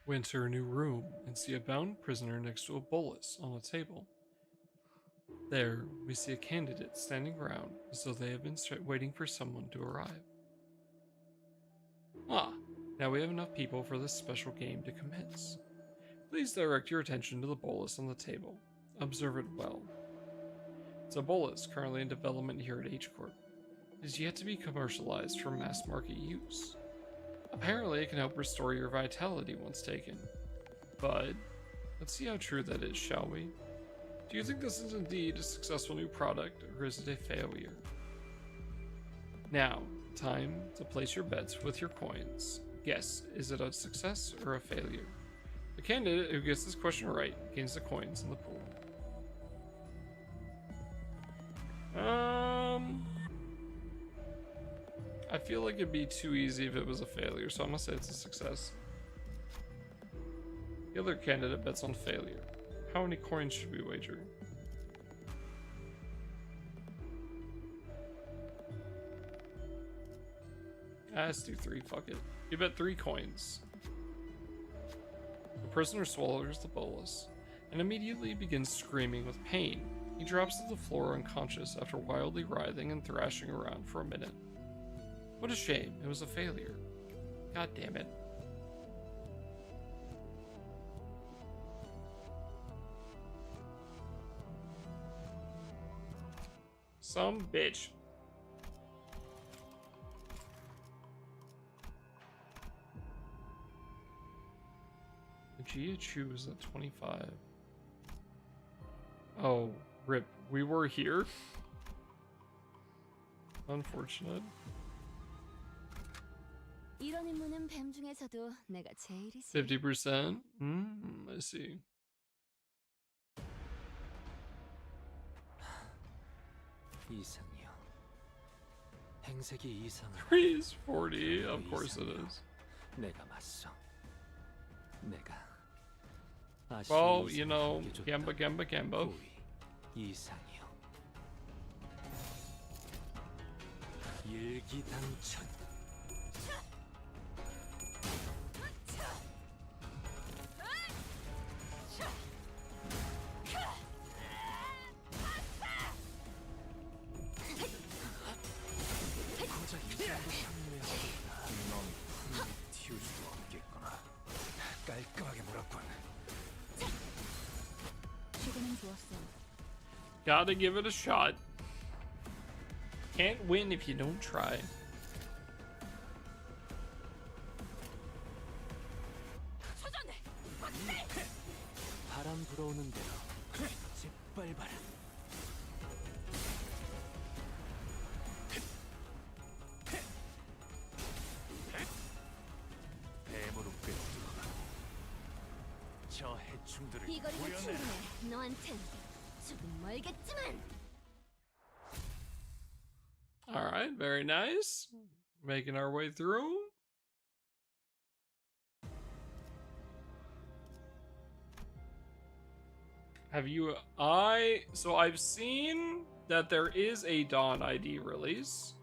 We enter a new room and see a bound prisoner next to a bolus on a table. There, we see a candidate standing around as though they have been waiting for someone to arrive. Ah, now we have enough people for this special game to commence. Please direct your attention to the bolus on the table. Observe it well. It's a bolus currently in development here at H-Corp. It is yet to be commercialized for mass market use. Apparently, it can help restore your vitality once taken. But let's see how true that is, shall we? Do you think this is indeed a successful new product, or is it a failure? Now, time to place your bets with your coins. Guess, is it a success or a failure? The candidate who gets this question right gains the coins in the pool. I feel like it'd be too easy if it was a failure, so I'm gonna say it's a success. The other candidate bets on failure. How many coins should we wager? Let's do 3, fuck it. You bet 3 coins. The prisoner swallows the bolus and immediately begins screaming with pain. He drops to the floor unconscious after wildly writhing and thrashing around for a minute. What a shame, it was a failure. God damn it. Some bitch. Gia Chu is at 25. Oh, rip. We were here? Unfortunate. 이런 임무는 뱀 중에서도 내가 제일이지. 50%? I see. 이상이요. 행색이 이상하다. 3 is 40. Of course it is. 내가 맞서. 내가 Well, you know, Gamba Gamba Gamba. 이상이요. 일기당천. 고작 이 정도 상무야. 넌 풀을 틔울 수도 없겠구나. 깔끔하게 물었군. 시도는 좋았어. Gotta give it a shot. Can't win if you don't try. 바람 불어오는 대로 짓밟아라. 뱀으로 꿰뚫어라. 저 해충들을 비거리가 보여내라. 충분해. 너한텐 조금 멀겠지만. All right, very nice. Making our way through. Have you? So I've seen that there is a Dawn ID release,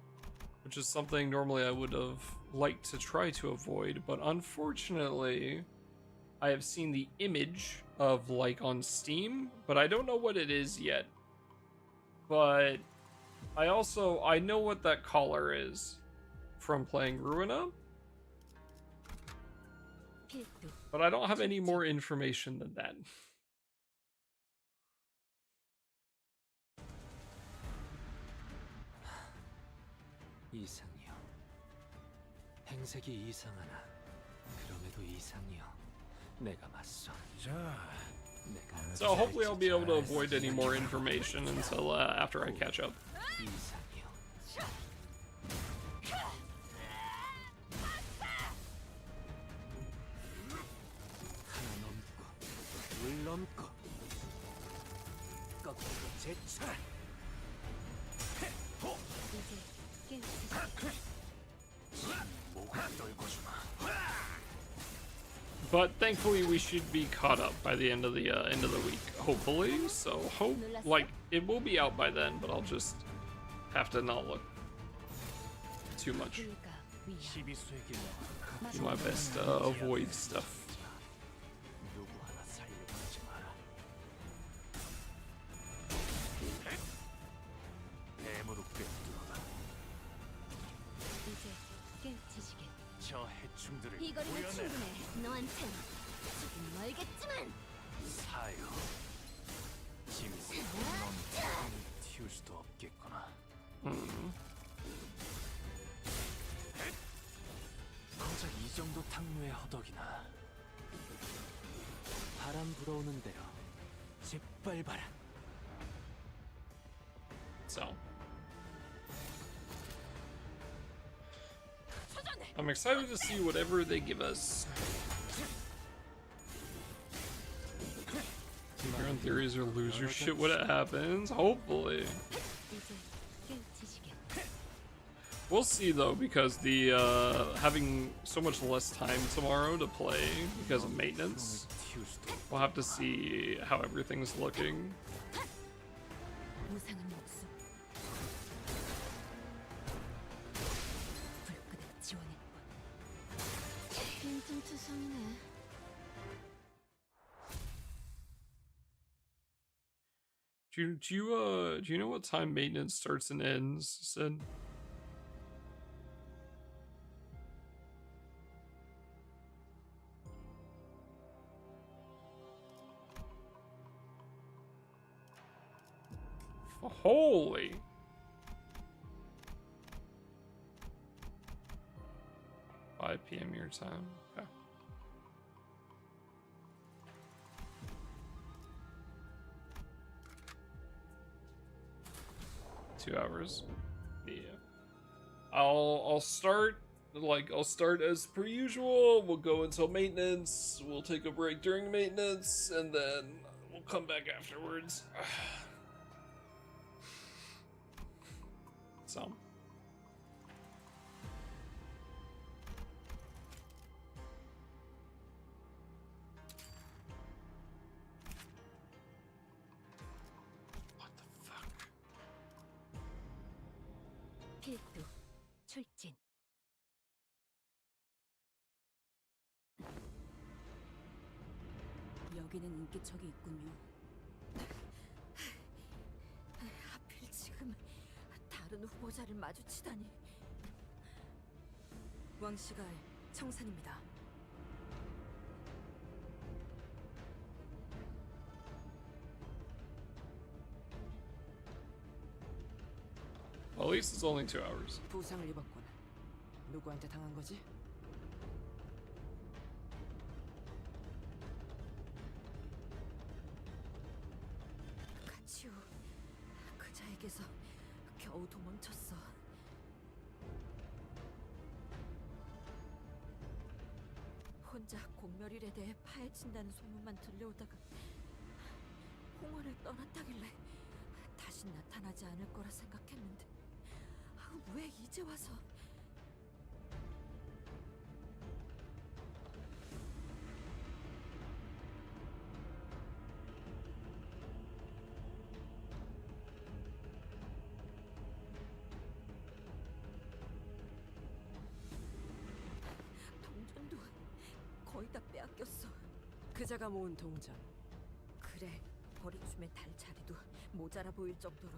which is something normally I would have liked to try to avoid, but unfortunately, I have seen the image of like on Steam, but I don't know what it is yet. But I know what that collar is from playing Ruina, but I don't have any more information than that. 이상이요. 행색이 이상하나 그럼에도 이상이요. 내가 맞서. So hopefully I'll be able to avoid any more information until after I catch up. 이상이요. 하나 넘고 둘 넘고 거꾸로 제쳐라. 목을 떨궈주마. But thankfully we should be caught up by the end of the week, hopefully. So it will be out by then, but I'll just have to not look too much. Do my best to avoid stuff. 누구 하나 살려고 하지 마라. 뱀으로 꿰뚫어라. 저 해충들을 비거리가 보여내라. 충분해. 너한텐 조금 멀겠지만. 사요. 짐승, 넌 풀을 틔울 수도 없겠구나. 고작 이 정도 탕류의 허덕이나. 바람 불어오는 대로 짓밟아라. So I'm excited to see whatever they give us. Your own theories or lose your shit when it happens. Hopefully. We'll see though, because the having so much less time tomorrow to play because of maintenance. We'll have to see how everything's looking. Do you know what time maintenance starts and ends, Sid? Holy. a.m. your time. Okay. Two hours. Yeah. I'll start as per usual. We'll go until maintenance. We'll take a break during maintenance, and then we'll come back afterwards. So. 필두, 출진. 여기는 인기척이 있군요. 하필 지금 다른 후보자를 마주치다니. 왕시갈 청산입니다. At least it's only 2 hours. 부상을 입었군. 누구한테 당한 거지? 가치우, 그자에게서 겨우 도망쳤어. 혼자 공멸일에 대해 파헤친다는 소문만 들려오다가 홍원을 떠났다길래 다시 나타나지 않을 거라 생각했는데 왜 이제 와서? 동전도 거의 다 빼앗겼어. 그자가 모은 동전. 그래, 버리춤에 달 자리도 모자라 보일 정도로.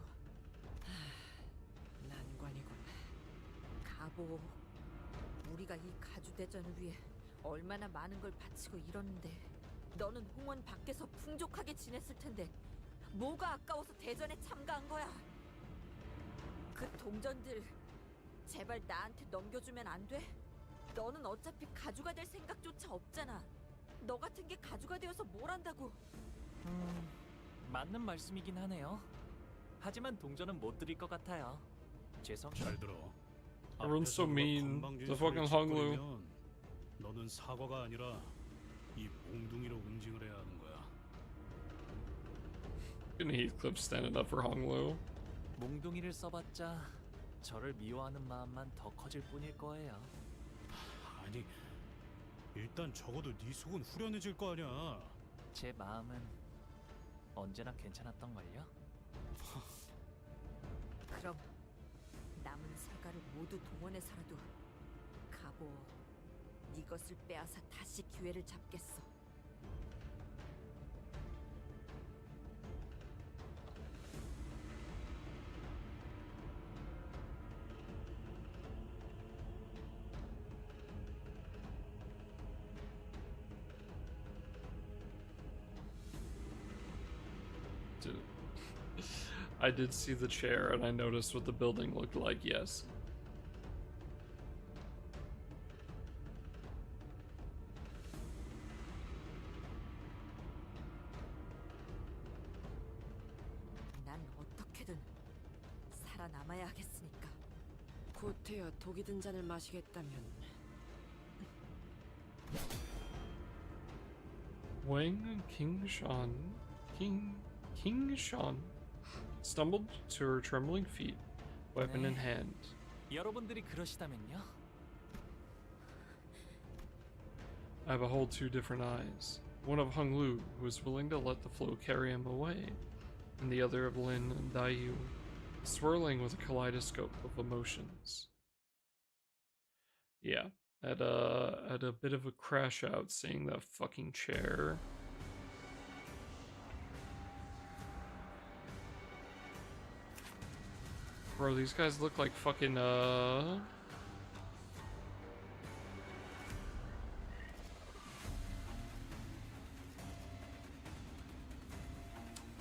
난관이군. 가보, 우리가 이 가주대전을 위해 얼마나 많은 걸 바치고 이러는데 너는 홍원 밖에서 풍족하게 지냈을 텐데 뭐가 아까워서 대전에 참가한 거야? 그 동전들 제발 나한테 넘겨주면 안 돼? 너는 어차피 가주가 될 생각조차 없잖아. 너 같은 게 가주가 되어서 뭘 한다고? 맞는 말씀이긴 하네요. 하지만 동전은 못 드릴 것 같아요. 죄송. 잘 들어. Everyone's so mean. The fucking Honglu. 너는 사과가 아니라 이 몽둥이로 응징을 해야 하는 거야. Gonna Heathcliff standing up for Honglu. 몽둥이를 써봤자 저를 미워하는 마음만 더 커질 뿐일 거예요. 아니, 일단 적어도 네 속은 후련해질 거 아니야. 제 마음은 언제나 괜찮았던걸요? 그럼 남은 세가를 모두 동원해서라도 가보, 이것을 빼앗아 다시 기회를 잡겠어. Dude. I did see the chair and I noticed what the building looked like, yes. 난 어떻게든 살아남아야 하겠으니까. 곧해야 독이 든 잔을 마시겠다면 Wang King Shan stumbled to her trembling feet, weapon in hand. 여러분들이 그러시다면요? I behold two different eyes. One of Hung Lu, who is willing to let the flow carry him away, and the other of Lin and Daiyu, swirling with a kaleidoscope of emotions. Yeah, had a bit of a crash out seeing that fucking chair. Bro, these guys look like fucking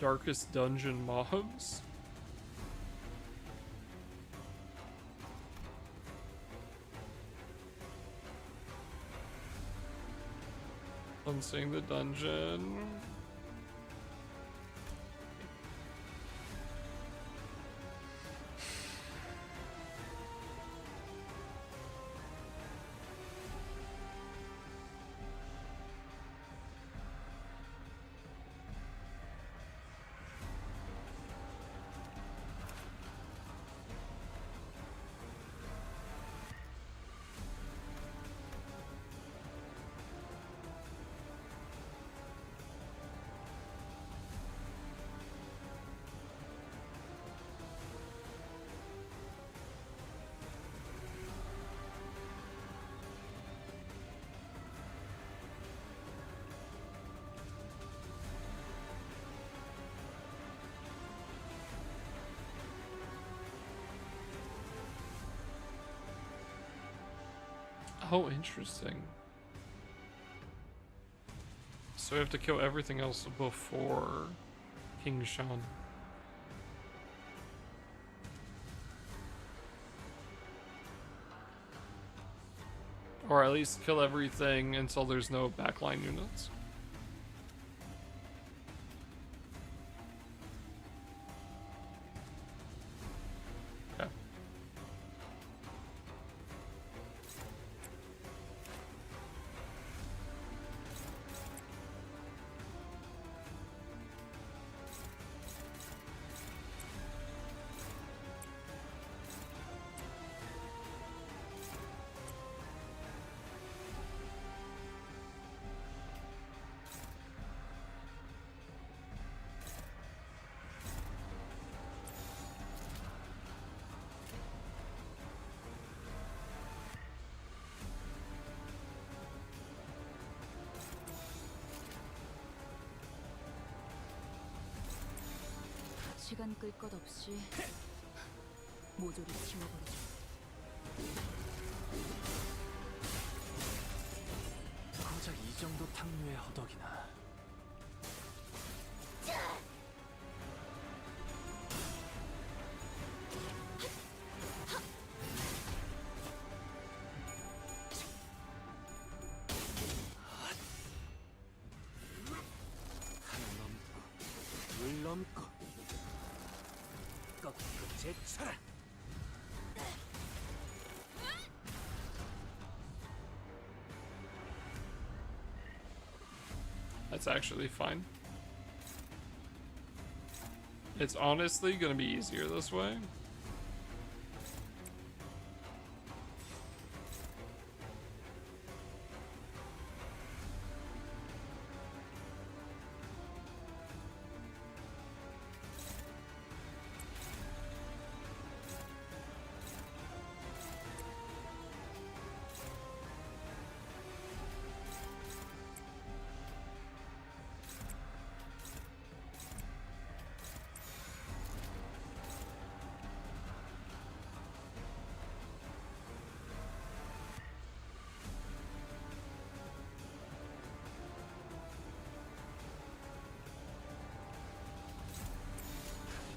Darkest Dungeon mobs. Unseeing the dungeon. Oh, interesting. So we have to kill everything else before King Shan. Or at least kill everything until there's no backline units. Okay. 시간 끌 것 없이 모조리 치워버리죠. 고작 이 정도 탕류의 허덕이나. 하나 넘고 둘 넘고 꺾고 제쳐라. That's actually fine. It's honestly gonna be easier this way.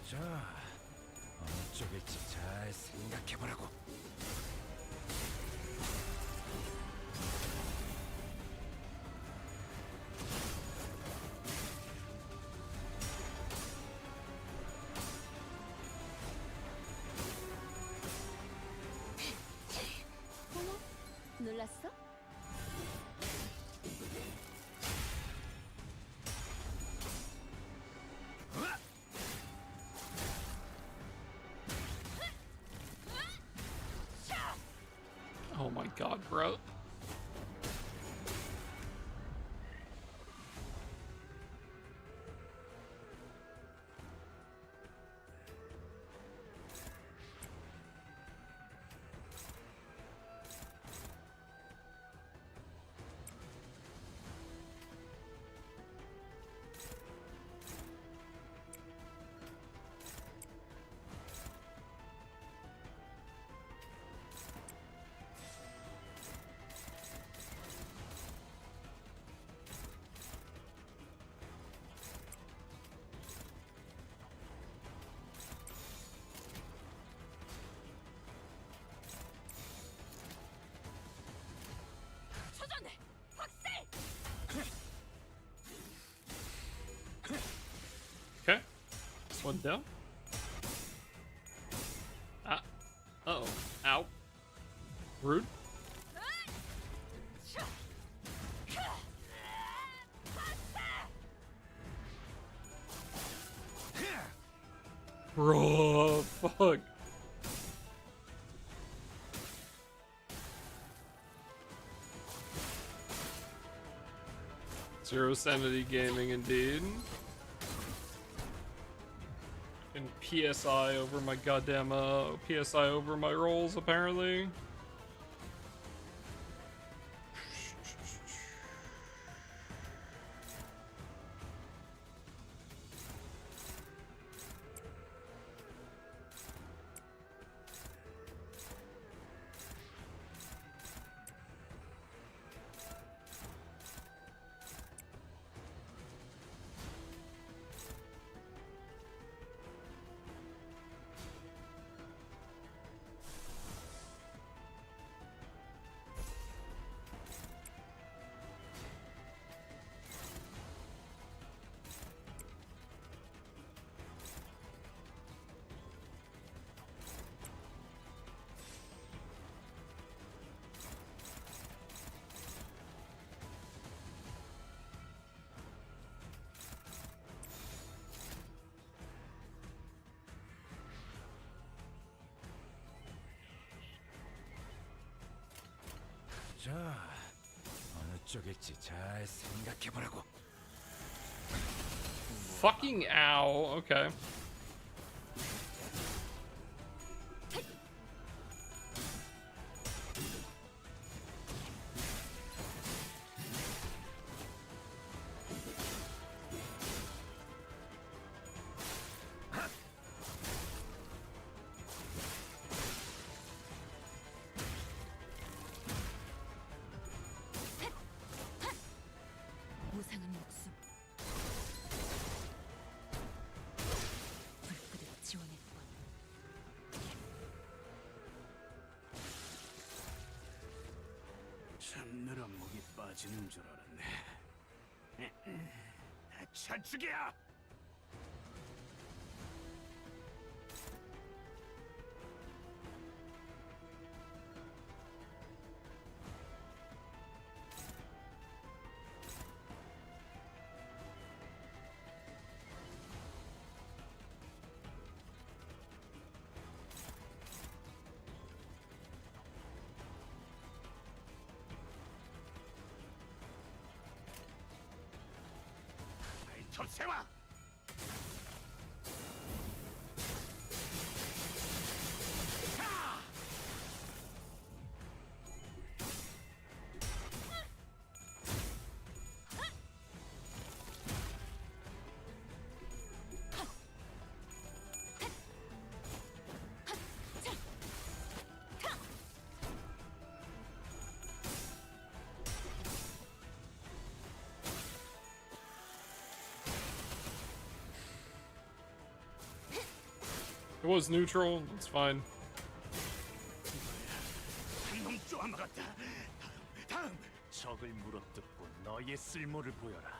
자, 어느 쪽일지 잘 생각해보라고. 어머, 놀랐어? Oh my god, bro. One down. Ah. Uh-oh. Ow. Rude. Bro, fuck. Zero sanity gaming indeed. And PSI over my goddamn PSI over my rolls apparently. 자, 어느 쪽일지 잘 생각해보라고. Fucking ow. Okay. 무상한 목숨. 불끈을 지원했군. 참느라 목이 빠지는 줄 알았네. 자축이야! 접세와! It was neutral. It's fine. 한놈 쪼아먹었다. 다음. 적을 물어뜯고 너의 쓸모를 보여라.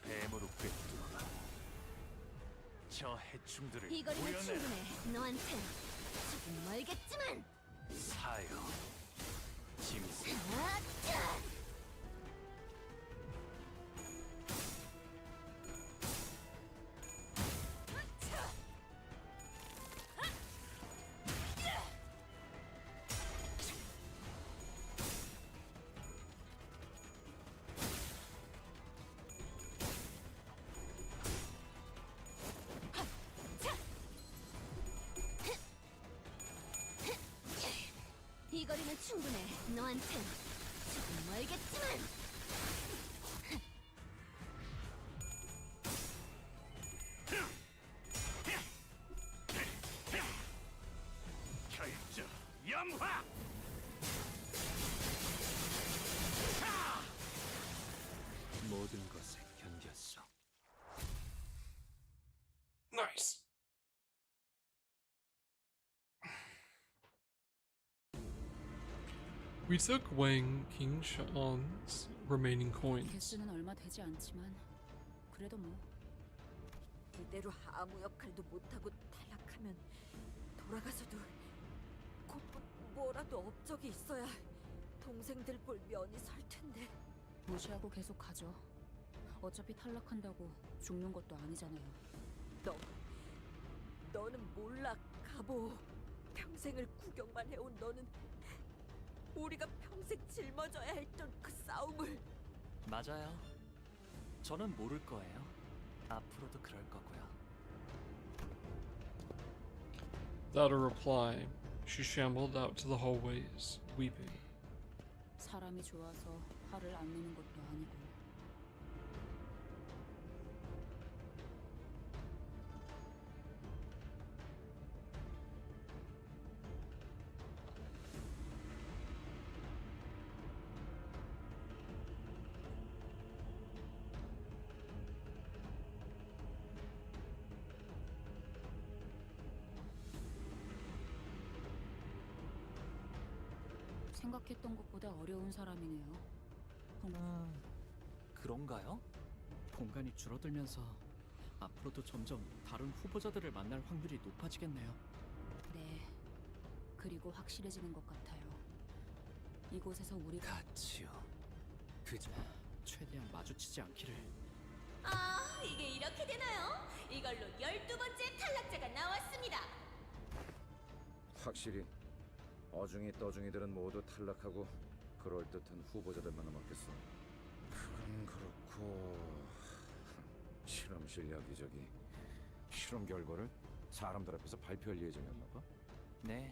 뱀으로 꿰뚫어라. 저 해충들을 이거리면 구현해라. 충분해. 너한텐 조금 멀겠지만. 사여, 짐승. 아차! 이 거리면 충분해. 너한텐 조금 멀겠지만. 결정, 염화. 모든 것에 견뎠어. Nice. We took Wang Qingshan's remaining coins. 개수는 얼마 되지 않지만 그래도 뭐. 이대로 아무 역할도 못하고 탈락하면 돌아가서도 곧 뭐라도 업적이 있어야 동생들 볼 면이 설 텐데. 무시하고 계속 가죠. 어차피 탈락한다고 죽는 것도 아니잖아요. 너는 몰라, 가보. 평생을 구경만 해온 너는 우리가 평생 짊어져야 했던 그 싸움을. 맞아요. 저는 모를 거예요. 앞으로도 그럴 거고요. Without a reply, she shambled out to the hallways, weeping. 사람이 좋아서 화를 안 내는 것도 아니고. 생각했던 것보다 어려운 사람이네요. 그런가요? 공간이 줄어들면서 앞으로도 점점 다른 후보자들을 만날 확률이 높아지겠네요. 네. 그리고 확실해지는 것 같아요. 이곳에서 우리가 같이요. 그저 최대한 마주치지 않기를. 아, 이게 이렇게 되나요? 이걸로 12번째 탈락자가 나왔습니다. 확실히 어중이 떠중이들은 모두 탈락하고 그럴듯한 후보자들만 남았겠어. 그건 그렇고 실험실 여기저기 실험 결과를 사람들 앞에서 발표할 예정이었나 봐? 네.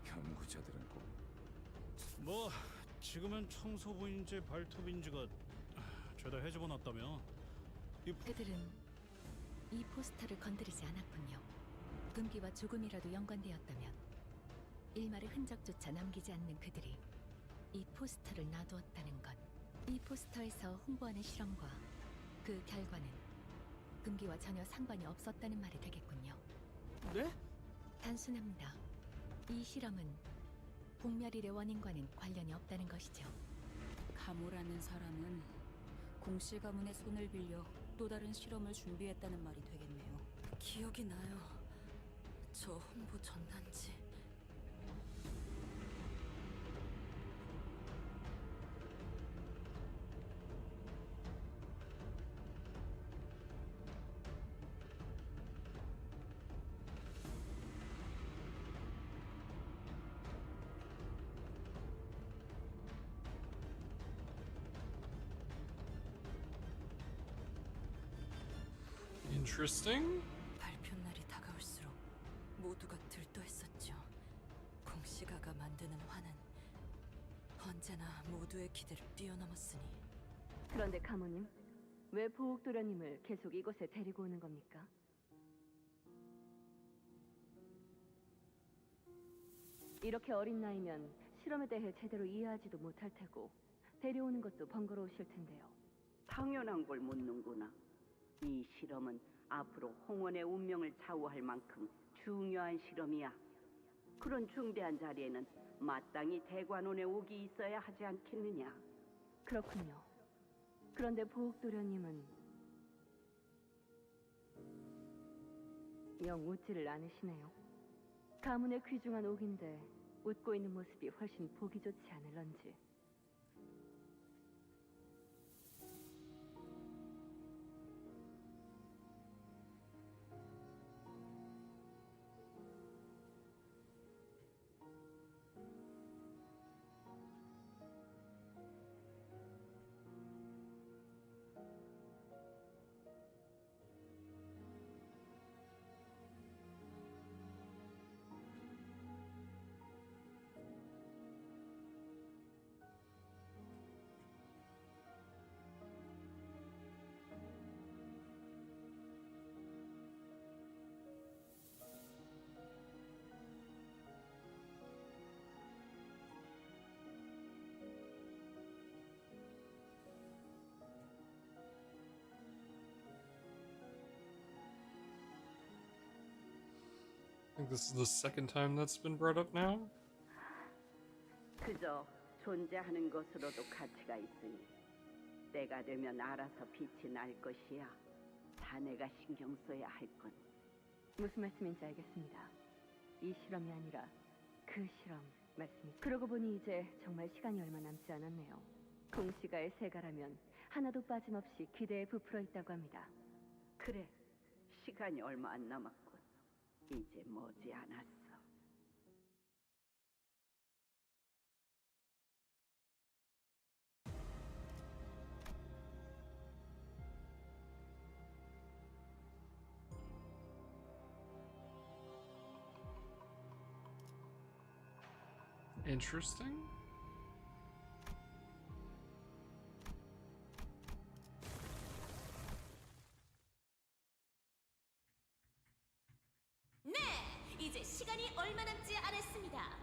연구자들은 꼭 뭐 지금은 청소부인지 발톱인지가 죄다 해집어 놨다며. 그들은 이 포스터를 건드리지 않았군요. 금기와 조금이라도 연관되었다면 일말의 흔적조차 남기지 않는 그들이 이 포스터를 놔두었다는 것. 이 포스터에서 홍보하는 실험과 그 결과는 금기와 전혀 상관이 없었다는 말이 되겠군요. 네? 단순합니다. 이 실험은 공멸일의 원인과는 관련이 없다는 것이죠. 가모라는 사람은 공씨 가문의 손을 빌려 또 다른 실험을 준비했다는 말이 되겠네요. 기억이 나요. 저 홍보 전단지. Interesting. 발표 날이 다가올수록 모두가 들떠했었죠. 공시가가 만드는 화는 언제나 모두의 기대를 뛰어넘었으니. 그런데 가모님, 왜 보옥도련님을 계속 이곳에 데리고 오는 겁니까? 이렇게 어린 나이면 실험에 대해 제대로 이해하지도 못할 테고 데려오는 것도 번거로우실 텐데요. 당연한 걸 묻는구나. 이 실험은 앞으로 홍원의 운명을 좌우할 만큼 중요한 실험이야. 그런 중대한 자리에는 마땅히 대관원의 옥이 있어야 하지 않겠느냐. 그렇군요. 그런데 보옥도련님은 영 웃지를 않으시네요. 가문의 귀중한 옥인데 웃고 있는 모습이 훨씬 보기 좋지 않을런지. I think this is the second time that's been brought up now. 그저 존재하는 것으로도 가치가 있으니 때가 되면 알아서 빛이 날 것이야. 자네가 신경 써야 할 건. 무슨 말씀인지 알겠습니다. 이 실험이 아니라 그 실험 말씀이죠. 그러고 보니 이제 정말 시간이 얼마 남지 않았네요. 공시가의 세가라면 하나도 빠짐없이 기대에 부풀어 있다고 합니다. 그래, 시간이 얼마 안 남았군. 이제 머지않았어. Interesting. 네, 이제 시간이 얼마 남지 않았습니다.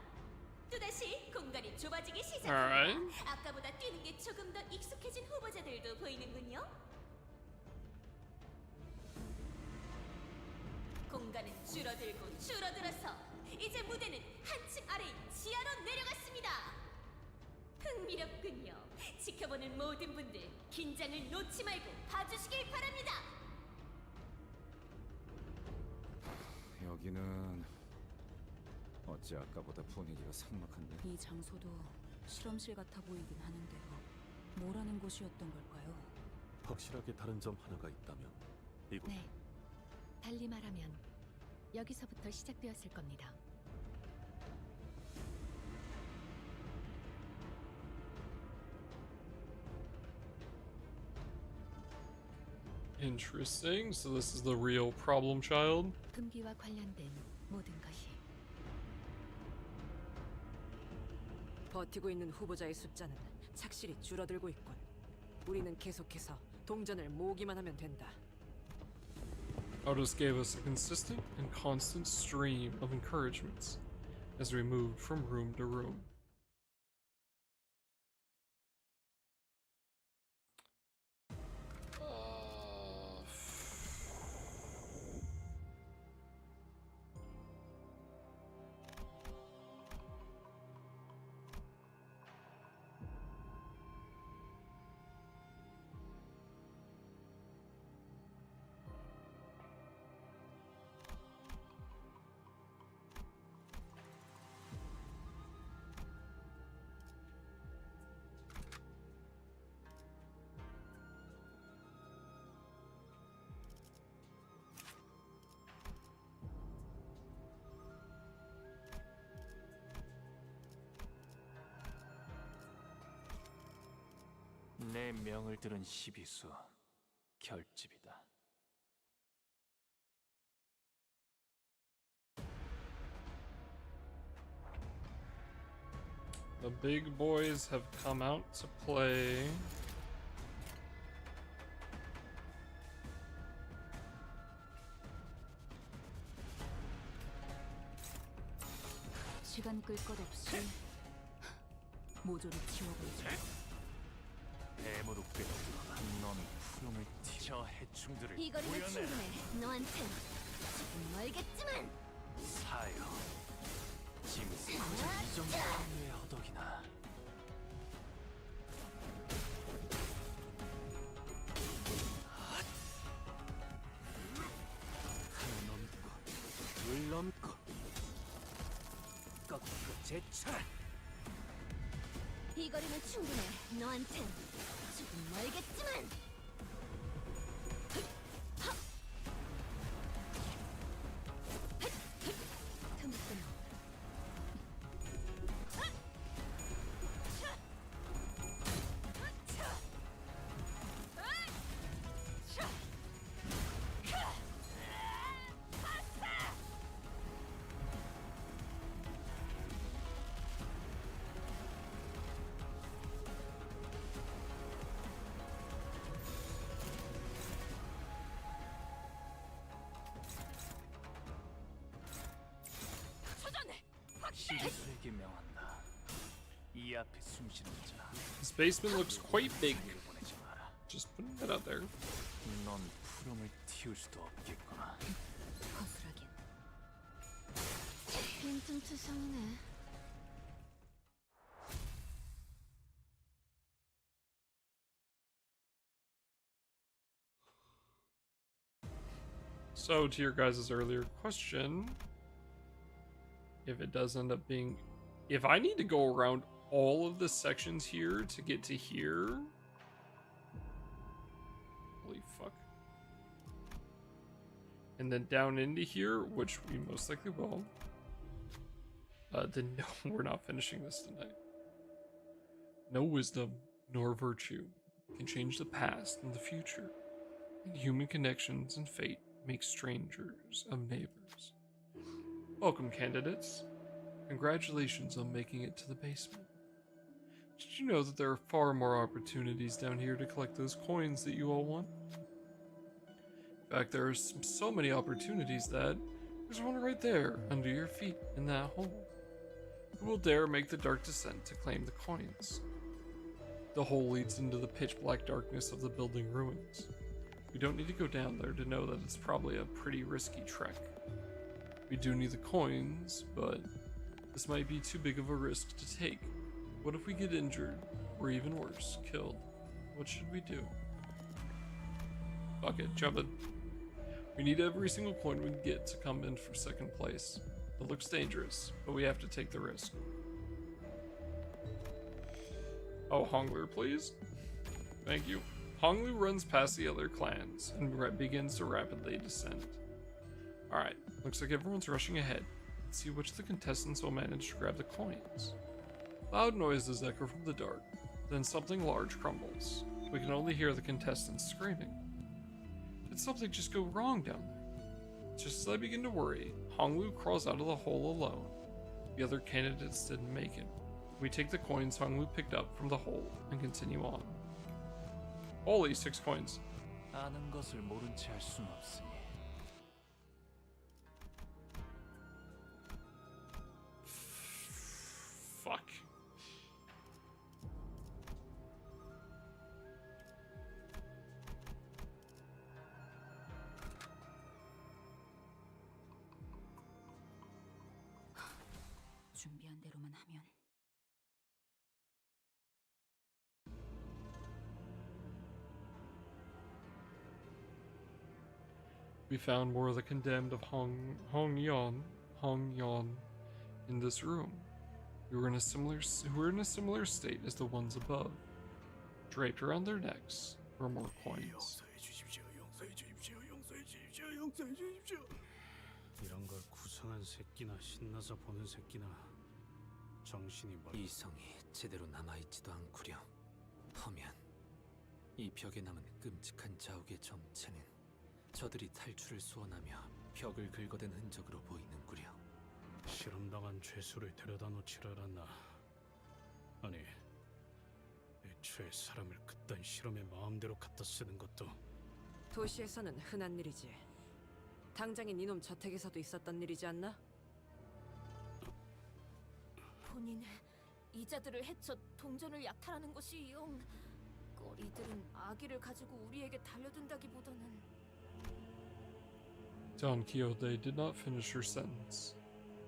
또다시 공간이 좁아지기 시작합니다. Alright. 아까보다 뛰는 게 조금 더 익숙해진 후보자들도 보이는군요. 공간은 줄어들고 줄어들어서 이제 무대는 한층 아래인 지하로 내려갔습니다. 흥미롭군요. 지켜보는 모든 분들 긴장을 놓지 말고 봐주시길 바랍니다. 여기는 어찌 아까보다 분위기가 삭막한데. 이 장소도 실험실 같아 보이긴 하는데요. 뭐라는 곳이었던 걸까요? 확실하게 다른 점 하나가 있다면 이곳. 네. 달리 말하면 여기서부터 시작되었을 겁니다. Interesting. So this is the real problem child. 금기와 관련된 모든 것이. 버티고 있는 후보자의 숫자는 착실히 줄어들고 있군. 우리는 계속해서 동전을 모으기만 하면 된다. Otis gave us a consistent and constant stream of encouragements as we moved from room to room. 내 명을 들은 시비수 결집이다. The big boys have come out to play. 시간 끌 것 없이 모조리 치워버리죠. 뱀으로 꿰뚫어 한 놈이 푸름을 저 해충들을 이거리는 구현해. 충분해. 너한텐 조금 멀겠지만. 사요. 짐승 고작 이 정도 확률의 허덕이나. 하나 넘고 둘 넘고 꺾고 제쳐라. 이거리는 충분해. 너한텐 조금 멀겠지만. 시리수에게 명한다. 이 앞에 숨쉬는 자. This basement looks quite big. 보내지 마라. Just putting that out there. 넌 푸름을 틔울 수도 없겠구나. 거슬하긴. 빈틈투성이네. So, to your guys' earlier question, if it does end up being, if I need to go around all of the sections here to get to here, holy fuck, and then down into here, which we most likely will, then no, we're not finishing this tonight. No wisdom nor virtue can change the past and the future, and human connections and fate make strangers of neighbors. Welcome, candidates. Congratulations on making it to the basement. Did you know that there are far more opportunities down here to collect those coins that you all want? In fact, there are so many opportunities that there's one right there under your feet in that hole. Who will dare make the dark descent to claim the coins? The hole leads into the pitch black darkness of the building ruins. We don't need to go down there to know that it's probably a pretty risky trek. We do need the coins, but this might be too big of a risk to take. What if we get injured, or even worse, killed? What should we do? Fuck it, jump it. We need every single coin we can get to come in for second place. It looks dangerous, but we have to take the risk. Oh, Honglu, please? Thank you. Honglu runs past the other clans and begins to rapidly descend. Alright, looks like everyone's rushing ahead. Let's see which of the contestants will manage to grab the coins. Loud noises echo from the dark, then something large crumbles. We can only hear the contestants screaming. Did something just go wrong down there? Just as I begin to worry, Honglu crawls out of the hole alone. The other candidates didn't make it. We take the coins Honglu picked up from the hole and continue on. Holy, 6 coins. 아는 것을 모른 채 할 수는 없으니. Fuck. 준비한 대로만 하면. We found more of the condemned of Hong Yon in this room. Who were in a similar state as the ones above. Draped around their necks were more coins. 이런 걸 구성한 새끼나 신나서 보는 새끼나 정신이 이성이 제대로 남아있지도 않구려. 허면 이 벽에 남은 끔찍한 자욱의 정체는 저들이 탈출을 소원하며 벽을 긁어댄 흔적으로 보이는구려. 실험당한 죄수를 데려다 놓질 않았나. 아니, 애초에 사람을 그딴 실험에 마음대로 갖다 쓰는 것도. 도시에서는 흔한 일이지. 당장인 이놈 저택에서도 있었던 일이지 않나? 본인 이자들을 해쳐 동전을 약탈하는 것이 영 이들은 아기를 가지고 우리에게 달려든다기보다는 Don Quixote did not finish her sentence,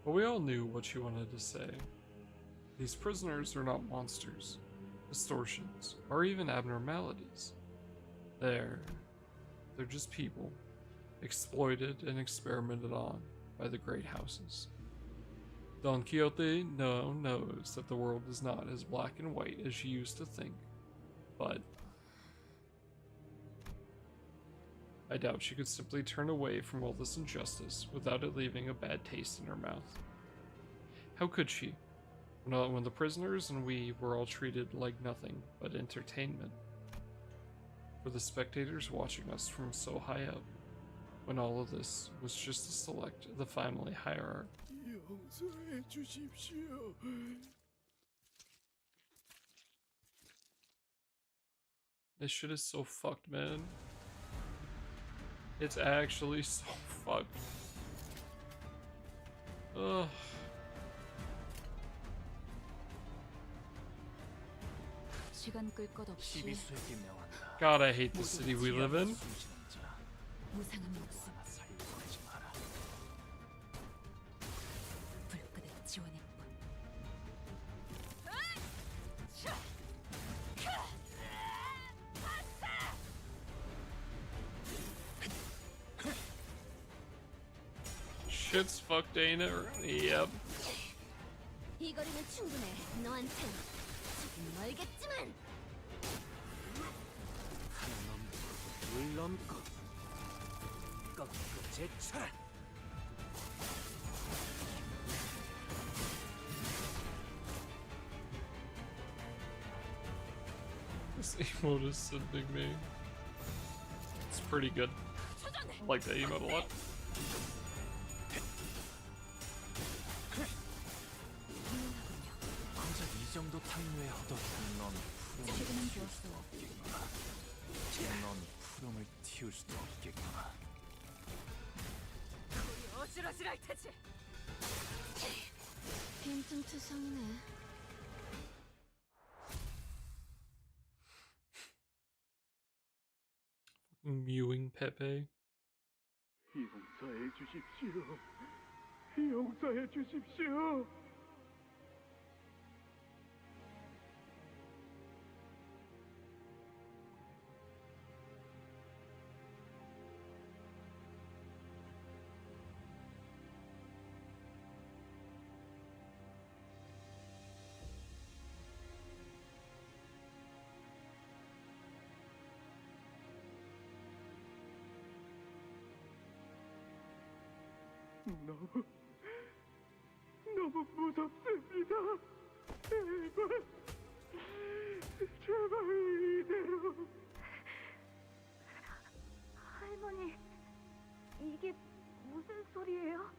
but we all knew what she wanted to say. These prisoners are not monsters, distortions, or even abnormalities. They're just people, exploited and experimented on by the great houses. Don Quixote knows that the world is not as black and white as she used to think, but I doubt she could simply turn away from all this injustice without it leaving a bad taste in her mouth. How could she, when the prisoners and we were all treated like nothing but entertainment? For the spectators watching us from so high up, when all of this was just to select the family hierarchy. 용서해 주십시오. This shit is so fucked, man. It's actually so fucked. Ugh. 시간 끌 것 없이 시비수에게 명한다. God, I hate the city we live in. 숨지는 자, 무상한 목숨 하나 살려고 하지 마라. 불끈의 지원의 뿐. Shit's fucked, ain't it? Yep. 이 거리는 충분해. 너한텐 조금 멀겠지만. 물 넘고 꺾고 제쳐라. This emote is sending me. It's pretty good. I like that emote a lot. 정작 이 정도 탕류에 허덕. 넌 지금은 푸름을 좋았어. 넌 푸름을 틔울 수도 없겠구나. 우리 어지러지할 테지. 빈틈투성이네. Mewing Pepe. 용서해 주십시오. 용서해 주십시오. 너무 무섭습니다. 제발 이대로. 할머니, 이게 무슨 소리예요?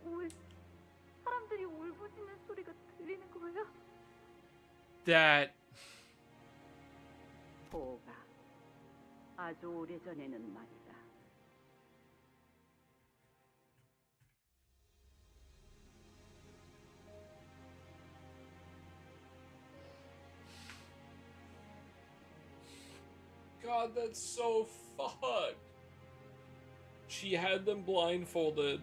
왜 사람들이 울부짖는 소리가 들리는 거예요? That. 보가 아주 오래전에는 말이다. God, that's so fucked. She had them blindfolded,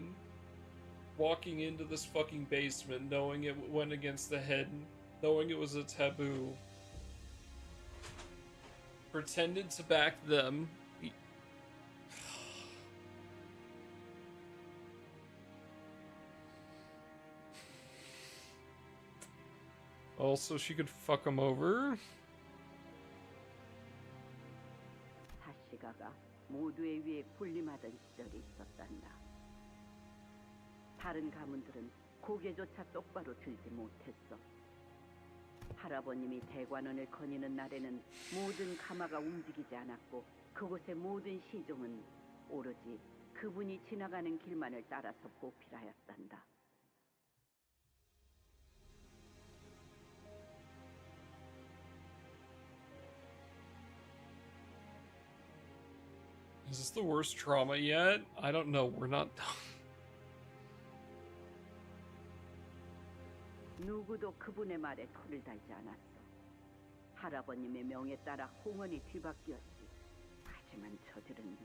walking into this fucking basement, knowing it went against the head, knowing it was a taboo. Pretended to back them. Also, she could fuck them over. 사시가가 모두의 위에 군림하던 시절이 있었단다. 다른 가문들은 고개조차 똑바로 들지 못했어. 할아버님이 대관원을 거니는 날에는 모든 가마가 움직이지 않았고 그곳의 모든 시종은 오로지 그분이 지나가는 길만을 따라서 보필하였단다. Is this the worst trauma yet? I don't know. We're not done. 누구도 그분의 말에 토를 달지 않았어. 할아버님의 명에 따라 홍원이 뒤바뀌었지. 하지만 저들은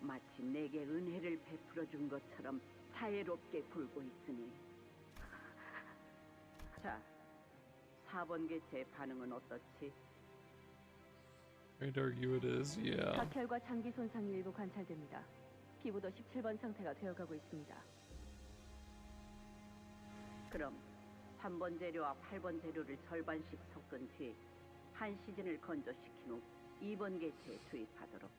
마치 내게 은혜를 베풀어 준 것처럼 자애롭게 굴고 있으니. 자, 4번 개체의 반응은 어떻지? I'd argue it is, yeah. 각혈과 장기 손상이 일부 관찰됩니다. 피부도 17번 상태가 되어가고 있습니다. 그럼 3번 재료와 8번 재료를 절반씩 섞은 뒤 한 시즌을 건조시킨 후 2번 개체에 투입하도록.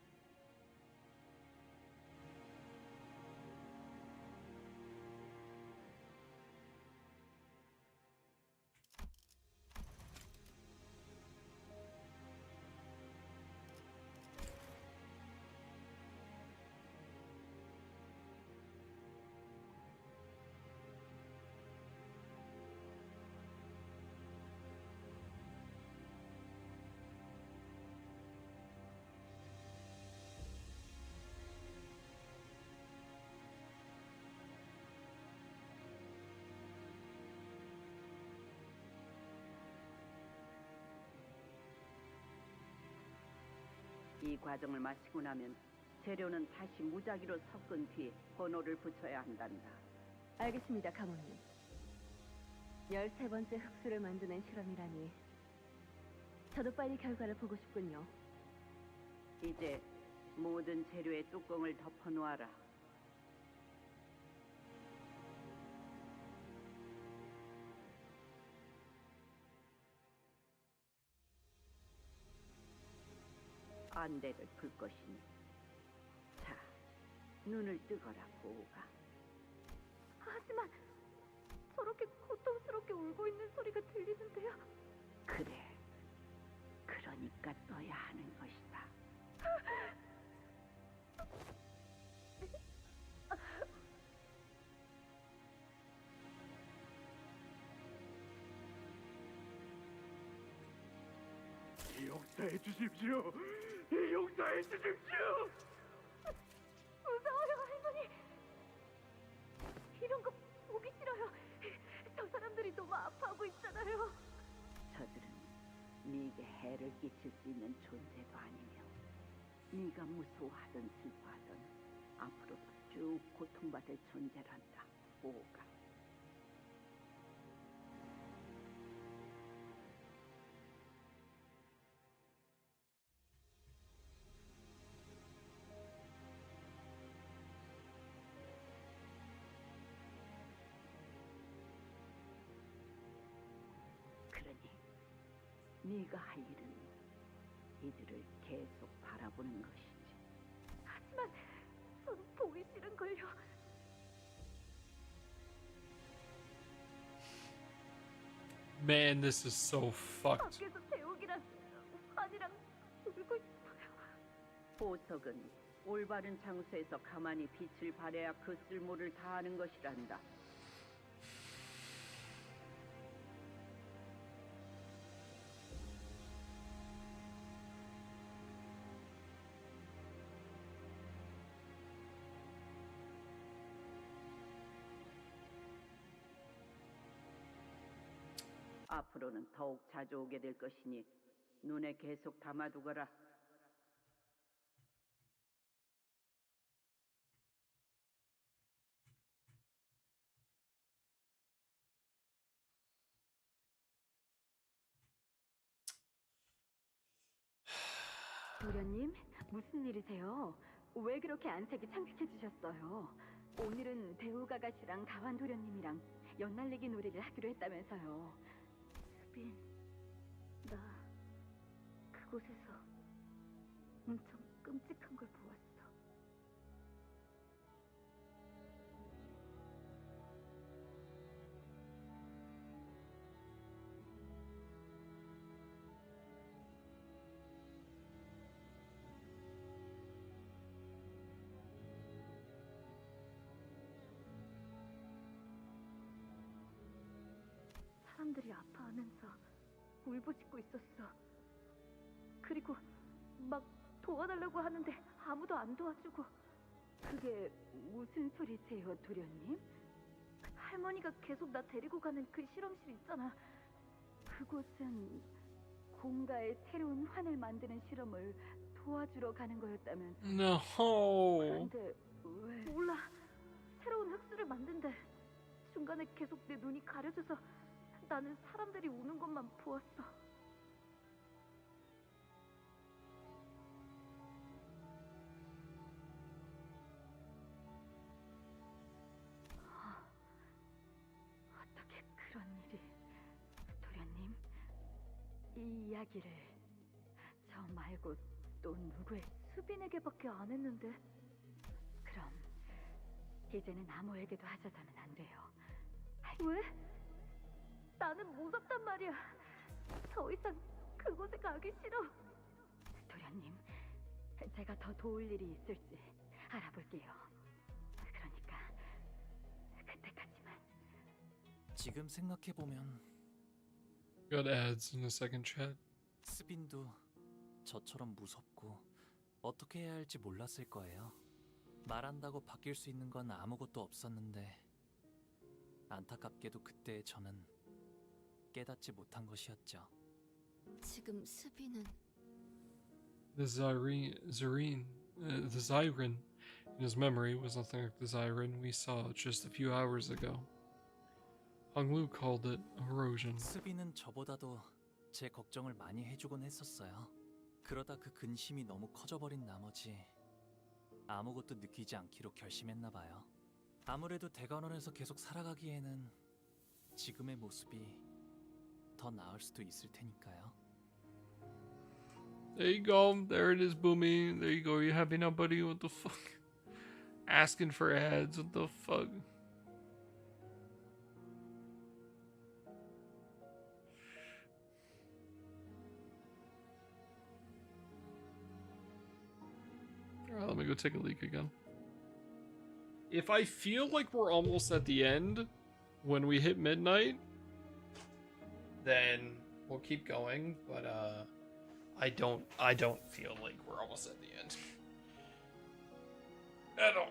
이 과정을 마치고 나면 재료는 다시 무작위로 섞은 뒤 번호를 붙여야 한단다. 알겠습니다, 가모님. 13번째 흑수를 만드는 실험이라니 저도 빨리 결과를 보고 싶군요. 이제 모든 재료의 뚜껑을 덮어놓아라. 안대를 풀 것이니. 자, 눈을 뜨거라, 보호가. 하지만 저렇게 고통스럽게 울고 있는 소리가 들리는데요. 그래, 그러니까 떠야 하는 것이다. 용서해 주십시오. 용서해 주십시오. 무서워요, 할머니. 이런 거 보기 싫어요. 저 사람들이 너무 아파하고 있잖아요. 저들은 네게 해를 끼칠 수 있는 존재도 아니며 네가 무서워하든 슬퍼하든 앞으로도 쭉 고통받을 존재란다, 보호가. 그러니 네가 할 일은 이들을 계속 바라보는 것이지. 하지만 전 보기 싫은걸요. Man, this is so fucked. 밖에서 대욱이랑 환이랑 울고 있어요. 보석은 올바른 장소에서 가만히 빛을 발해야 그 쓸모를 다하는 것이란다. 앞으로는 더욱 자주 오게 될 것이니 눈에 계속 담아두거라. 도련님, 무슨 일이세요? 왜 그렇게 안색이 창백해지셨어요? 오늘은 대우가가씨랑 가완 도련님이랑 연날리기 놀이를 하기로 했다면서요. 수빈, 나 그곳에서 엄청 끔찍한 걸 보았어. 사람들이 아파하면서 울부짖고 있었어. 그리고 막 도와달라고 하는데 아무도 안 도와주고. 그게 무슨 소리세요, 도련님? 할머니가 계속 나 데리고 가는 그 실험실 있잖아. 그곳은 공가의 새로운 환을 만드는 실험을 도와주러 가는 거였다면서. No. 근데 왜? 몰라. 새로운 흑수를 만든대. 중간에 계속 내 눈이 가려져서 나는 사람들이 우는 것만 보았어. 어떻게 그런 일이? 도련님, 이 이야기를 저 말고 또 누구의 수빈에게밖에 안 했는데. 그럼 이제는 아무에게도 하셔서는 안 돼요. 왜? 나는 무섭단 말이야. 더 이상 그곳에 가기 싫어. 도련님, 제가 더 도울 일이 있을지 알아볼게요. 그러니까 그때까지만. 지금 생각해 보면 Got ads in the second chat. 스빈도 저처럼 무섭고 어떻게 해야 할지 몰랐을 거예요. 말한다고 바뀔 수 있는 건 아무것도 없었는데 안타깝게도 그때의 저는 깨닫지 못한 것이었죠. 지금 스비는 The Zyren in his memory was nothing like the Zyren we saw just a few hours ago. Honglu called it erosion. 스비는 저보다도 제 걱정을 많이 해주곤 했었어요. 그러다 그 근심이 너무 커져버린 나머지 아무것도 느끼지 않기로 결심했나 봐요. 아무래도 대관원에서 계속 살아가기에는 지금의 모습이 더 나을 수도 있을 테니까요. There you go. There it is, Boomy. There you go. You happy now, buddy? What the fuck? Asking for ads. What the fuck? Alright, let me go take a leak again. If I feel like we're almost at the end when we hit midnight, then we'll keep going, but I don't feel like we're almost at the end. At all.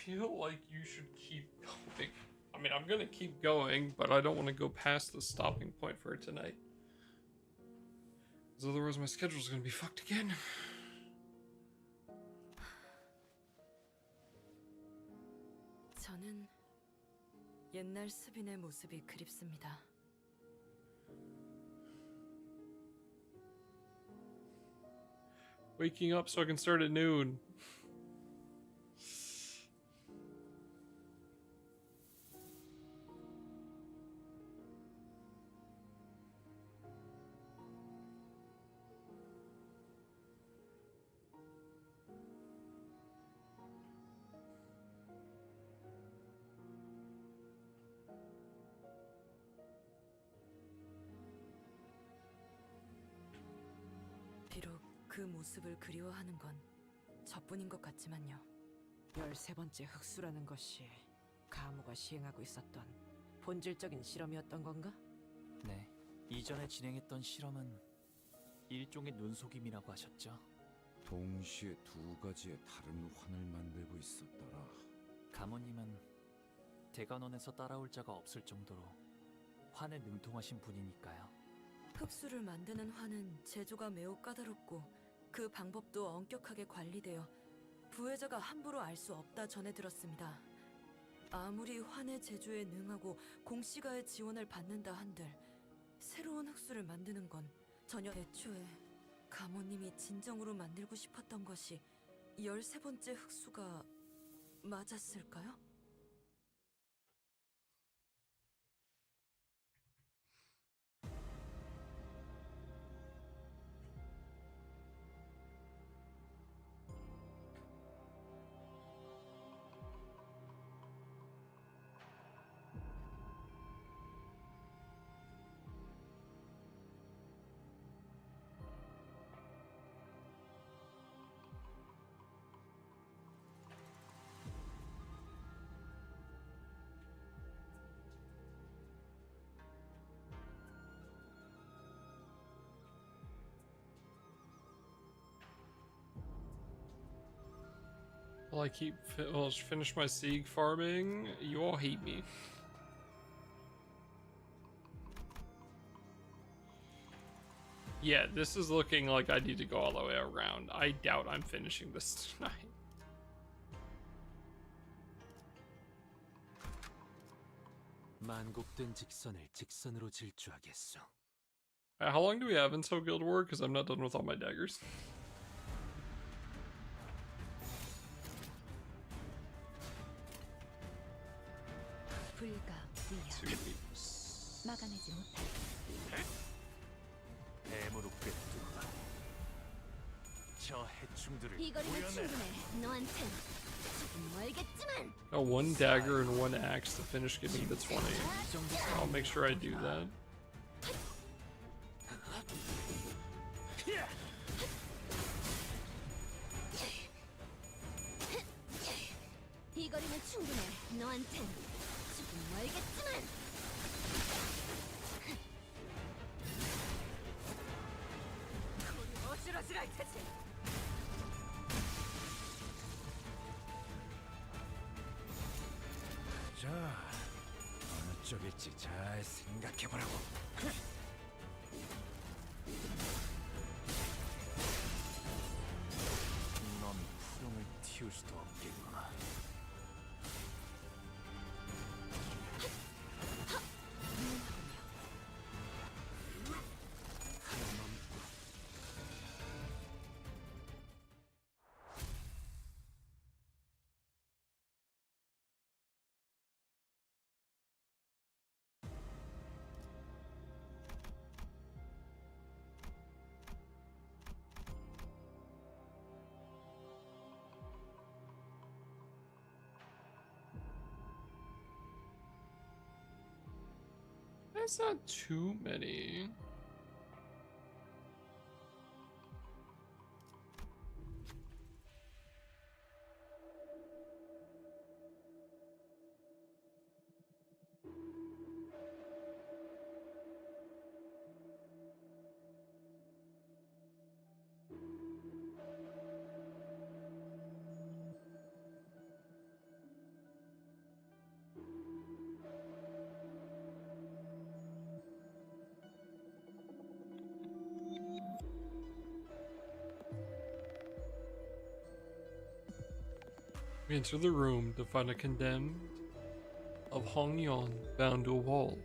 feel like you should keep going. I mean, I'm gonna keep going, but I don't want to go past the stopping point for tonight. Because otherwise my schedule's gonna be fucked again. 저는 옛날 수빈의 모습이 그립습니다. Waking up so I can start at noon. 비록 그 모습을 그리워하는 건 저뿐인 것 같지만요. 13번째 흑수라는 것이 가무가 시행하고 있었던 본질적인 실험이었던 건가? 네, 이전에 진행했던 실험은 일종의 눈속임이라고 하셨죠. 동시에 두 가지의 다른 환을 만들고 있었더라. 가모님은 대관원에서 따라올 자가 없을 정도로 환에 능통하신 분이니까요. 흑수를 만드는 환은 제조가 매우 까다롭고 그 방법도 엄격하게 관리되어 부회자가 함부로 알 수 없다 전해 들었습니다. 아무리 환의 제조에 능하고 공시가의 지원을 받는다 한들 새로운 흑수를 만드는 건 전혀 애초에 가모님이 진정으로 만들고 싶었던 것이 13번째 흑수가 맞았을까요? Will I finish my Sieg farming? You all hate me. Yeah, this is looking like I need to go all the way around. I doubt I'm finishing this tonight. 만곡된 직선을 직선으로 질주하겠소. How long do we have until Guild War? Because I'm not done with all my daggers. 불가 위야 막아내지 못할 뱀으로 꿰뚫어라. 저 해충들을 이거리면 구해내. 충분해. 너한텐 조금 멀겠지만. Got one dagger and one axe to finish getting to 20. I'll make sure I do that. 이거리면 충분해. 너한텐 조금 멀겠지만. 어지러지랄 테지. 자, 어느 쪽일지 잘 생각해보라고. 넌 푸름을 틔울 수도 없겠구나. That's not too many. We enter the room to find a condemned of Hong Yon bound to a wall.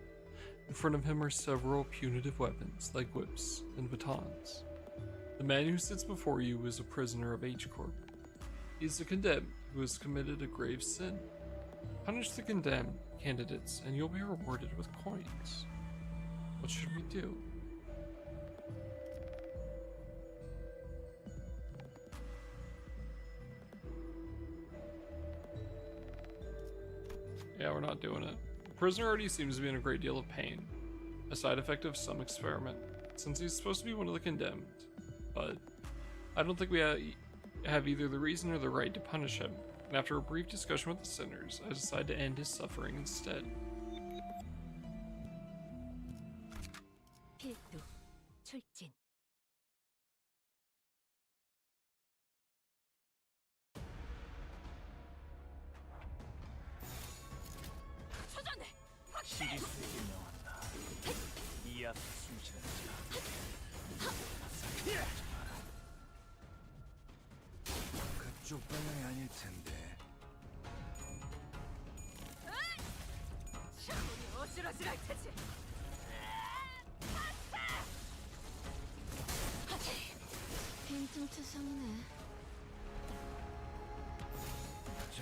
In front of him are several punitive weapons like whips and batons. The man who sits before you is a prisoner of H Corp. He is the condemned who has committed a grave sin. Punish the condemned candidates and you'll be rewarded with coins. What should we do? Yeah, we're not doing it. The prisoner already seems to be in a great deal of pain, a side effect of some experiment, since he's supposed to be one of the condemned. But I don't think we have either the reason or the right to punish him, and after a brief discussion with the sinners, I decide to end his suffering instead. 필두, 출진. 시리스에게 명한다. 이 앞에 숨쉬는 자. 그쪽 방향이 아닐 텐데. 우리 어지러지할 테지. 빈틈투성이네. 자,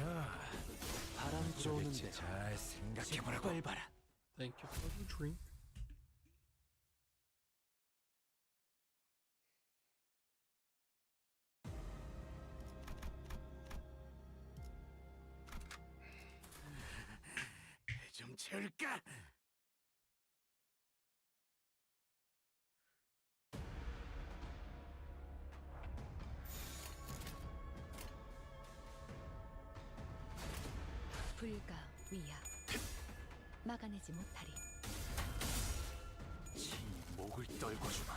바람 들어오는데 잘 생각해보라고. 색깔 봐라. Thank you for the drink. 좀 채울까? 불가 위야. 막아내지 못하리. 친히 목을 떨궈 주마.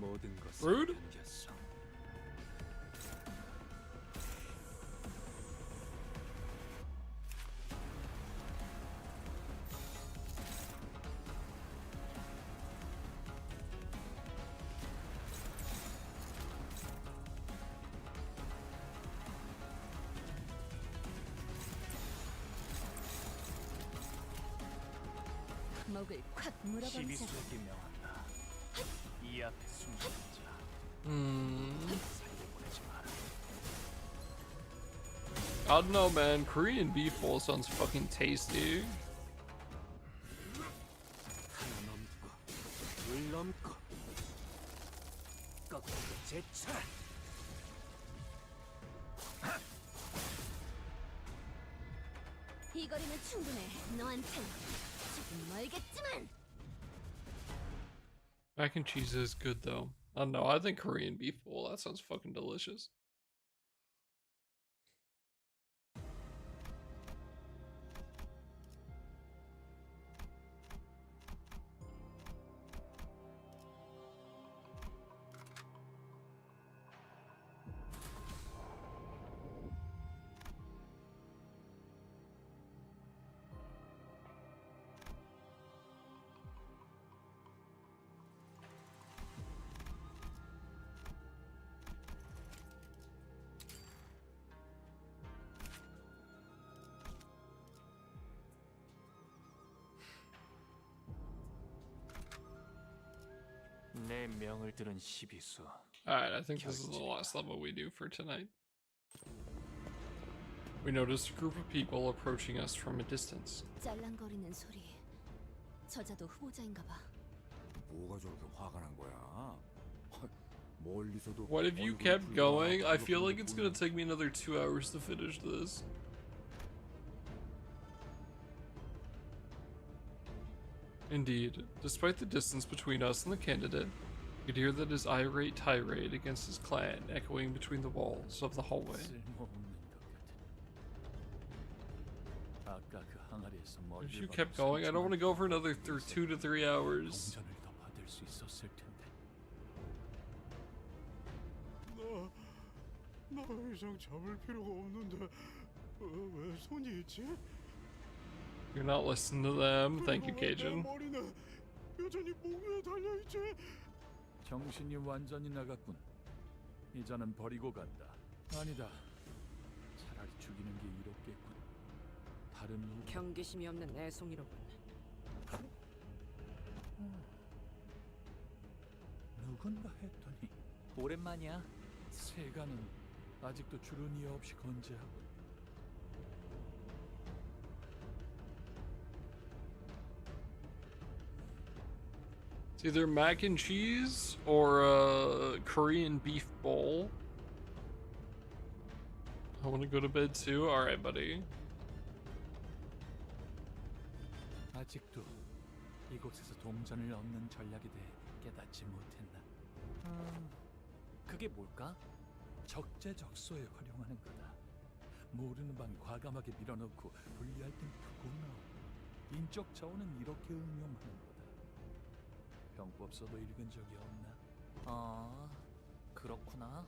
모든 것을 Rude? 남겼어. 목을 콱 물어버린 자. 시리스에게 명한다. 이 앞에 숨쉬는 자. 살려보내지 마라. I don't know, man. Korean beef bowl sounds fucking tasty. 하나 넘고 둘 넘고 꺾고 제쳐라. 이 거리면 충분해. 너한텐 조금 멀겠지만. Mac and cheese is good though. I don't know. I think Korean beef bowl. That sounds fucking delicious. 내 명을 들은 시비수. Alright, I think this is the last level we do for tonight. We noticed a group of people approaching us from a distance. 짤랑거리는 소리. 저자도 후보자인가 봐. 뭐가 저렇게 화가 난 거야? 멀리서도 What if you kept going? I feel like it's gonna take me another 2 hours to finish this. Indeed, despite the distance between us and the candidate, You could hear that his irate tirade against his clan echoing between the walls of the hallway. 아까 그 항아리에서 머리를 If you 박은 kept going, I don't want to go for another 2 to 3 hours. 동전을 더 받을 수 있었을 텐데. 나 이상 잡을 필요가 없는데 왜 손이 있지? You're not listening to them. Thank you, Cajun. 머리는 여전히 목 위에 달려 있지. 정신이 완전히 나갔군. 이자는 버리고 간다. 아니다. 차라리 죽이는 게 이롭겠군. 다른 누구? 경계심이 없는 애송이로군. 누군가 했더니 오랜만이야. 세가는 아직도 주름이 없이 건재하고. It's either mac and cheese or a Korean beef bowl. I want to go to bed too. All right, buddy. 아직도 이곳에서 동전을 얻는 전략에 대해 깨닫지 못했나? 그게 뭘까? 적재적소에 활용하는 거다. 모르는 밤 과감하게 밀어넣고 분리할 땐 푸고 나오. 인적 자원은 이렇게 응용하는 거다. 병법서도 읽은 적이 없나? 아, 그렇구나.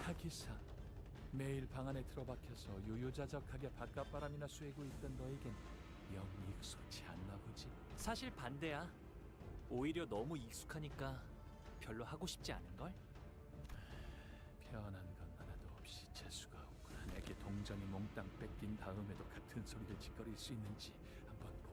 하기사, 매일 방 안에 틀어박혀서 유유자적하게 바깥바람이나 쐬고 있던 너에겐 영 익숙치 않나 보지. 사실 반대야. 오히려 너무 익숙하니까 별로 하고 싶지 않은걸? 편한 건 하나도 없이 재수가 없구나. 내게 동전이 몽땅 뺏긴 다음에도 같은 소리를 짓거릴 수 있는지 한번 보.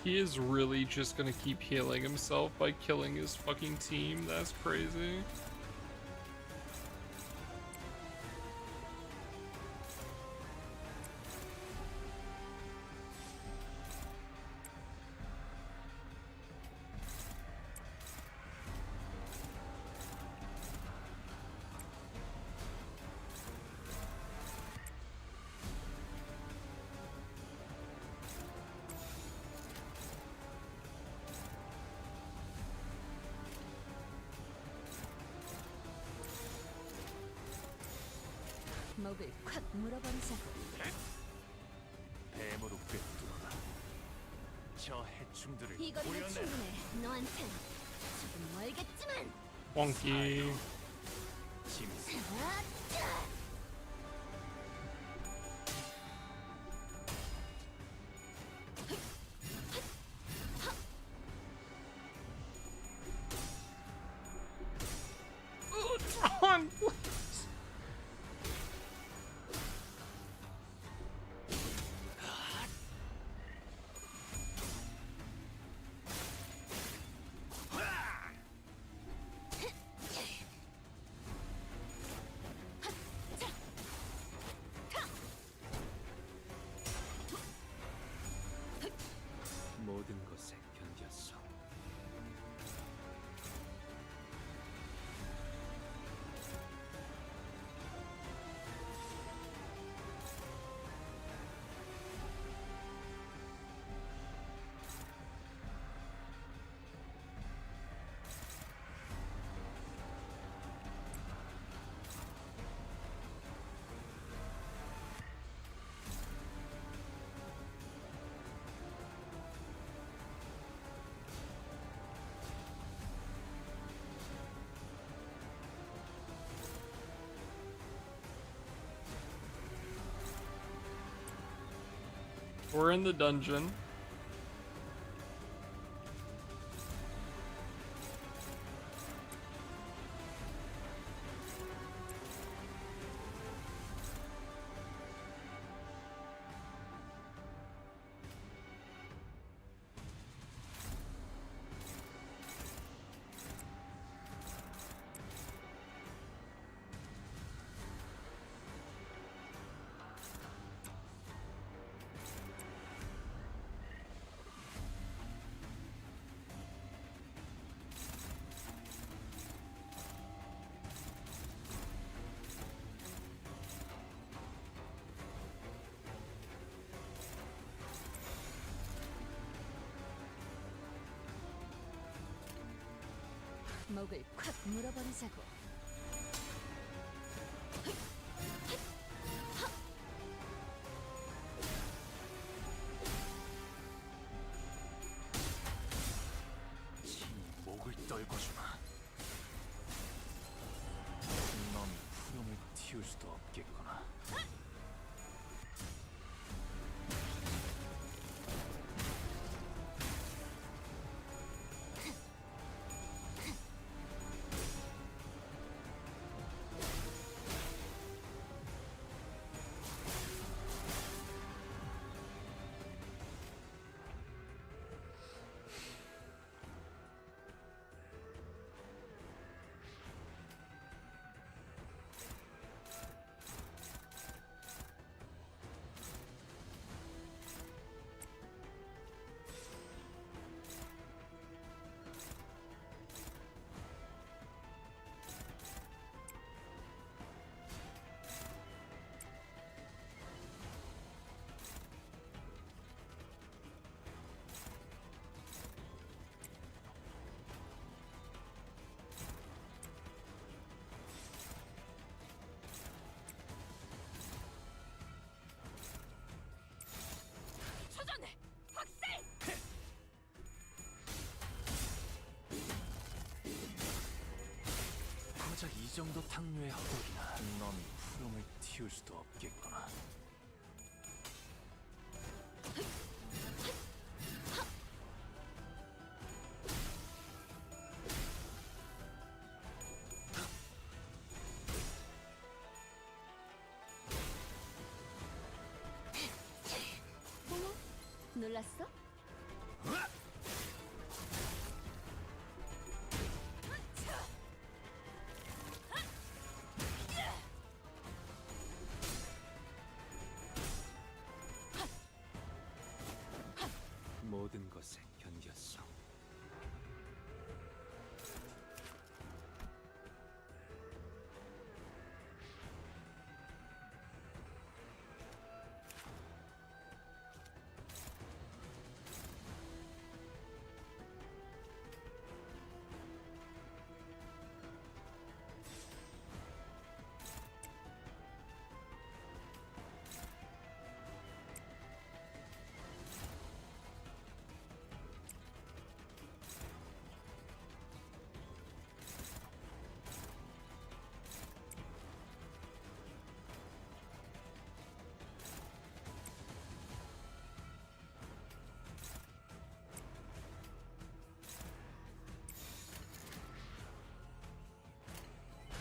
He is really just gonna keep healing himself by killing his fucking team. That's crazy. 목을 콱 물어버리자. 뱀으로 꿰뚫어라. 저 해충들을 이거리면 보여내. 충분해. 너한텐 조금 멀겠지만. Wonky. 아차! Ron, 모든 것에 견뎠어. we're in the dungeon. 목을 콱 물어버리자고. 친히 목을 떨궈주마. 놈이 푸름을 틔울 수도 없겠구나. 초전해! 확살! 고작 이 정도 탕류의 허덕이나 놈이 푸름을 틔울 수도 없겠구나. 어머? 놀랐어? 모든 것에 견뎠어.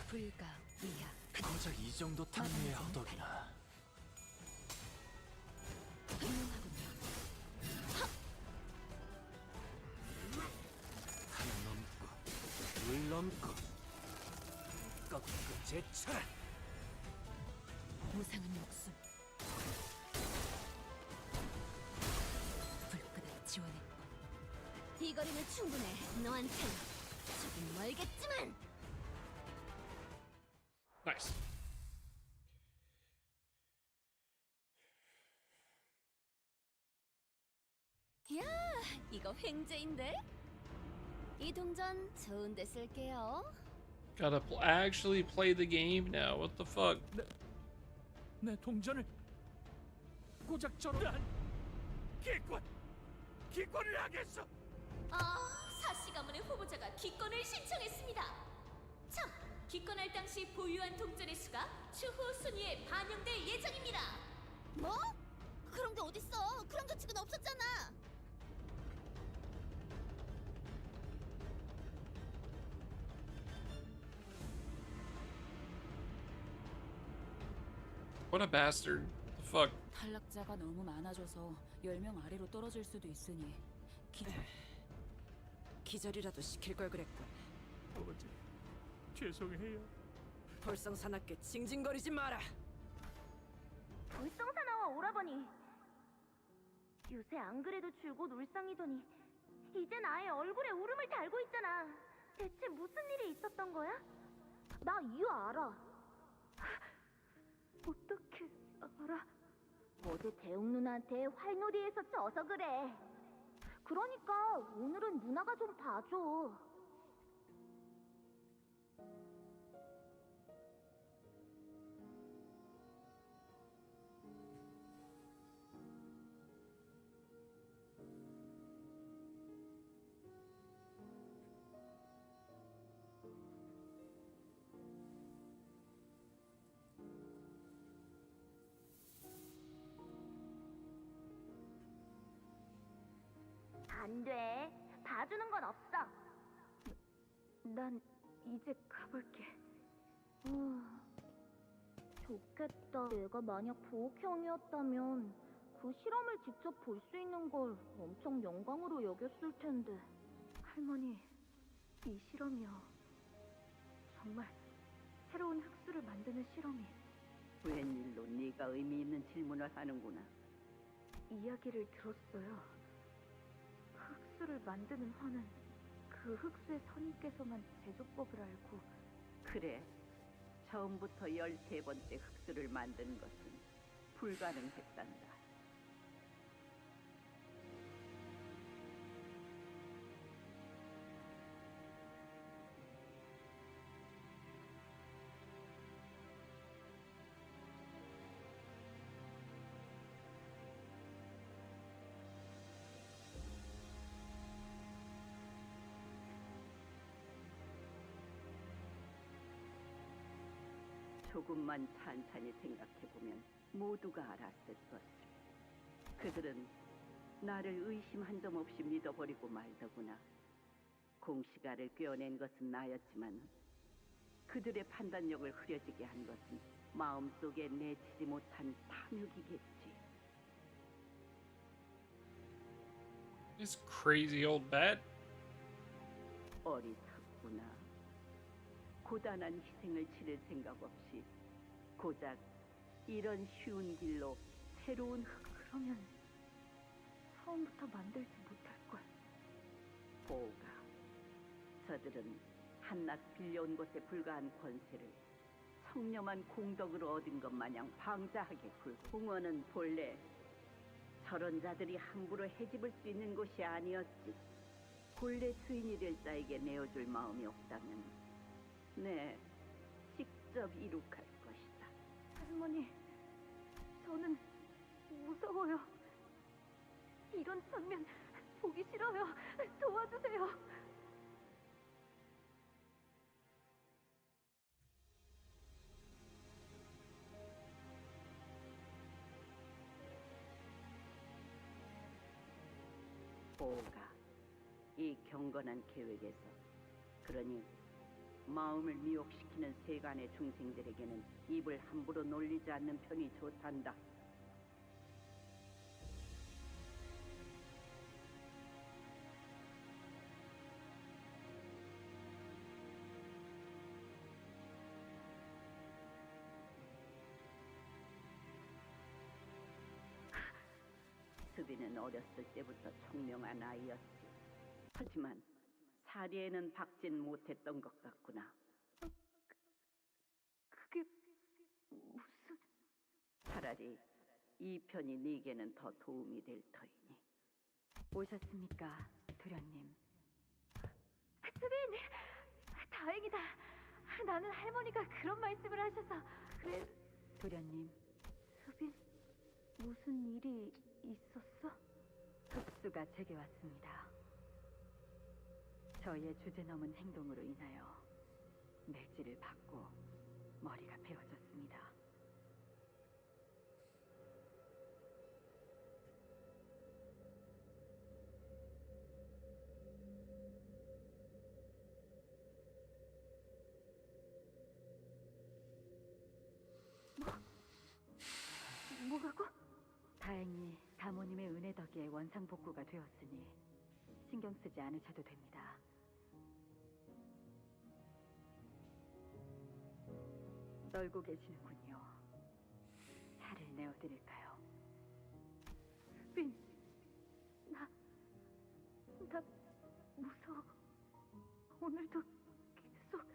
불가 위야. 고작 이 정도 탕류의 허덕이나 하나 넘고 둘 넘고 꺾고 제쳐라. 무상한 목숨. 불끈한 지원의 이 거리는 충분해. 너한텐 조금 멀겠지만. Nice. 야, 이거 횡재인데? 이 동전 좋은데 쓸게요. Gotta actually play the game now. What the fuck? 내 동전을 고작 전한 기권을 하겠어. 사씨 가문의 후보자가 기권을 신청했습니다. 참, 기권할 당시 보유한 동전의 수가 추후 순위에 반영될 예정입니다. 뭐? 그런 게 어딨어? 그런 규칙은 없었잖아. What a bastard. The fuck? 탈락자가 너무 많아져서 10명 아래로 떨어질 수도 있으니 기절이라도 시킬 걸 그랬군. 아버지, 죄송해요. 볼썽사납게 징징거리지 마라. 불성사나와 오라버니. 요새 안 그래도 줄곧 울상이더니 이젠 아예 얼굴에 울음을 달고 있잖아. 대체 무슨 일이 있었던 거야? 나 이유 알아. 어떻게 알아? 어제 대웅 누나한테 활놀이에서 져서 그래. 그러니까 오늘은 누나가 좀 봐줘. 안 돼. 봐주는 건 없어. 난 이제 가볼게. 좋겠다. 내가 만약 부옥형이었다면 그 실험을 직접 볼 수 있는 걸 엄청 영광으로 여겼을 텐데. 할머니, 이 실험이요. 정말 새로운 흙수를 만드는 실험이. 웬일로 네가 의미 있는 질문을 하는구나. 이야기를 들었어요. 흙수를 만드는 화는 그 흙수의 선인께서만 제조법을 알고. 그래, 처음부터 13번째 흙수를 만드는 것은 불가능했단다. 조금만 찬찬히 생각해보면 모두가 알았을 것을. 그들은 나를 의심 한 점 없이 믿어버리고 말더구나. 공시가를 꿰어낸 것은 나였지만 그들의 판단력을 흐려지게 한 것은 마음속에 내치지 못한 탐욕이겠지. This crazy old bat. 어리석구나. 고단한 희생을 치를 생각 없이 고작 이런 쉬운 길로 새로운 그러면 처음부터 만들지 못할걸. 보가, 저들은 한낱 빌려온 것에 불과한 권세를 청렴한 공덕으로 얻은 것 마냥 방자하게 굴고, 공원은 본래 저런 자들이 함부로 해집을 수 있는 곳이 아니었지. 본래 주인이 될 자에게 내어줄 마음이 없다면 네, 직접 이룩할 것이다. 할머니, 저는 무서워요. 이런 장면 보기 싫어요. 도와주세요. 보가, 이 경건한 계획에서, 그러니 마음을 미혹시키는 세간의 중생들에게는 입을 함부로 놀리지 않는 편이 좋단다. 수비는 어렸을 때부터 총명한 아이였지. 하지만 사리에는 박진 못했던 것 같구나. 그게 무슨... 차라리 이 편이 네게는 더 도움이 될 터이니. 오셨습니까, 도련님? 수빈! 다행이다. 나는 할머니가 그런 말씀을 하셔서... 그래... 도련님, 수빈, 무슨 일이 있었어? 흑수가 제게 왔습니다. 저의 주제넘은 행동으로 인하여 매질을 받고 머리가 베어졌습니다. 뭐라고? 다행히 사모님의 은혜 덕에 원상복구가 되었으니 신경 쓰지 않으셔도 됩니다. 떨고 계시는군요. 차를 내어드릴까요? 빈, 나 무서워. 오늘도 계속...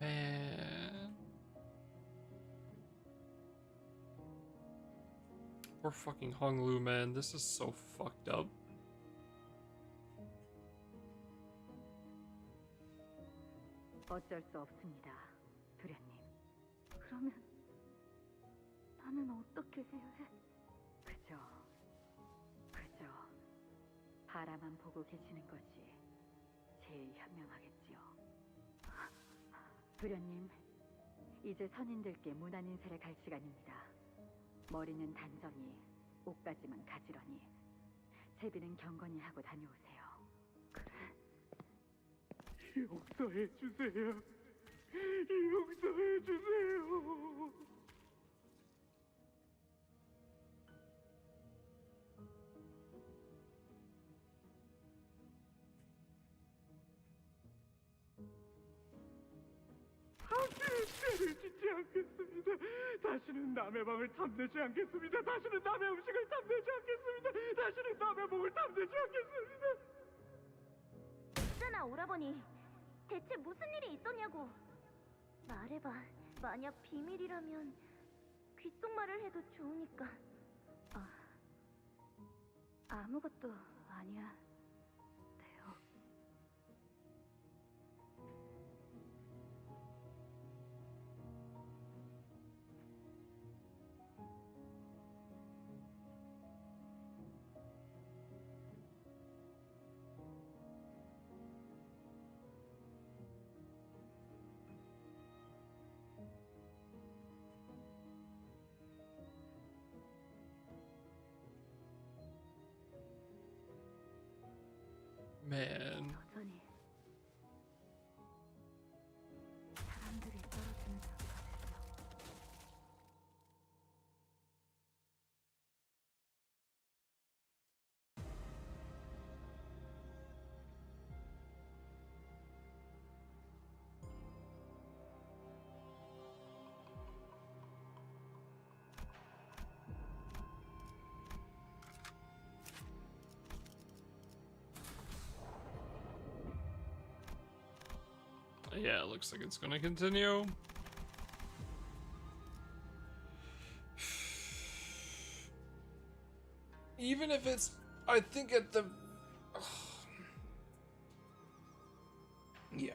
Man. Poor fucking Honglu, man. This is so fucked up. 어쩔 수 없습니다, 도련님. 그러면 나는 어떻게 해야 해? 그저 바라만 보고 계시는 것이 제일 현명하겠지요. 도련님, 이제 선인들께 문안 인사를 갈 시간입니다. 머리는 단정히, 옷까지만 가지런히, 제비는 경건히 하고 다녀오세요. 용서해 주세요. 용서해 주세요. 다시는 죄를 짓지 않겠습니다. 다시는 남의 방을 탐내지 않겠습니다. 다시는 남의 음식을 탐내지 않겠습니다. 다시는 남의 목을 탐내지 않겠습니다. 있잖아, 오라버니. 대체 무슨 일이 있었냐고. 말해봐. 만약 비밀이라면 귓속말을 해도 좋으니까. 아무것도 아니야. 대요. Man. 여전히 사람들이 떨어지는 벽화들이요. Yeah, it looks like it's gonna continue. Even if it's, I think at the, yeah,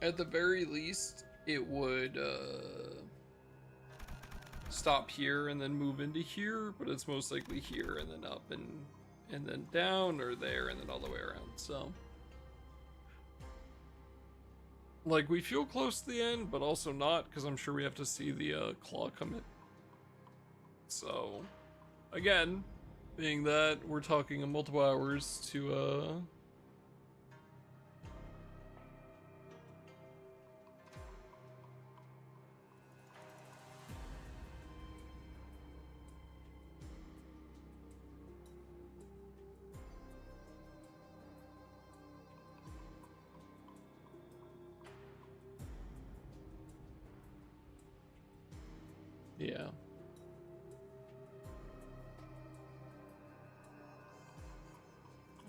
at the very least, it would stop here and then move into here, but it's most likely here and then up and then down, or there and then all the way around. So, like, we feel close to the end, but also not, because I'm sure we have to see the claw come in. So, again, being that we're talking in multiple hours to yeah.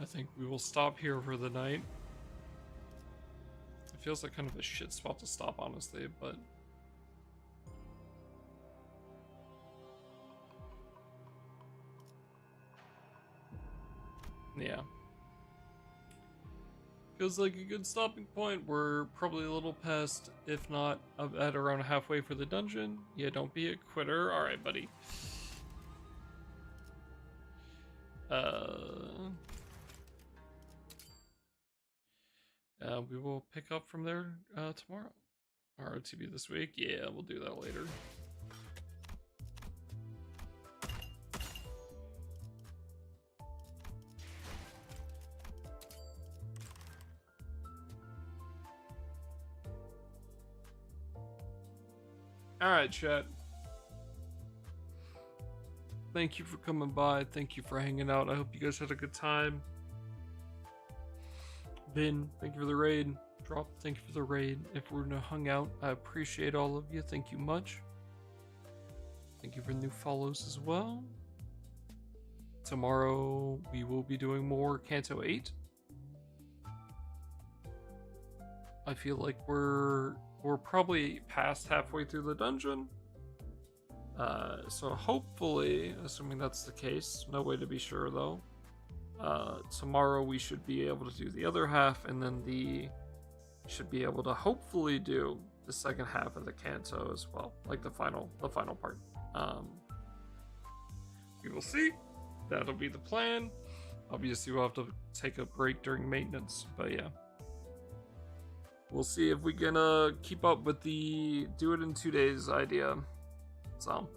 I think we will stop here for the night. It feels like kind of a shit spot to stop, honestly, but yeah. Feels like a good stopping point. We're probably a little past, if not at around halfway for the dungeon. Yeah, don't be a quitter. Alright, buddy. We will pick up from there tomorrow. ROTB this week? Yeah, we'll do that later. Alright, chat. Thank you for coming by. Thank you for hanging out. I hope you guys had a good time. Vin, thank you for the raid. Drop, thank you for the raid. If we're gonna hung out, I appreciate all of you. Thank you much. Thank you for new follows as well. Tomorrow we will be doing more Canto 8. I feel like we're probably past halfway through the dungeon. So hopefully, assuming that's the case, no way to be sure though. Tomorrow we should be able to do the other half, and then should be able to hopefully do the second half of the Canto as well, like the final part. We will see. That'll be the plan. Obviously, we'll have to take a break during maintenance, but yeah. we'll see if we can keep up with the do it in 2 days idea. So,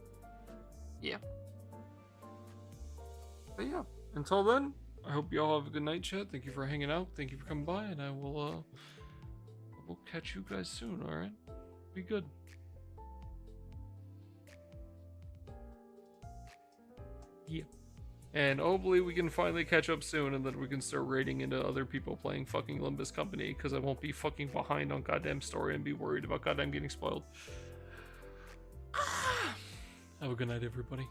yeah. But yeah, until then, I hope you all have a good night, chat. Thank you for hanging out. Thank you for coming by, and I will catch you guys soon. All right, be good. Yeah. And hopefully we can finally catch up soon, and then we can start raiding into other people playing fucking Limbus Company, because I won't be fucking behind on goddamn story and be worried about goddamn getting spoiled. Have a good night, everybody.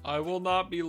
I will not be